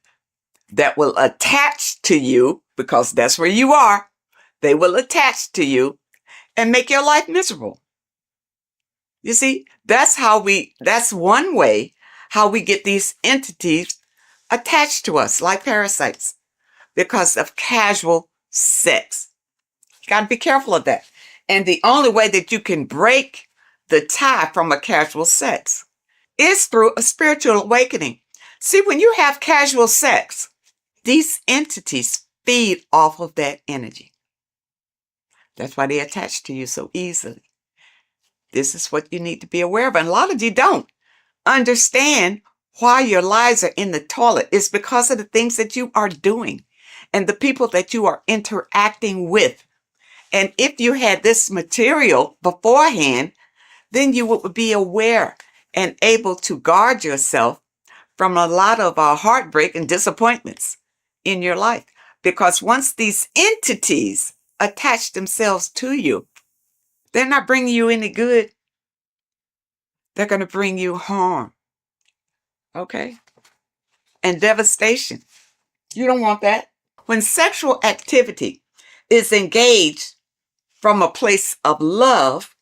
that will attach to you, because that's where you are. They will attach to you and make your life miserable. You see, that's one way how we get these entities attached to us like parasites, because of casual sex. You got to be careful of that. And the only way that you can break the tie from a casual sex is through a spiritual awakening. See, when you have casual sex, these entities feed off of that energy. That's why they attach to you so easily. This is what you need to be aware of. And a lot of you don't understand why your lives are in the toilet. It's because of the things that you are doing and the people that you are interacting with. And if you had this material beforehand, then you would be aware and able to guard yourself from a lot of heartbreak and disappointments in your life. Because once these entities attach themselves to you, they're not bringing you any good. They're going to bring you harm. Okay? And devastation. You don't want that. When sexual activity is engaged from a place of love,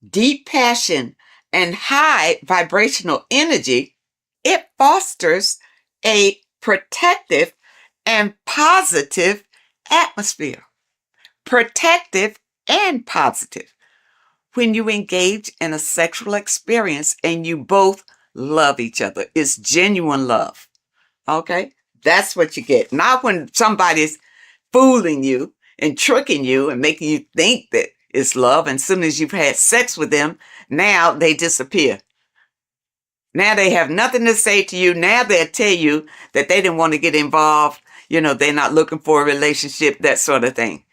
deep passion, and high vibrational energy, it fosters a protective and positive atmosphere. Protective and positive. When you engage in a sexual experience and you both love each other, it's genuine love. Okay? That's what you get. Not when somebody's fooling you and tricking you and making you think that, is love. And as soon as you've had sex with them, now they disappear. Now they have nothing to say to you. Now they'll tell you that they didn't want to get involved. They're not looking for a relationship, that sort of thing.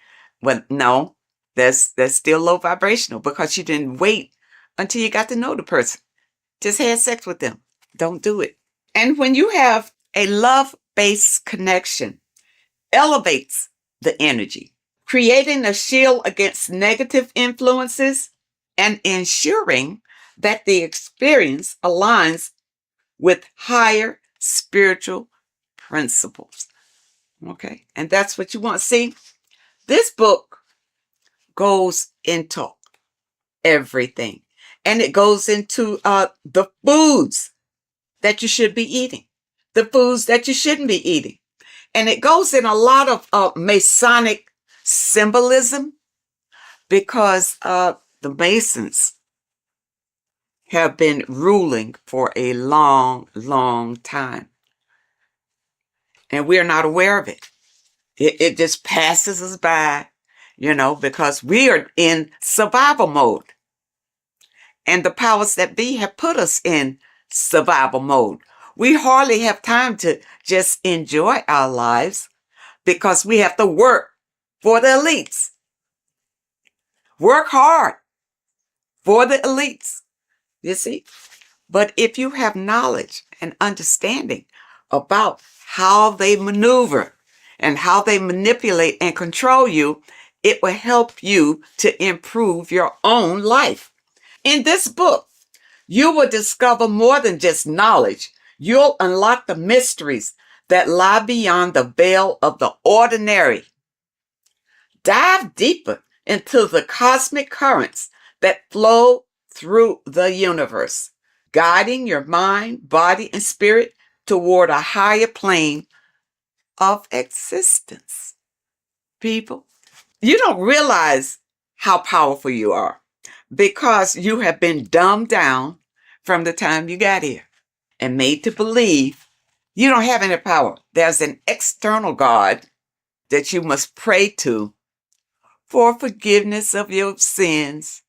But no, that's still low vibrational because you didn't wait until you got to know the person. Just had sex with them. Don't do it. And when you have a love-based connection, elevates the energy, creating a shield against negative influences and ensuring that the experience aligns with higher spiritual principles. Okay? And that's what you want to see. This book goes into everything. And it goes into the foods that you should be eating, the foods that you shouldn't be eating. And it goes in a lot of Masonic symbolism because the Masons have been ruling for a long, long time. And we're not aware of it. It just passes us by, because we are in survival mode. And the powers that be have put us in survival mode. We hardly have time to just enjoy our lives because we have to work for the elites. Work hard for the elites, you see. But if you have knowledge and understanding about how they maneuver and how they manipulate and control you, it will help you to improve your own life. In this book, you will discover more than just knowledge. You'll unlock the mysteries that lie beyond the veil of the ordinary. Dive deeper into the cosmic currents that flow through the universe, guiding your mind, body, and spirit toward a higher plane of existence. People, you don't realize how powerful you are because you have been dumbed down from the time you got here and made to believe you don't have any power. There's an external God that you must pray to for forgiveness of your sins,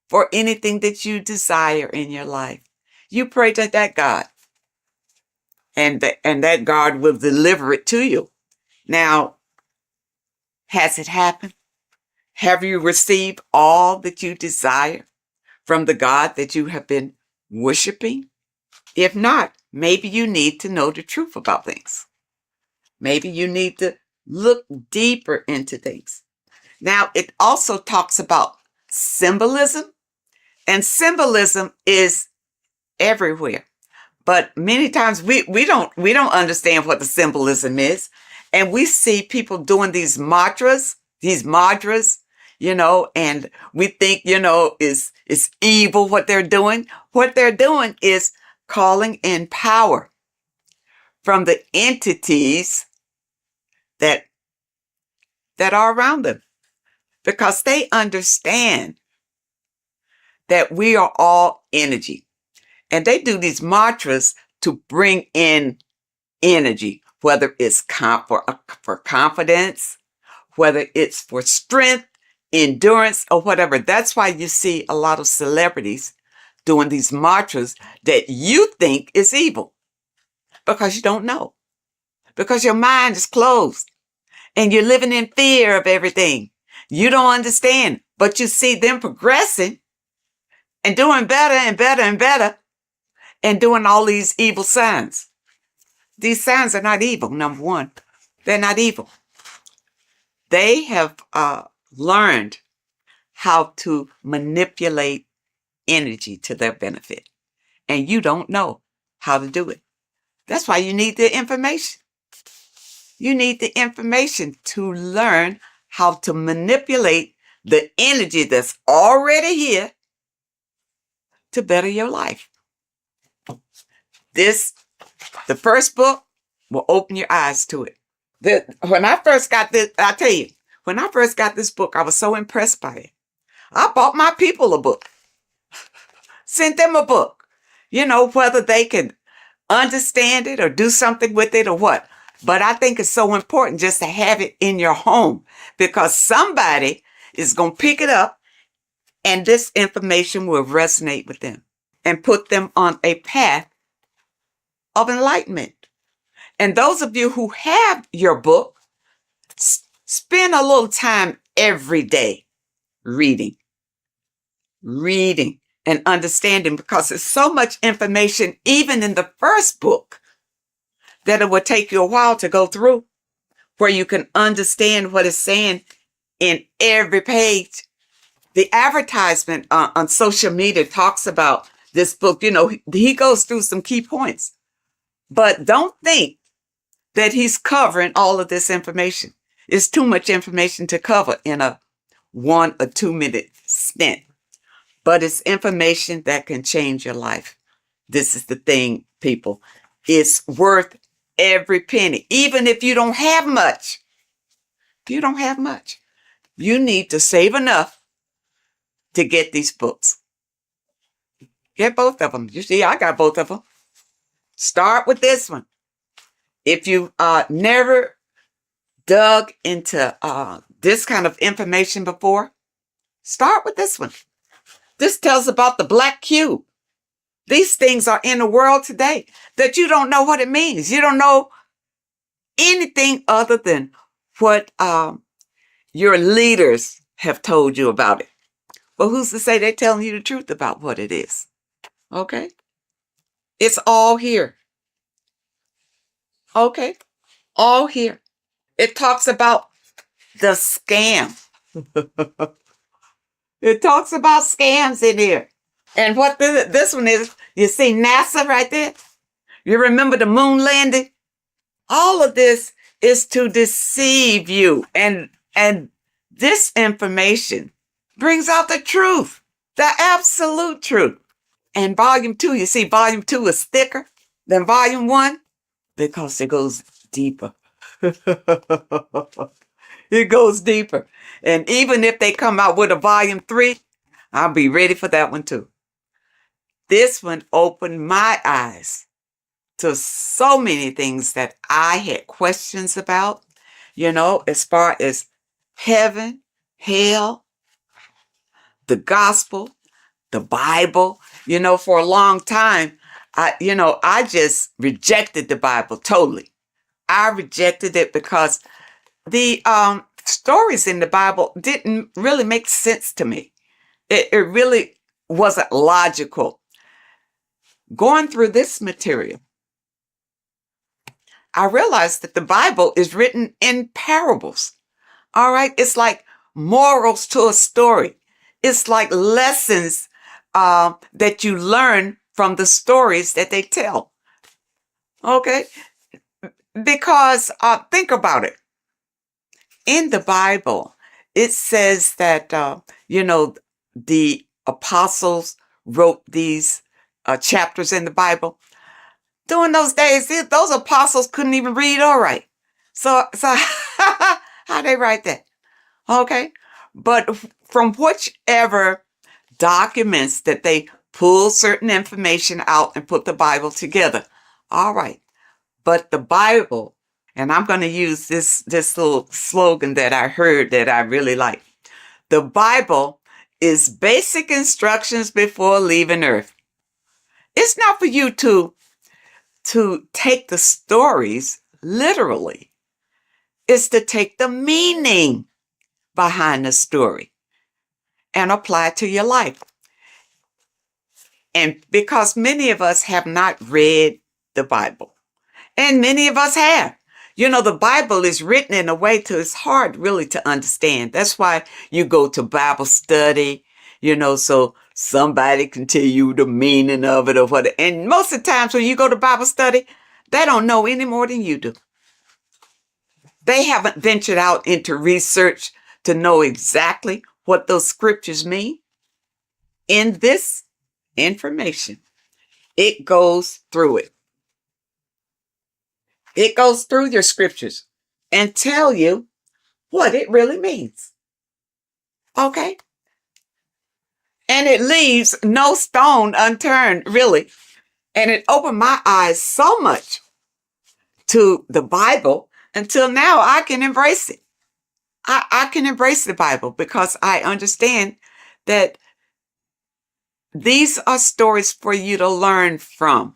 for anything that you desire in your life. You pray to that God, and that God will deliver it to you. Now, has it happened? Have you received all that you desire from the God that you have been worshiping? If not, maybe you need to know the truth about things. Maybe you need to look deeper into things. Now, it also talks about symbolism, and symbolism is everywhere. But many times we don't understand what the symbolism is. And we see people doing these mantras, and we think, it's evil what they're doing. What they're doing is calling in power from the entities that are around them, because they understand that we are all energy. And they do these mantras to bring in energy, whether it's for confidence, whether it's for strength, endurance, or whatever. That's why you see a lot of celebrities doing these mantras that you think is evil, because you don't know, because your mind is closed and you're living in fear of everything. You don't understand, but you see them progressing and doing better and better and better and doing all these evil signs. These signs are not evil, number one. They're not evil. They have learned how to manipulate energy to their benefit. And you don't know how to do it. That's why you need the information. You need the information to learn how to manipulate the energy that's already here to better your life. The first book will open your eyes to it. When I first got this, I tell you, when I first got this book, I was so impressed by it. I bought my people a book, sent them a book, whether they can understand it or do something with it or what. But I think it's so important just to have it in your home, because somebody is going to pick it up, and this information will resonate with them and put them on a path of enlightenment. And those of you who have your book, spend a little time every day reading and understanding, because there's so much information, even in the first book, that it will take you a while to go through, where you can understand what it's saying in every page. The advertisement on social media talks about this book. You know, he goes through some key points, but don't think that he's covering all of this information. It's too much information to cover in a 1 or 2 minute stint, but it's information that can change your life. This is the thing, people. It's worth every penny, even if you don't have much. If you don't have much, you need to save enough to get these books. Get both of them. You see, I got both of them. Start with this one. If you never dug into this kind of information before, start with this one. This tells about the black cube. These things are in the world today that you don't know what it means. You don't know anything other than what your leaders have told you about it. But who's to say they're telling you the truth about what it is? Okay? It's all here. Okay? All here. It talks about the scam. It talks about scams in here. And what this one is, you see NASA right there? You remember the moon landing? All of this is to deceive you. And this information brings out the truth, the absolute truth. And volume 2, you see volume 2 is thicker than volume 1 because it goes deeper. It goes deeper. And even if they come out with a volume 3, I'll be ready for that one too. This one opened my eyes to so many things that I had questions about, you know, as far as heaven, hell, the gospel, the Bible. You know, for a long time, I just rejected the Bible totally. I rejected it because the stories in the Bible didn't really make sense to me. It really wasn't logical. Going through this material, I realized that the Bible is written in parables. All right. It's like morals to a story. It's like lessons that you learn from the stories that they tell. Okay. Because think about it. In the Bible, it says that, the apostles wrote these chapters in the Bible. During those days, those apostles couldn't even read or write. So how they write that? Okay. But from whichever documents that they pull certain information out and put the Bible together. All right. But the Bible, and I'm going to use this little slogan that I heard that I really like. The Bible is basic instructions before leaving Earth. It's not for you to take the stories literally. It's to take the meaning behind the story and apply it to your life. And because many of us have not read the Bible, and many of us have. You know, the Bible is written in a way to it's hard really to understand. That's why you go to Bible study, so somebody can tell you the meaning of it or what. And most of the times when you go to Bible study, they don't know any more than you do. They haven't ventured out into research to know exactly what those scriptures mean. In this information, it goes through it. It goes through your scriptures and tell you what it really means. Okay? And it leaves no stone unturned, really. And it opened my eyes so much to the Bible until now I can embrace it. I can embrace the Bible because I understand that these are stories for you to learn from.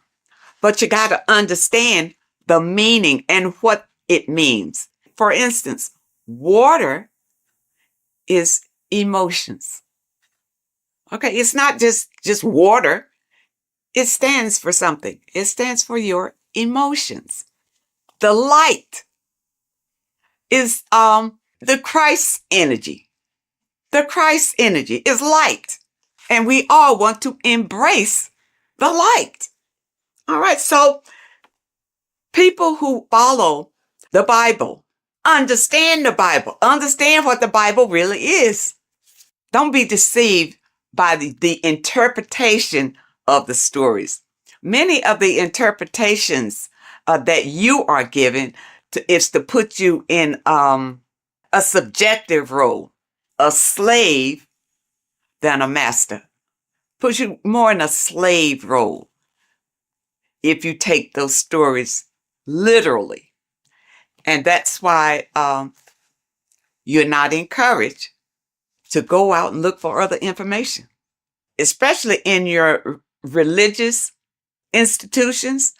But you got to understand the meaning and what it means. For instance, water is emotions. Okay, it's not just water. It stands for something. It stands for your emotions. The light is the Christ energy. The Christ energy is light. And we all want to embrace the light. All right, so people who follow the Bible understand the Bible, understand what the Bible really is. Don't be deceived by the interpretation of the stories. Many of the interpretations that you are given is to put you in a subjective role, a slave than a master. Puts you more in a slave role if you take those stories literally. And that's why you're not encouraged to go out and look for other information, especially in your religious institutions.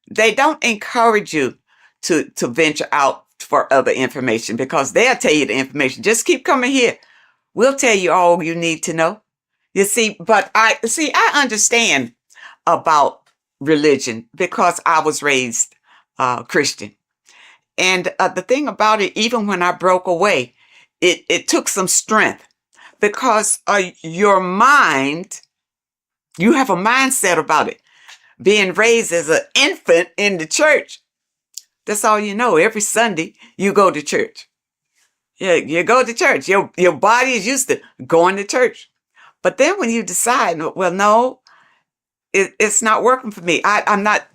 They don't encourage you to venture out for other information because they'll tell you the information. Just keep coming here. We'll tell you all you need to know. You see, but I understand about religion because I was raised Christian. And the thing about it, even when I broke away, it took some strength because your mind, you have a mindset about it. Being raised as an infant in the church, that's all you know. Every Sunday, you go to church. Yeah, you go to church. Your body is used to going to church. But then when you decide, well, no, it's not working for me. I'm not,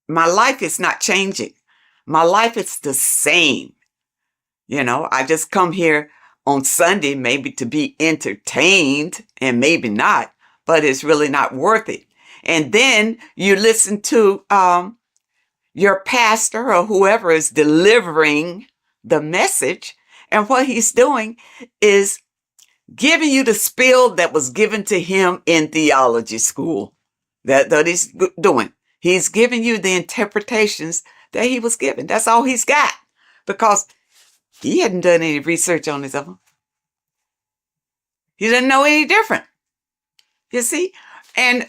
my life is not changing. My life is the same. You know, I just come here on Sunday maybe to be entertained and maybe not, but it's really not worth it. And then you listen to your pastor or whoever is delivering the message. And what he's doing is giving you the spiel that was given to him in theology school. That he's doing. He's giving you the interpretations that he was given. That's all he's got because he hadn't done any research on his own. He didn't know any different. You see? And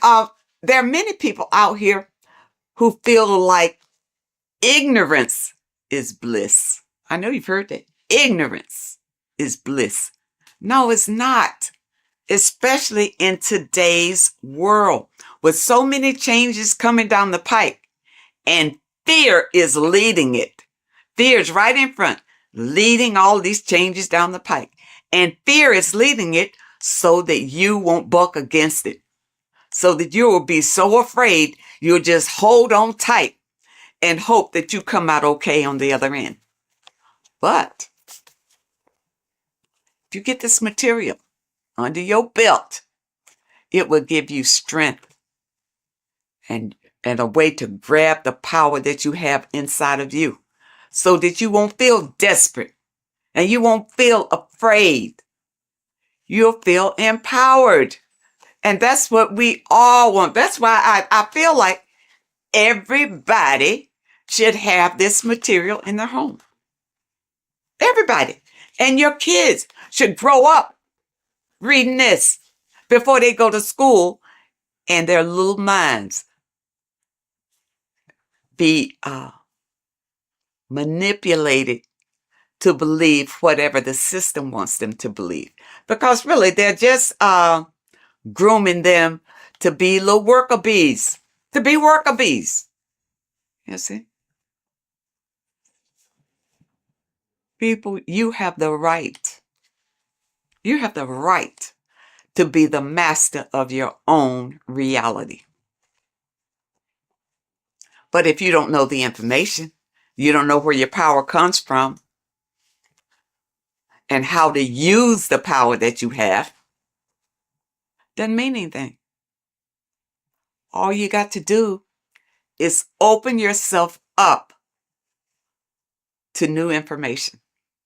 there are many people out here who feel like ignorance is bliss. I know you've heard that. Ignorance is bliss. No, it's not. Especially in today's world with so many changes coming down the pike and fear is leading it. Fear is right in front, leading all these changes down the pike. And fear is leading it so that you won't buck against it. So that you will be so afraid, you'll just hold on tight and hope that you come out okay on the other end. But if you get this material under your belt, it will give you strength and a way to grab the power that you have inside of you so that you won't feel desperate and you won't feel afraid. You'll feel empowered. And that's what we all want. That's why I feel like everybody should have this material in their home. Everybody. And your kids should grow up reading this before they go to school and their little minds be manipulated to believe whatever the system wants them to believe. Because really, they're just grooming them to be little worker bees, to be worker bees. You see? People, you have the right. You have the right to be the master of your own reality. But if you don't know the information, you don't know where your power comes from and how to use the power that you have, doesn't mean anything. All you got to do is open yourself up to new information.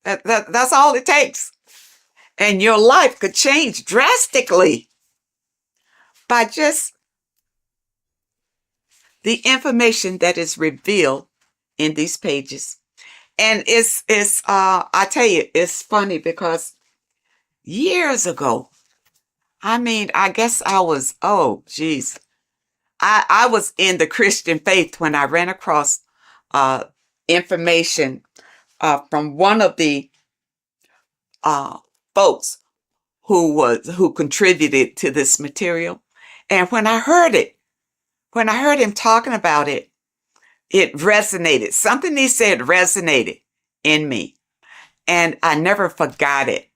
That's all it takes. And your life could change drastically by just the information that is revealed in these pages. And I tell you, it's funny because years ago, I mean, I guess I was, oh, geez. I was in the Christian faith when I ran across information from one of the folks who contributed to this material. And when I heard him talking about it, it resonated. Something he said resonated in me, and I never forgot it.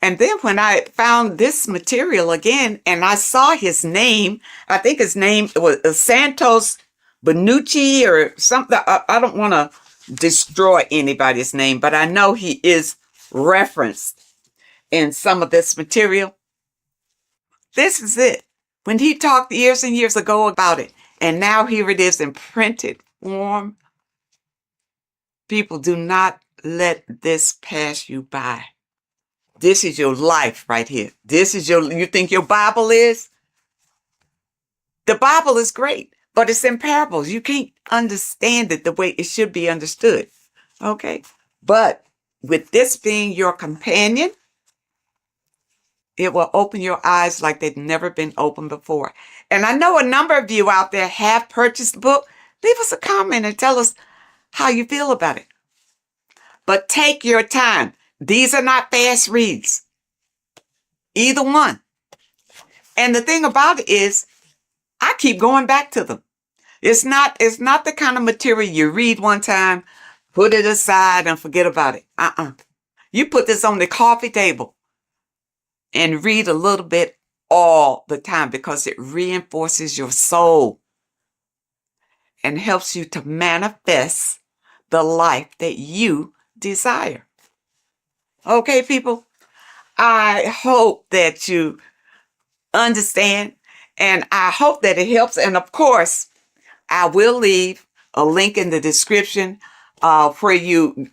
And then when I found this material again and I saw his name, I think his name was Santos Benucci or something. I don't want to destroy anybody's name, but I know he is referenced in some of this material. This is it. When he talked years and years ago about it, and now here it is in printed form. People, do not let this pass you by. This is your life right here. You think your Bible is? The Bible is great, but it's in parables. You can't understand it the way it should be understood. Okay? But with this being your companion, it will open your eyes like they've never been opened before. And I know a number of you out there have purchased the book. Leave us a comment and tell us how you feel about it. But take your time. These are not fast reads. Either one. And the thing about it is, I keep going back to them. It's not the kind of material you read one time, put it aside and forget about it. You put this on the coffee table and read a little bit all the time because it reinforces your soul and helps you to manifest the life that you desire. Okay, people? I hope that you understand, and I hope that it helps. And of course, I will leave a link in the description where you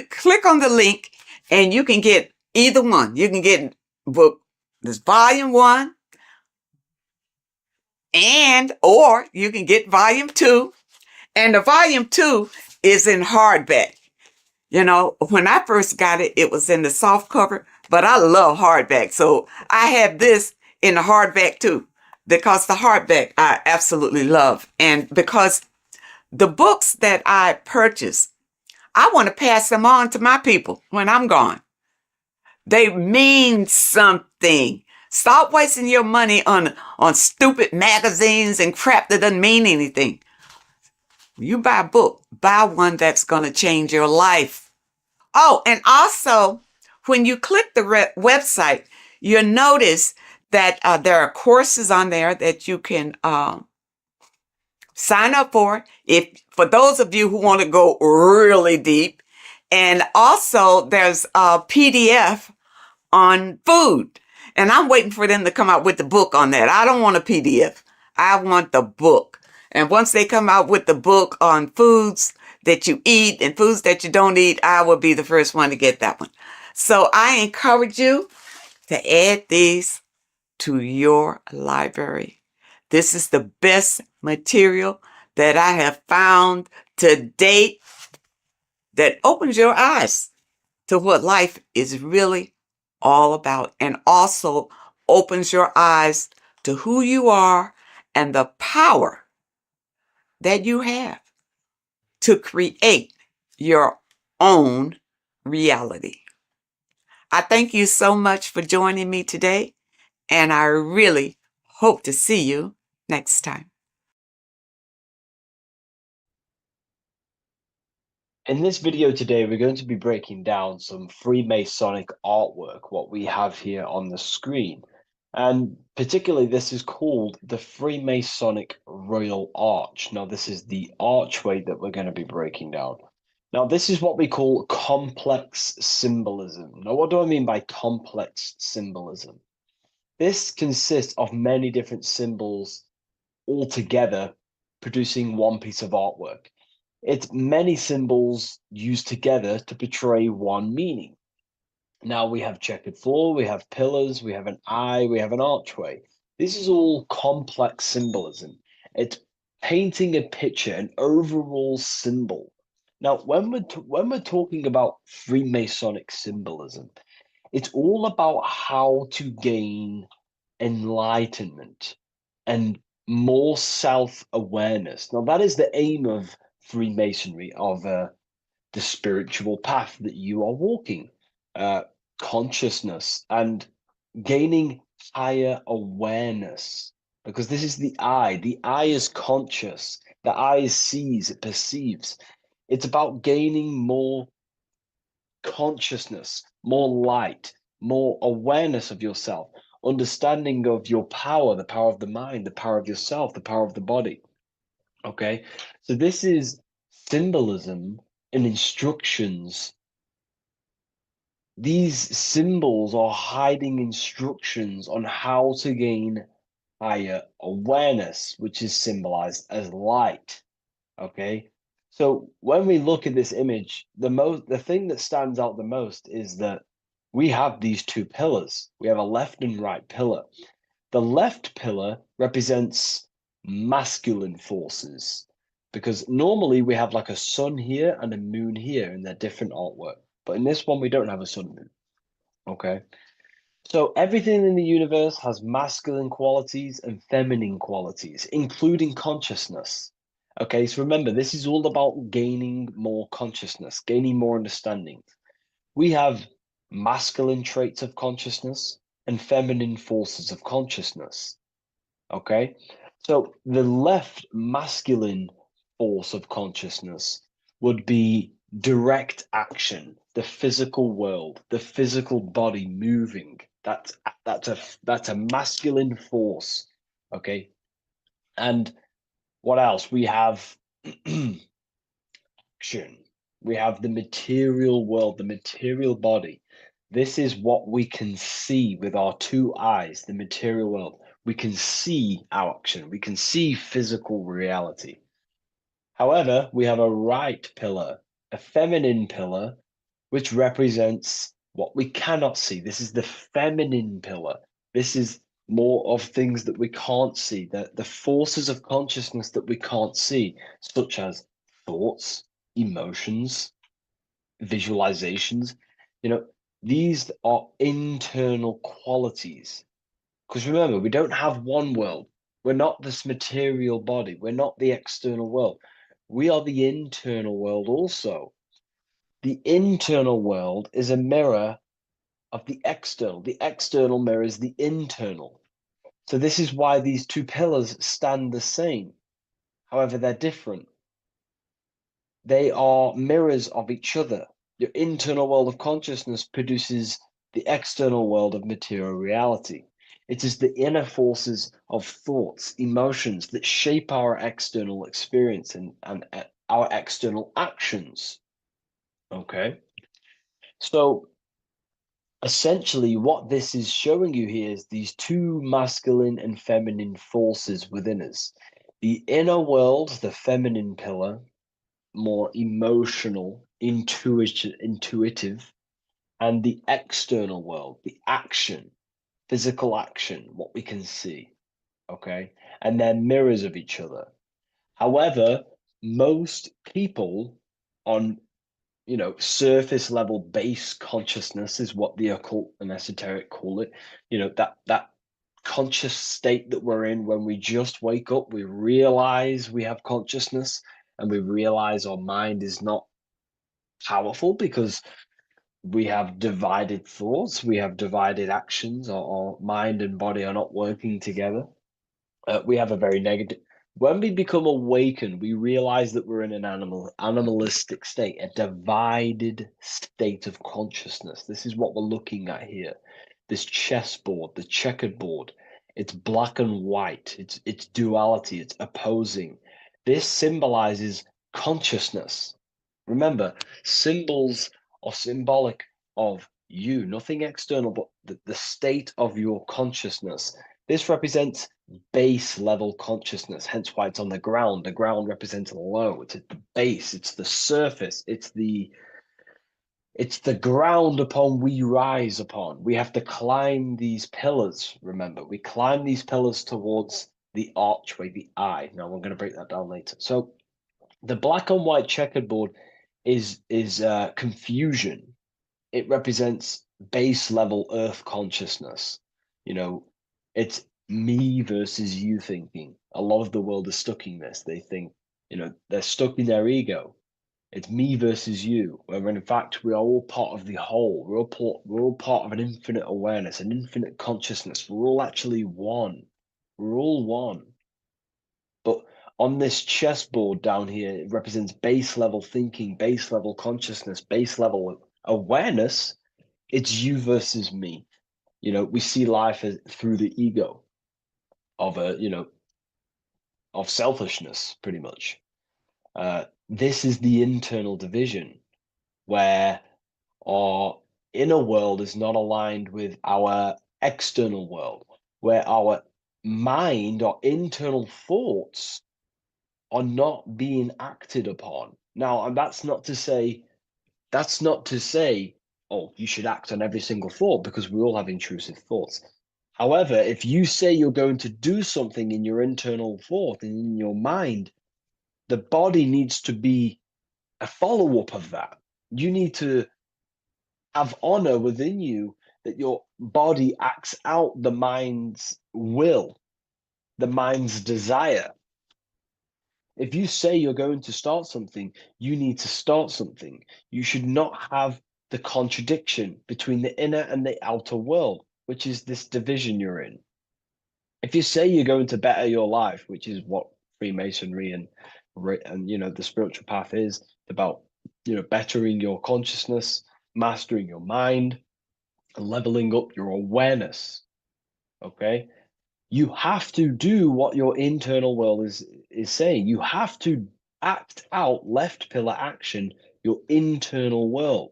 click on the link and you can get either one. You can get book, this volume 1, or you can get volume 2. And the volume 2 is in hardback. You know, when I first got it, it was in the soft cover, but I love hardback. So I have this in the hardback too, because the hardback I absolutely love. And because the books that I purchase, I want to pass them on to my people when I'm gone. They mean something. Stop wasting your money on stupid magazines and crap that doesn't mean anything. You buy a book, buy one that's going to change your life. Oh, and also, when you click the website, you'll notice that there are courses on there that you can sign up for those of you who want to go really deep. And also, there's a PDF on food. And I'm waiting for them to come out with the book on that. I don't want a PDF. I want the book. And once they come out with the book on foods that you eat and foods that you don't eat, I will be the first one to get that one. So I encourage you to add these to your library. This is the best material that I have found to date that opens your eyes to what life is really all about, and also opens your eyes to who you are and the power that you have to create your own reality. I thank you so much for joining me today, and I really hope to see you next time. In this video today, we're going to be breaking down some Freemasonic artwork, what we have here on the screen. And particularly, this is called the Freemasonic Royal Arch. Now, this is the archway that we're going to be breaking down. Now, this is what we call complex symbolism. Now, what do I mean by complex symbolism? This consists of many different symbols all together producing one piece of artwork. It's many symbols used together to portray one meaning. Now we have checkered floor, we have pillars, we have an eye, we have an archway. This is all complex symbolism. It's painting a picture, an overall symbol. Now, when we're talking about Freemasonic symbolism, it's all about how to gain enlightenment and more self-awareness. Now, that is the aim of Freemasonry, of the spiritual path that you are walking, uh, consciousness and gaining higher awareness. Because this is the eye. The eye is conscious. The eye sees, it perceives. It's about gaining more consciousness, more light, more awareness of yourself, understanding of your power, the power of the mind, the power of yourself, the power of the body. Okay, so this is symbolism and instructions. These symbols are hiding instructions on how to gain higher awareness, which is symbolized as light. Okay, so when we look at this image, the thing that stands out the most is that we have these two pillars. We have a left and right pillar. The left pillar represents masculine forces because normally we have like a sun here and a moon here in their different artwork. But in this one, we don't have a sun and moon. Okay. So everything in the universe has masculine qualities and feminine qualities, including consciousness. Okay, so remember, this is all about gaining more consciousness, gaining more understanding. We have masculine traits of consciousness and feminine forces of consciousness. Okay, so the left masculine force of consciousness would be direct action, the physical world, the physical body moving. That's a masculine force. Okay, and what else? We have action. We have the material world, the material body. This is what we can see with our two eyes, the material world. We can see our action. We can see physical reality. However, we have a right pillar, a feminine pillar, which represents what we cannot see. This is the feminine pillar. This is more of things that we can't see, the forces of consciousness that we can't see, such as thoughts, emotions, visualizations. You know, these are internal qualities. Because remember, we don't have one world. We're not this material body. We're not the external world. We are the internal world also. The internal world is a mirror of the external. The external mirrors the internal. So this is why these two pillars stand the same. However, they're different. They are mirrors of each other. Your internal world of consciousness produces the external world of material reality. It is the inner forces of thoughts, emotions that shape our external experience and our external actions. Okay. So essentially, what this is showing you here is these two masculine and feminine forces within us. The inner world, the feminine pillar, more emotional, intuitive, and the external world, the action, physical action, what we can see. Okay. And they're mirrors of each other. However, most people on surface level base consciousness is what the occult and esoteric call it. That conscious state that we're in when we just wake up, we realize we have consciousness and we realize our mind is not powerful because we have divided thoughts, we have divided actions, our mind and body are not working together. We have a very negative. When we become awakened, we realize that we're in an animalistic state, a divided state of consciousness. This is what we're looking at here. This chessboard, the checkered board. It's black and white. It's duality. It's opposing. This symbolizes consciousness. Remember, symbols are symbolic of you, nothing external, but the state of your consciousness. This represents base level consciousness, hence why it's on the ground. The ground represents low. It's at the base. It's the surface. It's the ground upon we rise upon. We have to climb these pillars. Remember, we climb these pillars towards the archway, the eye. Now we're going to break that down later. So the black and white checkerboard is confusion. It represents base level earth consciousness. You know, it's me versus you thinking. A lot of the world is stuck in this. They think, you know, they're stuck in their ego. It's me versus you, when in fact we are all part of the whole. We're all part of an infinite awareness, an infinite consciousness. We're all actually one. We're all one. But on this chessboard down here, it represents base level thinking, base level consciousness, base level awareness. It's you versus me. You know, we see life through the ego of of selfishness, pretty much. This is the internal division where our inner world is not aligned with our external world, where our mind, our internal thoughts are not being acted upon. Now, and that's not to say, oh, you should act on every single thought, because we all have intrusive thoughts. However, if you say you're going to do something in your internal thought and in your mind, the body needs to be a follow-up of that. You need to have honor within you that your body acts out the mind's will, the mind's desire. If you say you're going to start something, you need to start something. You should not have the contradiction between the inner and the outer world, which is this division you're in. If you say you're going to better your life, which is what Freemasonry and the spiritual path is about, bettering your consciousness, mastering your mind, leveling up your awareness. Okay, you have to do what your internal world is saying. You have to act out left pillar action, your internal world.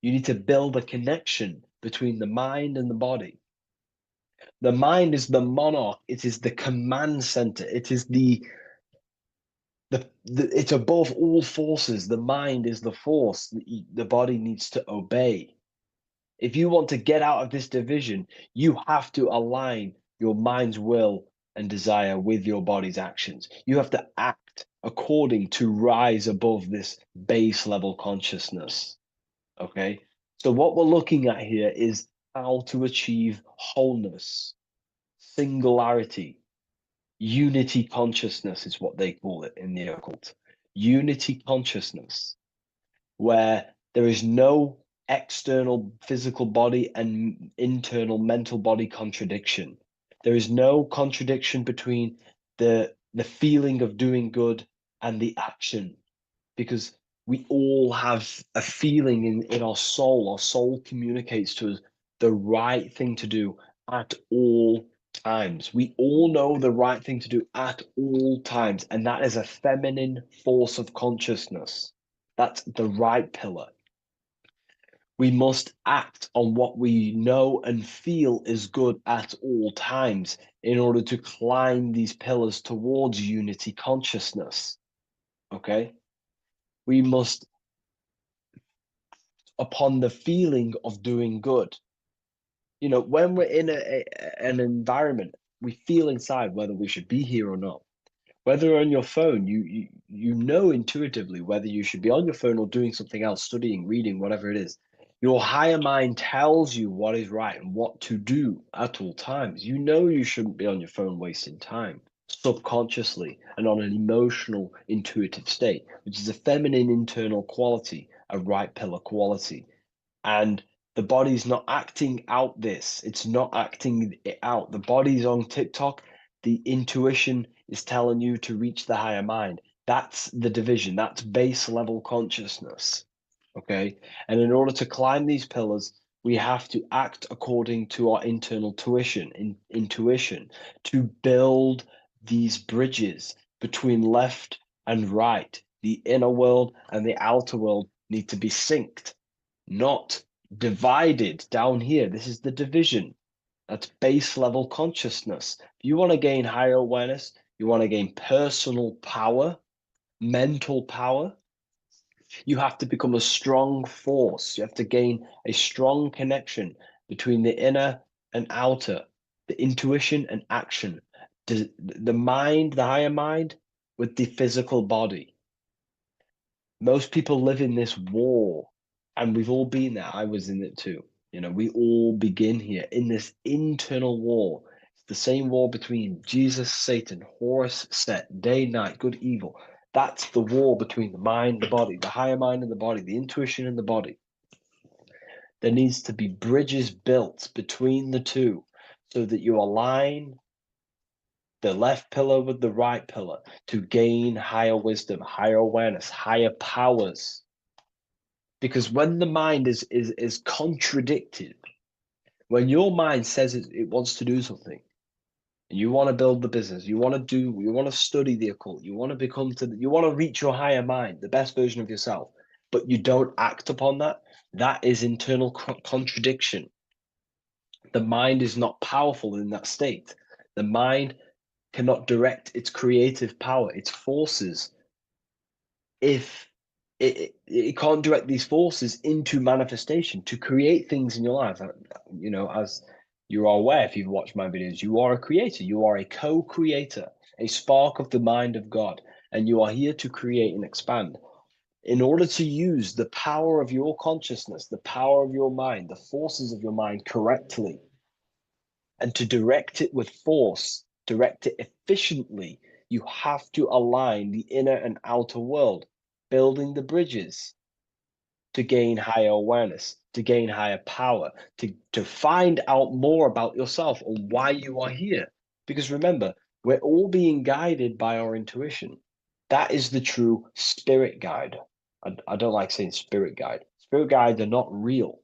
You need to build a connection between the mind and the body. The mind is the monarch. It is the command center. It is it's above all forces. The mind is the force. The body needs to obey. If you want to get out of this division, you have to align your mind's will and desire with your body's actions. You have to act according to rise above this base level consciousness. Okay? So what we're looking at here is how to achieve wholeness, singularity, unity consciousness is what they call it in the occult. Unity consciousness, where there is no external physical body and internal mental body contradiction. There is no contradiction between the feeling of doing good and the action, because we all have a feeling in our soul. Our soul communicates to us the right thing to do at all times. We all know the right thing to do at all times, and that is a feminine force of consciousness. That's the right pillar. We must act on what we know and feel is good at all times in order to climb these pillars towards unity consciousness. Okay? We must, upon the feeling of doing good. When we're in an environment, we feel inside whether we should be here or not. Whether on your phone, you know intuitively whether you should be on your phone or doing something else, studying, reading, whatever it is. Your higher mind tells you what is right and what to do at all times. You know you shouldn't be on your phone wasting time, subconsciously and on an emotional, intuitive state, which is a feminine internal quality, a right pillar quality. And the body's not acting out this. It's not acting it out. The body's on TikTok. The intuition is telling you to reach the higher mind. That's the division. That's base level consciousness. Okay. And in order to climb these pillars, we have to act according to our internal intuition to build these bridges between left and right. The inner world and the outer world need to be synced, not divided down here. This is the division. That's base level consciousness. If you want to gain higher awareness, you want to gain personal power, mental power, you have to become a strong force. You have to gain a strong connection between the inner and outer, the intuition and action, the mind, the higher mind, with the physical body. Most people live in this war, and we've all been there. I was in it too. You know, we all begin here in this internal war. It's the same war between Jesus, Satan, Horus, Set, day, night, good, evil. That's the war between the mind, the body, the higher mind and the body, the intuition and the body. There needs to be bridges built between the two so that you align the left pillar with the right pillar to gain higher wisdom, higher awareness, higher powers. Because when the mind is contradicted, when your mind says it wants to do something, and you want to build the business, you want to study the occult, you want to reach your higher mind, the best version of yourself, but you don't act upon that, that is internal contradiction. The mind is not powerful in that state. The mind cannot direct its creative power, its forces, if it can't direct these forces into manifestation to create things in your life. You know, as you are aware, if you've watched my videos, you are a creator, you are a co-creator, a spark of the mind of God, and you are here to create and expand. In order to use the power of your consciousness, the power of your mind, the forces of your mind correctly, and to direct it with force, direct it efficiently, you have to align the inner and outer world, building the bridges to gain higher awareness, to gain higher power, to find out more about yourself and why you are here. Because remember, we're all being guided by our intuition. That is the true spirit guide. I don't like saying spirit guide. Spirit guides are not real.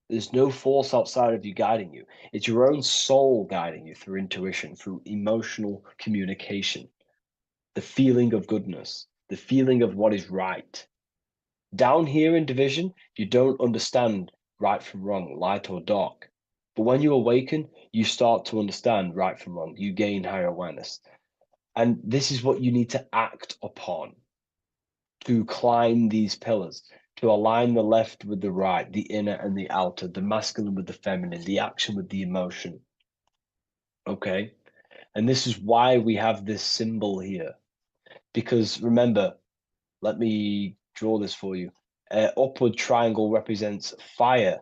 There's no force outside of you guiding you. It's your own soul guiding you through intuition, through emotional communication, the feeling of goodness, the feeling of what is right. Down here in division, you don't understand right from wrong, light or dark. But when you awaken, you start to understand right from wrong. You gain higher awareness. And this is what you need to act upon to climb these pillars, to align the left with the right, the inner and the outer, the masculine with the feminine, the action with the emotion. Okay? And this is why we have this symbol here. Because remember, let me draw this for you. Upward triangle represents fire,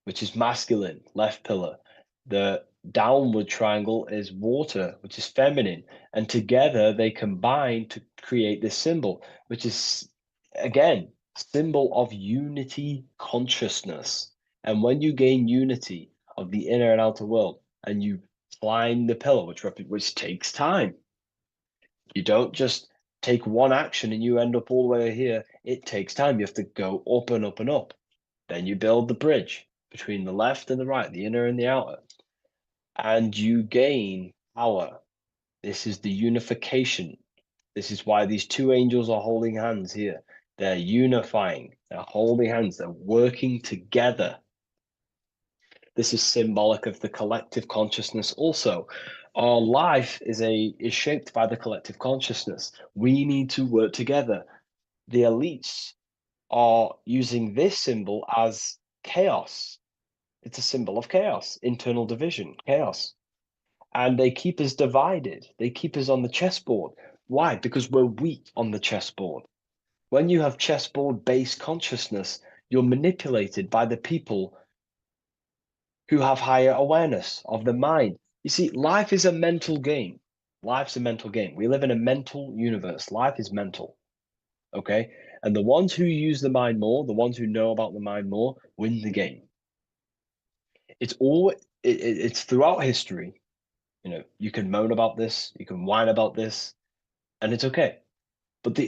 which is masculine, left pillar. The downward triangle is water, which is feminine. And together they combine to create this symbol, which is, again, symbol of unity consciousness. And when you gain unity of the inner and outer world, and you climb the pillar, which takes time, you don't just take one action and you end up all the way here. It takes time. You have to go up and up and up. Then you build the bridge between the left and the right, the inner and the outer, and you gain power. This is the unification. This is why these two angels are holding hands here. They're unifying, they're holding hands, they're working together. This is symbolic of the collective consciousness also. Our life is shaped by the collective consciousness. We need to work together. The elites are using this symbol as chaos. It's a symbol of chaos, internal division, chaos. And they keep us divided. They keep us on the chessboard. Why? Because we're weak on the chessboard. When you have chessboard-based consciousness, you're manipulated by the people who have higher awareness of the mind. You see, life is a mental game. Life's a mental game. We live in a mental universe. Life is mental. Okay? And the ones who use the mind more, the ones who know about the mind more, win the game. It's throughout history. You know, you can moan about this, you can whine about this, and it's okay. But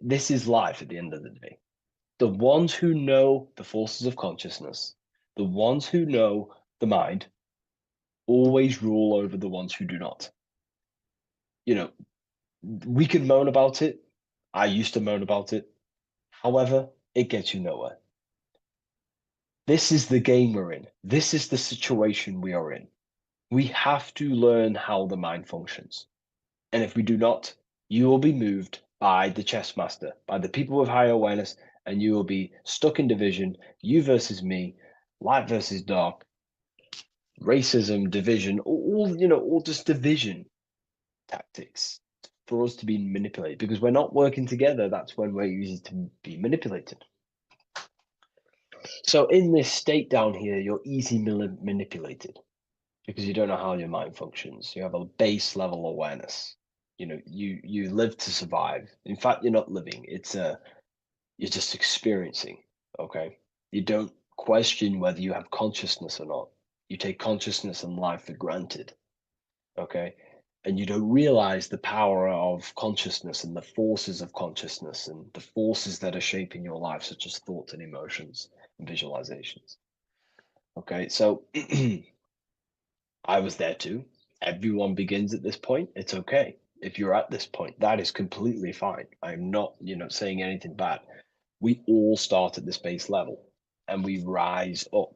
this is life at the end of the day. The ones who know the forces of consciousness, the ones who know the mind, always rule over the ones who do not. You know, we can moan about it. I used to moan about it. However, it gets you nowhere. This is the game we're in. This is the situation we are in. We have to learn how the mind functions. And if we do not, you will be moved by the chess master, by the people with higher awareness, and you will be stuck in division, you versus me, light versus dark, racism, division, all just division tactics for us to be manipulated. Because we're not working together, that's when we're easy to be manipulated. So in this state down here, you're easily manipulated because you don't know how your mind functions. You have a base level awareness. You live to survive. In fact, you're not living. You're just experiencing. Okay. You don't question whether you have consciousness or not. You take consciousness and life for granted. Okay. And you don't realize the power of consciousness and the forces of consciousness and the forces that are shaping your life, such as thoughts and emotions and visualizations. Okay. So I was there too. Everyone begins at this point. It's okay. If you're at this point, that is completely fine. I'm not, saying anything bad. We all start at this base level and we rise up.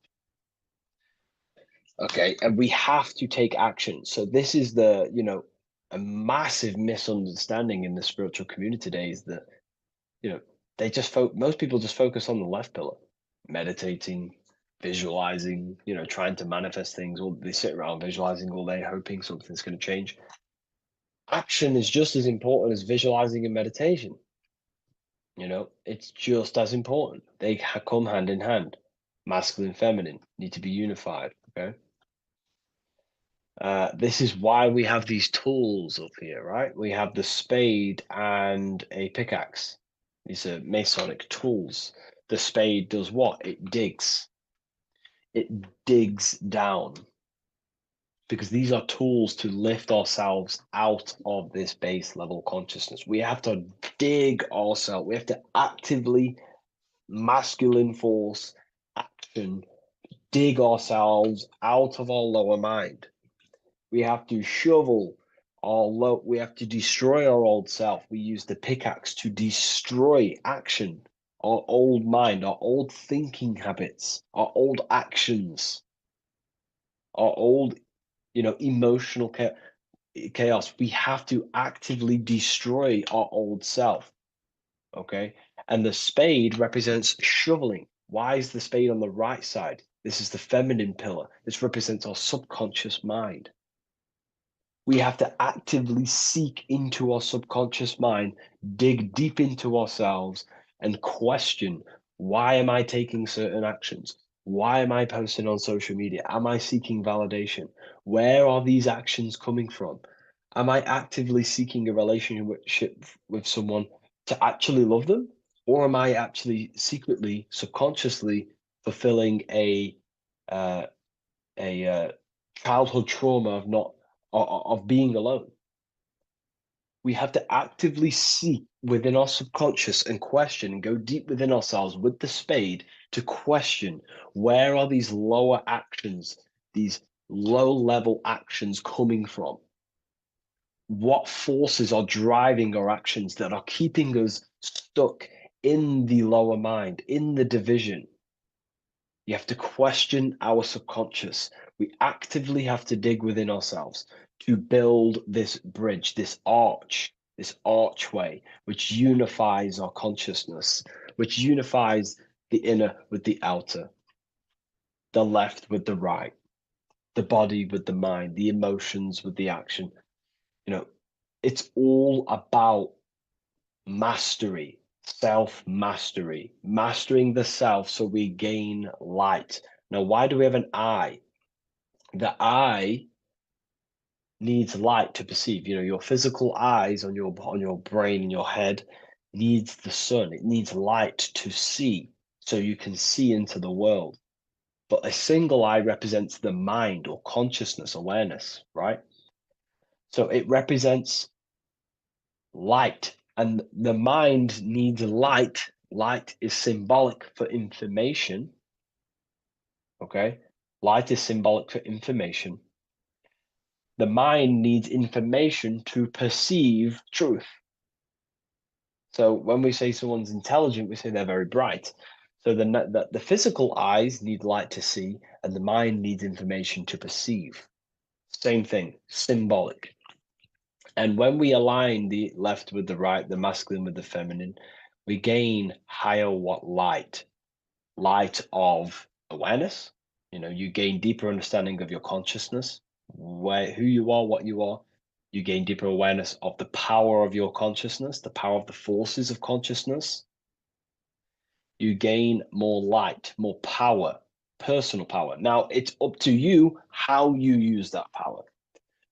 Okay. And we have to take action. So this is a massive misunderstanding in the spiritual community today is that, most people just focus on the left pillar, meditating, visualizing, trying to manifest things, or they sit around visualizing all day, hoping something's going to change. Action is just as important as visualizing and meditation. It's just as important. They come hand in hand. Masculine, feminine need to be unified. Okay. This is why we have these tools up here, right? We have the spade and a pickaxe. These are Masonic tools. The spade does what? It digs. It digs down. Because these are tools to lift ourselves out of this base level consciousness. We have to dig ourselves. We have to actively, masculine force, action, dig ourselves out of our lower mind. We have to shovel we have to destroy our old self. We use the pickaxe to destroy action, our old mind, our old thinking habits, our old actions, our old, emotional chaos. We have to actively destroy our old self. Okay. And the spade represents shoveling. Why is the spade on the right side? This is the feminine pillar. This represents our subconscious mind. We have to actively seek into our subconscious mind, dig deep into ourselves, and question, why am I taking certain actions? Why am I posting on social media? Am I seeking validation? Where are these actions coming from? Am I actively seeking a relationship with someone to actually love them? Or am I actually secretly, subconsciously fulfilling a childhood trauma of being alone? We have to actively seek within our subconscious and question and go deep within ourselves with the spade to question, where are these lower actions, these low level actions coming from? What forces are driving our actions that are keeping us stuck in the lower mind, in the division? You have to question our subconscious. We actively have to dig within ourselves to build this bridge, this archway, which unifies our consciousness, which unifies the inner with the outer, the left with the right, the body with the mind, the emotions with the action. It's all about mastery, self-mastery, mastering the self so we gain light. Now, why do we have an eye? The eye needs light to perceive. Your physical eyes on your brain and your head needs the sun. It needs light to see so you can see into the world. But a single eye represents the mind or consciousness, awareness, right? So it represents light, and the mind needs light. Light is symbolic for information. Okay. Light is symbolic for information. The mind needs information to perceive truth. So when we say someone's intelligent, we say they're very bright. So the physical eyes need light to see, and the mind needs information to perceive. Same thing, symbolic. And when we align the left with the right, the masculine with the feminine, we gain higher light of awareness. You gain deeper understanding of your consciousness, who you are, what you are. You gain deeper awareness of the power of your consciousness, the power of the forces of consciousness. You gain more light, more power, personal power. Now, it's up to you how you use that power.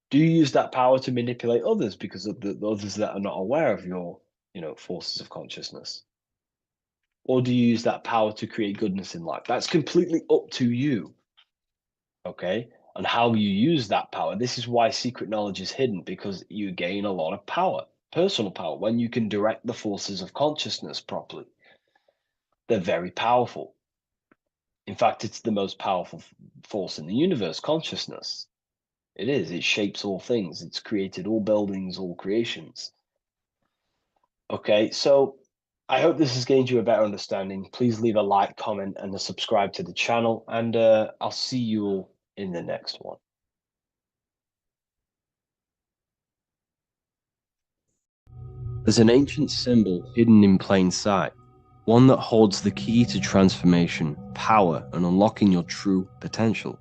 Do you use that power to manipulate others because of the others that are not aware of your, forces of consciousness? Or do you use that power to create goodness in life? That's completely up to you. Okay? And how you use that power. This is why secret knowledge is hidden, because you gain a lot of power, personal power, when you can direct the forces of consciousness properly. They're very powerful. In fact, it's the most powerful force in the universe, consciousness. It is. It shapes all things. It's created all buildings, all creations. Okay, so I hope this has gained you a better understanding. Please leave a like, comment, and a subscribe to the channel. And I'll see you all in the next one. There's an ancient symbol hidden in plain sight, one that holds the key to transformation, power, and unlocking your true potential.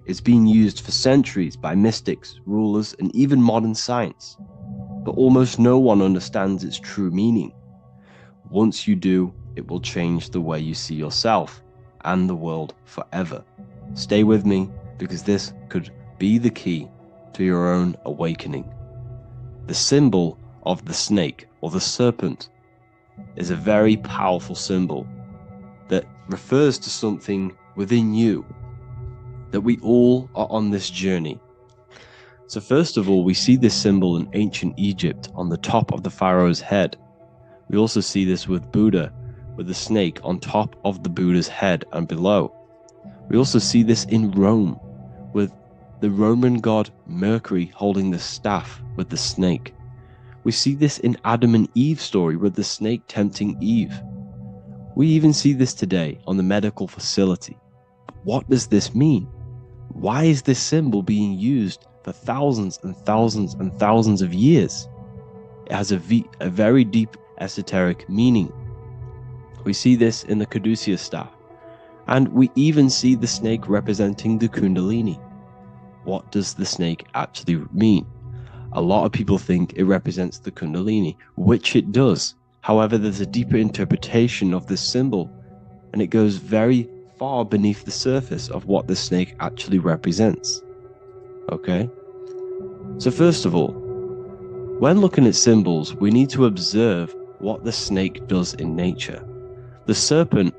It's been used for centuries by mystics, rulers, and even modern science, but almost no one understands its true meaning. Once you do, it will change the way you see yourself and the world forever. Stay with me, because this could be the key to your own awakening. The symbol of the snake, or the serpent, is a very powerful symbol that refers to something within you, that we all are on this journey. So first of all, we see this symbol in ancient Egypt on the top of the pharaoh's head. We also see this with Buddha, with the snake on top of the Buddha's head and below. We also see this in Rome, with the Roman god Mercury holding the staff with the snake. We see this in Adam and Eve story with the snake tempting Eve. We even see this today on the medical facility. What does this mean? Why is this symbol being used for thousands and thousands and thousands of years? It has a very deep esoteric meaning. We see this in the Caduceus staff, and we even see the snake representing the Kundalini. What does the snake actually mean? A lot of people think it represents the Kundalini, which it does. However, there's a deeper interpretation of this symbol, and it goes very far beneath the surface of what the snake actually represents. Okay? So first of all, when looking at symbols, we need to observe what the snake does in nature. The serpent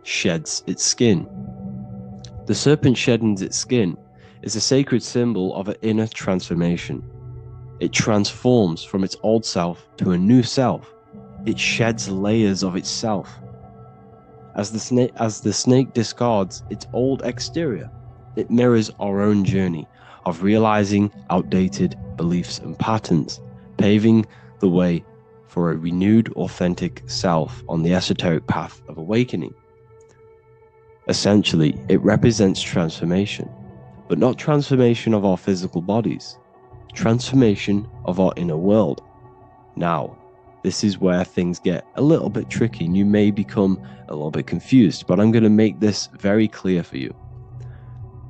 sheds its skin. The serpent shedding its skin is a sacred symbol of an inner transformation. It transforms from its old self to a new self. It sheds layers of itself. As the snake discards its old exterior, it mirrors our own journey of realizing outdated beliefs and patterns, paving the way for a renewed, authentic self on the esoteric path of awakening. Essentially, it represents transformation, but not transformation of our physical bodies, transformation of our inner world. Now, this is where things get a little bit tricky and you may become a little bit confused, but I'm going to make this very clear for you.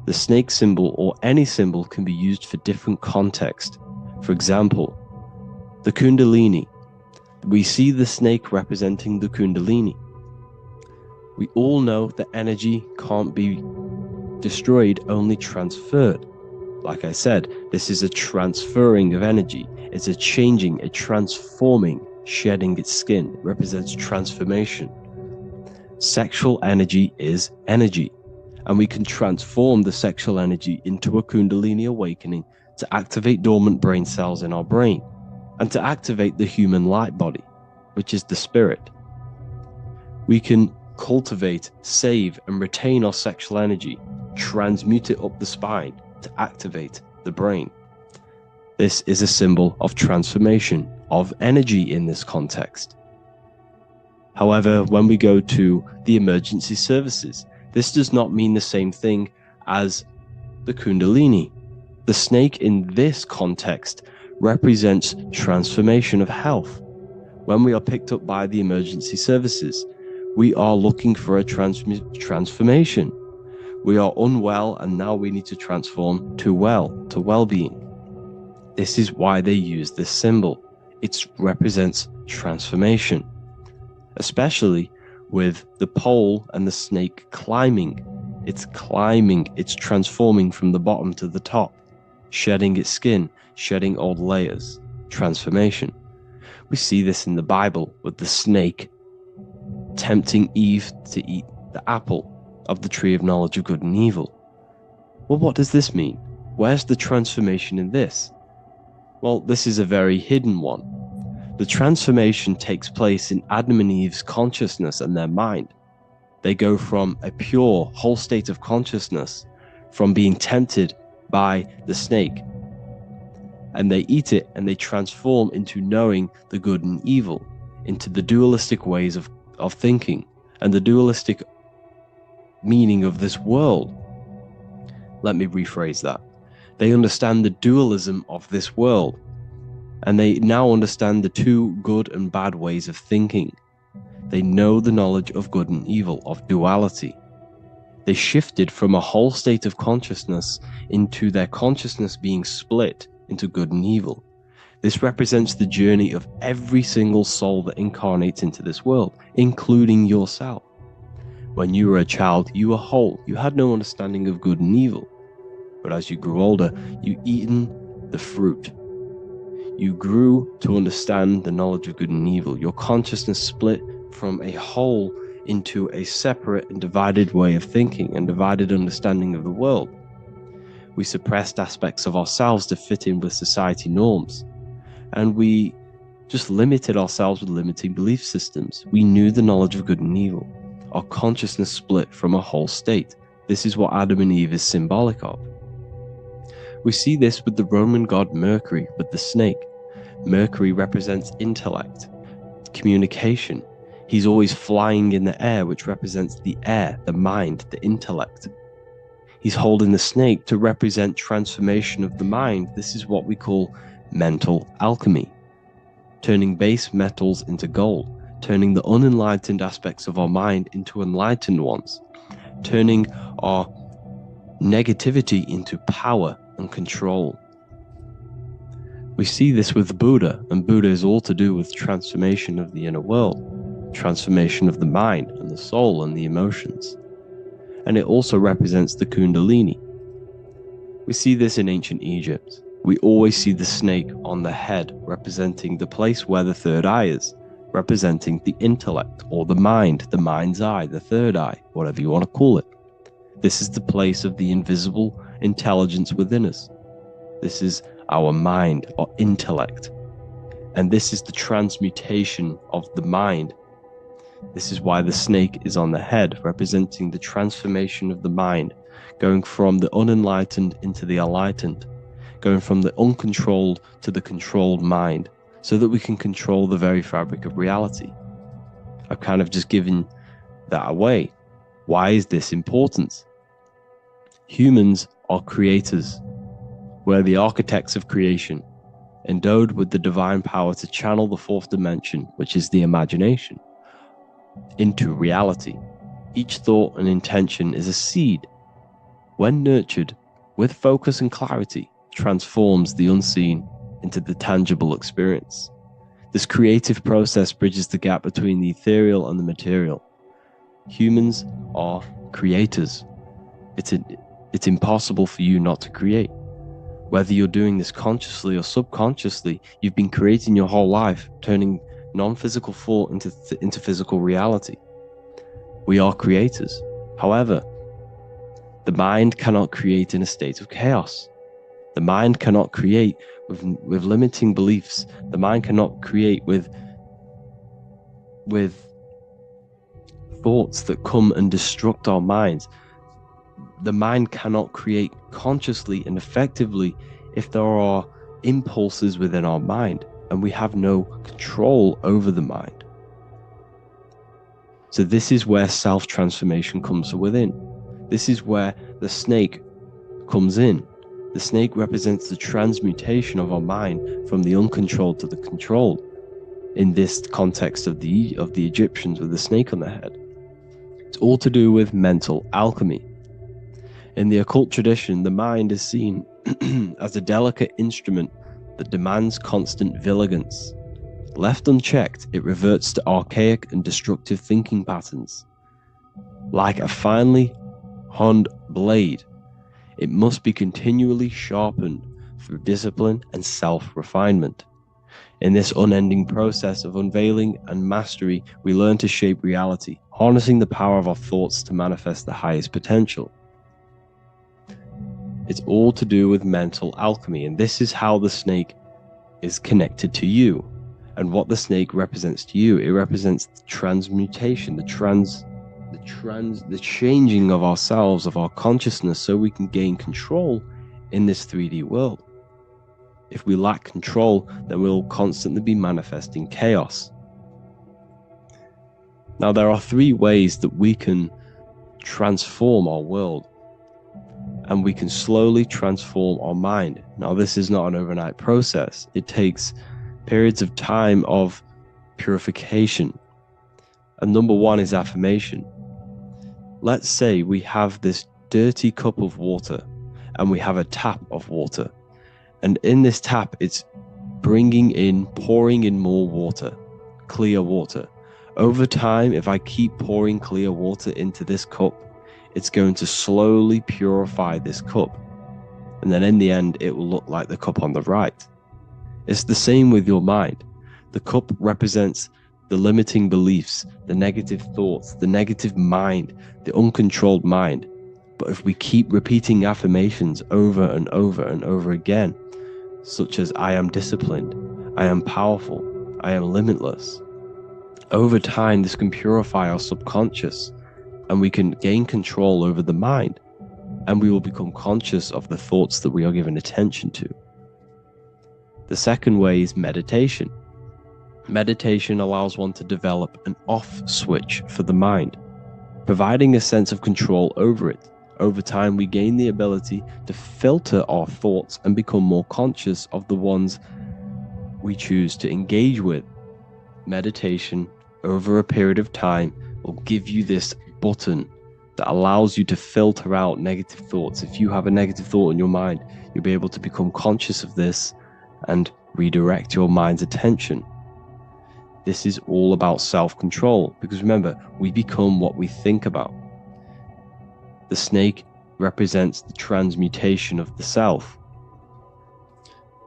The snake symbol, or any symbol, can be used for different context. For example, the Kundalini. We see the snake representing the Kundalini. We all know that energy can't be destroyed, only transferred. Like I said, this is a transferring of energy. It's a changing, a transforming, shedding its skin. It represents transformation. Sexual energy is energy, and we can transform the sexual energy into a Kundalini awakening to activate dormant brain cells in our brain and to activate the human light body, which is the spirit. We can cultivate, save, and retain our sexual energy, transmute it up the spine to activate the brain. This is a symbol of transformation, of energy in this context. However, when we go to the emergency services, this does not mean the same thing as the Kundalini. The snake in this context represents transformation of health. When we are picked up by the emergency services, we are looking for a transformation. We are unwell and now we need to transform to well-being. This is why they use this symbol. It represents transformation, especially with the pole and the snake climbing. It's climbing, it's transforming from the bottom to the top, shedding its skin, shedding old layers, transformation. We see this in the Bible with the snake tempting Eve to eat the apple of the tree of knowledge of good and evil. Well, what does this mean? Where's the transformation in this? Well, this is a very hidden one. The transformation takes place in Adam and Eve's consciousness and their mind. They go from a pure, whole state of consciousness, from being tempted by the snake, and they eat it and they transform into knowing the good and evil, into the dualistic ways of thinking and the dualistic meaning of this world. Let me rephrase that. They understand the dualism of this world, and they now understand the two good and bad ways of thinking. They know the knowledge of good and evil, of duality. They shifted from a whole state of consciousness into their consciousness being split into good and evil. This represents the journey of every single soul that incarnates into this world, including yourself. When you were a child, you were whole. You had no understanding of good and evil. But as you grew older, you eaten the fruit. You grew to understand the knowledge of good and evil. Your consciousness split from a whole into a separate and divided way of thinking and divided understanding of the world. We suppressed aspects of ourselves to fit in with society norms. And we just limited ourselves with limiting belief systems. We knew the knowledge of good and evil. Our consciousness split from a whole state. This is what Adam and Eve is symbolic of. We see this with the Roman god Mercury, with the snake. Mercury represents intellect, communication. He's always flying in the air, which represents the air, the mind, the intellect. He's holding the snake to represent transformation of the mind. This is what we call mental alchemy, turning base metals into gold, turning the unenlightened aspects of our mind into enlightened ones, turning our negativity into power and control. We see this with Buddha, and Buddha is all to do with transformation of the inner world, transformation of the mind and the soul and the emotions. And it also represents the Kundalini. We see this in ancient Egypt. We always see the snake on the head, representing the place where the third eye is, representing the intellect or the mind, the mind's eye, the third eye, whatever you want to call it. This is the place of the invisible intelligence within us. This is our mind or intellect. And this is the transmutation of the mind. This is why the snake is on the head, representing the transformation of the mind, going from the unenlightened into the enlightened, going from the uncontrolled to the controlled mind, so that we can control the very fabric of reality. I've kind of just given that away. Why is this important? Humans are creators. We're the architects of creation, endowed with the divine power to channel the fourth dimension, which is the imagination, into reality. Each thought and intention is a seed. When nurtured with focus and clarity, transforms the unseen into the tangible experience. This creative process bridges the gap between the ethereal and the material. Humans are creators. It's impossible for you not to create. Whether you're doing this consciously or subconsciously, you've been creating your whole life, turning non-physical thought into physical reality. We are creators. However, the mind cannot create in a state of chaos. The mind cannot create with limiting beliefs. The mind cannot create with thoughts that come and destruct our minds. The mind cannot create consciously and effectively if there are impulses within our mind and we have no control over the mind. So this is where self-transformation comes from within. This is where the snake comes in. The snake represents the transmutation of our mind from the uncontrolled to the controlled. In this context of the Egyptians with the snake on their head. It's all to do with mental alchemy. In the occult tradition, the mind is seen as a delicate instrument that demands constant vigilance. Left unchecked, it reverts to archaic and destructive thinking patterns. Like a finely honed blade, it must be continually sharpened through discipline and self-refinement. In this unending process of unveiling and mastery, we learn to shape reality, harnessing the power of our thoughts to manifest the highest potential. It's all to do with mental alchemy, and this is how the snake is connected to you. And what the snake represents to you, it represents the transmutation, the changing of ourselves, of our consciousness, so we can gain control in this 3D world. If we lack control, then we'll constantly be manifesting chaos. Now, there are 3 ways that we can transform our world, and we can slowly transform our mind. Now, this is not an overnight process. It takes periods of time of purification. And number 1 is affirmation. Let's say we have this dirty cup of water, and we have a tap of water. And in this tap, it's pouring in more water, clear water. Over time, if I keep pouring clear water into this cup, it's going to slowly purify this cup. And then in the end, it will look like the cup on the right. It's the same with your mind. The cup represents the limiting beliefs, the negative thoughts, the negative mind, the uncontrolled mind. But if we keep repeating affirmations over and over and over again, such as I am disciplined, I am powerful, I am limitless. Over time, this can purify our subconscious, and we can gain control over the mind, and we will become conscious of the thoughts that we are giving attention to. The second way is meditation. Meditation allows one to develop an off switch for the mind, providing a sense of control over it. Over time, we gain the ability to filter our thoughts and become more conscious of the ones we choose to engage with. Meditation, over a period of time, will give you this button that allows you to filter out negative thoughts. If you have a negative thought in your mind, you'll be able to become conscious of this and redirect your mind's attention. This is all about self-control, because remember, we become what we think about. The snake represents the transmutation of the self.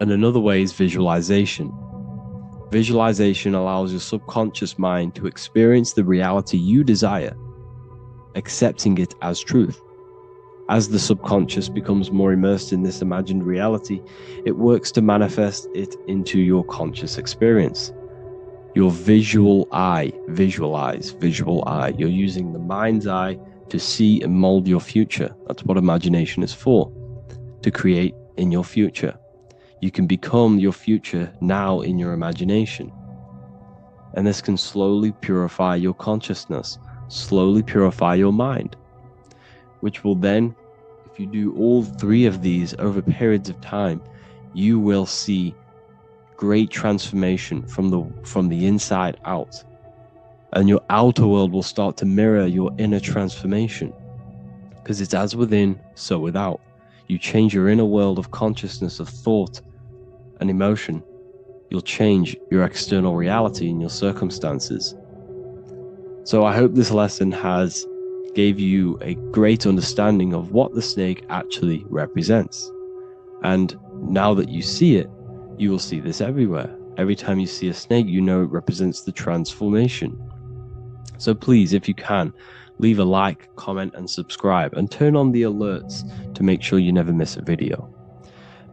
And another way is visualization. Visualization allows your subconscious mind to experience the reality you desire, accepting it as truth. As the subconscious becomes more immersed in this imagined reality, it works to manifest it into your conscious experience. Your visual eye, visual eye. You're using the mind's eye to see and mold your future. That's what imagination is for, to create in your future. You can become your future now in your imagination. And this can slowly purify your consciousness, slowly purify your mind, which will then, if you do all 3 of these over periods of time, you will see great transformation from the inside out. And your outer world will start to mirror your inner transformation, because it's as within, so without. You change your inner world of consciousness, of thought and emotion, you'll change your external reality and your circumstances. So I hope this lesson has gave you a great understanding of what the snake actually represents. And now that you see it, you will see this everywhere. Every time you see a snake, you know it represents the transformation. So please, if you can, leave a like, comment, and subscribe, and turn on the alerts to make sure you never miss a video.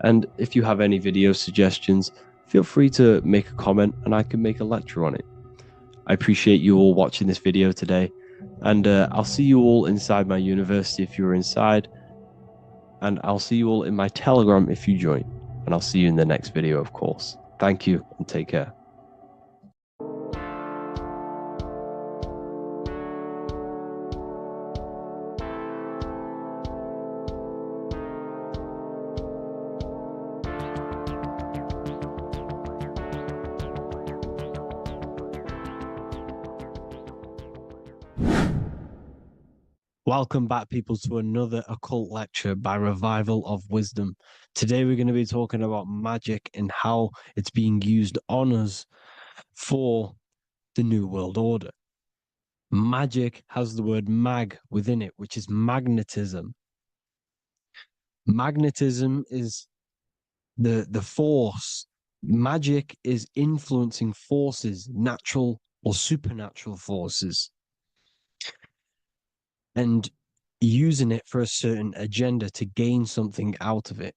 And if you have any video suggestions, feel free to make a comment and I can make a lecture on it. I appreciate you all watching this video today, and I'll see you all inside my university if you're inside, and I'll see you all in my Telegram if you join, and I'll see you in the next video, of course. Thank you and take care. Welcome back, people, to another occult lecture by Revival of Wisdom. Today, we're going to be talking about magic and how it's being used on us for the New World Order. Magic has the word mag within it, which is magnetism. Magnetism is the force. Magic is influencing forces, natural or supernatural forces, and using it for a certain agenda to gain something out of it.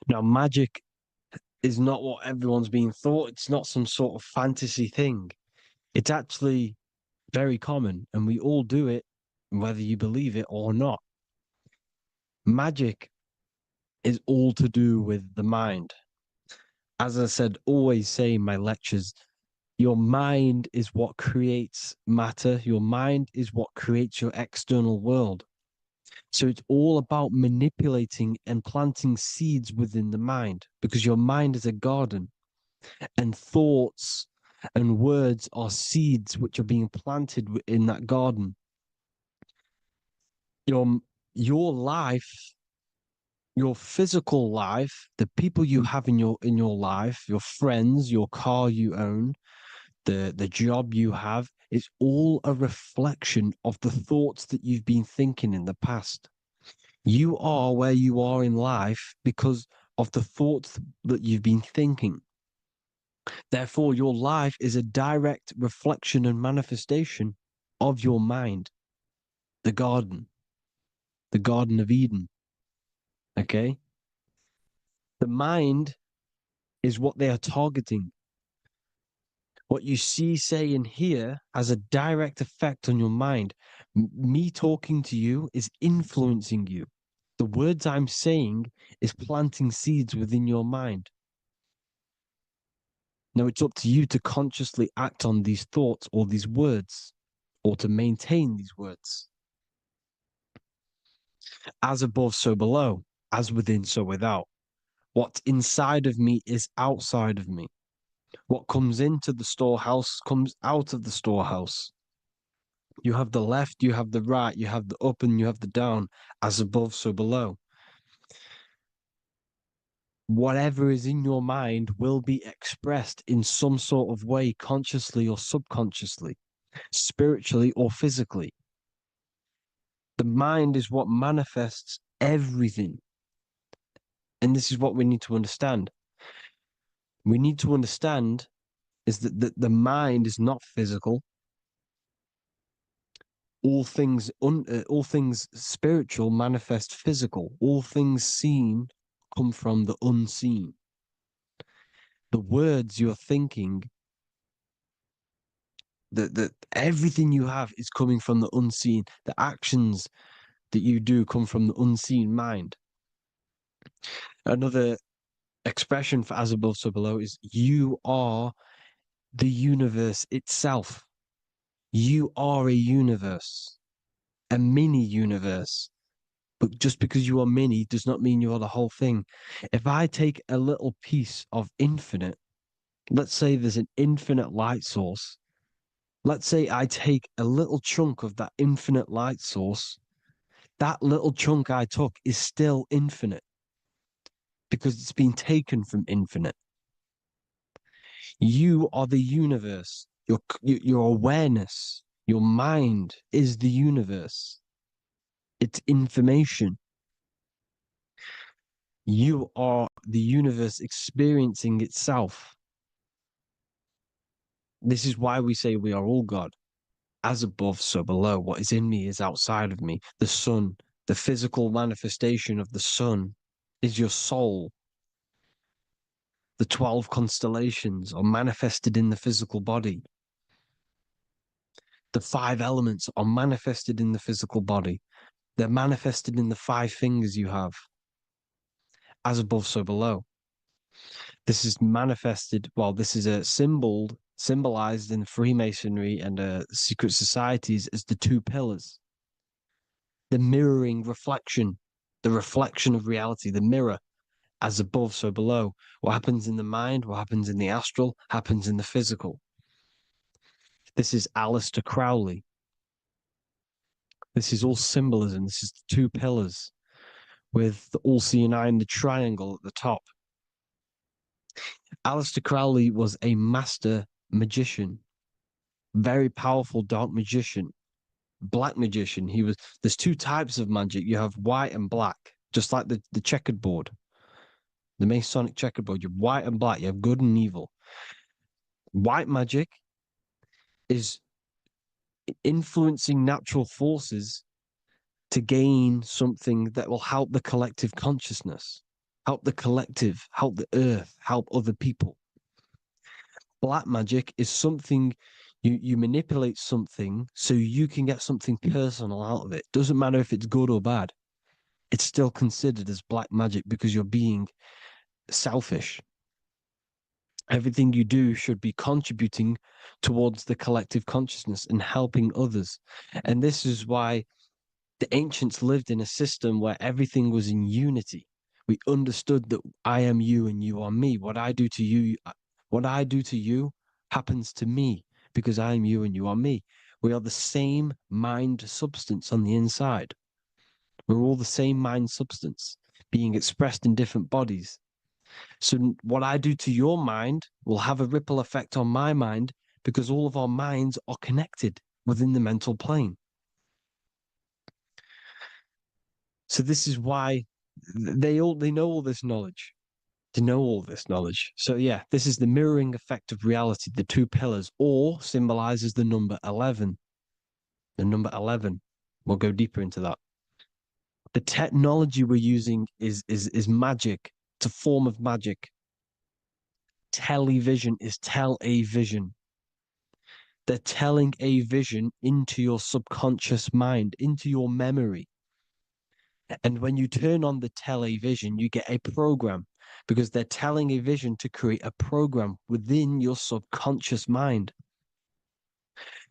Now, magic is not what everyone's being thought. It's not some sort of fantasy thing. It's actually very common, and we all do it, whether you believe it or not. Magic is all to do with the mind. As I said, always say in my lectures, your mind is what creates matter. Your mind is what creates your external world. So it's all about manipulating and planting seeds within the mind, because your mind is a garden, and thoughts and words are seeds which are being planted in that garden. Your life, your physical life, the people you have in your life, your friends, your car you own, the job you have, is all a reflection of the thoughts that you've been thinking in the past. You are where you are in life because of the thoughts that you've been thinking. Therefore, your life is a direct reflection and manifestation of your mind, the Garden of Eden. Okay? The mind is what they are targeting. What you see, say, and hear has a direct effect on your mind. Me talking to you is influencing you. The words I'm saying is planting seeds within your mind. Now, it's up to you to consciously act on these thoughts or these words, or to maintain these words. As above, so below. As within, so without. What's inside of me is outside of me. What comes into the storehouse comes out of the storehouse. You have the left, you have the right, you have the up, and you have the down. As above, so below. Whatever is in your mind will be expressed in some sort of way, consciously or subconsciously, spiritually or physically. The mind is what manifests everything. And this is what we need to understand. We need to understand is that the mind is not physical. All things spiritual manifest physical. All things seen come from the unseen. The words you're thinking, that everything you have is coming from the unseen. The actions that you do come from the unseen mind. Another expression for as above, so below is you are the universe itself. You are a universe, a mini universe. But just because you are mini does not mean you are the whole thing. If I take a little piece of infinite, let's say there's an infinite light source. Let's say I take a little chunk of that infinite light source. That little chunk I took is still infinite because it's been taken from infinite. You are the universe. Your awareness, your mind is the universe. It's information. You are the universe experiencing itself. This is why we say we are all God. As above, so below. What is in me is outside of me. The sun, the physical manifestation of the sun, is your soul. The 12 constellations are manifested in the physical body. The 5 elements are manifested in the physical body. They're manifested in the 5 fingers you have. As above, so below. This is manifested, well, this is a symbolized in Freemasonry and secret societies as the 2 pillars. The mirroring reflection, the reflection of reality, the mirror. As above, so below. What happens in the mind, what happens in the astral, happens in the physical. This is Aleister Crowley. This is all symbolism. This is the two pillars with the all-seeing eye and the triangle at the top. Aleister Crowley was a master magician, very powerful dark magician, black magician. There's two types of magic. You have white and black, just like the checkered board, the Masonic checkered board. You have white and black. You have good and evil. White magic is influencing natural forces to gain something that will help the collective consciousness, help the collective, help the earth, help other people. Black magic is something you manipulate something so you can get something personal out of it. Doesn't matter if it's good or bad. It's still considered as black magic because you're being selfish. Everything you do should be contributing towards the collective consciousness and helping others. And this is why the ancients lived in a system where everything was in unity. We understood that I am you and you are me. What I do to you happens to me because I am you and you are me. We are the same mind substance on the inside. We're all the same mind substance being expressed in different bodies. So what I do to your mind will have a ripple effect on my mind because all of our minds are connected within the mental plane. So this is why they know all this knowledge. They know all this knowledge. So yeah, this is the mirroring effect of reality, the two pillars, or symbolizes the number 11. The number 11. We'll go deeper into that. The technology we're using is magic. It's a form of magic. Television is tell-a-vision. They're telling a vision into your subconscious mind, into your memory. And when you turn on the television, you get a program because they're telling a vision to create a program within your subconscious mind.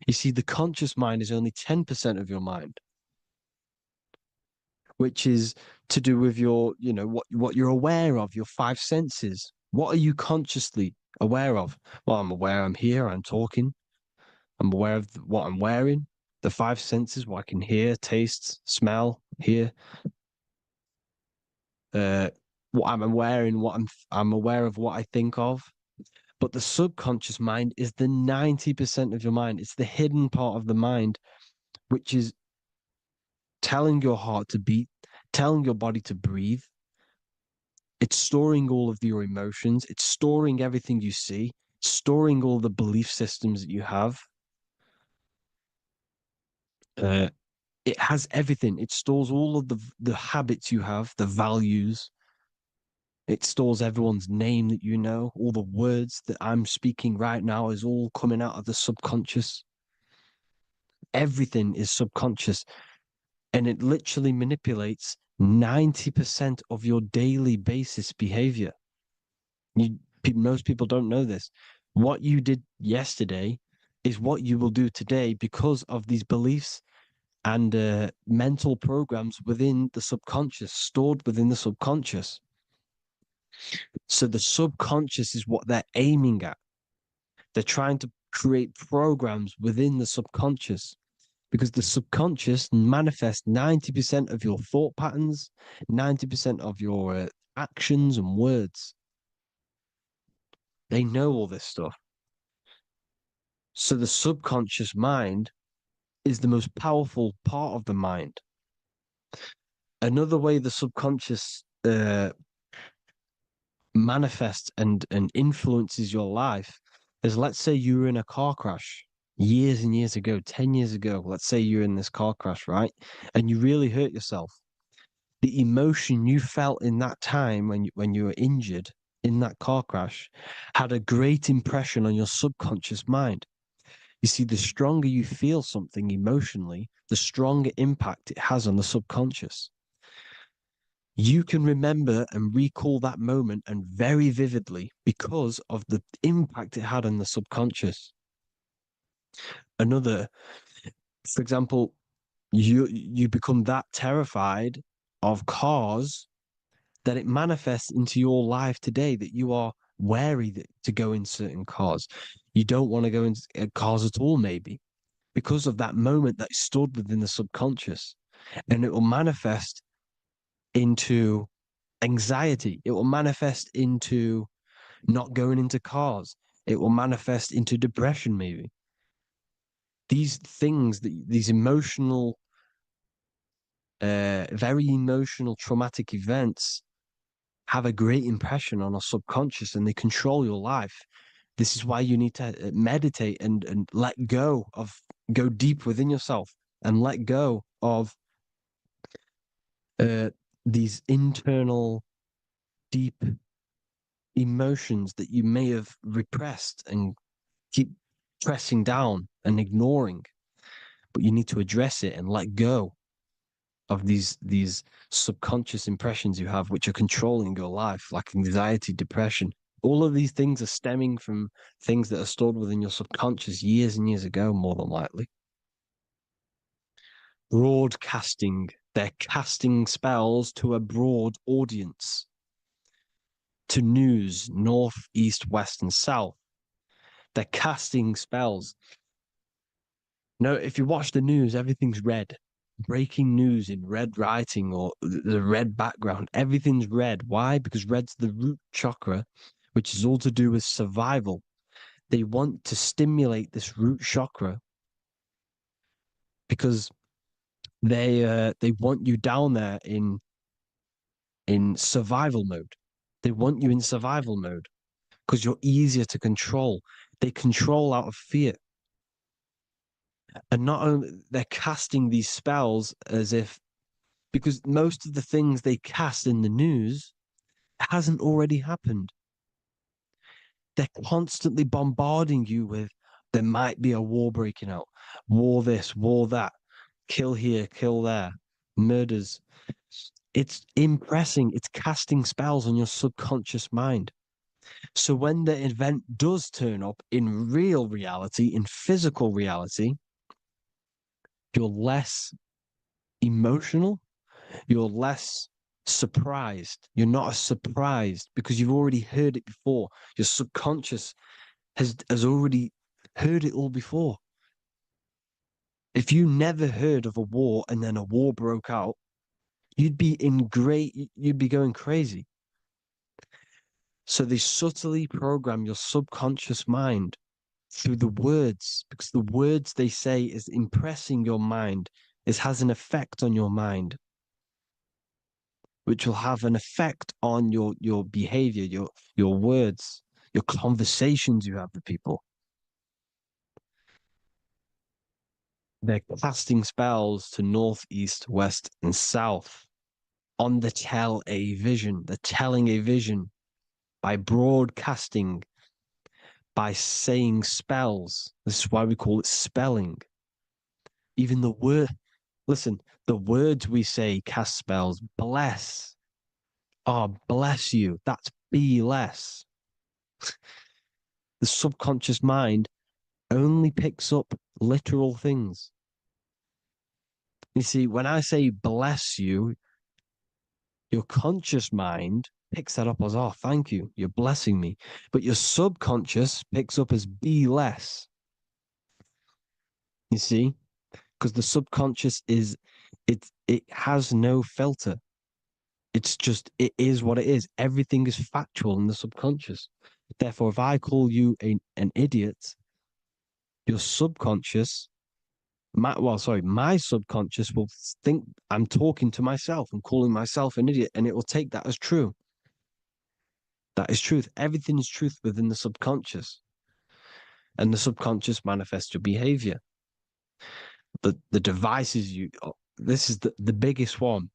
You see, the conscious mind is only 10% of your mind, which is to do with your, what you're aware of, your five senses. What are you consciously aware of? Well, I'm aware I'm here, I'm talking. I'm aware of what I'm wearing, the five senses, what I can hear, taste, smell, hear. What I'm wearing, I'm aware of what I think of. But the subconscious mind is the 90% of your mind. It's the hidden part of the mind, which is telling your heart to beat, telling your body to breathe. It's storing all of your emotions. It's storing everything you see, storing all the belief systems that you have. It has everything. It stores all of the habits you have, the values. It stores everyone's name that you know. All the words that I'm speaking right now is all coming out of the subconscious. Everything is subconscious. And it literally manipulates 90% of your daily basis behavior. Most people don't know this. What you did yesterday is what you will do today because of these beliefs and mental programs within the subconscious, stored within the subconscious. So the subconscious is what they're aiming at. They're trying to create programs within the subconscious because the subconscious manifests 90% of your thought patterns, 90% of your actions and words. They know all this stuff. So the subconscious mind is the most powerful part of the mind. Another way the subconscious manifests and influences your life is, let's say you were in a car crash years and years ago, 10 years ago. Let's say you're in this car crash, right? And you really hurt yourself. The emotion you felt in that time when you were injured in that car crash had a great impression on your subconscious mind. You see, the stronger you feel something emotionally, the stronger impact it has on the subconscious. You can remember and recall that moment and very vividly because of the impact it had on the subconscious. For example, you become that terrified of cars that it manifests into your life today, that you are wary to go in certain cars. You don't want to go in cars at all, maybe. because of that moment that stored within the subconscious. And it will manifest into anxiety. It will manifest into not going into cars. It will manifest into depression, maybe. These things, these emotional, very emotional, traumatic events have a great impression on our subconscious, and they control your life. This is why you need to meditate and let go go deep within yourself and let go of these internal, deep emotions that you may have repressed and keep pressing down and ignoring. But you need to address it and let go of these subconscious impressions you have, which are controlling your life, like anxiety, depression. All of these things are stemming from things that are stored within your subconscious years and years ago, more than likely. Broadcasting. They're casting spells to a broad audience, to news, north, east, west, and south. They're casting spells. No, if you watch the news, everything's red. Breaking news in red writing or the red background. Everything's red. Why? Because red's the root chakra, which is all to do with survival. They want to stimulate this root chakra because they want you down there in survival mode. They want you in survival mode because you're easier to control. They control out of fear. And not only they're casting these spells as if, because most of the things they cast in the news hasn't already happened. They're constantly bombarding you with, there might be a war breaking out, war this, war that, kill here, kill there, murders. It's impressing, it's casting spells on your subconscious mind. So when the event does turn up in real reality, in physical reality, you're less emotional, you're less surprised. You're not as surprised because you've already heard it before. Your subconscious has already heard it all before. If you never heard of a war and then a war broke out, you'd be going crazy. So they subtly program your subconscious mind through the words, because the words they say is impressing your mind. It has an effect on your mind, which will have an effect on your behavior, your words, your conversations you have with people. They're casting spells to north, east, west, and south on the tell a vision. They're telling a vision by broadcasting, by saying spells. This is why we call it spelling. Even the word, listen, the words we say cast spells. Bless. Oh, bless you. That's be less. The subconscious mind only picks up literal things. You see, when I say bless you, your conscious mind picks that up as, oh, thank you, you're blessing me. But your subconscious picks up as be less. You see? Because the subconscious it has no filter. It's just, it is what it is. Everything is factual in the subconscious. Therefore, if I call you an idiot, your subconscious, my subconscious will think I'm talking to myself and calling myself an idiot, and it will take that as true. That is truth. Everything is truth within the subconscious. And the subconscious manifests your behavior. The devices this is the biggest one.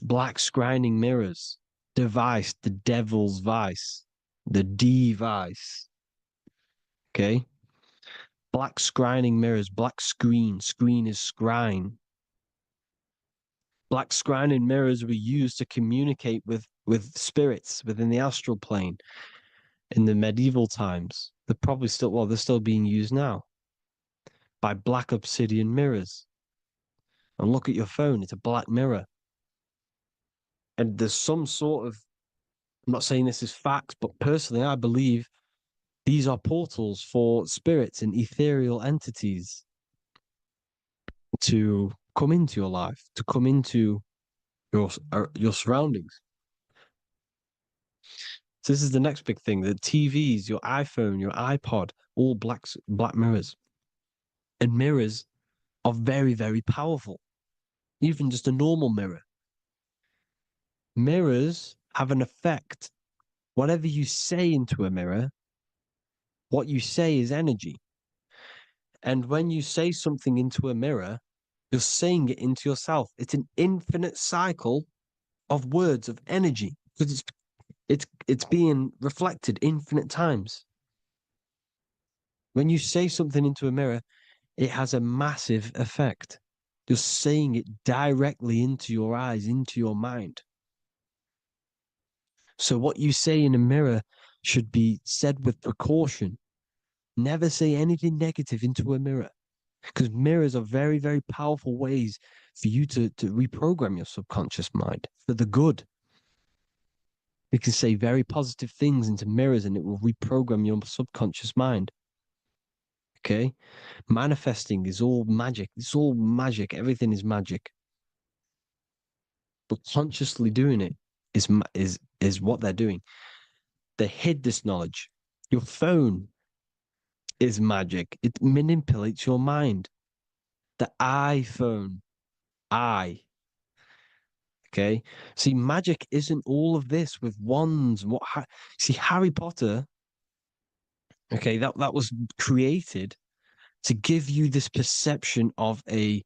Black scrying mirrors, device, the devil's vice, the device. Okay? Black scrying mirrors, black screen is scrying. Black scrying mirrors were used to communicate with spirits within the astral plane in the medieval times. They're still being used now by black obsidian mirrors. And look at your phone, it's a black mirror. And there's some sort of, I'm not saying this is fact, but personally, I believe These are portals for spirits and ethereal entities to come into your life, to come into your surroundings. So this is the next big thing: the TVs, your iPhone, your iPod, all black mirrors, and mirrors are very, very powerful. Even just a normal mirror. Mirrors have an effect. Whatever you say into a mirror, what you say is energy. And when you say something into a mirror, you're saying it into yourself. It's an infinite cycle of words of energy because it's being reflected infinite times. When you say something into a mirror, it has a massive effect. You're saying it directly into your eyes, into your mind. So what you say in a mirror should be said with precaution. Never say anything negative into a mirror, because mirrors are very, very powerful ways for you to reprogram your subconscious mind for the good. You can say very positive things into mirrors and it will reprogram your subconscious mind. Okay? Manifesting is all magic. It's all magic. Everything is magic. But consciously doing it is what they're doing. They hid this knowledge. Your phone is magic. It manipulates your mind. The iPhone, okay. See, magic isn't all of this with wands. See, Harry Potter, okay, that was created to give you this perception of a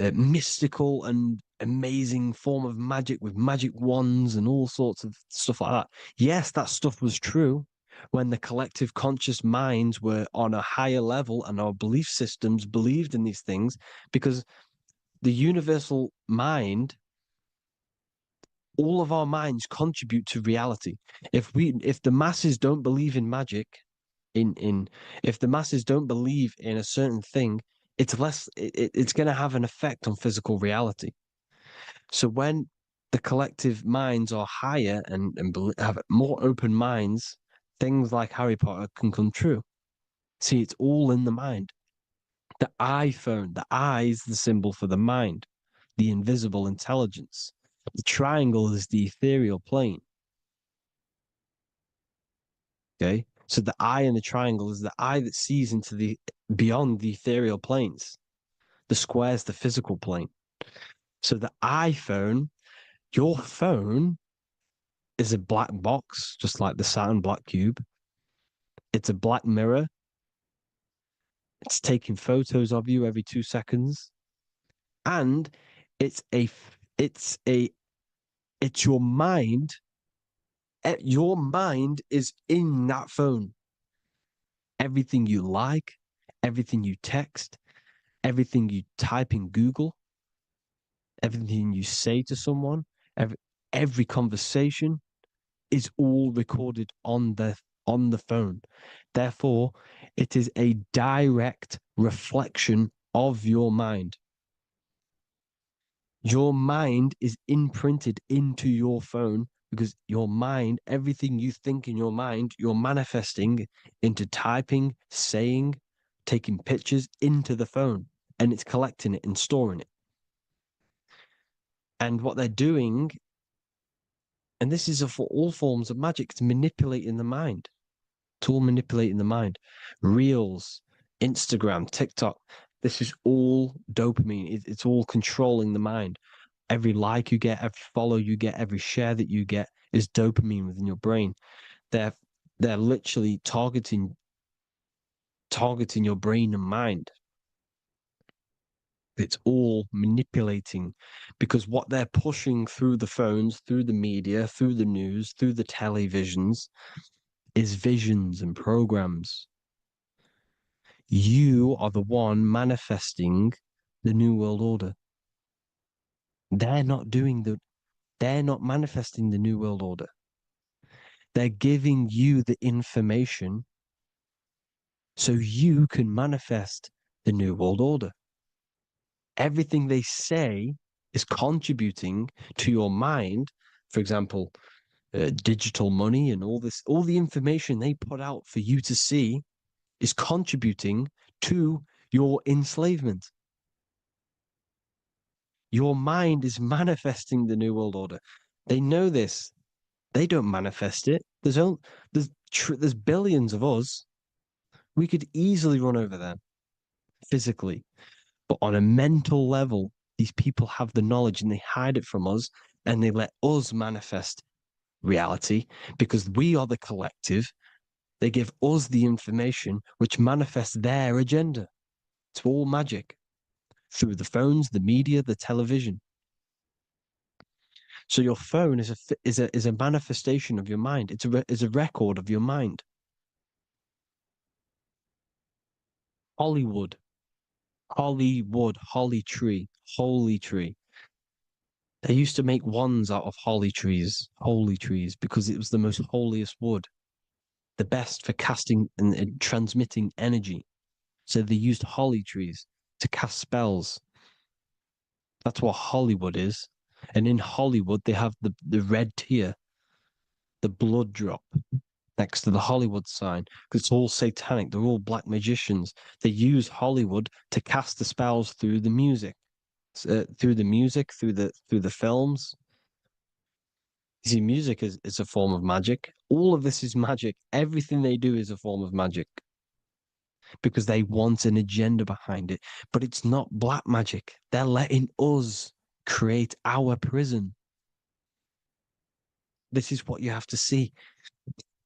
mystical and amazing form of magic with magic wands and all sorts of stuff like that. Yes, that stuff was true when the collective conscious minds were on a higher level and our belief systems believed in these things, because the universal mind, all of our minds contribute to reality. If the masses don't believe in magic, if the masses don't believe in a certain thing, it's going to have an effect on physical reality. So when the collective minds are higher and have more open minds, things like Harry Potter can come true. See, it's all in the mind. The iPhone, the eye is the symbol for the mind, the invisible intelligence. The triangle is the ethereal plane. Okay, so the eye in the triangle is the eye that sees into the beyond the ethereal planes. The square is the physical plane. So the iPhone, your phone, is a black box, just like the Saturn black cube. It's a black mirror. It's taking photos of you every 2 seconds, and it's your mind. Your mind is in that phone. Everything you like, everything you text, everything you type in Google, everything you say to someone, every conversation is all recorded on the phone. Therefore, it is a direct reflection of your mind. Your mind is imprinted into your phone because your mind, everything you think in your mind, you're manifesting into typing, saying, taking pictures into the phone, and it's collecting it and storing it. And what they're doing, and this is for all forms of magic, it's manipulating the mind. It's all manipulating the mind. Reels, Instagram, TikTok, this is all dopamine. It's all controlling the mind. Every like you get, every follow you get, every share that you get is dopamine within your brain. They're literally targeting your brain and mind. It's all manipulating, because what they're pushing through the phones, through the media, through the news, through the televisions is visions and programs. You are the one manifesting the New World Order. They're not manifesting the New World Order. They're giving you the information so you can manifest the New World Order. Everything they say is contributing to your mind. For example, digital money and all the information they put out for you to see is contributing to your enslavement. Your mind is manifesting the New World Order. They know this. They don't manifest it. There's billions of us. We could easily run over them physically. But on a mental level, these people have the knowledge and they hide it from us and they let us manifest reality because we are the collective. They give us the information which manifests their agenda. It's all magic through the phones, the media, the television. So your phone is a manifestation of your mind. It's a record of your mind. Hollywood, holly tree, holy tree. They used to make wands out of holy trees, because it was the most holiest wood, the best for casting and transmitting energy. So they used holly trees to cast spells. That's what Hollywood is. And in Hollywood, they have the red tear, the blood drop next to the Hollywood sign, because it's all satanic. They're all black magicians. They use Hollywood to cast the spells through the music, through the films. You see, music is a form of magic. All of this is magic. Everything they do is a form of magic because they want an agenda behind it. But it's not black magic. They're letting us create our prison. This is what you have to see.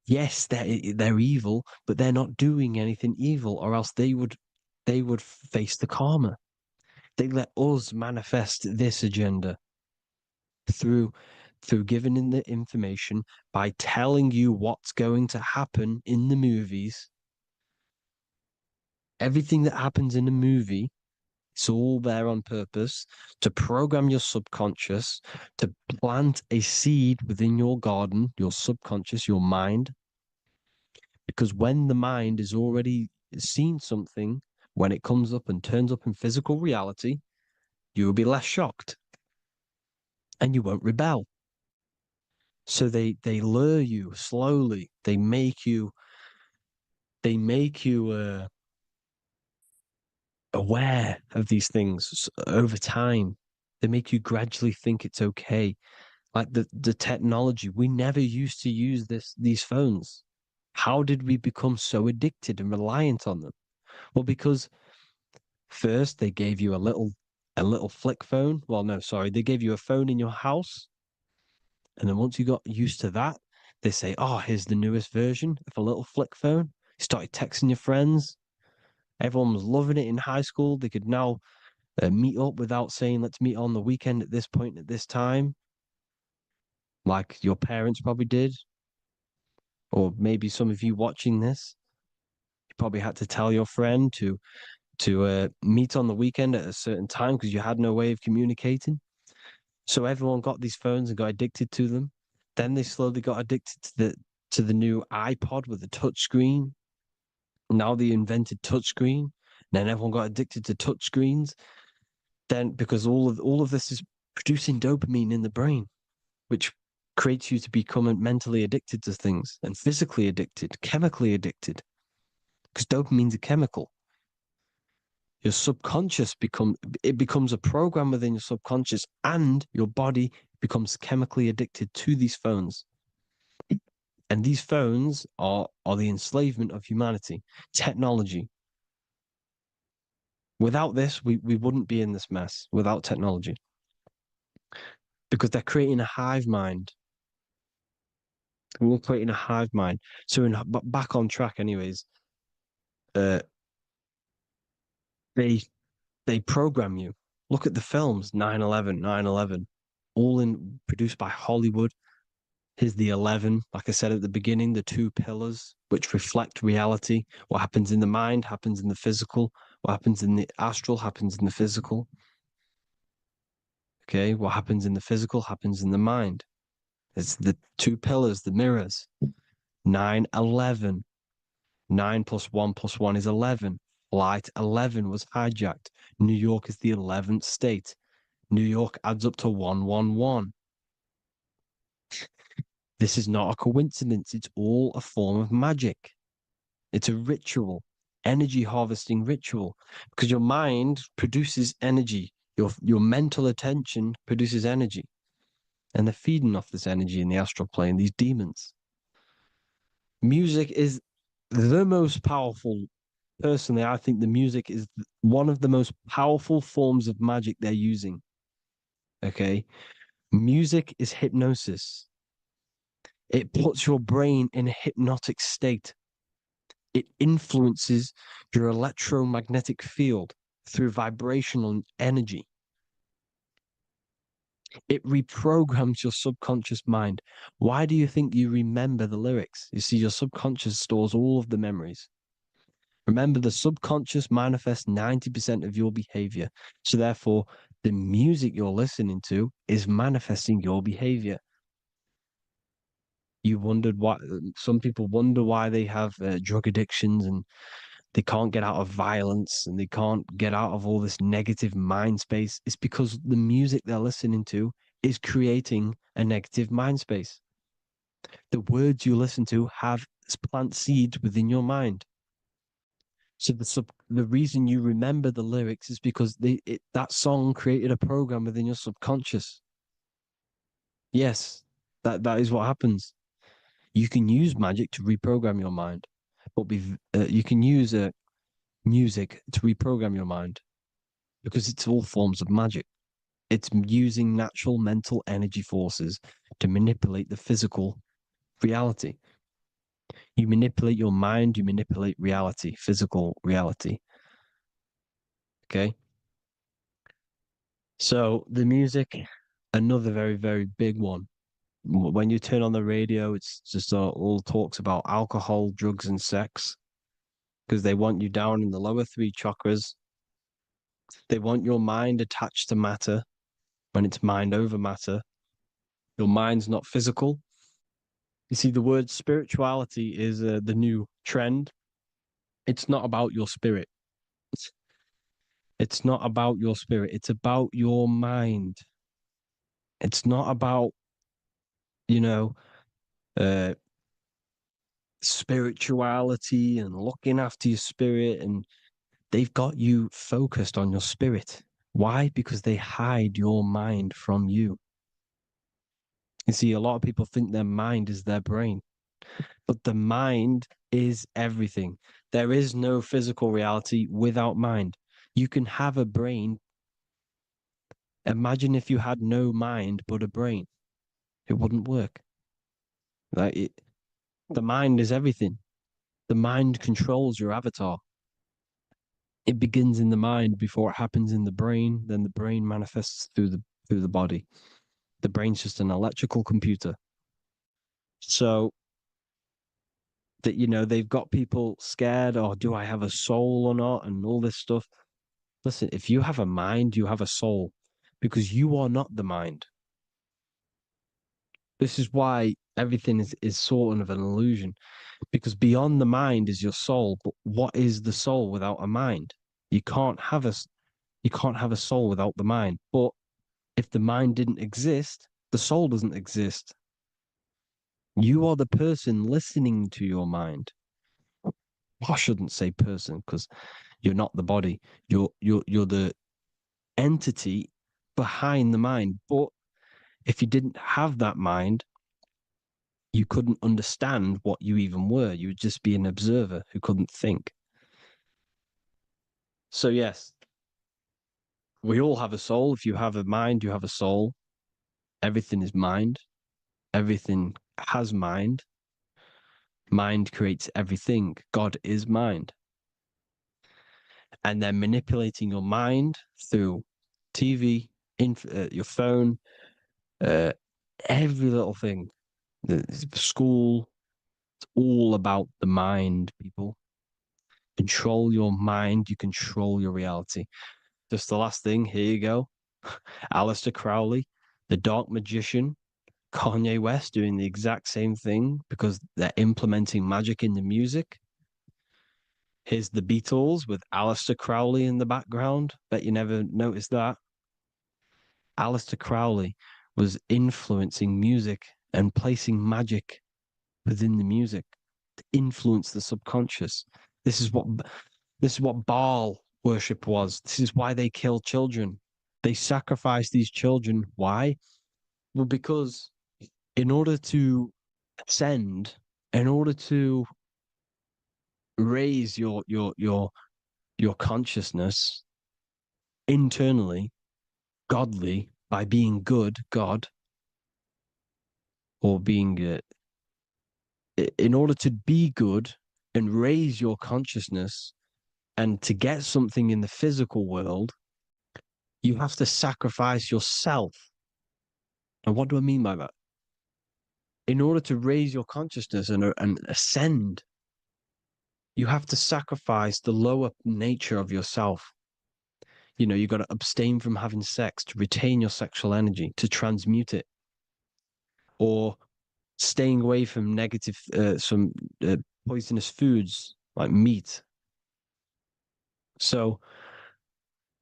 Yes, they're evil, but they're not doing anything evil, or else they would face the karma. They let us manifest this agenda through giving in the information, by telling you what's going to happen in the movies. Everything that happens in a movie, it's all there on purpose to program your subconscious, to plant a seed within your garden, your subconscious, your mind. Because when the mind is already seen something, when it comes up and turns up in physical reality, you will be less shocked and you won't rebel. So they lure you slowly. They make you aware of these things over time. They make you gradually think it's okay. Like the technology, we never used to use these phones. How did we become so addicted and reliant on them? Well, because first they gave you a little flick phone. Well, no, sorry, they gave you a phone in your house. And then once you got used to that, they say, oh, here's the newest version of a little flick phone. You started texting your friends. Everyone was loving it in high school. They could now meet up without saying, let's meet on the weekend at this point at this time, like your parents probably did. Or maybe some of you watching this, you probably had to tell your friend to meet on the weekend at a certain time because you had no way of communicating. So everyone got these phones and got addicted to them. Then they slowly got addicted to the new iPod with the touch screen. Now they invented touch screen. Then everyone got addicted to touch screens. Then because all of this is producing dopamine in the brain, which creates you to become mentally addicted to things and physically addicted, chemically addicted. Because dopamine's a chemical. Your subconscious becomes a program within your subconscious, and your body becomes chemically addicted to these phones. And these phones are the enslavement of humanity, technology. Without this, we wouldn't be in this mess without technology. Because they're creating a hive mind. We're creating a hive mind. So back on track anyways, they program you. Look at the films, 9/11, all produced by Hollywood. Here's the 11, like I said at the beginning, the two pillars which reflect reality. What happens in the mind happens in the physical. What happens in the astral happens in the physical. Okay, what happens in the physical happens in the mind. It's the two pillars, the mirrors. 9/11. 9 + 1 + 1 is 11. Flight 11 was hijacked. New York is the 11th state. New York adds up to 111. This is not a coincidence. It's all a form of magic. It's a ritual, energy harvesting ritual, because your mind produces energy. Your mental attention produces energy, and they're feeding off this energy in the astral plane, these demons. Music is the most powerful. Personally, I think the music is one of the most powerful forms of magic they're using. Okay? Music is hypnosis. It puts your brain in a hypnotic state. It influences your electromagnetic field through vibrational energy. It reprograms your subconscious mind. Why do you think you remember the lyrics? You see, your subconscious stores all of the memories. Remember, the subconscious manifests 90% of your behavior. So therefore, the music you're listening to is manifesting your behavior. You wondered why some people wonder why they have drug addictions and they can't get out of violence and they can't get out of all this negative mind space. It's because the music they're listening to is creating a negative mind space. The words you listen to have plant seeds within your mind. So the reason you remember the lyrics is because that song created a program within your subconscious. Yes, that is what happens. You can use magic to reprogram your mind, but you can use music to reprogram your mind because it's all forms of magic. It's using natural mental energy forces to manipulate the physical reality. You manipulate your mind, you manipulate reality, physical reality. Okay? So the music, another very, very big one. When you turn on the radio, it's just all talks about alcohol, drugs, and sex because they want you down in the lower three chakras. They want your mind attached to matter when it's mind over matter. Your mind's not physical. You see, the word spirituality is the new trend. It's not about your spirit. It's not about your spirit. It's about your mind. It's not about, you know, uh, spirituality and looking after your spirit. And they've got you focused on your spirit. Why? Because they hide your mind from you. You see, a lot of people think their mind is their brain, but the mind is everything. There is no physical reality without mind. You can have a brain. Imagine if you had no mind but a brain. It wouldn't work. The mind is everything. The mind controls your avatar. It begins in the mind before it happens in the brain. Then the brain manifests through the body. The brain's just an electrical computer. So that, they've got people scared, or do I have a soul or not, and all this stuff. Listen, if you have a mind, you have a soul, because you are not the mind. This is why everything is sort of an illusion, because beyond the mind is your soul. But what is the soul without a mind? You can't have a soul without the mind. But if the mind didn't exist, the soul doesn't exist. You are the person listening to your mind. I shouldn't say person because you're not the body. You're the entity behind the mind. But if you didn't have that mind, you couldn't understand what you even were. You would just be an observer who couldn't think. So yes, we all have a soul. If you have a mind, you have a soul. Everything is mind. Everything has mind. Mind creates everything. God is mind. And they're manipulating your mind through TV, your phone, every little thing. The school, it's all about the mind, people. Control your mind, you control your reality. Just the last thing, here you go. Aleister Crowley, the dark magician, Kanye West doing the exact same thing because they're implementing magic in the music. Here's the Beatles with Aleister Crowley in the background. Bet you never noticed that. Aleister Crowley was influencing music and placing magic within the music to influence the subconscious. This is what Baal worship was. This is why they kill children. They sacrifice these children. Why? Well, because in order to ascend, in order to raise your consciousness internally, godly, by being good, God, or being in order to be good and raise your consciousness and to get something in the physical world, you have to sacrifice yourself. And what do I mean by that? In order to raise your consciousness and ascend, you have to sacrifice the lower nature of yourself. You know, you've got to abstain from having sex to retain your sexual energy, to transmute it, or staying away from negative, some poisonous foods like meat. So,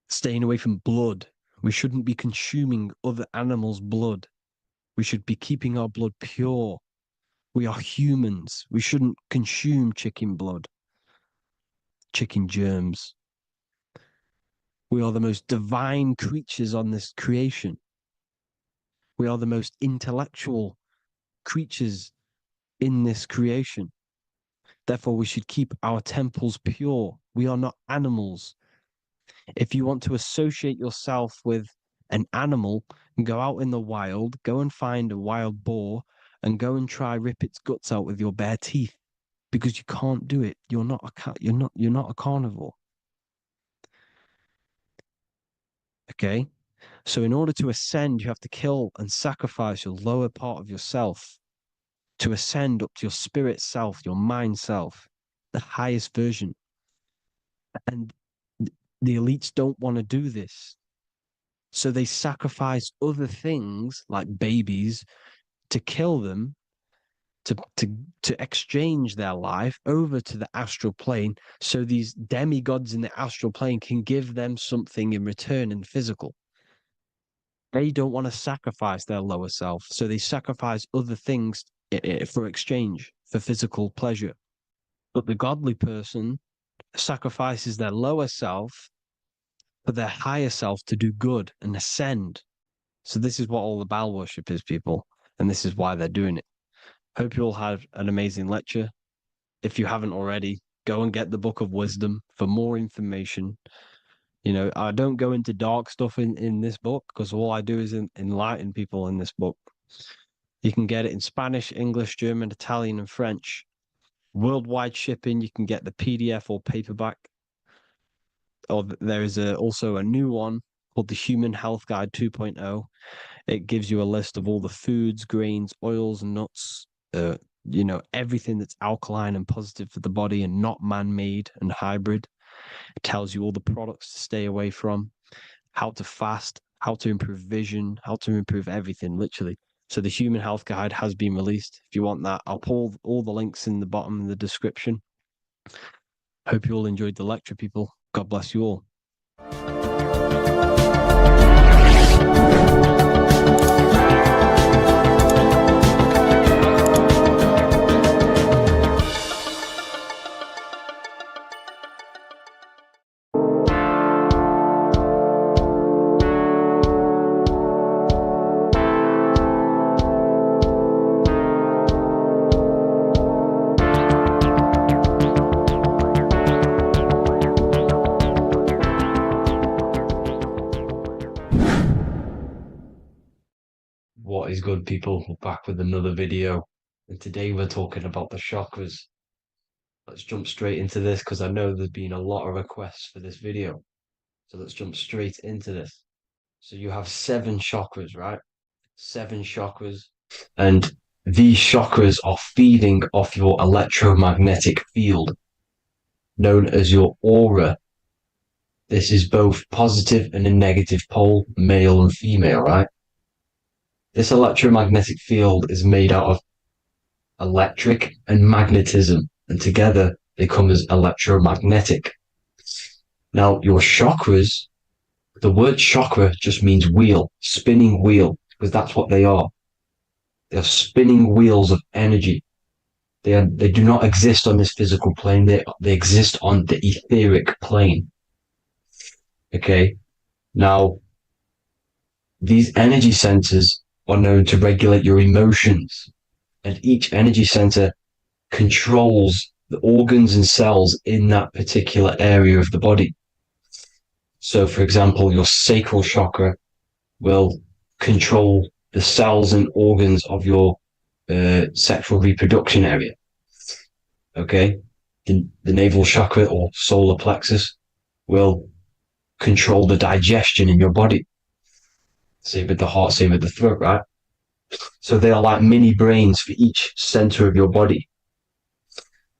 staying away from blood. We shouldn't be consuming other animals' blood. We should be keeping our blood pure. We are humans. We shouldn't consume chicken blood, chicken germs. We are the most divine creatures on this creation. We are the most intellectual creatures in this creation. Therefore, we should keep our temples pure. We are not animals. If you want to associate yourself with an animal, go out in the wild, go and find a wild boar and go and try rip its guts out with your bare teeth, because you can't do it. You're not a carnivore. Okay? So in order to ascend, you have to kill and sacrifice your lower part of yourself to ascend up to your spirit self, your mind self, the highest version. And the elites don't want to do this. So they sacrifice other things like babies to kill them, to exchange their life over to the astral plane, so these demigods in the astral plane can give them something in return in physical. They don't want to sacrifice their lower self, so they sacrifice other things for exchange, for physical pleasure. But the godly person sacrifices their lower self for their higher self to do good and ascend. So this is what all the Baal worship is, people, and this is why they're doing it. Hope you all had an amazing lecture. If you haven't already, go and get the Book of Wisdom for more information. You know, I don't go into dark stuff in this book, because all I do is enlighten people in this book. You can get it in Spanish, English, German, Italian, and French. Worldwide shipping. You can get the PDF or paperback. Or there is also a new one called the Human Health Guide 2.0. It gives you a list of all the foods, grains, oils, and nuts, you know, everything that's alkaline and positive for the body and not man-made and hybrid. It tells you all the products to stay away from, how to fast, how to improve vision, how to improve everything, literally. So the Human Health Guide has been released. If you want that, I'll put all the links in the bottom in the description. Hope you all enjoyed the lecture, people. God bless you all. What is good, people? We're back with another video, and today we're talking about the chakras. Let's jump straight into this, because I know there's been a lot of requests for this video. So let's jump straight into this. So you have 7 chakras, right? 7 chakras. And these chakras are feeding off your electromagnetic field, known as your aura. This is both positive and a negative pole, male and female, right? This electromagnetic field is made out of electric and magnetism, and together they come as electromagnetic. Now, your chakras, the word chakra just means wheel, spinning wheel, because that's what they are. They are spinning wheels of energy. They do not exist on this physical plane. They exist on the etheric plane. Okay. Now, these energy centers are known to regulate your emotions, and each energy center controls the organs and cells in that particular area of the body. So, for example, your sacral chakra will control the cells and organs of your sexual reproduction area. Okay, the navel chakra or solar plexus will control the digestion in your body. Same with the heart, same with the throat, right? So they are like mini brains for each center of your body.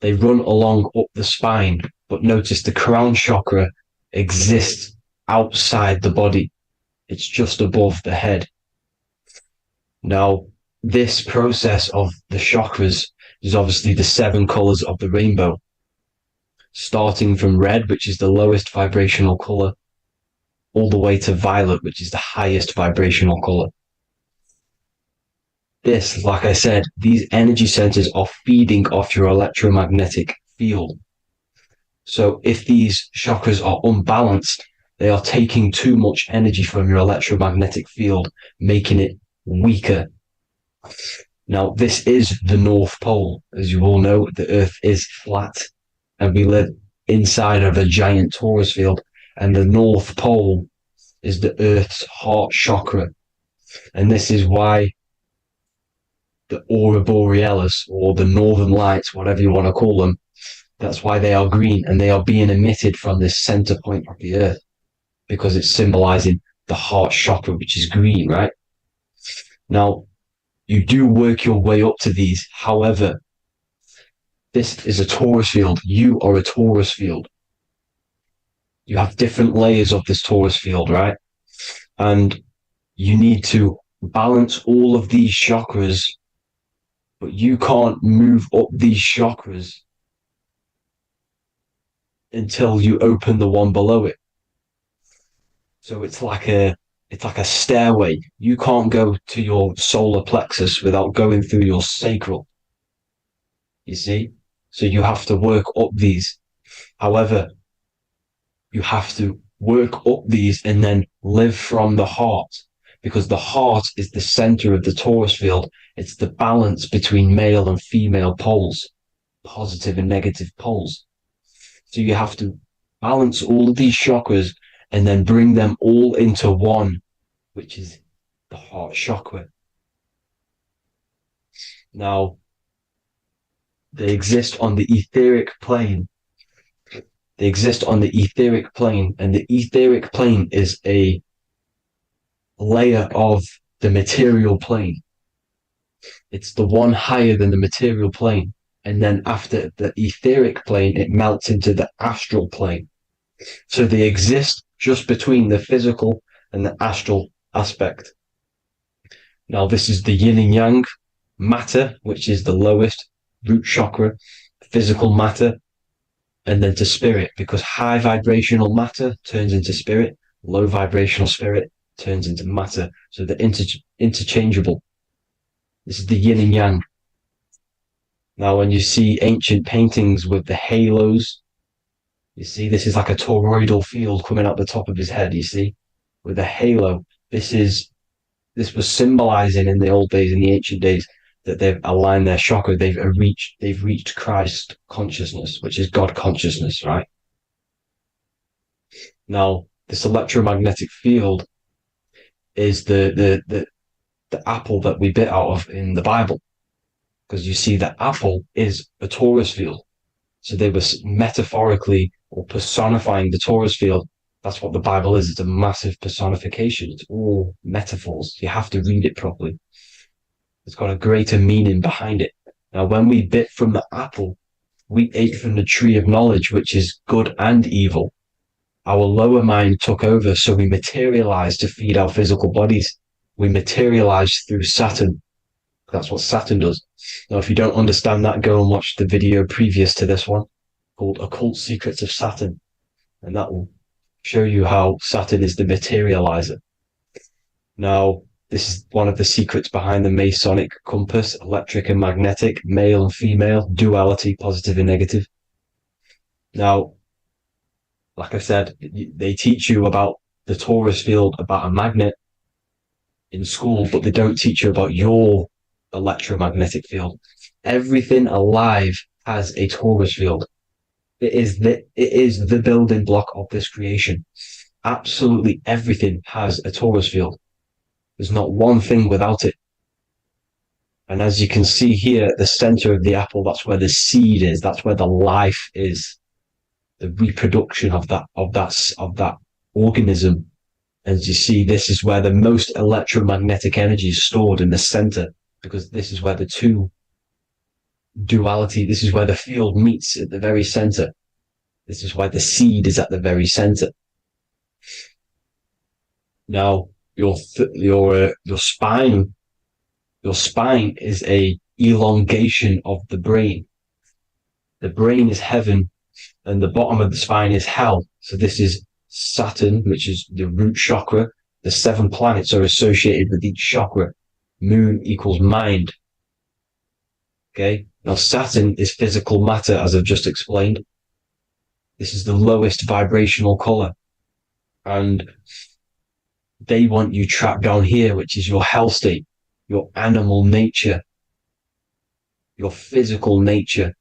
They run along up the spine, but notice the crown chakra exists outside the body. It's just above the head. Now, this process of the chakras is obviously the 7 colors of the rainbow, starting from red, which is the lowest vibrational color, all the way to violet, which is the highest vibrational color. This, like I said, these energy centers are feeding off your electromagnetic field. So if these chakras are unbalanced, they are taking too much energy from your electromagnetic field, making it weaker. Now, this is the North Pole. As you all know, the Earth is flat, and we live inside of a giant torus field, and the North Pole is the Earth's heart chakra. And this is why the aurora borealis, or the northern lights, whatever you want to call them, that's why they are green, and they are being emitted from this center point of the Earth, because it's symbolizing the heart chakra, which is green, right? Now, you do work your way up to these. However, this is a torus field. You are a torus field. You have different layers of this torus field, right? And you need to balance all of these chakras, but you can't move up these chakras until you open the one below it. So it's like a stairway. You can't go to your solar plexus without going through your sacral. You see? So you have to work up these. However, you have to work up these and then live from the heart, because the heart is the center of the torus field. It's the balance between male and female poles, positive and negative poles. So you have to balance all of these chakras and then bring them all into one, which is the heart chakra. Now, they exist on the etheric plane. They exist on the etheric plane, and the etheric plane is a layer of the material plane. It's the one higher than the material plane. And then after the etheric plane, it melts into the astral plane. So they exist just between the physical and the astral aspect. Now, this is the yin and yang matter, which is the lowest root chakra, physical matter, and then to spirit, because high vibrational matter turns into spirit, low vibrational spirit turns into matter. So they're interchangeable. This is the yin and yang. Now, when you see ancient paintings with the halos, you see this is like a toroidal field coming out the top of his head, you see, with a halo. This was symbolizing in the old days, in the ancient days, that they've aligned their chakra, they've reached Christ consciousness, which is God consciousness, right? Now, this electromagnetic field is the apple that we bit out of in the Bible, because you see that apple is a torus field. So they were metaphorically or personifying the torus field. That's what the Bible is. It's a massive personification. It's all metaphors. You have to read it properly. It's got a greater meaning behind it. Now, when we bit from the apple, we ate from the tree of knowledge, which is good and evil. Our lower mind took over, so we materialized to feed our physical bodies. We materialized through Saturn. That's what Saturn does. Now, if you don't understand that, go and watch the video previous to this one called Occult Secrets of Saturn. And that will show you how Saturn is the materializer. Now, This is one of the secrets behind the Masonic compass: electric and magnetic, male and female, duality, positive and negative. Now, like I said, they teach you about the torus field, about a magnet in school, but they don't teach you about your electromagnetic field. Everything alive has a torus field. It is the building block of this creation. Absolutely everything has a torus field. There's not one thing without it. And as you can see here at the center of the apple, that's where the seed is. That's where the life is. The reproduction of that organism. As you see, this is where the most electromagnetic energy is stored, in the center, because this is where the two duality, this is where the field meets, at the very center. This is why the seed is at the very center. Now, your spine is a elongation of the brain. The brain is heaven, and the bottom of the spine is hell. So this is Saturn, which is the root chakra. The 7 planets are associated with each chakra. Moon equals mind. Okay. Now Saturn is physical matter, as I've just explained. This is the lowest vibrational color. And they want you trapped down here, which is your hell state, your animal nature, your physical nature.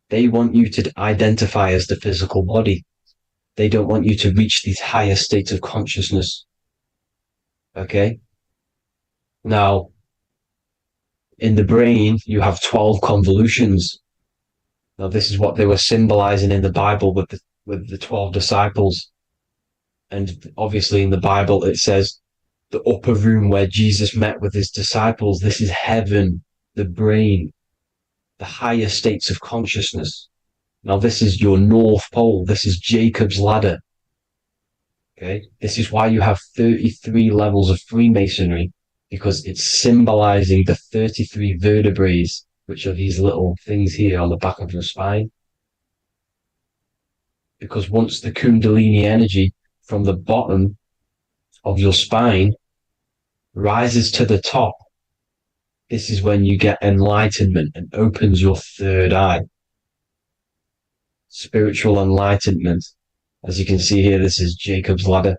They want you to identify as the physical body. They don't want you to reach these higher states of consciousness. Okay? Now, in the brain, you have 12 convolutions. Now, this is what they were symbolizing in the Bible with the 12 disciples. And obviously in the Bible, it says the upper room where Jesus met with his disciples. This is heaven, the brain, the higher states of consciousness. Now, this is your North Pole. This is Jacob's ladder. Okay. This is why you have 33 levels of Freemasonry, because it's symbolizing the 33 vertebrae, which are these little things here on the back of your spine. Because once the Kundalini energy from the bottom of your spine rises to the top, this is when you get enlightenment and opens your third eye. Spiritual enlightenment. As you can see here, this is Jacob's ladder.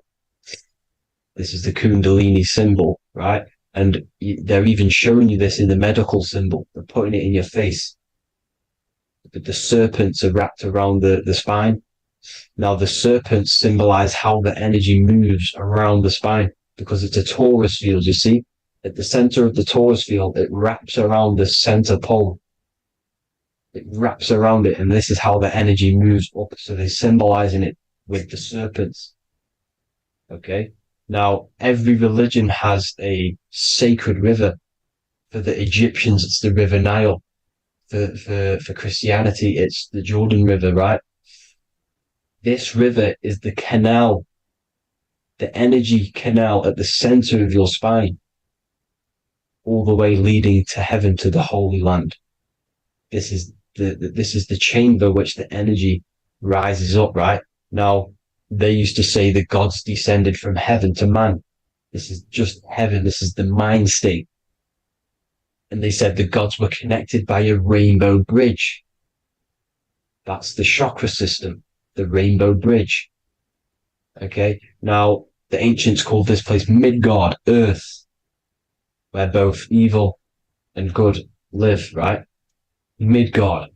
This is the Kundalini symbol, right? And they're even showing you this in the medical symbol. They're putting it in your face. But the serpents are wrapped around the spine. Now, the serpents symbolize how the energy moves around the spine, because it's a torus field, you see? At the center of the torus field, it wraps around the center pole. It wraps around it, and this is how the energy moves up. So they're symbolizing it with the serpents. Okay? Now, every religion has a sacred river. For the Egyptians, it's the River Nile. For Christianity, it's the Jordan River, right? This river is the canal, the energy canal at the center of your spine, all the way leading to heaven, to the Holy Land. This is the chamber which the energy rises up, right? Now, they used to say the gods descended from heaven to man. This is just heaven. This is the mind state. And they said the gods were connected by a rainbow bridge. That's the chakra system, the rainbow bridge. Okay. Now, the ancients called this place Midgard, Earth, where both evil and good live, right? Midgard.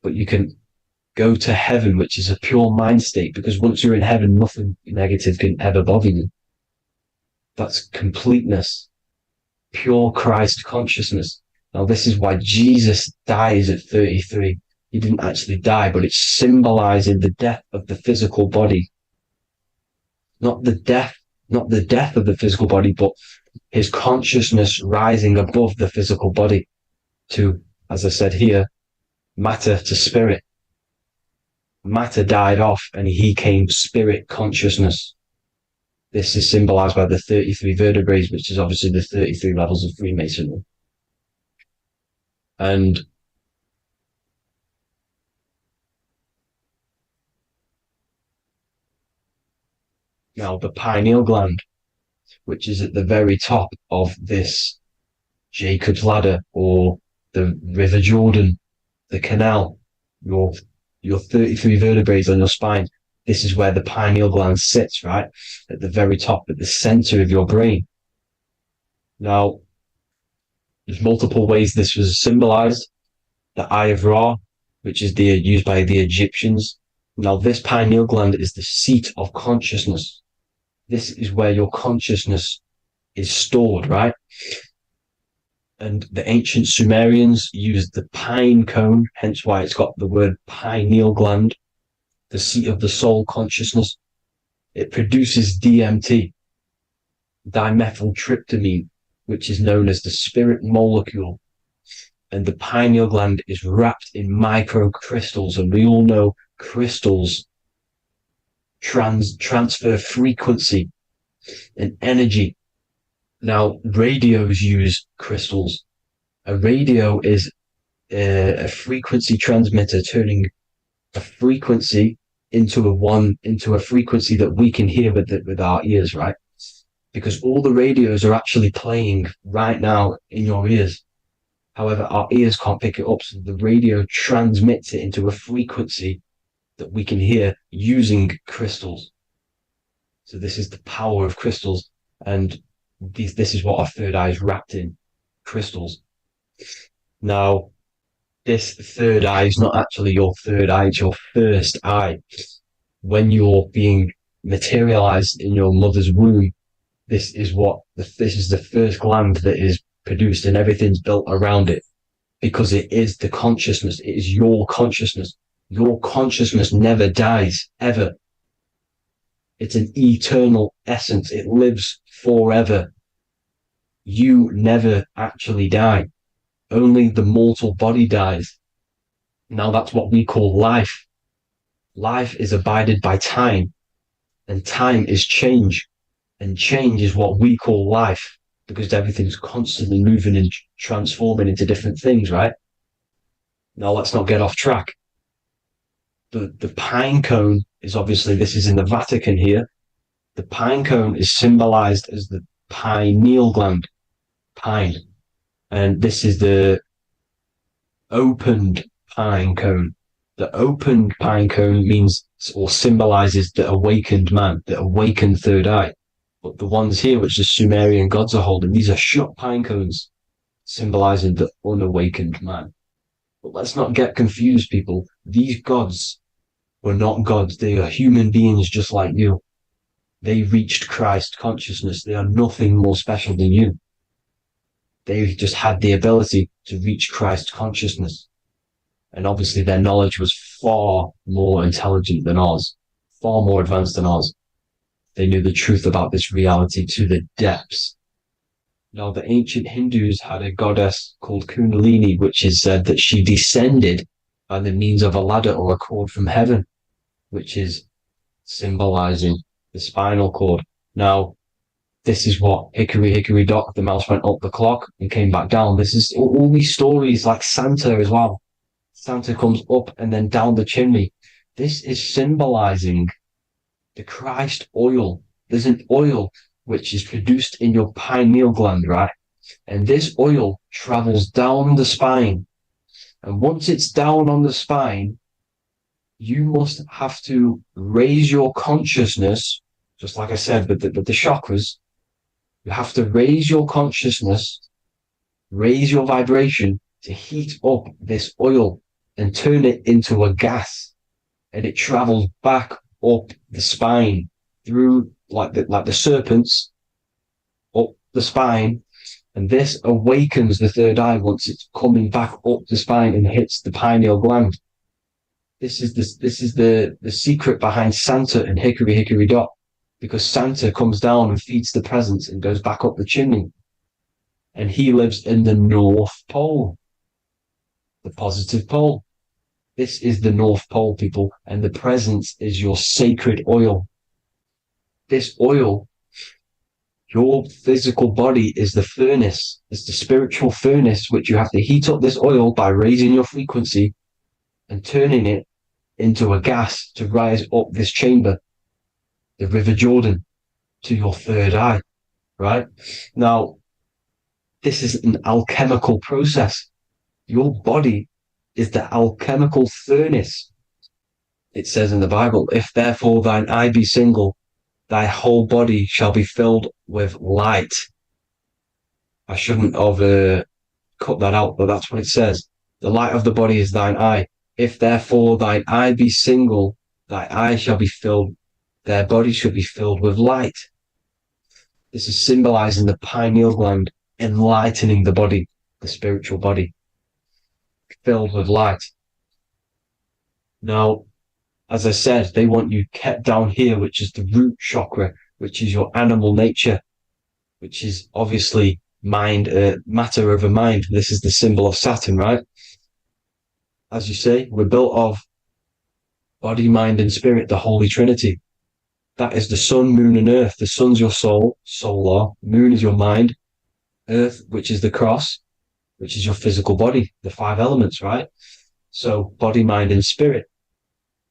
But you can go to heaven, which is a pure mind state, because once you're in heaven, nothing negative can ever bother you. That's completeness, pure Christ consciousness. Now, this is why Jesus dies at 33. He didn't actually die, but it's symbolizing the death of the physical body. Not the death of the physical body, but his consciousness rising above the physical body to, as I said here, matter to spirit. Matter died off and he came spirit consciousness. This is symbolized by the 33 vertebrae, which is obviously the 33 levels of Freemasonry. And now the pineal gland. which is at the very top of this Jacob's ladder, or the River Jordan, the canal, your 33 vertebrae on your spine. This is where the pineal gland sits, right? At the very top, at the center of your brain. Now, there's multiple ways this was symbolized. The Eye of Ra, which is used by the Egyptians. Now, this pineal gland is the seat of consciousness. This is where your consciousness is stored, right? And the ancient Sumerians used the pine cone, hence why it's got the word pineal gland, the seat of the soul consciousness. It produces DMT, dimethyltryptamine, which is known as the spirit molecule. And the pineal gland is wrapped in microcrystals, and we all know crystals transfer frequency and energy. Now, radios use crystals. A radio is a frequency transmitter, turning a frequency into a frequency that we can hear with our ears, right? Because all the radios are actually playing right now in your ears. However, our ears can't pick it up, so the radio transmits it into a frequency that we can hear using crystals. So this is the power of crystals, and this is what our third eye is wrapped in, crystals. Now, this third eye is not actually your third eye, it's your first eye. When you're being materialized in your mother's womb, this is the first gland that is produced, and everything's built around it, because it is the consciousness. It is your consciousness. Your consciousness never dies, ever. It's an eternal essence. It lives forever. You never actually die. Only the mortal body dies. Now that's what we call life. Life is abided by time, and time is change. And change is what we call life, because everything's constantly moving and transforming into different things, right? Now let's not get off track. The pine cone is obviously, this is in the Vatican here. The pine cone is symbolized as the pineal gland, pine. And this is the opened pine cone. The opened pine cone means, or symbolizes, the awakened man, the awakened third eye. But the ones here, which the Sumerian gods are holding, these are shut pine cones, symbolizing the unawakened man. But let's not get confused, people. These gods were not gods. They are human beings just like you. They reached Christ consciousness. They are nothing more special than you. They just had the ability to reach Christ consciousness. And obviously their knowledge was far more intelligent than ours, far more advanced than ours. They knew the truth about this reality to the depths. Now, the ancient Hindus had a goddess called Kundalini, which is said that she descended by the means of a ladder or a cord from heaven, which is symbolizing the spinal cord. Now, this is what Hickory Hickory Dock, the mouse went up the clock and came back down. This is all these stories, like Santa as well. Santa comes up and then down the chimney. This is symbolizing the Christ oil. There's an oil which is produced in your pineal gland, right? And this oil travels down the spine. And once it's down on the spine, you must have to raise your consciousness, just like I said with the chakras. You have to raise your consciousness, raise your vibration to heat up this oil and turn it into a gas. And it travels back up the spine through like the serpents up the spine, and this awakens the third eye once it's coming back up the spine and hits the pineal gland. This is the secret behind Santa and Hickory Hickory Dock, because Santa comes down and feeds the presents and goes back up the chimney, and he lives in the North Pole, the positive pole. This is the North Pole, people, and the presence is your sacred oil. This oil, your physical body is the furnace. It's the spiritual furnace, which you have to heat up this oil by raising your frequency and turning it into a gas to rise up this chamber, the River Jordan, to your third eye. right? Now, this is an alchemical process. Your body is the alchemical furnace. It says in the Bible, if therefore thine eye be single, thy whole body shall be filled with light. I shouldn't have cut that out, but that's what it says. The light of the body is thine eye. If therefore thine eye be single, thy eye shall be filled, their body shall be filled with light. This is symbolizing the pineal gland enlightening the body, the spiritual body, filled with light. Now, as I said, they want you kept down here, which is the root chakra, which is your animal nature, which is obviously mind, matter over mind. This is the symbol of Saturn, right? As you say, we're built of body, mind, and spirit, the Holy Trinity. That is the sun, moon, and earth. The sun's your soul, solar. Moon is your mind. Earth, which is the cross, which is your physical body, the 5 elements, right? So body, mind, and spirit.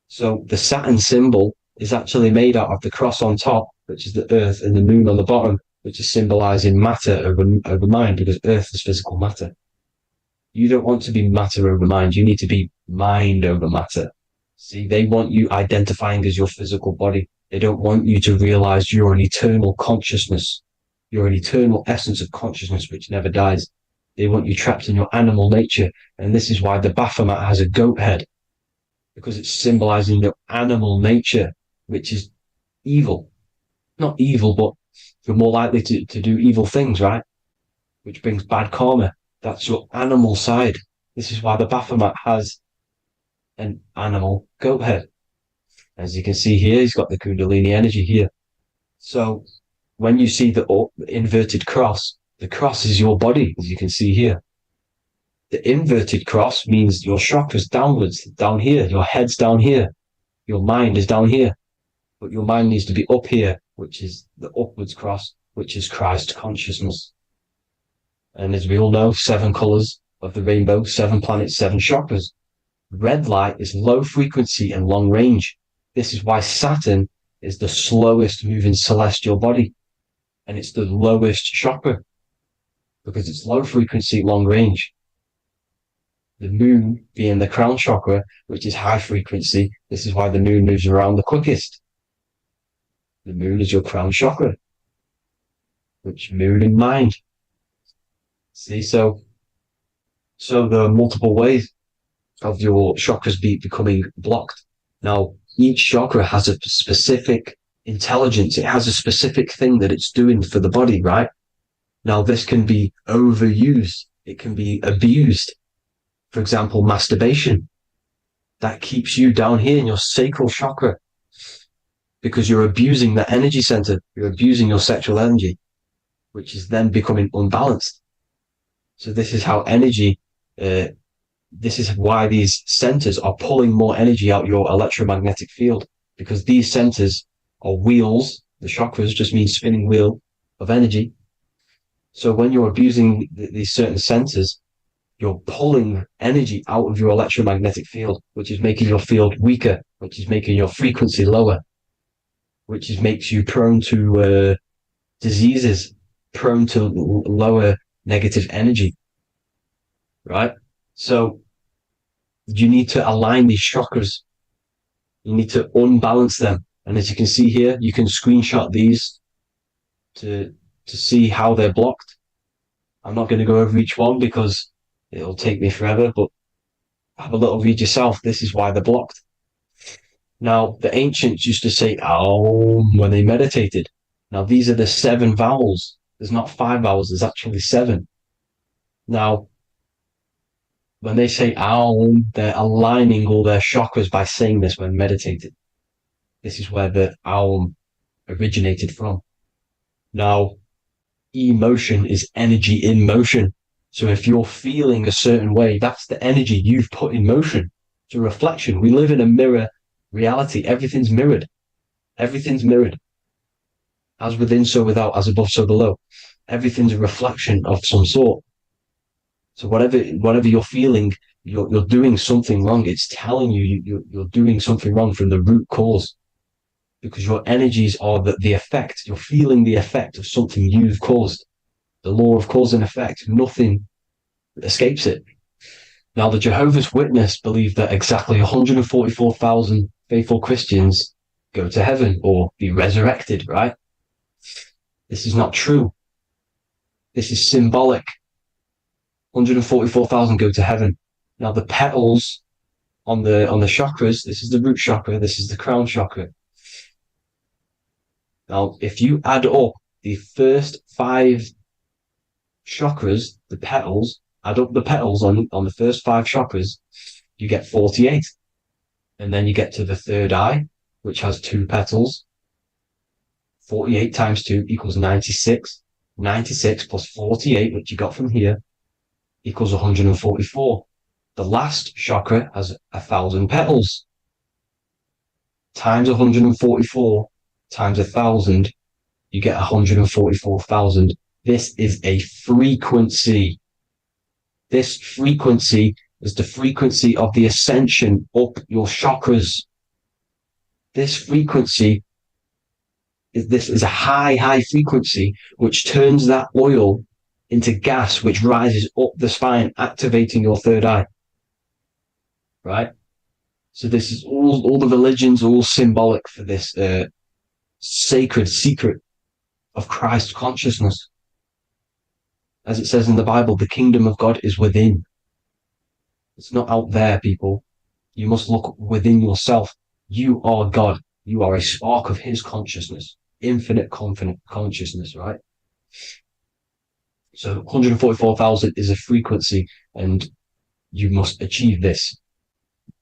So the Saturn symbol is actually made out of the cross on top, which is the earth, and the moon on the bottom, which is symbolizing matter over mind, because earth is physical matter. You don't want to be matter over mind. You need to be mind over matter. See, they want you identifying as your physical body. They don't want you to realize you're an eternal consciousness. You're an eternal essence of consciousness which never dies. They want you trapped in your animal nature. And this is why the Baphomet has a goat head, because it's symbolizing your animal nature, which is evil. Not evil, but you're more likely to do evil things, right? Which brings bad karma. That's your animal side. This is why the Baphomet has an animal goat head. As you can see here, he's got the Kundalini energy here. So when you see the inverted cross, the cross is your body, as you can see here. The inverted cross means your chakras downwards, down here. Your head's down here. Your mind is down here. But your mind needs to be up here, which is the upwards cross, which is Christ consciousness. And as we all know, 7 colors of the rainbow, 7 planets, 7 chakras. Red light is low frequency and long range. This is why Saturn is the slowest moving celestial body. And it's the lowest chakra, because it's low frequency, long range. The moon being the crown chakra, which is high frequency. This is why the moon moves around the quickest. The moon is your crown chakra, which moon in mind. See, so there are multiple ways of your chakras becoming blocked. Now, each chakra has a specific intelligence. It has a specific thing that it's doing for the body, right? Now, this can be overused. It can be abused. For example, masturbation. That keeps you down here in your sacral chakra, because you're abusing that energy center. You're abusing your sexual energy, which is then becoming unbalanced. So this is how energy, this is why these centers are pulling more energy out your electromagnetic field, because these centers are wheels. The chakras just mean spinning wheel of energy. So when you're abusing these certain centers, you're pulling energy out of your electromagnetic field, which is making your field weaker, which is making your frequency lower, which makes you prone to diseases, prone to lower negative energy, right? So you need to align these chakras. You need to unbalance them. And as you can see here, you can screenshot these to see how they're blocked. I'm not going to go over each one because it'll take me forever, but have a little read yourself. This is why they're blocked. Now, the ancients used to say Aum when they meditated. Now, these are the 7 vowels. There's not 5 vowels, there's actually 7. Now, when they say Aum, they're aligning all their chakras by saying this when meditated. This is where the Aum originated from. Now, emotion is energy in motion. So if you're feeling a certain way, that's the energy you've put in motion. It's a reflection. We live in a mirror reality. Everything's mirrored. Everything's mirrored. As within, so without, as above, so below. Everything's a reflection of some sort. So whatever you're feeling, you're doing something wrong. It's telling you you're doing something wrong from the root cause. because your energies are the effect. You're feeling the effect of something you've caused. The law of cause and effect. Nothing escapes it. Now, the Jehovah's Witness believe that exactly 144,000 faithful Christians go to heaven or be resurrected, right? This is not true. This is symbolic. 144,000 go to heaven. Now, the petals on the chakras, this is the root chakra, this is the crown chakra. Now, if you add up the first 5 chakras, the petals, add up the petals on the first 5 chakras, you get 48. And then you get to the third eye, which has 2 petals. 48 times 2 equals 96. 96 plus 48, which you got from here, equals 144. The last chakra has 1,000 petals. Times 144 times 1,000, you get 144,000. This is a frequency. This frequency is the frequency of the ascension up your chakras. This frequency is a high frequency which turns that oil into gas, which rises up the spine, activating your third eye. Right? So this is all the religions are all symbolic for this sacred secret of Christ consciousness. As it says in the Bible, the kingdom of God is within. It's not out there, people. You must look within yourself. You are God. You are a spark of his consciousness, infinite consciousness, right? So 144,000 is a frequency, and you must achieve this.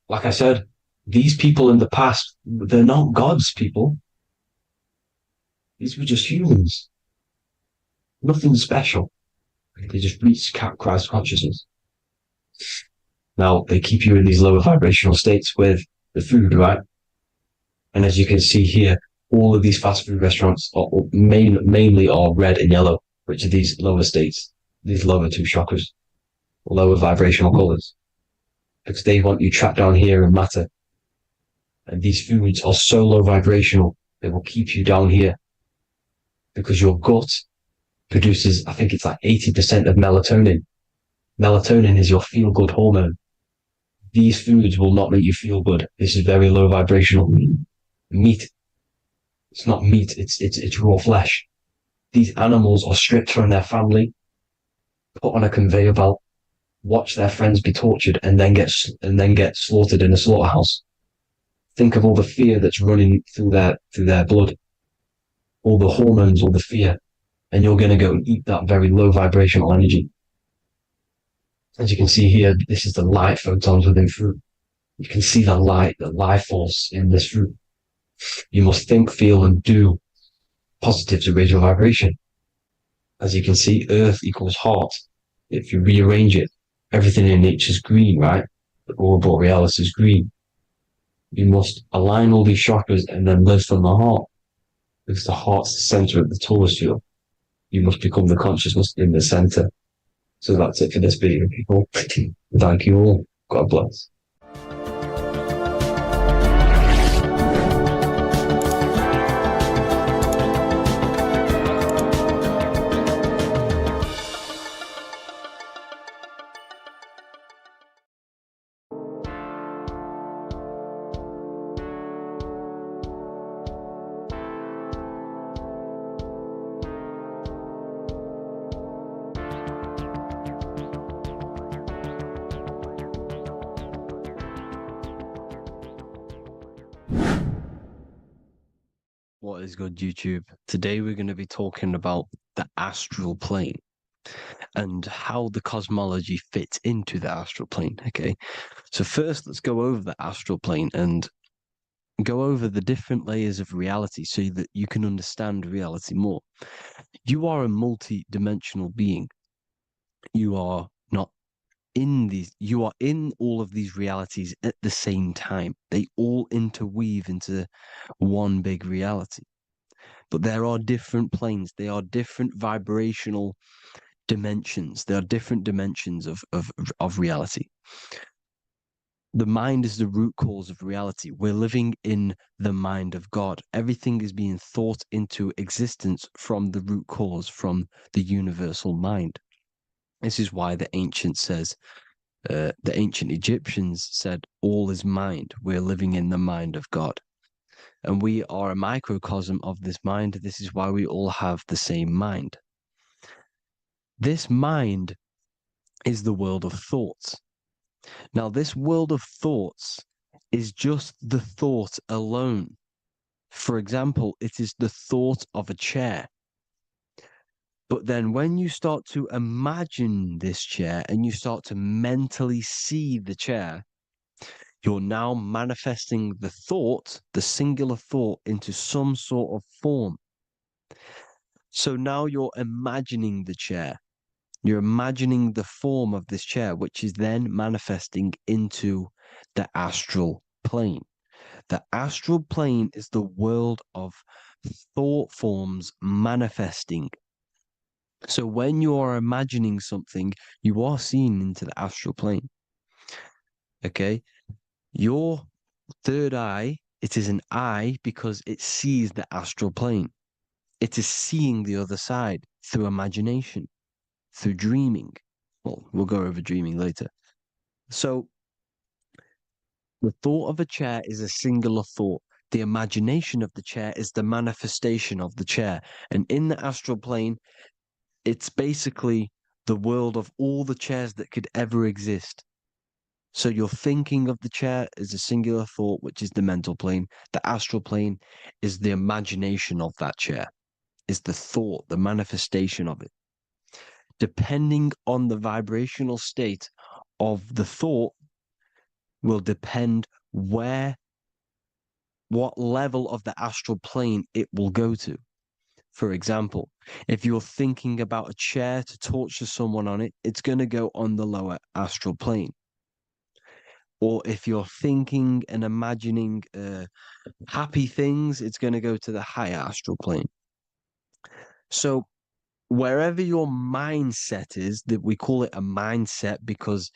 Like I said, these people in the past, they're not gods, people. These were just humans. Nothing special. They just reach Christ consciousness. Now, they keep you in these lower vibrational states with the food, right? And as you can see here, all of these fast food restaurants are mainly are red and yellow, which are these lower states, these lower 2 chakras, lower vibrational colors, because they want you trapped down here in matter. And these foods are so low vibrational, they will keep you down here, because your gut produces, I think it's like 80% of melatonin. Melatonin is your feel-good hormone. These foods will not make you feel good. This is very low vibrational. Meat. It's not meat, it's raw flesh. These animals are stripped from their family, put on a conveyor belt, watch their friends be tortured, and then get slaughtered in a slaughterhouse. Think of all the fear that's running through their blood, all the hormones, all the fear, and you're going to go and eat that very low vibrational energy. As you can see here, this is the light photons within fruit. You can see the life force in this fruit. You must think, feel, and do positive to raise your vibration. As you can see, earth equals heart. If you rearrange it, everything in nature is green, right? The aurora borealis is green. You must align all these chakras and then live from the heart, because the heart's the center of the Taurus field. You must become the consciousness in the center. So that's it for this video, people. Thank you all. God bless. What is good, YouTube? Today we're going to be talking about the astral plane and how the cosmology fits into the astral plane. Okay, so first let's go over the astral plane and go over the different layers of reality so that you can understand reality more. You are a multi-dimensional being. You are not in these, you are in all of these realities at the same time. They all interweave into one big reality. But there are different planes. They are different vibrational dimensions. There are different dimensions of reality. The mind is the root cause of reality. We're living in the mind of God. Everything is being thought into existence from the root cause, from the universal mind. This is why the ancient Egyptians said, all is mind. We're living in the mind of God. And we are a microcosm of this mind. This is why we all have the same mind. This mind is the world of thoughts. Now, this world of thoughts is just the thought alone. For example, it is the thought of a chair. But then when you start to imagine this chair and you start to mentally see the chair, you're now manifesting the thought, the singular thought, into some sort of form. So now you're imagining the chair. You're imagining the form of this chair, which is then manifesting into the astral plane. The astral plane is the world of thought forms manifesting. So when you are imagining something, you are seeing into the astral plane. Okay? Your third eye, it is an eye because it sees the astral plane. It is seeing the other side through imagination, through dreaming. Well, we'll go over dreaming later. So the thought of a chair is a singular thought. The imagination of the chair is the manifestation of the chair. And in the astral plane, it's basically the world of all the chairs that could ever exist. So you're thinking of the chair as a singular thought, which is the mental plane. The astral plane is the imagination of that chair, is the thought, the manifestation of it. Depending on the vibrational state of the thought will depend what level of the astral plane it will go to. For example, if you're thinking about a chair to torture someone on it, it's going to go on the lower astral plane. Or if you're thinking and imagining happy things, it's going to go to the higher astral plane. So wherever your mindset is, that we call it a mindset because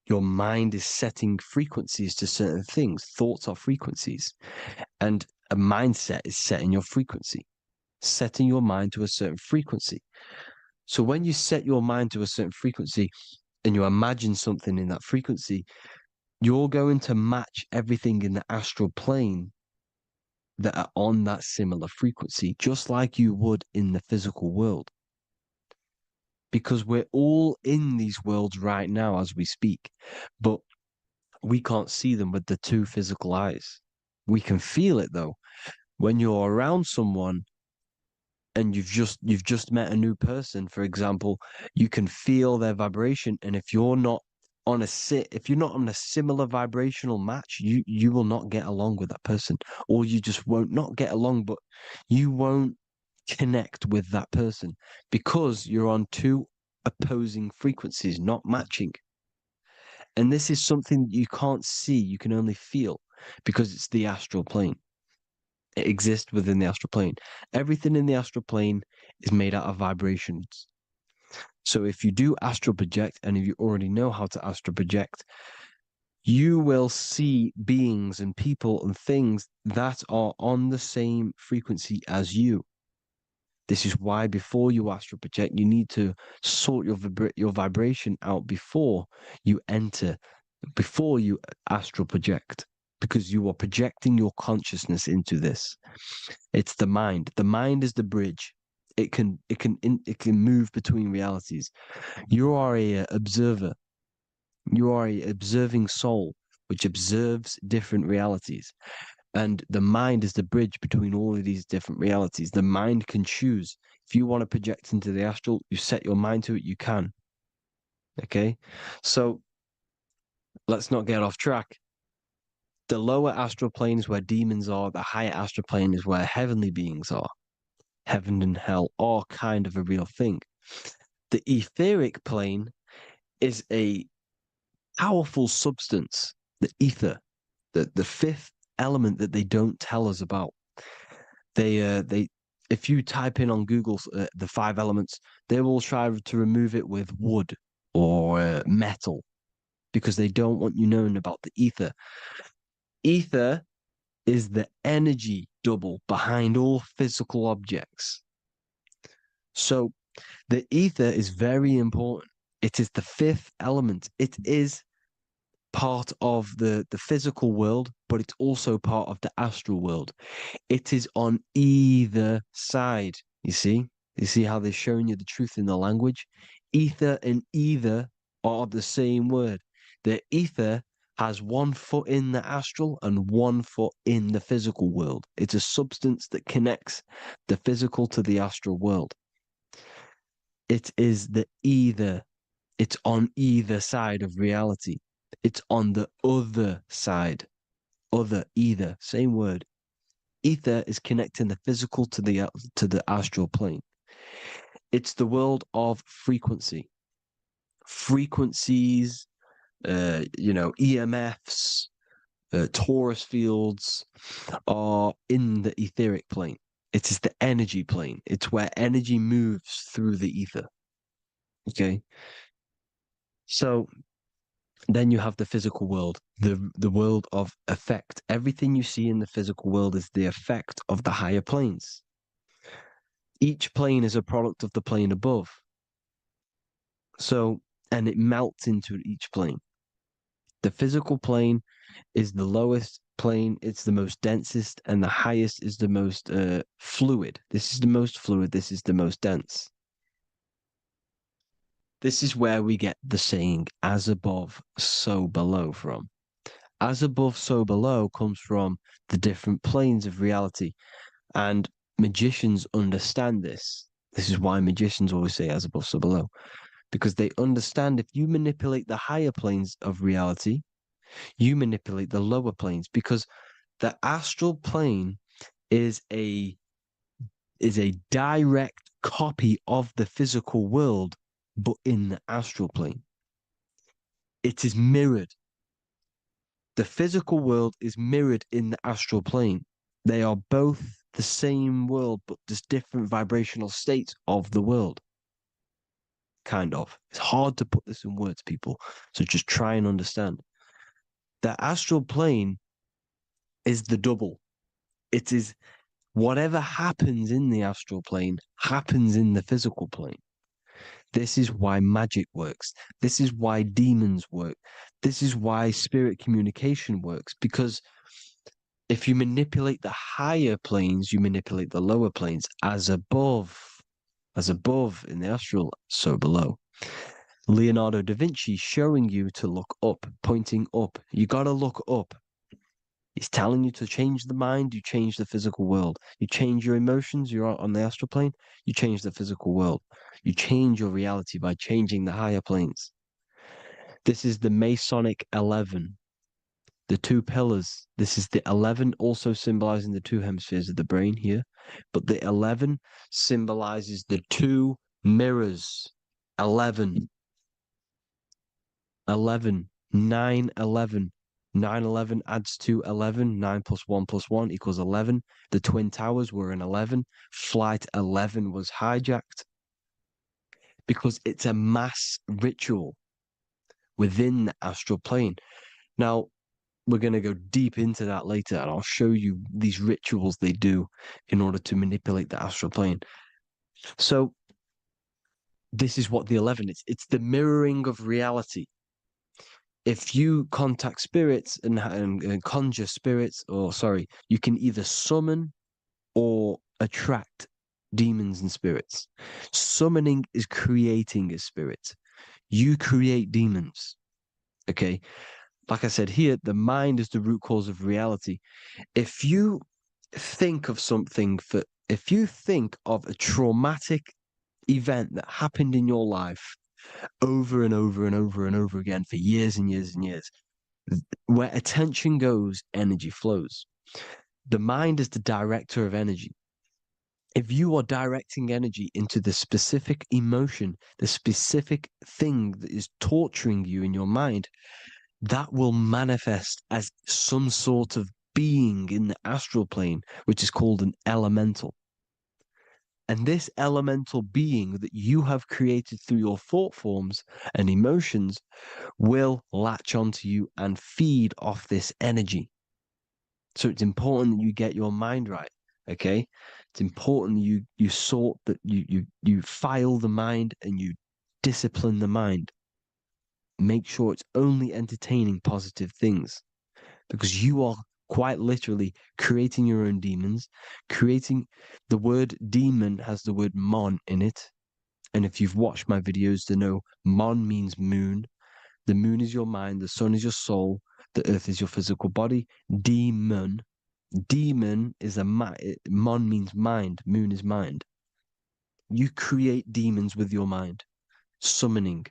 your mind is setting frequencies to certain things. Thoughts are frequencies. And a mindset is setting your frequency, setting your mind to a certain frequency. So when you set your mind to a certain frequency and you imagine something in that frequency, you're going to match everything in the astral plane that are on that similar frequency, just like you would in the physical world. Because we're all in these worlds right now as we speak, but we can't see them with the two physical eyes. We can feel it though. When you're around someone and you've just met a new person, for example, you can feel their vibration, and if you're not on a similar vibrational match, you will not get along with that person, or you just won't not get along, but you won't connect with that person because you're on two opposing frequencies, not matching. And this is something you can't see, you can only feel, because it's the astral plane. It exists within the astral plane. Everything in the astral plane is made out of vibrations. So if you do astral project, and if you already know how to astral project, you will see beings and people and things that are on the same frequency as you. This is why before you astral project, you need to sort your vibration out before you astral project, because you are projecting your consciousness into this. It's the mind. The mind is the bridge. It can move between realities. You are a observer. You are a observing soul which observes different realities. And the mind is the bridge between all of these different realities. The mind can choose. If you want to project into the astral, you set your mind to it, you can. Okay? So let's not get off track. The lower astral plane is where demons are. The higher astral plane is where heavenly beings are. Heaven and hell are kind of a real thing. The etheric plane is a powerful substance, the ether, the fifth element that they don't tell us about. If you type in on Google the 5 elements, they will try to remove it with wood or metal. because they don't want you knowing about the ether. Ether is the energy double behind all physical objects. So the ether is very important. It is the fifth element. It is part of the physical world, but it's also part of the astral world. It is on either side. You see how they're showing you the truth in the language? Ether and either are the same word. The ether has 1 foot in the astral and 1 foot in the physical world. It's a substance that connects the physical to the astral world. It is the either. It's on either side of reality. It's on the other side. Other, either, same word. Ether is connecting the physical to the astral plane. It's the world of frequency. Frequencies, EMFs, torus fields are in the etheric plane. It is the energy plane. It's where energy moves through the ether. Okay. So then you have the physical world, the world of effect. Everything you see in the physical world is the effect of the higher planes. Each plane is a product of the plane above. So, and it melts into each plane. The physical plane is the lowest plane, it's the most densest, and the highest is the most fluid. This is the most fluid, this is the most dense. This is where we get the saying, as above, so below from. As above, so below comes from the different planes of reality. And magicians understand this. This is why magicians always say as above, so below. Because they understand if you manipulate the higher planes of reality, you manipulate the lower planes. Because the astral plane is a direct copy of the physical world, but in the astral plane. It is mirrored. The physical world is mirrored in the astral plane. They are both the same world, but there's different vibrational states of the world. Kind of. It's hard to put this in words, people. So just try and understand. The astral plane is the double. It is whatever happens in the astral plane happens in the physical plane. This is why magic works. This is why demons work. This is why spirit communication works. Because if you manipulate the higher planes, you manipulate the lower planes. As above in the astral, so below. Leonardo da Vinci showing you to look up, pointing up. You got to look up. He's telling you to change the mind, you change the physical world. You change your emotions, you're on the astral plane, you change the physical world. You change your reality by changing the higher planes. This is the Masonic 11, the 2 pillars. This is the 11 also symbolizing the 2 hemispheres of the brain here. But the 11 symbolizes the 2 mirrors. 11, 9, 11. 9, 11 adds to 11. 9 plus 1 plus 1 equals 11. The Twin Towers were in 11. Flight 11 was hijacked. Because it's a mass ritual within the astral plane. Now, we're going to go deep into that later, and I'll show you these rituals they do in order to manipulate the astral plane. So, this is what the 11 is. It's the mirroring of reality. If you contact spirits and conjure spirits, you can either summon or attract demons and spirits. Summoning is creating a spirit. You create demons. Okay? Like I said here, the mind is the root cause of reality. If you think of if you think of a traumatic event that happened in your life over and over and over and over again for years and years and years, where attention goes, energy flows. The mind is the director of energy. If you are directing energy into the specific emotion, the specific thing that is torturing you in your mind, that will manifest as some sort of being in the astral plane, which is called an elemental. And this elemental being that you have created through your thought forms and emotions will latch onto you and feed off this energy. So it's important that you get your mind right. Okay, it's important you sort that you file the mind and you discipline the mind. Make sure it's only entertaining positive things, because you are quite literally creating your own demons. Creating the word demon has the word mon in it, and if you've watched my videos, to know mon means moon. The moon is your mind, the sun is your soul, the earth is your physical body. Demon is mon means mind, moon is mind. You create demons with your mind, summoning.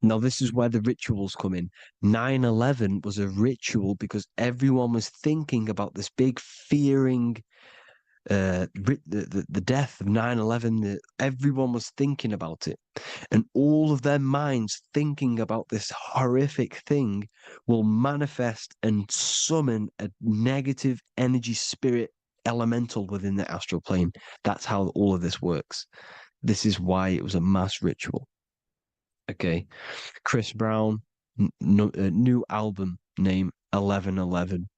Now, this is where the rituals come in. 9/11 was a ritual because everyone was thinking about this big fearing, the death of 9/11. Everyone was thinking about it. And all of their minds thinking about this horrific thing will manifest and summon a negative energy spirit elemental within the astral plane. That's how all of this works. This is why it was a mass ritual. Okay. Chris Brown, new album name 11/11.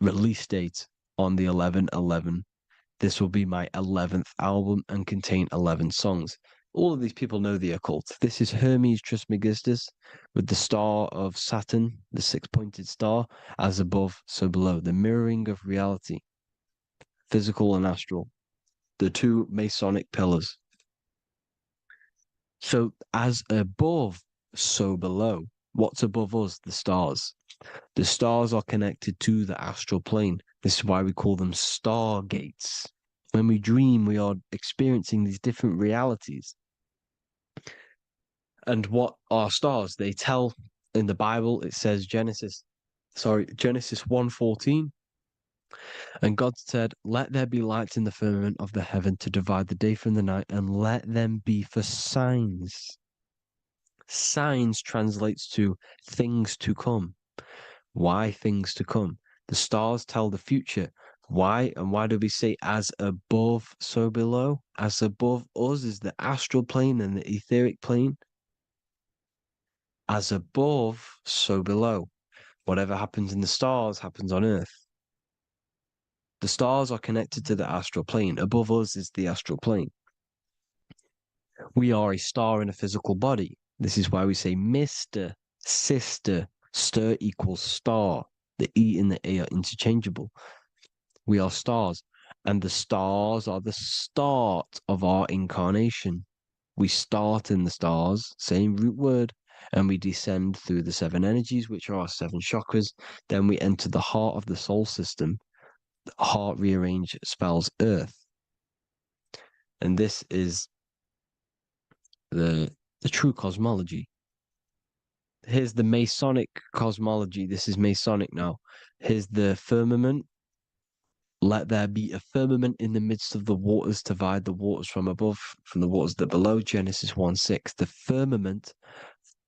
Release date on the 11/11. This will be my 11th album and contain 11 songs. All of these people know the occult. This is Hermes Trismegistus with the star of Saturn, the six-pointed star, as above, so below. The mirroring of reality, physical and astral, the two Masonic pillars. So as above, so below. What's above us? The stars. The stars are connected to the astral plane. This is why we call them stargates. When we dream, we are experiencing these different realities. And what are stars? They tell in the Bible, it says Genesis 1:14. And God said, "Let there be lights in the firmament of the heaven to divide the day from the night, and let them be for signs." Signs translates to things to come. Why things to come? The stars tell the future. Why? And why do we say as above, so below? As above us is the astral plane and the etheric plane. As above, so below. Whatever happens in the stars happens on Earth. The stars are connected to the astral plane. Above us is the astral plane. We are a star in a physical body. This is why we say Mr., sister, stir equals star. The E and the A are interchangeable. We are stars, and the stars are the start of our incarnation. We start in the stars, same root word, and we descend through the seven energies, which are our seven chakras. Then we enter the heart of the soul system. The heart rearranged spells earth. And this is the true cosmology. Here's the Masonic cosmology. This is Masonic now. Here's the firmament. Let there be a firmament in the midst of the waters to divide the waters from above, from the waters that below. Genesis 1:6. The firmament,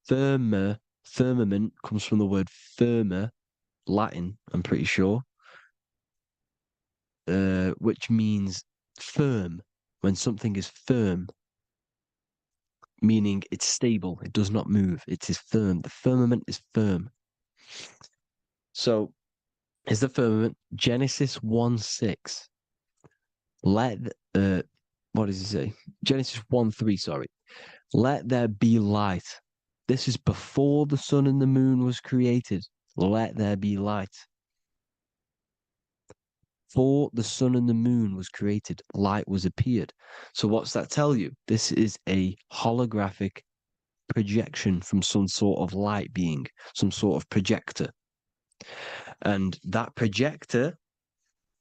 firmament comes from the word firma, Latin, I'm pretty sure, which means firm. When something is firm, meaning it's stable, it does not move, it is firm. The firmament is firm. So, is the firmament Genesis 1:6. What does it say? Genesis 1:3, sorry. Let there be light. This is before the sun and the moon was created. Let there be light. Before the sun and the moon was created, light was appeared. So what's that tell you? This is a holographic projection from some sort of light being, some sort of projector. And that projector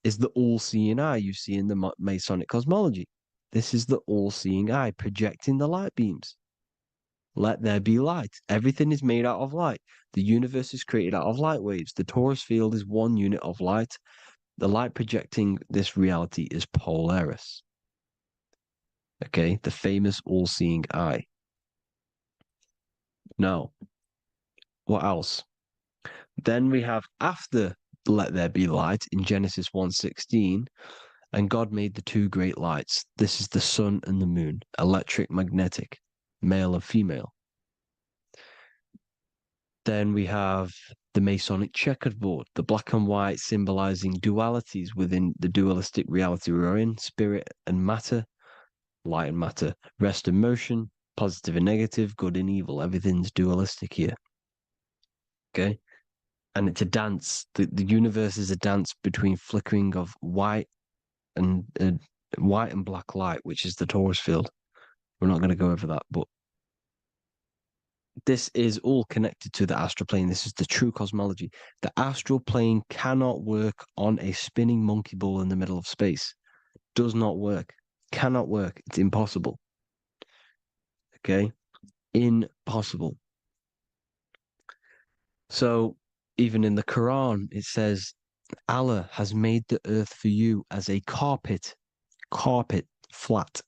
is the all-seeing eye you see in the Masonic cosmology. This is the all-seeing eye projecting the light beams. Let there be light. Everything is made out of light. The universe is created out of light waves. The torus field is one unit of light. The light projecting this reality is Polaris. Okay, the famous all-seeing eye. Now, what else? Then we have after let there be light in Genesis 1:16, And God made the two great lights. This is the sun and the moon, electric, magnetic, male and female. Then we have the Masonic checkerboard, the black and white symbolizing dualities within the dualistic reality we're in, spirit and matter, light and matter, rest and motion, positive and negative, good and evil. Everything's dualistic here. Okay? And it's a dance. The universe is a dance between flickering of white and black light, which is the Taurus field. We're not going to go over that, but this is all connected to the astral plane. This is the true cosmology. The astral plane cannot work on a spinning monkey ball in the middle of space. Does not work. Cannot work. It's impossible. Okay? Impossible. So even in the Quran, it says, Allah has made the earth for you as a carpet, flat.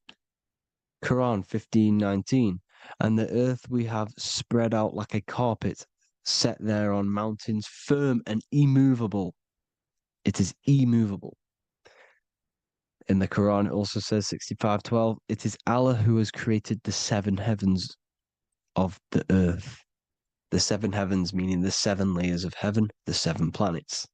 Quran 15:19. And the earth we have spread out like a carpet, set there on mountains, firm and immovable. It is immovable. In the Quran, it also says 65:12, it is Allah who has created the seven heavens of the earth. The seven heavens meaning the seven layers of heaven, the seven planets.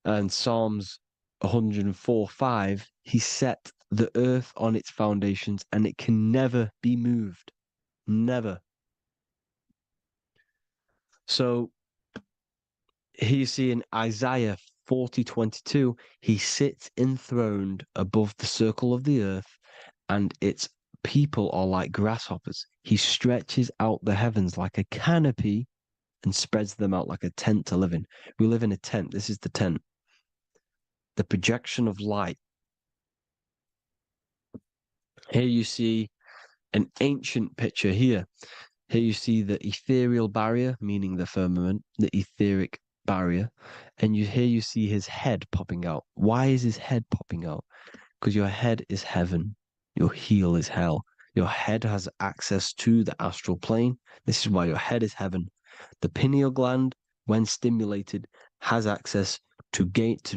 And Psalms 104:5, he set the earth on its foundations and it can never be moved. Never. So here you see in Isaiah 40:22, he sits enthroned above the circle of the earth and its people are like grasshoppers. He stretches out the heavens like a canopy and spreads them out like a tent to live in. We live in a tent. This is the tent. The projection of light. Here you see an ancient picture here. Here you see the ethereal barrier, meaning the firmament, the etheric barrier. And here you see his head popping out. Why is his head popping out? Because your head is heaven. Your heel is hell. Your head has access to the astral plane. This is why your head is heaven. The pineal gland, when stimulated, has access to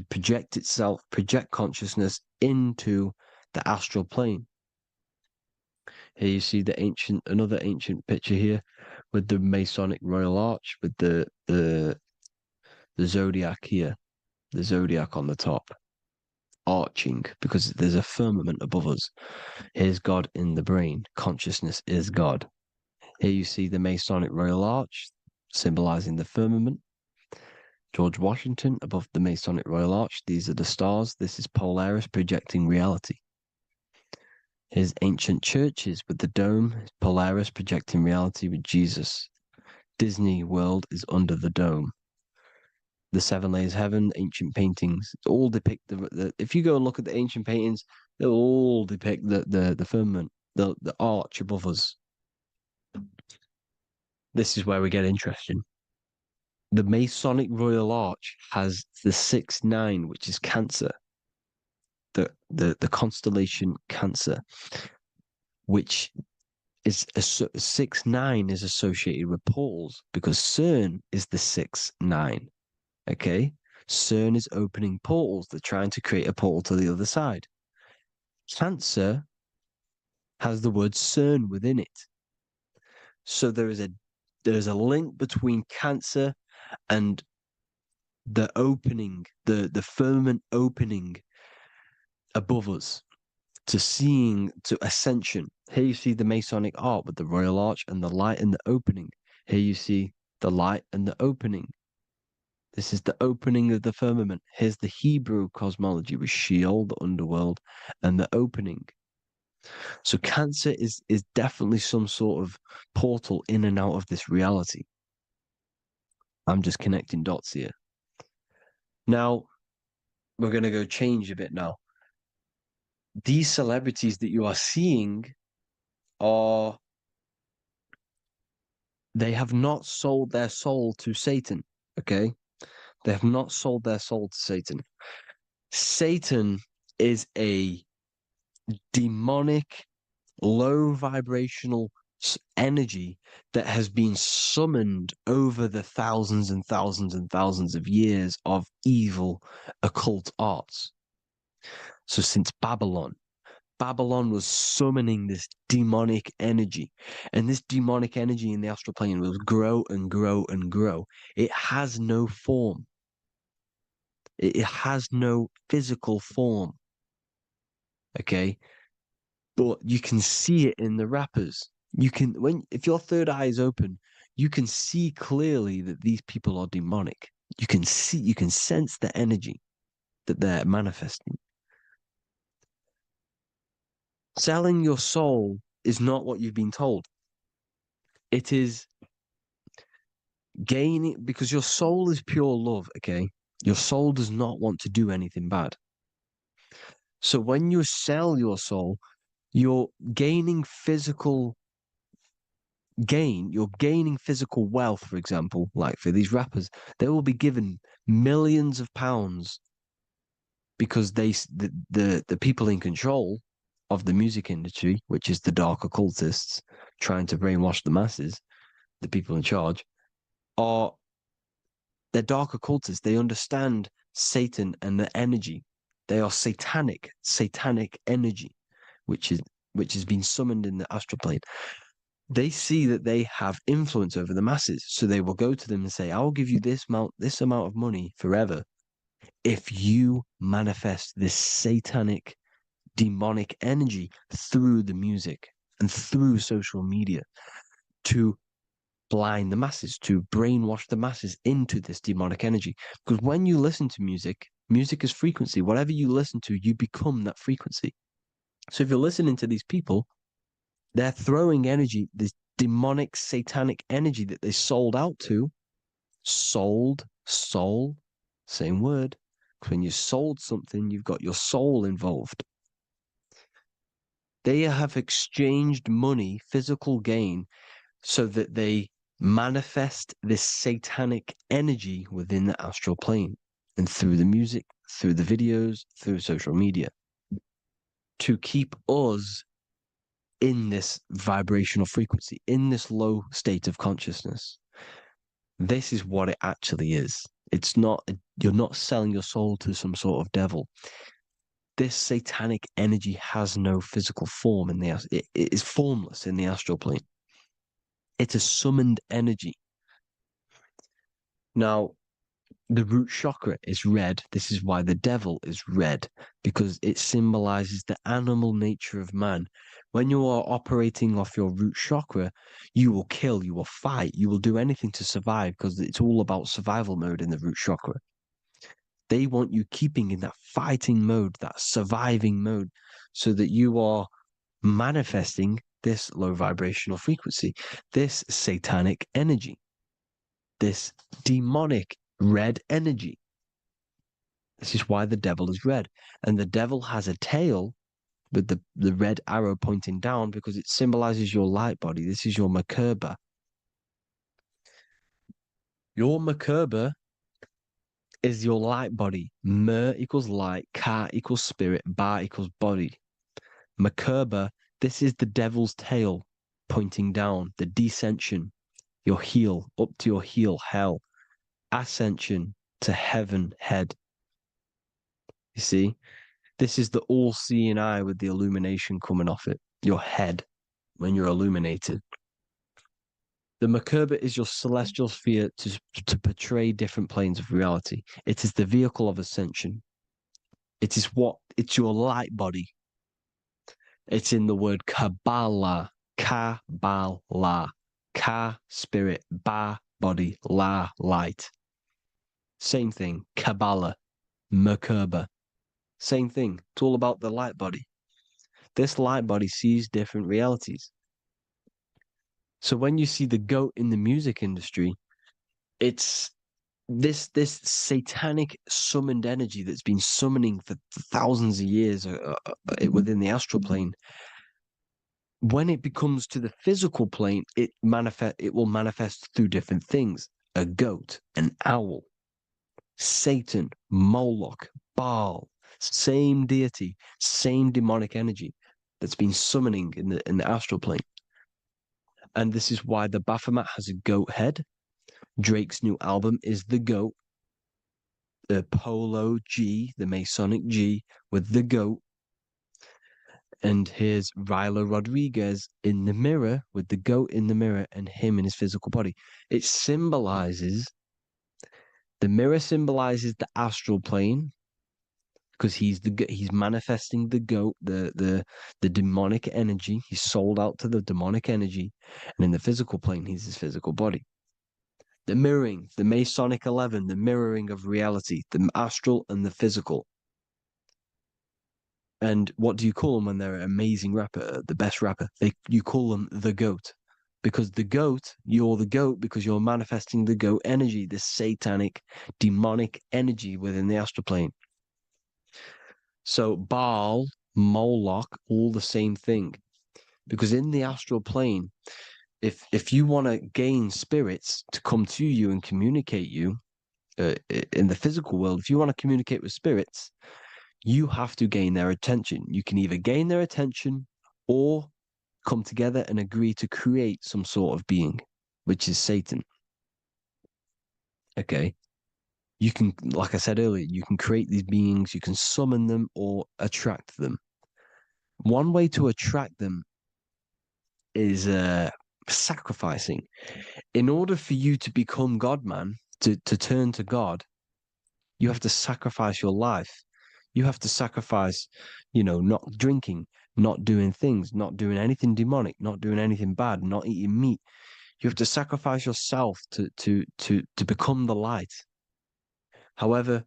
project itself, project consciousness into the astral plane. Here you see another ancient picture here with the Masonic Royal Arch, with the zodiac here, the zodiac on the top, arching, because there's a firmament above us. Here's God in the brain. Consciousness is God. Here you see the Masonic Royal Arch, symbolizing the firmament. George Washington above the Masonic Royal Arch. These are the stars. This is Polaris projecting reality. Here's ancient churches with the dome. Polaris projecting reality with Jesus. Disney World is under the dome. The seven layers of heaven, ancient paintings, all depict if you go and look at the ancient paintings, they'll all depict the firmament, the arch above us. This is where we get interesting. The Masonic Royal Arch has the 6-9, which is Cancer. The constellation Cancer, which is 6-9 is associated with portals because CERN is the 6-9. Okay, CERN is opening portals. They're trying to create a portal to the other side. Cancer has the word CERN within it, so there's a link between Cancer and the opening, the firmament opening above us to Ascension. Here you see the Masonic art with the Royal Arch and the light and the opening. Here you see the light and the opening. This is the opening of the firmament. Here's the Hebrew cosmology with Sheol, the underworld, and the opening. So Cancer is definitely some sort of portal in and out of this reality. I'm just connecting dots here. Now, we're going to go change a bit now. These celebrities that you are seeing they have not sold their soul to Satan, okay? They have not sold their soul to Satan. Satan is a demonic, low vibrational energy that has been summoned over the thousands and thousands and thousands of years of evil occult arts. So since Babylon was summoning this demonic energy, and this demonic energy in the astral plane will grow and grow and grow. It has no form. It has no physical form. Okay? But you can see it in the rappers. If your third eye is open, you can see clearly that these people are demonic. You can sense the energy that they're manifesting. Selling your soul is not what you've been told. It is gaining, because your soul is pure love, okay? Your soul does not want to do anything bad. So when you sell your soul, you're gaining physical gain. You're gaining physical wealth, for example, like for these rappers, they will be given millions of pounds because the people in control of the music industry, which is the dark occultists trying to brainwash the masses, the people in charge, they're dark occultists. They understand Satan and the energy. They are satanic energy, which has been summoned in the astral plane. They see that they have influence over the masses, so they will go to them and say, "I'll give you this amount of money forever if you manifest this satanic, demonic energy through the music and through social media to blind the masses, to brainwash the masses into this demonic energy." Because when you listen to music is frequency. Whatever you listen to, you become that frequency. So if you're listening to these people, they're throwing energy, this demonic, satanic energy that they sold out to. Soul, same word. When you sold something, you've got your soul involved. They have exchanged money, physical gain, so that they manifest this satanic energy within the astral plane and through the music, through the videos, through social media, to keep us in this vibrational frequency, in this low state of consciousness. This is what it actually is. It's not, you're not selling your soul to some sort of devil. This satanic energy has no physical form it is formless in the astral plane. It's a summoned energy. Now, the root chakra is red. This is why the devil is red, because it symbolizes the animal nature of man. When you are operating off your root chakra, you will kill, you will fight, you will do anything to survive, because it's all about survival mode in the root chakra. They want you keeping in that fighting mode, that surviving mode, so that you are manifesting this low vibrational frequency, this satanic energy, this demonic red energy. This is why the devil is red. And the devil has a tail with the red arrow pointing down, because it symbolizes your light body. This is your Merkaba. Your Merkaba is your light body. Mer equals light, Ka equals spirit, Ba equals body. Merkaba, this is the devil's tail pointing down, the descension, your heel, up to your heel, hell. Ascension, to heaven, head. You see, this is the all-seeing eye with the illumination coming off it, your head, when you're illuminated. The Merkaba is your celestial sphere to portray different planes of reality. It is the vehicle of ascension. It's your light body. It's in the word Kabbalah, Kabbalah, Ka, spirit, Ba, body, La, light. Same thing, Kabbalah, Merkaba. Same thing. It's all about the light body. This light body sees different realities. So when you see the goat in the music industry, it's this satanic summoned energy that's been summoning for thousands of years within the astral plane. When it becomes to the physical plane, it will manifest through different things. A goat, an owl, Satan, Moloch, Baal, same deity, same demonic energy that's been summoning in the astral plane. And this is why the Baphomet has a goat head. Drake's new album is the goat. The Polo G, the Masonic G, with the goat. And here's Rilo Rodriguez in the mirror, with the goat in the mirror and him in his physical body. It symbolizes, the mirror symbolizes the astral plane, because he's manifesting the goat, the demonic energy. He's sold out to the demonic energy. And in the physical plane, he's his physical body. The mirroring, the Masonic 11, the mirroring of reality, the astral and the physical. And what do you call them when they're an amazing rapper, the best rapper? You call them the goat. Because the goat, you're the goat because you're manifesting the goat energy, the satanic, demonic energy within the astral plane. So Baal, Moloch, all the same thing. Because in the astral plane, if you want to gain spirits to come to you and communicate you, in the physical world, if you want to communicate with spirits, you have to gain their attention. You can either gain their attention or come together and agree to create some sort of being, which is Satan. Okay. You can, like I said earlier, you can create these beings, you can summon them or attract them. One way to attract them is sacrificing. In order for you to become God, man, to turn to God, you have to sacrifice your life. You have to sacrifice, not drinking, not doing things, not doing anything demonic, not doing anything bad, not eating meat. You have to sacrifice yourself to become the light. However,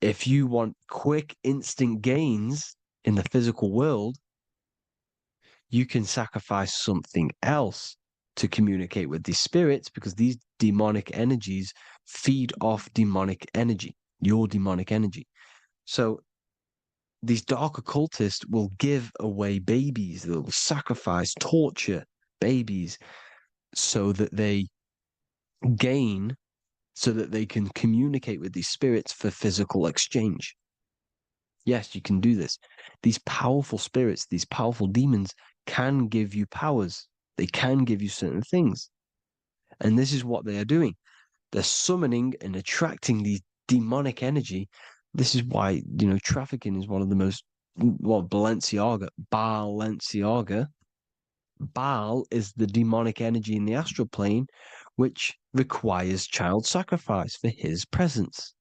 if you want quick, instant gains in the physical world, you can sacrifice something else to communicate with these spirits, because these demonic energies feed off demonic energy, your demonic energy. So these dark occultists will give away babies, they'll sacrifice, torture babies so that they gain, so that they can communicate with these spirits for physical exchange. Yes, you can do this. These powerful spirits, these powerful demons can give you powers. They can give you certain things. And this is what they are doing. They're summoning and attracting these demonic energy. This is why, trafficking is one of the most, Balenciaga. Baal is the demonic energy in the astral plane, which requires child sacrifice for his presence.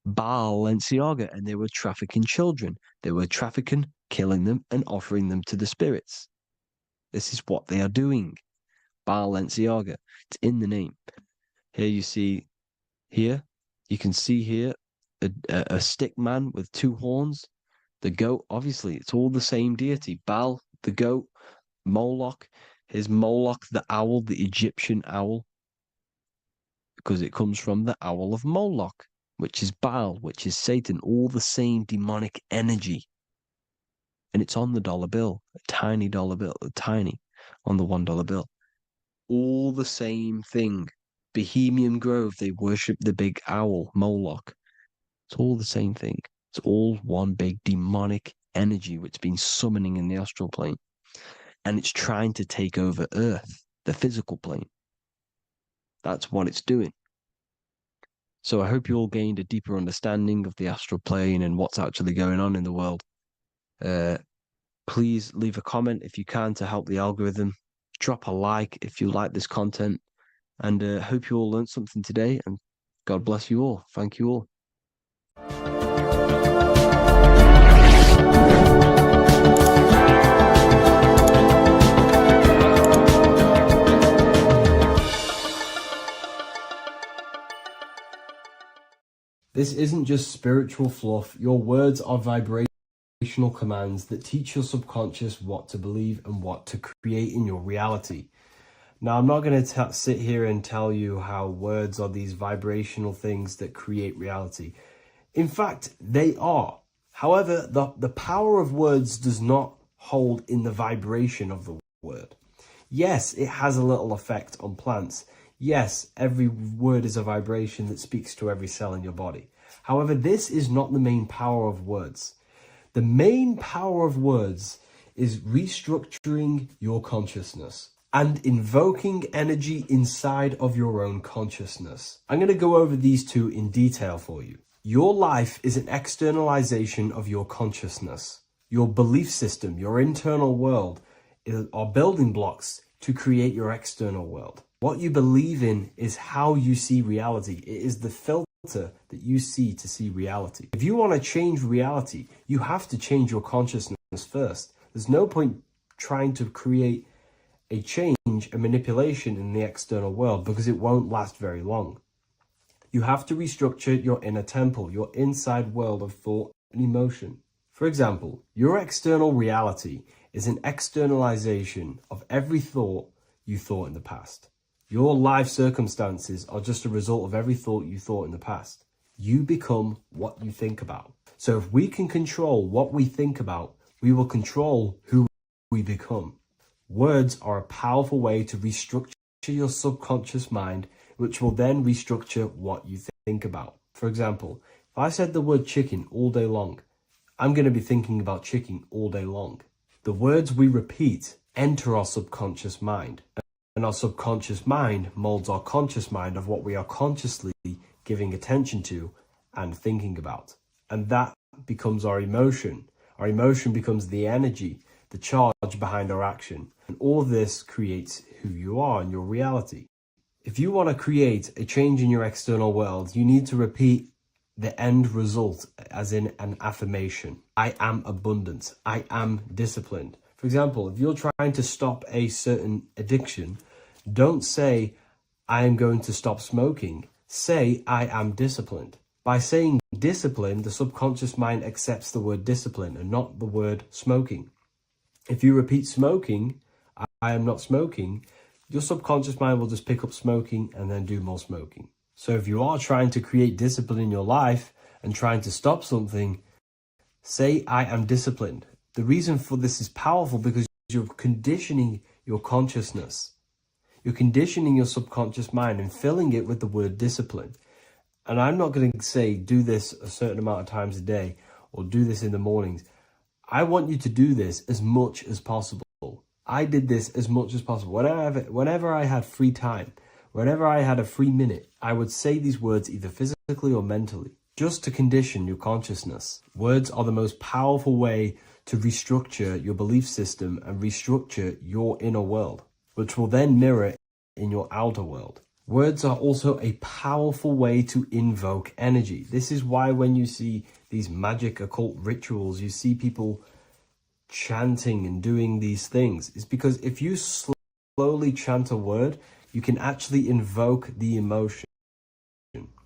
Balenciaga, and they were trafficking children. They were trafficking, killing them, and offering them to the spirits. This is what they are doing. Balenciaga. It's in the name. Here you see, you can see here a stick man with two horns. The goat, obviously, it's all the same deity. Baal, the goat. Moloch, is Moloch the owl, the Egyptian owl, because it comes from the owl of Moloch, which is Baal, which is Satan, all the same demonic energy. And it's on the dollar bill, a tiny dollar bill, tiny, on the $1 bill. All the same thing. Bohemian Grove, they worship the big owl, Moloch. It's all the same thing. It's all one big demonic energy which has been summoning in the astral plane. And it's trying to take over Earth, the physical plane. That's what it's doing. So I hope you all gained a deeper understanding of the astral plane and what's actually going on in the world. Please leave a comment if you can to help the algorithm. Drop a like if you like this content. And hope you all learned something today. And God bless you all. Thank you all. This isn't just spiritual fluff. Your words are vibrational commands that teach your subconscious what to believe and what to create in your reality. Now, I'm not going to sit here and tell you how words are these vibrational things that create reality. In fact, they are. However, the power of words does not hold in the vibration of the word. Yes, it has a little effect on plants. Yes, every word is a vibration that speaks to every cell in your body. However, this is not the main power of words. The main power of words is restructuring your consciousness. and invoking energy inside of your own consciousness. I'm going to go over these two in detail for you. Your life is an externalization of your consciousness. Your belief system, your internal world, are building blocks to create your external world. What you believe in is how you see reality. It is the filter that you see to see reality. If you want to change reality, you have to change your consciousness first. There's no point trying to create a change, a manipulation in the external world, because it won't last very long. You have to restructure your inner temple, your inside world of thought and emotion. For example, your external reality is an externalization of every thought you thought in the past. Your life circumstances are just a result of every thought you thought in the past. You become what you think about. So if we can control what we think about, we will control who we become. Words are a powerful way to restructure your subconscious mind, which will then restructure what you think about. For example, if I said the word chicken all day long, I'm going to be thinking about chicken all day long. The words we repeat enter our subconscious mind, and our subconscious mind molds our conscious mind of what we are consciously giving attention to and thinking about. And that becomes our emotion. Our emotion becomes the energy, the charge behind our action. And all of this creates who you are and your reality. If you want to create a change in your external world, you need to repeat the end result as in an affirmation. I am abundant. I am disciplined. For example, if you're trying to stop a certain addiction, don't say, I am going to stop smoking. Say, I am disciplined. By saying discipline, the subconscious mind accepts the word discipline and not the word smoking. If you repeat smoking, I am not smoking, your subconscious mind will just pick up smoking and then do more smoking. So if you are trying to create discipline in your life and trying to stop something, say, I am disciplined. The reason for this is powerful because you're conditioning your consciousness. You're conditioning your subconscious mind and filling it with the word discipline. And I'm not going to say, do this a certain amount of times a day or do this in the mornings. I want you to do this as much as possible. I did this as much as possible. Whenever I had free time, whenever I had a free minute, I would say these words either physically or mentally, just to condition your consciousness. Words are the most powerful way to restructure your belief system and restructure your inner world, which will then mirror in your outer world. Words are also a powerful way to invoke energy. This is why when you see these magic occult rituals, you see people chanting and doing these things. It's because if you slowly chant a word, you can actually invoke the emotion.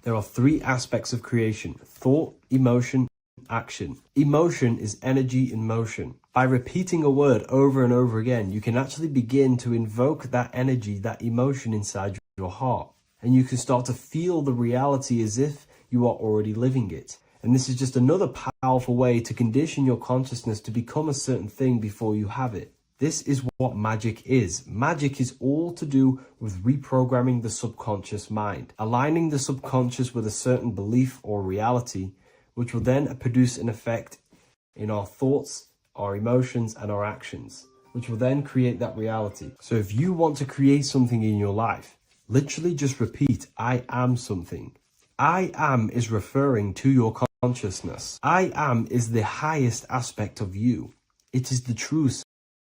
There are three aspects of creation: thought, emotion, action. Emotion is energy in motion. By repeating a word over and over again, you can actually begin to invoke that energy, that emotion inside your heart. And you can start to feel the reality as if you are already living it. And this is just another powerful way to condition your consciousness to become a certain thing before you have it. This is what magic is. Magic is all to do with reprogramming the subconscious mind, aligning the subconscious with a certain belief or reality, which will then produce an effect in our thoughts, our emotions, and our actions, which will then create that reality. So if you want to create something in your life, literally just repeat, I am something. I am is referring to your consciousness. I am is the highest aspect of you. It is the true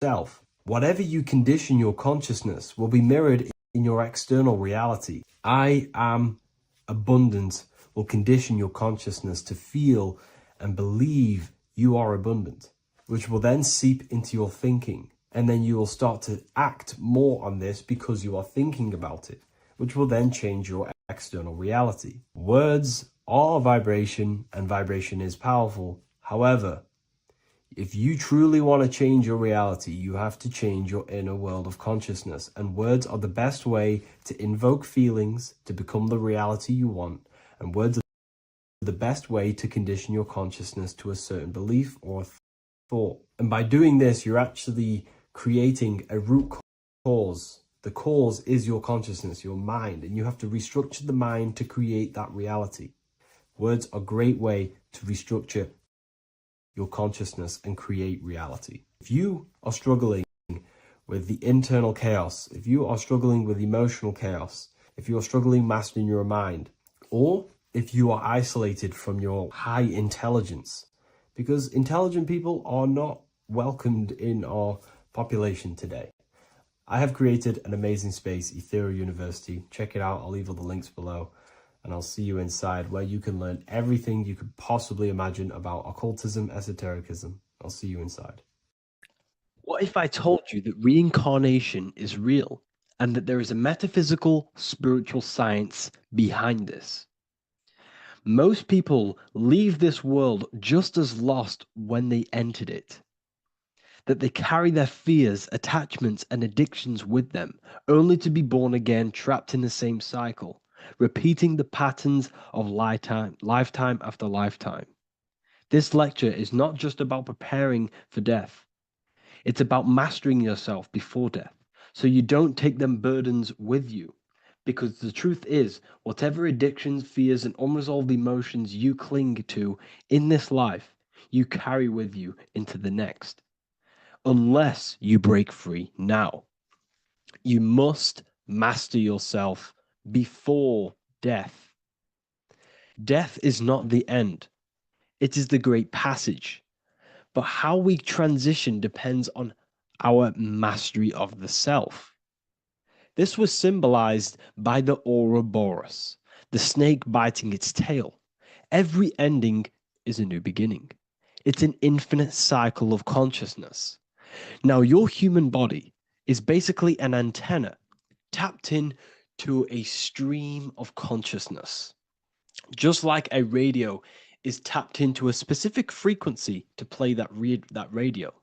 self. Whatever you condition your consciousness will be mirrored in your external reality. I am abundant will condition your consciousness to feel and believe you are abundant, which will then seep into your thinking. And then you will start to act more on this because you are thinking about it, which will then change your external reality. Words are vibration, and vibration is powerful. However, if you truly want to change your reality, you have to change your inner world of consciousness. And words are the best way to invoke feelings to become the reality you want. And words are the best way to condition your consciousness to a certain belief or thought. And by doing this, you're actually creating a root cause. The cause is your consciousness, your mind, and you have to restructure the mind to create that reality. Words are a great way to restructure your consciousness and create reality. If you are struggling with the internal chaos, if you are struggling with emotional chaos, if you are struggling mastering your mind, or if you are isolated from your high intelligence, because intelligent people are not welcomed in our population today. I have created an amazing space, Ethereal University. Check it out. I'll leave all the links below, and I'll see you inside, where you can learn everything you could possibly imagine about occultism, esotericism. I'll see you inside. What if I told you that reincarnation is real and that there is a metaphysical, spiritual science behind this? Most people leave this world just as lost when they entered it. That they carry their fears, attachments, and addictions with them, only to be born again, trapped in the same cycle, repeating the patterns of lifetime after lifetime. This lecture is not just about preparing for death. It's about mastering yourself before death, so you don't take them burdens with you. Because the truth is, whatever addictions, fears, and unresolved emotions you cling to in this life, you carry with you into the next. Unless you break free now. You must master yourself before death. Death is not the end. It is the great passage. But how we transition depends on our mastery of the self. This was symbolized by the Ouroboros, the snake biting its tail. Every ending is a new beginning. It's an infinite cycle of consciousness. Now, your human body is basically an antenna tapped in to a stream of consciousness. Just like a radio is tapped into a specific frequency to play that radio.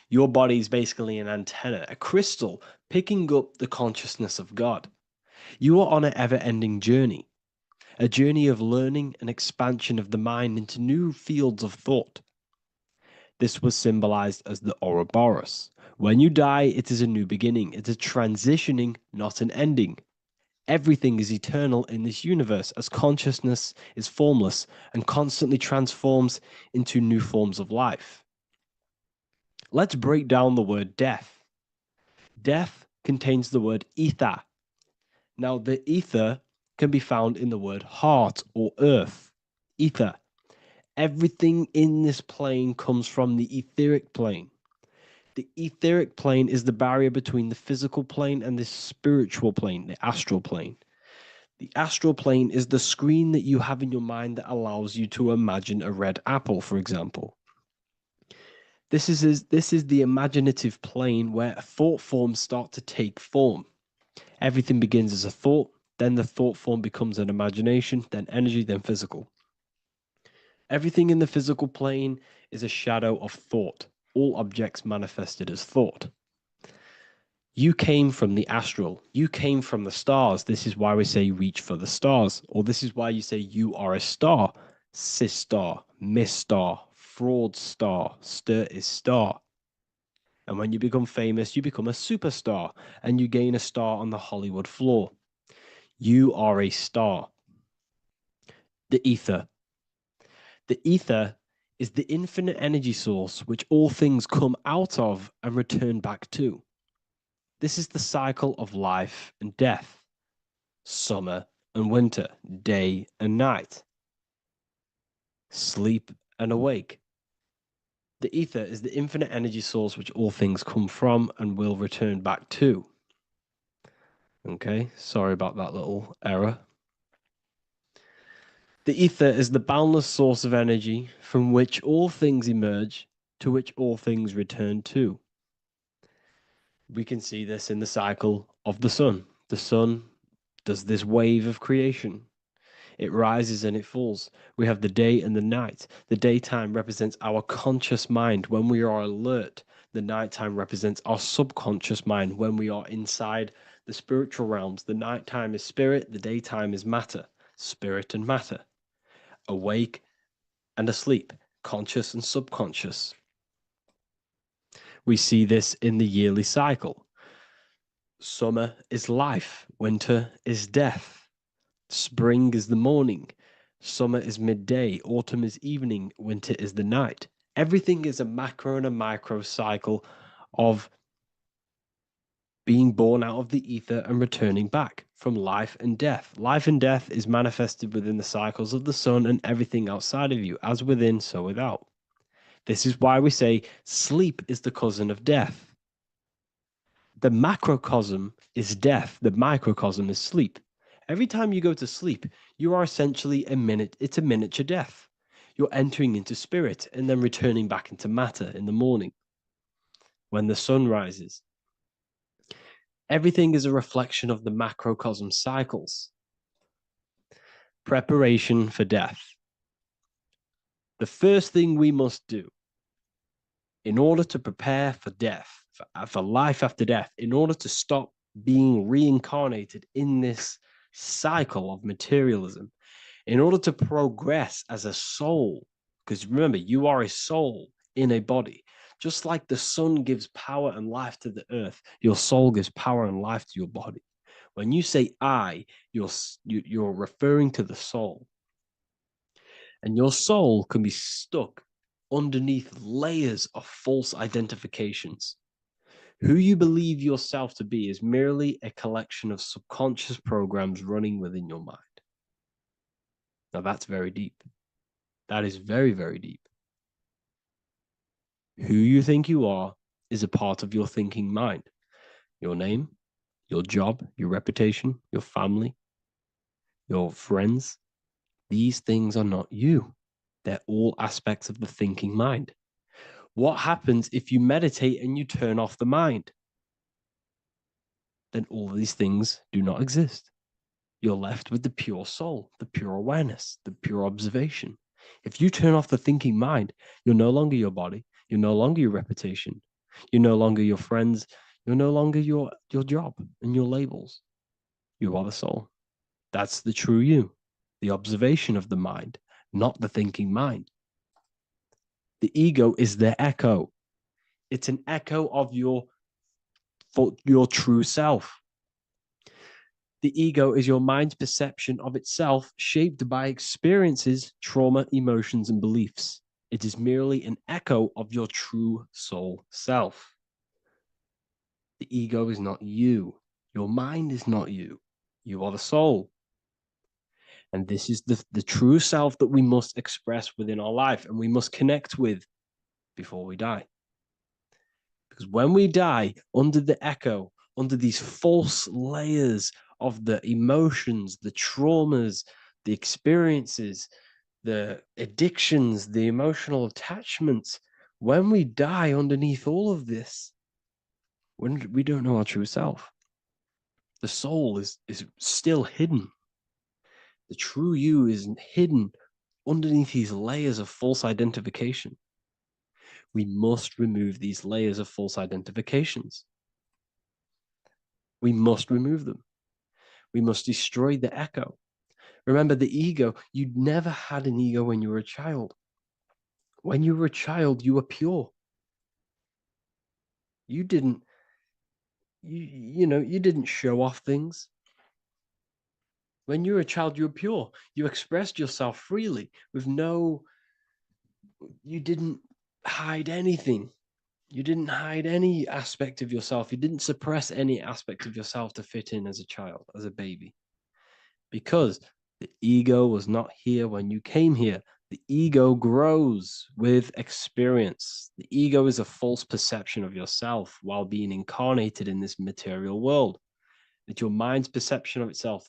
Your body is basically an antenna, a crystal picking up the consciousness of God. You are on an ever-ending journey, a journey of learning and expansion of the mind into new fields of thought. This was symbolized as the Ouroboros. When you die, it is a new beginning. It's a transitioning, not an ending. Everything is eternal in this universe, as consciousness is formless and constantly transforms into new forms of life. Let's break down the word death. Death contains the word ether. Now, the ether can be found in the word heart or earth. Ether. Everything in this plane comes from the etheric plane. The etheric plane is the barrier between the physical plane and the spiritual plane, the astral plane. The astral plane is the screen that you have in your mind that allows you to imagine a red apple, for example. This is the imaginative plane where thought forms start to take form. Everything begins as a thought, then the thought form becomes an imagination, then energy, then physical. Everything in the physical plane is a shadow of thought, all objects manifested as thought. You came from the astral, you came from the stars. This is why we say reach for the stars, or this is why you say you are a star. Cis star, miss star, fraud star, stir is star. And when you become famous, you become a superstar, and you gain a star on the Hollywood floor. You are a star. The ether. The ether is the infinite energy source which all things come out of and return back to. This is the cycle of life and death, summer and winter, day and night, sleep and awake. The ether is the infinite energy source which all things come from and will return back to. Okay, sorry about that little error. The ether is the boundless source of energy from which all things emerge, to which all things return to. We can see this in the cycle of the sun. The sun does this wave of creation. It rises and it falls. We have the day and the night. The daytime represents our conscious mind when we are alert. The nighttime represents our subconscious mind when we are inside the spiritual realms. The nighttime is spirit, the daytime is matter, spirit and matter. Awake and asleep, conscious and subconscious. We see this in the yearly cycle. Summer is life, winter is death. Spring is the morning, summer is midday, autumn is evening, winter is the night. Everything is a macro and a micro cycle of being born out of the ether and returning back from life and death. Life and death is manifested within the cycles of the sun and everything outside of you, as within, so without. This is why we say sleep is the cousin of death. The macrocosm is death. The microcosm is sleep. Every time you go to sleep, you are essentially it's a miniature death. You're entering into spirit and then returning back into matter in the morning when the sun rises. Everything is a reflection of the macrocosm cycles. Preparation for death. The first thing we must do in order to prepare for death, for life after death, in order to stop being reincarnated in this cycle of materialism, in order to progress as a soul, because remember, you are a soul in a body. Just like the sun gives power and life to the earth, your soul gives power and life to your body. When you say I, you're referring to the soul. And your soul can be stuck underneath layers of false identifications. Who you believe yourself to be is merely a collection of subconscious programs running within your mind. Now that's very deep. That is very, very deep. Who you think you are is a part of your thinking mind. Your name, your job, your reputation, your family, your friends. These things are not you. They're all aspects of the thinking mind. What happens if you meditate and you turn off the mind? Then all these things do not exist. You're left with the pure soul, the pure awareness, the pure observation. If you turn off the thinking mind, you're no longer your body. You're no longer your reputation. You're no longer your friends. You're no longer your job and your labels. You are the soul. That's the true you, the observation of the mind, not the thinking mind. The ego is the echo. It's an echo of your true self. The ego is your mind's perception of itself, shaped by experiences, trauma, emotions, and beliefs. It is merely an echo of your true soul self. The ego is not you. Your mind is not you. You are the soul. And this is the true self that we must express within our life and we must connect with before we die. Because when we die under the echo, under these false layers of the emotions, the traumas, the experiences, the addictions, the emotional attachments, when we die underneath all of this, when we don't know our true self, the soul is still hidden. The true you is hidden underneath these layers of false identification. We must remove these layers of false identifications. We must remove them. We must destroy the echo. Remember the ego, you never had an ego when you were a child. When you were a child, you were pure. You didn't, you didn't show off things. When you were a child, you were pure. You expressed yourself freely with you didn't hide anything. You didn't hide any aspect of yourself. You didn't suppress any aspect of yourself to fit in as a child, as a baby. Because the ego was not here when you came here. The ego grows with experience. The ego is a false perception of yourself while being incarnated in this material world. It's your mind's perception of itself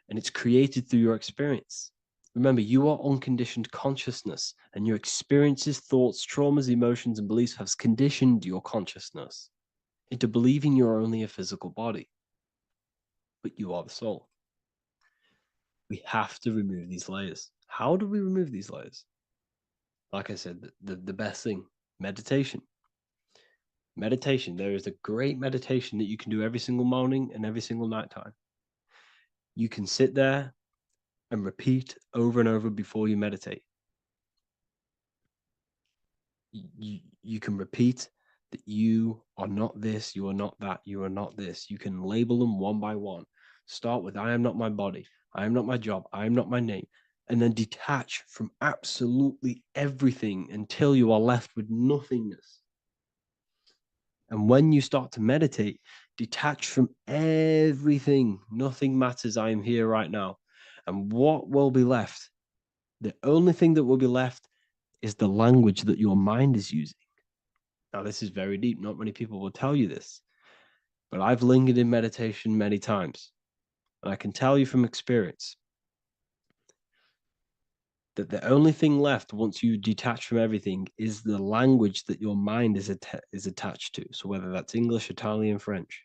and it's created through your experience. Remember, you are unconditioned consciousness, and your experiences, thoughts, traumas, emotions, and beliefs have conditioned your consciousness into believing you're only a physical body, but you are the soul. We have to remove these layers. How do we remove these layers? Like I said, the best thing, meditation. Meditation. There is a great meditation that you can do every single morning and every single nighttime. You can sit there and repeat over and over before you meditate. You can repeat that you are not this, you are not that, you are not this. You can label them one by one. Start with, I am not my body, I am not my job, I am not my name, and then detach from absolutely everything until you are left with nothingness. And when you start to meditate, Detach from everything. Nothing matters. I am here right now. And what will be left? The only thing that will be left is the language that your mind is using. Now, this is very deep. Not many people will tell you this, but I've lingered in meditation many times. And I can tell you from experience that the only thing left once you detach from everything is the language that your mind is attached to. So whether that's English, Italian, French.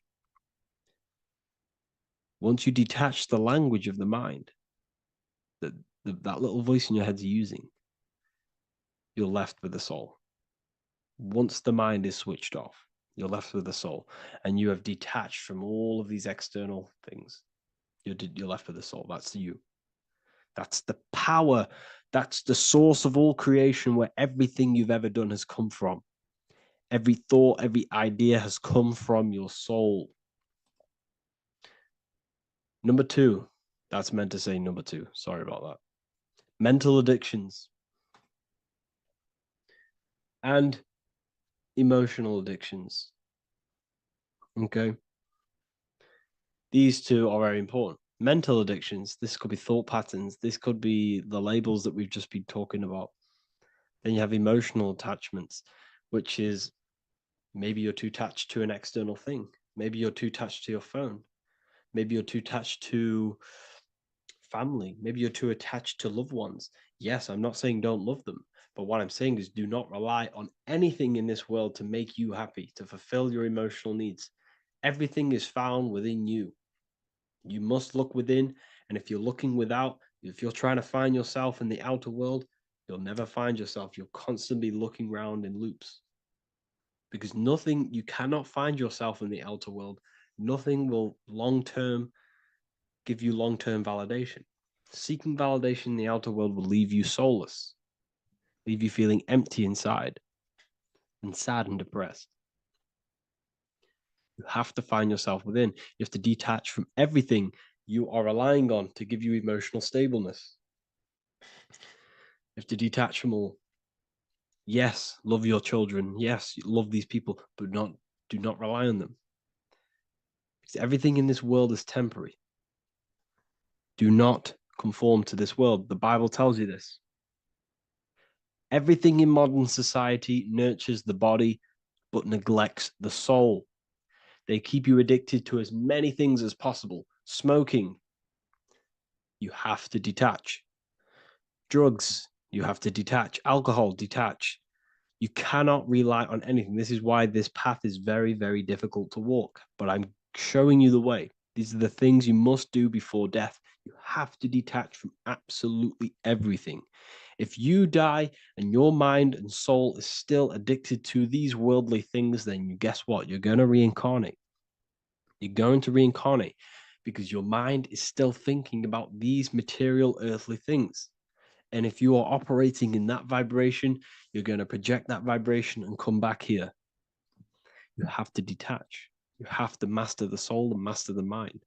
Once you detach the language of the mind that that little voice in your head's using, you're left with the soul. Once the mind is switched off, you're left with the soul, and you have detached from all of these external things. You're left with the soul. That's you. That's the power. That's the source of all creation, where everything you've ever done has come from. Every thought, every idea has come from your soul. Number two, that's meant to say number two. Sorry about that. Mental addictions and emotional addictions. Okay. These two are very important. Mental addictions, this could be thought patterns. This could be the labels that we've just been talking about. Then you have emotional attachments, which is maybe you're too attached to an external thing. Maybe you're too attached to your phone. Maybe you're too attached to family. Maybe you're too attached to loved ones. Yes, I'm not saying don't love them, but what I'm saying is do not rely on anything in this world to make you happy, to fulfill your emotional needs. Everything is found within you. You must look within, and if you're looking without, if you're trying to find yourself in the outer world, you'll never find yourself. You'll constantly be looking around in loops. Because nothing, you cannot find yourself in the outer world. Nothing will long-term give you long-term validation. Seeking validation in the outer world will leave you soulless, leave you feeling empty inside and sad and depressed. You have to find yourself within. You have to detach from everything you are relying on to give you emotional stableness. You have to detach from all. Yes, love your children. Yes, love these people, but do not rely on them. Because everything in this world is temporary. Do not conform to this world. The Bible tells you this. Everything in modern society nurtures the body, but neglects the soul. They keep you addicted to as many things as possible. Smoking, you have to detach. Drugs, you have to detach. Alcohol, detach. You cannot rely on anything. This is why this path is very, very difficult to walk. But I'm showing you the way. These are the things you must do before death. You have to detach from absolutely everything. If you die and your mind and soul is still addicted to these worldly things, then guess what? You're going to reincarnate. You're going to reincarnate because your mind is still thinking about these material earthly things. And if you are operating in that vibration, you're going to project that vibration and come back here. You have to detach. You have to master the soul and master the mind.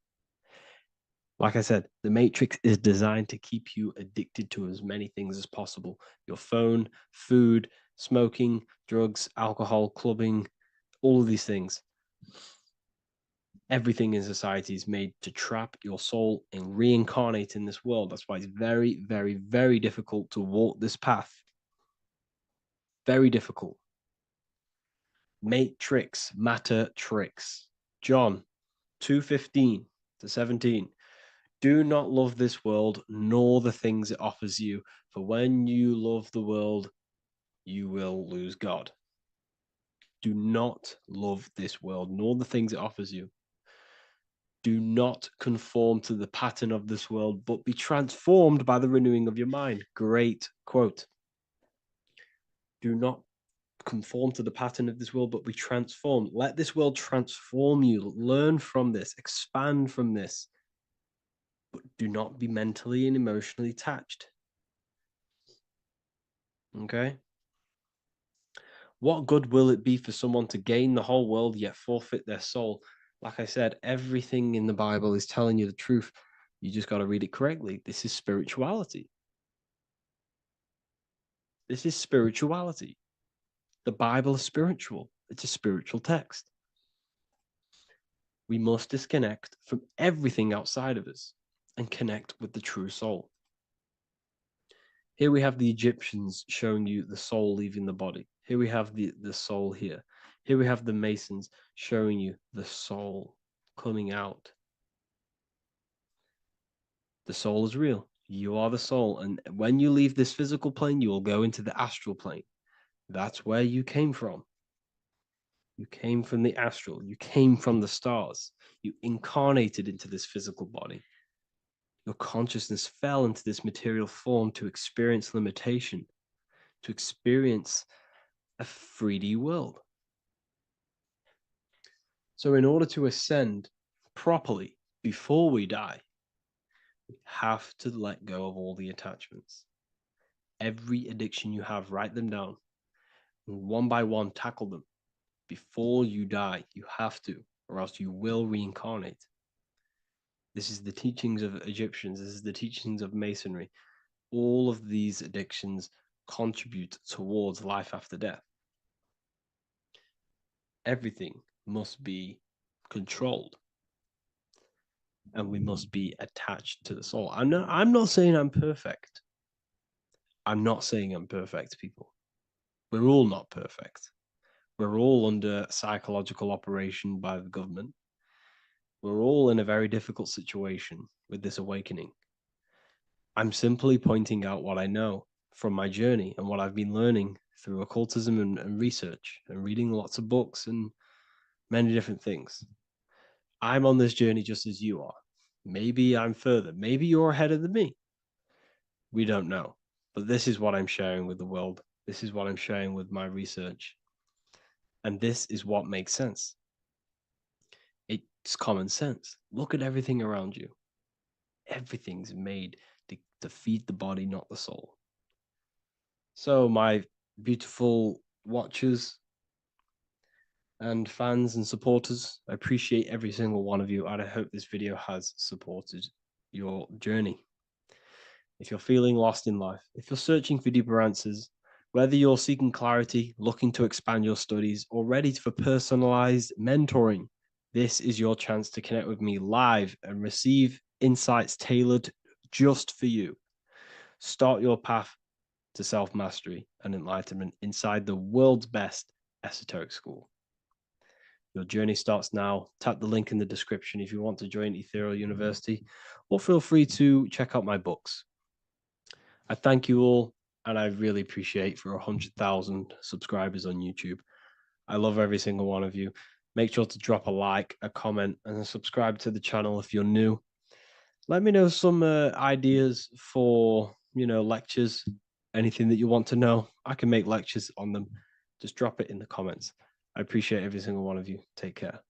Like I said, the matrix is designed to keep you addicted to as many things as possible. Your phone, food, smoking, drugs, alcohol, clubbing, all of these things. Everything in society is made to trap your soul and reincarnate in this world. That's why it's very, very, very difficult to walk this path. Very difficult. Matrix, matter tricks. John 2:15 to 17. Do not love this world, nor the things it offers you. For when you love the world, you will lose God. Do not love this world, nor the things it offers you. Do not conform to the pattern of this world, but be transformed by the renewing of your mind. Great quote. Do not conform to the pattern of this world, but be transformed. Let this world transform you. Learn from this, expand from this. But do not be mentally and emotionally attached. Okay? What good will it be for someone to gain the whole world yet forfeit their soul? Like I said, everything in the Bible is telling you the truth. You just got to read it correctly. This is spirituality. This is spirituality. The Bible is spiritual. It's a spiritual text. We must disconnect from everything outside of us and connect with the true soul. Here we have the Egyptians showing you the soul leaving the body. Here we have the soul here. Here we have the Masons showing you the soul coming out. The soul is real. You are the soul. And when you leave this physical plane, you will go into the astral plane. That's where you came from. You came from the astral. You came from the stars. You incarnated into this physical body. Your consciousness fell into this material form to experience limitation, to experience a 3D world. So in order to ascend properly before we die, we have to let go of all the attachments. Every addiction you have, write them down. And one by one, tackle them. Before you die, you have to, or else you will reincarnate. This is the teachings of Egyptians. This is the teachings of Masonry. All of these addictions contribute towards life after death. Everything must be controlled. And we must be attached to the soul. I'm not saying I'm perfect. I'm not saying I'm perfect, people. We're all not perfect. We're all under psychological operation by the government. We're all in a very difficult situation with this awakening. I'm simply pointing out what I know from my journey and what I've been learning through occultism and research and reading lots of books and many different things. I'm on this journey just as you are. Maybe I'm further. Maybe you're ahead of me. We don't know. But this is what I'm sharing with the world. This is what I'm sharing with my research. And this is what makes sense. It's common sense. Look at everything around you. Everything's made to feed the body, not the soul. So my beautiful watchers and fans and supporters, I appreciate every single one of you, and I hope this video has supported your journey. If you're feeling lost in life, if you're searching for deeper answers, whether you're seeking clarity, looking to expand your studies, or ready for personalized mentoring, this is your chance to connect with me live and receive insights tailored just for you. Start your path to self-mastery and enlightenment inside the world's best esoteric school. Your journey starts now. Tap the link in the description if you want to join Ethereal University, or feel free to check out my books. I thank you all, and I really appreciate for 100,000 subscribers on YouTube. I love every single one of you. Make sure to drop a like, a comment, and subscribe to the channel if you're new. Let me know some ideas for, lectures, anything that you want to know. I can make lectures on them. Just drop it in the comments. I appreciate every single one of you. Take care.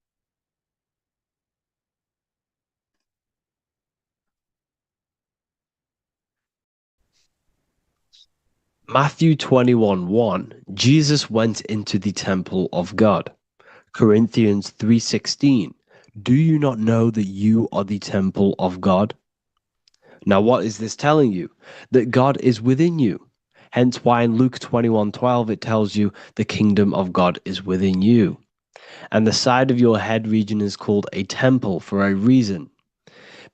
Matthew 21:1, Jesus went into the temple of God. Corinthians 3:16, do you not know that you are the temple of God? Now, what is this telling you? That God is within you. Hence why in Luke 21:12, it tells you the kingdom of God is within you. And the side of your head region is called a temple for a reason.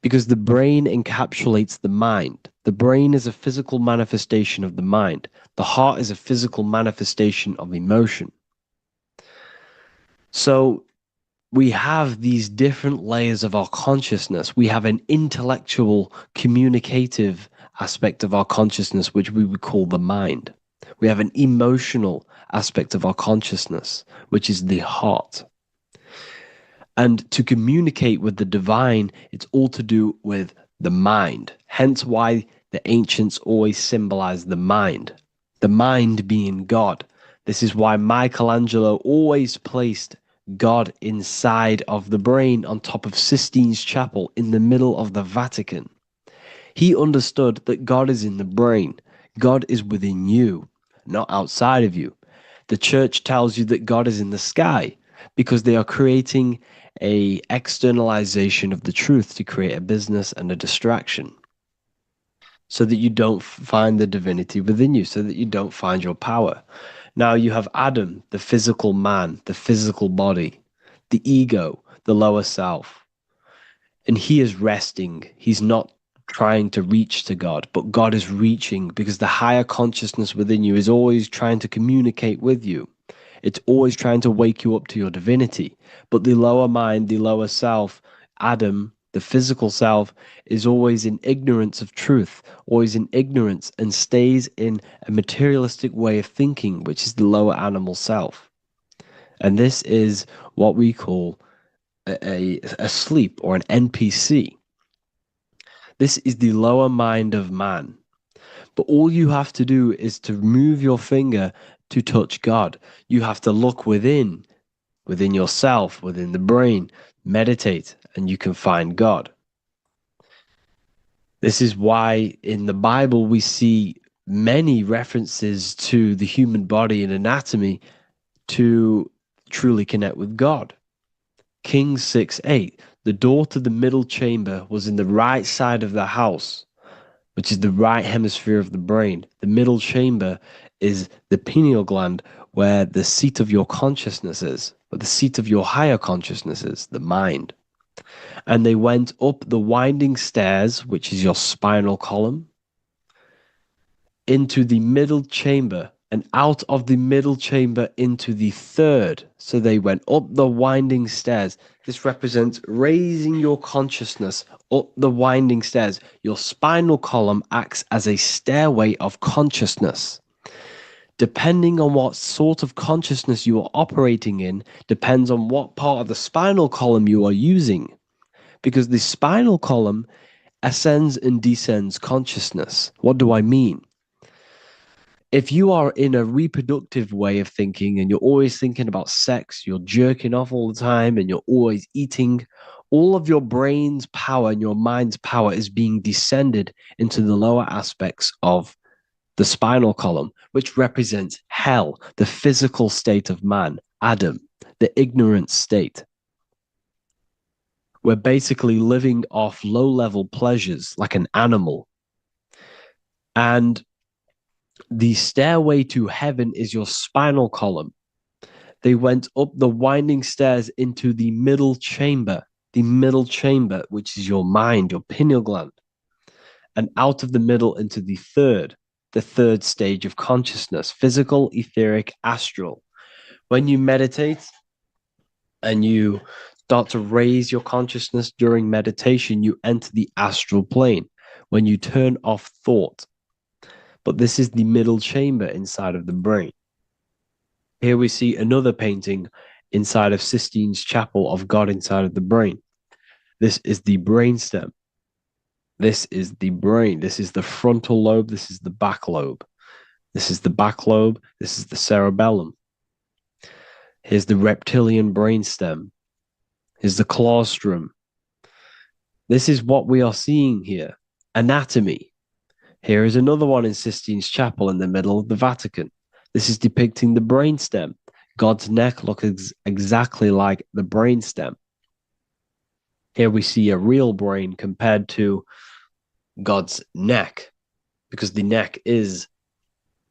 Because the brain encapsulates the mind. The brain is a physical manifestation of the mind. The heart is a physical manifestation of emotion. So we have these different layers of our consciousness. We have an intellectual, communicative aspect of our consciousness, which we would call the mind. We have an emotional aspect of our consciousness, which is the heart. And to communicate with the divine, it's all to do with the mind. Hence why the ancients always symbolize the mind being God. This is why Michelangelo always placed God inside of the brain on top of Sistine Chapel in the middle of the Vatican. He understood that God is in the brain. God is within you, not outside of you. The church tells you that God is in the sky because they are creating a externalization of the truth to create a business and a distraction so that you don't find the divinity within you, so that you don't find your power. Now you have Adam, the physical man, the physical body, the ego, the lower self. And he is resting. He's not trying to reach to God, but God is reaching, because the higher consciousness within you is always trying to communicate with you. It's always trying to wake you up to your divinity. But the lower mind, the lower self, Adam, the physical self, is always in ignorance of truth, always in ignorance, and stays in a materialistic way of thinking, which is the lower animal self. And this is what we call a sleep, or an NPC. This is the lower mind of man. But all you have to do is to move your finger to touch God. You have to look within yourself, within the brain, meditate, and you can find God. This is why in the Bible we see many references to the human body and anatomy to truly connect with God. Kings 6:8, the door to the middle chamber was in the right side of the house, which is the right hemisphere of the brain. The middle chamber is the pineal gland, where the seat of your consciousness is, where the seat of your higher consciousness is, the mind. And they went up the winding stairs, which is your spinal column, into the middle chamber, and out of the middle chamber into the third. So they went up the winding stairs. This represents raising your consciousness up the winding stairs. Your spinal column acts as a stairway of consciousness. Depending on what sort of consciousness you are operating in, depends on what part of the spinal column you are using. Because the spinal column ascends and descends consciousness. What do I mean? If you are in a reproductive way of thinking and you're always thinking about sex, you're jerking off all the time and you're always eating, all of your brain's power and your mind's power is being descended into the lower aspects of the spinal column, which represents hell, the physical state of man, Adam, the ignorant state. We're basically living off low-level pleasures like an animal. And the stairway to heaven is your spinal column. They went up the winding stairs into the middle chamber, which is your mind, your pineal gland, and out of the middle into the third stage of consciousness, physical, etheric, astral. When you meditate and you start to raise your consciousness during meditation, you enter the astral plane when you turn off thought. But this is the middle chamber inside of the brain. Here we see another painting inside of Sistine's chapel of God inside of the brain. This is the brainstem. This is the brain. This is the frontal lobe. This is the back lobe. This is the back lobe. This is the cerebellum. Here's the reptilian brainstem. Here's the claustrum. This is what we are seeing here. Anatomy. Here is another one in Sistine's chapel in the middle of the Vatican. This is depicting the brainstem. God's neck looks exactly like the brainstem. Here we see a real brain compared to God's neck, because the neck is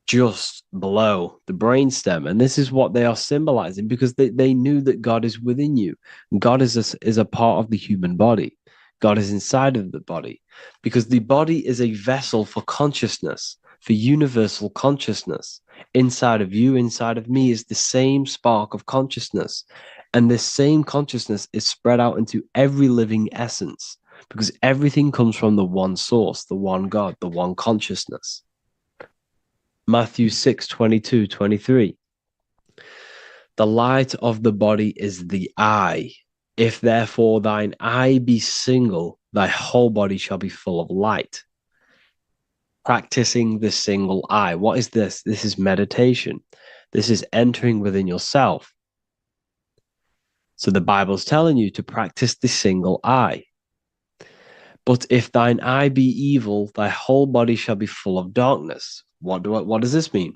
just below the brainstem. And this is what they are symbolizing, because they knew that God is within you. God is a part of the human body. God is inside of the body, because the body is a vessel for consciousness, for universal consciousness. Inside of you, inside of me, is the same spark of consciousness. And this same consciousness is spread out into every living essence, because everything comes from the one source, the one God, the one consciousness. Matthew 6:22-23. The light of the body is the eye. If therefore thine eye be single, thy whole body shall be full of light. Practicing the single eye. What is this? This is meditation. This is entering within yourself. So the Bible's telling you to practice the single eye. But if thine eye be evil, thy whole body shall be full of darkness. What does this mean?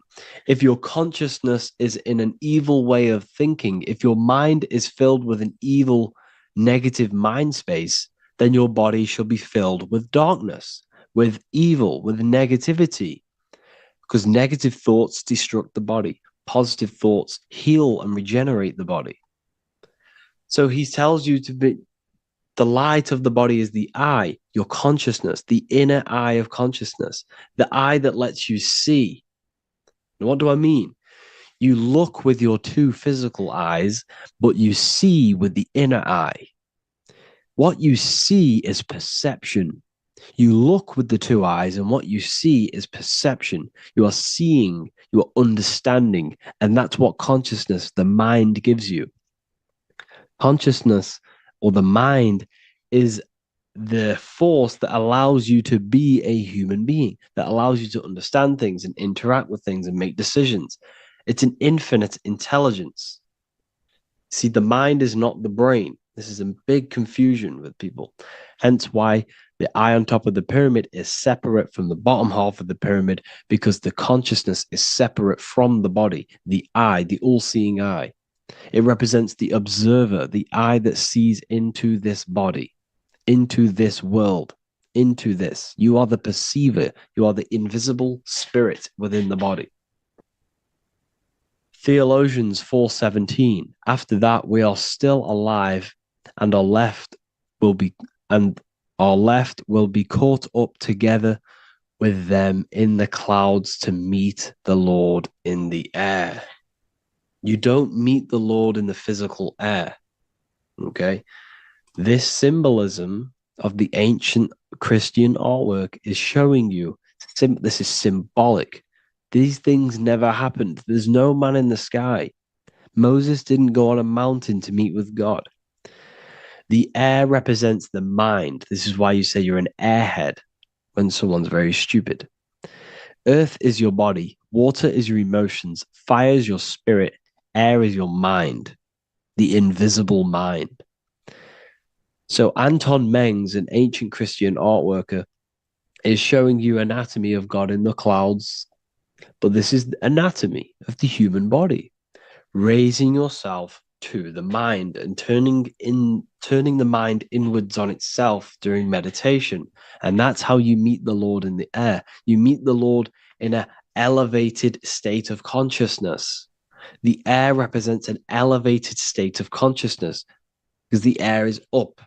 If your consciousness is in an evil way of thinking, if your mind is filled with an evil, negative mind space, then your body shall be filled with darkness, with evil, with negativity. Because negative thoughts destruct the body. Positive thoughts heal and regenerate the body. So he tells you to be, the light of the body is the eye, your consciousness, the inner eye of consciousness, the eye that lets you see. And what do I mean? You look with your two physical eyes, but you see with the inner eye. What you see is perception. You look with the two eyes, and what you see is perception. You are seeing, you are understanding, and that's what consciousness, the mind, gives you. Consciousness, or the mind, is the force that allows you to be a human being, that allows you to understand things and interact with things and make decisions. It's an infinite intelligence. See, the mind is not the brain. This is a big confusion with people. Hence why the eye on top of the pyramid is separate from the bottom half of the pyramid, because the consciousness is separate from the body, the eye, the all-seeing eye. It represents the observer, the eye that sees into this body, into this world, into this. You are the perceiver. You are the invisible spirit within the body. Theologians 4:17. After that, we are still alive, and our left will be caught up together with them in the clouds to meet the Lord in the air. You don't meet the Lord in the physical air. Okay? This symbolism of the ancient Christian artwork is showing you this is symbolic. These things never happened. There's no man in the sky. Moses didn't go on a mountain to meet with God. The air represents the mind. This is why you say you're an airhead when someone's very stupid. Earth is your body. Water is your emotions. Fire is your spirit. Air is your mind, the invisible mind. So Anton Mengs, an ancient Christian art worker, is showing you anatomy of God in the clouds. But this is the anatomy of the human body, raising yourself to the mind and turning the mind inwards on itself during meditation. And that's how you meet the Lord in the air. You meet the Lord in an elevated state of consciousness. The air represents an elevated state of consciousness because the air is up.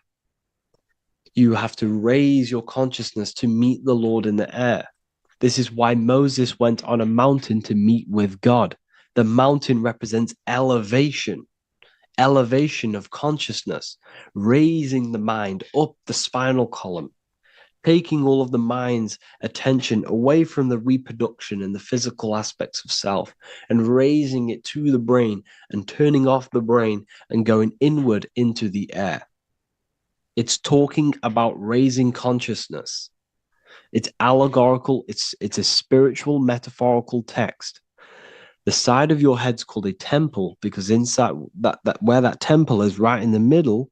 You have to raise your consciousness to meet the Lord in the air. This is why Moses went on a mountain to meet with God. The mountain represents elevation of consciousness, raising the mind up the spinal column, taking all of the mind's attention away from the reproduction and the physical aspects of self and raising it to the brain and turning off the brain and going inward into the air. It's talking about raising consciousness. It's allegorical. It's a spiritual, metaphorical text. The side of your head's called a temple because inside that where that temple is, right in the middle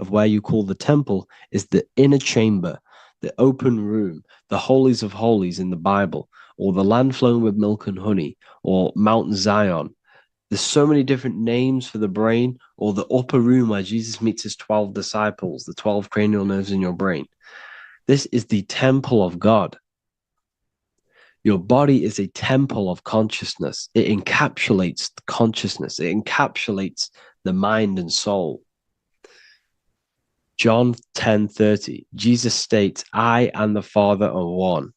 of where you call the temple, is the inner chamber, the open room, the holies of holies in the Bible, or the land flowing with milk and honey, or Mount Zion. There's so many different names for the brain, or the upper room where Jesus meets his 12 disciples, the 12 cranial nerves in your brain. This is the temple of God. Your body is a temple of consciousness. It encapsulates the consciousness. It encapsulates the mind and soul. John 10:30, Jesus states, I and the Father are one.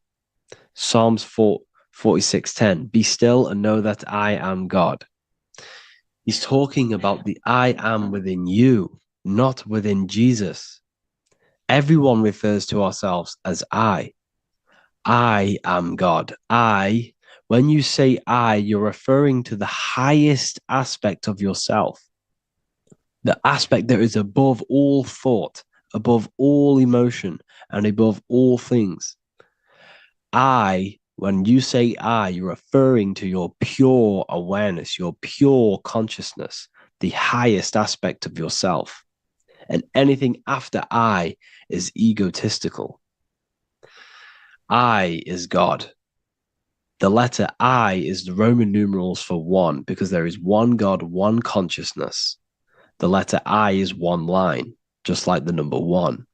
Psalms 46:10, be still and know that I am God. He's talking about the I am within you, not within Jesus. Everyone refers to ourselves as I. I am God. When you say I, you're referring to the highest aspect of yourself. The aspect that is above all thought, above all emotion, and above all things. When you say I, you're referring to your pure awareness, your pure consciousness, the highest aspect of yourself. And anything after I is egotistical. I is God. The letter I is the Roman numerals for one, because there is one God, one consciousness. The letter I is one line, just like the number one.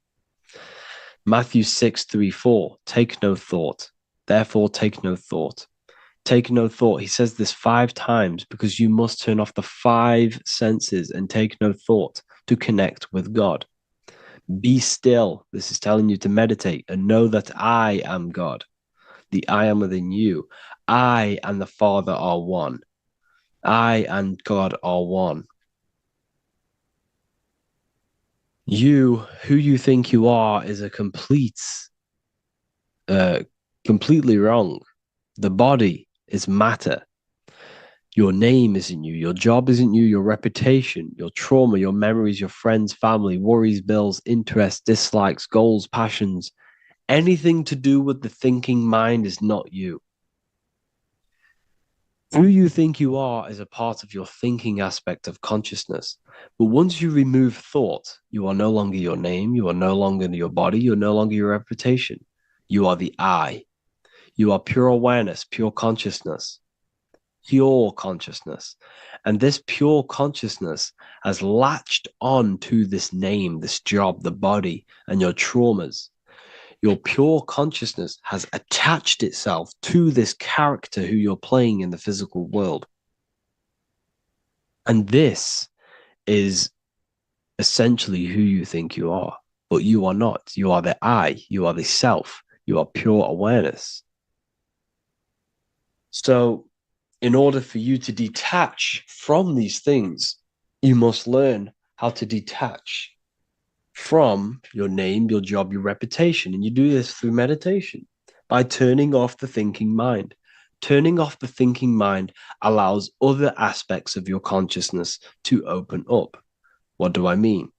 Matthew 6:3-4, take no thought. Therefore, take no thought. Take no thought. He says this 5 times because you must turn off the 5 senses and take no thought. to connect with God. Be still. This is telling you to meditate and know that I am God. The I am within you. I and the Father are one. I and God are one. You, who you think you are, is a completely wrong. The body is matter. Your name isn't you. Your job isn't you. Your reputation, your trauma, your memories, your friends, family, worries, bills, interests, dislikes, goals, passions, anything to do with the thinking mind is not you. Who you think you are is a part of your thinking aspect of consciousness. But once you remove thought, you are no longer your name. You are no longer your body. You're no longer your reputation. You are the I. You are pure awareness, pure consciousness. Pure consciousness. And this pure consciousness has latched on to this name, this job, the body, and your traumas. Your pure consciousness has attached itself to this character who you're playing in the physical world. And this is essentially who you think you are, but you are not. You are the I, you are the self, you are pure awareness. So, in order for you to detach from these things, you must learn how to detach from your name, your job, your reputation. And you do this through meditation by turning off the thinking mind. Turning off the thinking mind allows other aspects of your consciousness to open up. What do I mean?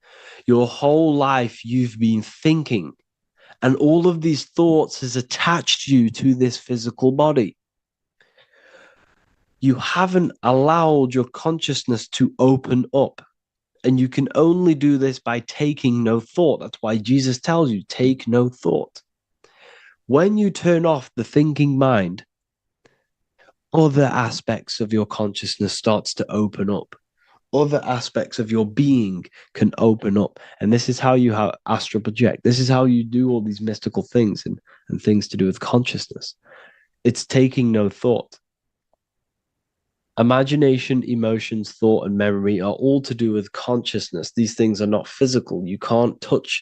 Your whole life you've been thinking, and all of these thoughts has attached you to this physical body. You haven't allowed your consciousness to open up. And you can only do this by taking no thought. That's why Jesus tells you, take no thought. When you turn off the thinking mind, other aspects of your consciousness starts to open up. Other aspects of your being can open up. And this is how you astral project. This is how you do all these mystical things and things to do with consciousness. It's taking no thought. Imagination, emotions, thought, and memory are all to do with consciousness. These things are not physical. You can't touch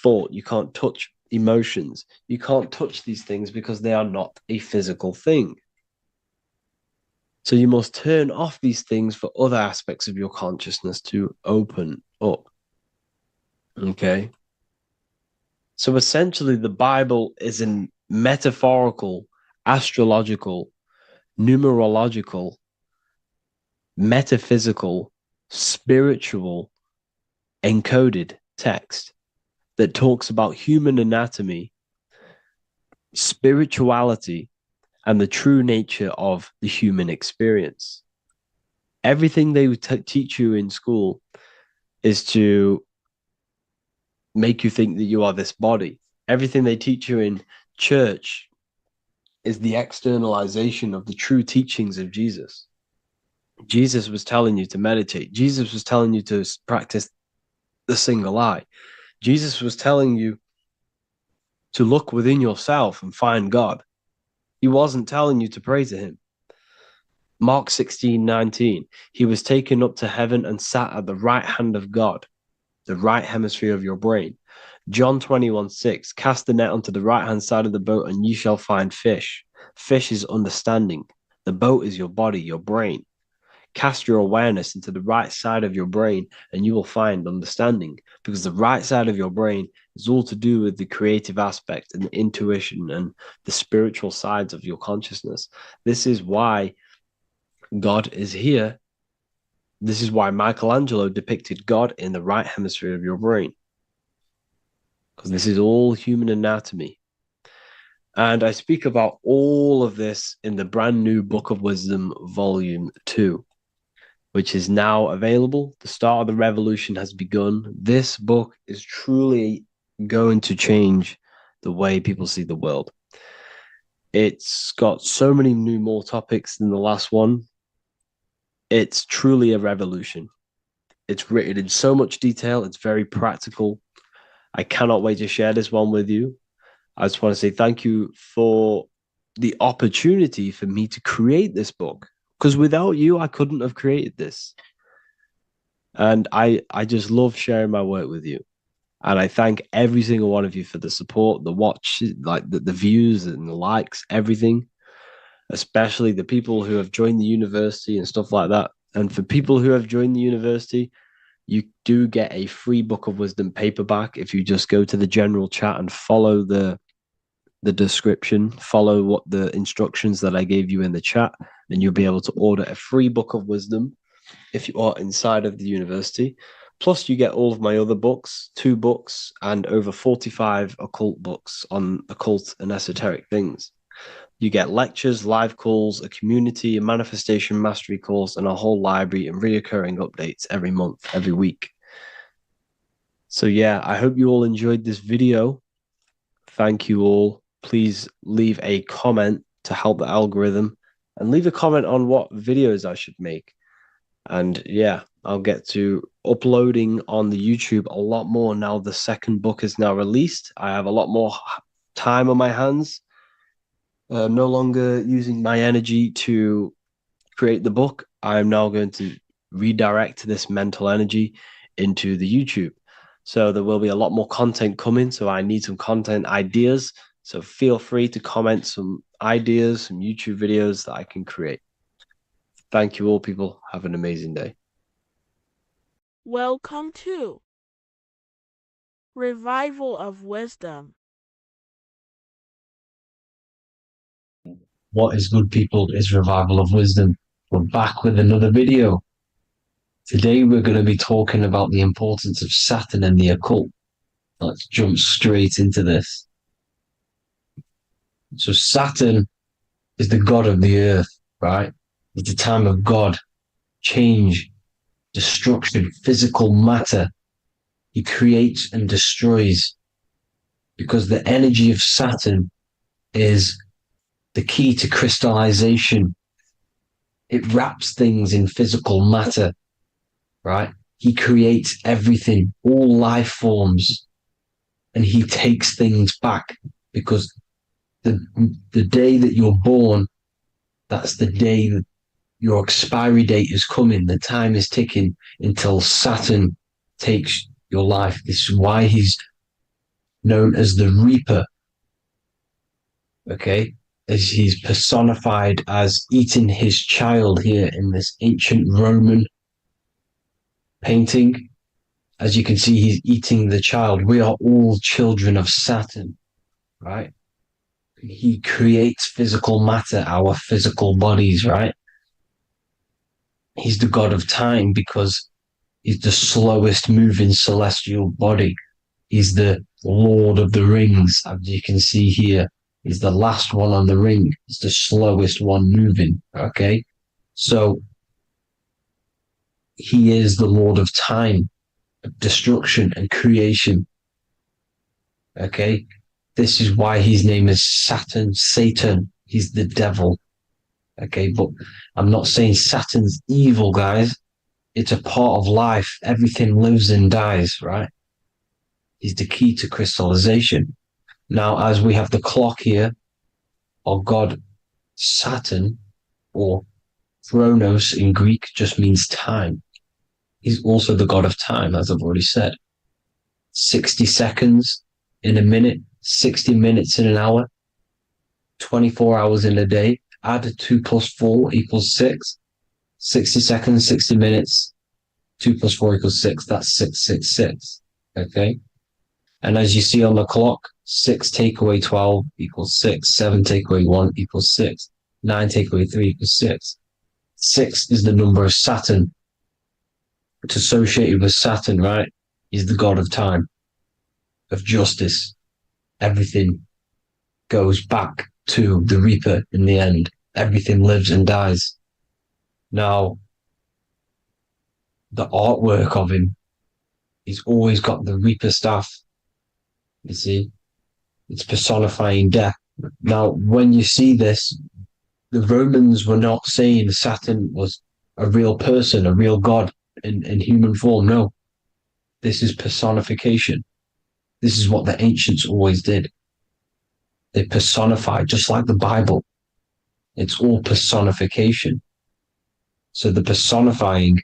thought. You can't touch emotions. You can't touch these things because they are not a physical thing. So you must turn off these things for other aspects of your consciousness to open up. Okay? So essentially, the Bible is a metaphorical, astrological, numerological, metaphysical, spiritual, encoded text that talks about human anatomy, spirituality, and the true nature of the human experience. Everything they teach you in school is to make you think that you are this body. Everything they teach you in church is the externalization of the true teachings of Jesus. Jesus was telling you to meditate. Jesus was telling you to practice the single eye. Jesus was telling you to look within yourself and find God. He wasn't telling you to pray to him. Mark 16:19, he was taken up to heaven and sat at the right hand of God, the right hemisphere of your brain. John 21:6, cast the net onto the right hand side of the boat and you shall find fish. Fish is understanding. The boat is your body, your brain. Cast your awareness into the right side of your brain and you will find understanding, because the right side of your brain is all to do with the creative aspect and the intuition and the spiritual sides of your consciousness. This is why God is here. This is why Michelangelo depicted God in the right hemisphere of your brain, because this is all human anatomy. And I speak about all of this in the brand new Book of Wisdom, Volume 2. Which is now available. The start of the revolution has begun. This book is truly going to change the way people see the world. It's got so many more topics than the last one. It's truly a revolution. It's written in so much detail. It's very practical. I cannot wait to share this one with you. I just want to say thank you for the opportunity for me to create this book. Because without you, I couldn't have created this. And I just love sharing my work with you. And I thank every single one of you for the support, the watch, like the views and the likes, everything, especially the people who have joined the university and stuff like that. And for people who have joined the university, you do get a free Book of Wisdom paperback if you just go to the general chat and follow the description, follow what the instructions that I gave you in the chat, then you'll be able to order a free Book of Wisdom if you are inside of the university. Plus, you get all of my other books, 2 books, and over 45 occult books on occult and esoteric things. You get lectures, live calls, a community, a manifestation mastery course, and a whole library and reoccurring updates every month, every week. So yeah, I hope you all enjoyed this video. Thank you all. Please leave a comment to help the algorithm, and leave a comment on what videos I should make. And yeah, I'll get to uploading on the YouTube a lot more now the second book is now released. I have a lot more time on my hands. No longer using my energy to create the book. I'm now going to redirect this mental energy into the YouTube. So there will be a lot more content coming. So I need some content ideas. So feel free to comment some ideas, some YouTube videos that I can create. Thank you all, people. Have an amazing day. Welcome to Revival of Wisdom. What is good, people, is Revival of Wisdom. We're back with another video. Today we're going to be talking about the importance of Saturn and the occult. Let's jump straight into this. So Saturn is the god of the earth, right? It's the time of God, change, destruction, physical matter. He creates and destroys, because the energy of Saturn is the key to crystallization. It wraps things in physical matter, right? He creates everything, all life forms, and he takes things back, because the day that you're born, that's the day that your expiry date is coming. The time is ticking until Saturn takes your life. This is why he's known as the Reaper. Okay? As he's personified as eating his child here in this ancient Roman painting. As you can see, he's eating the child. We are all children of Saturn, right? He creates physical matter, our physical bodies, right? He's the god of time because he's the slowest moving celestial body. He's the Lord of the Rings, as you can see here. He's the last one on the ring. He's the slowest one moving, okay? So he is the Lord of time, destruction and creation, okay? This is why his name is Saturn, Satan. He's the devil, okay? But I'm not saying Saturn's evil, guys. It's a part of life. Everything lives and dies, right? He's the key to crystallization. Now, as we have the clock here, our god Saturn, or Chronos in Greek, just means time. He's also the god of time, as I've already said. 60 seconds in a minute, 60 minutes in an hour, 24 hours in a day. Add 2 plus 4 equals 6. 60 seconds, 60 minutes, 2 plus 4 equals 6. That's 666. Okay? And as you see on the clock, 6 take away 12 equals 6. 7 take away 1 equals 6. 9 take away 3 equals 6. 6 is the number of Saturn. It's associated with Saturn, right? He's the god of time, of justice. Everything goes back to the Reaper in the end. Everything lives and dies. Now, the artwork of him, he's always got the Reaper staff. You see, it's personifying death. Now, when you see this, the Romans were not saying Saturn was a real person, a real god in human form. No, this is personification. This is what the ancients always did. They personified, just like the Bible. It's all personification. So the personifying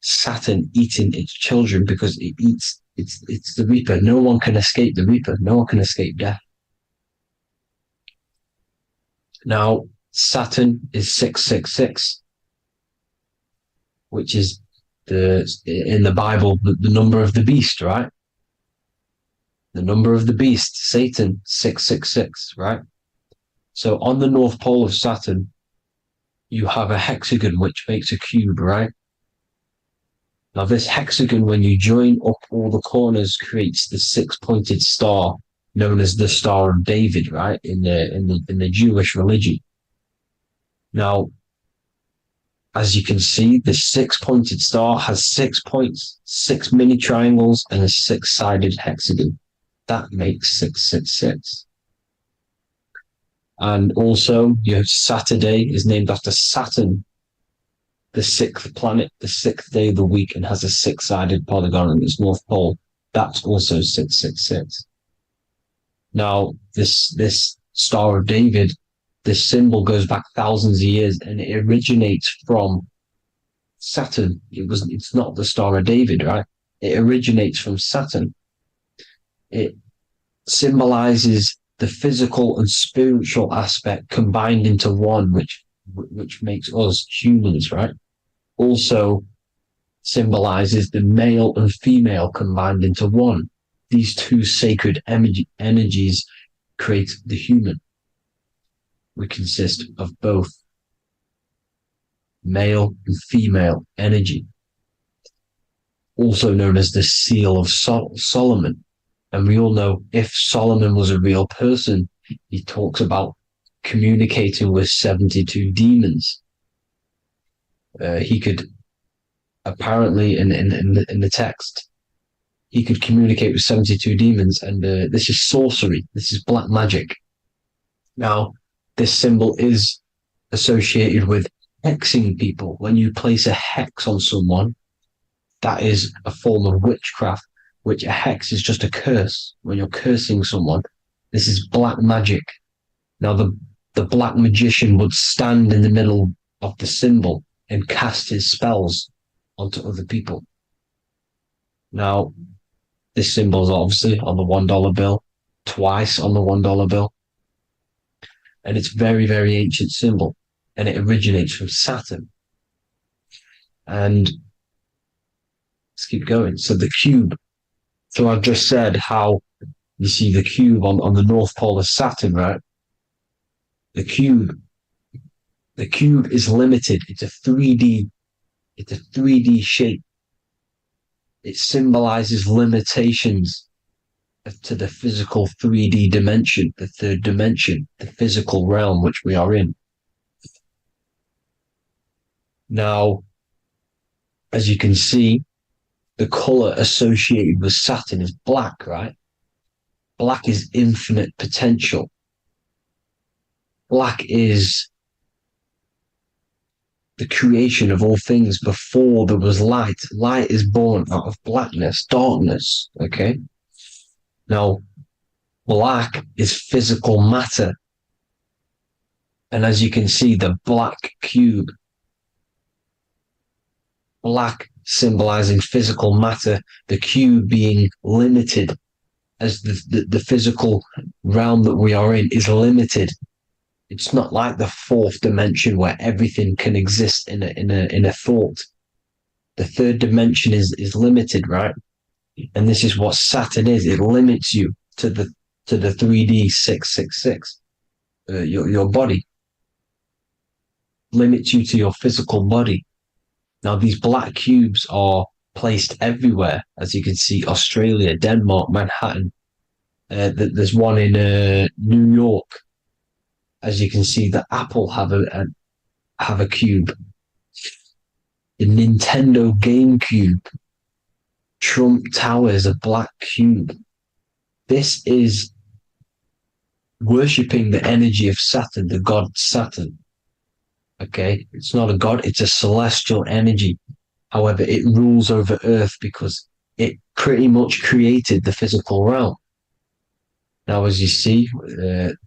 Saturn eating its children because it's the Reaper. No one can escape the Reaper. No one can escape death. Now, Saturn is 666, which is in the Bible, the number of the beast, right? The number of the beast, Satan, 666, right? So on the North Pole of Saturn, you have a hexagon, which makes a cube, right? Now this hexagon, when you join up all the corners, creates the six-pointed star known as the Star of David, right? In the Jewish religion. Now, as you can see, the six-pointed star has 6 points, 6 mini triangles, and a six-sided hexagon. That makes 666. And also, you have Saturday is named after Saturn, the sixth planet, the sixth day of the week, and has a six-sided polygon on its north pole. That's also 666. Now, this Star of David, this symbol goes back thousands of years, and it originates from Saturn. It's not the Star of David, right? It originates from Saturn. It symbolizes the physical and spiritual aspect combined into one, which makes us humans, right? Also symbolizes the male and female combined into one. These two sacred energies create the human. We consist of both male and female energy, also known as the Seal of Solomon. And we all know if Solomon was a real person, he talks about communicating with 72 demons. He could apparently, in the text, he could communicate with 72 demons, and this is sorcery. This is black magic. Now, this symbol is associated with hexing people. When you place a hex on someone, that is a form of witchcraft, which a hex is just a curse. When you're cursing someone, this is black magic. Now, the black magician would stand in the middle of the symbol and cast his spells onto other people. Now, this symbol is obviously on the $1 bill, twice on the $1 bill. And it's very, very ancient symbol. And it originates from Saturn. And let's keep going. So the cube. So I've just said how you see the cube on the North Pole of Saturn, right? The cube is limited. It's a 3D shape. It symbolizes limitations to the physical 3D dimension, the third dimension, the physical realm which we are in. Now, as you can see, the color associated with Saturn is black, right? Black is infinite potential. Black is the creation of all things before there was light. Light is born out of blackness, darkness, okay? Now, black is physical matter. And as you can see, the black cube, black symbolizing physical matter, the cube being limited, as the physical realm that we are in is limited. It's not like the fourth dimension where everything can exist in a thought. The third dimension is limited, right? And this is what Saturn is. It limits you to the 3D 666. Your body limits you to your physical body. Now, these black cubes are placed everywhere. As you can see, Australia, Denmark, Manhattan. There's one in New York. As you can see, the Apple have a cube. The Nintendo GameCube. Trump Tower is a black cube. This is worshipping the energy of Saturn, the god Saturn. Okay, it's not a god, it's a celestial energy. However, it rules over Earth because it pretty much created the physical realm. Now, as you see,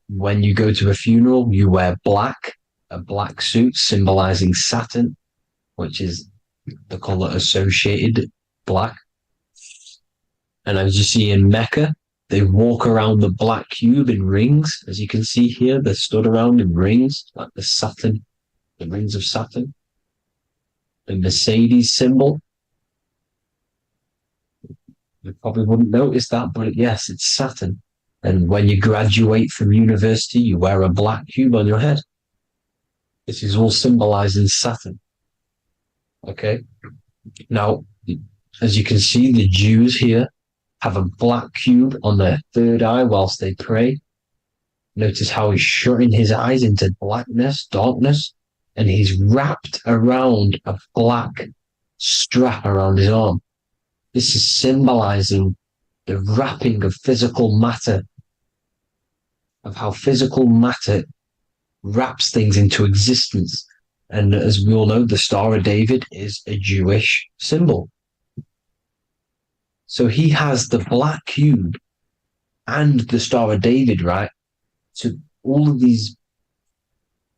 when you go to a funeral, you wear black, a black suit symbolizing Saturn, which is the color associated black. And as you see in Mecca, they walk around the black cube in rings. As you can see here, they're stood around in rings, like the Saturn, the rings of Saturn. The Mercedes symbol. You probably wouldn't notice that, but yes, it's Saturn. And when you graduate from university, you wear a black cube on your head. This is all symbolizing Saturn. Okay? Now, as you can see, the Jews here have a black cube on their third eye whilst they pray. Notice how he's shutting his eyes into blackness, darkness, and he's wrapped around a black strap around his arm. This is symbolizing the wrapping of physical matter, of how physical matter wraps things into existence. And as we all know, the Star of David is a Jewish symbol. So he has the black cube and the Star of David, right? So all of these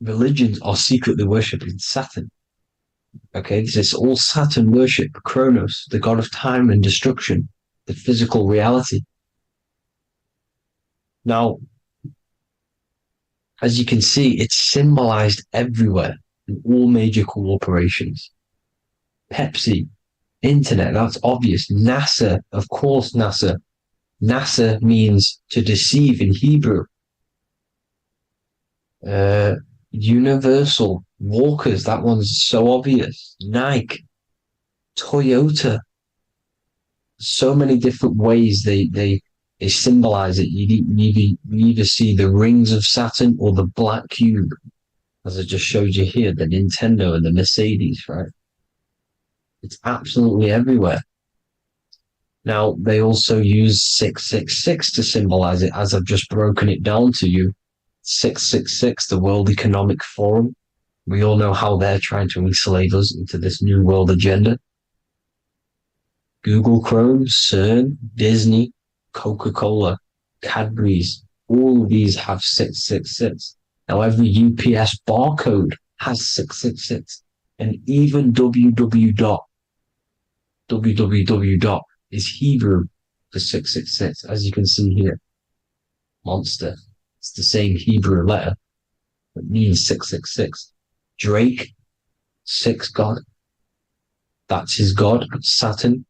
religions are secretly worshipping Saturn. Okay, this is all Saturn worship, Kronos, the god of time and destruction, the physical reality. Now, as you can see, it's symbolized everywhere in all major corporations. Pepsi, internet, that's obvious. NASA, of course, NASA. NASA means to deceive in Hebrew. Universal, Walkers, that one's so obvious. Nike, Toyota. So many different ways they symbolize it. You either see the rings of Saturn or the black cube, as I just showed you here, the Nintendo and the Mercedes, right? It's absolutely everywhere. Now, they also use 666 to symbolize it, as I've just broken it down to you. 666, the World Economic Forum. We all know how they're trying to enslave us into this new world agenda. Google Chrome, CERN, Disney, Coca-Cola, Cadbury's, all of these have 666. Now, every UPS barcode has 666. And even www. Is Hebrew for 666, as you can see here. Monster. It's the same Hebrew letter that means 666. Drake, 6 God. That's his God, Saturn.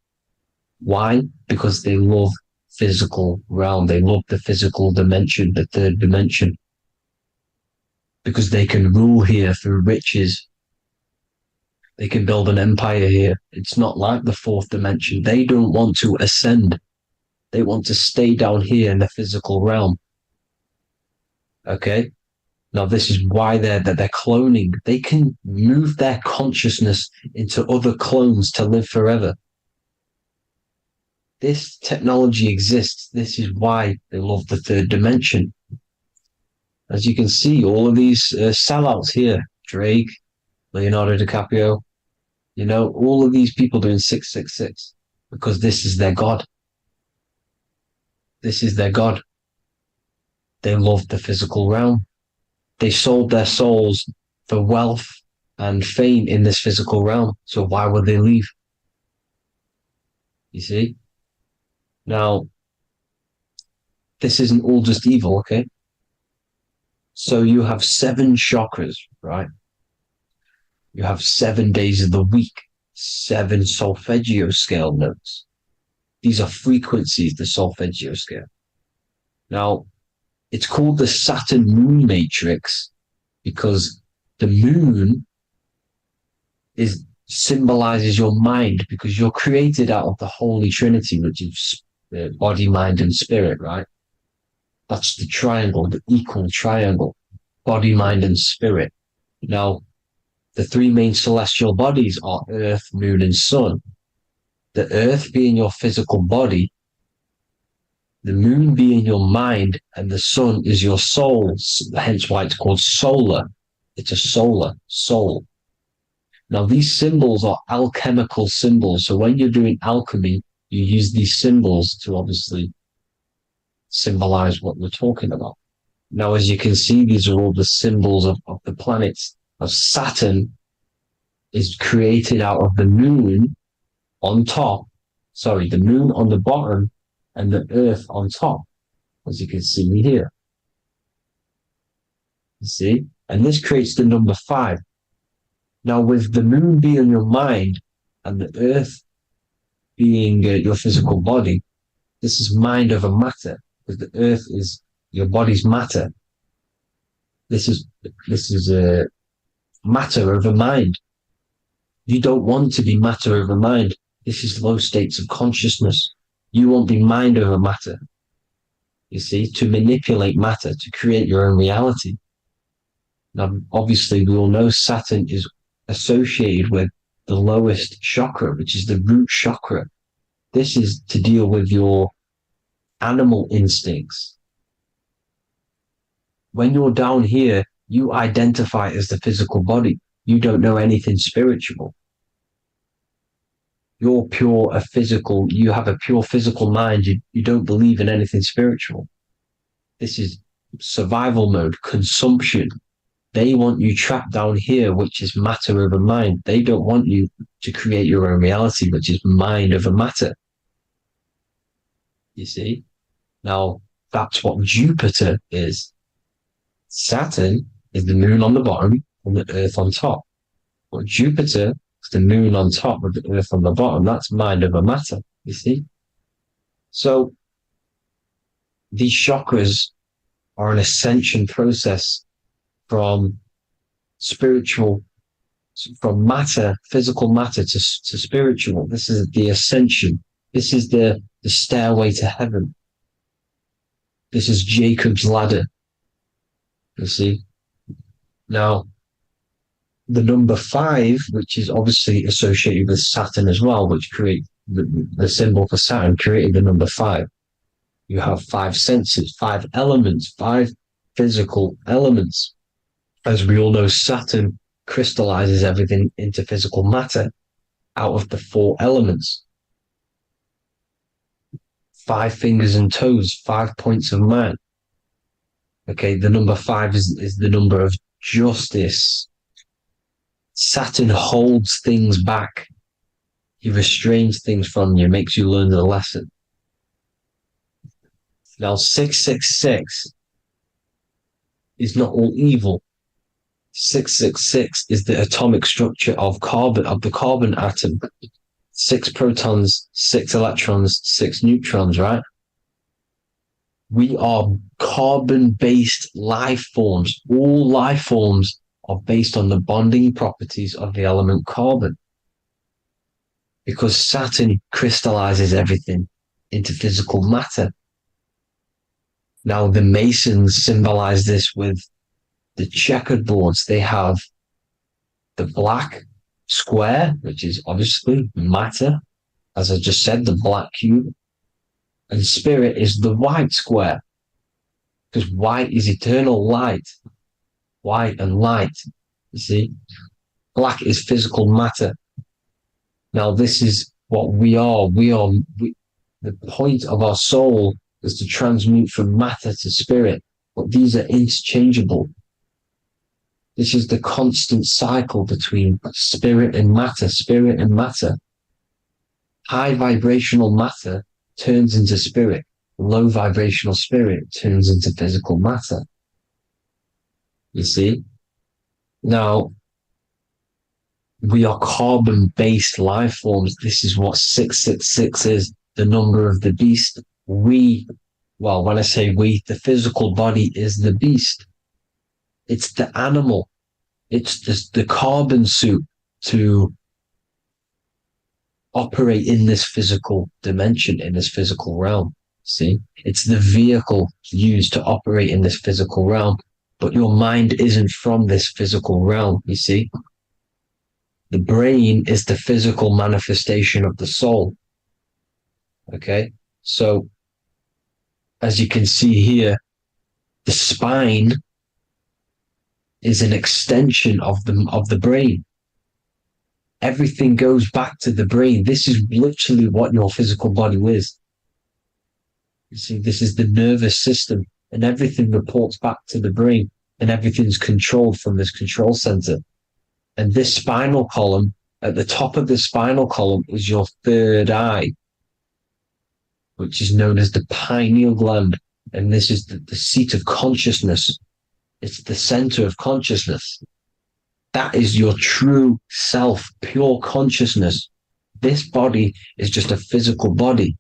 Why? Because they love physical realm. They love the physical dimension, the third dimension. Because they can rule here through riches. They can build an empire here. It's not like the fourth dimension. They don't want to ascend. They want to stay down here in the physical realm. Okay? Now, this is why they're cloning. They can move their consciousness into other clones to live forever. This technology exists. This is why they love the third dimension. As you can see, all of these sellouts here, Drake, Leonardo DiCaprio, you know, all of these people doing 666 because this is their God. This is their God. They love the physical realm. They sold their souls for wealth and fame in this physical realm. So why would they leave? You see? Now, this isn't all just evil, okay? So you have 7 chakras, right? You have 7 days of the week, 7 solfeggio scale notes. These are frequencies, the solfeggio scale. Now, it's called the Saturn moon matrix because the moon symbolizes your mind, because you're created out of the Holy Trinity, which is body, mind, and spirit, right? That's the triangle, the equal triangle, body, mind, and spirit. Now, the 3 main celestial bodies are Earth, Moon, and Sun. The Earth being your physical body, the Moon being your mind, and the Sun is your soul, hence why it's called solar. It's a solar soul. Now, these symbols are alchemical symbols. So when you're doing alchemy, you use these symbols to obviously symbolize what we're talking about. Now, as you can see, these are all the symbols of the planets. Of Saturn is created out of the moon on top, sorry, the moon on the bottom and the earth on top, as you can see here. You see? And this creates the number 5. Now, with the moon being your mind and the earth being your physical body, this is mind over matter, because the earth is your body's matter. This is matter over mind. You don't want to be matter over mind. This is low states of consciousness. You won't be mind over matter. You see, to manipulate matter, to create your own reality. Now, obviously, we all know Saturn is associated with the lowest chakra, which is the root chakra. This is to deal with your animal instincts. When you're down here, you identify as the physical body. You don't know anything spiritual. You're pure a physical, you have a pure physical mind. You don't believe in anything spiritual. This is survival mode, consumption. They want you trapped down here, which is matter over mind. They don't want you to create your own reality, which is mind over matter. You see? Now, that's what Jupiter is. Saturn is the moon on the bottom and the earth on top. But Jupiter is the moon on top with the earth on the bottom. That's mind over matter, you see? So, these chakras are an ascension process from spiritual, from matter, physical matter to spiritual. This is the ascension. This is the stairway to heaven. This is Jacob's ladder. You see? Now, the number 5, which is obviously associated with Saturn as well, which create the symbol for Saturn, created the number 5. You have 5 senses, 5 elements, 5 physical elements. As we all know, Saturn crystallizes everything into physical matter out of the 4 elements. 5 fingers and toes, 5 points of man. Okay, the number 5 is the number of justice. Saturn holds things back. He restrains things from you, makes you learn the lesson. Now, 666 is not all evil. 666 is the atomic structure of the carbon atom. 6 protons, 6 electrons, 6 neutrons, right? We are carbon-based life forms. All life forms are based on the bonding properties of the element carbon. Because Saturn crystallizes everything into physical matter. Now, the Masons symbolize this with the checkered boards. They have the black square, which is obviously matter, as I just said, the black cube. And spirit is the white square, because white is eternal light. White and light, you see. Black is physical matter. Now, this is what we are. The point of our soul is to transmute from matter to spirit, but these are interchangeable. This is the constant cycle between spirit and matter, spirit and matter. High vibrational matter turns into spirit. Low vibrational spirit turns into physical matter. You see? Now, we are carbon-based life forms. This is what 666 is, the number of the beast. When I say we, the physical body is the beast. It's the animal. It's the carbon suit to operate in this physical dimension, in this physical realm. See? It's the vehicle used to operate in this physical realm. But your mind isn't from this physical realm, you see? The brain is the physical manifestation of the soul. Okay? So, as you can see here, the spine is an extension of the brain. Everything goes back to the brain. This is literally what your physical body is. You see, this is the nervous system, and everything reports back to the brain, and everything's controlled from this control center. And this spinal column, at the top of the spinal column is your third eye, which is known as the pineal gland. And this is the seat of consciousness. It's the center of consciousness. That is your true self, pure consciousness. This body is just a physical body.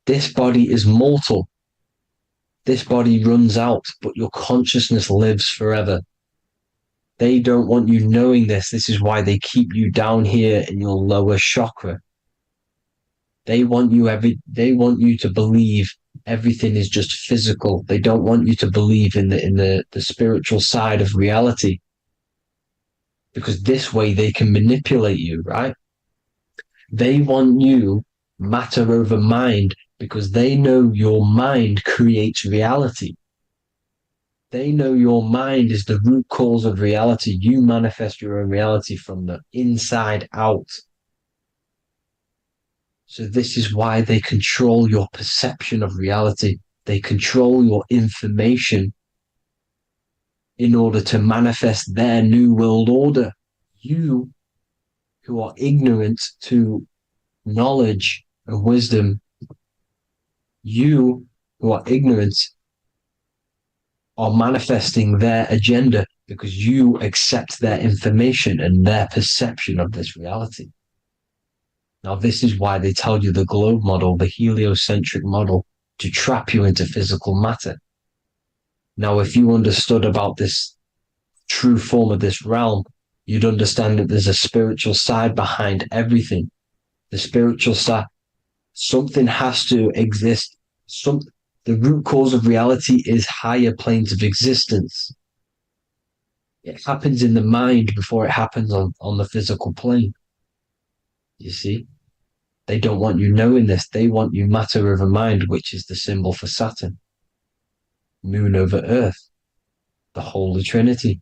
This body is mortal. This body runs out, but your consciousness lives forever. They don't want you knowing this. This is why they keep you down here in your lower chakra. They want you to believe everything is just physical. They don't want you to believe in the spiritual side of reality. Because this way they can manipulate you, right? They want you matter over mind because they know your mind creates reality. They know your mind is the root cause of reality. You manifest your own reality from the inside out. So this is why they control your perception of reality. They control your information in order to manifest their new world order. You, who are ignorant to knowledge and wisdom, you who are ignorant are manifesting their agenda because you accept their information and their perception of this reality. Now, this is why they tell you the globe model, the heliocentric model, to trap you into physical matter. Now, if you understood about this true form of this realm, you'd understand that there's a spiritual side behind everything. The spiritual side, something has to exist. The root cause of reality is higher planes of existence. It happens in the mind before it happens on the physical plane. You see? They don't want you knowing this. They want you matter over mind, which is the symbol for Saturn. Moon over Earth. The Holy Trinity.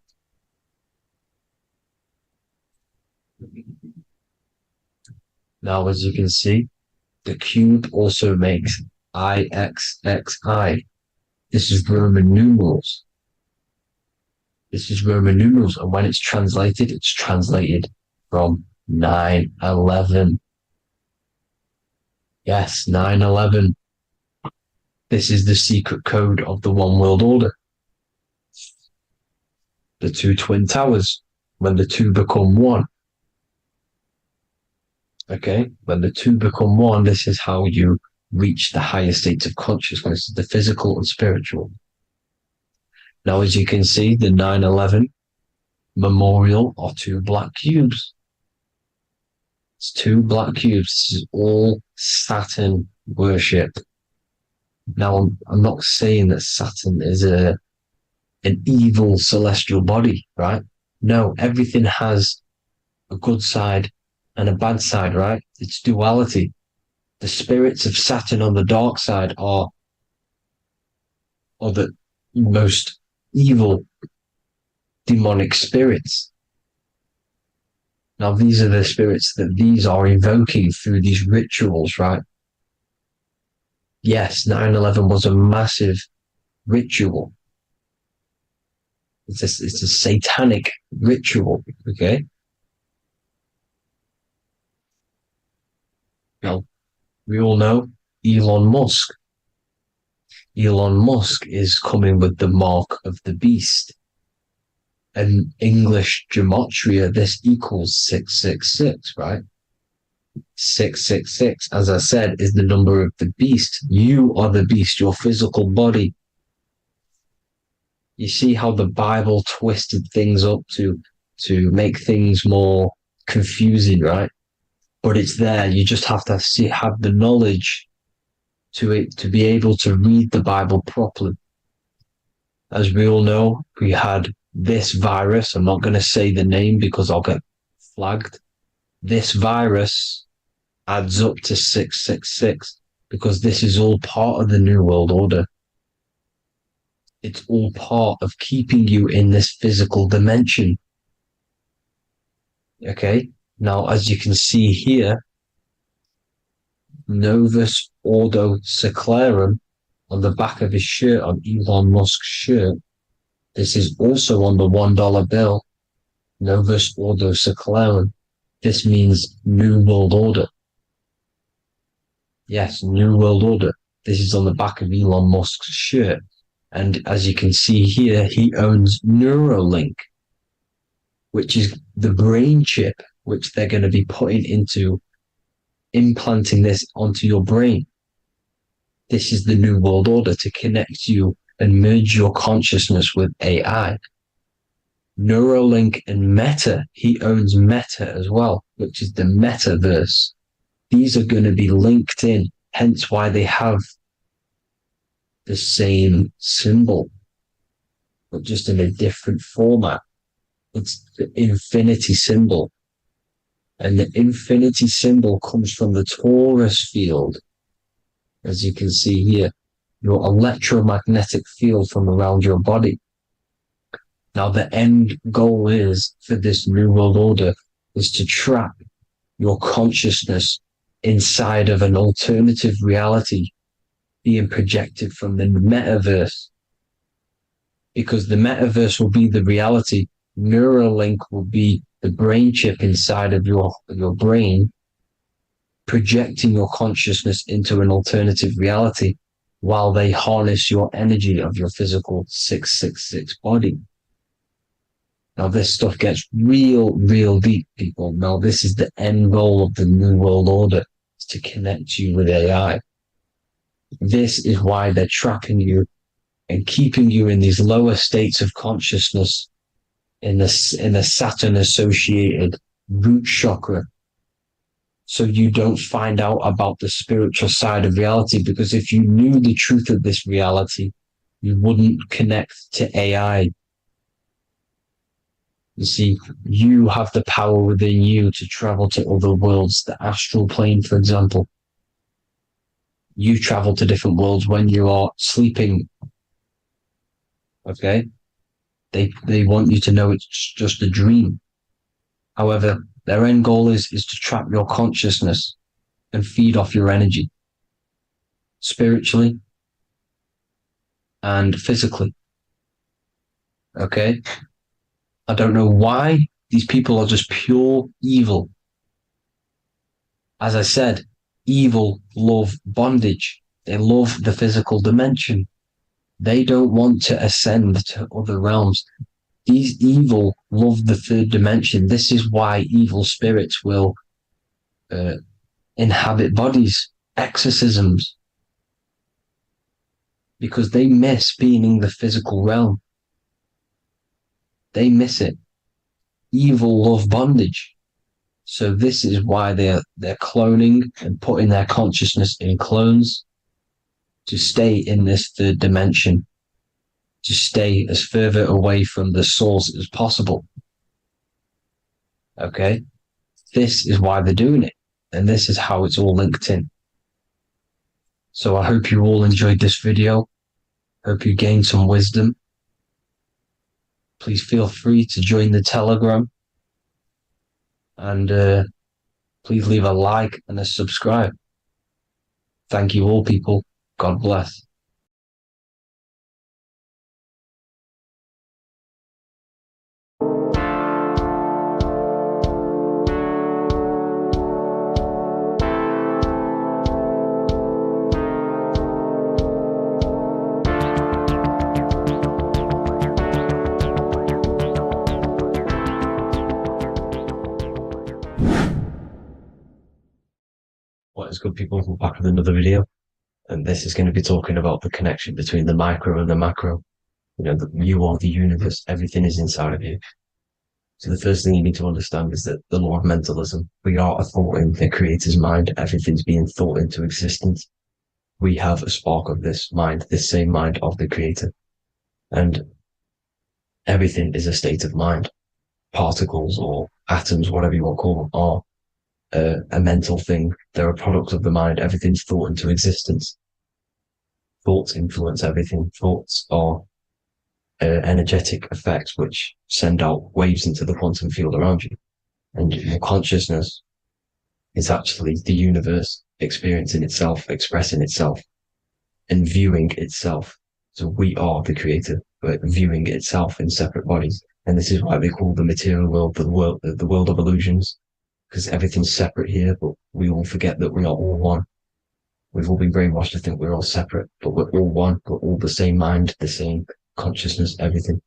Now, as you can see, the cube also makes IXXI. This is Roman numerals. This is Roman numerals, and when it's translated from 9/11. Yes, 9/11. This is the secret code of the One World Order. The two twin towers, when the two become one. Okay, when the two become one, this is how you reach the higher states of consciousness, the physical and spiritual. Now, as you can see, the 9/11 memorial are two black cubes. It's two black cubes. This is all Saturn worship. Now, I'm not saying that Saturn is an evil celestial body, right? No, everything has a good side and a bad side, right? It's duality. The spirits of Saturn on the dark side are the most evil demonic spirits. Now, these are the spirits that these are invoking through these rituals, right? Yes, 9/11 was a massive ritual. It's a satanic ritual, okay? Now, we all know Elon Musk. Elon Musk is coming with the mark of the beast. And English gematria, this equals 666, right? 666, as I said, is the number of the beast. You are the beast, your physical body. You see how the Bible twisted things up to make things more confusing, right? But it's there. You just have to have the knowledge to be able to read the Bible properly. As we all know, we had this virus. I'm not going to say the name because I'll get flagged. This virus adds up to 666 because this is all part of the New World Order. It's all part of keeping you in this physical dimension. Okay? Now, as you can see here, Novus Ordo Secularum on the back of his shirt, on Elon Musk's shirt, this is also on the $1 bill. Novus Ordo Seclorum. This means New World Order. Yes, New World Order. This is on the back of Elon Musk's shirt. And as you can see here, he owns Neuralink, which is the brain chip which they're going to be putting into implanting this onto your brain. This is the New World Order to connect you and merge your consciousness with AI. Neuralink and Meta, he owns Meta as well, which is the metaverse. These are going to be linked in, hence why they have the same symbol, but just in a different format. It's the infinity symbol. And the infinity symbol comes from the torus field, as you can see here, your electromagnetic field from around your body. Now, the end goal is for this New World Order is to trap your consciousness inside of an alternative reality being projected from the metaverse. Because the metaverse will be the reality. Neuralink will be the brain chip inside of your brain, projecting your consciousness into an alternative reality while they harness your energy of your physical 666 body. Now, this stuff gets real deep, people. Now, this is the end goal of the New World Order, is to connect you with AI. This is why they're trapping you and keeping you in these lower states of consciousness in the Saturn-associated root chakra, so you don't find out about the spiritual side of reality. Because if you knew the truth of this reality, you wouldn't connect to AI. You see, you have the power within you to travel to other worlds, the astral plane, for example. You travel to different worlds when you are sleeping. Okay? They want you to know it's just a dream. However, their end goal is to trap your consciousness and feed off your energy, spiritually and physically. Okay? I don't know why these people are just pure evil. As I said, evil love bondage. They love the physical dimension. They don't want to ascend to other realms. These evil love the third dimension. This is why evil spirits will inhabit bodies, exorcisms, because they miss being in the physical realm. They miss it. Evil love bondage. So this is why they're cloning and putting their consciousness in clones to stay in this third dimension, to stay as further away from the source as possible. Okay? This is why they're doing it. And this is how it's all linked in. So I hope you all enjoyed this video. Hope you gained some wisdom. Please feel free to join the Telegram. And please leave a like and a subscribe. Thank you all, people. God bless. What is good, people? We're back with another video. And this is going to be talking about the connection between the micro and the macro. You know, you are the universe. Everything is inside of you. So the first thing you need to understand is that the law of mentalism, we are a thought in the creator's mind. Everything's being thought into existence. We have a spark of this mind, this same mind of the creator. And everything is a state of mind. Particles or atoms, whatever you want to call them, are a mental thing. They're a product of the mind. Everything's thought into existence. Thoughts influence everything. Thoughts are energetic effects which send out waves into the quantum field around you. And your consciousness is actually the universe experiencing itself, expressing itself, and viewing itself. So we are the creator, but viewing itself in separate bodies. And this is why they call the material world the world of illusions, because everything's separate here, but we all forget that we are all one. We've all been brainwashed to think we're all separate, but we're all one. We're all the same mind, the same consciousness, everything.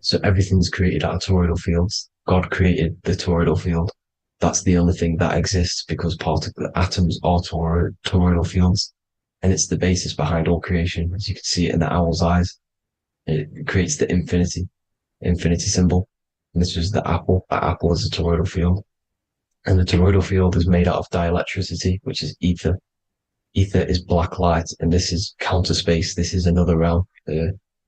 So everything's created out of toroidal fields. God created the toroidal field. That's the only thing that exists because the atoms are toroidal fields. And it's the basis behind all creation. As you can see it in the owl's eyes, it creates the infinity symbol. And this was the apple. The apple is a toroidal field. And the toroidal field is made out of dielectricity, which is ether. Ether is black light, and this is counter space. This is another realm.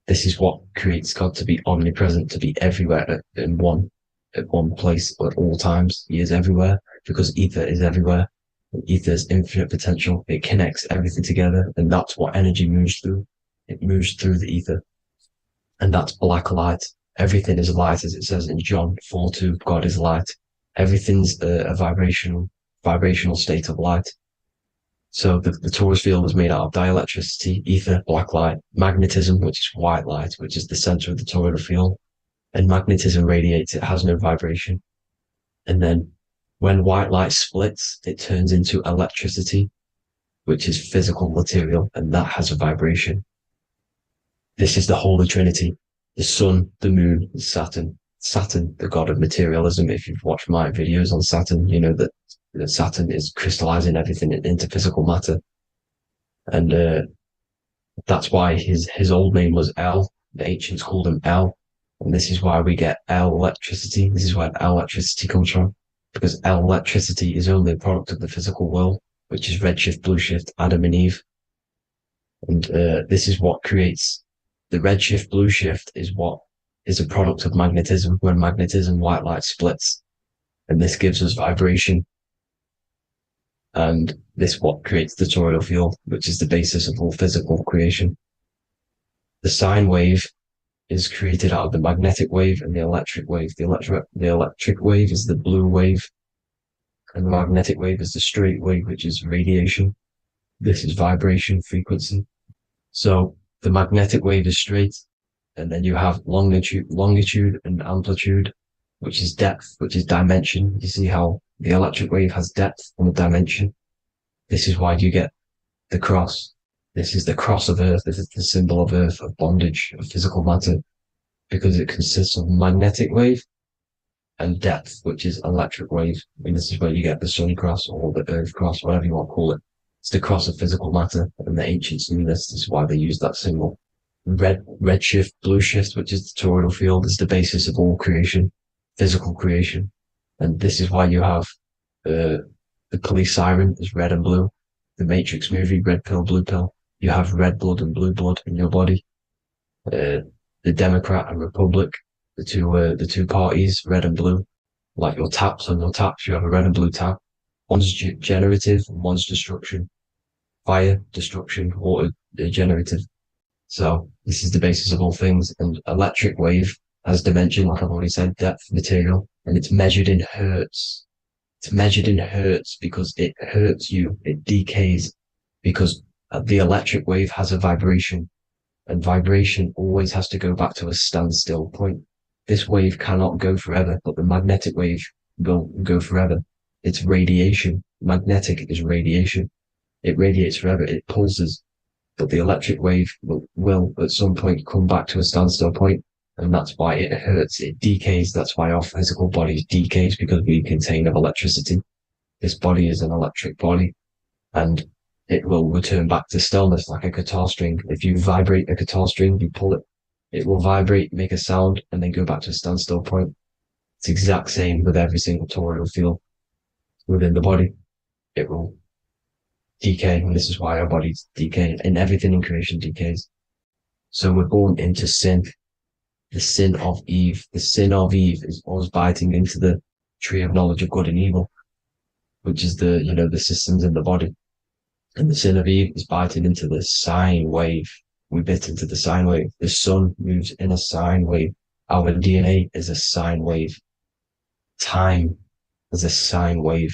This is what creates God to be omnipresent, to be everywhere at one place at all times. He is everywhere because ether is everywhere. And ether is infinite potential. It connects everything together, and that's what energy moves through. It moves through the ether, and that's black light. Everything is light, as it says in John 4:2. God is light. Everything's a vibrational state of light. So the torus field is made out of dielectricity, ether, black light, magnetism, which is white light, which is the center of the toroidal field. And magnetism radiates, it has no vibration. And then when white light splits, it turns into electricity, which is physical material, and that has a vibration. This is the Holy Trinity, the sun, the moon, and Saturn. Saturn, the god of materialism. If you've watched my videos on Saturn, you know that Saturn is crystallizing everything into physical matter. And that's why his old name was El. The ancients called him El. And this is why we get El electricity. This is where El electricity comes from. Because El electricity is only a product of the physical world, which is redshift, blueshift, Adam and Eve. And this is what creates the redshift, blueshift is a product of magnetism. When magnetism, white light splits, and this gives us vibration. And this what creates the toroidal field, which is the basis of all physical creation. The sine wave is created out of the magnetic wave and the electric wave. The electric wave is the blue wave, and the magnetic wave is the straight wave, which is radiation. This is vibration frequency. So the magnetic wave is straight, and then you have longitude and amplitude, which is depth, which is dimension. You see how the electric wave has depth and a dimension. This is why you get the cross. This is the cross of Earth. This is the symbol of Earth, of bondage, of physical matter, because it consists of magnetic wave and depth, which is electric wave. And this is where you get the sun cross or the Earth cross, whatever you want to call it. It's the cross of physical matter, and the ancients knew this. This is why they used that symbol. Redshift, blueshift, which is the toroidal field, is the basis of all creation, physical creation. And this is why you have the police siren is red and blue. The Matrix movie, red pill, blue pill. You have red blood and blue blood in your body. The Democrat and Republic, the two parties, red and blue. Like your taps on your taps, you have a red and blue tap. One's generative, one's destruction. Fire, destruction, water, generative. So this is the basis of all things. And electric wave has dimension, like I've already said, depth, material, and it's measured in hertz. It's measured in hertz because it hurts you. It decays because the electric wave has a vibration, and vibration always has to go back to a standstill point. This wave cannot go forever, but the magnetic wave will go forever. It's radiation. Magnetic is radiation. It radiates forever. It pulses. But the electric wave will at some point come back to a standstill point, and that's why it hurts. It decays. That's why our physical body decays, because we contain of electricity. This body is an electric body, and it will return back to stillness like a guitar string. If you vibrate a guitar string, you pull it, it will vibrate, make a sound, and then go back to a standstill point. It's the exact same with every single toroidal field within the body. It will decay, and this is why our bodies decay, and everything in creation decays. So we're born into sin, the sin of Eve. The sin of Eve is us biting into the tree of knowledge of good and evil, which is the systems in the body. And the sin of Eve is biting into the sine wave. We bit into the sine wave. The sun moves in a sine wave. Our DNA is a sine wave. Time is a sine wave.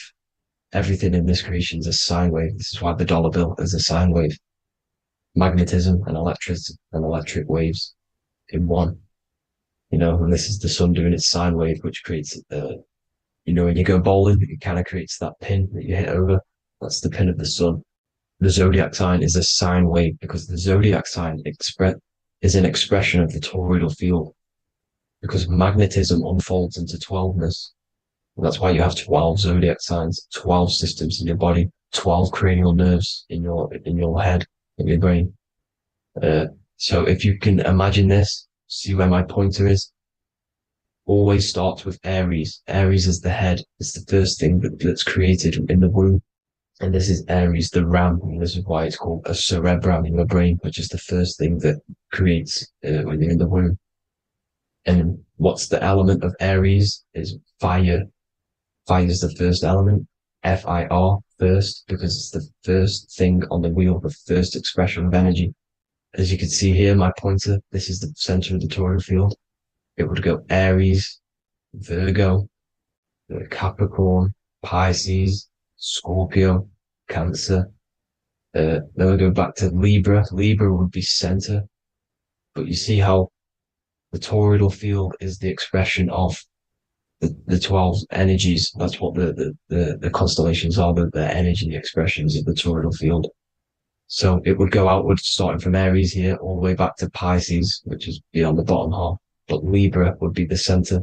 Everything in this creation is a sine wave. This is why the dollar bill is a sine wave. Magnetism and electric waves in one. and this is the sun doing its sine wave, which creates, when you go bowling, it kind of creates that pin that you hit over. That's the pin of the sun. The zodiac sign is a sine wave because the zodiac sign is an expression of the toroidal field, because magnetism unfolds into 12ness. And that's why you have 12 zodiac signs, 12 systems in your body, 12 cranial nerves in your head, in your brain. So if you can imagine this, see where my pointer is, always starts with Aries. Aries is the head. It's the first thing that's created in the womb. And this is Aries, the ram. And this is why it's called a cerebrum in your brain, which is the first thing that creates when you're in the womb. And what's the element of Aries is fire. Fire is the first element. Fire, first, because it's the first thing on the wheel, the first expression of energy. As you can see here, my pointer, this is the center of the toroidal field. It would go Aries, Virgo, Capricorn, Pisces, Scorpio, Cancer. Then we go back to Libra. Libra would be center. But you see how the toroidal field is the expression of the 12 energies. That's what the constellations are, the energy expressions of the toroidal field. So it would go outwards, starting from Aries here, all the way back to Pisces, which is beyond the bottom half. But Libra would be the center.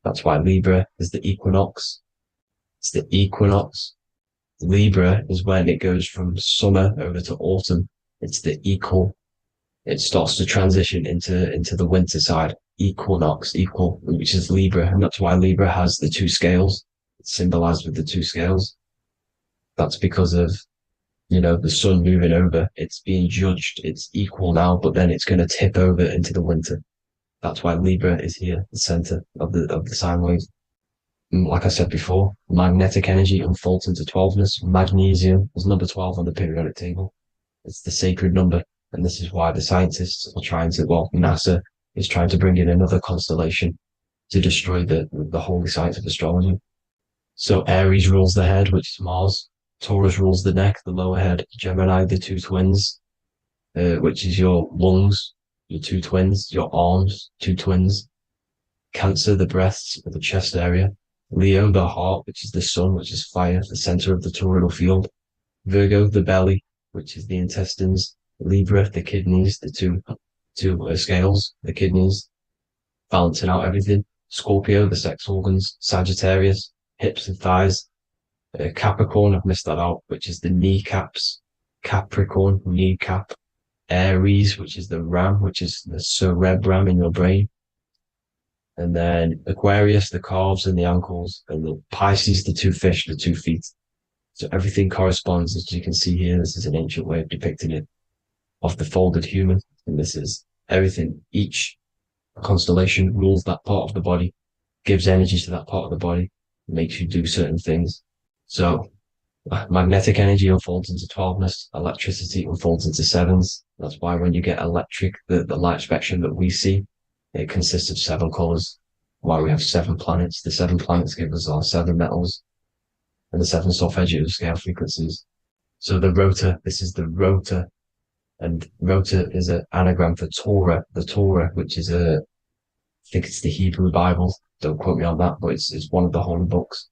That's why Libra is the equinox. It's the equinox. Libra is when it goes from summer over to autumn. It's the equal. It starts to transition into the winter side. Equinox, equal, which is Libra. And that's why Libra has the two scales. It's symbolized with the two scales. That's because of, the sun moving over. It's being judged. It's equal now, but then it's going to tip over into the winter. That's why Libra is here, the center of the sine wave. And like I said before, magnetic energy unfolds into 12ness. Magnesium is number 12 on the periodic table. It's the sacred number. And this is why the scientists are NASA is trying to bring in another constellation to destroy the holy science of astrology. So Aries rules the head, which is Mars. Taurus rules the neck, the lower head. Gemini, the two twins, which is your lungs, your two twins, your arms, two twins. Cancer, the breasts, the chest area. Leo, the heart, which is the sun, which is fire, the center of the toroidal field. Virgo, the belly, which is the intestines. Libra, the kidneys, the two scales, the kidneys, balancing out everything. Scorpio, the sex organs. Sagittarius, hips and thighs. Capricorn, I've missed that out, which is the kneecaps. Capricorn, kneecap. Aries, which is the ram, which is the cerebrum in your brain. And then Aquarius, the calves and the ankles. And the Pisces, the two fish, the 2 feet. So everything corresponds, as you can see here. This is an ancient way of depicting it, of the folded human. And this is everything. Each constellation rules that part of the body, gives energy to that part of the body, makes you do certain things. So magnetic energy unfolds into 12ness, electricity unfolds into 7s. That's why when you get electric, the light spectrum that we see, it consists of 7 colors. Why we have 7 planets. The 7 planets give us our 7 metals and the 7 solfeggio scale frequencies. So the rotor, this is the rotor. And rotor is an anagram for Torah, the Torah, which is I think it's the Hebrew Bible. Don't quote me on that, but it's one of the holy books,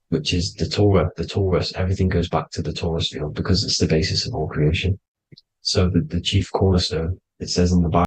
which is the Torah, the Taurus. Everything goes back to the Taurus field because it's the basis of all creation. So the chief cornerstone, it says in the Bible,